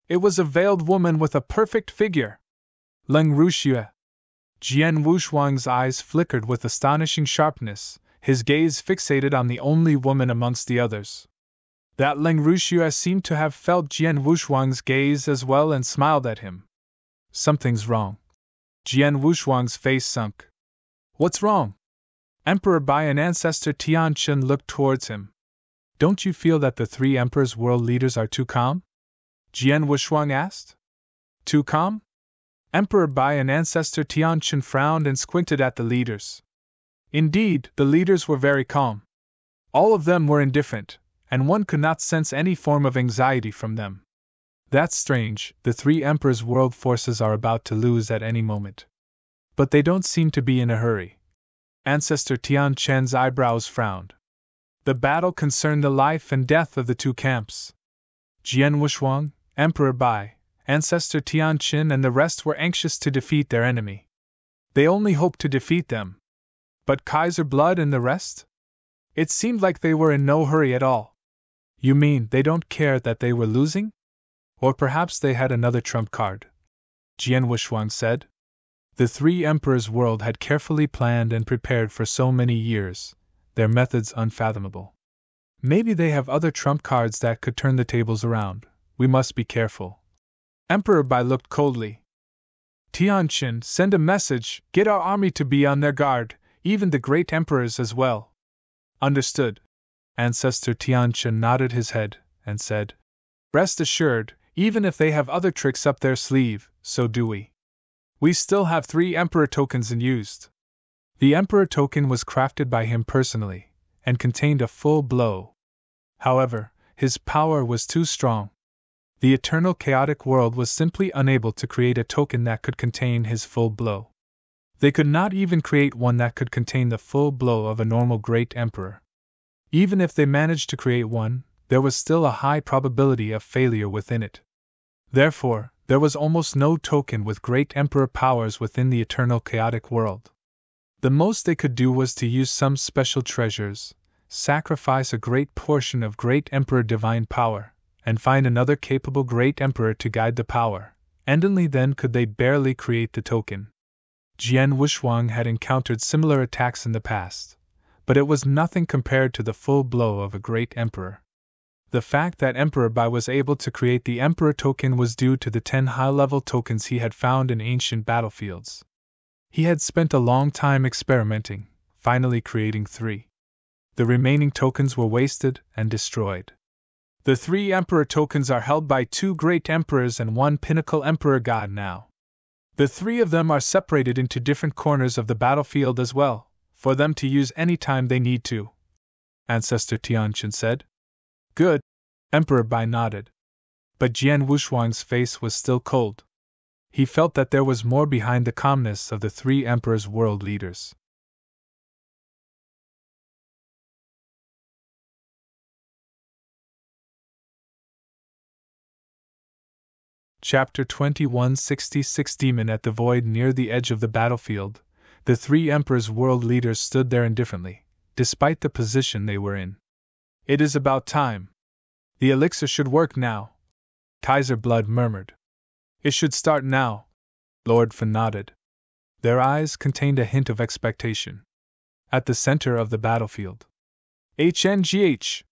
It was a veiled woman with a perfect figure. Leng Ruxue. Jian Wushuang's eyes flickered with astonishing sharpness, his gaze fixated on the only woman amongst the others. That Leng Ruxue seemed to have felt Jian Wushuang's gaze as well and smiled at him. Something's wrong. Jian Wushuang's face sunk. What's wrong? Emperor Bai and Ancestor Tianqin looked towards him. Don't you feel that the three emperors' world leaders are too calm? Jian Wushuang asked. Too calm? Emperor Bai and Ancestor Tianqin frowned and squinted at the leaders. Indeed, the leaders were very calm. All of them were indifferent, and one could not sense any form of anxiety from them. That's strange, the three emperors' world forces are about to lose at any moment. But they don't seem to be in a hurry. Ancestor Tianqin's eyebrows frowned. The battle concerned the life and death of the two camps. Jian Wushuang, Emperor Bai, Ancestor Tianqin and the rest were anxious to defeat their enemy. They only hoped to defeat them. But Kaiser Blood and the rest? It seemed like they were in no hurry at all. You mean they don't care that they were losing? Or perhaps they had another trump card? Jian Wushuang said. The three emperors' world had carefully planned and prepared for so many years, their methods unfathomable. Maybe they have other trump cards that could turn the tables around. We must be careful. Emperor Bai looked coldly. Tianqin, send a message, get our army to be on their guard, even the great emperors as well. Understood. Ancestor Tianqin nodded his head, and said, Rest assured, even if they have other tricks up their sleeve, so do we. We still have 3 Emperor tokens unused. The Emperor token was crafted by him personally, and contained a full blow. However, his power was too strong. The eternal chaotic world was simply unable to create a token that could contain his full blow. They could not even create one that could contain the full blow of a normal Great Emperor. Even if they managed to create one, there was still a high probability of failure within it. Therefore, there was almost no token with Great Emperor powers within the eternal chaotic world. The most they could do was to use some special treasures, sacrifice a great portion of Great Emperor divine power, and find another capable Great Emperor to guide the power, and only then could they barely create the token. Jian Wushuang had encountered similar attacks in the past, but it was nothing compared to the full blow of a Great Emperor. The fact that Emperor Bai was able to create the Emperor token was due to the 10 high-level tokens he had found in ancient battlefields. He had spent a long time experimenting, finally creating 3. The remaining tokens were wasted and destroyed. The 3 Emperor tokens are held by 2 Great Emperors and 1 Pinnacle Emperor God now. The 3 of them are separated into different corners of the battlefield as well, for them to use any time they need to. Ancestor Tianqin said. Good. Emperor Bai nodded. But Jian Wushuang's face was still cold. He felt that there was more behind the calmness of the 3 Emperors' world leaders. Chapter 2166 Demon at the void near the edge of the battlefield, the 3 Emperors' world leaders stood there indifferently, despite the position they were in. It is about time. The elixir should work now, Kaiser Blood murmured. It should start now, Lord Fen nodded. Their eyes contained a hint of expectation. At the center of the battlefield. HNGH!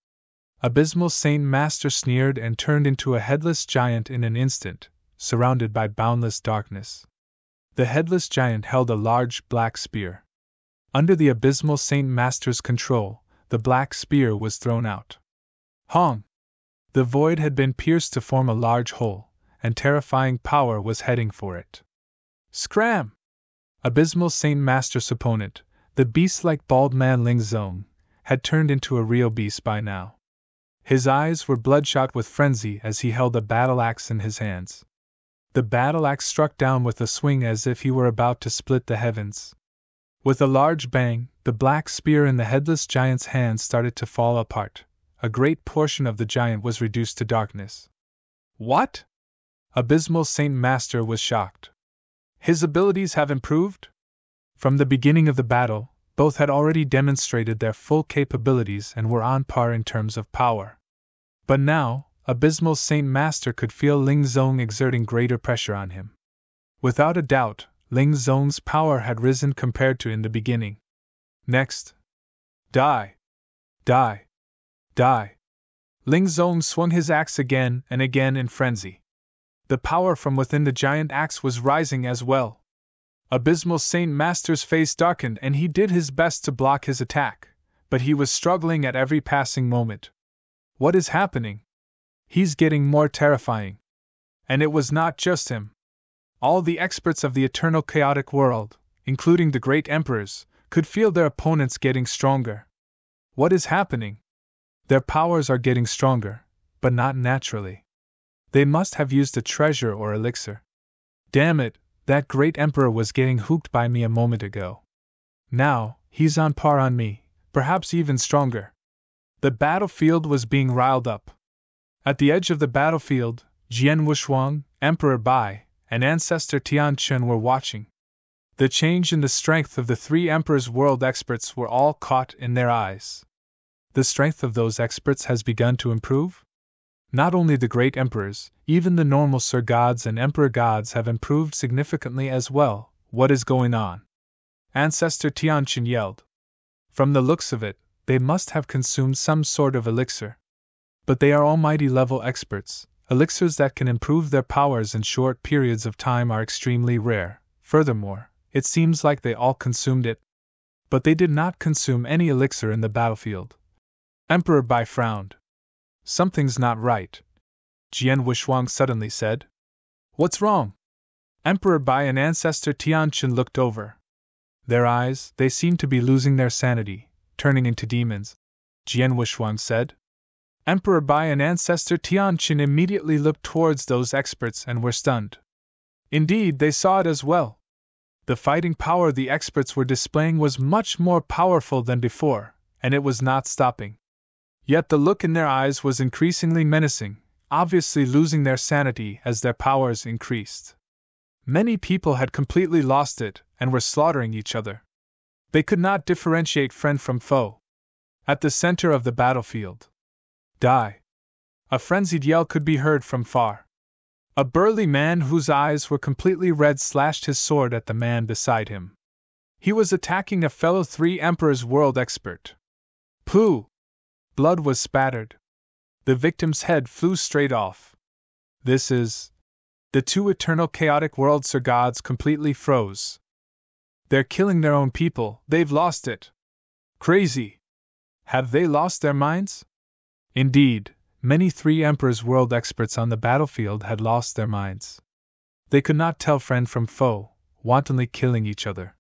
Abysmal Saint Master sneered and turned into a headless giant in an instant, surrounded by boundless darkness. The headless giant held a large black spear. Under the Abysmal Saint Master's control, the black spear was thrown out. Hong! The void had been pierced to form a large hole, and terrifying power was heading for it. Scram! Abysmal Saint Master's opponent, the beast-like bald man Ling Zong, had turned into a real beast by now. His eyes were bloodshot with frenzy as he held a battle axe in his hands. The battle axe struck down with a swing as if he were about to split the heavens. With a large bang, the black spear in the headless giant's hand started to fall apart. A great portion of the giant was reduced to darkness. What? Abysmal Saint Master was shocked. His abilities have improved? From the beginning of the battle, both had already demonstrated their full capabilities and were on par in terms of power. But now, Abysmal Saint Master could feel Ling Zong exerting greater pressure on him. Without a doubt, Ling Zong's power had risen compared to in the beginning. Next. Die! Die! Die! Ling Zong swung his axe again and again in frenzy. The power from within the giant axe was rising as well. Abysmal Saint Master's face darkened and he did his best to block his attack, but he was struggling at every passing moment. What is happening? He's getting more terrifying. And it was not just him. All the experts of the eternal chaotic world, including the great emperors, could feel their opponents getting stronger. What is happening? Their powers are getting stronger, but not naturally. They must have used a treasure or elixir. Damn it, that great emperor was getting hooked by me a moment ago. Now, he's on par on me, perhaps even stronger. The battlefield was being riled up. At the edge of the battlefield, Jian Wushuang, Emperor Bai, and Ancestor Tianqun were watching. The change in the strength of the three emperors' world experts were all caught in their eyes. The strength of those experts has begun to improve? Not only the great emperors, even the normal Sir Gods and Emperor Gods have improved significantly as well. What is going on? Ancestor Tianqun yelled. From the looks of it, they must have consumed some sort of elixir. But they are almighty level experts. Elixirs that can improve their powers in short periods of time are extremely rare. Furthermore, it seems like they all consumed it. But they did not consume any elixir in the battlefield. Emperor Bai frowned. Something's not right, Jian Wushuang suddenly said. What's wrong? Emperor Bai and Ancestor Tianqun looked over. Their eyes, they seemed to be losing their sanity, turning into demons, Jian Wushuang said. Emperor Bai and Ancestor Tianqun immediately looked towards those experts and were stunned. Indeed, they saw it as well. The fighting power the experts were displaying was much more powerful than before, and it was not stopping. Yet the look in their eyes was increasingly menacing, obviously losing their sanity as their powers increased. Many people had completely lost it and were slaughtering each other. They could not differentiate friend from foe. At the center of the battlefield, die! A frenzied yell could be heard from far. A burly man whose eyes were completely red slashed his sword at the man beside him. He was attacking a fellow three emperors world expert. Pooh! Blood was spattered. The victim's head flew straight off. This is... The two eternal chaotic world Sir Gods completely froze. They're killing their own people, they've lost it. Crazy! Have they lost their minds? Indeed, many three emperors world experts on the battlefield had lost their minds. They could not tell friend from foe, wantonly killing each other.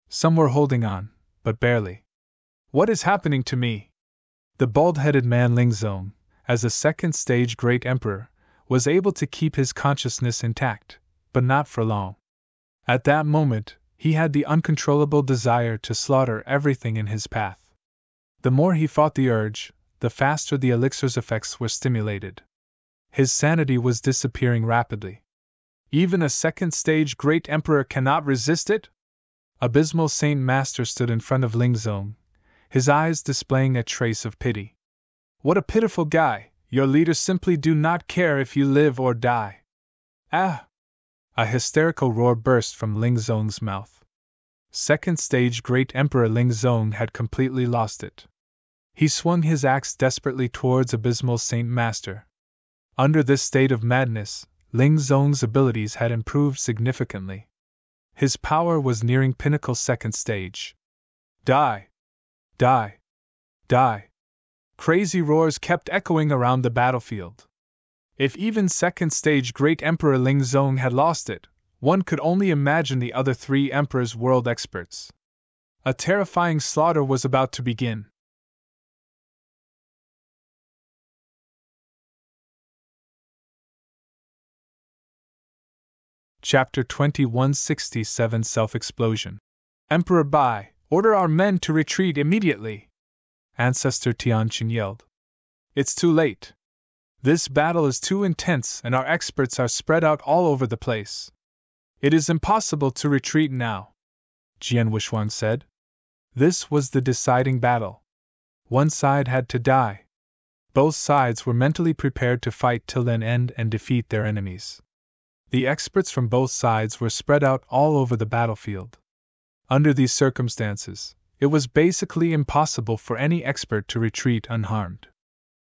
Some were holding on, but barely. What is happening to me? The bald-headed man Lingzong, as a second-stage great emperor, was able to keep his consciousness intact, but not for long. At that moment, he had the uncontrollable desire to slaughter everything in his path. The more he fought the urge, the faster the elixir's effects were stimulated. His sanity was disappearing rapidly. Even a second-stage great emperor cannot resist it? Abysmal Saint Master stood in front of Lingzong, his eyes displaying a trace of pity. What a pitiful guy! Your leaders simply do not care if you live or die. Ah! A hysterical roar burst from Lingzong's mouth. Second-stage Great Emperor Lingzong had completely lost it. He swung his axe desperately towards Abysmal Saint Master. Under this state of madness, Lingzong's abilities had improved significantly. His power was nearing pinnacle second stage. Die! Die! Die! Crazy roars kept echoing around the battlefield. If even second-stage Great Emperor Lingzong had lost it, one could only imagine the other three emperors' world experts. A terrifying slaughter was about to begin. Chapter 2167 Self-Explosion. Emperor Bai, order our men to retreat immediately! Ancestor Tianqun yelled. It's too late. This battle is too intense and our experts are spread out all over the place. It is impossible to retreat now, Jian Wushuang said. This was the deciding battle. One side had to die. Both sides were mentally prepared to fight till then end and defeat their enemies. The experts from both sides were spread out all over the battlefield. Under these circumstances, it was basically impossible for any expert to retreat unharmed.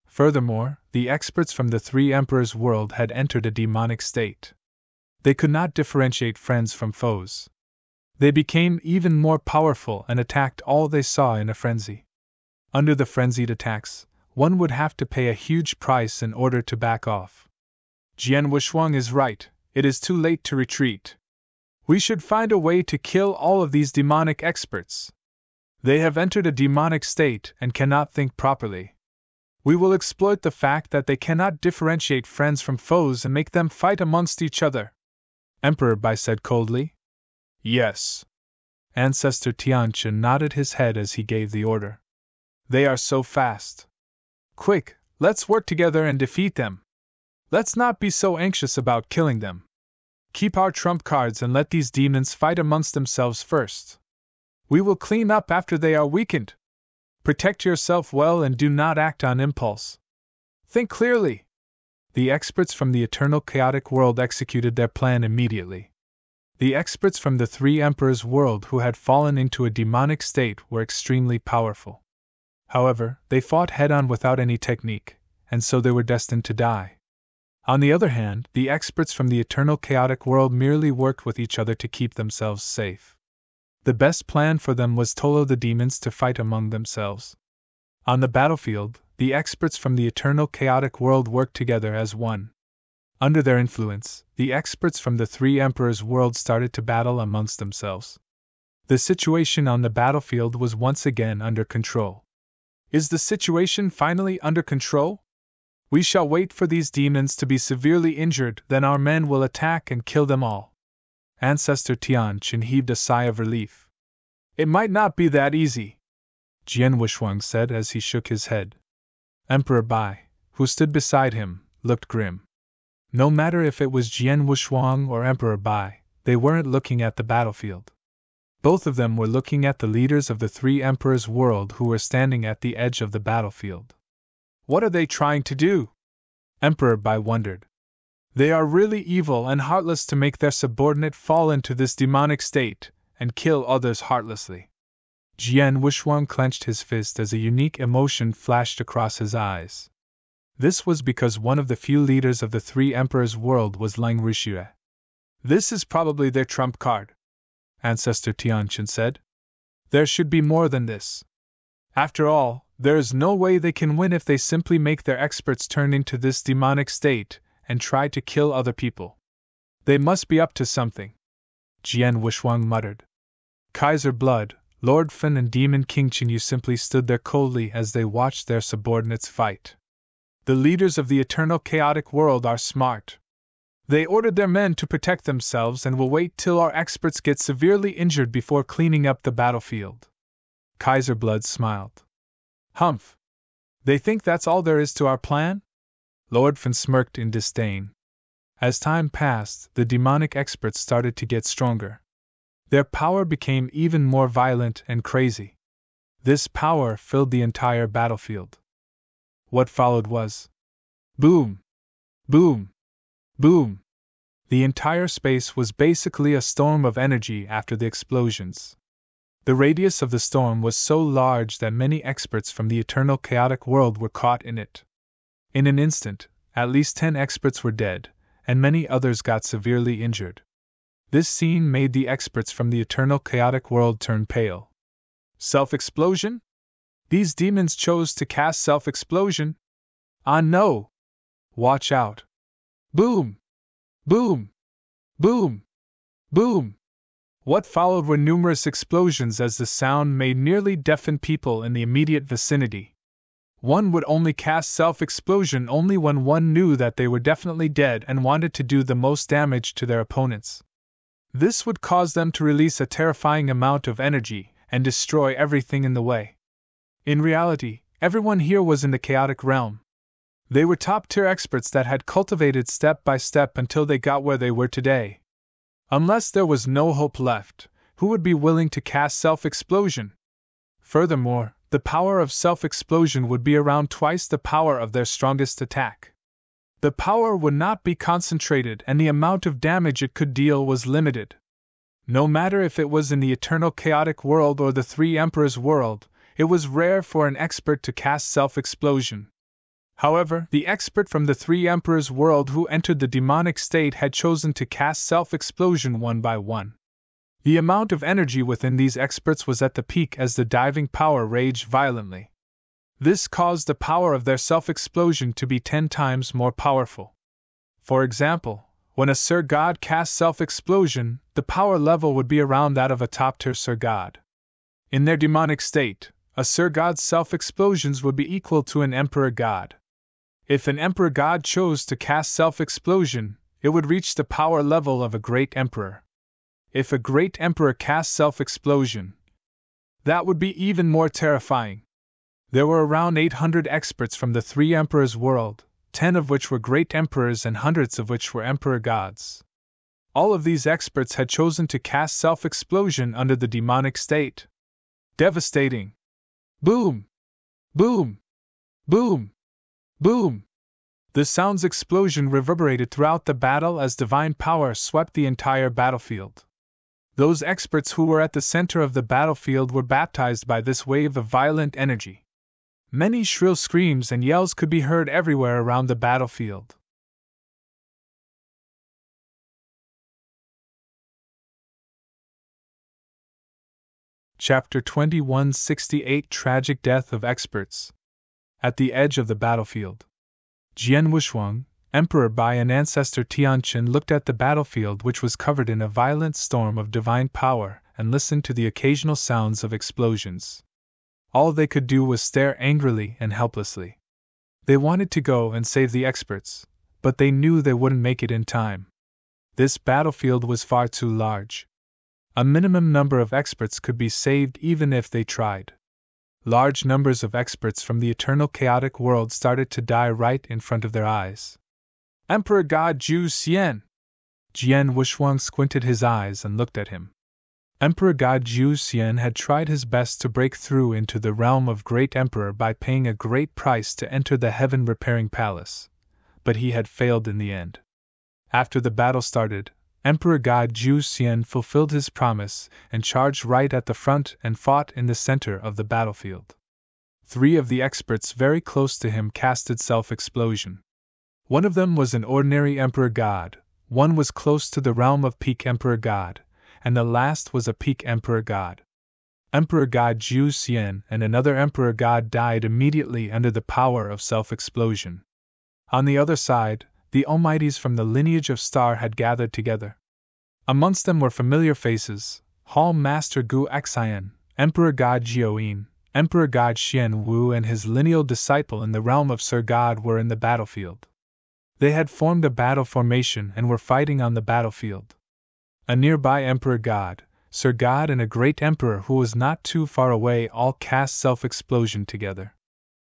Furthermore, the experts from the three emperors' world had entered a demonic state. They could not differentiate friends from foes. They became even more powerful and attacked all they saw in a frenzy. Under the frenzied attacks, one would have to pay a huge price in order to back off. Jian Wushuang is right, it is too late to retreat. We should find a way to kill all of these demonic experts. They have entered a demonic state and cannot think properly. We will exploit the fact that they cannot differentiate friends from foes and make them fight amongst each other. Emperor Bai said coldly. Yes. Ancestor Tianqin nodded his head as he gave the order. They are so fast. Quick, let's work together and defeat them. Let's not be so anxious about killing them. Keep our trump cards and let these demons fight amongst themselves first. We will clean up after they are weakened. Protect yourself well and do not act on impulse. Think clearly. The experts from the eternal chaotic world executed their plan immediately. The experts from the three emperors' world who had fallen into a demonic state were extremely powerful. However, they fought head-on without any technique, and so they were destined to die. On the other hand, the experts from the eternal chaotic world merely worked with each other to keep themselves safe. The best plan for them was to allow the demons to fight among themselves. On the battlefield, the experts from the eternal chaotic world worked together as one. Under their influence, the experts from the three emperors' world started to battle amongst themselves. The situation on the battlefield was once again under control. Is the situation finally under control? We shall wait for these demons to be severely injured, then our men will attack and kill them all. Ancestor Tianqin heaved a sigh of relief. It might not be that easy, Jian Wushuang said as he shook his head. Emperor Bai, who stood beside him, looked grim. No matter if it was Jian Wushuang or Emperor Bai, they weren't looking at the battlefield. Both of them were looking at the leaders of the three emperors' world who were standing at the edge of the battlefield. What are they trying to do? Emperor Bai wondered. They are really evil and heartless to make their subordinate fall into this demonic state, and kill others heartlessly. Jian Wushuang clenched his fist as a unique emotion flashed across his eyes. This was because one of the few leaders of the three emperors' world was Lang Rixue. This is probably their trump card, Ancestor Tianqin said. There should be more than this. After all, there is no way they can win if they simply make their experts turn into this demonic state and try to kill other people. They must be up to something, Jian Wushuang muttered. Kaiser Blood, Lord Fen and Demon King Qingyu simply stood there coldly as they watched their subordinates fight. The leaders of the eternal chaotic world are smart. They ordered their men to protect themselves and will wait till our experts get severely injured before cleaning up the battlefield. Kaiser Blood smiled. Humph! They think that's all there is to our plan? Lord Fen smirked in disdain. As time passed, the demonic experts started to get stronger. Their power became even more violent and crazy. This power filled the entire battlefield. What followed was boom! Boom! Boom! The entire space was basically a storm of energy after the explosions. The radius of the storm was so large that many experts from the eternal chaotic world were caught in it. In an instant, at least 10 experts were dead, and many others got severely injured. This scene made the experts from the eternal chaotic world turn pale. Self-explosion? These demons chose to cast self-explosion? Ah no! Watch out! Boom! Boom! Boom! Boom! What followed were numerous explosions as the sound made nearly deafen people in the immediate vicinity. One would only cast self-explosion only when one knew that they were definitely dead and wanted to do the most damage to their opponents. This would cause them to release a terrifying amount of energy and destroy everything in the way. In reality, everyone here was in the chaotic realm. They were top-tier experts that had cultivated step by step until they got where they were today. Unless there was no hope left, who would be willing to cast self-explosion? Furthermore, the power of self-explosion would be around twice the power of their strongest attack. The power would not be concentrated and the amount of damage it could deal was limited. No matter if it was in the eternal chaotic world or the three emperors' world, it was rare for an expert to cast self-explosion. However, the expert from the three emperors' world who entered the demonic state had chosen to cast self-explosion one by one. The amount of energy within these experts was at the peak as the diving power raged violently. This caused the power of their self-explosion to be 10 times more powerful. For example, when a Sir God cast self-explosion, the power level would be around that of a top-tier Sir God. In their demonic state, a Sir God's self-explosions would be equal to an Emperor God. If an Emperor God chose to cast self-explosion, it would reach the power level of a great Emperor. If a great Emperor cast self-explosion, that would be even more terrifying. There were around 800 experts from the 3 Emperors' world, 10 of which were great emperors and hundreds of which were emperor gods. All of these experts had chosen to cast self-explosion under the demonic state. Devastating. Boom! Boom! Boom! Boom! The sound's explosion reverberated throughout the battle as divine power swept the entire battlefield. Those experts who were at the center of the battlefield were baptized by this wave of violent energy. Many shrill screams and yells could be heard everywhere around the battlefield. Chapter 2168 Tragic Death of Experts. At the edge of the battlefield, Jian Wushuang, Emperor by an ancestor Tianqin, looked at the battlefield, which was covered in a violent storm of divine power, and listened to the occasional sounds of explosions. All they could do was stare angrily and helplessly. They wanted to go and save the experts, but they knew they wouldn't make it in time. This battlefield was far too large. A minimum number of experts could be saved even if they tried. Large numbers of experts from the eternal chaotic world started to die right in front of their eyes. Emperor God Zhu Xian! Jian Wushuang squinted his eyes and looked at him. Emperor God Zhu Xian had tried his best to break through into the realm of Great Emperor by paying a great price to enter the heaven-repairing palace, but he had failed in the end. After the battle started, Emperor God Zhu Xian fulfilled his promise and charged right at the front and fought in the center of the battlefield. 3 of the experts very close to him casted self-explosion. One of them was an ordinary Emperor God, one was close to the realm of Peak Emperor God, and the last was a Peak Emperor God. Emperor God Zhu Xian and another Emperor God died immediately under the power of self-explosion. On the other side, the Almighties from the lineage of Star had gathered together. Amongst them were familiar faces: Hall Master Gu Xian, Emperor God Jiuyin, Emperor God Xian Wu, and his lineal disciple in the realm of Sir God were in the battlefield. They had formed a battle formation and were fighting on the battlefield. A nearby Emperor God, Sir God, and a great Emperor who was not too far away all cast self-explosion together.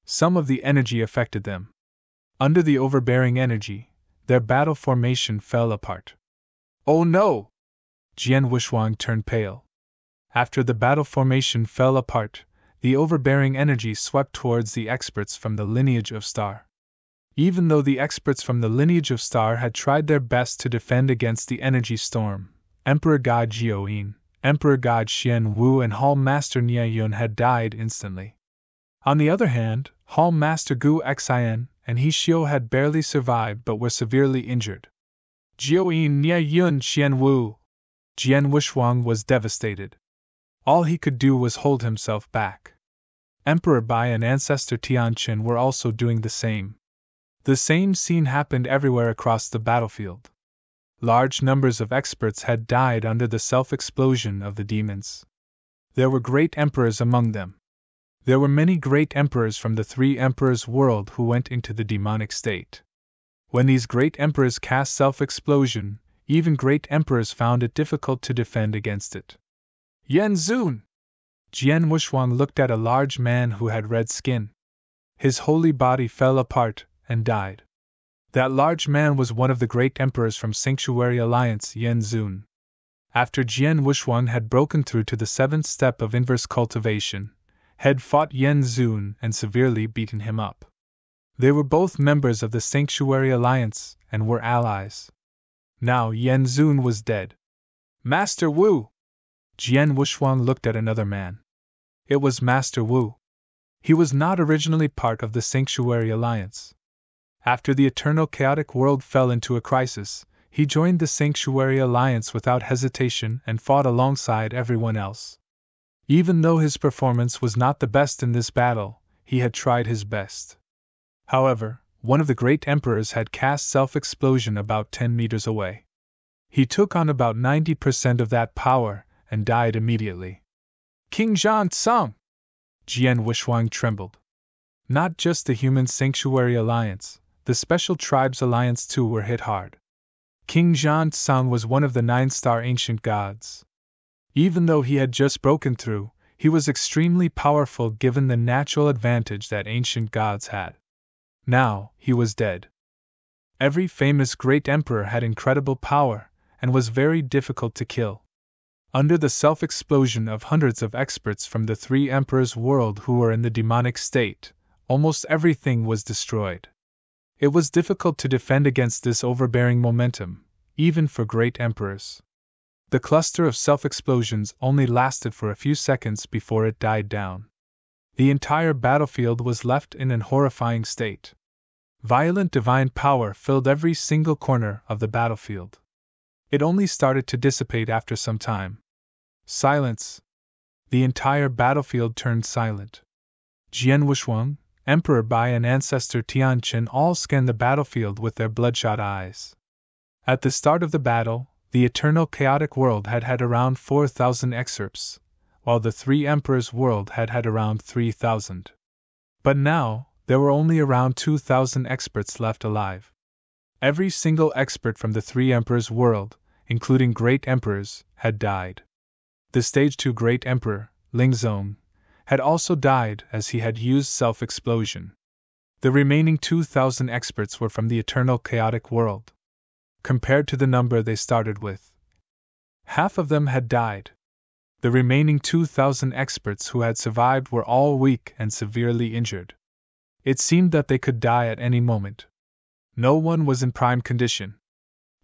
Some of the energy affected them. Under the overbearing energy, their battle formation fell apart. Oh no! Jian Wushuang turned pale. After the battle formation fell apart, the overbearing energy swept towards the experts from the lineage of Star. Even though the experts from the lineage of Star had tried their best to defend against the energy storm, Emperor God Jiuyin, Emperor God Xian Wu, and Hall Master Niayun had died instantly. On the other hand, Hall Master Gu Xian and He Xiu had barely survived but were severely injured. Jiuyin, Niayun, Xian Wu. Jian Wushuang was devastated. All he could do was hold himself back. Emperor Bai and ancestor Tianqin were also doing the same. The same scene happened everywhere across the battlefield. Large numbers of experts had died under the self-explosion of the demons. There were great emperors among them. There were many great emperors from the 3 emperors' world who went into the demonic state. When these great emperors cast self-explosion, even great emperors found it difficult to defend against it. Yan Zun! Jian Wushuang looked at a large man who had red skin. His holy body fell apart and died. That large man was one of the great emperors from Sanctuary Alliance, Yan Zun. After Jian Wushuang had broken through to the 7th step of inverse cultivation, had fought Yan Zun and severely beaten him up. They were both members of the Sanctuary Alliance and were allies. Now Yan Zun was dead. Master Wu! Jian Wushuang looked at another man. It was Master Wu. He was not originally part of the Sanctuary Alliance. After the eternal chaotic world fell into a crisis, he joined the Sanctuary Alliance without hesitation and fought alongside everyone else. Even though his performance was not the best in this battle, he had tried his best. However, one of the great emperors had cast self-explosion about 10 meters away. He took on about 90% of that power and died immediately. King Zhan Tsung! Jian Wushuang trembled. Not just the Human Sanctuary Alliance, the Special Tribes Alliance too were hit hard. King Zhan Tsung was one of the 9-star ancient gods. Even though he had just broken through, he was extremely powerful given the natural advantage that ancient gods had. Now, he was dead. Every famous great emperor had incredible power, and was very difficult to kill. Under the self-explosion of hundreds of experts from the 3 emperors' world who were in the demonic state, almost everything was destroyed. It was difficult to defend against this overbearing momentum, even for great emperors. The cluster of self-explosions only lasted for a few seconds before it died down. The entire battlefield was left in an horrifying state. Violent divine power filled every single corner of the battlefield. It only started to dissipate after some time. Silence. The entire battlefield turned silent. Jian Wushuang, Emperor Bai and Ancestor Tianqin all scanned the battlefield with their bloodshot eyes. At the start of the battle, the eternal chaotic world had had around 4,000 excerpts, while the 3 emperors' world had had around 3,000. But now, there were only around 2,000 experts left alive. Every single expert from the 3 emperors' world, including great emperors, had died. The Stage 2 Great Emperor, Lingzong, had also died as he had used self-explosion. The remaining 2,000 experts were from the eternal chaotic world. Compared to the number they started with, half of them had died. The remaining 2,000 experts who had survived were all weak and severely injured. It seemed that they could die at any moment. No one was in prime condition.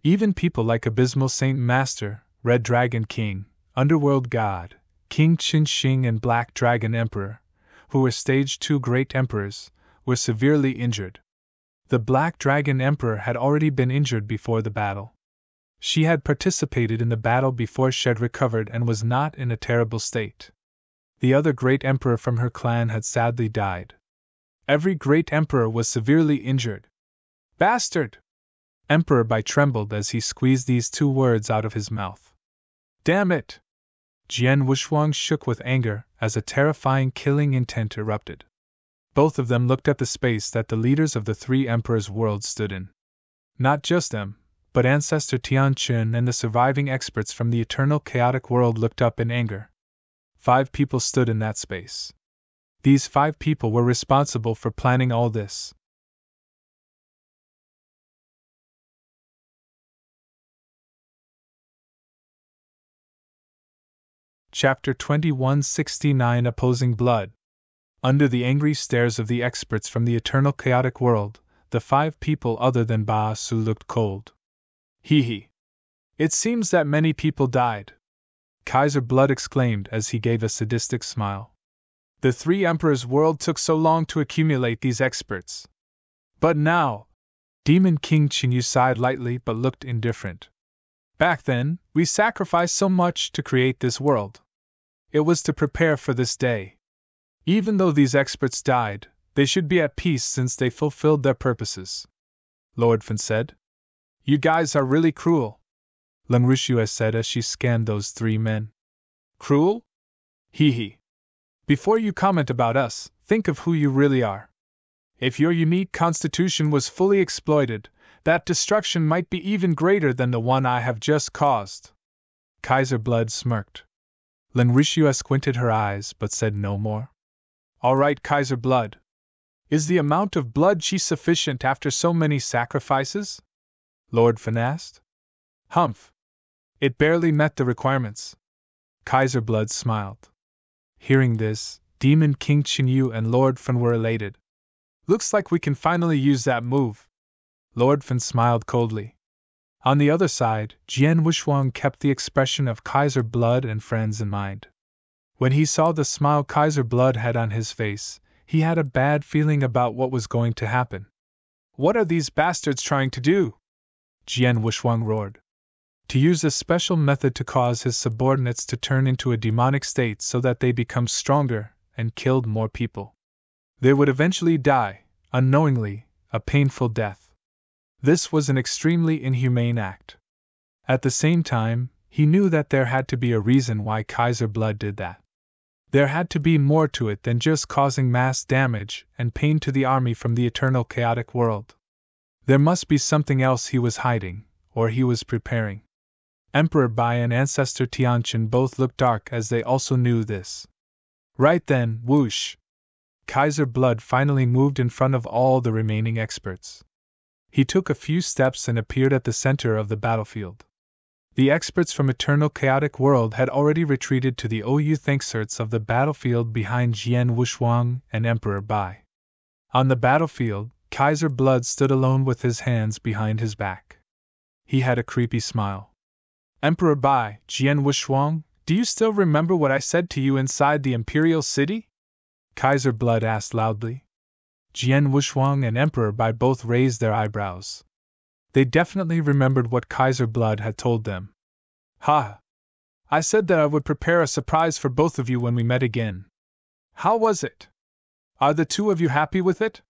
Even people like Abysmal Saint Master, Red Dragon King, Underworld God, King Qin Shing and Black Dragon Emperor, who were Stage 2 Great Emperors, were severely injured. The Black Dragon Emperor had already been injured before the battle. She had participated in the battle before she had recovered and was not in a terrible state. The other great emperor from her clan had sadly died. Every great emperor was severely injured. Bastard! Emperor Bai trembled as he squeezed these 2 words out of his mouth. Damn it! Jian Wushuang shook with anger as a terrifying killing intent erupted. Both of them looked at the space that the leaders of the 3 emperors' worlds stood in. Not just them, but Ancestor Tianqin and the surviving experts from the eternal chaotic world looked up in anger. 5 people stood in that space. These 5 people were responsible for planning all this. Chapter 2169 Opposing Blood. Under the angry stares of the experts from the eternal chaotic world, the 5 people other than Ba Su looked cold. Hee. It seems that many people died, Kaiser Blood exclaimed as he gave a sadistic smile. The 3 emperors' world took so long to accumulate these experts. But now, Demon King Qingyu sighed lightly but looked indifferent. Back then, we sacrificed so much to create this world. It was to prepare for this day. Even though these experts died, they should be at peace since they fulfilled their purposes. Lord Fan said. You guys are really cruel, Leng Rushua said as she scanned those 3 men. Cruel? Hee. Before you comment about us, think of who you really are. If your unique constitution was fully exploited, that destruction might be even greater than the one I have just caused. Kaiser Blood smirked. Leng Rushua squinted her eyes but said no more. All right, Kaiser Blood. Is the amount of blood qi sufficient after so many sacrifices? Lord Fan asked. Humph. It barely met the requirements. Kaiser Blood smiled. Hearing this, Demon King Qingyu and Lord Fan were elated. Looks like we can finally use that move. Lord Fan smiled coldly. On the other side, Jian Wushuang kept the expression of Kaiser Blood and friends in mind. When he saw the smile Kaiser Blood had on his face, he had a bad feeling about what was going to happen. What are these bastards trying to do? Jian Wushuang roared. To use a special method to cause his subordinates to turn into a demonic state so that they become stronger and killed more people. They would eventually die, unknowingly, a painful death. This was an extremely inhumane act. At the same time, he knew that there had to be a reason why Kaiser Blood did that. There had to be more to it than just causing mass damage and pain to the army from the eternal chaotic world. There must be something else he was hiding, or he was preparing. Emperor Bai and Ancestor Tianqin both looked dark as they also knew this. Right then, whoosh! Kaiser Blood finally moved in front of all the remaining experts. He took a few steps and appeared at the center of the battlefield. The experts from Eternal Chaotic World had already retreated to the OU thankserts of the battlefield behind Jian Wushuang and Emperor Bai. On the battlefield, Kaiser Blood stood alone with his hands behind his back. He had a creepy smile. Emperor Bai, Jian Wushuang, do you still remember what I said to you inside the Imperial City? Kaiser Blood asked loudly. Jian Wushuang and Emperor Bai both raised their eyebrows. They definitely remembered what Kaiser Blood had told them. Ha! I said that I would prepare a surprise for both of you when we met again. How was it? Are the two of you happy with it?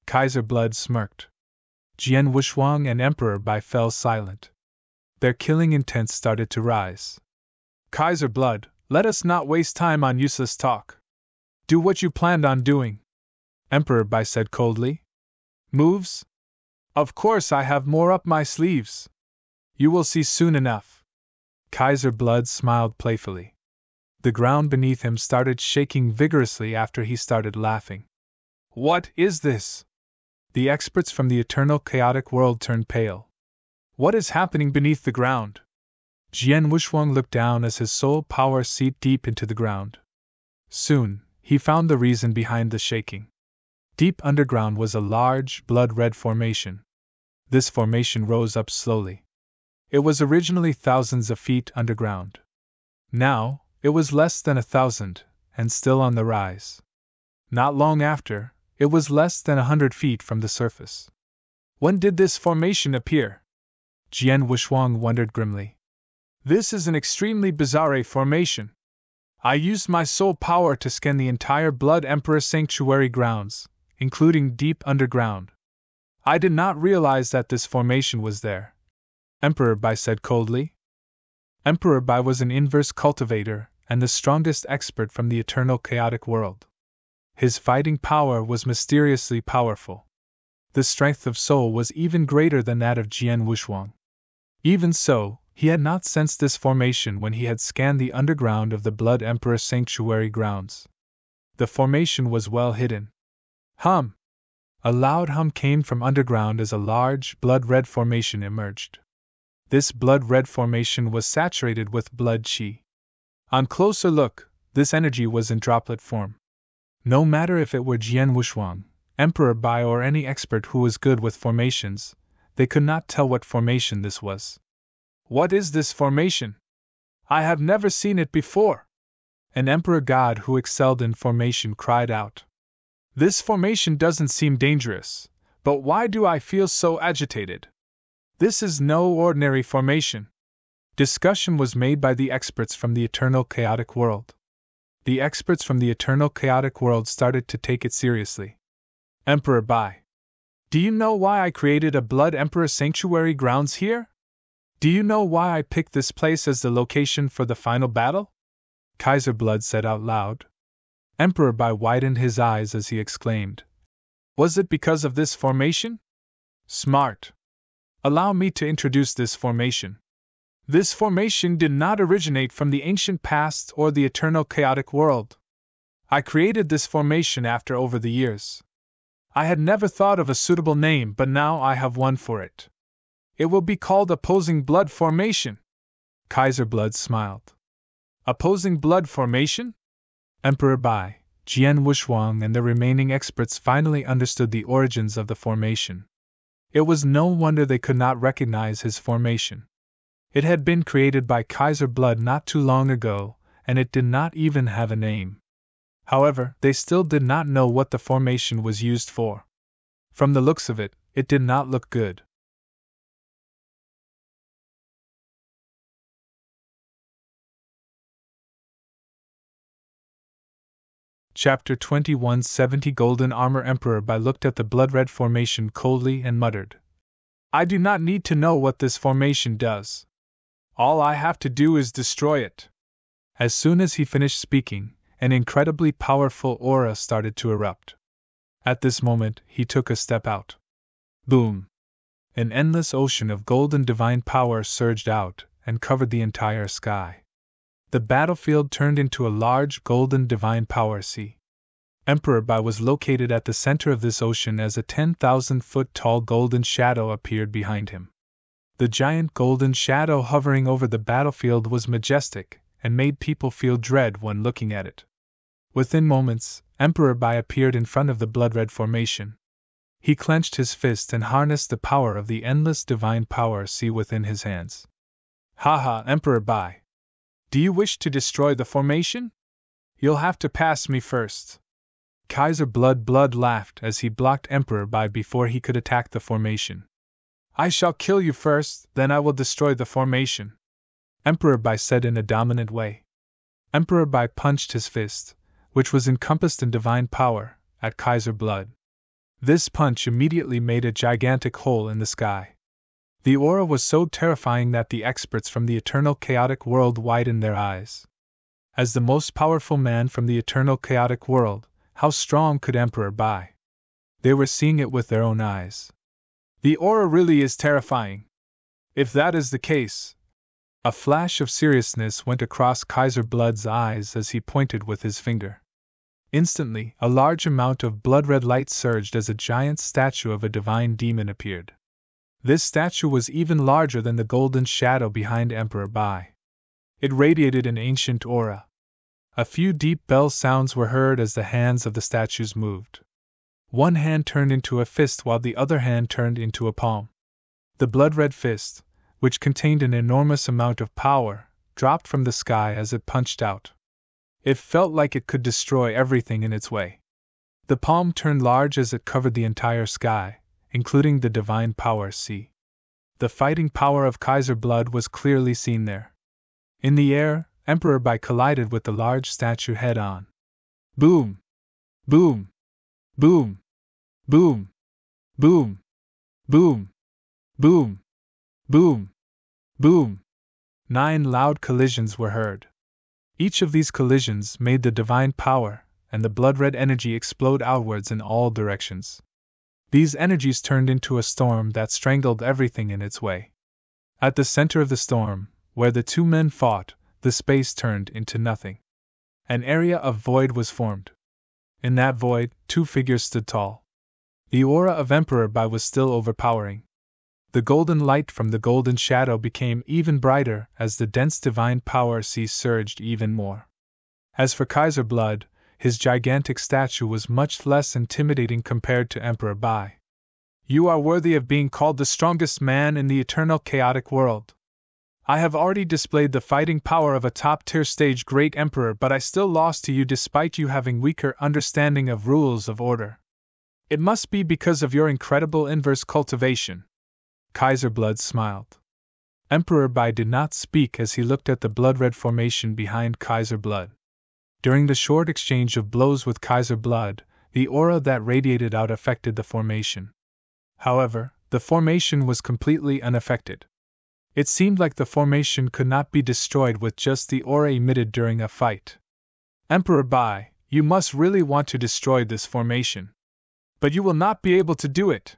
Kaiser Blood smirked. Jian Wushuang and Emperor Bai fell silent. Their killing intent started to rise. Kaiser Blood, let us not waste time on useless talk. Do what you planned on doing. Emperor Bai said coldly. Moves? Of course I have more up my sleeves. You will see soon enough. Kaiser Blood smiled playfully. The ground beneath him started shaking vigorously after he started laughing. What is this? The experts from the Eternal Chaotic World turned pale. What is happening beneath the ground? Jian Wushuang looked down as his soul power seeped deep into the ground. Soon, he found the reason behind the shaking. Deep underground was a large, blood-red formation. This formation rose up slowly. It was originally thousands of feet underground. Now, it was less than 1,000, and still on the rise. Not long after, it was less than 100 feet from the surface. When did this formation appear? Jian Wushuang wondered grimly. This is an extremely bizarre formation. I used my soul power to scan the entire Blood Emperor Sanctuary grounds, including deep underground. I did not realize that this formation was there. Emperor Bai said coldly. Emperor Bai was an inverse cultivator and the strongest expert from the Eternal Chaotic World. His fighting power was mysteriously powerful. The strength of soul was even greater than that of Jian Wushuang. Even so, he had not sensed this formation when he had scanned the underground of the Blood Emperor Sanctuary grounds. The formation was well hidden. Hum! A loud hum came from underground as a large, blood-red formation emerged. This blood-red formation was saturated with blood qi. On closer look, this energy was in droplet form. No matter if it were Jian Wushuang, Emperor Bai or any expert who was good with formations, they could not tell what formation this was. What is this formation? I have never seen it before. An emperor god who excelled in formation cried out. This formation doesn't seem dangerous, but why do I feel so agitated? This is no ordinary formation. Discussion was made by the experts from the Eternal Chaotic World. The experts from the Eternal Chaotic World started to take it seriously. Emperor Bai, do you know why I created a Blood Emperor Sanctuary grounds here? Do you know why I picked this place as the location for the final battle? Kaiser Blood said out loud. Emperor Bai widened his eyes as he exclaimed. Was it because of this formation? Smart. Allow me to introduce this formation. This formation did not originate from the ancient past or the Eternal Chaotic World. I created this formation after over the years. I had never thought of a suitable name, but now I have one for it. It will be called Opposing Blood Formation. Kaiser Blood smiled. Opposing Blood Formation? Emperor Bai, Jian Wushuang and the remaining experts finally understood the origins of the formation. It was no wonder they could not recognize his formation. It had been created by Kaiser Blood not too long ago, and it did not even have a name. However, they still did not know what the formation was used for. From the looks of it, it did not look good. Chapter 2170 Golden Armor. Emperor Bai looked at the blood-red formation coldly and muttered, I do not need to know what this formation does. All I have to do is destroy it. As soon as he finished speaking, an incredibly powerful aura started to erupt. At this moment, he took a step out. Boom! An endless ocean of golden divine power surged out and covered the entire sky. The battlefield turned into a large golden divine power sea. Emperor Bai was located at the center of this ocean as a 10,000-foot tall golden shadow appeared behind him. The giant golden shadow hovering over the battlefield was majestic and made people feel dread when looking at it. Within moments, Emperor Bai appeared in front of the blood-red formation. He clenched his fist and harnessed the power of the endless divine power sea within his hands. Haha, Emperor Bai! Do you wish to destroy the formation? You'll have to pass me first. Kaiser Blood laughed as he blocked Emperor Bai before he could attack the formation. I shall kill you first, then I will destroy the formation, Emperor Bai said in a dominant way. Emperor Bai punched his fist, which was encompassed in divine power, at Kaiser Blood. This punch immediately made a gigantic hole in the sky. The aura was so terrifying that the experts from the eternal chaotic world widened their eyes. As the most powerful man from the eternal chaotic world, how strong could Emperor Bai? They were seeing it with their own eyes. The aura really is terrifying. If that is the case... A flash of seriousness went across Kaiser Blood's eyes as he pointed with his finger. Instantly, a large amount of blood-red light surged as a giant statue of a divine demon appeared. This statue was even larger than the golden shadow behind Emperor Bai. It radiated an ancient aura. A few deep bell sounds were heard as the hands of the statues moved. One hand turned into a fist while the other hand turned into a palm. The blood-red fist, which contained an enormous amount of power, dropped from the sky as it punched out. It felt like it could destroy everything in its way. The palm turned large as it covered the entire sky, including the divine power sea. The fighting power of Kaiser Blood was clearly seen there. In the air, Emperor Bai collided with the large statue head-on. Boom! Boom! Boom! Boom! Boom! Boom! Boom! Boom! Boom! 9 loud collisions were heard. Each of these collisions made the divine power and the blood-red energy explode outwards in all directions. These energies turned into a storm that strangled everything in its way. At the center of the storm, where the two men fought, the space turned into nothing. An area of void was formed. In that void, 2 figures stood tall. The aura of Emperor Bai was still overpowering. The golden light from the golden shadow became even brighter as the dense divine power sea surged even more. As for Kaiser Blood, his gigantic statue was much less intimidating compared to Emperor Bai. You are worthy of being called the strongest man in the eternal chaotic world. I have already displayed the fighting power of a top-tier stage great emperor, but I still lost to you despite you having weaker understanding of rules of order. It must be because of your incredible inverse cultivation. Kaiser Blood smiled. Emperor Bai did not speak as he looked at the blood-red formation behind Kaiser Blood. During the short exchange of blows with Kaiser Blood, the aura that radiated out affected the formation. However, the formation was completely unaffected. It seemed like the formation could not be destroyed with just the aura emitted during a fight. Emperor Bai, you must really want to destroy this formation. But you will not be able to do it.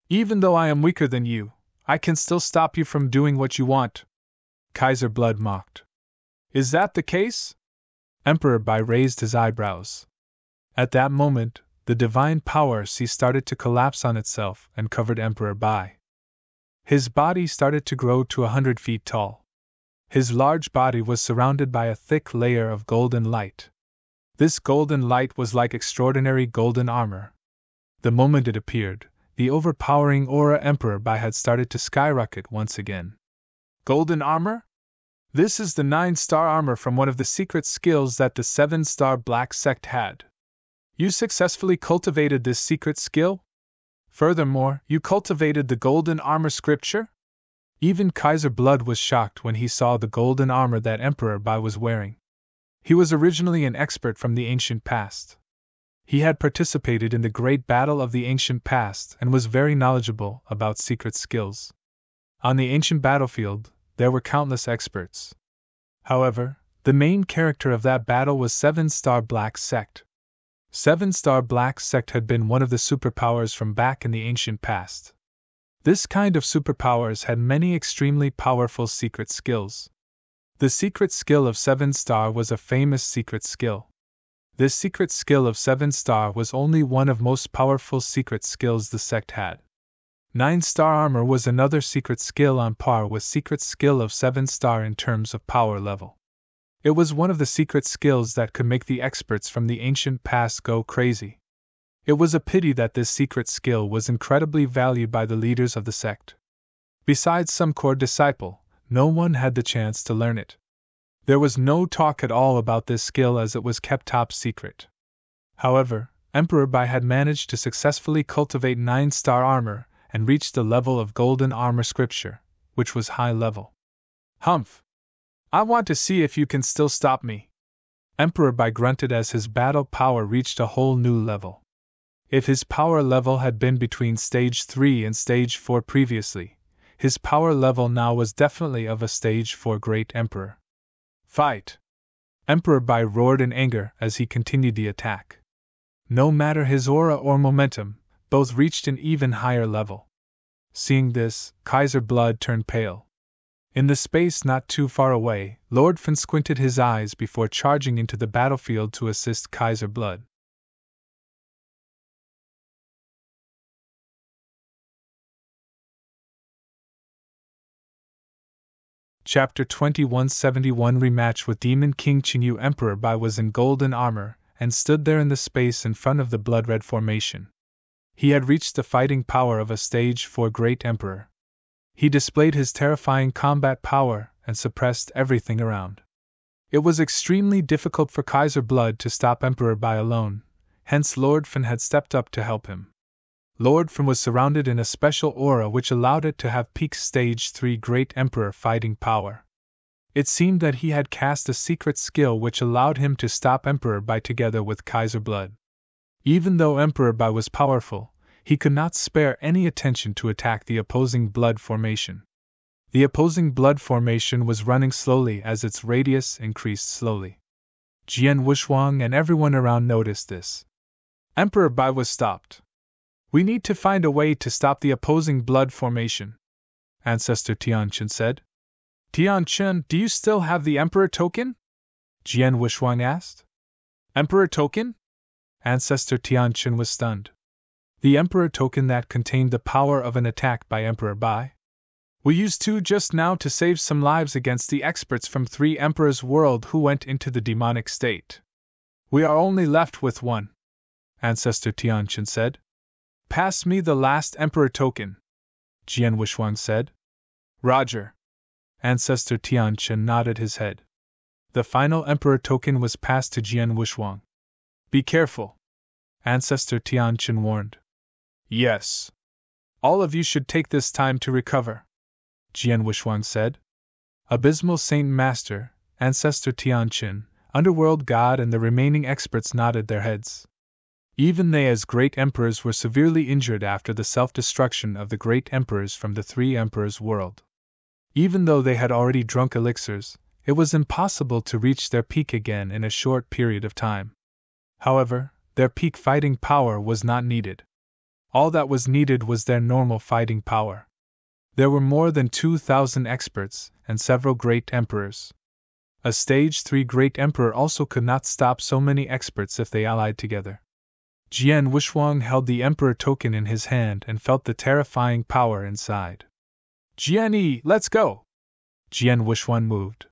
Even though I am weaker than you, I can still stop you from doing what you want. Kaiser Blood mocked. Is that the case? Emperor Bai raised his eyebrows. At that moment, the divine power sea started to collapse on itself and covered Emperor Bai. His body started to grow to 100 feet tall. His large body was surrounded by a thick layer of golden light. This golden light was like extraordinary golden armor. The moment it appeared, the overpowering aura Emperor Bai had started to skyrocket once again. Golden armor? This is the 9-star armor from one of the secret skills that the 7-star Black Sect had. You successfully cultivated this secret skill? Furthermore, you cultivated the golden armor scripture? Even Kaiser Blood was shocked when he saw the golden armor that Emperor Bai was wearing. He was originally an expert from the ancient past. He had participated in the great battle of the ancient past and was very knowledgeable about secret skills. On the ancient battlefield, there were countless experts. However, the main character of that battle was Seven-Star Black Sect. Seven-Star Black Sect had been one of the superpowers from back in the ancient past. This kind of superpowers had many extremely powerful secret skills. The secret skill of Seven-Star was a famous secret skill. This secret skill of Seven-Star was only one of most powerful secret skills the sect had. 9-Star Armor was another secret skill on par with secret skill of Seven-Star in terms of power level. It was one of the secret skills that could make the experts from the ancient past go crazy. It was a pity that this secret skill was incredibly valued by the leaders of the sect. Besides some core disciple, no one had the chance to learn it. There was no talk at all about this skill as it was kept top secret. However, Emperor Bai had managed to successfully cultivate 9-Star Armor and reach the level of Golden Armor Scripture, which was high level. Humph! I want to see if you can still stop me. Emperor Bai grunted as his battle power reached a whole new level. If his power level had been between Stage 3 and Stage 4 previously, his power level now was definitely of a Stage 4 Great Emperor. Fight! Emperor Bai roared in anger as he continued the attack. No matter his aura or momentum, both reached an even higher level. Seeing this, Kaiser Blood turned pale. In the space not too far away, Lord Fan squinted his eyes before charging into the battlefield to assist Kaiser Blood. Chapter 2171 Rematch with Demon King Qingyu. Emperor Bai was in golden armor and stood there in the space in front of the blood-red formation. He had reached the fighting power of a Stage 4 Great Emperor. He displayed his terrifying combat power and suppressed everything around. It was extremely difficult for Kaiser Blood to stop Emperor Bai alone, hence Lord Fan had stepped up to help him. Lord Fan was surrounded in a special aura which allowed it to have peak Stage 3 Great Emperor fighting power. It seemed that he had cast a secret skill which allowed him to stop Emperor Bai together with Kaiser Blood. Even though Emperor Bai was powerful, he could not spare any attention to attack the opposing blood formation. The opposing blood formation was running slowly as its radius increased slowly. Jian Wuxuang and everyone around noticed this. Emperor Bai was stopped. We need to find a way to stop the opposing blood formation, Ancestor Tianqin said. Tianqin, do you still have the Emperor token? Jian Wuxuang asked. Emperor token? Ancestor Tianqin was stunned. The Emperor token that contained the power of an attack by Emperor Bai? We used 2 just now to save some lives against the experts from 3 Emperor's world who went into the demonic state. We are only left with 1, Ancestor Tianqin said. Pass me the last Emperor token, Jian Wuxuang said. Roger. Ancestor Tianqin nodded his head. The final Emperor token was passed to Jian Wuxuang. Be careful, Ancestor Tianqin warned. Yes. All of you should take this time to recover, Jian Wuxuang said. Abysmal Saint Master, Ancestor Tianqin, Underworld God and the remaining experts nodded their heads. Even they as great emperors were severely injured after the self-destruction of the great emperors from the 3 emperors' world. Even though they had already drunk elixirs, it was impossible to reach their peak again in a short period of time. However, their peak fighting power was not needed. All that was needed was their normal fighting power. There were more than 2,000 experts and several great emperors. A Stage 3 Great Emperor also could not stop so many experts if they allied together. Jian Wuxuang held the Emperor token in his hand and felt the terrifying power inside. Jian Yi, let's go! Jian Wuxuang moved.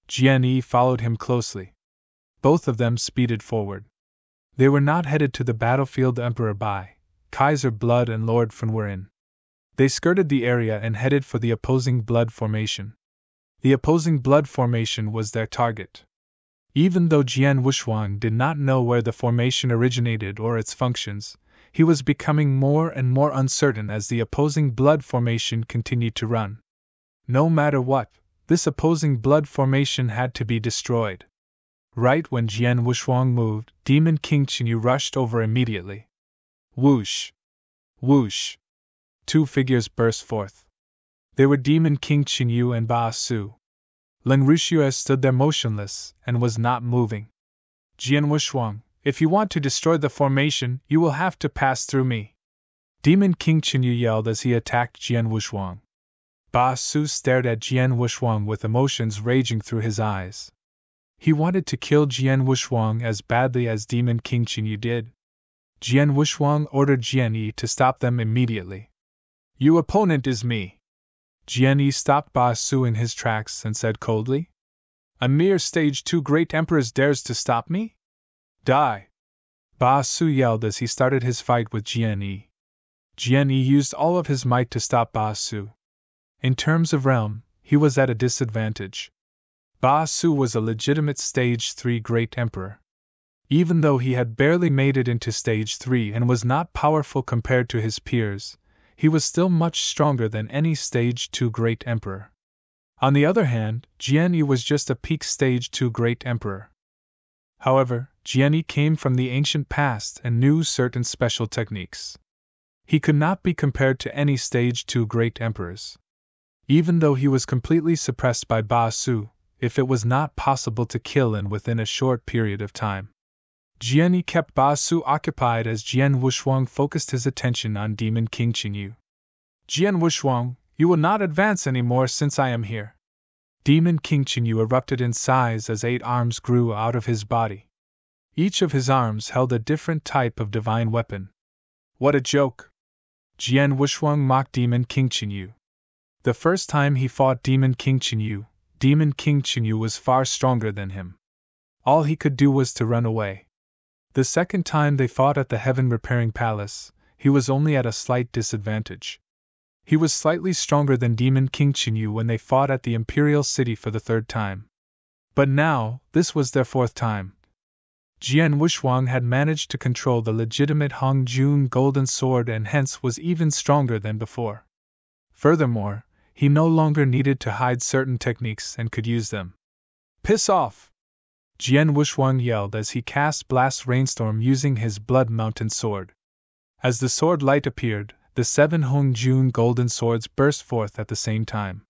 Jian Yi followed him closely. Both of them speeded forward. They were not headed to the battlefield Emperor Bai, Kaiser Blood and Lord Fan were in. They skirted the area and headed for the opposing blood formation. The opposing blood formation was their target. Even though Jian Wuxuang did not know where the formation originated or its functions, he was becoming more and more uncertain as the opposing blood formation continued to run. No matter what, this opposing blood formation had to be destroyed. Right when Jian Wuxuang moved, Demon King Qinyu rushed over immediately. Whoosh! Whoosh! Two figures burst forth. They were Demon King Qinyu and Ba Su. Ling Ruxue stood there motionless and was not moving. Jian Wuxuang, if you want to destroy the formation, you will have to pass through me. Demon King Qinyu yelled as he attacked Jian Wuxuang. Ba Su stared at Jian Wuxuang with emotions raging through his eyes. He wanted to kill Jian Wuxuang as badly as Demon King Qinyu did. Jian Wuxuang ordered Jian Yi to stop them immediately. Your opponent is me. Jian Yi stopped Ba Su in his tracks and said coldly. A mere stage 2 great emperors dares to stop me? Die! Ba Su yelled as he started his fight with Jian Yi. Jian Yi used all of his might to stop Ba Su. In terms of realm, he was at a disadvantage. Ba Su was a legitimate stage 3 great emperor. Even though he had barely made it into stage 3 and was not powerful compared to his peers, he was still much stronger than any stage 2 great emperor. On the other hand, Jian Yi was just a peak stage 2 great emperor. However, Jian Yi came from the ancient past and knew certain special techniques. He could not be compared to any stage 2 great emperors. Even though he was completely suppressed by Ba Su, if it was not possible to kill him within a short period of time. Jian Yi kept Ba Su occupied as Jian Wuxuang focused his attention on Demon King Qinyu. Jian Wuxuang, you will not advance anymore since I am here. Demon King Qinyu erupted in size as 8 arms grew out of his body. Each of his arms held a different type of divine weapon. What a joke! Jian Wuxuang mocked Demon King Qinyu. The first time he fought Demon King Qinyu, Demon King Qinyu was far stronger than him. All he could do was to run away. The second time they fought at the Heaven Repairing Palace, he was only at a slight disadvantage. He was slightly stronger than Demon King Qinyu when they fought at the Imperial City for the third time. But now, this was their fourth time. Jian Wuxuang had managed to control the legitimate Hong Jun golden sword and hence was even stronger than before. Furthermore, he no longer needed to hide certain techniques and could use them. Piss off! Jian Wuxuang yelled as he cast Blast Rainstorm using his Blood Mountain sword. As the sword light appeared, the 7 Hong Jun golden swords burst forth at the same time.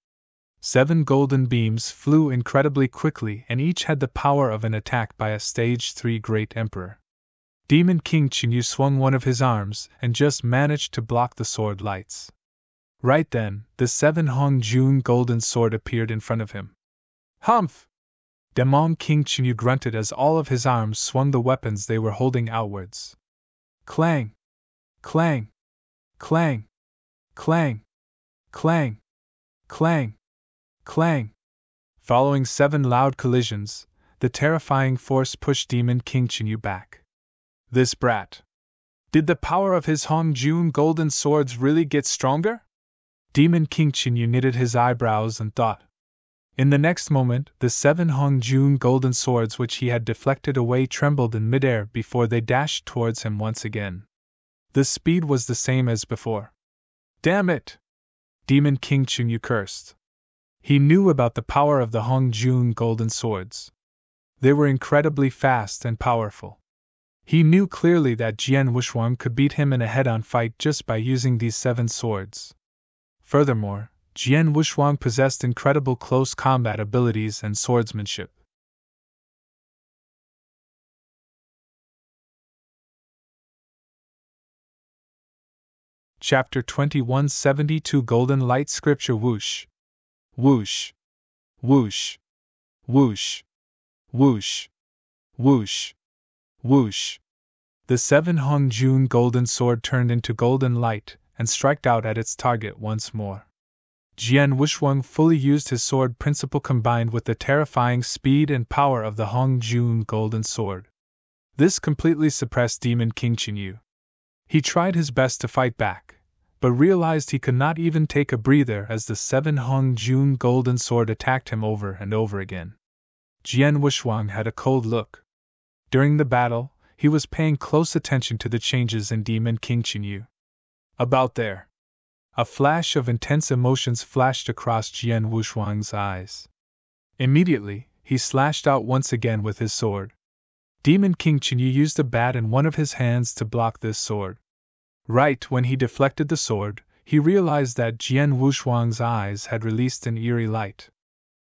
7 golden beams flew incredibly quickly and each had the power of an attack by a stage 3 great emperor. Demon King Qinyu swung one of his arms and just managed to block the sword lights. Right then, the 7 Hong Jun golden sword appeared in front of him. Humph! Demon King Qinyu grunted as all of his arms swung the weapons they were holding outwards. Clang! Clang! Clang! Clang! Clang! Clang! Clang! Following 7 loud collisions, the terrifying force pushed Demon King Qinyu back. This brat! Did the power of his Hong Jun golden swords really get stronger? Demon King Qinyu knitted his eyebrows and thought. In the next moment, the 7 Hong Jun golden swords which he had deflected away trembled in midair before they dashed towards him once again. The speed was the same as before. Damn it! Demon King Qinyu cursed. He knew about the power of the Hong Jun golden swords. They were incredibly fast and powerful. He knew clearly that Jian Wuxuang could beat him in a head-on fight just by using these 7 swords. Furthermore, Jian Wuxuang possessed incredible close combat abilities and swordsmanship. Chapter 2172 Golden Light Scripture Whoosh! Whoosh! Whoosh! Whoosh! Whoosh! Whoosh! Whoosh! The 7 Hong Jun golden sword turned into golden light and struck out at its target once more. Jian Wuxuang fully used his sword principle combined with the terrifying speed and power of the Hong Jun golden sword. This completely suppressed Demon King Qinyu. He tried his best to fight back, but realized he could not even take a breather as the 7 Hong Jun golden sword attacked him over and over again. Jian Wuxuang had a cold look. During the battle, he was paying close attention to the changes in Demon King Qinyu. About there. A flash of intense emotions flashed across Jian Wuxuang's eyes. Immediately, he slashed out once again with his sword. Demon King Chenyu used a bat in one of his hands to block this sword. Right when he deflected the sword, he realized that Jian Wushuang's eyes had released an eerie light.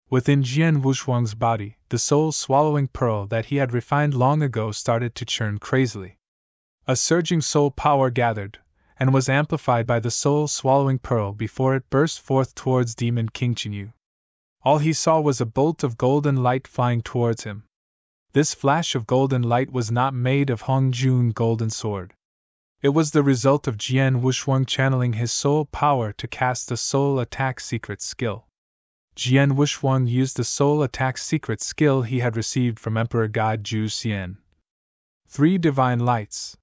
Within Jian Wushuang's body, the soul-swallowing pearl that he had refined long ago started to churn crazily. A surging soul power gathered, and was amplified by the soul-swallowing pearl before it burst forth towards Demon King Chenyu. All he saw was a bolt of golden light flying towards him. This flash of golden light was not made of Hongjun golden sword. It was the result of Jian Wushuang channeling his soul power to cast the soul attack secret skill. Jian Wushuang used the soul attack secret skill he had received from Emperor God Zhu Xian. 3 divine lights.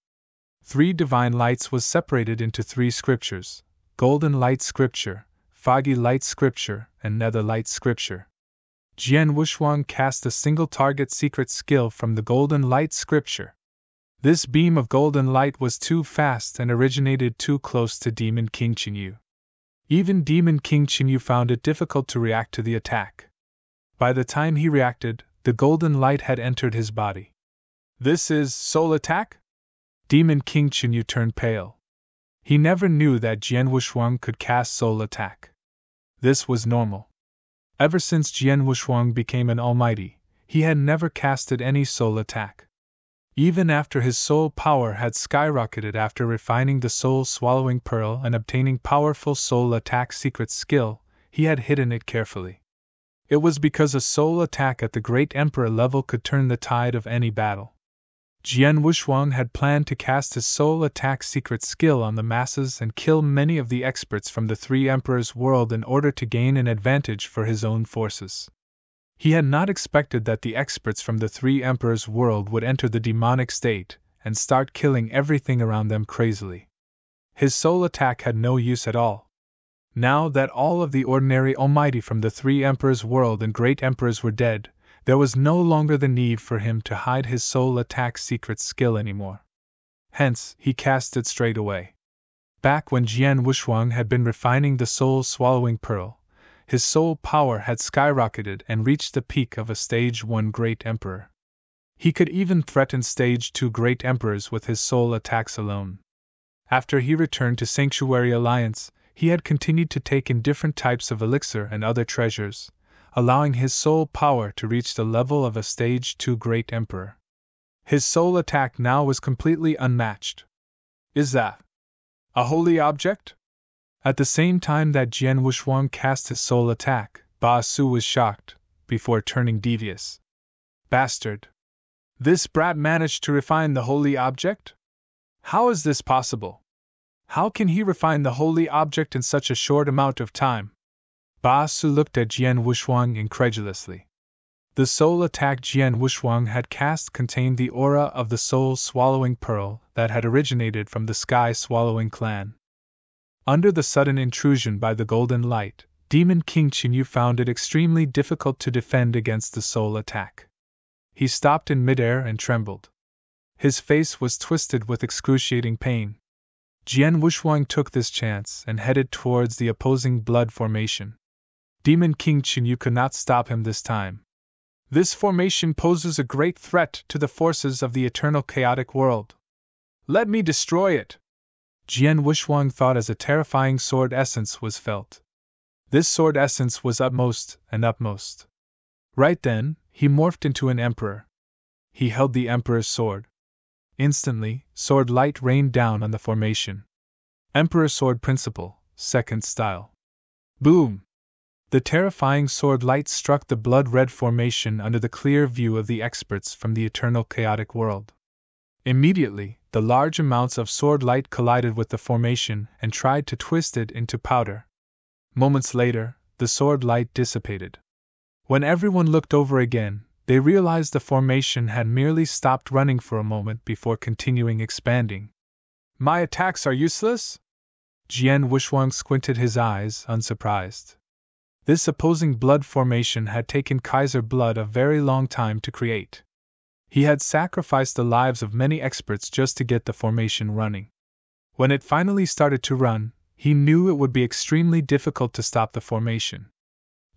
3 divine lights was separated into 3 scriptures: Golden Light Scripture, Foggy Light Scripture, and Nether Light Scripture. Jian Wushuang cast a single target secret skill from the Golden Light Scripture. This beam of golden light was too fast and originated too close to Demon King Chenyu. Even Demon King Chenyu found it difficult to react to the attack. By the time he reacted, the golden light had entered his body. This is soul attack? Demon King Chenyu turned pale. He never knew that Jian Wushuang could cast soul attack. This was normal. Ever since Jian Wushuang became an almighty, he had never casted any soul attack. Even after his soul power had skyrocketed after refining the soul-swallowing pearl and obtaining powerful soul attack secret skill, he had hidden it carefully. It was because a soul attack at the Great Emperor level could turn the tide of any battle. Jian Wushuang had planned to cast his soul attack secret skill on the masses and kill many of the experts from the 3 Emperors' world in order to gain an advantage for his own forces. He had not expected that the experts from the 3 Emperors' world would enter the demonic state and start killing everything around them crazily. His soul attack had no use at all. Now that all of the ordinary almighty from the 3 Emperors' world and Great Emperors were dead, there was no longer the need for him to hide his soul attack secret skill anymore. Hence, he cast it straight away. Back when Jian Wushuang had been refining the soul-swallowing pearl, his soul power had skyrocketed and reached the peak of a Stage 1 Great Emperor. He could even threaten Stage 2 Great Emperors with his soul attacks alone. After he returned to Sanctuary Alliance, he had continued to take in different types of elixir and other treasures, allowing his soul power to reach the level of a Stage 2 Great Emperor. His soul attack now was completely unmatched. Is that a holy object? At the same time that Jian Wushuang cast his soul attack, Ba Su was shocked, before turning devious. Bastard! This brat managed to refine the holy object? How is this possible? How can he refine the holy object in such a short amount of time? Ba Su looked at Jian Wushuang incredulously. The soul attack Jian Wushuang had cast contained the aura of the soul-swallowing pearl that had originated from the Sky-Swallowing clan. Under the sudden intrusion by the golden light, Demon King Chenyu found it extremely difficult to defend against the soul attack. He stopped in midair and trembled. His face was twisted with excruciating pain. Jian Wushuang took this chance and headed towards the opposing blood formation. Demon King Chenyu could not stop him this time. This formation poses a great threat to the forces of the eternal chaotic world. Let me destroy it! Jian Wushuang thought as a terrifying sword essence was felt. This sword essence was utmost and upmost. Right then, he morphed into an emperor. He held the emperor's sword. Instantly, sword light rained down on the formation. Emperor Sword Principle, Second Style. Boom! The terrifying sword light struck the blood-red formation under the clear view of the experts from the eternal chaotic world. Immediately, the large amounts of sword light collided with the formation and tried to twist it into powder. Moments later, the sword light dissipated. When everyone looked over again, they realized the formation had merely stopped running for a moment before continuing expanding. My attacks are useless? Jian Wushuang squinted his eyes, unsurprised. This opposing blood formation had taken Kaiser blood a very long time to create. He had sacrificed the lives of many experts just to get the formation running. When it finally started to run, he knew it would be extremely difficult to stop the formation.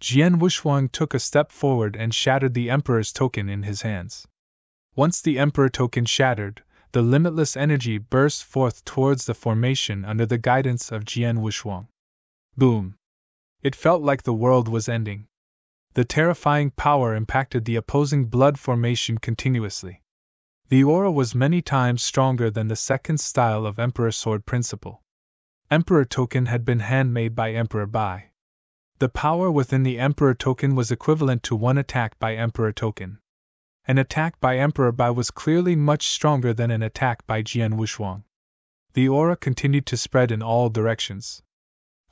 Jian Wuxuang took a step forward and shattered the Emperor's token in his hands. Once the Emperor token shattered, the limitless energy burst forth towards the formation under the guidance of Jian Wuxuang. Boom! It felt like the world was ending. The terrifying power impacted the opposing blood formation continuously. The aura was many times stronger than the second style of Emperor Sword Principle. Emperor Token had been handmade by Emperor Bai. The power within the Emperor Token was equivalent to one attack by Emperor Token. An attack by Emperor Bai was clearly much stronger than an attack by Jian Wuxuang. The aura continued to spread in all directions.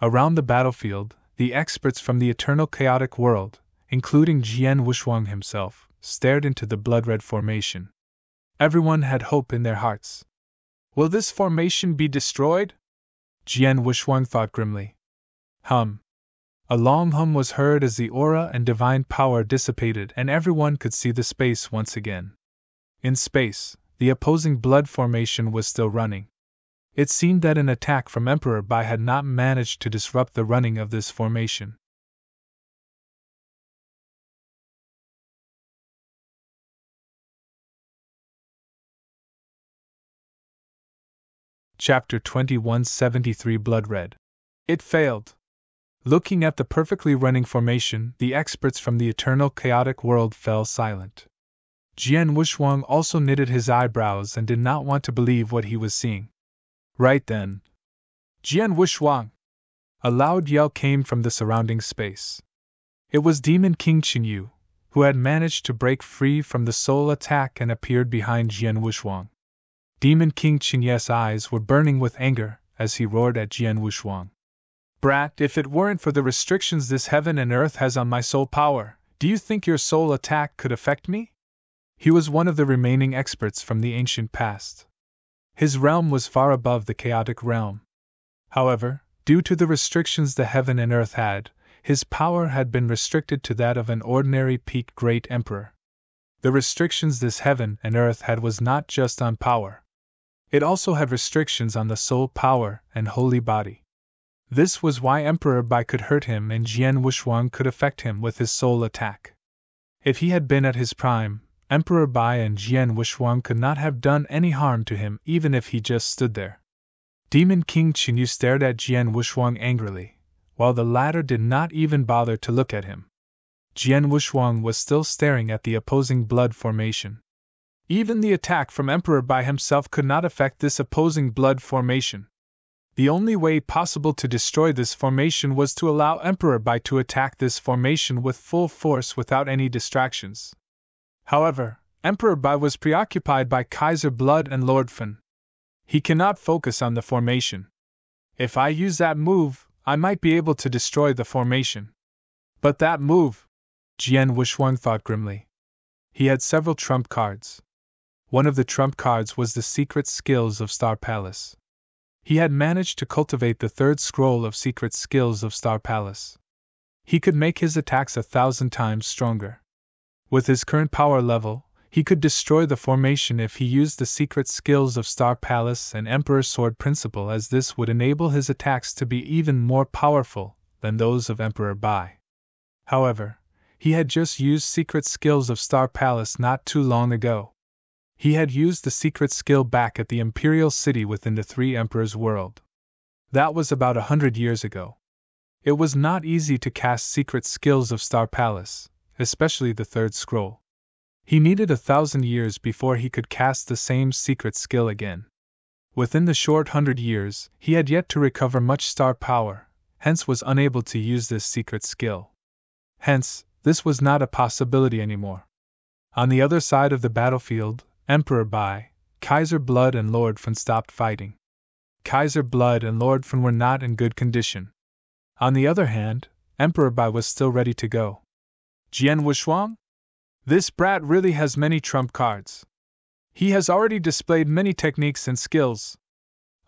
Around the battlefield, the experts from the eternal chaotic world, including Jian Wuxuang himself, stared into the blood-red formation. Everyone had hope in their hearts. Will this formation be destroyed? Jian Wuxuang thought grimly. Hum. A long hum was heard as the aura and divine power dissipated and everyone could see the space once again. In space, the opposing blood formation was still running. It seemed that an attack from Emperor Bai had not managed to disrupt the running of this formation. Chapter 2173 Blood Red. It failed. Looking at the perfectly running formation, the experts from the eternal chaotic world fell silent. Jian Wuxuang also knitted his eyebrows and did not want to believe what he was seeing. Right then. Jian Wuxuang! A loud yell came from the surrounding space. It was Demon King Qinyu, who had managed to break free from the soul attack and appeared behind Jian Wuxuang. Demon King Qinyu's eyes were burning with anger as he roared at Jian Wuxuang. Brat, if it weren't for the restrictions this heaven and earth has on my soul power, do you think your soul attack could affect me? He was one of the remaining experts from the ancient past. His realm was far above the chaotic realm. However, due to the restrictions the heaven and earth had, his power had been restricted to that of an ordinary peak great emperor. The restrictions this heaven and earth had was not just on power. It also had restrictions on the soul power and holy body. This was why Emperor Bai could hurt him and Jian Wuxuang could affect him with his soul attack. If he had been at his prime, Emperor Bai and Jian Wuxuang could not have done any harm to him even if he just stood there. Demon King Qinyu stared at Jian Wuxuang angrily, while the latter did not even bother to look at him. Jian Wuxuang was still staring at the opposing blood formation. Even the attack from Emperor Bai himself could not affect this opposing blood formation. The only way possible to destroy this formation was to allow Emperor Bai to attack this formation with full force without any distractions. However, Emperor Bai was preoccupied by Kaiser Blood and Lord Fan. He cannot focus on the formation. If I use that move, I might be able to destroy the formation. But that move, Jian Wuxuang thought grimly. He had several trump cards. One of the trump cards was the secret skills of Star Palace. He had managed to cultivate the third scroll of secret skills of Star Palace. He could make his attacks 1,000 times stronger. With his current power level, he could destroy the formation if he used the secret skills of Star Palace and Emperor Sword Principle, as this would enable his attacks to be even more powerful than those of Emperor Bai. However, he had just used secret skills of Star Palace not too long ago. He had used the secret skill back at the Imperial City within the Three Emperors world. That was about 100 years ago. It was not easy to cast secret skills of Star Palace, especially the third scroll. He needed 1,000 years before he could cast the same secret skill again. Within the short 100 years, he had yet to recover much star power, hence was unable to use this secret skill. Hence, this was not a possibility anymore. On the other side of the battlefield, Emperor Bai, Kaiser Blood and Lord Fan stopped fighting. Kaiser Blood and Lord Fan were not in good condition. On the other hand, Emperor Bai was still ready to go. Jian Wuxuang? This brat really has many trump cards. He has already displayed many techniques and skills.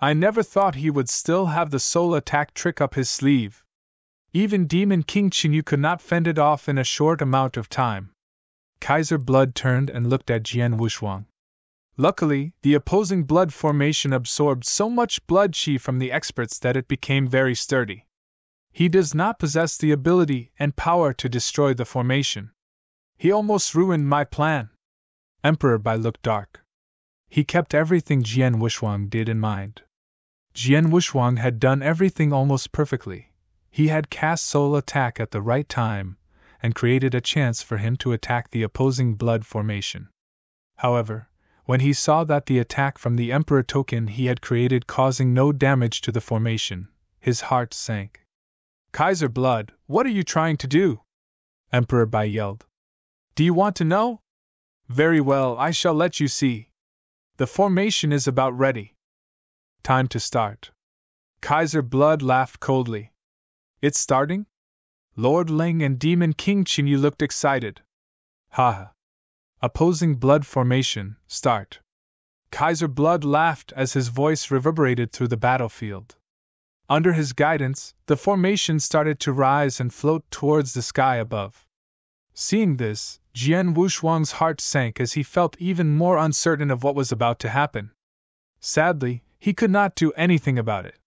I never thought he would still have the soul attack trick up his sleeve. Even Demon King Qinyu could not fend it off in a short amount of time. Kaiser Blood turned and looked at Jian Wuxuang. Luckily, the opposing blood formation absorbed so much blood chi from the experts that it became very sturdy. He does not possess the ability and power to destroy the formation. He almost ruined my plan. Emperor Bai looked dark. He kept everything Jian Wuxuang did in mind. Jian Wuxuang had done everything almost perfectly. He had cast Soul Attack at the right time, and created a chance for him to attack the opposing blood formation. However, when he saw that the attack from the Emperor token he had created causing no damage to the formation, his heart sank. Kaiser Blood, what are you trying to do? Emperor Bai yelled. Do you want to know? Very well, I shall let you see. The formation is about ready. Time to start. Kaiser Blood laughed coldly. It's starting? Lord Ling and Demon King Qingyu looked excited. Haha. Opposing blood formation, start. Kaiser Blood laughed as his voice reverberated through the battlefield. Under his guidance, the formation started to rise and float towards the sky above. Seeing this, Jian Wuxuang's heart sank as he felt even more uncertain of what was about to happen. Sadly, he could not do anything about it.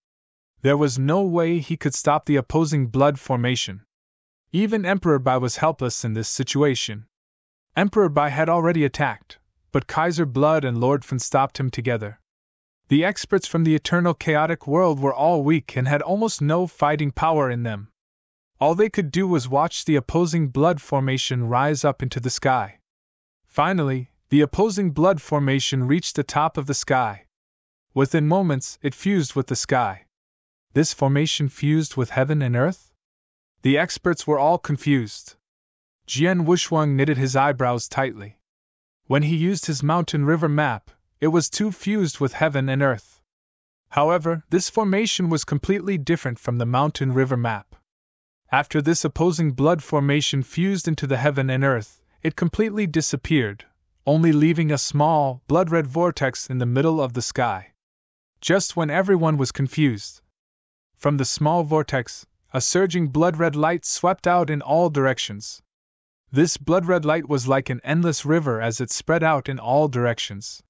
There was no way he could stop the opposing blood formation. Even Emperor Bai was helpless in this situation. Emperor Bai had already attacked, but Kaiser Blood and Lord Fan stopped him together. The experts from the eternal chaotic world were all weak and had almost no fighting power in them. All they could do was watch the opposing blood formation rise up into the sky. Finally, the opposing blood formation reached the top of the sky. Within moments, it fused with the sky. This formation fused with heaven and earth? The experts were all confused. Jian Wuxuang knitted his eyebrows tightly. When he used his mountain river map, it was too fused with heaven and earth. However, this formation was completely different from the mountain river map. After this opposing blood formation fused into the heaven and earth, it completely disappeared, only leaving a small, blood-red vortex in the middle of the sky. Just when everyone was confused. From the small vortex, a surging blood-red light swept out in all directions. This blood-red light was like an endless river as it spread out in all directions.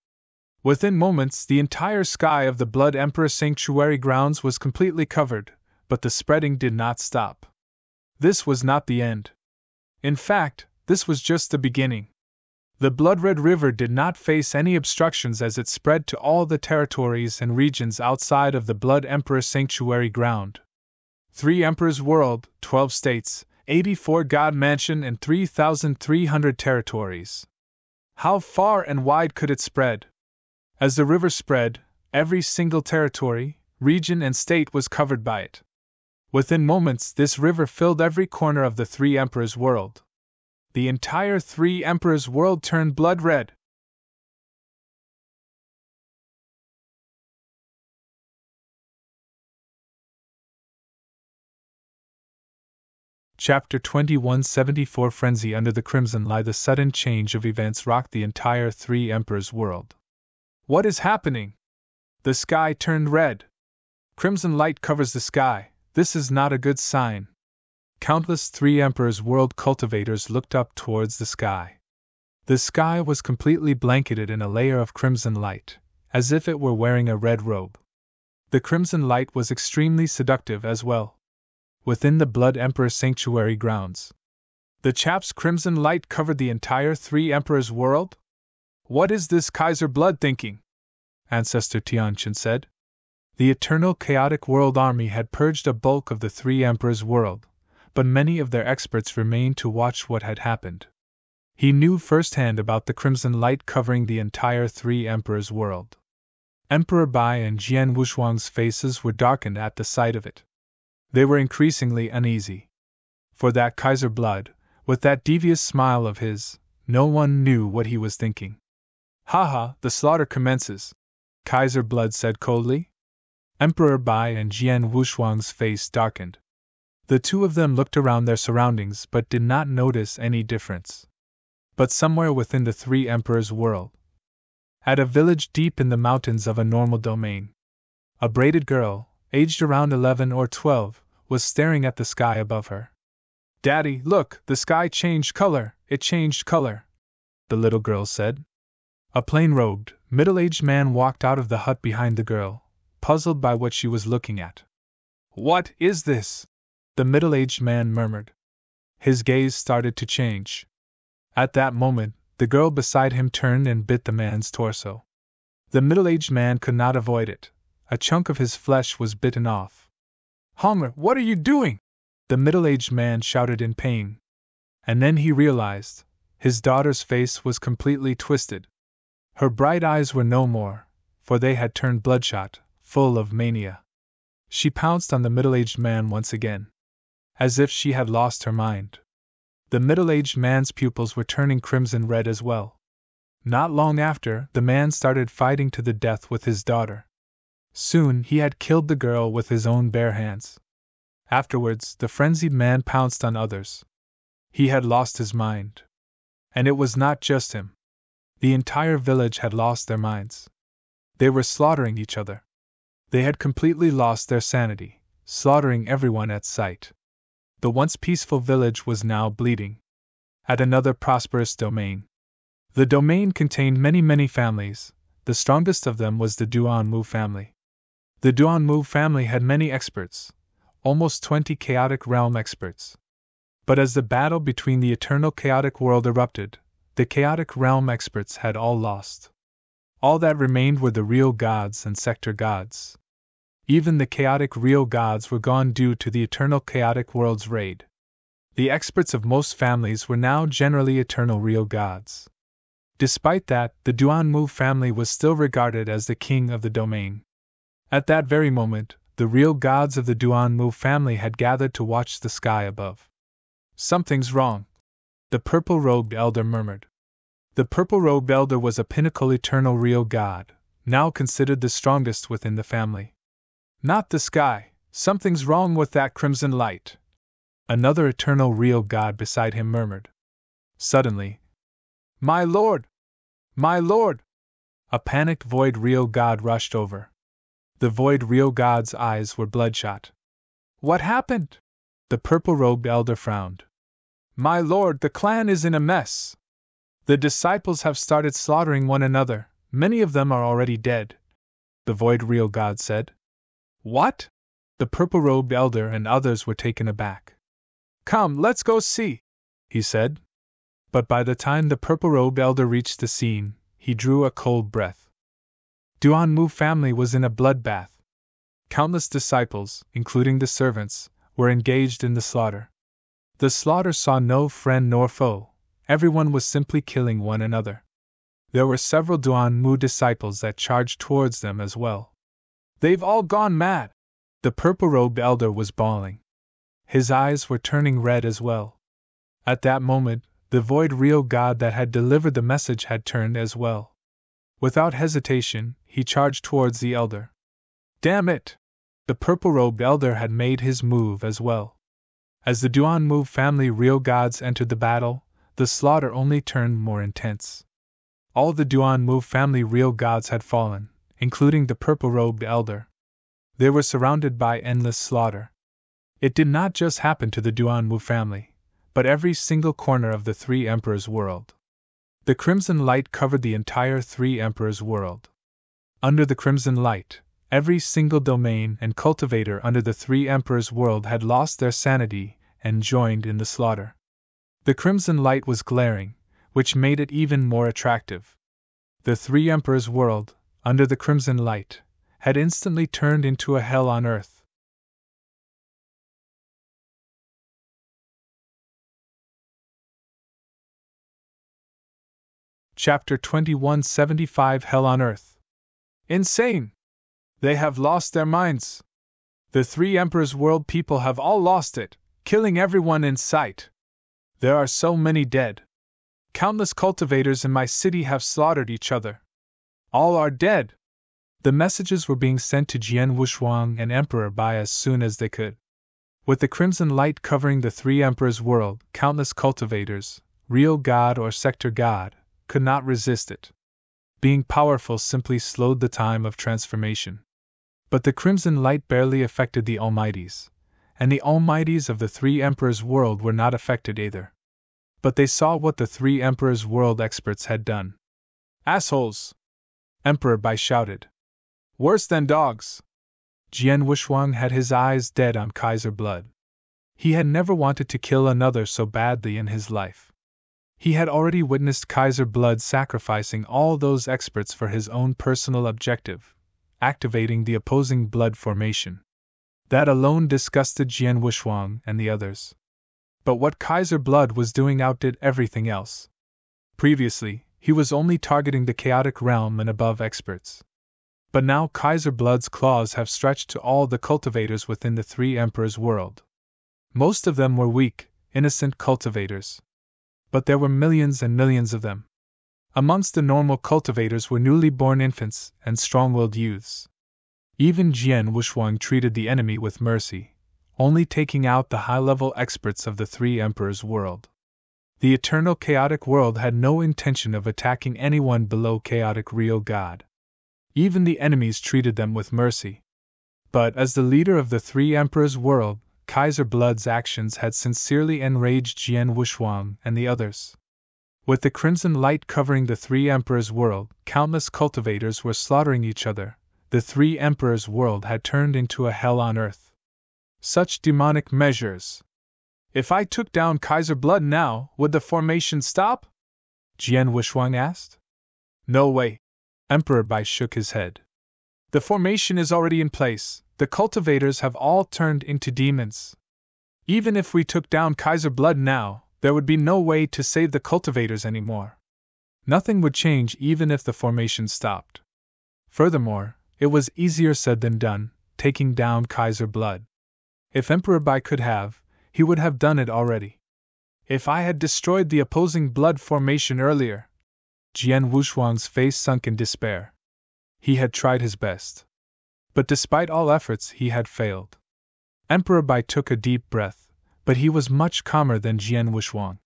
Within moments, the entire sky of the Blood Emperor Sanctuary grounds was completely covered, but the spreading did not stop. This was not the end. In fact, this was just the beginning. The blood-red river did not face any obstructions as it spread to all the territories and regions outside of the Blood Emperor Sanctuary ground. 3 Emperors World, 12 states, 84 God Mansion and 3,300 territories. How far and wide could it spread? As the river spread, every single territory, region and state was covered by it. Within moments this river filled every corner of the 3 Emperors World. The entire 3 Emperors World turned blood red. Chapter 2174 Frenzy Under the Crimson Light. The sudden change of events rocked the entire 3 Emperors World. What is happening? The sky turned red. Crimson light covers the sky. This is not a good sign. Countless 3 Emperors World cultivators looked up towards the sky. The sky was completely blanketed in a layer of crimson light, as if it were wearing a red robe. The crimson light was extremely seductive as well. Within the Blood Emperor Sanctuary grounds, the chap's crimson light covered the entire 3 Emperors World? What is this Kaiser Blood thinking? Ancestor Tianqin said. The Eternal Chaotic World Army had purged a bulk of the 3 Emperors World, but many of their experts remained to watch what had happened. He knew firsthand about the crimson light covering the entire 3 Emperors World. Emperor Bai and Jian Wuxuang's faces were darkened at the sight of it. They were increasingly uneasy. For that Kaiser Blood, with that devious smile of his, no one knew what he was thinking. Haha, the slaughter commences, Kaiser Blood said coldly. Emperor Bai and Jian Wuxuang's face darkened. The two of them looked around their surroundings but did not notice any difference. But somewhere within the 3 Emperors World, at a village deep in the mountains of a normal domain, a braided girl, aged around 11 or 12, was staring at the sky above her. Daddy, look, the sky changed color, it changed color, the little girl said. A plain-robed, middle-aged man walked out of the hut behind the girl, puzzled by what she was looking at. What is this? the middle-aged man murmured. His gaze started to change. At that moment, the girl beside him turned and bit the man's torso. The middle-aged man could not avoid it. A chunk of his flesh was bitten off. Homer, what are you doing? The middle-aged man shouted in pain. And then he realized. His daughter's face was completely twisted. Her bright eyes were no more, for they had turned bloodshot, full of mania. She pounced on the middle-aged man once again, as if she had lost her mind. The middle-aged man's pupils were turning crimson red as well. Not long after, the man started fighting to the death with his daughter. Soon he had killed the girl with his own bare hands. Afterwards, the frenzied man pounced on others. He had lost his mind. And it was not just him. The entire village had lost their minds. They were slaughtering each other. They had completely lost their sanity, slaughtering everyone at sight. The once peaceful village was now bleeding. At another prosperous domain. The domain contained many families. The strongest of them was the Duanmu family. The Duanmu family had many experts, almost 20 chaotic realm experts. But as the battle between the eternal chaotic world erupted, the chaotic realm experts had all lost. All that remained were the real gods and sector gods. Even the chaotic real gods were gone due to the eternal chaotic world's raid. The experts of most families were now generally eternal real gods. Despite that, the Duanmu family was still regarded as the king of the domain. At that very moment, the real gods of the Duanmu family had gathered to watch the sky above. Something's wrong, the purple-robed elder murmured. The purple-robed elder was a pinnacle eternal real god, now considered the strongest within the family. Not the sky, something's wrong with that crimson light. Another eternal real god beside him murmured. Suddenly, My lord! My lord! A panicked void real god rushed over. The void real god's eyes were bloodshot. What happened? The purple-robed elder frowned. My lord, the clan is in a mess. The disciples have started slaughtering one another, many of them are already dead. The void real god said. What? The purple-robed elder and others were taken aback. Come, let's go see, he said. But by the time the purple-robed elder reached the scene, he drew a cold breath. Duanmu family was in a bloodbath. Countless disciples, including the servants, were engaged in the slaughter. The slaughter saw no friend nor foe, everyone was simply killing one another. There were several Duanmu disciples that charged towards them as well. They've all gone mad! The purple-robed elder was bawling. His eyes were turning red as well. At that moment, the void real god that had delivered the message had turned as well. Without hesitation, he charged towards the elder. Damn it! The purple-robed elder had made his move as well. As the Duanmu family real gods entered the battle, the slaughter only turned more intense. All the Duanmu family real gods had fallen, including the purple-robed elder. They were surrounded by endless slaughter. It did not just happen to the Duanmu family, but every single corner of the Three Emperors' world. The crimson light covered the entire Three Emperors' world. Under the crimson light, every single domain and cultivator under the Three Emperors' world had lost their sanity and joined in the slaughter. The crimson light was glaring, which made it even more attractive. The Three Emperors' world, under the crimson light, had instantly turned into a hell on earth. Chapter 2175 Hell on Earth. Insane! They have lost their minds. The Three Emperors' world people have all lost it, killing everyone in sight. There are so many dead. Countless cultivators in my city have slaughtered each other. All are dead. The messages were being sent to Jian Wushuang and Emperor Bai as soon as they could. With the crimson light covering the Three Emperors' world, countless cultivators, real god or sector god, could not resist it. Being powerful simply slowed the time of transformation. But the crimson light barely affected the Almighties, and the Almighties of the Three Emperors' world were not affected either. But they saw what the Three Emperors' world experts had done. Assholes! Emperor Bai shouted. Worse than dogs! Jian Wushuang had his eyes dead on Kaiser blood. He had never wanted to kill another so badly in his life. He had already witnessed Kaiser Blood sacrificing all those experts for his own personal objective, activating the opposing blood formation. That alone disgusted Jian Wushuang and the others. But what Kaiser Blood was doing outdid everything else. Previously, he was only targeting the chaotic realm and above experts. But now Kaiser Blood's claws have stretched to all the cultivators within the Three Emperors' world. Most of them were weak, innocent cultivators. But there were millions and millions of them. Amongst the normal cultivators were newly born infants and strong-willed youths. Even Jian Wushuang treated the enemy with mercy, only taking out the high-level experts of the Three Emperors' world. The eternal chaotic world had no intention of attacking anyone below chaotic real God. Even the enemies treated them with mercy. But as the leader of the Three Emperors' world, Kaiser Blood's actions had sincerely enraged Jian Wushuang and the others. With the crimson light covering the Three Emperors' world, countless cultivators were slaughtering each other. The Three Emperors' world had turned into a hell on earth. Such demonic measures! If I took down Kaiser Blood now, would the formation stop? Jian Wushuang asked. No way. Emperor Bai shook his head. The formation is already in place. The cultivators have all turned into demons. Even if we took down Kaiser Blood now, there would be no way to save the cultivators anymore. Nothing would change even if the formation stopped. Furthermore, it was easier said than done, taking down Kaiser Blood. If Emperor Bai could have, he would have done it already. If I had destroyed the opposing blood formation earlier. Jian Wushuang's face sunk in despair. He had tried his best. But despite all efforts, he had failed. Emperor Bai took a deep breath, but he was much calmer than Jian Wushuang.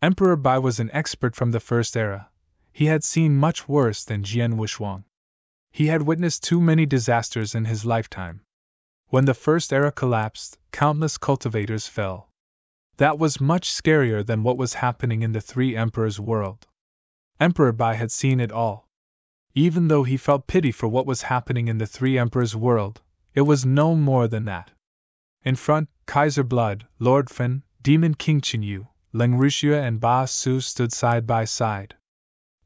Emperor Bai was an expert from the First Era. He had seen much worse than Jian Wushuang. He had witnessed too many disasters in his lifetime. When the First Era collapsed, countless cultivators fell. That was much scarier than what was happening in the Three Emperors' world. Emperor Bai had seen it all. Even though he felt pity for what was happening in the Three Emperors' world, it was no more than that. In front, Kaiser Blood, Lord Fen, Demon King Qinyu, Leng Ruxue and Ba Su stood side by side.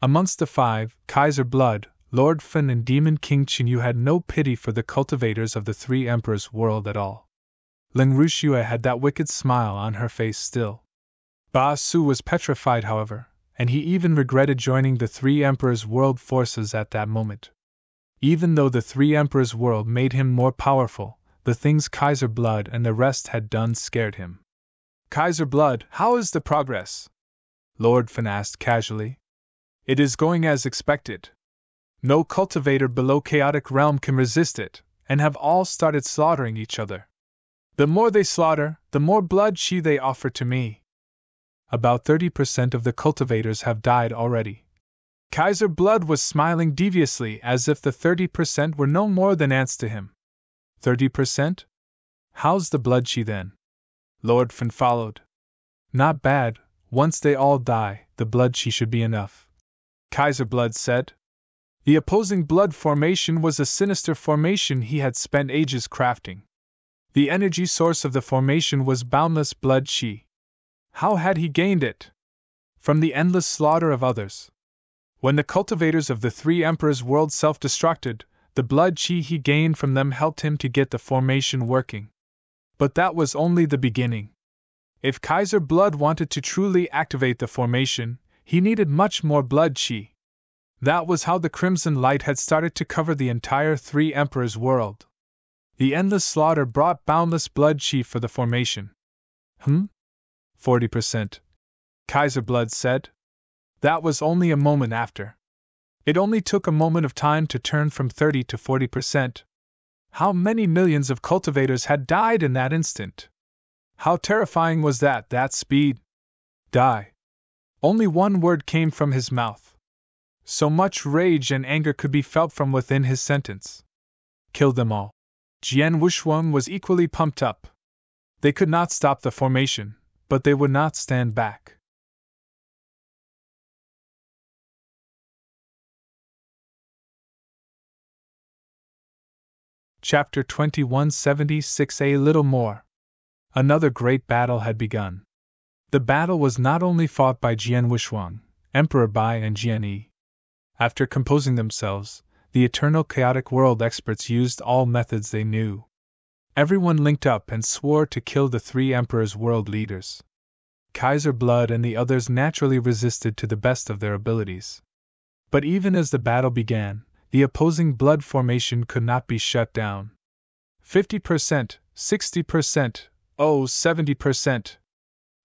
Amongst the five, Kaiser Blood, Lord Fen and Demon King Qinyu had no pity for the cultivators of the Three Emperors' world at all. Leng Ruxue had that wicked smile on her face still. Ba Su was petrified, however, and he even regretted joining the Three Emperors' world forces at that moment. Even though the Three Emperors' world made him more powerful, the things Kaiser Blood and the rest had done scared him. Kaiser Blood, how is the progress? Lord Fen asked casually. It is going as expected. No cultivator below Chaotic Realm can resist it, and have all started slaughtering each other. The more they slaughter, the more blood chi they offer to me. About 30% of the cultivators have died already. Kaiser Blood was smiling deviously as if the 30% were no more than ants to him. 30%? How's the blood chi then? Lord Fen followed. Not bad, once they all die, the blood chi should be enough. Kaiser Blood said. The opposing blood formation was a sinister formation he had spent ages crafting. The energy source of the formation was boundless blood chi. How had he gained it? From the endless slaughter of others. When the cultivators of the Three Emperors' world self-destructed, the blood chi he gained from them helped him to get the formation working. But that was only the beginning. If Kaiser Blood wanted to truly activate the formation, he needed much more blood chi. That was how the crimson light had started to cover the entire Three Emperors' world. The endless slaughter brought boundless blood chi for the formation. 40%. Kaiser Blood said. That was only a moment after. It only took a moment of time to turn from 30 to 40%. How many millions of cultivators had died in that instant? How terrifying was that speed? Die. Only one word came from his mouth. So much rage and anger could be felt from within his sentence. Kill them all. Jian Wushuang was equally pumped up. They could not stop the formation, but they would not stand back. Chapter 2176. A little more. Another great battle had begun. The battle was not only fought by Jian Wuxuang, Emperor Bai and Jian Yi. After composing themselves, the eternal chaotic world experts used all methods they knew. Everyone linked up and swore to kill the three emperors' world leaders. Kaiser Blood and the others naturally resisted to the best of their abilities. But even as the battle began, the opposing blood formation could not be shut down. 50%, 60%, 70%.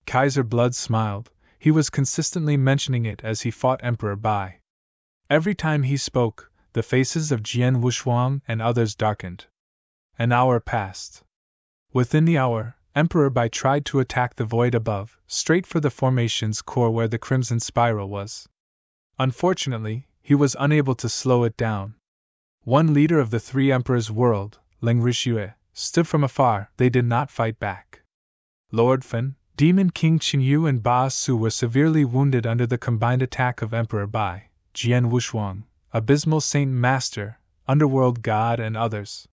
Kaiser Blood smiled. He was consistently mentioning it as he fought Emperor Bai. Every time he spoke, the faces of Jian Wuxuang and others darkened. An hour passed. Within the hour, Emperor Bai tried to attack the void above, straight for the formation's core where the crimson spiral was. Unfortunately, he was unable to slow it down. One leader of the three emperors' world, Ling Rixue, stood from afar. They did not fight back. Lord Fan, Demon King Qinyu and Ba Su were severely wounded under the combined attack of Emperor Bai, Jian Wuxuang, Abysmal Saint Master, Underworld God and others.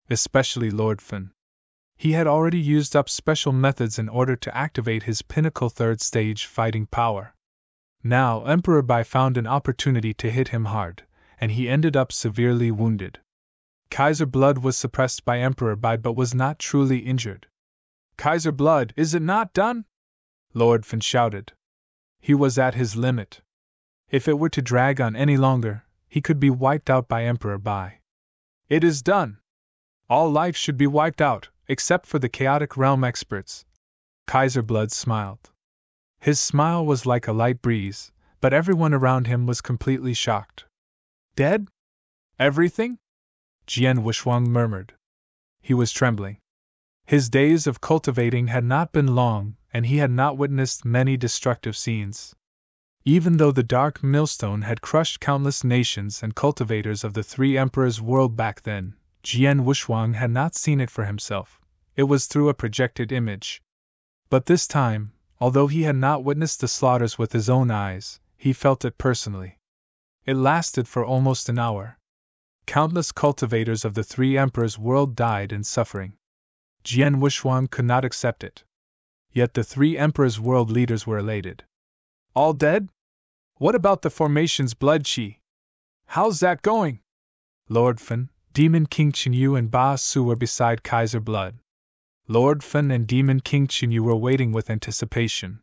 Especially Lord Fan. He had already used up special methods in order to activate his pinnacle third stage fighting power. Now Emperor Bai found an opportunity to hit him hard, and he ended up severely wounded. Kaiser Blood was suppressed by Emperor Bai but was not truly injured. Kaiser Blood, is it not done? Lord Fan shouted. He was at his limit. If it were to drag on any longer, he could be wiped out by Emperor Bai. It is done. All life should be wiped out, except for the chaotic realm experts. Kaiser Blood smiled. His smile was like a light breeze, but everyone around him was completely shocked. Dead? Everything? Jian Wuxuang murmured. He was trembling. His days of cultivating had not been long, and he had not witnessed many destructive scenes. Even though the dark millstone had crushed countless nations and cultivators of the three emperors' world back then, Jian Wuxuang had not seen it for himself. It was through a projected image. But this time, although he had not witnessed the slaughters with his own eyes, he felt it personally. It lasted for almost an hour. Countless cultivators of the three emperors' world died in suffering. Jian Wuxuang could not accept it. Yet the three emperors' world leaders were elated. All dead? What about the formation's blood qi? How's that going? Lord Fan, Demon King Qinyu and Ba Su were beside Kaiser Blood. Lord Fan and Demon King Qinyu were waiting with anticipation.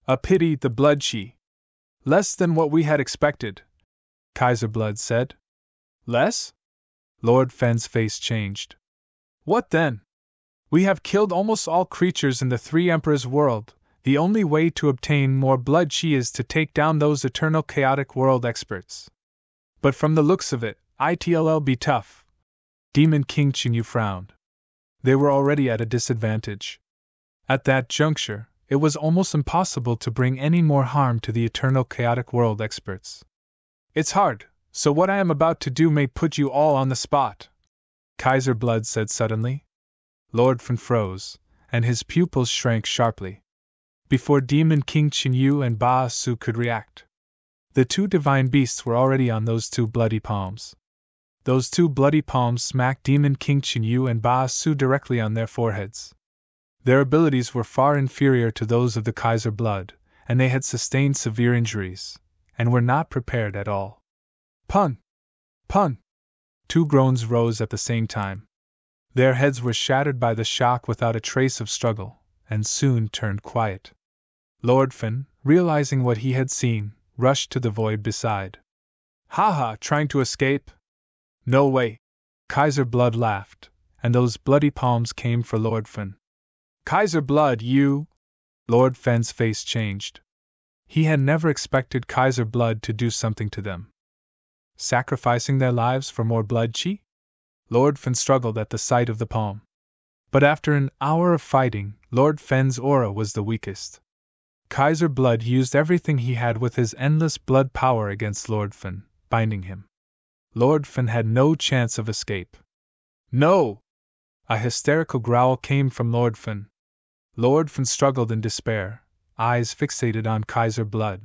A pity, the blood qi. Less than what we had expected, Kaiser Blood said. Less? Lord Fan's face changed. What then? We have killed almost all creatures in the three emperors' world. The only way to obtain more blood qi is to take down those eternal chaotic world experts. But from the looks of it, it'll be tough. Demon King Qinyu frowned. They were already at a disadvantage. At that juncture, it was almost impossible to bring any more harm to the eternal chaotic world experts. It's hard, so what I am about to do may put you all on the spot, Kaiser Blood said suddenly. Lord Fan froze, and his pupils shrank sharply. Before Demon King Qinyu and Ba Su could react, the two divine beasts were already on those two bloody palms. Those two bloody palms smacked Demon King Qinyu and Ba Su directly on their foreheads. Their abilities were far inferior to those of the Kaiser Blood, and they had sustained severe injuries, and were not prepared at all. Pun! Pun! Two groans rose at the same time. Their heads were shattered by the shock without a trace of struggle, and soon turned quiet. Lord Fan, realizing what he had seen, rushed to the void beside. Ha ha, trying to escape? No way! Kaiser Blood laughed, and those bloody palms came for Lord Fan. Kaiser Blood, you! Lord Fan's face changed. He had never expected Kaiser Blood to do something to them. Sacrificing their lives for more blood qi? Lord Fan struggled at the sight of the palm. But after an hour of fighting, Lord Fan's aura was the weakest. Kaiser Blood used everything he had with his endless blood power against Lord Fan, binding him. Lord Fan had no chance of escape. No! A hysterical growl came from Lord Fan. Lord Fan struggled in despair, eyes fixated on Kaiser Blood.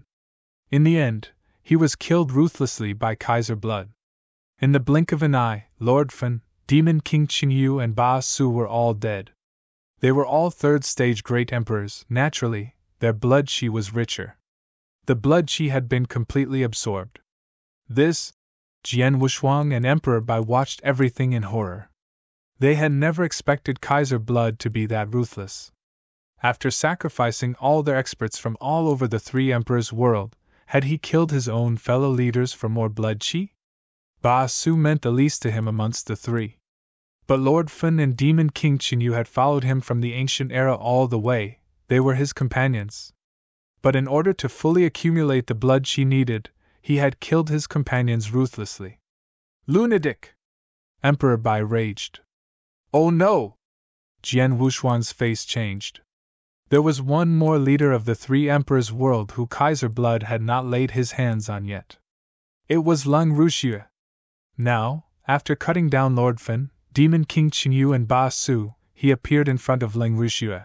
In the end, he was killed ruthlessly by Kaiser Blood. In the blink of an eye, Lord Fan, Demon King Qinyu and Ba Su were all dead. They were all third-stage great emperors. Naturally, their blood qi was richer. The blood qi had been completely absorbed. This, Jian Wushuang and Emperor Bai watched everything in horror. They had never expected Kaiser blood to be that ruthless. After sacrificing all their experts from all over the three emperors' world, had he killed his own fellow leaders for more blood qi? Ba Su meant the least to him amongst the three. But Lord Fen and Demon King Qinyu had followed him from the ancient era all the way. They were his companions. But in order to fully accumulate the blood qi needed, he had killed his companions ruthlessly. Lunatic! Emperor Bai raged. Oh no! Jian Wushuang's face changed. There was one more leader of the three emperors' world who Kaiser blood had not laid his hands on yet. It was Leng Ruxue. Now, after cutting down Lord Fen, Demon King Qinyu and Ba Su, he appeared in front of Leng Ruxue.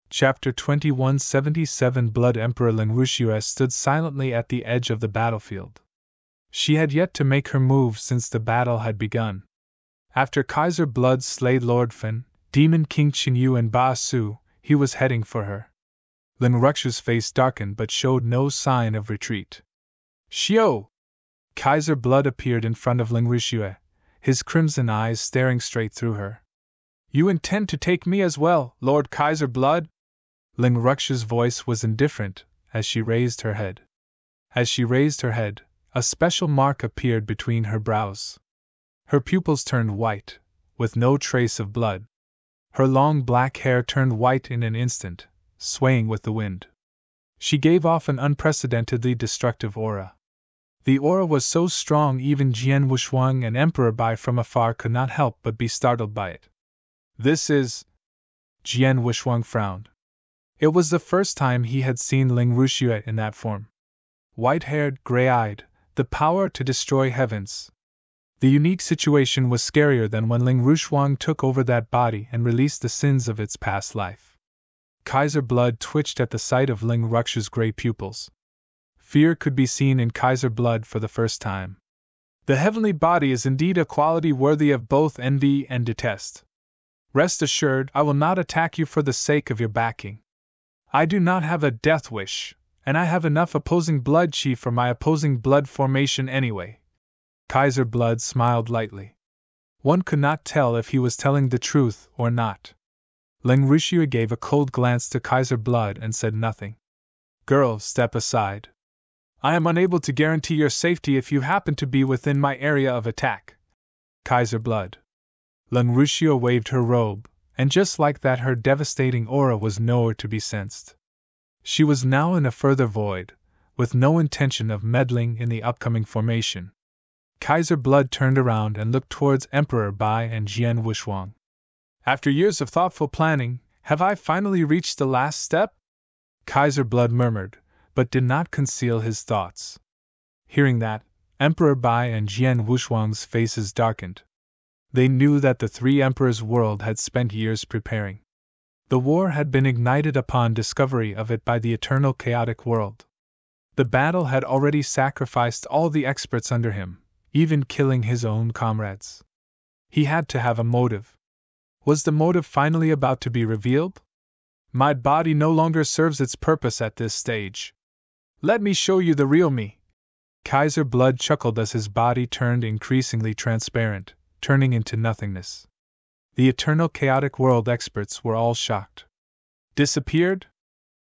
Chapter 2177 Blood Emperor Leng Ruxue stood silently at the edge of the battlefield. She had yet to make her move since the battle had begun. After Kaiser blood slayed Lord Fen, Demon King Qinyu and Ba Su, he was heading for her. Leng Ruxue's face darkened but showed no sign of retreat. Xiao! Kaiser blood appeared in front of Leng Ruxue, his crimson eyes staring straight through her. You intend to take me as well, Lord Kaiser blood? Leng Ruxue's voice was indifferent as she raised her head. As she raised her head, a special mark appeared between her brows. Her pupils turned white, with no trace of blood. Her long black hair turned white in an instant, swaying with the wind. She gave off an unprecedentedly destructive aura. The aura was so strong even Jian Wushuang and Emperor Bai from afar could not help but be startled by it. This is... Jian Wushuang frowned. It was the first time he had seen Leng Ruxue in that form. White-haired, gray-eyed, the power to destroy heavens. The unique situation was scarier than when Leng Ruxuang took over that body and released the sins of its past life. Kaiser blood twitched at the sight of Leng Ruxue's gray pupils. Fear could be seen in Kaiser blood for the first time. The heavenly body is indeed a quality worthy of both envy and detest. Rest assured, I will not attack you for the sake of your backing. I do not have a death wish, and I have enough opposing blood qi for my opposing blood formation anyway. Kaiser blood smiled lightly. One could not tell if he was telling the truth or not. Leng Ruxue gave a cold glance to Kaiser blood and said nothing. Girl, step aside. I am unable to guarantee your safety if you happen to be within my area of attack. Kaiser blood. Leng Ruxue waved her robe, and just like that her devastating aura was nowhere to be sensed. She was now in a further void, with no intention of meddling in the upcoming formation. Kaiser blood turned around and looked towards Emperor Bai and Jian Wushuang. After years of thoughtful planning, have I finally reached the last step? Kaiser blood murmured, but did not conceal his thoughts. Hearing that, Emperor Bai and Jian Wushuang's faces darkened. They knew that the three emperors' world had spent years preparing. The war had been ignited upon discovery of it by the eternal chaotic world. The battle had already sacrificed all the experts under him, even killing his own comrades. He had to have a motive. Was the motive finally about to be revealed? My body no longer serves its purpose at this stage. Let me show you the real me. Kaiser blood chuckled as his body turned increasingly transparent, turning into nothingness. The eternal chaotic world experts were all shocked. Disappeared?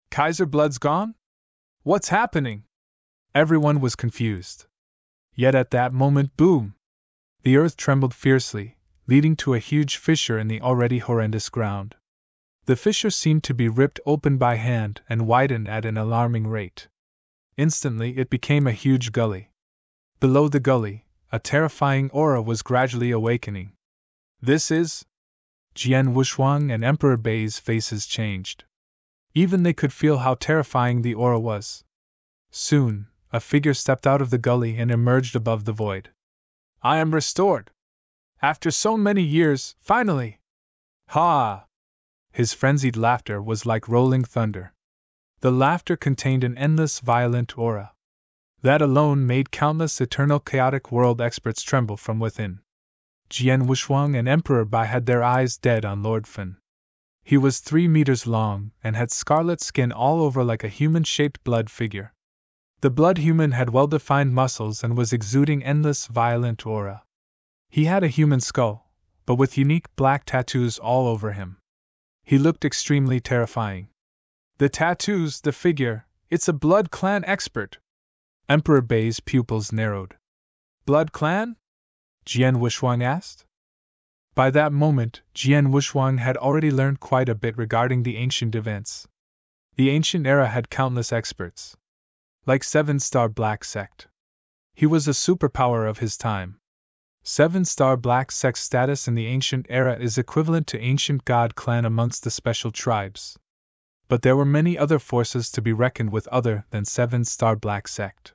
Kaiser blood's gone? What's happening? Everyone was confused. Yet at that moment, boom! The earth trembled fiercely, leading to a huge fissure in the already horrendous ground. The fissure seemed to be ripped open by hand and widened at an alarming rate. Instantly it became a huge gully. Below the gully, a terrifying aura was gradually awakening. This is... Jian Wushuang and Emperor Bai's faces changed. Even they could feel how terrifying the aura was. Soon, a figure stepped out of the gully and emerged above the void. I am restored! After so many years, finally! Ha! His frenzied laughter was like rolling thunder. The laughter contained an endless violent aura. That alone made countless eternal chaotic world experts tremble from within. Jian Wuxuang and Emperor Bai had their eyes dead on Lord Fen. He was 3 meters long and had scarlet skin all over like a human-shaped blood figure. The blood human had well-defined muscles and was exuding endless violent aura. He had a human skull, but with unique black tattoos all over him. He looked extremely terrifying. The tattoos, the figure, it's a blood clan expert. Emperor Bai's pupils narrowed. Blood clan? Jian Wuxuang asked. By that moment, Jian Wuxuang had already learned quite a bit regarding the ancient events. The ancient era had countless experts. Like 7-Star Black Sect. He was a superpower of his time. 7-Star Black Sect's status in the ancient era is equivalent to ancient god clan amongst the special tribes. But there were many other forces to be reckoned with other than 7-Star Black Sect.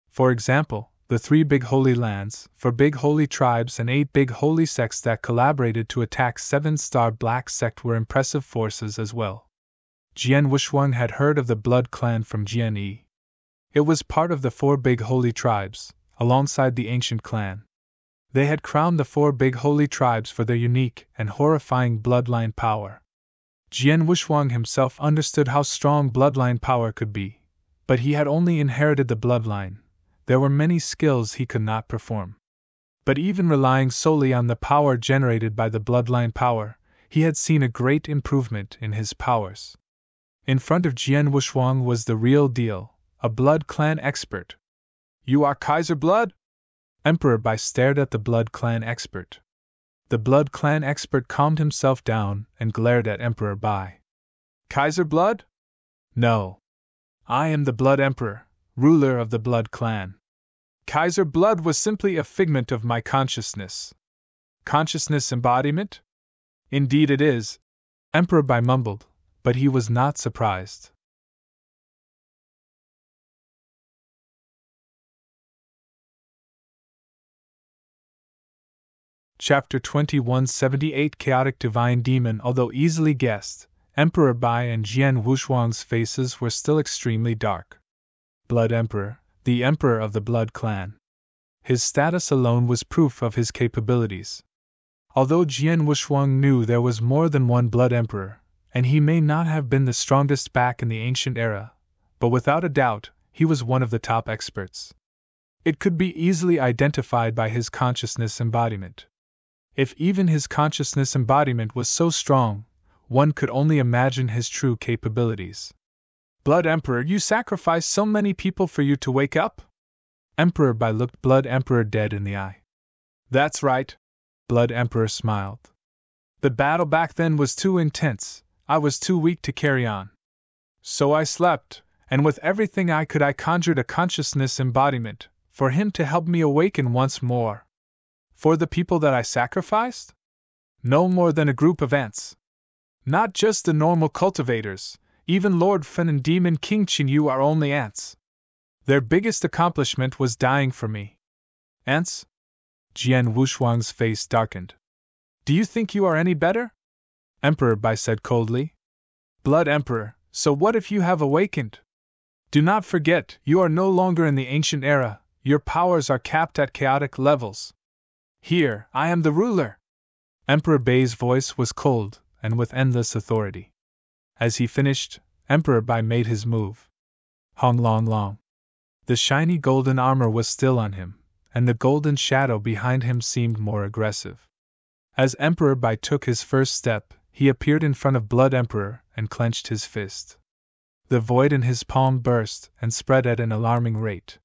For example, the 3 big holy lands, 4 big holy tribes and 8 big holy sects that collaborated to attack 7-Star Black Sect were impressive forces as well. Jian Wuxuang had heard of the Blood Clan from Jian Yi. It was part of the 4 big holy tribes, alongside the ancient clan. They had crowned the 4 big holy tribes for their unique and horrifying bloodline power. Jian Wuxuang himself understood how strong bloodline power could be, but he had only inherited the bloodline. There were many skills he could not perform. But even relying solely on the power generated by the bloodline power, he had seen a great improvement in his powers. In front of Jian Wuxuang was the real deal, a blood clan expert. You are Kaiser Blood? Emperor Bai stared at the blood clan expert. The blood clan expert calmed himself down and glared at Emperor Bai. Kaiser Blood? No. I am the Blood Emperor, ruler of the Blood Clan. Kaiser Blood was simply a figment of my consciousness. Consciousness embodiment? Indeed it is, Emperor Bai mumbled, but he was not surprised. Chapter 2178 Chaotic Divine Demon. Although easily guessed, Emperor Bai and Jian Wuxuang's faces were still extremely dark. Blood Emperor, the Emperor of the Blood Clan. His status alone was proof of his capabilities. Although Jian Wuxuang knew there was more than one Blood Emperor, and he may not have been the strongest back in the ancient era, but without a doubt, he was one of the top experts. It could be easily identified by his consciousness embodiment. If even his consciousness embodiment was so strong, one could only imagine his true capabilities. Blood Emperor, you sacrificed so many people for you to wake up? Emperor Bai looked Blood Emperor dead in the eye. That's right, Blood Emperor smiled. The battle back then was too intense, I was too weak to carry on. So I slept, and with everything I could I conjured a consciousness embodiment, for him to help me awaken once more. For the people that I sacrificed? No more than a group of ants. Not just the normal cultivators, even Lord Fen and Demon King Qinyu are only ants. Their biggest accomplishment was dying for me. Ants? Jian Wuxuang's face darkened. Do you think you are any better? Emperor Bai said coldly. Blood Emperor, so what if you have awakened? Do not forget, you are no longer in the ancient era, your powers are capped at chaotic levels. Here, I am the ruler. Emperor Bai's voice was cold, and with endless authority. As he finished, Emperor Bai made his move. Hong Long Long. The shiny golden armor was still on him, and the golden shadow behind him seemed more aggressive. As Emperor Bai took his first step, he appeared in front of Blood Emperor and clenched his fist. The void in his palm burst and spread at an alarming rate.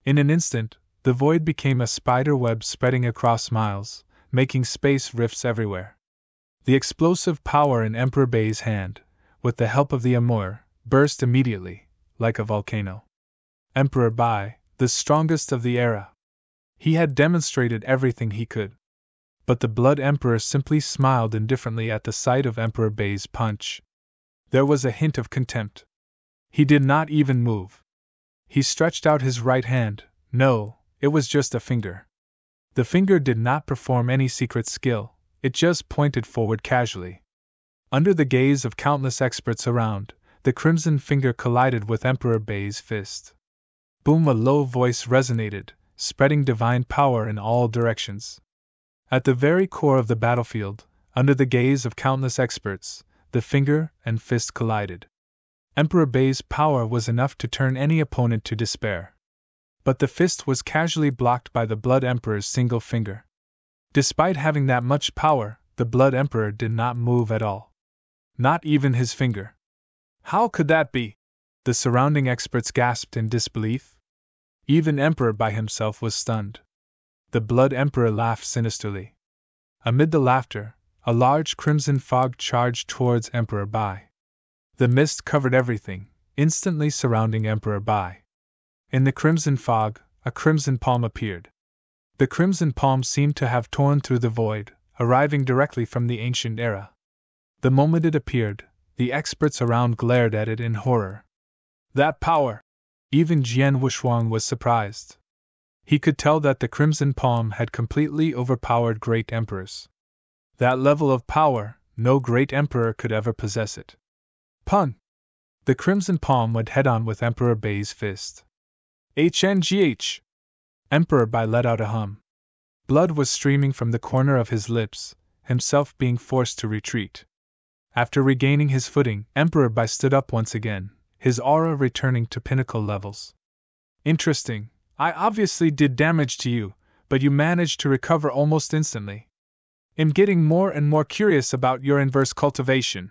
In an instant, the void became a spider web spreading across miles, making space rifts everywhere. The explosive power in Emperor Bai's hand, with the help of the Amur, burst immediately, like a volcano. Emperor Bai, the strongest of the era. He had demonstrated everything he could. But the Blood Emperor simply smiled indifferently at the sight of Emperor Bai's punch. There was a hint of contempt. He did not even move. He stretched out his right hand. No, it was just a finger. The finger did not perform any secret skill, it just pointed forward casually. Under the gaze of countless experts around, the crimson finger collided with Emperor Bai's fist. Boom! A low voice resonated, spreading divine power in all directions. At the very core of the battlefield, under the gaze of countless experts, the finger and fist collided. Emperor Bai's power was enough to turn any opponent to despair. But the fist was casually blocked by the Blood Emperor's single finger. Despite having that much power, the Blood Emperor did not move at all. Not even his finger. How could that be? The surrounding experts gasped in disbelief. Even Emperor Bai himself was stunned. The Blood Emperor laughed sinisterly. Amid the laughter, a large crimson fog charged towards Emperor Bai. The mist covered everything, instantly surrounding Emperor Bai. In the crimson fog, a crimson palm appeared. The crimson palm seemed to have torn through the void, arriving directly from the ancient era. The moment it appeared, the experts around glared at it in horror. That power! Even Jian Wushuang was surprised. He could tell that the crimson palm had completely overpowered great emperors. That level of power, no great emperor could ever possess it. Pun! The crimson palm went head-on with Emperor Bai's fist. HNGH! Emperor Bai let out a hum. Blood was streaming from the corner of his lips, himself being forced to retreat. After regaining his footing, Emperor Bai stood up once again, his aura returning to pinnacle levels. Interesting. I obviously did damage to you, but you managed to recover almost instantly. I'm getting more and more curious about your inverse cultivation.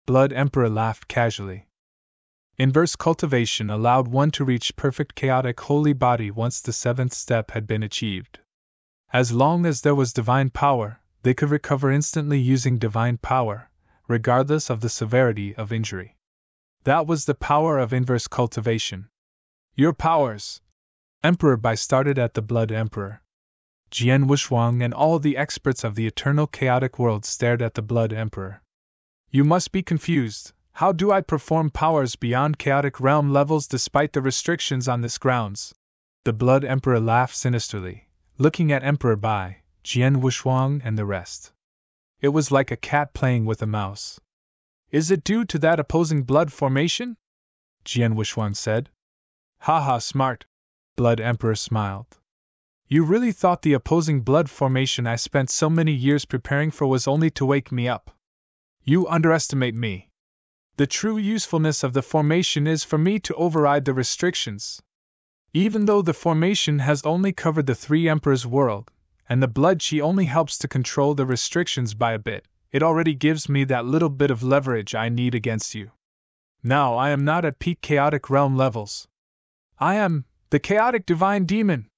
Blood Emperor laughed casually. Inverse cultivation allowed one to reach perfect chaotic holy body once the seventh step had been achieved. As long as there was divine power, they could recover instantly using divine power, regardless of the severity of injury. That was the power of inverse cultivation. Your powers! Emperor Bai started at the Blood Emperor. Jian Wushuang and all the experts of the eternal chaotic world stared at the Blood Emperor. You must be confused. How do I perform powers beyond chaotic realm levels despite the restrictions on this grounds? The Blood Emperor laughed sinisterly, looking at Emperor Bai, Jian Wushuang and the rest. It was like a cat playing with a mouse. Is it due to that opposing blood formation? Jian Wushuang said. Haha, smart. Blood Emperor smiled. You really thought the opposing blood formation I spent so many years preparing for was only to wake me up? You underestimate me. The true usefulness of the formation is for me to override the restrictions. Even though the formation has only covered the three emperors' world, and the blood chi only helps to control the restrictions by a bit, it already gives me that little bit of leverage I need against you. Now I am not at peak chaotic realm levels. I am the chaotic divine demon.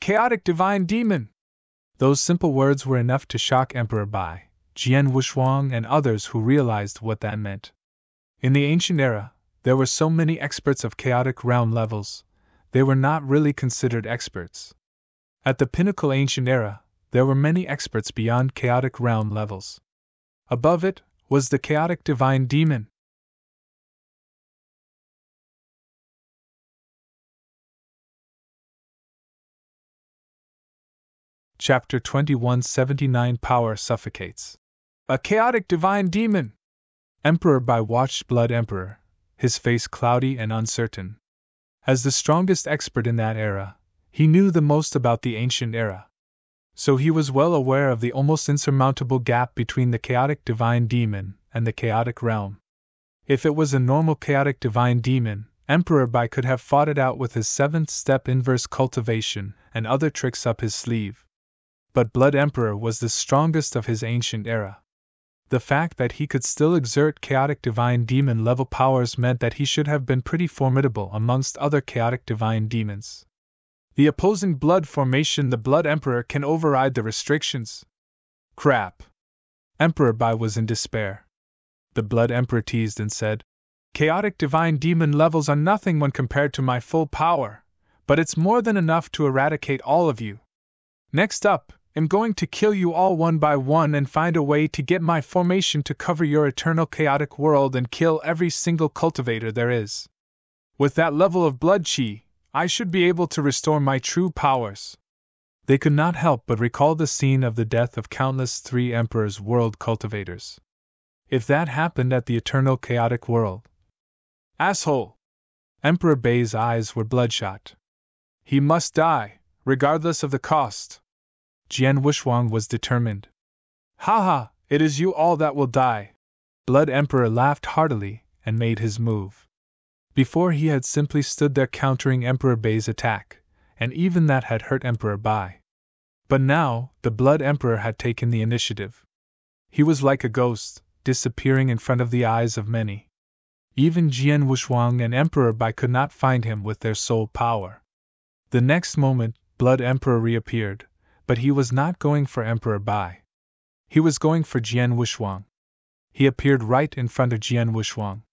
Chaotic divine demon! Those simple words were enough to shock Emperor Bai, Jian Wushuang and others who realized what that meant. In the ancient era, there were so many experts of chaotic realm levels, they were not really considered experts. At the pinnacle ancient era, there were many experts beyond chaotic realm levels. Above it was the chaotic divine demon. Chapter 2179 Power Suffocates. A chaotic divine demon! Emperor Bai watched Blood Emperor, his face cloudy and uncertain. As the strongest expert in that era, he knew the most about the ancient era. So he was well aware of the almost insurmountable gap between the chaotic divine demon and the chaotic realm. If it was a normal chaotic divine demon, Emperor Bai could have fought it out with his seventh step inverse cultivation and other tricks up his sleeve. But Blood Emperor was the strongest of his ancient era. The fact that he could still exert chaotic divine demon level powers meant that he should have been pretty formidable amongst other chaotic divine demons. The opposing blood formation, the Blood Emperor can override the restrictions. Crap. Emperor Bai was in despair. The Blood Emperor teased and said, Chaotic divine demon levels are nothing when compared to my full power, but it's more than enough to eradicate all of you. Next up, I'm going to kill you all one by one and find a way to get my formation to cover your eternal chaotic world and kill every single cultivator there is. With that level of blood chi, I should be able to restore my true powers. They could not help but recall the scene of the death of countless three emperors' world cultivators. If that happened at the eternal chaotic world. Asshole! Emperor Bei's eyes were bloodshot. He must die, regardless of the cost. Jian Wuxuang was determined. Ha ha, it is you all that will die. Blood Emperor laughed heartily and made his move. Before he had simply stood there countering Emperor Bei's attack, and even that had hurt Emperor Bai. But now, the Blood Emperor had taken the initiative. He was like a ghost, disappearing in front of the eyes of many. Even Jian Wuxuang and Emperor Bai could not find him with their soul power. The next moment, Blood Emperor reappeared, but he was not going for Emperor Bai. He was going for Jian Wuxuang. He appeared right in front of Jian Wuxuang.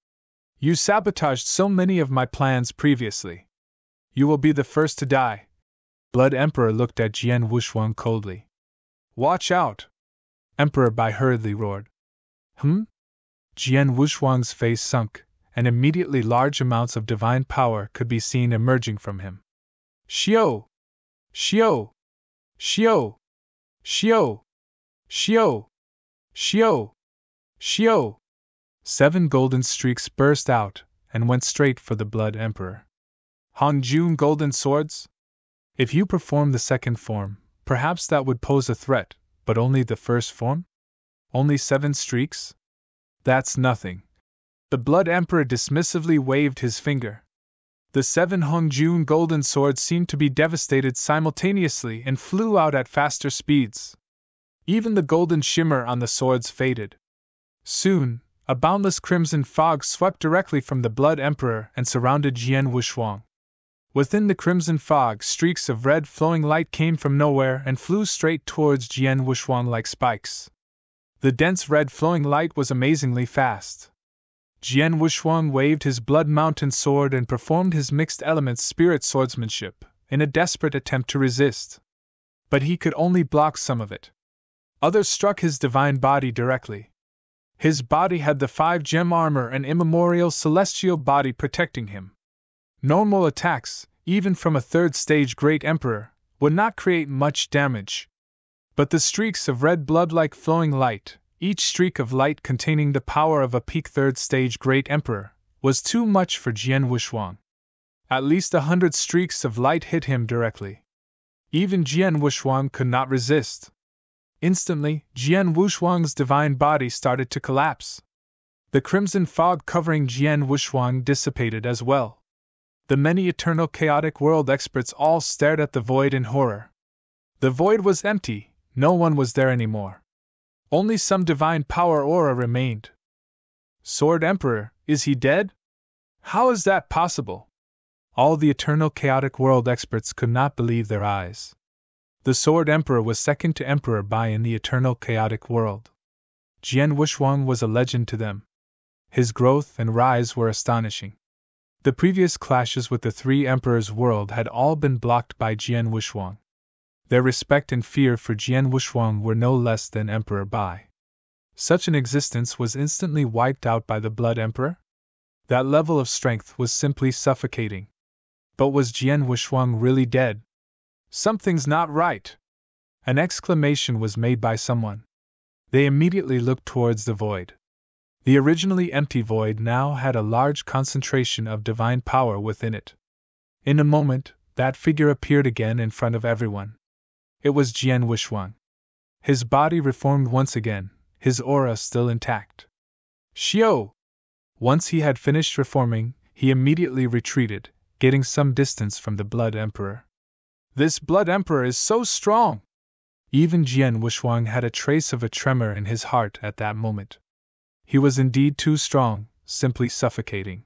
You sabotaged so many of my plans previously. You will be the first to die. Blood Emperor looked at Jian Wuxuang coldly. Watch out! Emperor Bai hurriedly roared. Jian Wuxuang's face sunk, and immediately large amounts of divine power could be seen emerging from him. Xiao! Xiao! Xiao! Xiao! Xiao! Xiao! Xiao! 7 golden streaks burst out and went straight for the Blood Emperor. Hanjun Golden Swords? If you perform the second form, perhaps that would pose a threat, but only the first form? Only 7 streaks? That's nothing. The Blood Emperor dismissively waved his finger. The 7 Hanjun Golden Swords seemed to be devastated simultaneously and flew out at faster speeds. Even the golden shimmer on the swords faded. Soon, a boundless crimson fog swept directly from the Blood Emperor and surrounded Jian Wuxuang. Within the crimson fog, streaks of red flowing light came from nowhere and flew straight towards Jian Wuxuang like spikes. The dense red flowing light was amazingly fast. Jian Wuxuang waved his Blood Mountain sword and performed his mixed elements spirit swordsmanship in a desperate attempt to resist. But he could only block some of it. Others struck his divine body directly. His body had the 5-gem armor and immemorial celestial body protecting him. Normal attacks, even from a 3rd-stage Great Emperor, would not create much damage. But the streaks of red blood like flowing light, each streak of light containing the power of a peak 3rd-stage Great Emperor, was too much for Jian Wuxuang. At least 100 streaks of light hit him directly. Even Jian Wuxuang could not resist. Instantly, Jian Wuxuang's divine body started to collapse. The crimson fog covering Jian Wuxuang dissipated as well. The many eternal chaotic world experts all stared at the void in horror. The void was empty, no one was there anymore. Only some divine power aura remained. Sword Emperor, is he dead? How is that possible? All the eternal chaotic world experts could not believe their eyes. The Sword Emperor was second to Emperor Bai in the eternal chaotic world. Jian Wuxuang was a legend to them. His growth and rise were astonishing. The previous clashes with the 3 emperors' world had all been blocked by Jian Wuxuang. Their respect and fear for Jian Wuxuang were no less than Emperor Bai. Such an existence was instantly wiped out by the Blood Emperor? That level of strength was simply suffocating. But was Jian Wuxuang really dead? Something's not right! An exclamation was made by someone. They immediately looked towards the void. The originally empty void now had a large concentration of divine power within it. In a moment, that figure appeared again in front of everyone. It was Jian Wuxuang. His body reformed once again, his aura still intact. Xiao! Once he had finished reforming, he immediately retreated, getting some distance from the Blood Emperor. This Blood Emperor is so strong! Even Jian Wuxuang had a trace of a tremor in his heart at that moment. He was indeed too strong, simply suffocating.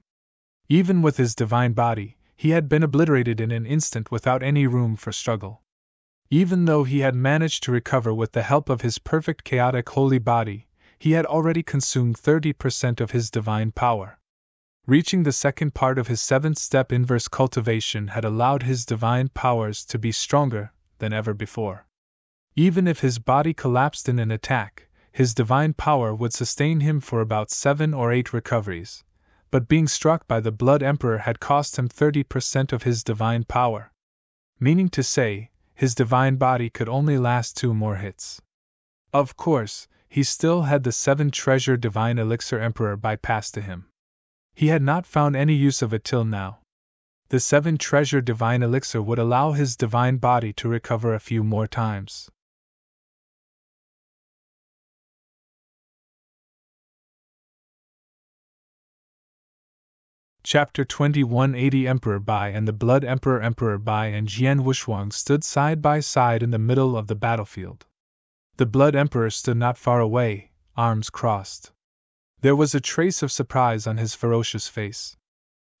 Even with his divine body, he had been obliterated in an instant without any room for struggle. Even though he had managed to recover with the help of his perfect chaotic holy body, he had already consumed 30% of his divine power. Reaching the second part of his 7th-step inverse cultivation had allowed his divine powers to be stronger than ever before. Even if his body collapsed in an attack, his divine power would sustain him for about 7 or 8 recoveries, but being struck by the Blood Emperor had cost him 30% of his divine power. Meaning to say, his divine body could only last 2 more hits. Of course, he still had the 7-treasure divine elixir Emperor bypassed to him. He had not found any use of it till now, The 7 treasure divine elixir would allow his divine body to recover a few more times. Chapter 2180 Emperor Bai and the Blood Emperor. Emperor Bai and Jian Wuxuang stood side by side in the middle of the battlefield. The Blood Emperor stood not far away, arms crossed. There was a trace of surprise on his ferocious face.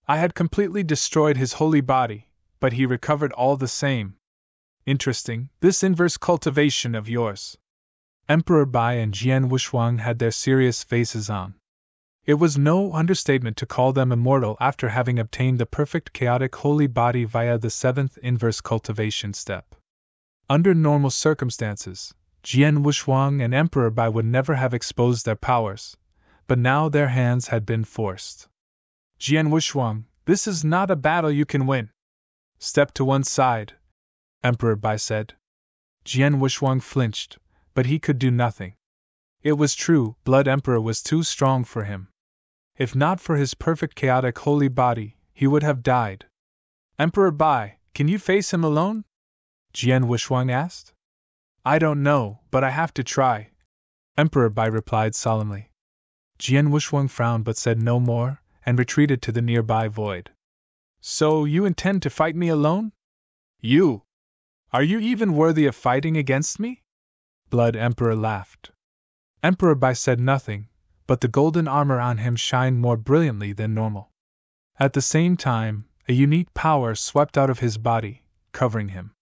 I had completely destroyed his holy body, but he recovered all the same. Interesting, this inverse cultivation of yours. Emperor Bai and Jian Wuxuang had their serious faces on. It was no understatement to call them immortal after having obtained the perfect chaotic holy body via the 7th inverse cultivation step. Under normal circumstances, Jian Wuxuang and Emperor Bai would never have exposed their powers, but now their hands had been forced. Jian Wuxuang, this is not a battle you can win. Step to one side, Emperor Bai said. Jian Wuxuang flinched, but he could do nothing. It was true, Blood Emperor was too strong for him. If not for his perfect chaotic holy body, he would have died. Emperor Bai, can you face him alone? Jian Wuxuang asked. I don't know, but I have to try, Emperor Bai replied solemnly. Jian Wuxuang frowned but said no more, and retreated to the nearby void. So you intend to fight me alone? You? Are you even worthy of fighting against me? Blood Emperor laughed. Emperor Bai said nothing, but the golden armor on him shined more brilliantly than normal. At the same time, a unique power swept out of his body, covering him.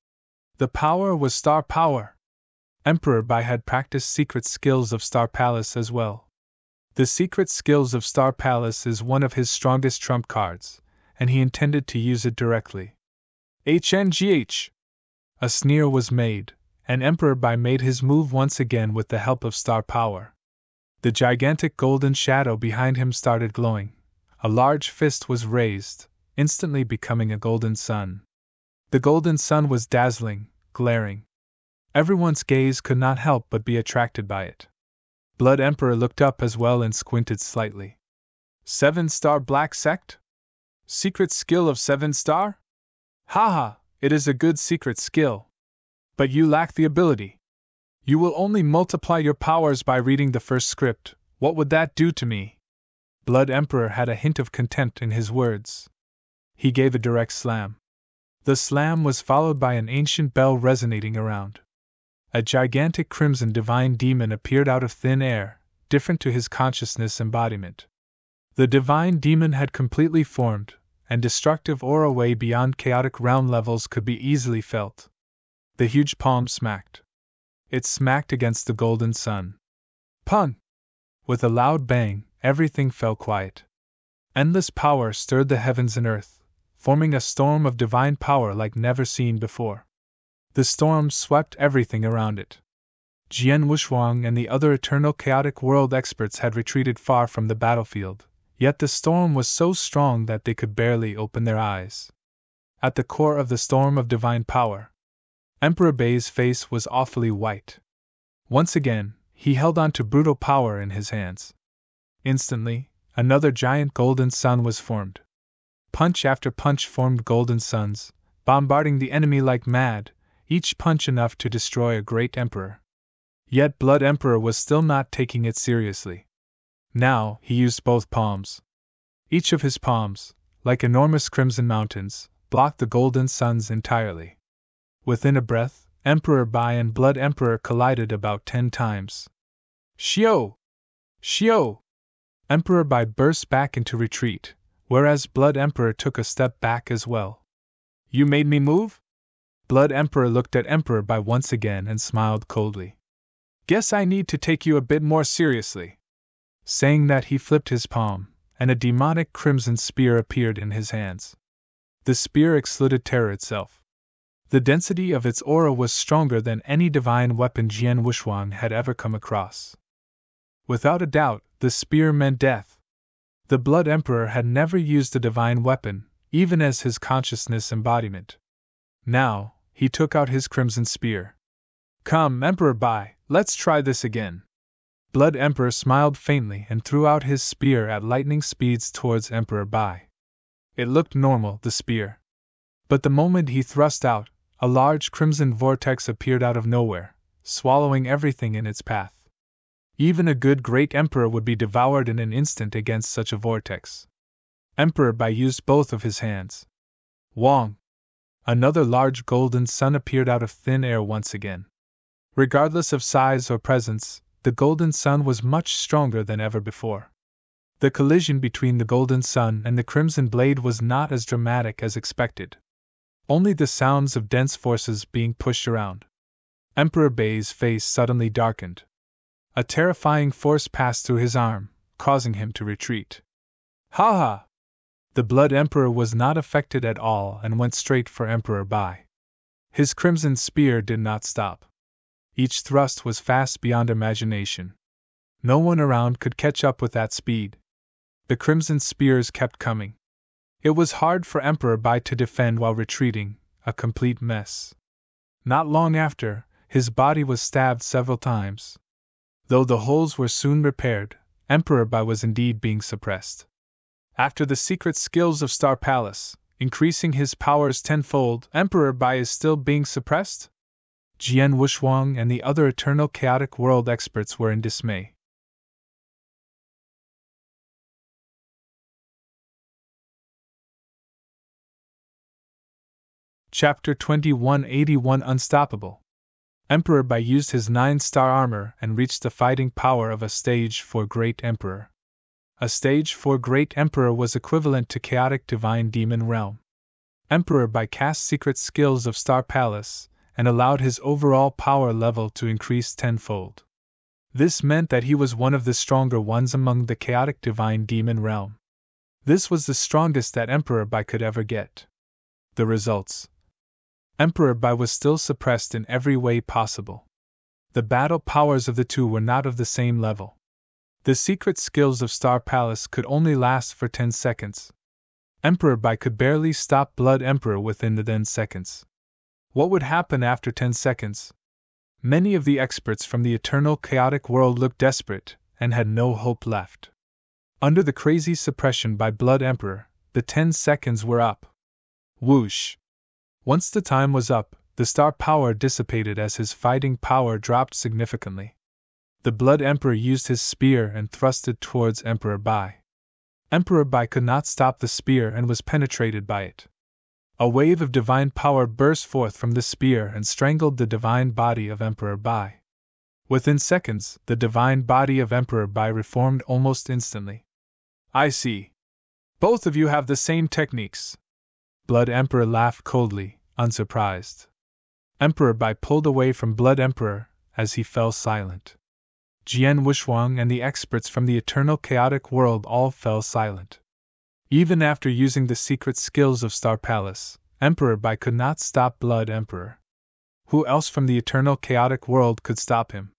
The power was star power. Emperor Bai had practiced secret skills of Star Palace as well. The secret skills of Star Palace is one of his strongest trump cards, and he intended to use it directly. HNGH! A sneer was made, and Emperor Bai made his move once again with the help of star power. The gigantic golden shadow behind him started glowing. A large fist was raised, instantly becoming a golden sun. The golden sun was dazzling, glaring. Everyone's gaze could not help but be attracted by it. Blood Emperor looked up as well and squinted slightly. 7-star Black Sect? Secret skill of 7-star? Haha, it is a good secret skill. But you lack the ability. You will only multiply your powers by reading the first script. What would that do to me? Blood Emperor had a hint of contempt in his words. He gave a direct slam. The slam was followed by an ancient bell resonating around. A gigantic crimson divine demon appeared out of thin air, different to his consciousness embodiment. The divine demon had completely formed, and destructive aura way beyond chaotic realm levels could be easily felt. The huge palm smacked. It smacked against the golden sun. Pun! With a loud bang, everything fell quiet. Endless power stirred the heavens and earth, forming a storm of divine power like never seen before. The storm swept everything around it. Jian Wuxuang and the other eternal chaotic world experts had retreated far from the battlefield, yet the storm was so strong that they could barely open their eyes. At the core of the storm of divine power, Emperor Bai's face was awfully white. Once again, he held on to brutal power in his hands. Instantly, another giant golden sun was formed. Punch after punch formed golden suns, bombarding the enemy like mad, each punch enough to destroy a great emperor. Yet Blood Emperor was still not taking it seriously. Now, he used both palms. Each of his palms, like enormous crimson mountains, blocked the golden suns entirely. Within a breath, Emperor Bai and Blood Emperor collided about 10 times. Xiao! Xiao! Emperor Bai burst back into retreat, whereas Blood Emperor took a step back as well. You made me move? Blood Emperor looked at Emperor Bai once again and smiled coldly. Guess I need to take you a bit more seriously. Saying that, he flipped his palm, and a demonic crimson spear appeared in his hands. The spear exuded terror itself. The density of its aura was stronger than any divine weapon Jian Wuxuang had ever come across. Without a doubt, the spear meant death. The Blood Emperor had never used a divine weapon, even as his consciousness embodiment. Now, he took out his crimson spear. Come, Emperor Bai, let's try this again. Blood Emperor smiled faintly and threw out his spear at lightning speeds towards Emperor Bai. It looked normal, the spear. But the moment he thrust out, a large crimson vortex appeared out of nowhere, swallowing everything in its path. Even a good great emperor would be devoured in an instant against such a vortex. Emperor Bai used both of his hands. Wong! Another large golden sun appeared out of thin air once again. Regardless of size or presence, the golden sun was much stronger than ever before. The collision between the golden sun and the crimson blade was not as dramatic as expected. Only the sounds of dense forces being pushed around. Emperor Bai's face suddenly darkened. A terrifying force passed through his arm, causing him to retreat. Ha ha! The Blood Emperor was not affected at all and went straight for Emperor Bai. His crimson spear did not stop. Each thrust was fast beyond imagination. No one around could catch up with that speed. The crimson spears kept coming. It was hard for Emperor Bai to defend while retreating, a complete mess. Not long after, his body was stabbed several times. Though the holes were soon repaired, Emperor Bai was indeed being suppressed. After the secret skills of Star Palace, increasing his powers tenfold, Emperor Bai is still being suppressed? Jian Wuxuang and the other Eternal Chaotic World experts were in dismay. Chapter 2181 Unstoppable. Emperor Bai used his 9-star armor and reached the fighting power of a Stage 4 Great Emperor. A Stage 4 Great Emperor was equivalent to Chaotic Divine Demon Realm. Emperor Bai cast secret skills of Star Palace and allowed his overall power level to increase tenfold. This meant that he was one of the stronger ones among the Chaotic Divine Demon Realm. This was the strongest that Emperor Bai could ever get. The results. Emperor Bai was still suppressed in every way possible. The battle powers of the two were not of the same level. The secret skills of Star Palace could only last for 10 seconds. Emperor Bai could barely stop Blood Emperor within the 10 seconds. What would happen after 10 seconds? Many of the experts from the Eternal Chaotic World looked desperate and had no hope left. Under the crazy suppression by Blood Emperor, the 10 seconds were up. Whoosh! Once the time was up, the star power dissipated as his fighting power dropped significantly. The Blood Emperor used his spear and thrusted towards Emperor Bai. Emperor Bai could not stop the spear and was penetrated by it. A wave of divine power burst forth from the spear and strangled the divine body of Emperor Bai. Within seconds, the divine body of Emperor Bai reformed almost instantly. I see. Both of you have the same techniques. Blood Emperor laughed coldly, unsurprised. Emperor Bai pulled away from Blood Emperor as he fell silent. Jian Wuxuang and the experts from the Eternal Chaotic World all fell silent. Even after using the secret skills of Star Palace, Emperor Bai could not stop Blood Emperor. Who else from the Eternal Chaotic World could stop him?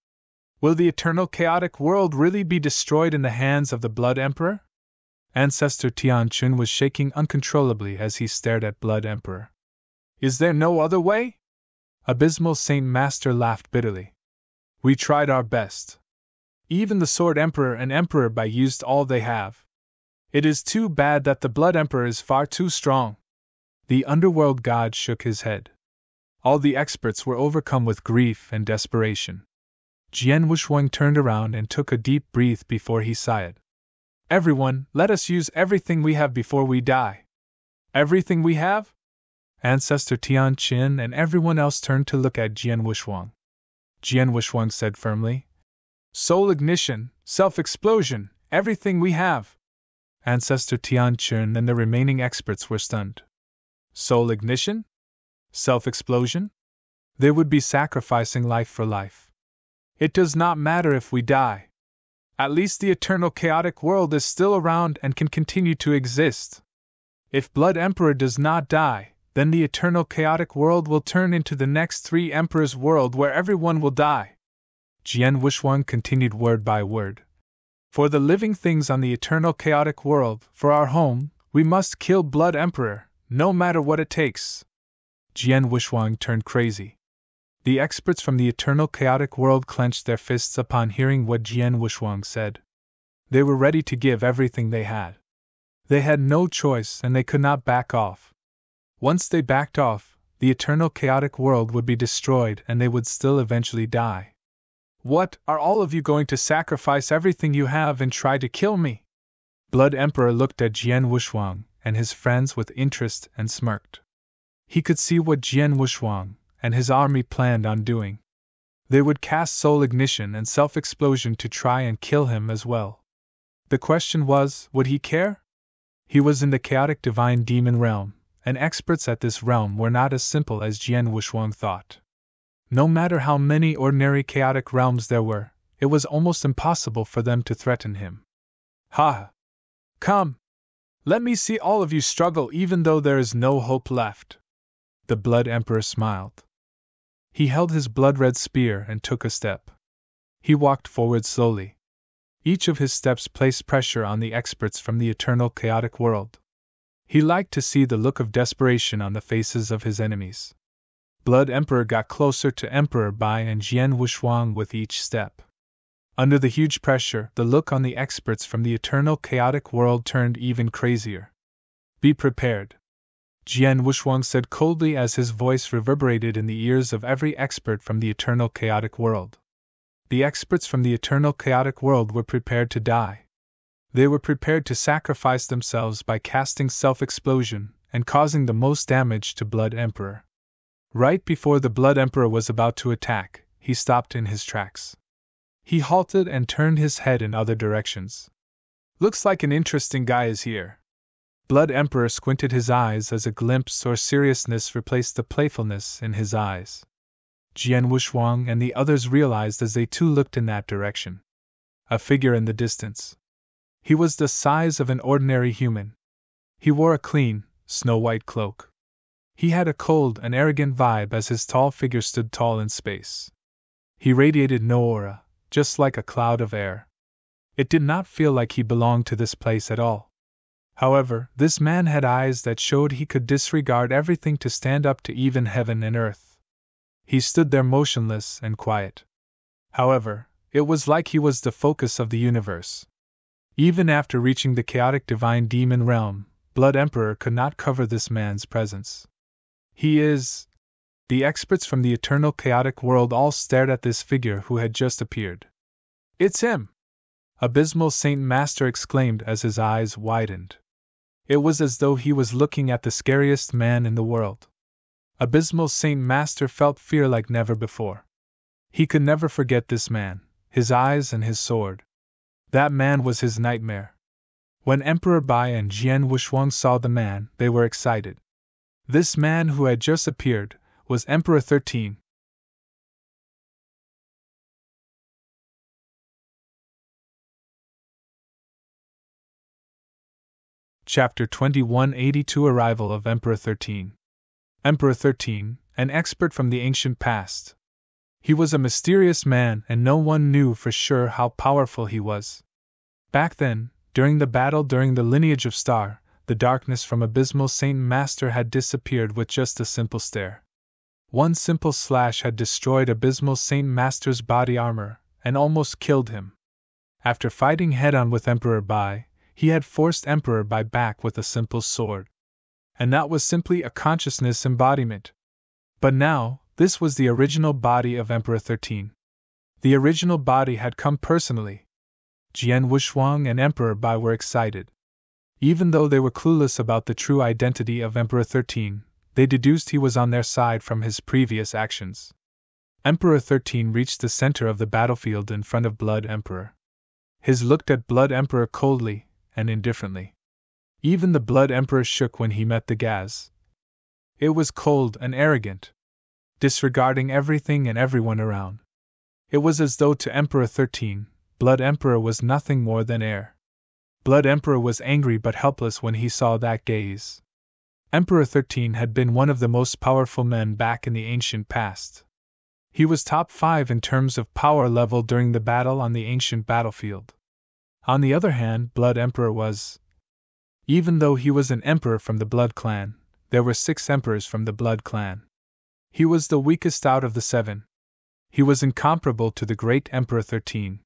Will the Eternal Chaotic World really be destroyed in the hands of the Blood Emperor? Ancestor Tianchun was shaking uncontrollably as he stared at Blood Emperor. Is there no other way? Abysmal Saint Master laughed bitterly. We tried our best. Even the Sword Emperor and Emperor Bai used all they have. It is too bad that the Blood Emperor is far too strong. The underworld god shook his head. All the experts were overcome with grief and desperation. Jian Wuxuang turned around and took a deep breath before he sighed. Everyone, let us use everything we have before we die. Everything we have? Ancestor Tianqin and everyone else turned to look at Jian Wuxuang. Jian Wuxuang said firmly. Soul ignition, self-explosion, everything we have. Ancestor Tianqin and the remaining experts were stunned. Soul ignition? Self-explosion? They would be sacrificing life for life. It does not matter if we die. At least the Eternal Chaotic World is still around and can continue to exist. If Blood Emperor does not die, then the Eternal Chaotic World will turn into the next 3 Emperors' world where everyone will die. Jian Wuxuang continued word by word. For the living things on the Eternal Chaotic World, for our home, we must kill Blood Emperor, no matter what it takes. Jian Wuxuang turned crazy. The experts from the Eternal Chaotic World clenched their fists upon hearing what Jian Wuxuang said. They were ready to give everything they had. They had no choice and they could not back off. Once they backed off, the eternal chaotic world would be destroyed and they would still eventually die. What, are all of you going to sacrifice everything you have and try to kill me? Blood Emperor looked at Jian Wushuang and his friends with interest and smirked. He could see what Jian Wushuang and his army planned on doing. They would cast soul ignition and self-explosion to try and kill him as well. The question was, would he care? He was in the chaotic divine demon realm, and experts at this realm were not as simple as Jian Wushuang thought. No matter how many ordinary chaotic realms there were, it was almost impossible for them to threaten him. Ha! Come! Let me see all of you struggle even though there is no hope left. The Blood Emperor smiled. He held his blood-red spear and took a step. He walked forward slowly. Each of his steps placed pressure on the experts from the eternal chaotic world. He liked to see the look of desperation on the faces of his enemies. Blood Emperor got closer to Emperor Bai and Jian Wushuang with each step. Under the huge pressure, the look on the experts from the eternal chaotic world turned even crazier. Be prepared, Jian Wushuang said coldly as his voice reverberated in the ears of every expert from the eternal chaotic world. The experts from the eternal chaotic world were prepared to die. They were prepared to sacrifice themselves by casting self-explosion and causing the most damage to Blood Emperor. Right before the Blood Emperor was about to attack, he stopped in his tracks. He halted and turned his head in other directions. Looks like an interesting guy is here. Blood Emperor squinted his eyes as a glimpse or seriousness replaced the playfulness in his eyes. Jian Wushuang and the others realized as they too looked in that direction. A figure in the distance. He was the size of an ordinary human. He wore a clean, snow-white cloak. He had a cold and arrogant vibe as his tall figure stood tall in space. He radiated no aura, just like a cloud of air. It did not feel like he belonged to this place at all. However, this man had eyes that showed he could disregard everything to stand up to even heaven and earth. He stood there motionless and quiet. However, it was like he was the focus of the universe. Even after reaching the chaotic divine demon realm, Blood Emperor could not cover this man's presence. He is... The experts from the eternal chaotic world all stared at this figure who had just appeared. It's him! Abysmal Saint Master exclaimed as his eyes widened. It was as though he was looking at the scariest man in the world. Abysmal Saint Master felt fear like never before. He could never forget this man, his eyes and his sword. That man was his nightmare. When Emperor Bai and Jian Wushuang saw the man, they were excited. This man who had just appeared was Emperor 13. Chapter 2182 Arrival of Emperor 13. Emperor 13, an expert from the ancient past. He was a mysterious man and no one knew for sure how powerful he was. Back then, during the battle during the lineage of Star, the darkness from Abysmal Saint Master had disappeared with just a simple stare. One simple slash had destroyed Abysmal Saint Master's body armor, and almost killed him. After fighting head-on with Emperor Bai, he had forced Emperor Bai back with a simple sword. And that was simply a consciousness embodiment. But now, this was the original body of Emperor 13. The original body had come personally. Jian Wushuang and Emperor Bai were excited. Even though they were clueless about the true identity of Emperor 13, they deduced he was on their side from his previous actions. Emperor 13 reached the center of the battlefield in front of Blood Emperor. His looked at Blood Emperor coldly and indifferently. Even the Blood Emperor shook when he met the gaze. It was cold and arrogant, disregarding everything and everyone around. It was as though to Emperor 13, Blood Emperor was nothing more than air. Blood Emperor was angry but helpless when he saw that gaze. Emperor 13 had been one of the most powerful men back in the ancient past. He was top 5 in terms of power level during the battle on the ancient battlefield. On the other hand, Blood Emperor was... Even though he was an emperor from the Blood clan, there were 6 emperors from the Blood clan. He was the weakest out of the 7. He was incomparable to the great Emperor 13.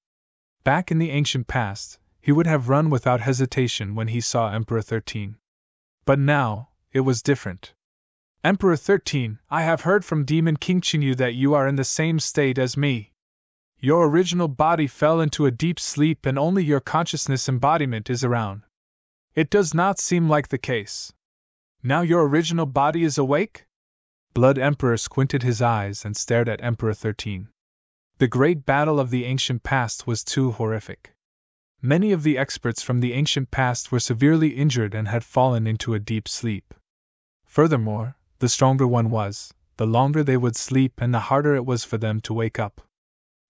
Back in the ancient past, he would have run without hesitation when he saw Emperor 13. But now, it was different. Emperor 13, I have heard from Demon King Chinyu that you are in the same state as me. Your original body fell into a deep sleep and only your consciousness embodiment is around. It does not seem like the case. Now your original body is awake? Blood Emperor squinted his eyes and stared at Emperor 13. The great battle of the ancient past was too horrific. Many of the experts from the ancient past were severely injured and had fallen into a deep sleep. Furthermore, the stronger one was, the longer they would sleep and the harder it was for them to wake up.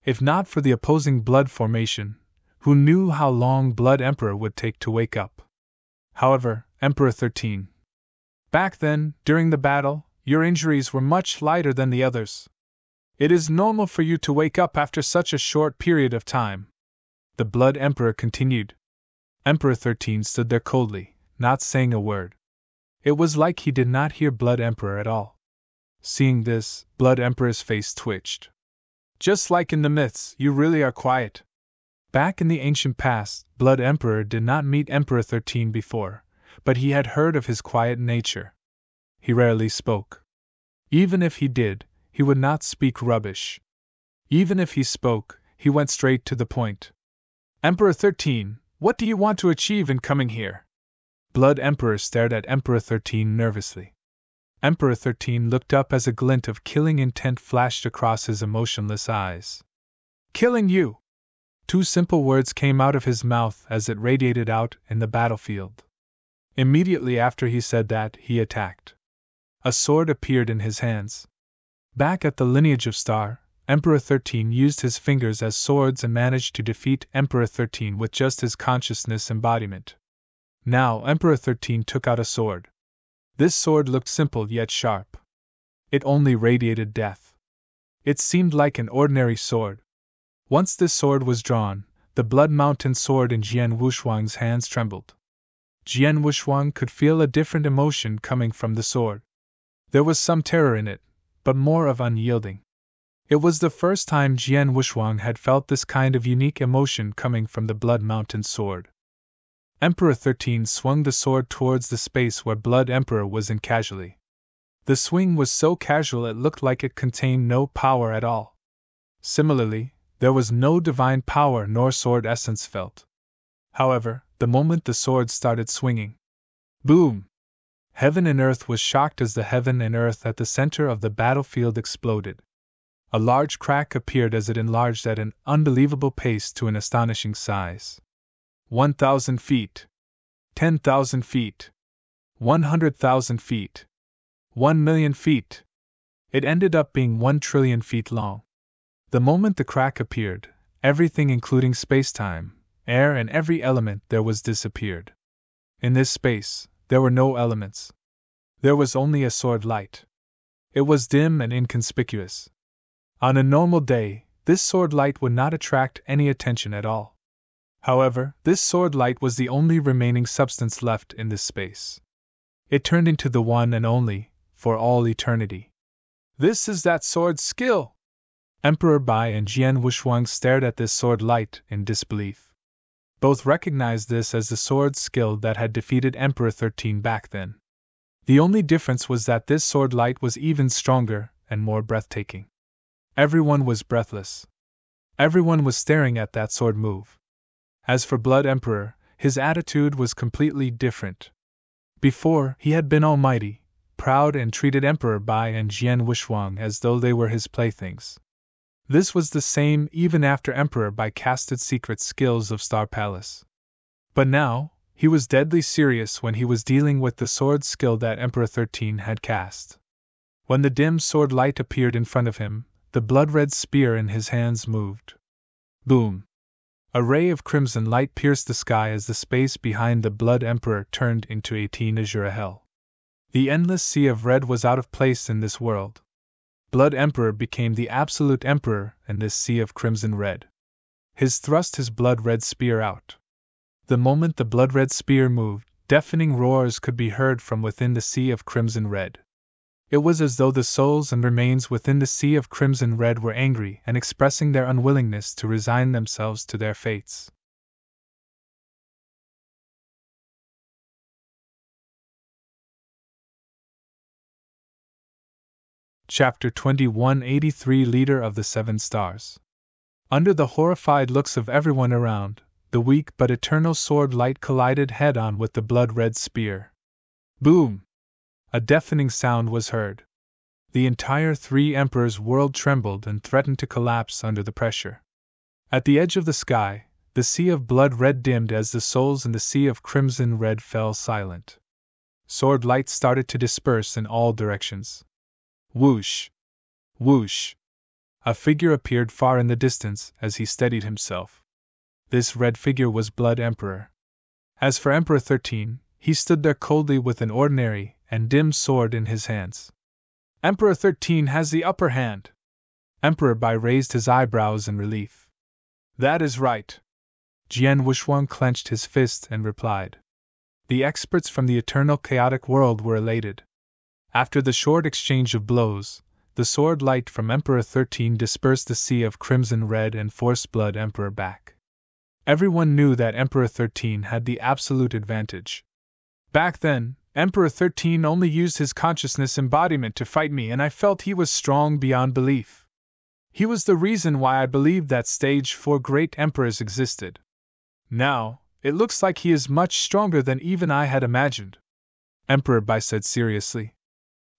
If not for the opposing blood formation, who knew how long Blood Emperor would take to wake up? However, Emperor 13. Back then, during the battle, your injuries were much lighter than the others. It is normal for you to wake up after such a short period of time. The Blood Emperor continued. Emperor 13 stood there coldly, not saying a word. It was like he did not hear Blood Emperor at all. Seeing this, Blood Emperor's face twitched. Just like in the myths, you really are quiet. Back in the ancient past, Blood Emperor did not meet Emperor 13 before, but he had heard of his quiet nature. He rarely spoke. Even if he did, he would not speak rubbish. Even if he spoke, he went straight to the point. Emperor 13, what do you want to achieve in coming here? Blood Emperor stared at Emperor 13 nervously. Emperor 13 looked up as a glint of killing intent flashed across his emotionless eyes. Killing you! Two simple words came out of his mouth as it radiated out in the battlefield. Immediately after he said that, he attacked. A sword appeared in his hands. Back at the lineage of Star, Emperor 13 used his fingers as swords and managed to defeat Emperor 13 with just his consciousness embodiment. Now Emperor 13 took out a sword. This sword looked simple yet sharp. It only radiated death. It seemed like an ordinary sword. Once this sword was drawn, the Blood Mountain sword in Jian Wushuang's hands trembled. Jian Wushuang could feel a different emotion coming from the sword. There was some terror in it, but more of unyielding. It was the first time Jian Wushuang had felt this kind of unique emotion coming from the Blood Mountain sword. Emperor 13 swung the sword towards the space where Blood Emperor was in casually. The swing was so casual it looked like it contained no power at all. Similarly, there was no divine power nor sword essence felt. However, the moment the sword started swinging, boom! Heaven and earth was shocked as the heaven and earth at the center of the battlefield exploded. A large crack appeared as it enlarged at an unbelievable pace to an astonishing size. 1,000 feet. 10,000 feet. 100,000 feet. 1,000,000 feet. It ended up being 1 trillion feet long. The moment the crack appeared, everything including space-time, air and every element there was disappeared. In this space, there were no elements. There was only a sword light. It was dim and inconspicuous. On a normal day, this sword light would not attract any attention at all. However, this sword light was the only remaining substance left in this space. It turned into the one and only, for all eternity. This is that sword's skill! Emperor Bai and Jian Wushuang stared at this sword light in disbelief. Both recognized this as the sword skill that had defeated Emperor 13 back then. The only difference was that this sword light was even stronger and more breathtaking. Everyone was breathless. Everyone was staring at that sword move. As for Blood Emperor, his attitude was completely different. Before, he had been almighty, proud and treated Emperor Bai and Jian Wushuang as though they were his playthings. This was the same even after Emperor Bai casted secret skills of Star Palace. But now, he was deadly serious when he was dealing with the sword skill that Emperor 13 had cast. When the dim sword light appeared in front of him, the blood-red spear in his hands moved. Boom! A ray of crimson light pierced the sky as the space behind the Blood Emperor turned into 18 azure hell. The endless sea of red was out of place in this world. Blood Emperor became the absolute emperor in this sea of crimson red. His thrust his blood-red spear out. The moment the blood-red spear moved, deafening roars could be heard from within the sea of crimson red. It was as though the souls and remains within the sea of crimson red were angry and expressing their unwillingness to resign themselves to their fates. Chapter 2183 Leader of the Seven Stars. Under the horrified looks of everyone around, the weak but eternal sword light collided head-on with the blood-red spear. Boom! A deafening sound was heard. The entire three emperors' world trembled and threatened to collapse under the pressure. At the edge of the sky, the sea of blood-red dimmed as the souls in the sea of crimson-red fell silent. Sword light started to disperse in all directions. Whoosh! Whoosh! A figure appeared far in the distance as he steadied himself. This red figure was Blood Emperor. As for Emperor 13, he stood there coldly with an ordinary and dim sword in his hands. Emperor 13 has the upper hand. Emperor Bai raised his eyebrows in relief. That is right. Jian Wuxuang clenched his fist and replied. The experts from the eternal chaotic world were elated. After the short exchange of blows, the sword light from Emperor 13 dispersed the sea of crimson red and forced Blood Emperor back. Everyone knew that Emperor 13 had the absolute advantage. Back then, Emperor 13 only used his consciousness embodiment to fight me, and I felt he was strong beyond belief. He was the reason why I believed that stage 4 great emperors existed. Now, it looks like he is much stronger than even I had imagined. Emperor Bai said seriously.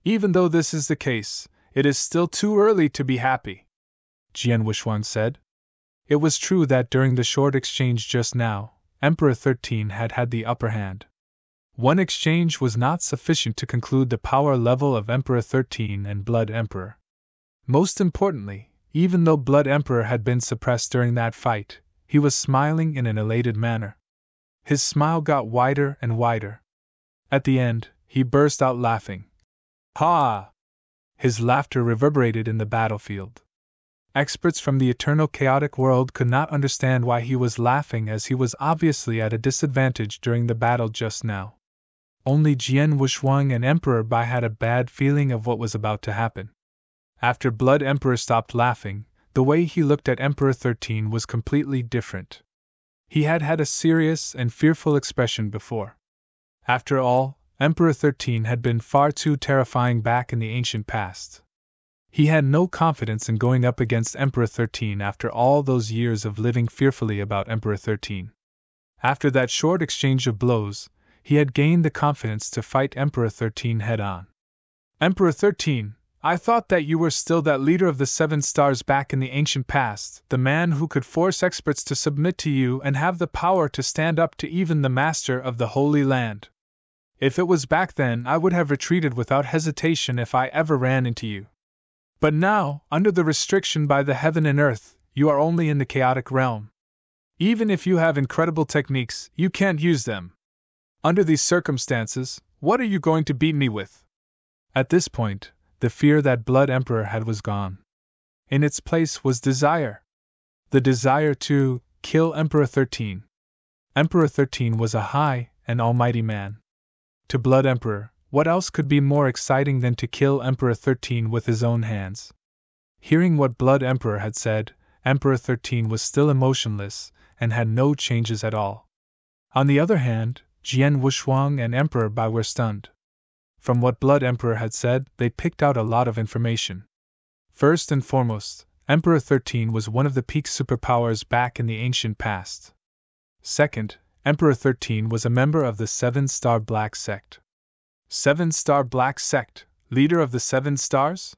Even though this is the case, it is still too early to be happy, Jian Wuxuang said. It was true that during the short exchange just now, Emperor 13 had the upper hand. One exchange was not sufficient to conclude the power level of Emperor 13 and Blood Emperor. Most importantly, even though Blood Emperor had been suppressed during that fight, he was smiling in an elated manner. His smile got wider and wider. At the end, he burst out laughing. Ha! His laughter reverberated in the battlefield. Experts from the eternal chaotic world could not understand why he was laughing, as he was obviously at a disadvantage during the battle just now. Only Jian Wuxuang and Emperor Bai had a bad feeling of what was about to happen. After Blood Emperor stopped laughing, the way he looked at Emperor 13 was completely different. He had had a serious and fearful expression before. After all, Emperor 13 had been far too terrifying back in the ancient past. He had no confidence in going up against Emperor 13 after all those years of living fearfully about Emperor 13. After that short exchange of blows, he had gained the confidence to fight Emperor 13 head-on. Emperor 13, I thought that you were still that leader of the Seven Stars back in the ancient past, the man who could force experts to submit to you and have the power to stand up to even the master of the Holy Land. If it was back then, I would have retreated without hesitation if I ever ran into you. But now, under the restriction by the heaven and earth, you are only in the chaotic realm. Even if you have incredible techniques, you can't use them. Under these circumstances, what are you going to beat me with? At this point, the fear that Blood Emperor had was gone. In its place was desire. The desire to kill Emperor 13. Emperor 13 was a high and almighty man. To Blood Emperor, what else could be more exciting than to kill Emperor 13 with his own hands? Hearing what Blood Emperor had said, Emperor 13 was still emotionless and had no changes at all. On the other hand, Jian Wuxuang and Emperor Bai were stunned. From what Blood Emperor had said, they picked out a lot of information. First and foremost, Emperor 13 was one of the peak superpowers back in the ancient past. Second, Emperor 13 was a member of the Seven-Star Black Sect. Seven-Star Black Sect, leader of the Seven Stars?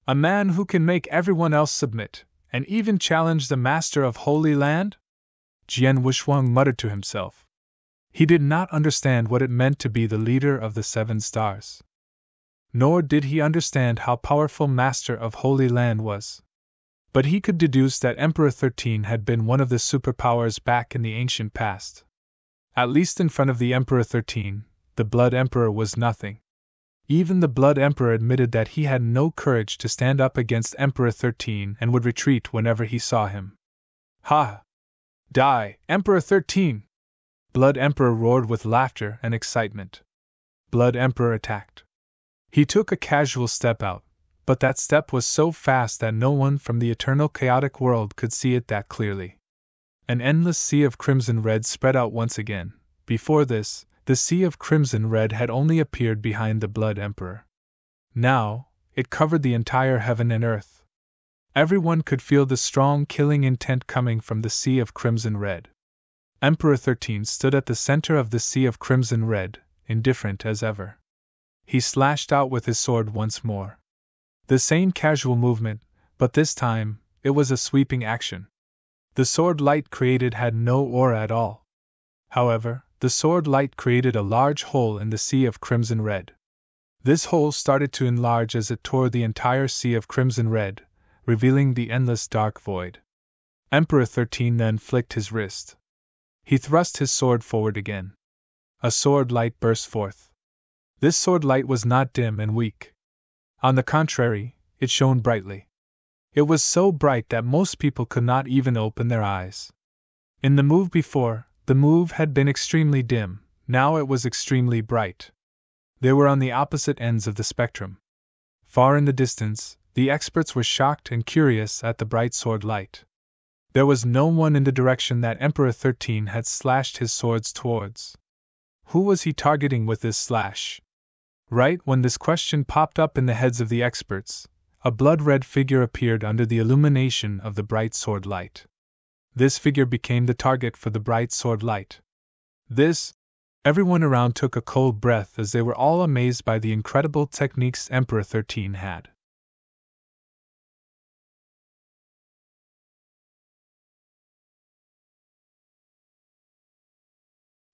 A man who can make everyone else submit, and even challenge the master of Holy Land? Jian Wuxuang muttered to himself. He did not understand what it meant to be the leader of the Seven Stars. Nor did he understand how powerful Master of Holy Land was. But he could deduce that Emperor 13 had been one of the superpowers back in the ancient past. At least in front of the Emperor 13, the Blood Emperor was nothing. Even the Blood Emperor admitted that he had no courage to stand up against Emperor 13 and would retreat whenever he saw him. Ha! Die, Emperor 13! Blood Emperor roared with laughter and excitement. Blood Emperor attacked. He took a casual step out, but that step was so fast that no one from the eternal chaotic world could see it that clearly. An endless sea of crimson red spread out once again. Before this, the sea of crimson red had only appeared behind the Blood Emperor. Now, it covered the entire heaven and earth. Everyone could feel the strong killing intent coming from the sea of crimson red. Emperor 13 stood at the center of the sea of crimson red, indifferent as ever. He slashed out with his sword once more. The same casual movement, but this time, it was a sweeping action. The sword light created had no aura at all. However, the sword light created a large hole in the sea of crimson red. This hole started to enlarge as it tore the entire sea of crimson red, revealing the endless dark void. Emperor 13 then flicked his wrist. He thrust his sword forward again. A sword light burst forth. This sword light was not dim and weak. On the contrary, it shone brightly. It was so bright that most people could not even open their eyes. In the move before, the move had been extremely dim, now it was extremely bright. They were on the opposite ends of the spectrum. Far in the distance, the experts were shocked and curious at the bright sword light. There was no one in the direction that Emperor 13 had slashed his swords towards. Who was he targeting with this slash? Right when this question popped up in the heads of the experts, a blood-red figure appeared under the illumination of the bright sword light. This figure became the target for the bright sword light. Everyone around took a cold breath as they were all amazed by the incredible techniques Emperor 13 had.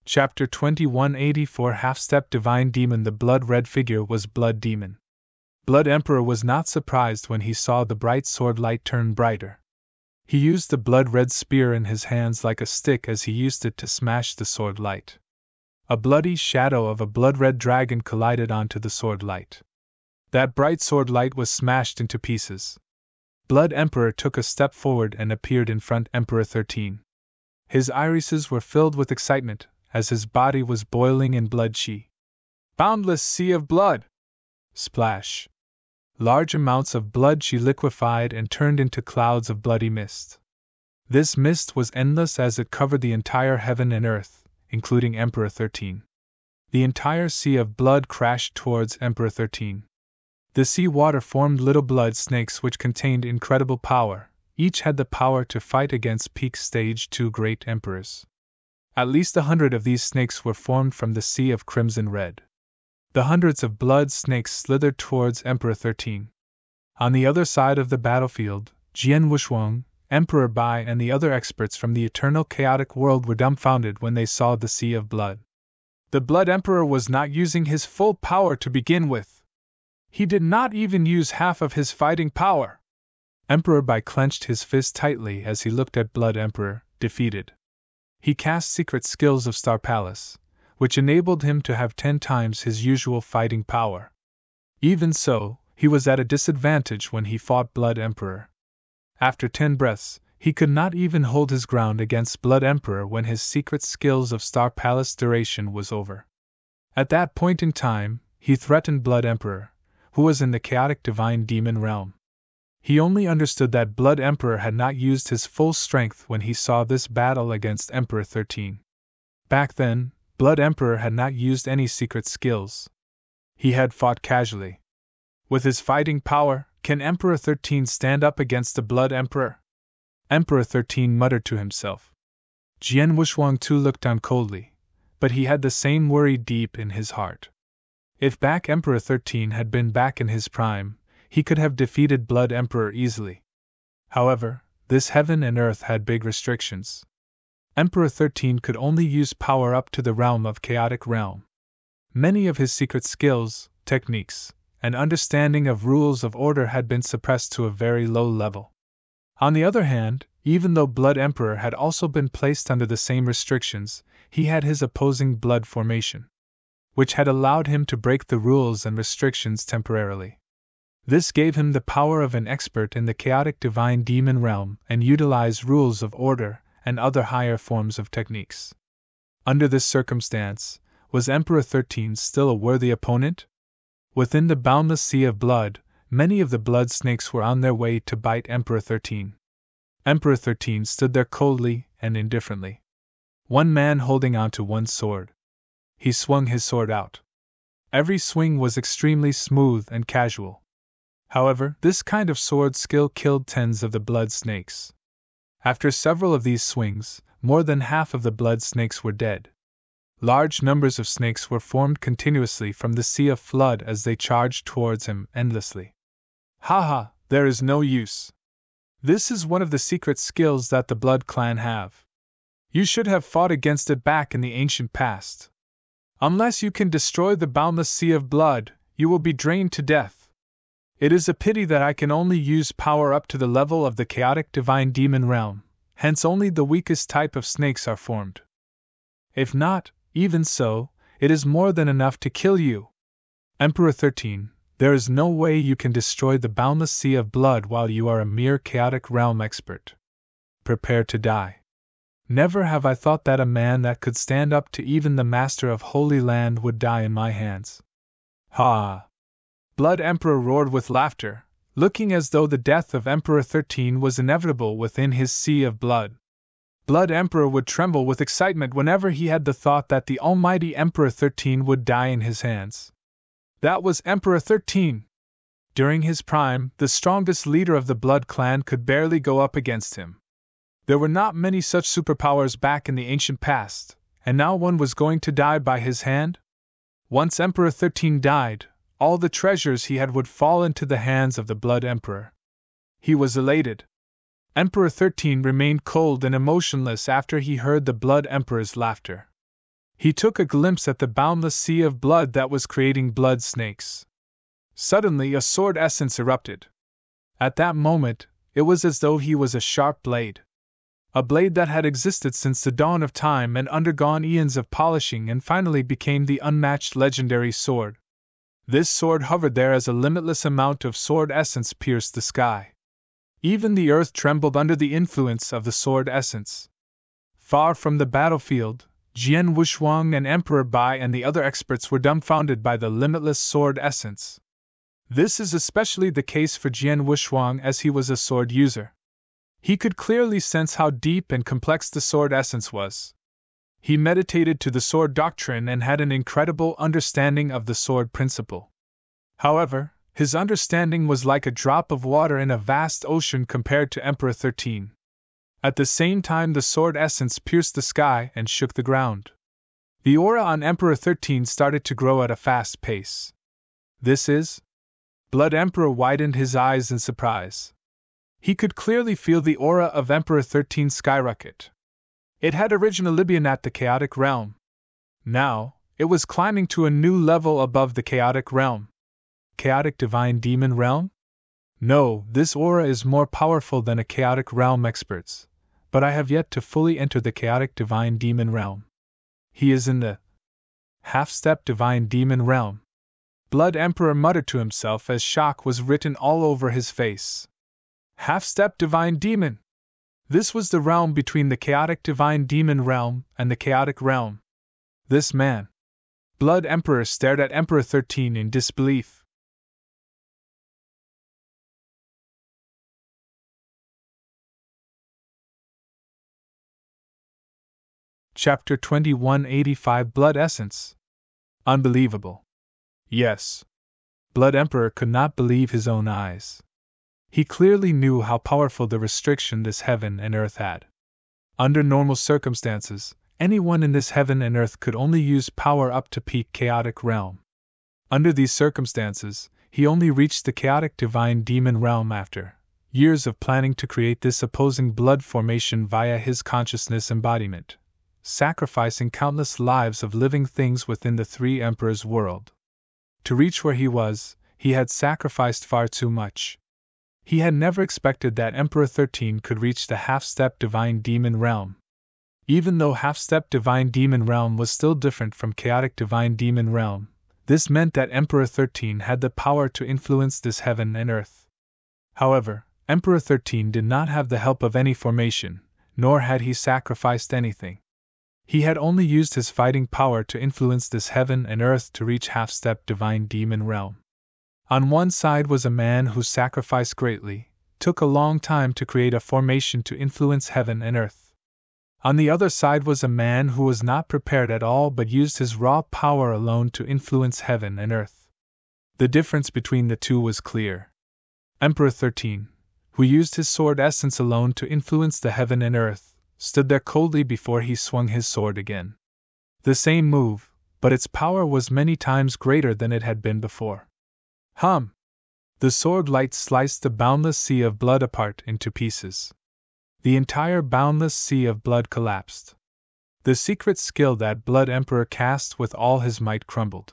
Chapter 2184 Half-Step Divine Demon. The blood-red figure was Blood Demon. Blood Emperor was not surprised when he saw the bright sword light turn brighter. He used the blood-red spear in his hands like a stick as he used it to smash the sword light. A bloody shadow of a blood-red dragon collided onto the sword light. That bright sword light was smashed into pieces. Blood Emperor took a step forward and appeared in front of Emperor 13. His irises were filled with excitement, as his body was boiling in blood chi. Boundless sea of blood! Splash! Large amounts of blood chi liquefied and turned into clouds of bloody mist. This mist was endless as it covered the entire heaven and earth, including Emperor 13. The entire sea of blood crashed towards Emperor 13. The sea water formed little blood snakes which contained incredible power. Each had the power to fight against peak stage 2 great emperors. At least 100 of these snakes were formed from the sea of crimson red. The hundreds of blood snakes slithered towards Emperor 13. On the other side of the battlefield, Jian Wushuang, Emperor Bai, and the other experts from the eternal chaotic world were dumbfounded when they saw the sea of blood. The Blood Emperor was not using his full power to begin with. He did not even use half of his fighting power. Emperor Bai clenched his fist tightly as he looked at Blood Emperor, defeated. He cast secret skills of Star Palace, which enabled him to have 10 times his usual fighting power. Even so, he was at a disadvantage when he fought Blood Emperor. After 10 breaths, he could not even hold his ground against Blood Emperor when his secret skills of Star Palace duration was over. At that point in time, he threatened Blood Emperor, who was in the chaotic divine demon realm. He only understood that Blood Emperor had not used his full strength when he saw this battle against Emperor 13. Back then, Blood Emperor had not used any secret skills. He had fought casually. With his fighting power, can Emperor 13 stand up against the Blood Emperor? Emperor 13 muttered to himself. Jian Wushuang too looked down coldly, but he had the same worry deep in his heart. If back Emperor 13 had been back in his prime, he could have defeated Blood Emperor easily. However, this heaven and earth had big restrictions. Emperor 13 could only use power up to the realm of chaotic realm. Many of his secret skills, techniques, and understanding of rules of order had been suppressed to a very low level. On the other hand, even though Blood Emperor had also been placed under the same restrictions, he had his opposing blood formation, which had allowed him to break the rules and restrictions temporarily. This gave him the power of an expert in the chaotic divine demon realm and utilized rules of order and other higher forms of techniques. Under this circumstance, was Emperor 13 still a worthy opponent? Within the boundless sea of blood, many of the blood snakes were on their way to bite Emperor 13. Emperor 13 stood there coldly and indifferently. One man holding onto one sword. He swung his sword out. Every swing was extremely smooth and casual. However, this kind of sword skill killed tens of the blood snakes. After several of these swings, more than half of the blood snakes were dead. Large numbers of snakes were formed continuously from the sea of flood as they charged towards him endlessly. Ha, there is no use. This is one of the secret skills that the Blood Clan have. You should have fought against it back in the ancient past. Unless you can destroy the boundless sea of blood, you will be drained to death. It is a pity that I can only use power up to the level of the chaotic divine demon realm, hence only the weakest type of snakes are formed. If not, even so, it is more than enough to kill you. Emperor 13, there is no way you can destroy the boundless sea of blood while you are a mere chaotic realm expert. Prepare to die. Never have I thought that a man that could stand up to even the master of Holy Land would die in my hands. Ha! Blood Emperor roared with laughter, looking as though the death of Emperor 13 was inevitable within his sea of blood. Blood Emperor would tremble with excitement whenever he had the thought that the almighty Emperor 13 would die in his hands. That was Emperor 13! During his prime, the strongest leader of the Blood Clan could barely go up against him. There were not many such superpowers back in the ancient past, and now one was going to die by his hand? Once Emperor 13 died, all the treasures he had would fall into the hands of the Blood Emperor. He was elated. Emperor 13 remained cold and emotionless after he heard the Blood Emperor's laughter. He took a glimpse at the boundless sea of blood that was creating blood snakes. Suddenly a sword essence erupted. At that moment, it was as though he was a sharp blade. A blade that had existed since the dawn of time and undergone eons of polishing and finally became the unmatched legendary sword. This sword hovered there as a limitless amount of sword essence pierced the sky. Even the earth trembled under the influence of the sword essence. Far from the battlefield, Jian Wushuang and Emperor Bai and the other experts were dumbfounded by the limitless sword essence. This is especially the case for Jian Wushuang as he was a sword user. He could clearly sense how deep and complex the sword essence was. He meditated to the sword doctrine and had an incredible understanding of the sword principle. However, his understanding was like a drop of water in a vast ocean compared to Emperor 13. At the same time, the sword essence pierced the sky and shook the ground. The aura on Emperor 13 started to grow at a fast pace. This is? Blood Emperor widened his eyes in surprise. He could clearly feel the aura of Emperor 13 skyrocket. It had originally been at the chaotic realm. Now, it was climbing to a new level above the chaotic realm. Chaotic divine demon realm? No, this aura is more powerful than a chaotic realm expert's, but I have yet to fully enter the chaotic divine demon realm. He is in the half-step divine demon realm. Blood Emperor muttered to himself as shock was written all over his face. Half-step divine demon! This was the realm between the chaotic divine demon realm and the chaotic realm. This man. Blood Emperor stared at Emperor 13 in disbelief. Chapter 2185 Blood Essence. Unbelievable. Yes. Blood Emperor could not believe his own eyes. He clearly knew how powerful the restriction this heaven and earth had. Under normal circumstances, anyone in this heaven and earth could only use power up to peak chaotic realm. Under these circumstances, he only reached the chaotic divine demon realm after years of planning to create this opposing blood formation via his consciousness embodiment, sacrificing countless lives of living things within the three emperors' world. To reach where he was, he had sacrificed far too much. He had never expected that Emperor 13 could reach the half-step divine demon realm. Even though half-step divine demon realm was still different from chaotic divine demon realm, this meant that Emperor 13 had the power to influence this heaven and earth. However, Emperor 13 did not have the help of any formation, nor had he sacrificed anything. He had only used his fighting power to influence this heaven and earth to reach half-step divine demon realm. On one side was a man who sacrificed greatly, took a long time to create a formation to influence heaven and earth. On the other side was a man who was not prepared at all but used his raw power alone to influence heaven and earth. The difference between the two was clear. Emperor 13, who used his sword essence alone to influence the heaven and earth, stood there coldly before he swung his sword again. The same move, but its power was many times greater than it had been before. Hum! The sword light sliced the boundless sea of blood apart into pieces. The entire boundless sea of blood collapsed. The secret skill that Blood Emperor cast with all his might crumbled.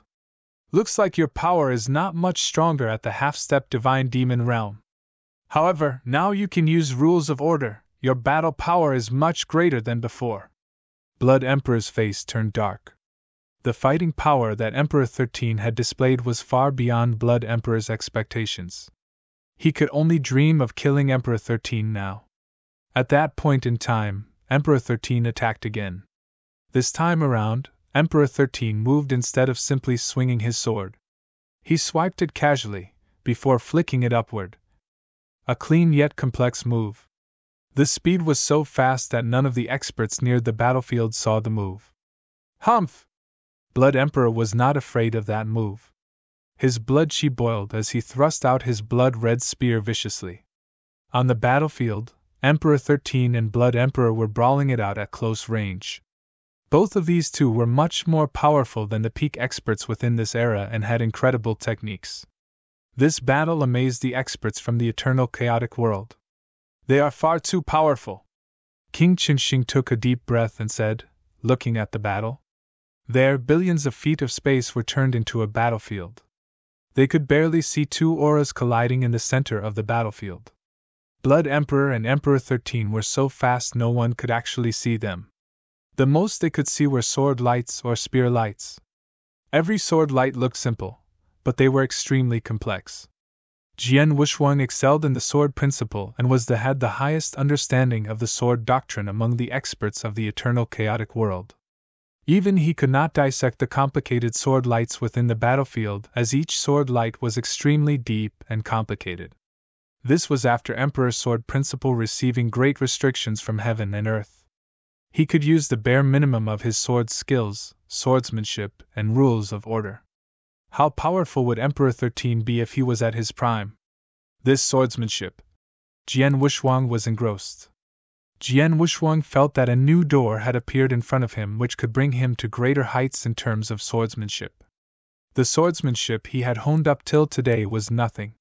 Looks like your power is not much stronger at the half-step divine demon realm. However, now you can use rules of order, your battle power is much greater than before. Blood Emperor's face turned dark. The fighting power that Emperor 13 had displayed was far beyond Blood Emperor's expectations. He could only dream of killing Emperor 13 now. At that point in time, Emperor 13 attacked again. This time around, Emperor 13 moved instead of simply swinging his sword. He swiped it casually, before flicking it upward. A clean yet complex move. The speed was so fast that none of the experts near the battlefield saw the move. Humph! Blood Emperor was not afraid of that move. His blood chi boiled as he thrust out his blood-red spear viciously. On the battlefield, Emperor 13 and Blood Emperor were brawling it out at close range. Both of these two were much more powerful than the peak experts within this era and had incredible techniques. This battle amazed the experts from the eternal chaotic world. They are far too powerful. King Qingxing took a deep breath and said, looking at the battle. There, billions of feet of space were turned into a battlefield. They could barely see two auras colliding in the center of the battlefield. Blood Emperor and Emperor 13 were so fast no one could actually see them. The most they could see were sword lights or spear lights. Every sword light looked simple, but they were extremely complex. Jian Wushuang excelled in the sword principle and had the highest understanding of the sword doctrine among the experts of the eternal chaotic world. Even he could not dissect the complicated sword lights within the battlefield, as each sword light was extremely deep and complicated. This was after Emperor's sword principle receiving great restrictions from heaven and earth. He could use the bare minimum of his sword skills, swordsmanship, and rules of order. How powerful would Emperor 13 be if he was at his prime? This swordsmanship. Jian Wushuang was engrossed. Jian Wushuang felt that a new door had appeared in front of him which could bring him to greater heights in terms of swordsmanship. The swordsmanship he had honed up till today was nothing.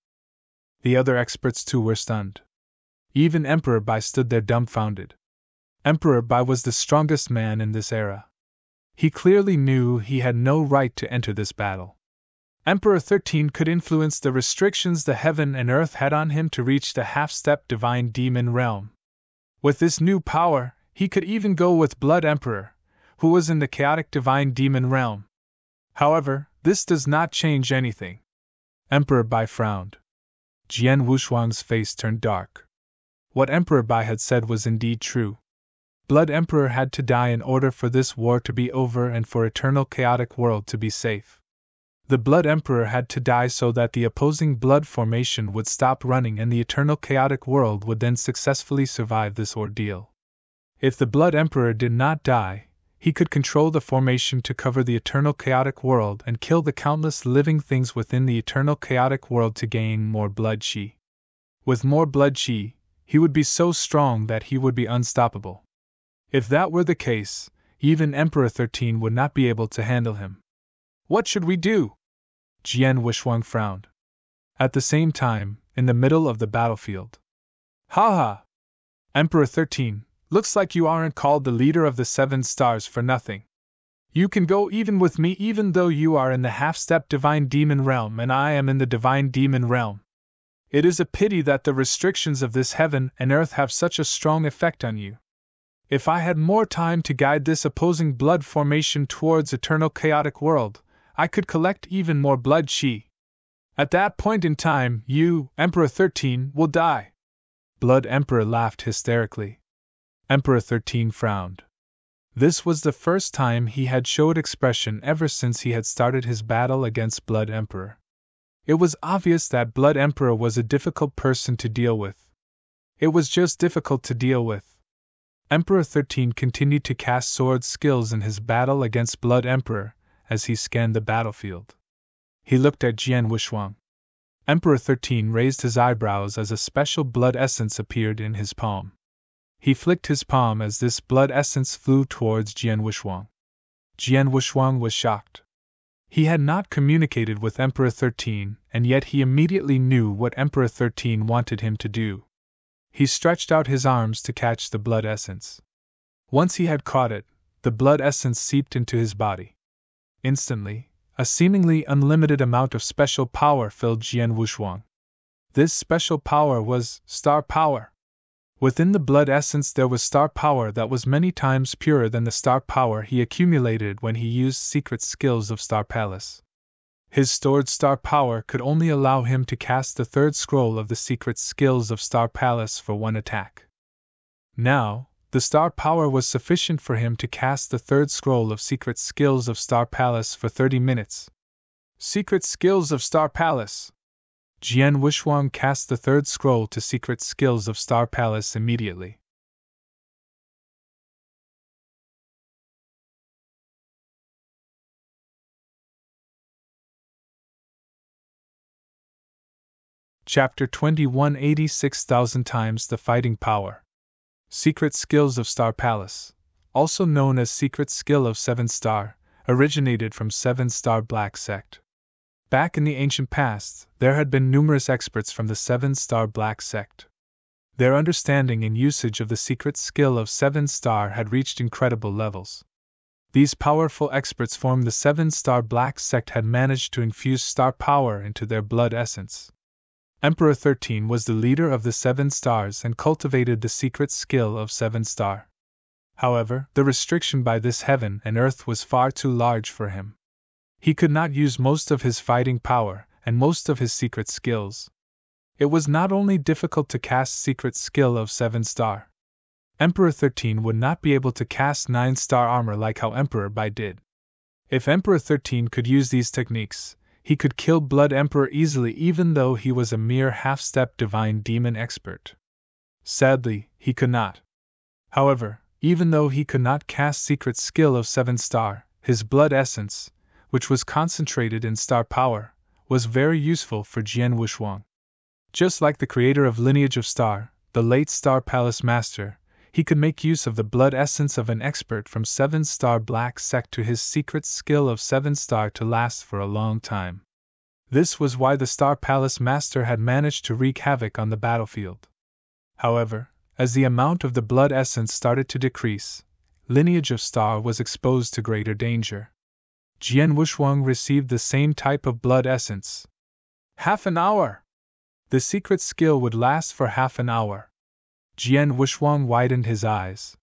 The other experts too were stunned. Even Emperor Bai stood there dumbfounded. Emperor Bai was the strongest man in this era. He clearly knew he had no right to enter this battle. Emperor 13 could influence the restrictions the heaven and earth had on him to reach the half-step divine demon realm. With this new power, he could even go with Blood Emperor, who was in the chaotic divine demon realm. However, this does not change anything. Emperor Bai frowned. Jian Wushuang's face turned dark. What Emperor Bai had said was indeed true. Blood Emperor had to die in order for this war to be over and for eternal chaotic world to be safe. The Blood Emperor had to die so that the opposing blood formation would stop running and the eternal chaotic world would then successfully survive this ordeal. If the Blood Emperor did not die, he could control the formation to cover the eternal chaotic world and kill the countless living things within the eternal chaotic world to gain more blood chi. With more blood chi, he would be so strong that he would be unstoppable. If that were the case, even Emperor 13 would not be able to handle him. What should we do? Jian Wushuang frowned. At the same time, in the middle of the battlefield. Ha ha! Emperor 13, looks like you aren't called the leader of the 7 stars for nothing. You can go even with me even though you are in the half-step divine demon realm and I am in the divine demon realm. It is a pity that the restrictions of this heaven and earth have such a strong effect on you. If I had more time to guide this opposing blood formation towards eternal chaotic world, I could collect even more blood chi. At that point in time, you, Emperor 13, will die. Blood Emperor laughed hysterically. Emperor 13 frowned. This was the first time he had showed expression ever since he had started his battle against Blood Emperor. It was obvious that Blood Emperor was a difficult person to deal with. It was just difficult to deal with. Emperor 13 continued to cast sword skills in his battle against Blood Emperor as he scanned the battlefield. He looked at Jian Wushuang. Emperor 13 raised his eyebrows as a special blood essence appeared in his palm. He flicked his palm as this blood essence flew towards Jian Wushuang. Jian Wushuang was shocked. He had not communicated with Emperor 13, and yet he immediately knew what Emperor 13 wanted him to do. He stretched out his arms to catch the blood essence. Once he had caught it, the blood essence seeped into his body. Instantly, a seemingly unlimited amount of special power filled Jian Wushuang. This special power was star power. Within the blood essence there was star power that was many times purer than the star power he accumulated when he used secret skills of Star Palace. His stored star power could only allow him to cast the third scroll of the secret skills of Star Palace for one attack. Now, the star power was sufficient for him to cast the third scroll of secret skills of Star Palace for 30 minutes. Secret skills of Star Palace! Jian Wushuang cast the third scroll to secret skills of Star Palace immediately. Chapter 21 86,000 times the fighting power. Secret skills of Star Palace, also known as secret skill of 7 star, originated from 7 star Black Sect. Back in the ancient past, there had been numerous experts from the 7 star Black Sect. Their understanding and usage of the secret skill of 7 star had reached incredible levels. These powerful experts formed the 7 star Black Sect had managed to infuse star power into their blood essence. Emperor 13 was the leader of the 7 stars and cultivated the secret skill of 7 star. However, the restriction by this heaven and earth was far too large for him. He could not use most of his fighting power and most of his secret skills. It was not only difficult to cast secret skill of 7 star. Emperor 13 would not be able to cast 9 star armor like how Emperor Bai did. If Emperor 13 could use these techniques, he could kill Blood Emperor easily even though he was a mere half-step divine demon expert. Sadly, he could not. However, even though he could not cast secret skill of 7 star, his blood essence, which was concentrated in star power, was very useful for Jian Wushuang. Just like the creator of Lineage of Star, the late Star Palace Master, he could make use of the blood essence of an expert from 7 star Black Sect to his secret skill of 7 star to last for a long time. This was why the Star Palace Master had managed to wreak havoc on the battlefield. However, as the amount of the blood essence started to decrease, Lineage of Star was exposed to greater danger. Jian Wushuang received the same type of blood essence. Half an hour! The secret skill would last for half an hour. Jian Wushuang widened his eyes.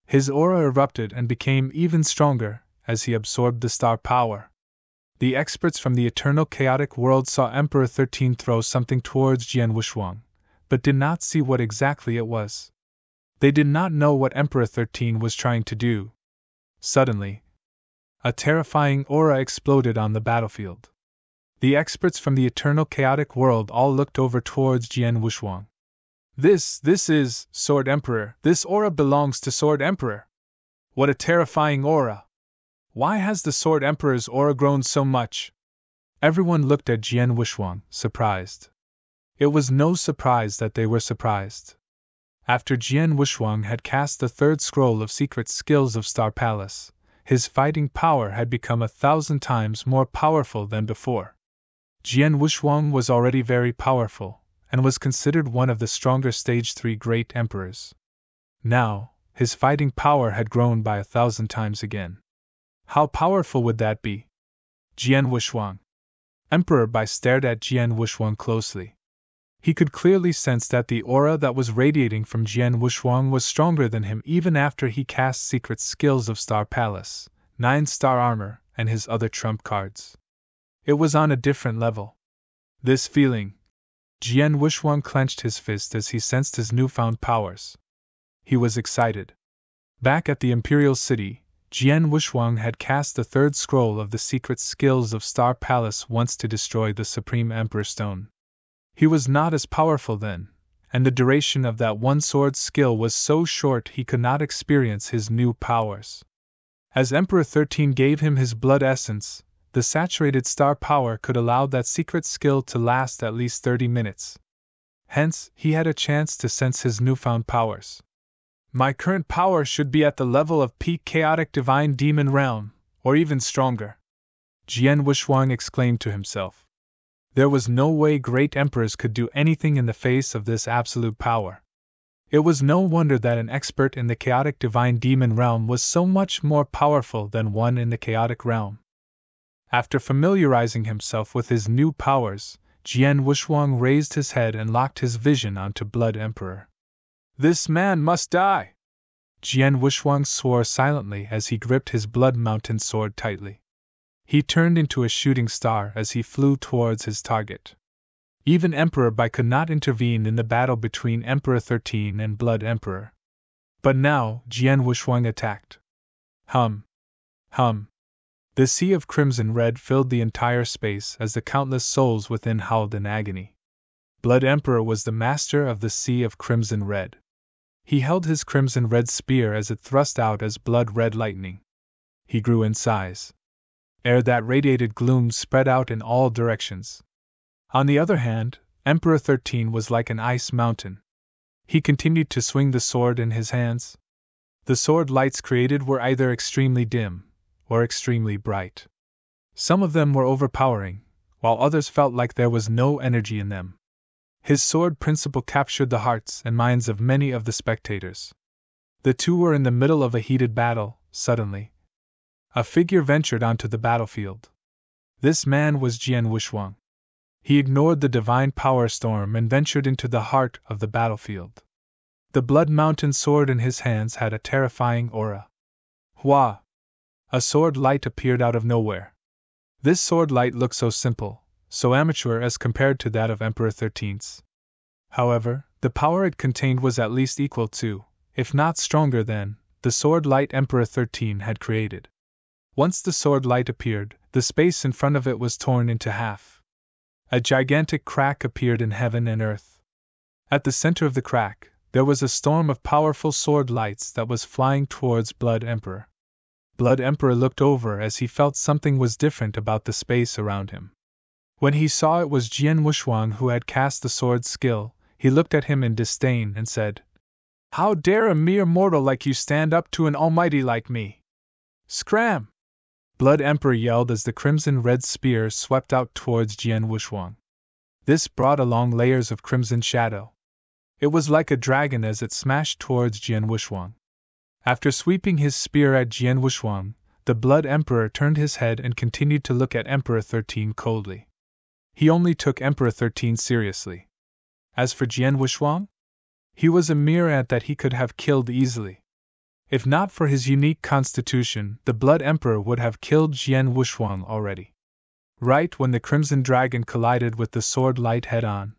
His aura erupted and became even stronger as he absorbed the star power. The experts from the eternal chaotic world saw Emperor 13 throw something towards Jian Wushuang, but did not see what exactly it was. They did not know what Emperor 13 was trying to do. Suddenly, a terrifying aura exploded on the battlefield. The experts from the eternal chaotic world all looked over towards Jian Wushuang. This is Sword Emperor. This aura belongs to Sword Emperor. What a terrifying aura! Why has the Sword Emperor's aura grown so much? Everyone looked at Jian Wushuang, surprised. It was no surprise that they were surprised. After Jian Wushuang had cast the third scroll of secret skills of Star Palace, his fighting power had become 1,000 times more powerful than before. Jian Wushuang was already very powerful, and was considered one of the stronger Stage 3 great emperors. Now, his fighting power had grown by 1,000 times again. How powerful would that be? Jian Wushuang. Emperor Bai stared at Jian Wushuang closely. He could clearly sense that the aura that was radiating from Jian Wushuang was stronger than him even after he cast secret skills of Star Palace, 9 star armor, and his other trump cards. It was on a different level. This feeling. Jian Wushuang clenched his fist as he sensed his newfound powers. He was excited. Back at the Imperial City, Jian Wushuang had cast the third scroll of the secret skills of Star Palace once to destroy the Supreme Emperor Stone. He was not as powerful then, and the duration of that one sword skill was so short he could not experience his new powers. As Emperor 13 gave him his blood essence, the saturated star power could allow that secret skill to last at least 30 minutes. Hence, he had a chance to sense his newfound powers. My current power should be at the level of peak chaotic divine demon realm, or even stronger, Jian Wuxuang exclaimed to himself. There was no way great emperors could do anything in the face of this absolute power. It was no wonder that an expert in the chaotic divine demon realm was so much more powerful than one in the chaotic realm. After familiarizing himself with his new powers, Jian Wuxuang raised his head and locked his vision onto Blood Emperor. This man must die! Jian Wuxuang swore silently as he gripped his Blood Mountain sword tightly. He turned into a shooting star as he flew towards his target. Even Emperor Bai could not intervene in the battle between Emperor 13 and Blood Emperor. But now, Jian Wuxuang attacked. Hum. Hum. The sea of crimson red filled the entire space as the countless souls within howled in agony. Blood Emperor was the master of the sea of crimson red. He held his crimson red spear as it thrust out as blood red lightning. He grew in size. Air that radiated gloom spread out in all directions. On the other hand, Emperor 13 was like an ice mountain. He continued to swing the sword in his hands. The sword lights created were either extremely dim or extremely bright. Some of them were overpowering, while others felt like there was no energy in them. His sword principle captured the hearts and minds of many of the spectators. The two were in the middle of a heated battle. Suddenly, a figure ventured onto the battlefield. This man was Jian Wuxuang. He ignored the divine power storm and ventured into the heart of the battlefield. The Blood Mountain sword in his hands had a terrifying aura. Hua! A sword light appeared out of nowhere. This sword light looked so simple, so amateur as compared to that of Emperor 13's. However, the power it contained was at least equal to, if not stronger than, the sword light Emperor 13 had created. Once the sword light appeared, the space in front of it was torn into half. A gigantic crack appeared in heaven and earth. At the center of the crack, there was a storm of powerful sword lights that was flying towards Blood Emperor. Blood Emperor looked over as he felt something was different about the space around him. When he saw it was Jian Wuxuang who had cast the sword skill, he looked at him in disdain and said, "How dare a mere mortal like you stand up to an almighty like me? Scram!" Blood Emperor yelled as the crimson red spear swept out towards Jian Wuxuang. This brought along layers of crimson shadow. It was like a dragon as it smashed towards Jian Wuxuang. After sweeping his spear at Jian Wuxuang, the Blood Emperor turned his head and continued to look at Emperor 13 coldly. He only took Emperor 13 seriously. As for Jian Wuxuang, he was a mere ant that he could have killed easily. If not for his unique constitution, the Blood Emperor would have killed Jian Wuxuang already. Right when the Crimson Dragon collided with the sword light head-on.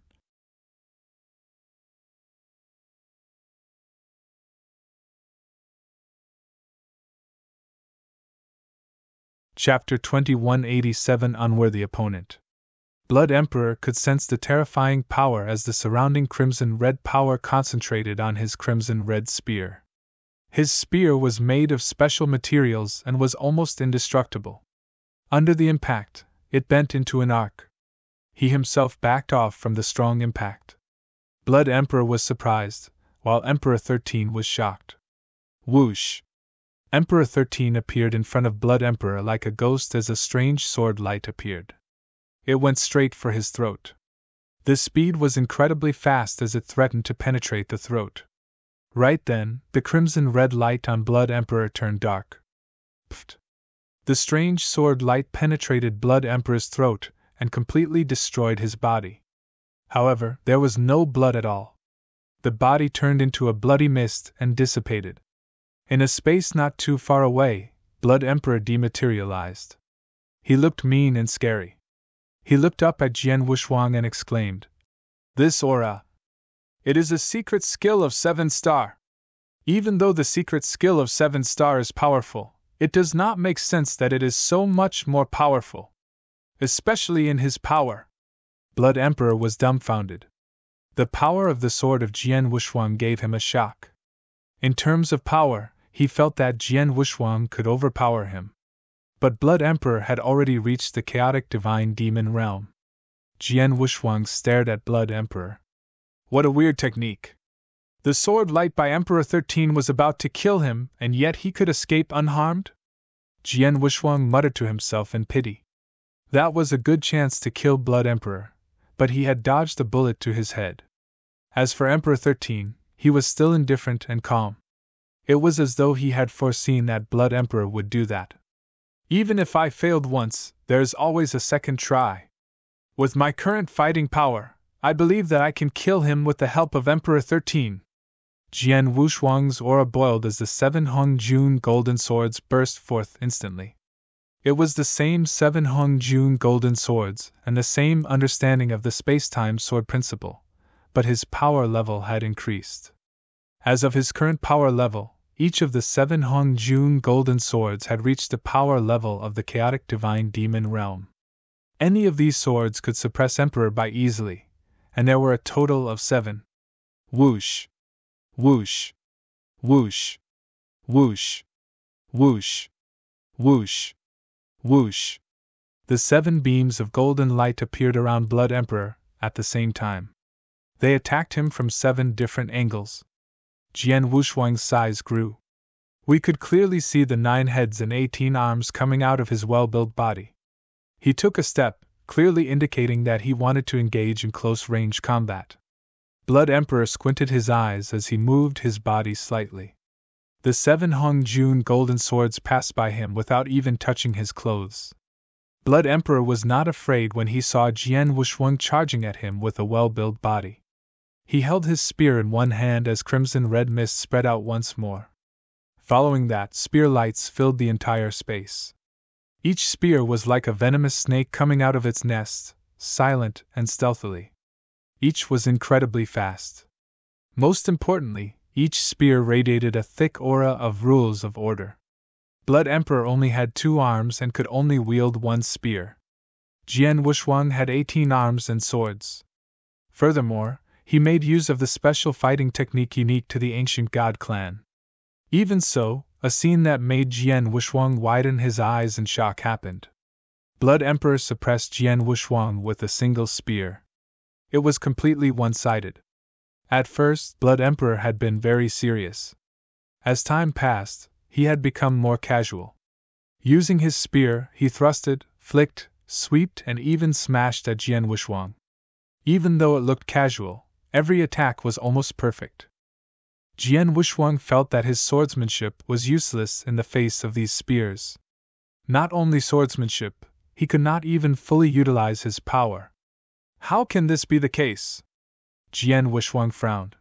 Chapter 2187 Unworthy Opponent. Blood Emperor could sense the terrifying power as the surrounding crimson red power concentrated on his crimson red spear. His spear was made of special materials and was almost indestructible. Under the impact, it bent into an arc. He himself backed off from the strong impact. Blood Emperor was surprised, while Emperor 13 was shocked. Whoosh! Emperor 13 appeared in front of Blood Emperor like a ghost as a strange sword light appeared. It went straight for his throat. The speed was incredibly fast as it threatened to penetrate the throat. Right then, the crimson red light on Blood Emperor turned dark. Pfft! The strange sword light penetrated Blood Emperor's throat and completely destroyed his body. However, there was no blood at all. The body turned into a bloody mist and dissipated. In a space not too far away, Blood Emperor dematerialized. He looked mean and scary. He looked up at Jian Wuxuang and exclaimed, "This aura! It is a secret skill of 7-star. Even though the secret skill of 7-star is powerful, it does not make sense that it is so much more powerful. Especially in his power." Blood Emperor was dumbfounded. The power of the sword of Jian Wuxuang gave him a shock. In terms of power, he felt that Jian Wuxuang could overpower him. But Blood Emperor had already reached the chaotic divine demon realm. Jian Wuxuang stared at Blood Emperor. What a weird technique. The sword light by Emperor 13 was about to kill him, and yet he could escape unharmed? Jian Wuxuang muttered to himself in pity. That was a good chance to kill Blood Emperor, but he had dodged the bullet to his head. As for Emperor 13, he was still indifferent and calm. It was as though he had foreseen that Blood Emperor would do that. Even if I failed once, there is always a second try. With my current fighting power, I believe that I can kill him with the help of Emperor 13. Jian Wuxuang's aura boiled as the 7 Hung Jun golden swords burst forth instantly. It was the same 7 Hung Jun golden swords and the same understanding of the space-time sword principle, but his power level had increased. As of his current power level, each of the 7 Hung Jun golden swords had reached the power level of the chaotic divine demon realm. Any of these swords could suppress Emperor by easily, and there were a total of 7. Whoosh! Whoosh! Whoosh! Whoosh! Whoosh! Whoosh! Whoosh! The 7 beams of golden light appeared around Blood Emperor at the same time. They attacked him from 7 different angles. Jian Wuxuang's size grew. We could clearly see the 9 heads and 18 arms coming out of his well-built body. He took a step, clearly indicating that he wanted to engage in close-range combat. Blood Emperor squinted his eyes as he moved his body slightly. The 7 Hung Jun golden swords passed by him without even touching his clothes. Blood Emperor was not afraid when he saw Jian Wuxuang charging at him with a well-built body. He held his spear in one hand as crimson-red mist spread out once more. Following that, spear lights filled the entire space. Each spear was like a venomous snake coming out of its nest, silent and stealthily. Each was incredibly fast. Most importantly, each spear radiated a thick aura of rules of order. Blood Emperor only had 2 arms and could only wield 1 spear. Jian Wuxuang had 18 arms and swords. Furthermore, he made use of the special fighting technique unique to the ancient god clan. Even so, a scene that made Jian Wuxuang widen his eyes in shock happened. Blood Emperor suppressed Jian Wuxuang with a single spear. It was completely one-sided. At first, Blood Emperor had been very serious. As time passed, he had become more casual. Using his spear, he thrusted, flicked, sweeped, and even smashed at Jian Wuxuang. Even though it looked casual, every attack was almost perfect. Jian Wuxuang felt that his swordsmanship was useless in the face of these spears. Not only swordsmanship, he could not even fully utilize his power. How can this be the case? Jian Wuxuang frowned.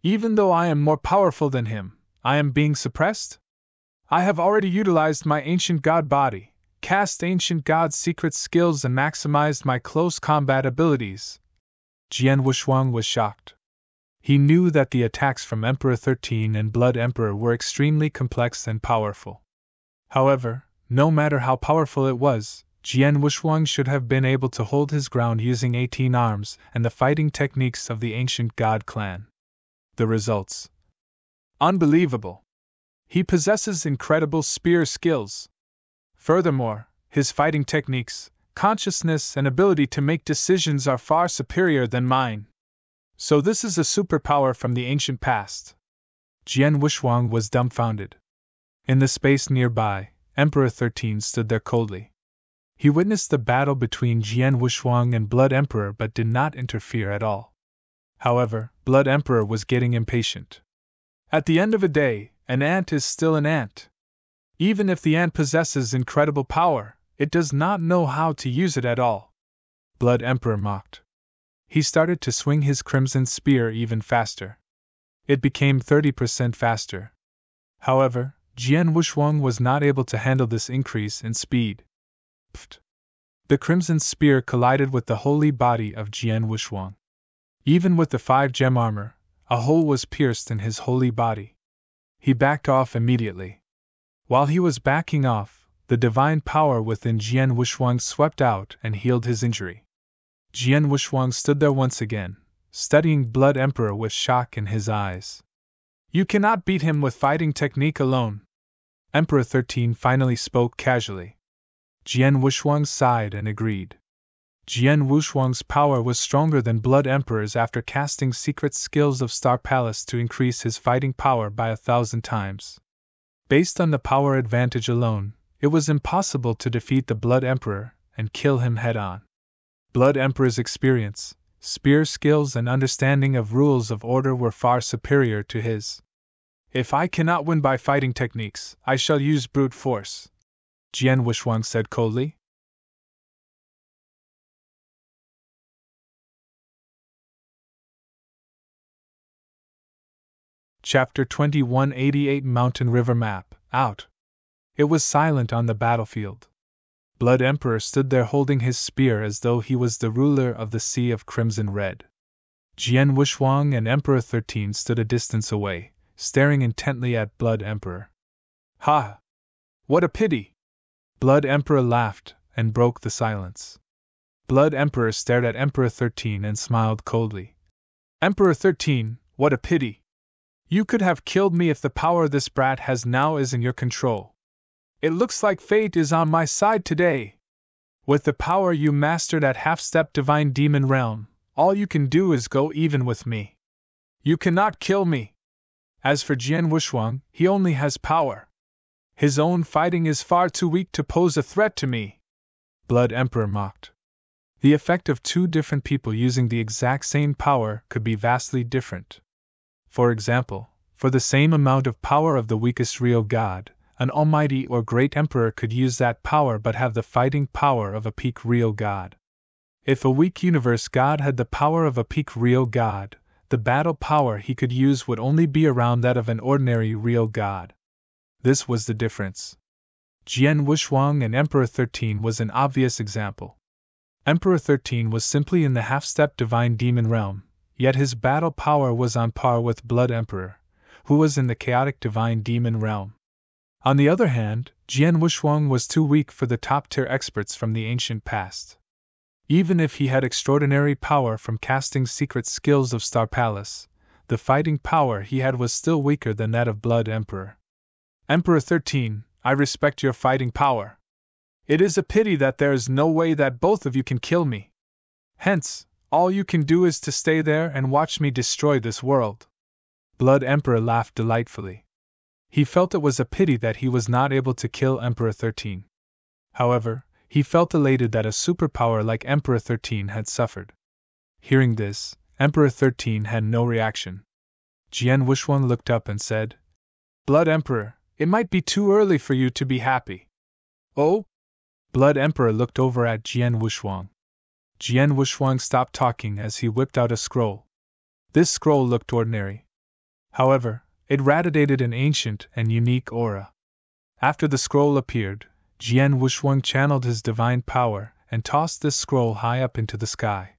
Even though I am more powerful than him, I am being suppressed? I have already utilized my ancient god body, cast ancient god secret skills, and maximized my close combat abilities. Jian Wuxuang was shocked. He knew that the attacks from Emperor 13 and Blood Emperor were extremely complex and powerful. However, no matter how powerful it was, Jian Wuxuang should have been able to hold his ground using 18 arms and the fighting techniques of the ancient god clan. The results: unbelievable! He possesses incredible spear skills. Furthermore, his fighting techniques, consciousness, and ability to make decisions are far superior than mine. So this is a superpower from the ancient past. Jian Wuxuang was dumbfounded. In the space nearby, Emperor 13 stood there coldly. He witnessed the battle between Jian Wuxuang and Blood Emperor but did not interfere at all. However, Blood Emperor was getting impatient. At the end of a day, an ant is still an ant. Even if the ant possesses incredible power, it does not know how to use it at all. Blood Emperor mocked. He started to swing his crimson spear even faster. It became 30% faster. However, Jian Wuxuang was not able to handle this increase in speed. Pfft! The crimson spear collided with the holy body of Jian Wuxuang. Even with the 5-gem armor, a hole was pierced in his holy body. He backed off immediately. While he was backing off, the divine power within Jian Wuxuang swept out and healed his injury. Jian Wuxuang stood there once again, studying Blood Emperor with shock in his eyes. You cannot beat him with fighting technique alone. Emperor 13 finally spoke casually. Jian Wushuang sighed and agreed. Jian Wushuang's power was stronger than Blood Emperor's after casting secret skills of Star Palace to increase his fighting power by 1,000 times. Based on the power advantage alone, it was impossible to defeat the Blood Emperor and kill him head-on. Blood Emperor's experience, spear skills and understanding of rules of order were far superior to his. If I cannot win by fighting techniques, I shall use brute force, Jian Wushuang said coldly. Chapter 2188 Mountain River Map, Out. It was silent on the battlefield. Blood Emperor stood there holding his spear as though he was the ruler of the Sea of Crimson Red. Jian Wushuang and Emperor 13 stood a distance away, staring intently at Blood Emperor. Ha! What a pity! Blood Emperor laughed and broke the silence. Blood Emperor stared at Emperor 13 and smiled coldly. Emperor 13, what a pity! You could have killed me if the power this brat has now is in your control. It looks like fate is on my side today. With the power you mastered at half-step Divine Demon Realm, all you can do is go even with me. You cannot kill me. As for Jian Wushuang, he only has power. His own fighting is far too weak to pose a threat to me. Blood Emperor mocked. The effect of two different people using the exact same power could be vastly different. For example, for the same amount of power of the weakest real god, an almighty or great emperor could use that power but have the fighting power of a peak real god. If a weak universe god had the power of a peak real god, the battle power he could use would only be around that of an ordinary real god. This was the difference. Jian Wushuang and Emperor 13 was an obvious example. Emperor 13 was simply in the half-step Divine Demon Realm, yet his battle power was on par with Blood Emperor, who was in the chaotic Divine Demon Realm. On the other hand, Jian Wushuang was too weak for the top-tier experts from the ancient past. Even if he had extraordinary power from casting secret skills of Star Palace, the fighting power he had was still weaker than that of Blood Emperor. Emperor 13, I respect your fighting power. It is a pity that there is no way that both of you can kill me. Hence, all you can do is to stay there and watch me destroy this world. Blood Emperor laughed delightfully. He felt it was a pity that he was not able to kill Emperor 13. However, he felt elated that a superpower like Emperor 13 had suffered. Hearing this, Emperor 13 had no reaction. Jian Wushuang looked up and said, Blood Emperor, it might be too early for you to be happy. Oh? Blood Emperor looked over at Jian Wushuang. Jian Wushuang stopped talking as he whipped out a scroll. This scroll looked ordinary. However, it radiated an ancient and unique aura. After the scroll appeared, Jian Wushuang channeled his divine power and tossed this scroll high up into the sky.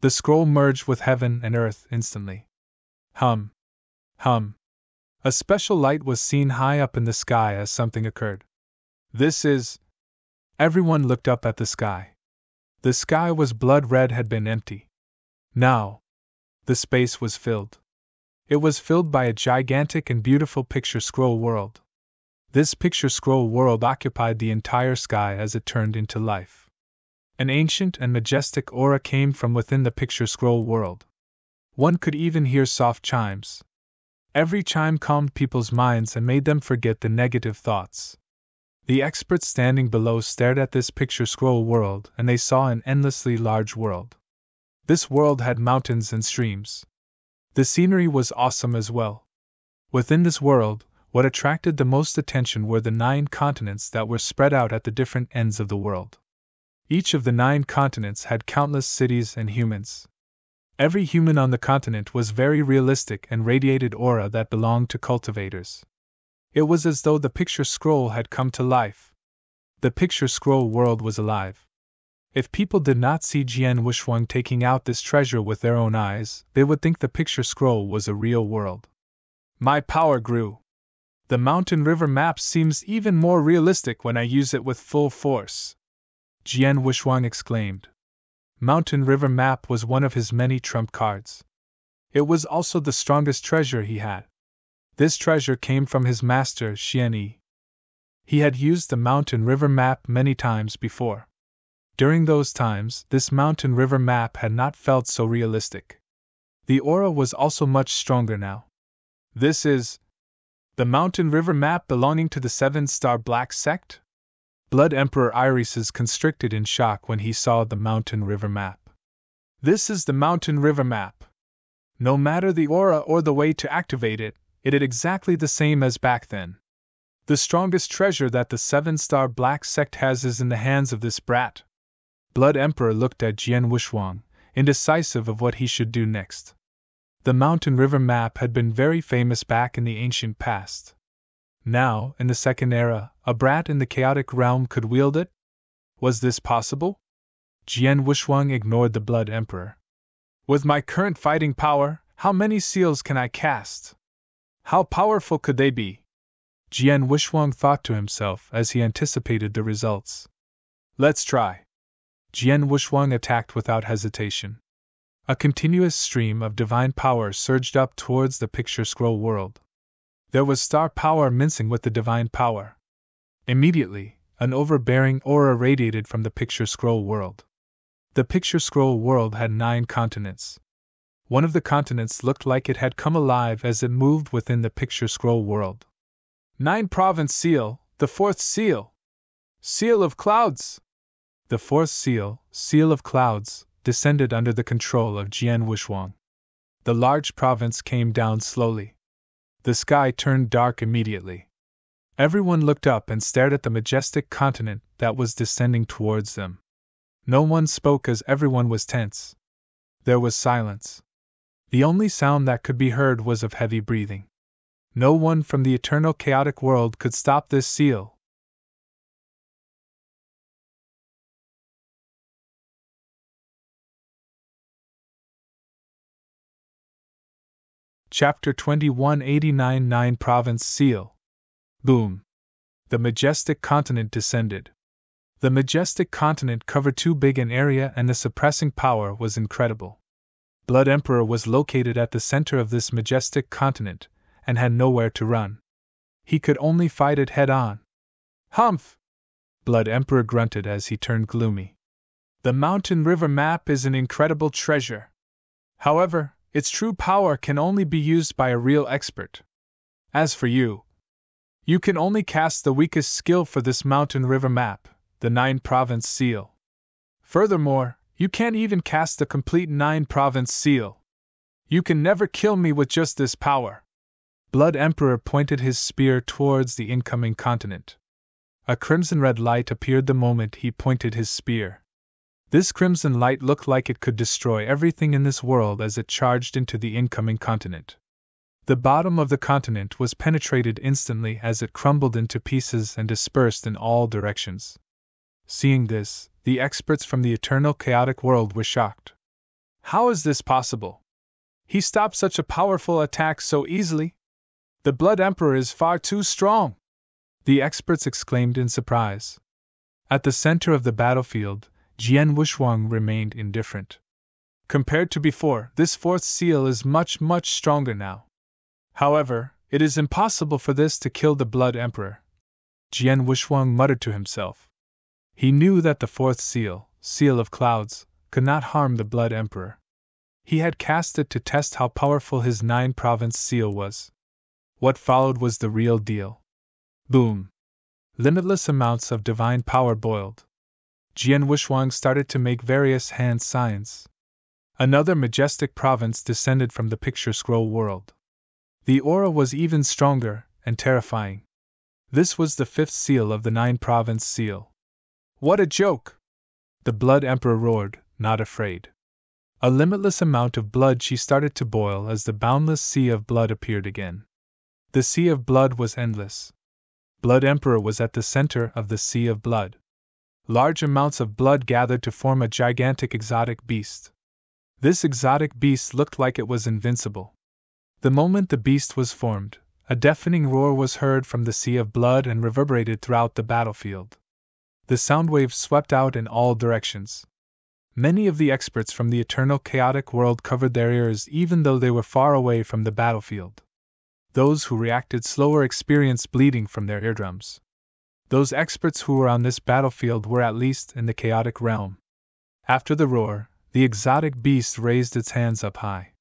The scroll merged with heaven and earth instantly. Hum. Hum. A special light was seen high up in the sky as something occurred. This is... Everyone looked up at the sky. The sky was blood red, had been empty. Now, the space was filled. It was filled by a gigantic and beautiful picture scroll world. This picture scroll world occupied the entire sky as it turned into life. An ancient and majestic aura came from within the picture scroll world. One could even hear soft chimes. Every chime calmed people's minds and made them forget the negative thoughts. The experts standing below stared at this picture scroll world and they saw an endlessly large world. This world had mountains and streams. The scenery was awesome as well. Within this world, what attracted the most attention were the 9 continents that were spread out at the different ends of the world. Each of the 9 continents had countless cities and humans. Every human on the continent was very realistic and radiated aura that belonged to cultivators. It was as though the picture scroll had come to life. The picture scroll world was alive. If people did not see Jian Wushuang taking out this treasure with their own eyes, they would think the picture scroll was a real world. My power grew. The mountain river map seems even more realistic when I use it with full force, Jian Wushuang exclaimed. Mountain river map was one of his many trump cards. It was also the strongest treasure he had. This treasure came from his master Xian Yi. He had used the mountain river map many times before. During those times, this mountain river map had not felt so realistic. The aura was also much stronger now. This is the mountain river map belonging to the 7-star Black Sect? Blood Emperor Iris constricted in shock when he saw the mountain river map. This is the mountain river map. No matter the aura or the way to activate it, it is exactly the same as back then. The strongest treasure that the 7-star Black Sect has is in the hands of this brat. Blood Emperor looked at Jian Wuxuang, indecisive of what he should do next. The mountain river map had been very famous back in the ancient past. Now, in the second era, a brat in the chaotic realm could wield it? Was this possible? Jian Wuxuang ignored the Blood Emperor. With my current fighting power, how many seals can I cast? How powerful could they be? Jian Wuxuang thought to himself as he anticipated the results. Let's try. Jian Wuxuang attacked without hesitation. A continuous stream of divine power surged up towards the picture scroll world. There was star power mixing with the divine power. Immediately, an overbearing aura radiated from the picture scroll world. The picture scroll world had 9 continents. One of the continents looked like it had come alive as it moved within the picture scroll world. 9 Province Seal, the 4th Seal. Seal of Clouds. The 4th seal, Seal of Clouds, descended under the control of Jian Wuxuang. The large province came down slowly. The sky turned dark immediately. Everyone looked up and stared at the majestic continent that was descending towards them. No one spoke as everyone was tense. There was silence. The only sound that could be heard was of heavy breathing. No one from the eternal chaotic world could stop this seal. Chapter 2189 9 Province Seal. Boom. The majestic continent descended. The majestic continent covered too big an area and the suppressing power was incredible. Blood Emperor was located at the center of this majestic continent, and had nowhere to run. He could only fight it head-on. Humph! Blood Emperor grunted as he turned gloomy. The mountain river map is an incredible treasure. However, its true power can only be used by a real expert. As for you, you can only cast the weakest skill for this mountain river map, the 9-province seal. Furthermore, you can't even cast the complete 9-province seal. You can never kill me with just this power. Blood Emperor pointed his spear towards the incoming continent. A crimson-red light appeared the moment he pointed his spear. This crimson light looked like it could destroy everything in this world as it charged into the incoming continent. The bottom of the continent was penetrated instantly as it crumbled into pieces and dispersed in all directions. Seeing this, the experts from the eternal chaotic world were shocked. How is this possible? He stopped such a powerful attack so easily? The Blood Emperor is far too strong! The experts exclaimed in surprise. At the center of the battlefield, Jian Wuxuang remained indifferent. Compared to before, this 4th seal is much stronger now. However, it is impossible for this to kill the Blood Emperor. Jian Wuxuang muttered to himself. He knew that the 4th seal, Seal of Clouds, could not harm the Blood Emperor. He had cast it to test how powerful his 9-province seal was. What followed was the real deal. Boom! Limitless amounts of divine power boiled. Jian Wuxuang started to make various hand signs. Another majestic province descended from the picture scroll world. The aura was even stronger and terrifying. This was the 5th seal of the 9-province seal. What a joke! The Blood Emperor roared, not afraid. A limitless amount of blood she started to boil as the boundless sea of blood appeared again. The sea of blood was endless. Blood Emperor was at the center of the sea of blood. Large amounts of blood gathered to form a gigantic exotic beast. This exotic beast looked like it was invincible. The moment the beast was formed, a deafening roar was heard from the sea of blood and reverberated throughout the battlefield. The sound waves swept out in all directions. Many of the experts from the eternal chaotic world covered their ears even though they were far away from the battlefield. Those who reacted slower experienced bleeding from their eardrums. Those experts who were on this battlefield were at least in the chaotic realm. After the roar, the exotic beast raised its hands up high.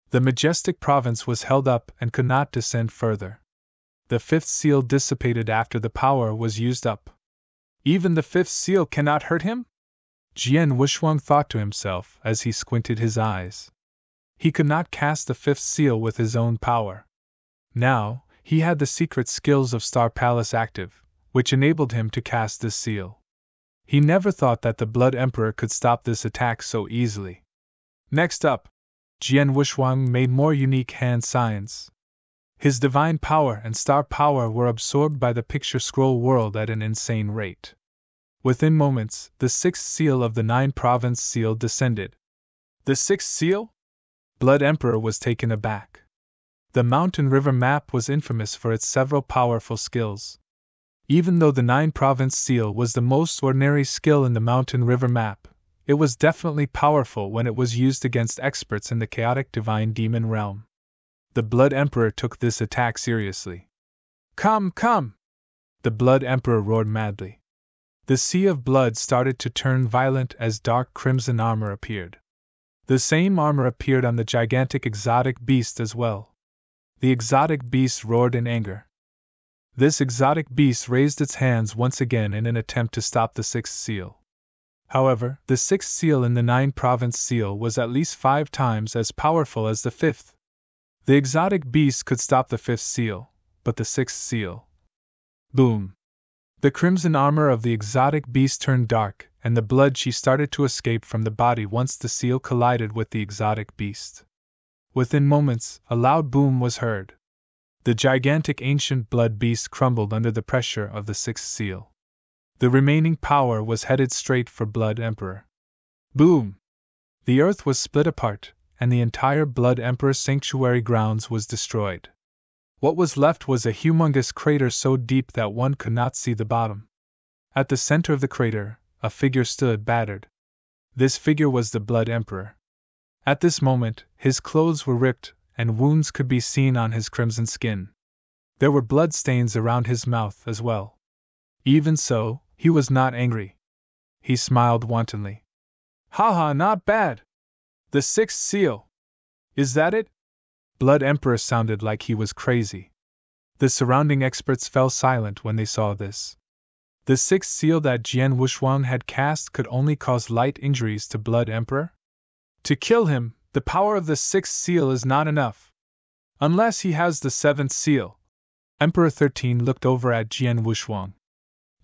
The majestic province was held up and could not descend further. The fifth seal dissipated after the power was used up. Even the fifth seal cannot hurt him? Jian Wushuang thought to himself as he squinted his eyes. He could not cast the fifth seal with his own power. Now, he had the secret skills of Star Palace active, which enabled him to cast this seal. He never thought that the Blood Emperor could stop this attack so easily. Next up, Jian Wushuang made more unique hand signs. His divine power and star power were absorbed by the picture scroll world at an insane rate. Within moments, the sixth seal of the nine-province seal descended. The sixth seal? Blood Emperor was taken aback. The mountain river map was infamous for its several powerful skills. Even though the nine-province seal was the most ordinary skill in the mountain river map, it was definitely powerful when it was used against experts in the chaotic divine demon realm. The Blood Emperor took this attack seriously. Come, come! The Blood Emperor roared madly. The sea of blood started to turn violent as dark crimson armor appeared. The same armor appeared on the gigantic exotic beast as well. The exotic beast roared in anger. This exotic beast raised its hands once again in an attempt to stop the sixth seal. However, the sixth seal in the nine-province seal was at least 5 times as powerful as the fifth. The exotic beast could stop the fifth seal, but the sixth seal. Boom! The crimson armor of the exotic beast turned dark, and the blood she started to escape from the body once the seal collided with the exotic beast. Within moments, a loud boom was heard. The gigantic ancient blood beast crumbled under the pressure of the sixth seal. The remaining power was headed straight for Blood Emperor. Boom! The earth was split apart, and the entire Blood Emperor sanctuary grounds was destroyed. What was left was a humongous crater so deep that one could not see the bottom. At the center of the crater, a figure stood battered. This figure was the Blood Emperor. At this moment, his clothes were ripped, and wounds could be seen on his crimson skin. There were blood stains around his mouth as well. Even so, he was not angry. He smiled wantonly. Haha, not bad! The sixth seal! Is that it? Blood Emperor sounded like he was crazy. The surrounding experts fell silent when they saw this. The sixth seal that Jian Wushuang had cast could only cause light injuries to Blood Emperor? To kill him, the power of the sixth seal is not enough. Unless he has the seventh seal. Emperor 13 looked over at Jian Wushuang.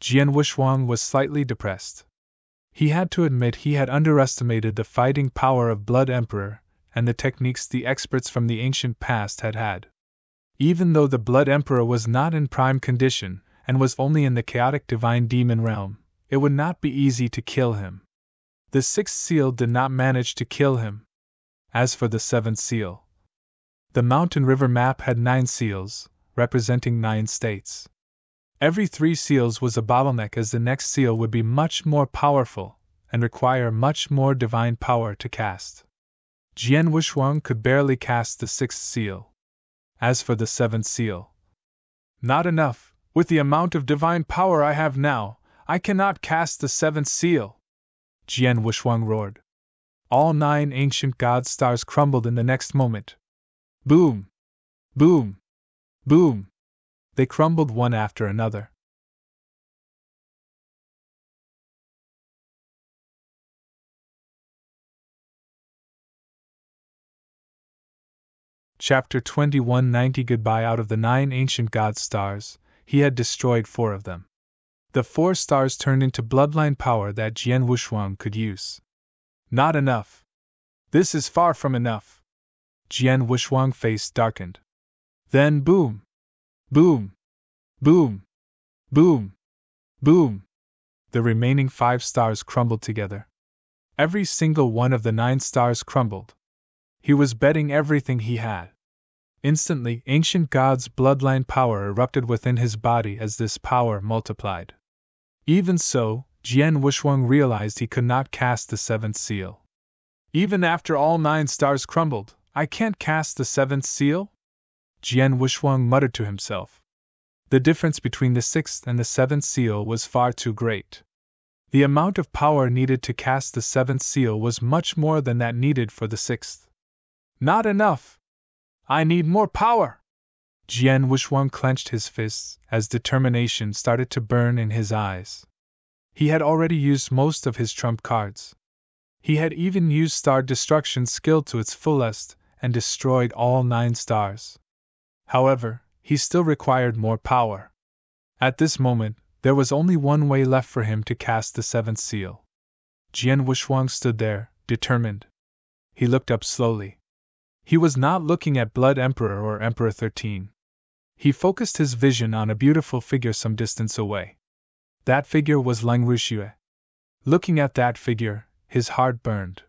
Jian Wushuang was slightly depressed. He had to admit he had underestimated the fighting power of Blood Emperor and the techniques the experts from the ancient past had had. Even though the Blood Emperor was not in prime condition and was only in the chaotic divine demon realm, it would not be easy to kill him. The sixth seal did not manage to kill him. As for the seventh seal, the mountain river map had 9 seals, representing 9 states. Every 3 seals was a bottleneck, as the next seal would be much more powerful and require much more divine power to cast. Jian Wushuang could barely cast the 6th seal. As for the 7th seal, not enough. With the amount of divine power I have now, I cannot cast the 7th seal. Jian Wushuang roared. All 9 ancient god stars crumbled in the next moment. Boom! Boom! Boom! They crumbled one after another. Chapter 2190 Goodbye. Out of the 9 ancient god stars, he had destroyed 4 of them. The 4 stars turned into bloodline power that Jian Wushuang could use. Not enough. This is far from enough. Jian Wushuang's face darkened. Then boom! Boom! Boom! Boom! Boom! The remaining 5 stars crumbled together. Every single one of the 9 stars crumbled. He was betting everything he had. Instantly, ancient god's bloodline power erupted within his body as this power multiplied. Even so, Jian Wushuang realized he could not cast the 7th seal. Even after all 9 stars crumbled, I can't cast the 7th seal? Jian Wushuang muttered to himself. The difference between the sixth and the seventh seal was far too great. The amount of power needed to cast the seventh seal was much more than that needed for the sixth. Not enough! I need more power! Jian Wuxuang clenched his fists as determination started to burn in his eyes. He had already used most of his trump cards. He had even used Star Destruction skill to its fullest and destroyed all 9 stars. However, he still required more power. At this moment, there was only one way left for him to cast the 7th seal. Jian Wuxuang stood there, determined. He looked up slowly. He was not looking at Blood Emperor or Emperor 13. He focused his vision on a beautiful figure some distance away. That figure was Leng Ruxue. Looking at that figure, his heart burned.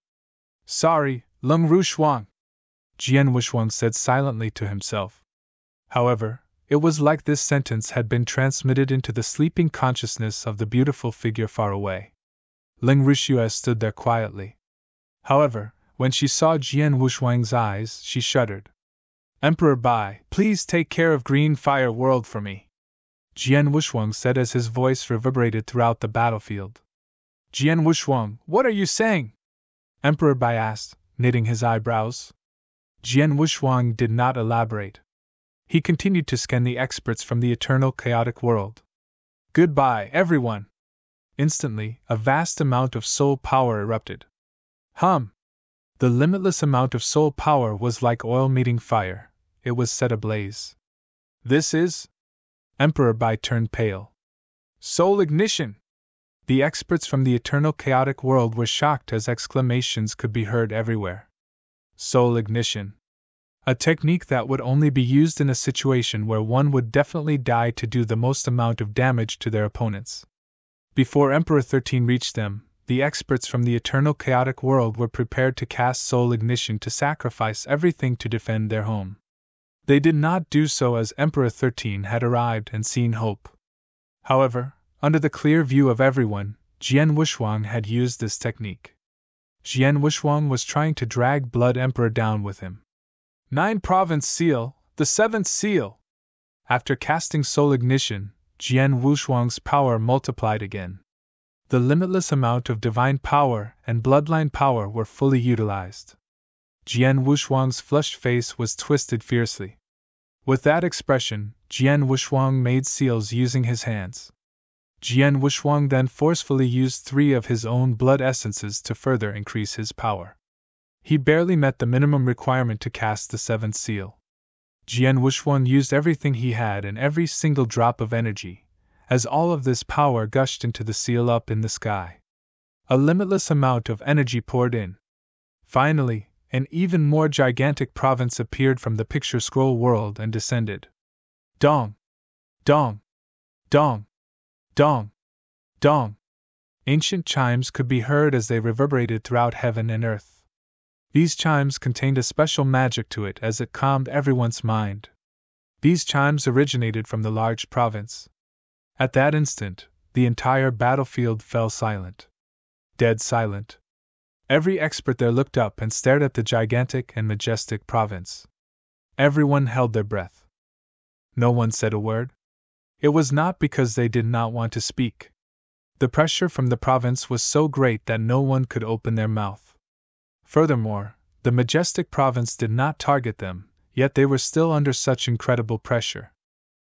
Sorry, Leng Ruxuang, Jian Wuxuang said silently to himself. However, it was like this sentence had been transmitted into the sleeping consciousness of the beautiful figure far away. Leng Ruxue stood there quietly. However, when she saw Jian Wuxuang's eyes, she shuddered. Emperor Bai, please take care of Green Fire World for me, Jian Wuxuang said as his voice reverberated throughout the battlefield. Jian Wuxuang, what are you saying? Emperor Bai asked, knitting his eyebrows. Jian Wuxuang did not elaborate. He continued to scan the experts from the eternal chaotic world. Goodbye, everyone! Instantly, a vast amount of soul power erupted. The limitless amount of soul power was like oil meeting fire. It was set ablaze. This is... Emperor Bai turned pale. Soul ignition! The experts from the eternal chaotic world were shocked as exclamations could be heard everywhere. Soul ignition. A technique that would only be used in a situation where one would definitely die to do the most amount of damage to their opponents. Before Emperor 13 reached them, the experts from the eternal chaotic world were prepared to cast soul ignition to sacrifice everything to defend their home. They did not do so as Emperor 13 had arrived and seen hope. However, under the clear view of everyone, Jian Wuxuang had used this technique. Jian Wuxuang was trying to drag Blood Emperor down with him. 9 Province Seal, the 7th Seal! After casting soul ignition, Jian Wuxuang's power multiplied again. The limitless amount of divine power and bloodline power were fully utilized. Jian Wuxuang's flushed face was twisted fiercely. With that expression, Jian Wuxuang made seals using his hands. Jian Wuxuang then forcefully used 3 of his own blood essences to further increase his power. He barely met the minimum requirement to cast the 7th seal. Jian Wuxuang used everything he had and every single drop of energy, as all of this power gushed into the seal up in the sky. A limitless amount of energy poured in. Finally, an even more gigantic province appeared from the picture scroll world and descended. Dong! Dong! Dong! Dong! Dong! Ancient chimes could be heard as they reverberated throughout heaven and earth. These chimes contained a special magic to it as it calmed everyone's mind. These chimes originated from the large province. At that instant, the entire battlefield fell silent. Dead silent. Every expert there looked up and stared at the gigantic and majestic province. Everyone held their breath. No one said a word. It was not because they did not want to speak. The pressure from the province was so great that no one could open their mouth. Furthermore, the majestic province did not target them, yet they were still under such incredible pressure.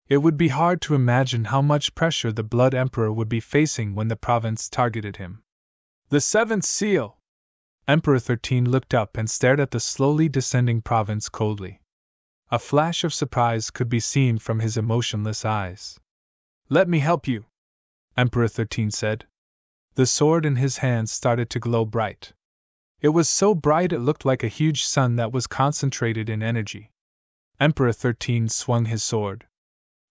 It would be hard to imagine how much pressure the Blood Emperor would be facing when the province targeted him. The 7th seal! Emperor 13 looked up and stared at the slowly descending province coldly. A flash of surprise could be seen from his emotionless eyes. Let me help you, Emperor 13 said. The sword in his hands started to glow bright. It was so bright it looked like a huge sun that was concentrated in energy. Emperor 13 swung his sword.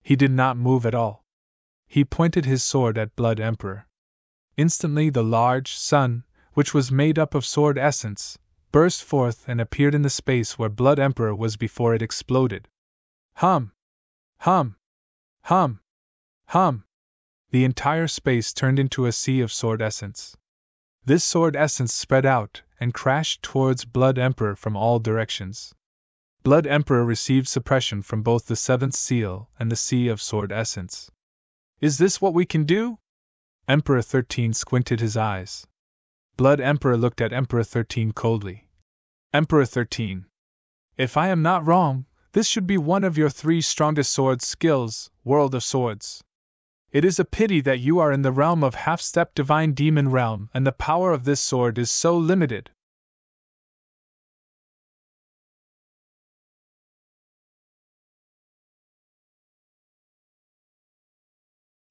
He did not move at all. He pointed his sword at Blood Emperor. Instantly the large sun, which was made up of sword essence, burst forth and appeared in the space where Blood Emperor was before it exploded. Hum! Hum! Hum! Hum! The entire space turned into a sea of sword essence. This sword essence spread out and crashed towards Blood Emperor from all directions. Blood Emperor received suppression from both the seventh seal and the Sea of Sword essence. Is this what we can do? Emperor 13 squinted his eyes. Blood Emperor looked at Emperor 13 coldly. Emperor 13. If I am not wrong, this should be one of your 3 strongest sword skills, World of Swords. It is a pity that you are in the realm of half-step divine demon realm and the power of this sword is so limited.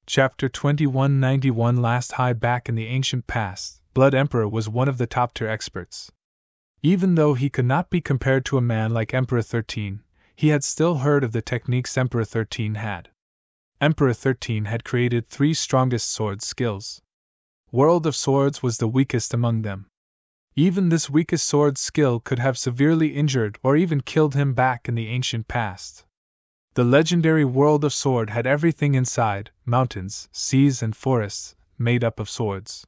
Chapter 2191 Last high back in the ancient past, Blood Emperor was one of the top-tier experts. Even though he could not be compared to a man like Emperor 13, he had still heard of the techniques Emperor 13 had. Emperor 13 had created 3 strongest sword skills. World of Swords was the weakest among them. Even this weakest sword skill could have severely injured or even killed him back in the ancient past. The legendary World of Sword had everything inside, mountains, seas and forests, made up of swords.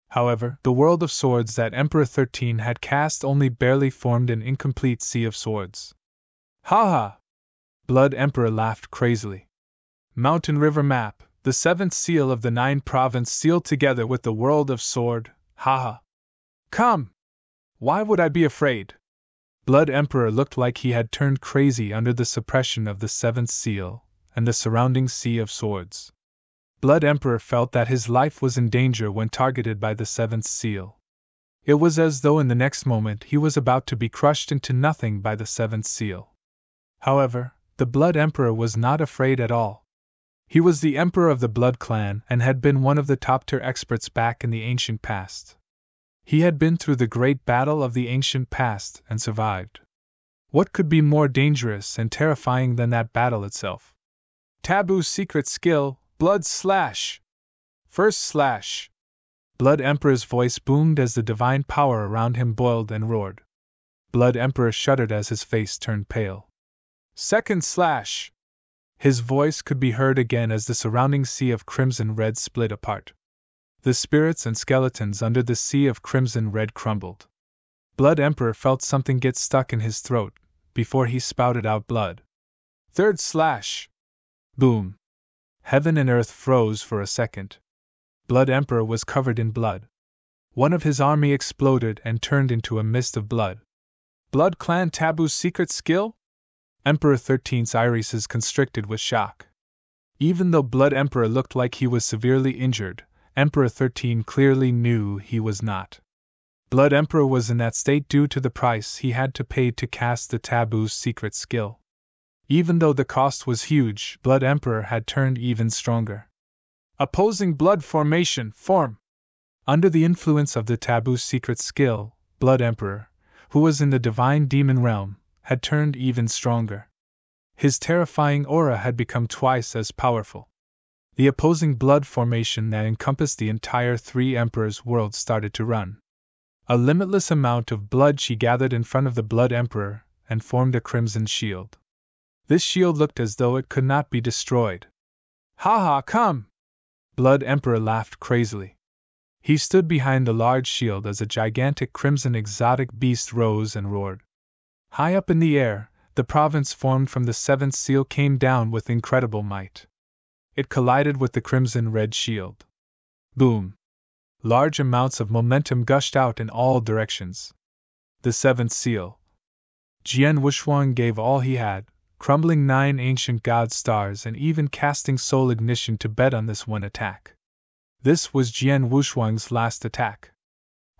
However, the World of Swords that Emperor 13 had cast only barely formed an incomplete Sea of Swords. Ha ha! Blood Emperor laughed crazily. Mountain River Map, the 7th seal of the 9 province sealed together with the World of Sword, ha ha! Come! Why would I be afraid? Blood Emperor looked like he had turned crazy under the suppression of the 7th seal and the surrounding Sea of Swords. Blood Emperor felt that his life was in danger when targeted by the 7th seal. It was as though in the next moment he was about to be crushed into nothing by the 7th seal. However, the Blood Emperor was not afraid at all. He was the Emperor of the Blood Clan and had been one of the top-tier experts back in the ancient past. He had been through the great battle of the ancient past and survived. What could be more dangerous and terrifying than that battle itself? Taboo's secret skill, Blood Slash! First Slash! Blood Emperor's voice boomed as the divine power around him boiled and roared. Blood Emperor shuddered as his face turned pale. Second Slash! His voice could be heard again as the surrounding sea of crimson red split apart. The spirits and skeletons under the sea of crimson red crumbled. Blood Emperor felt something get stuck in his throat before he spouted out blood. Third Slash! Boom! Heaven and earth froze for a second. Blood Emperor was covered in blood. One of his army exploded and turned into a mist of blood. Blood Clan Taboo's secret skill? Emperor 13's irises constricted with shock. Even though Blood Emperor looked like he was severely injured, Emperor 13 clearly knew he was not. Blood Emperor was in that state due to the price he had to pay to cast the Taboo's secret skill. Even though the cost was huge, Blood Emperor had turned even stronger. Opposing Blood Formation, form! Under the influence of the Taboo's secret skill, Blood Emperor, who was in the divine demon realm, had turned even stronger. His terrifying aura had become twice as powerful. The opposing blood formation that encompassed the entire 3 Emperors' world started to run. A limitless amount of blood she gathered in front of the Blood Emperor and formed a crimson shield. This shield looked as though it could not be destroyed. Ha ha, come! Blood Emperor laughed crazily. He stood behind the large shield as a gigantic crimson exotic beast rose and roared. High up in the air, the province formed from the 7th seal came down with incredible might. It collided with the crimson red shield. Boom! Large amounts of momentum gushed out in all directions. The 7th seal. Jian Wushuang gave all he had, crumbling 9 ancient god stars and even casting soul ignition to bet on this one attack. This was Jian Wushuang's last attack.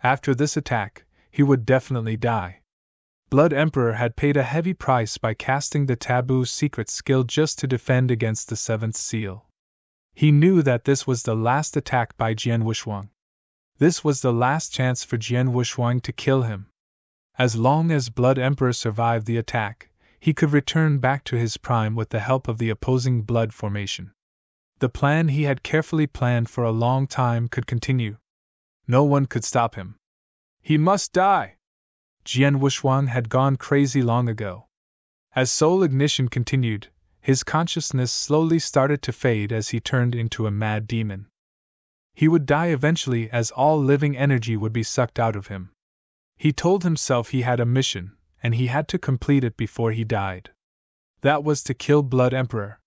After this attack, he would definitely die. Blood Emperor had paid a heavy price by casting the Taboo's secret skill just to defend against the 7th seal. He knew that this was the last attack by Jian Wushuang. This was the last chance for Jian Wushuang to kill him. As long as Blood Emperor survived the attack, he could return back to his prime with the help of the opposing blood formation. The plan he had carefully planned for a long time could continue. No one could stop him. He must die! Jian Wushuang had gone crazy long ago. As soul ignition continued, his consciousness slowly started to fade as he turned into a mad demon. He would die eventually as all living energy would be sucked out of him. He told himself he had a mission, and he had to complete it before he died. That was to kill Blood Emperor.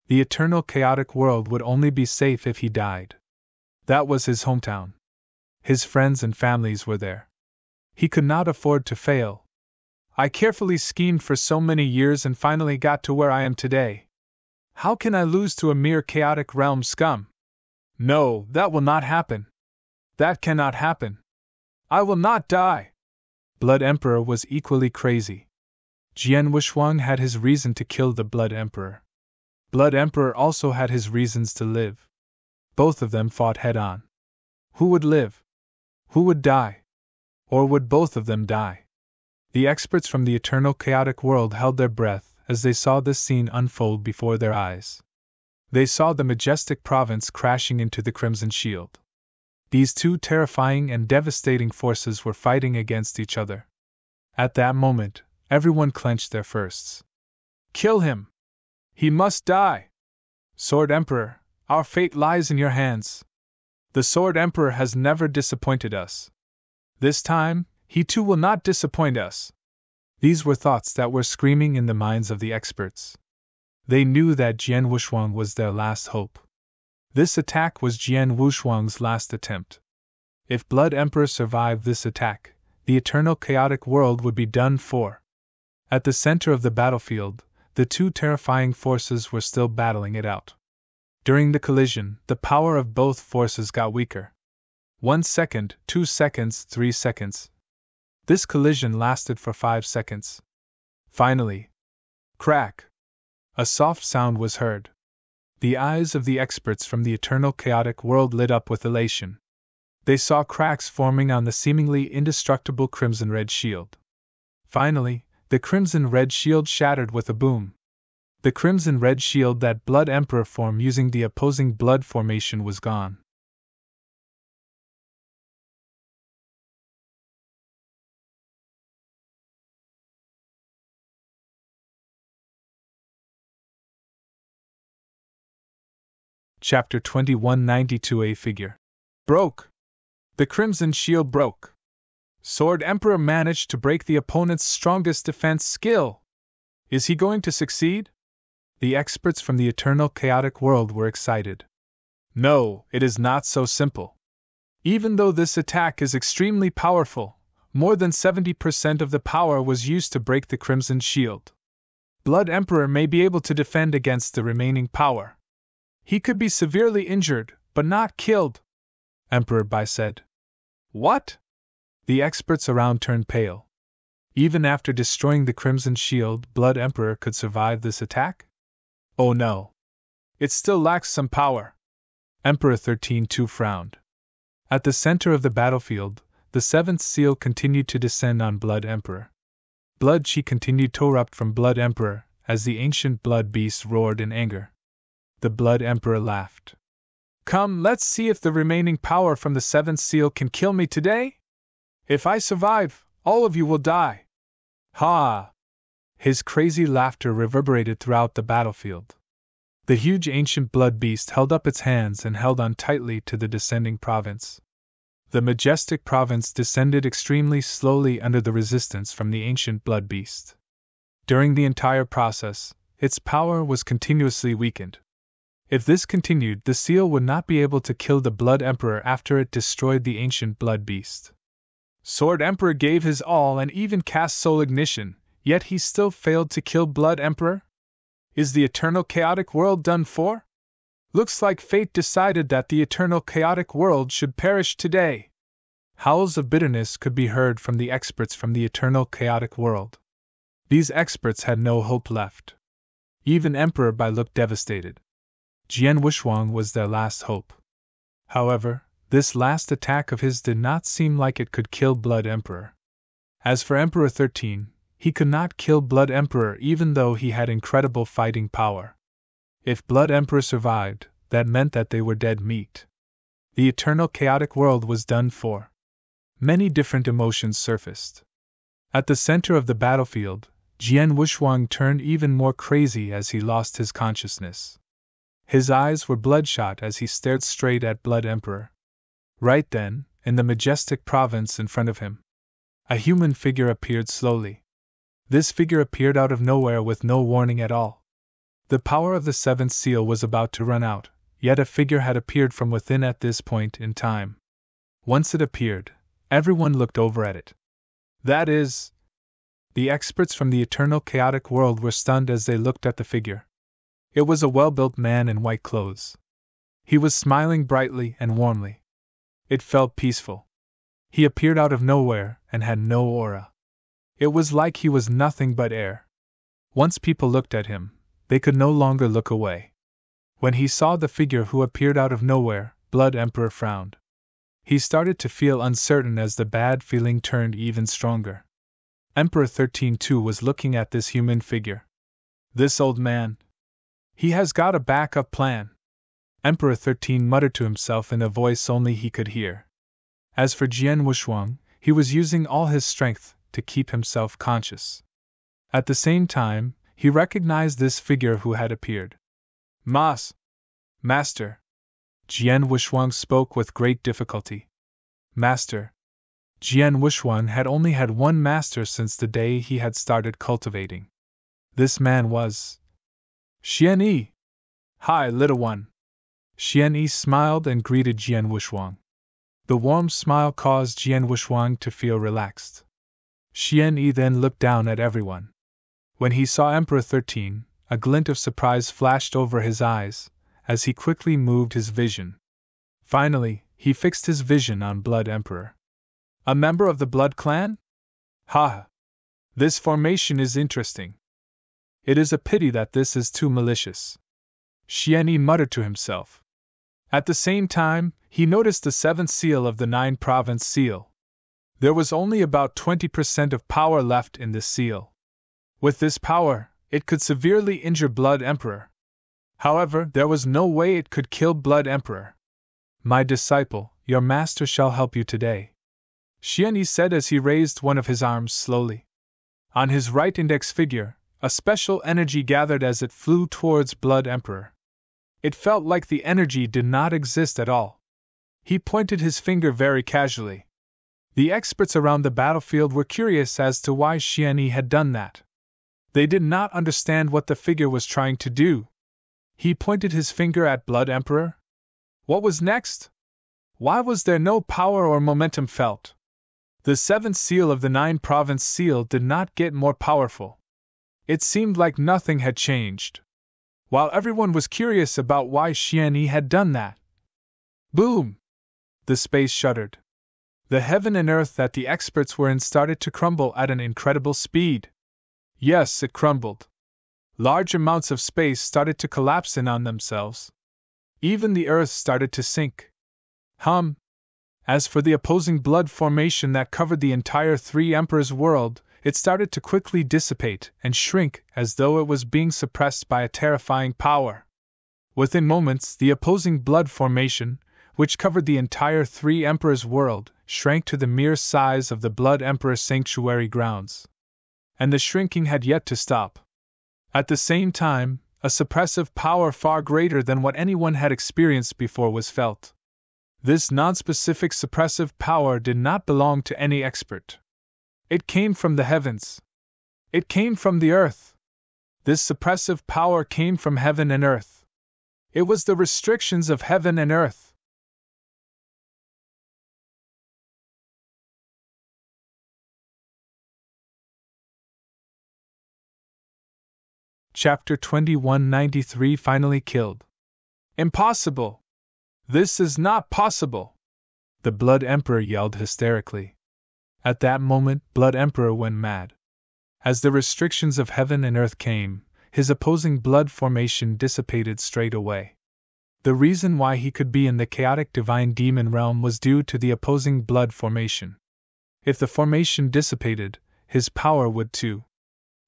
The eternal chaotic world would only be safe if he died. That was his hometown. His friends and families were there. He could not afford to fail. I carefully schemed for so many years and finally got to where I am today. How can I lose to a mere chaotic realm scum? No, that will not happen. That cannot happen. I will not die. Blood Emperor was equally crazy. Jian Wuxuang had his reason to kill the Blood Emperor. Blood Emperor also had his reasons to live. Both of them fought head-on. Who would live? Who would die? Or would both of them die? The experts from the eternal chaotic world held their breath as they saw this scene unfold before their eyes. They saw the majestic province crashing into the Crimson Shield. These two terrifying and devastating forces were fighting against each other. At that moment, everyone clenched their fists. Kill him! He must die! Sword Emperor, our fate lies in your hands. The Sword Emperor has never disappointed us. This time, he too will not disappoint us. These were thoughts that were screaming in the minds of the experts. They knew that Jian Wuxuang was their last hope. This attack was Jian Wuxuang's last attempt. If Blood Emperor survived this attack, the eternal chaotic world would be done for. At the center of the battlefield, the two terrifying forces were still battling it out. During the collision, the power of both forces got weaker. 1 second, 2 seconds, 3 seconds. This collision lasted for 5 seconds. Finally, crack! A soft sound was heard. The eyes of the experts from the eternal chaotic world lit up with elation. They saw cracks forming on the seemingly indestructible crimson-red shield. Finally, the crimson-red shield shattered with a boom. The crimson-red shield that Blood Emperor formed using the opposing blood formation was gone. Chapter 2192A Figure. Broke! The Crimson Shield broke. Sword Emperor managed to break the opponent's strongest defense skill. Is he going to succeed? The experts from the eternal chaotic world were excited. No, it is not so simple. Even though this attack is extremely powerful, more than 70% of the power was used to break the Crimson Shield. Blood Emperor may be able to defend against the remaining power. He could be severely injured, but not killed, Emperor Bai said. What? The experts around turned pale. Even after destroying the Crimson Shield, Blood Emperor could survive this attack? Oh no. It still lacks some power. Emperor 13-2 frowned. At the center of the battlefield, the seventh seal continued to descend on Blood Emperor. Blood Chi continued to erupt from Blood Emperor as the ancient blood beast roared in anger. The Blood Emperor laughed. Come, let's see if the remaining power from the seventh seal can kill me today? If I survive, all of you will die. Ha! His crazy laughter reverberated throughout the battlefield. The huge ancient blood beast held up its hands and held on tightly to the descending province. The majestic province descended extremely slowly under the resistance from the ancient blood beast. During the entire process, its power was continuously weakened. If this continued, the seal would not be able to kill the Blood Emperor after it destroyed the ancient blood beast. Sword Emperor gave his all and even cast soul ignition, yet he still failed to kill Blood Emperor? Is the eternal chaotic world done for? Looks like fate decided that the eternal chaotic world should perish today. Howls of bitterness could be heard from the experts from the eternal chaotic world. These experts had no hope left. Even Emperor Bai looked devastated. Jian Wuxuang was their last hope. However, this last attack of his did not seem like it could kill Blood Emperor. As for Emperor 13, he could not kill Blood Emperor even though he had incredible fighting power. If Blood Emperor survived, that meant that they were dead meat. The eternal chaotic world was done for. Many different emotions surfaced. At the center of the battlefield, Jian Wuxuang turned even more crazy as he lost his consciousness. His eyes were bloodshot as he stared straight at Blood Emperor. Right then, in the majestic province in front of him, a human figure appeared slowly. This figure appeared out of nowhere with no warning at all. The power of the seventh seal was about to run out, yet a figure had appeared from within at this point in time. Once it appeared, everyone looked over at it. That is, the experts from the eternal chaotic world were stunned as they looked at the figure. It was a well-built man in white clothes. He was smiling brightly and warmly. It felt peaceful. He appeared out of nowhere and had no aura. It was like he was nothing but air. Once people looked at him, they could no longer look away. When he saw the figure who appeared out of nowhere, Blood Emperor frowned. He started to feel uncertain as the bad feeling turned even stronger. Emperor 13 too was looking at this human figure. This old man. He has got a backup plan. Emperor 13 muttered to himself in a voice only he could hear. As for Jian Wushuang, he was using all his strength to keep himself conscious. At the same time, he recognized this figure who had appeared. Master. Jian Wushuang spoke with great difficulty. Master. Jian Wushuang had only had one master since the day he had started cultivating. This man was Xian Yi. Hi, little one. Xian Yi smiled and greeted Jian Wushuang. The warm smile caused Jian Wushuang to feel relaxed. Xian Yi then looked down at everyone. When he saw Emperor 13, a glint of surprise flashed over his eyes, as he quickly moved his vision. Finally, he fixed his vision on Blood Emperor. A member of the Blood clan? Ha! This formation is interesting. It is a pity that this is too malicious. Xian Yi muttered to himself. At the same time, he noticed the seventh seal of the 9-province seal. There was only about 20% of power left in this seal. With this power, it could severely injure Blood Emperor. However, there was no way it could kill Blood Emperor. My disciple, your master shall help you today, Xian Yi said as he raised one of his arms slowly. On his right index figure, a special energy gathered as it flew towards Blood Emperor. It felt like the energy did not exist at all. He pointed his finger very casually. The experts around the battlefield were curious as to why Xian Yi had done that. They did not understand what the figure was trying to do. He pointed his finger at Blood Emperor? What was next? Why was there no power or momentum felt? The seventh seal of the 9-province seal did not get more powerful. It seemed like nothing had changed. While everyone was curious about why Xian Yi had done that. Boom! The space shuddered. The heaven and earth that the experts were in started to crumble at an incredible speed. Yes, it crumbled. Large amounts of space started to collapse in on themselves. Even the earth started to sink. As for the opposing blood formation that covered the entire Three Emperors world, it started to quickly dissipate and shrink as though it was being suppressed by a terrifying power. Within moments, the opposing blood formation, which covered the entire Three Emperors world, shrank to the mere size of the Blood Emperor sanctuary grounds. And the shrinking had yet to stop. At the same time, a suppressive power far greater than what anyone had experienced before was felt. This non-specific suppressive power did not belong to any expert. It came from the heavens. It came from the earth. This suppressive power came from heaven and earth. It was the restrictions of heaven and earth. Chapter 2193 Finally Killed. Impossible! This is not possible! The Blood Emperor yelled hysterically. At that moment, Blood Emperor went mad. As the restrictions of heaven and earth came, his opposing blood formation dissipated straight away. The reason why he could be in the chaotic divine demon realm was due to the opposing blood formation. If the formation dissipated, his power would too.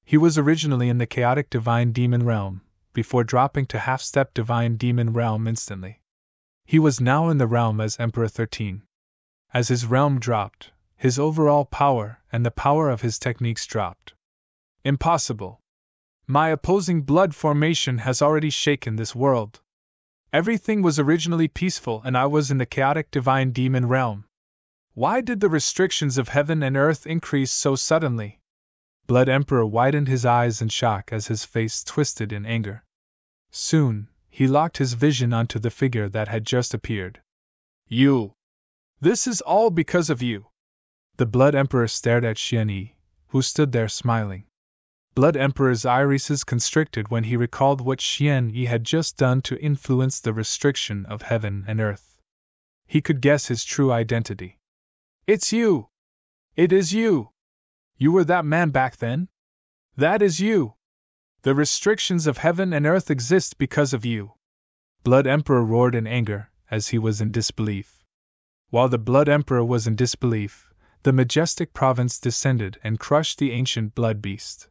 He was originally in the chaotic divine demon realm, before dropping to half-step divine demon realm instantly. He was now in the realm as Emperor 13. As his realm dropped, his overall power and the power of his techniques dropped. Impossible! My opposing blood formation has already shaken this world. Everything was originally peaceful and I was in the chaotic divine demon realm. Why did the restrictions of heaven and earth increase so suddenly? Blood Emperor widened his eyes in shock as his face twisted in anger. Soon, he locked his vision onto the figure that had just appeared. You! This is all because of you! The Blood Emperor stared at Xian Yi, who stood there smiling. Blood Emperor's irises constricted when he recalled what Xian Yi had just done to influence the restriction of heaven and earth. He could guess his true identity. It's you! It is you! You were that man back then? That is you! The restrictions of heaven and earth exist because of you! Blood Emperor roared in anger, as he was in disbelief. While the Blood Emperor was in disbelief, the majestic province descended and crushed the ancient Blood Beast.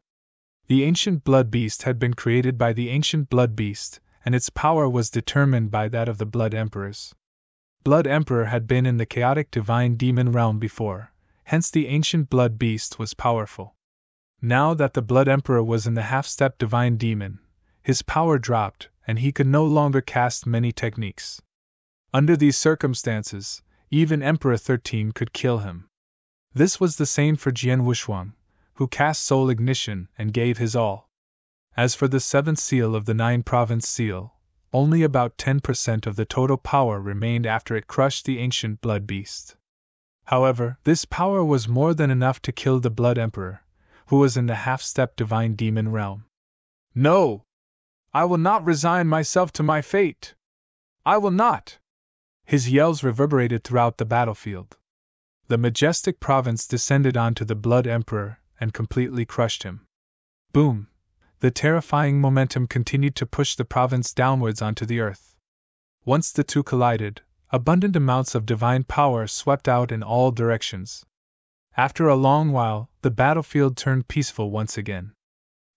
The ancient Blood Beast had been created by the ancient Blood Beast, and its power was determined by that of the Blood Emperors. Blood Emperor had been in the chaotic divine demon realm before, hence the ancient Blood Beast was powerful. Now that the Blood Emperor was in the half-step divine demon, his power dropped, and he could no longer cast many techniques. Under these circumstances, even Emperor 13 could kill him. This was the same for Jian Wushuang, who cast Soul Ignition and gave his all. As for the seventh seal of the Nine-Province Seal, only about 10% of the total power remained after it crushed the ancient Blood Beast. However, this power was more than enough to kill the Blood Emperor, who was in the half-step divine demon realm. No! I will not resign myself to my fate! I will not! His yells reverberated throughout the battlefield. The majestic province descended onto the Blood Emperor and completely crushed him. Boom! The terrifying momentum continued to push the province downwards onto the earth. Once the two collided, abundant amounts of divine power swept out in all directions. After a long while, the battlefield turned peaceful once again.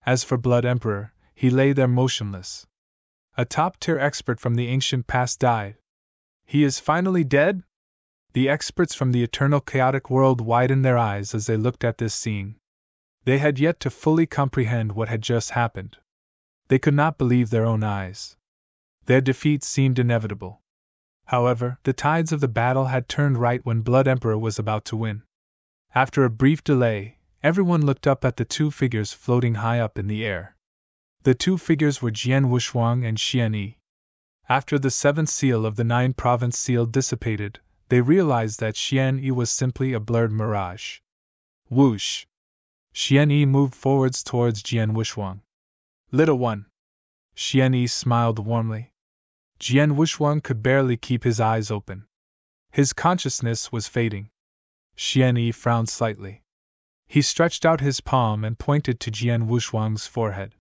As for Blood Emperor, he lay there motionless. A top-tier expert from the ancient past died. He is finally dead? The experts from the eternal chaotic world widened their eyes as they looked at this scene. They had yet to fully comprehend what had just happened. They could not believe their own eyes. Their defeat seemed inevitable. However, the tides of the battle had turned right when Blood Emperor was about to win. After a brief delay, everyone looked up at the two figures floating high up in the air. The two figures were Jian Wushuang and Xian Yi. After the seventh seal of the Nine-Province Seal dissipated, they realized that Xian Yi was simply a blurred mirage. Whoosh! Xian Yi moved forwards towards Jian Wushuang. Little one! Xian Yi smiled warmly. Jian Wushuang could barely keep his eyes open. His consciousness was fading. Xian Yi frowned slightly. He stretched out his palm and pointed to Jian Wushuang's forehead.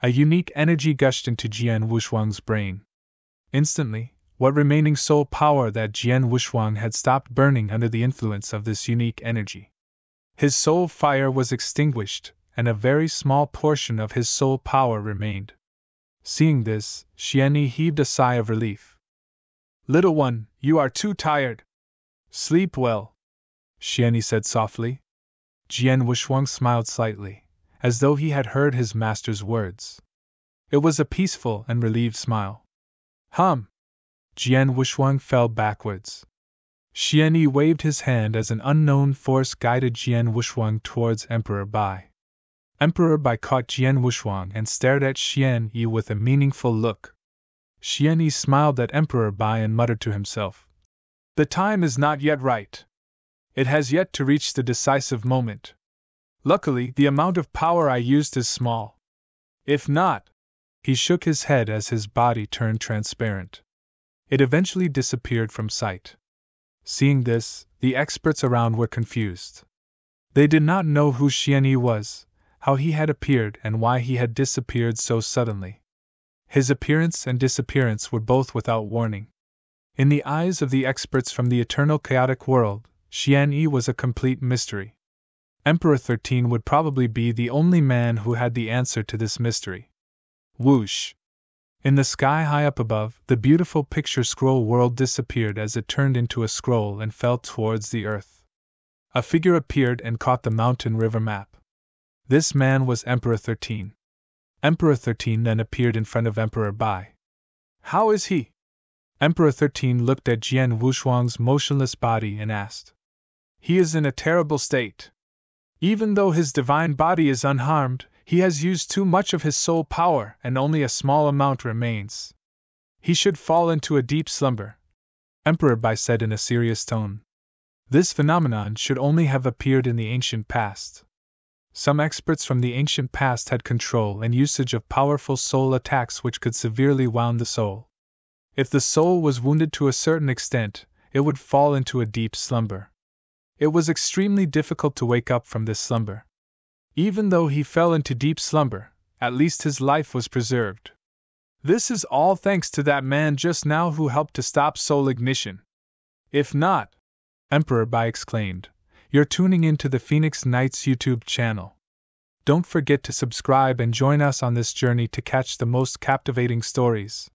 A unique energy gushed into Jian Wushuang's brain. Instantly, what remaining soul power that Jian Wushuang had stopped burning under the influence of this unique energy. His soul fire was extinguished, and a very small portion of his soul power remained. Seeing this, Xian Yi heaved a sigh of relief. Little one, you are too tired. Sleep well, Xian Yi said softly. Jian Wushuang smiled slightly, as though he had heard his master's words. It was a peaceful and relieved smile. Jian Wushuang fell backwards. Xian Yi waved his hand as an unknown force guided Jian Wushuang towards Emperor Bai. Emperor Bai caught Jian Wushuang and stared at Xian Yi with a meaningful look. Xian Yi smiled at Emperor Bai and muttered to himself. The time is not yet right. It has yet to reach the decisive moment. Luckily, the amount of power I used is small. If not... He shook his head as his body turned transparent. It eventually disappeared from sight. Seeing this, the experts around were confused. They did not know who Xian Yi was, how he had appeared and why he had disappeared so suddenly. His appearance and disappearance were both without warning. In the eyes of the experts from the eternal chaotic world, Xian Yi was a complete mystery. Emperor 13 would probably be the only man who had the answer to this mystery. Whoosh! In the sky high up above, the beautiful picture scroll world disappeared as it turned into a scroll and fell towards the earth. A figure appeared and caught the mountain river map. This man was Emperor 13. Emperor 13 then appeared in front of Emperor Bai. How is he? Emperor 13 looked at Jian Wushuang's motionless body and asked. He is in a terrible state. Even though his divine body is unharmed, he has used too much of his soul power and only a small amount remains. He should fall into a deep slumber, Emperor Bai said in a serious tone. This phenomenon should only have appeared in the ancient past. Some experts from the ancient past had control and usage of powerful soul attacks which could severely wound the soul. If the soul was wounded to a certain extent, it would fall into a deep slumber. It was extremely difficult to wake up from this slumber. Even though he fell into deep slumber, at least his life was preserved. This is all thanks to that man just now who helped to stop soul ignition. If not, Emperor Bai exclaimed, you're tuning into the Phoenix Knights YouTube channel. Don't forget to subscribe and join us on this journey to catch the most captivating stories.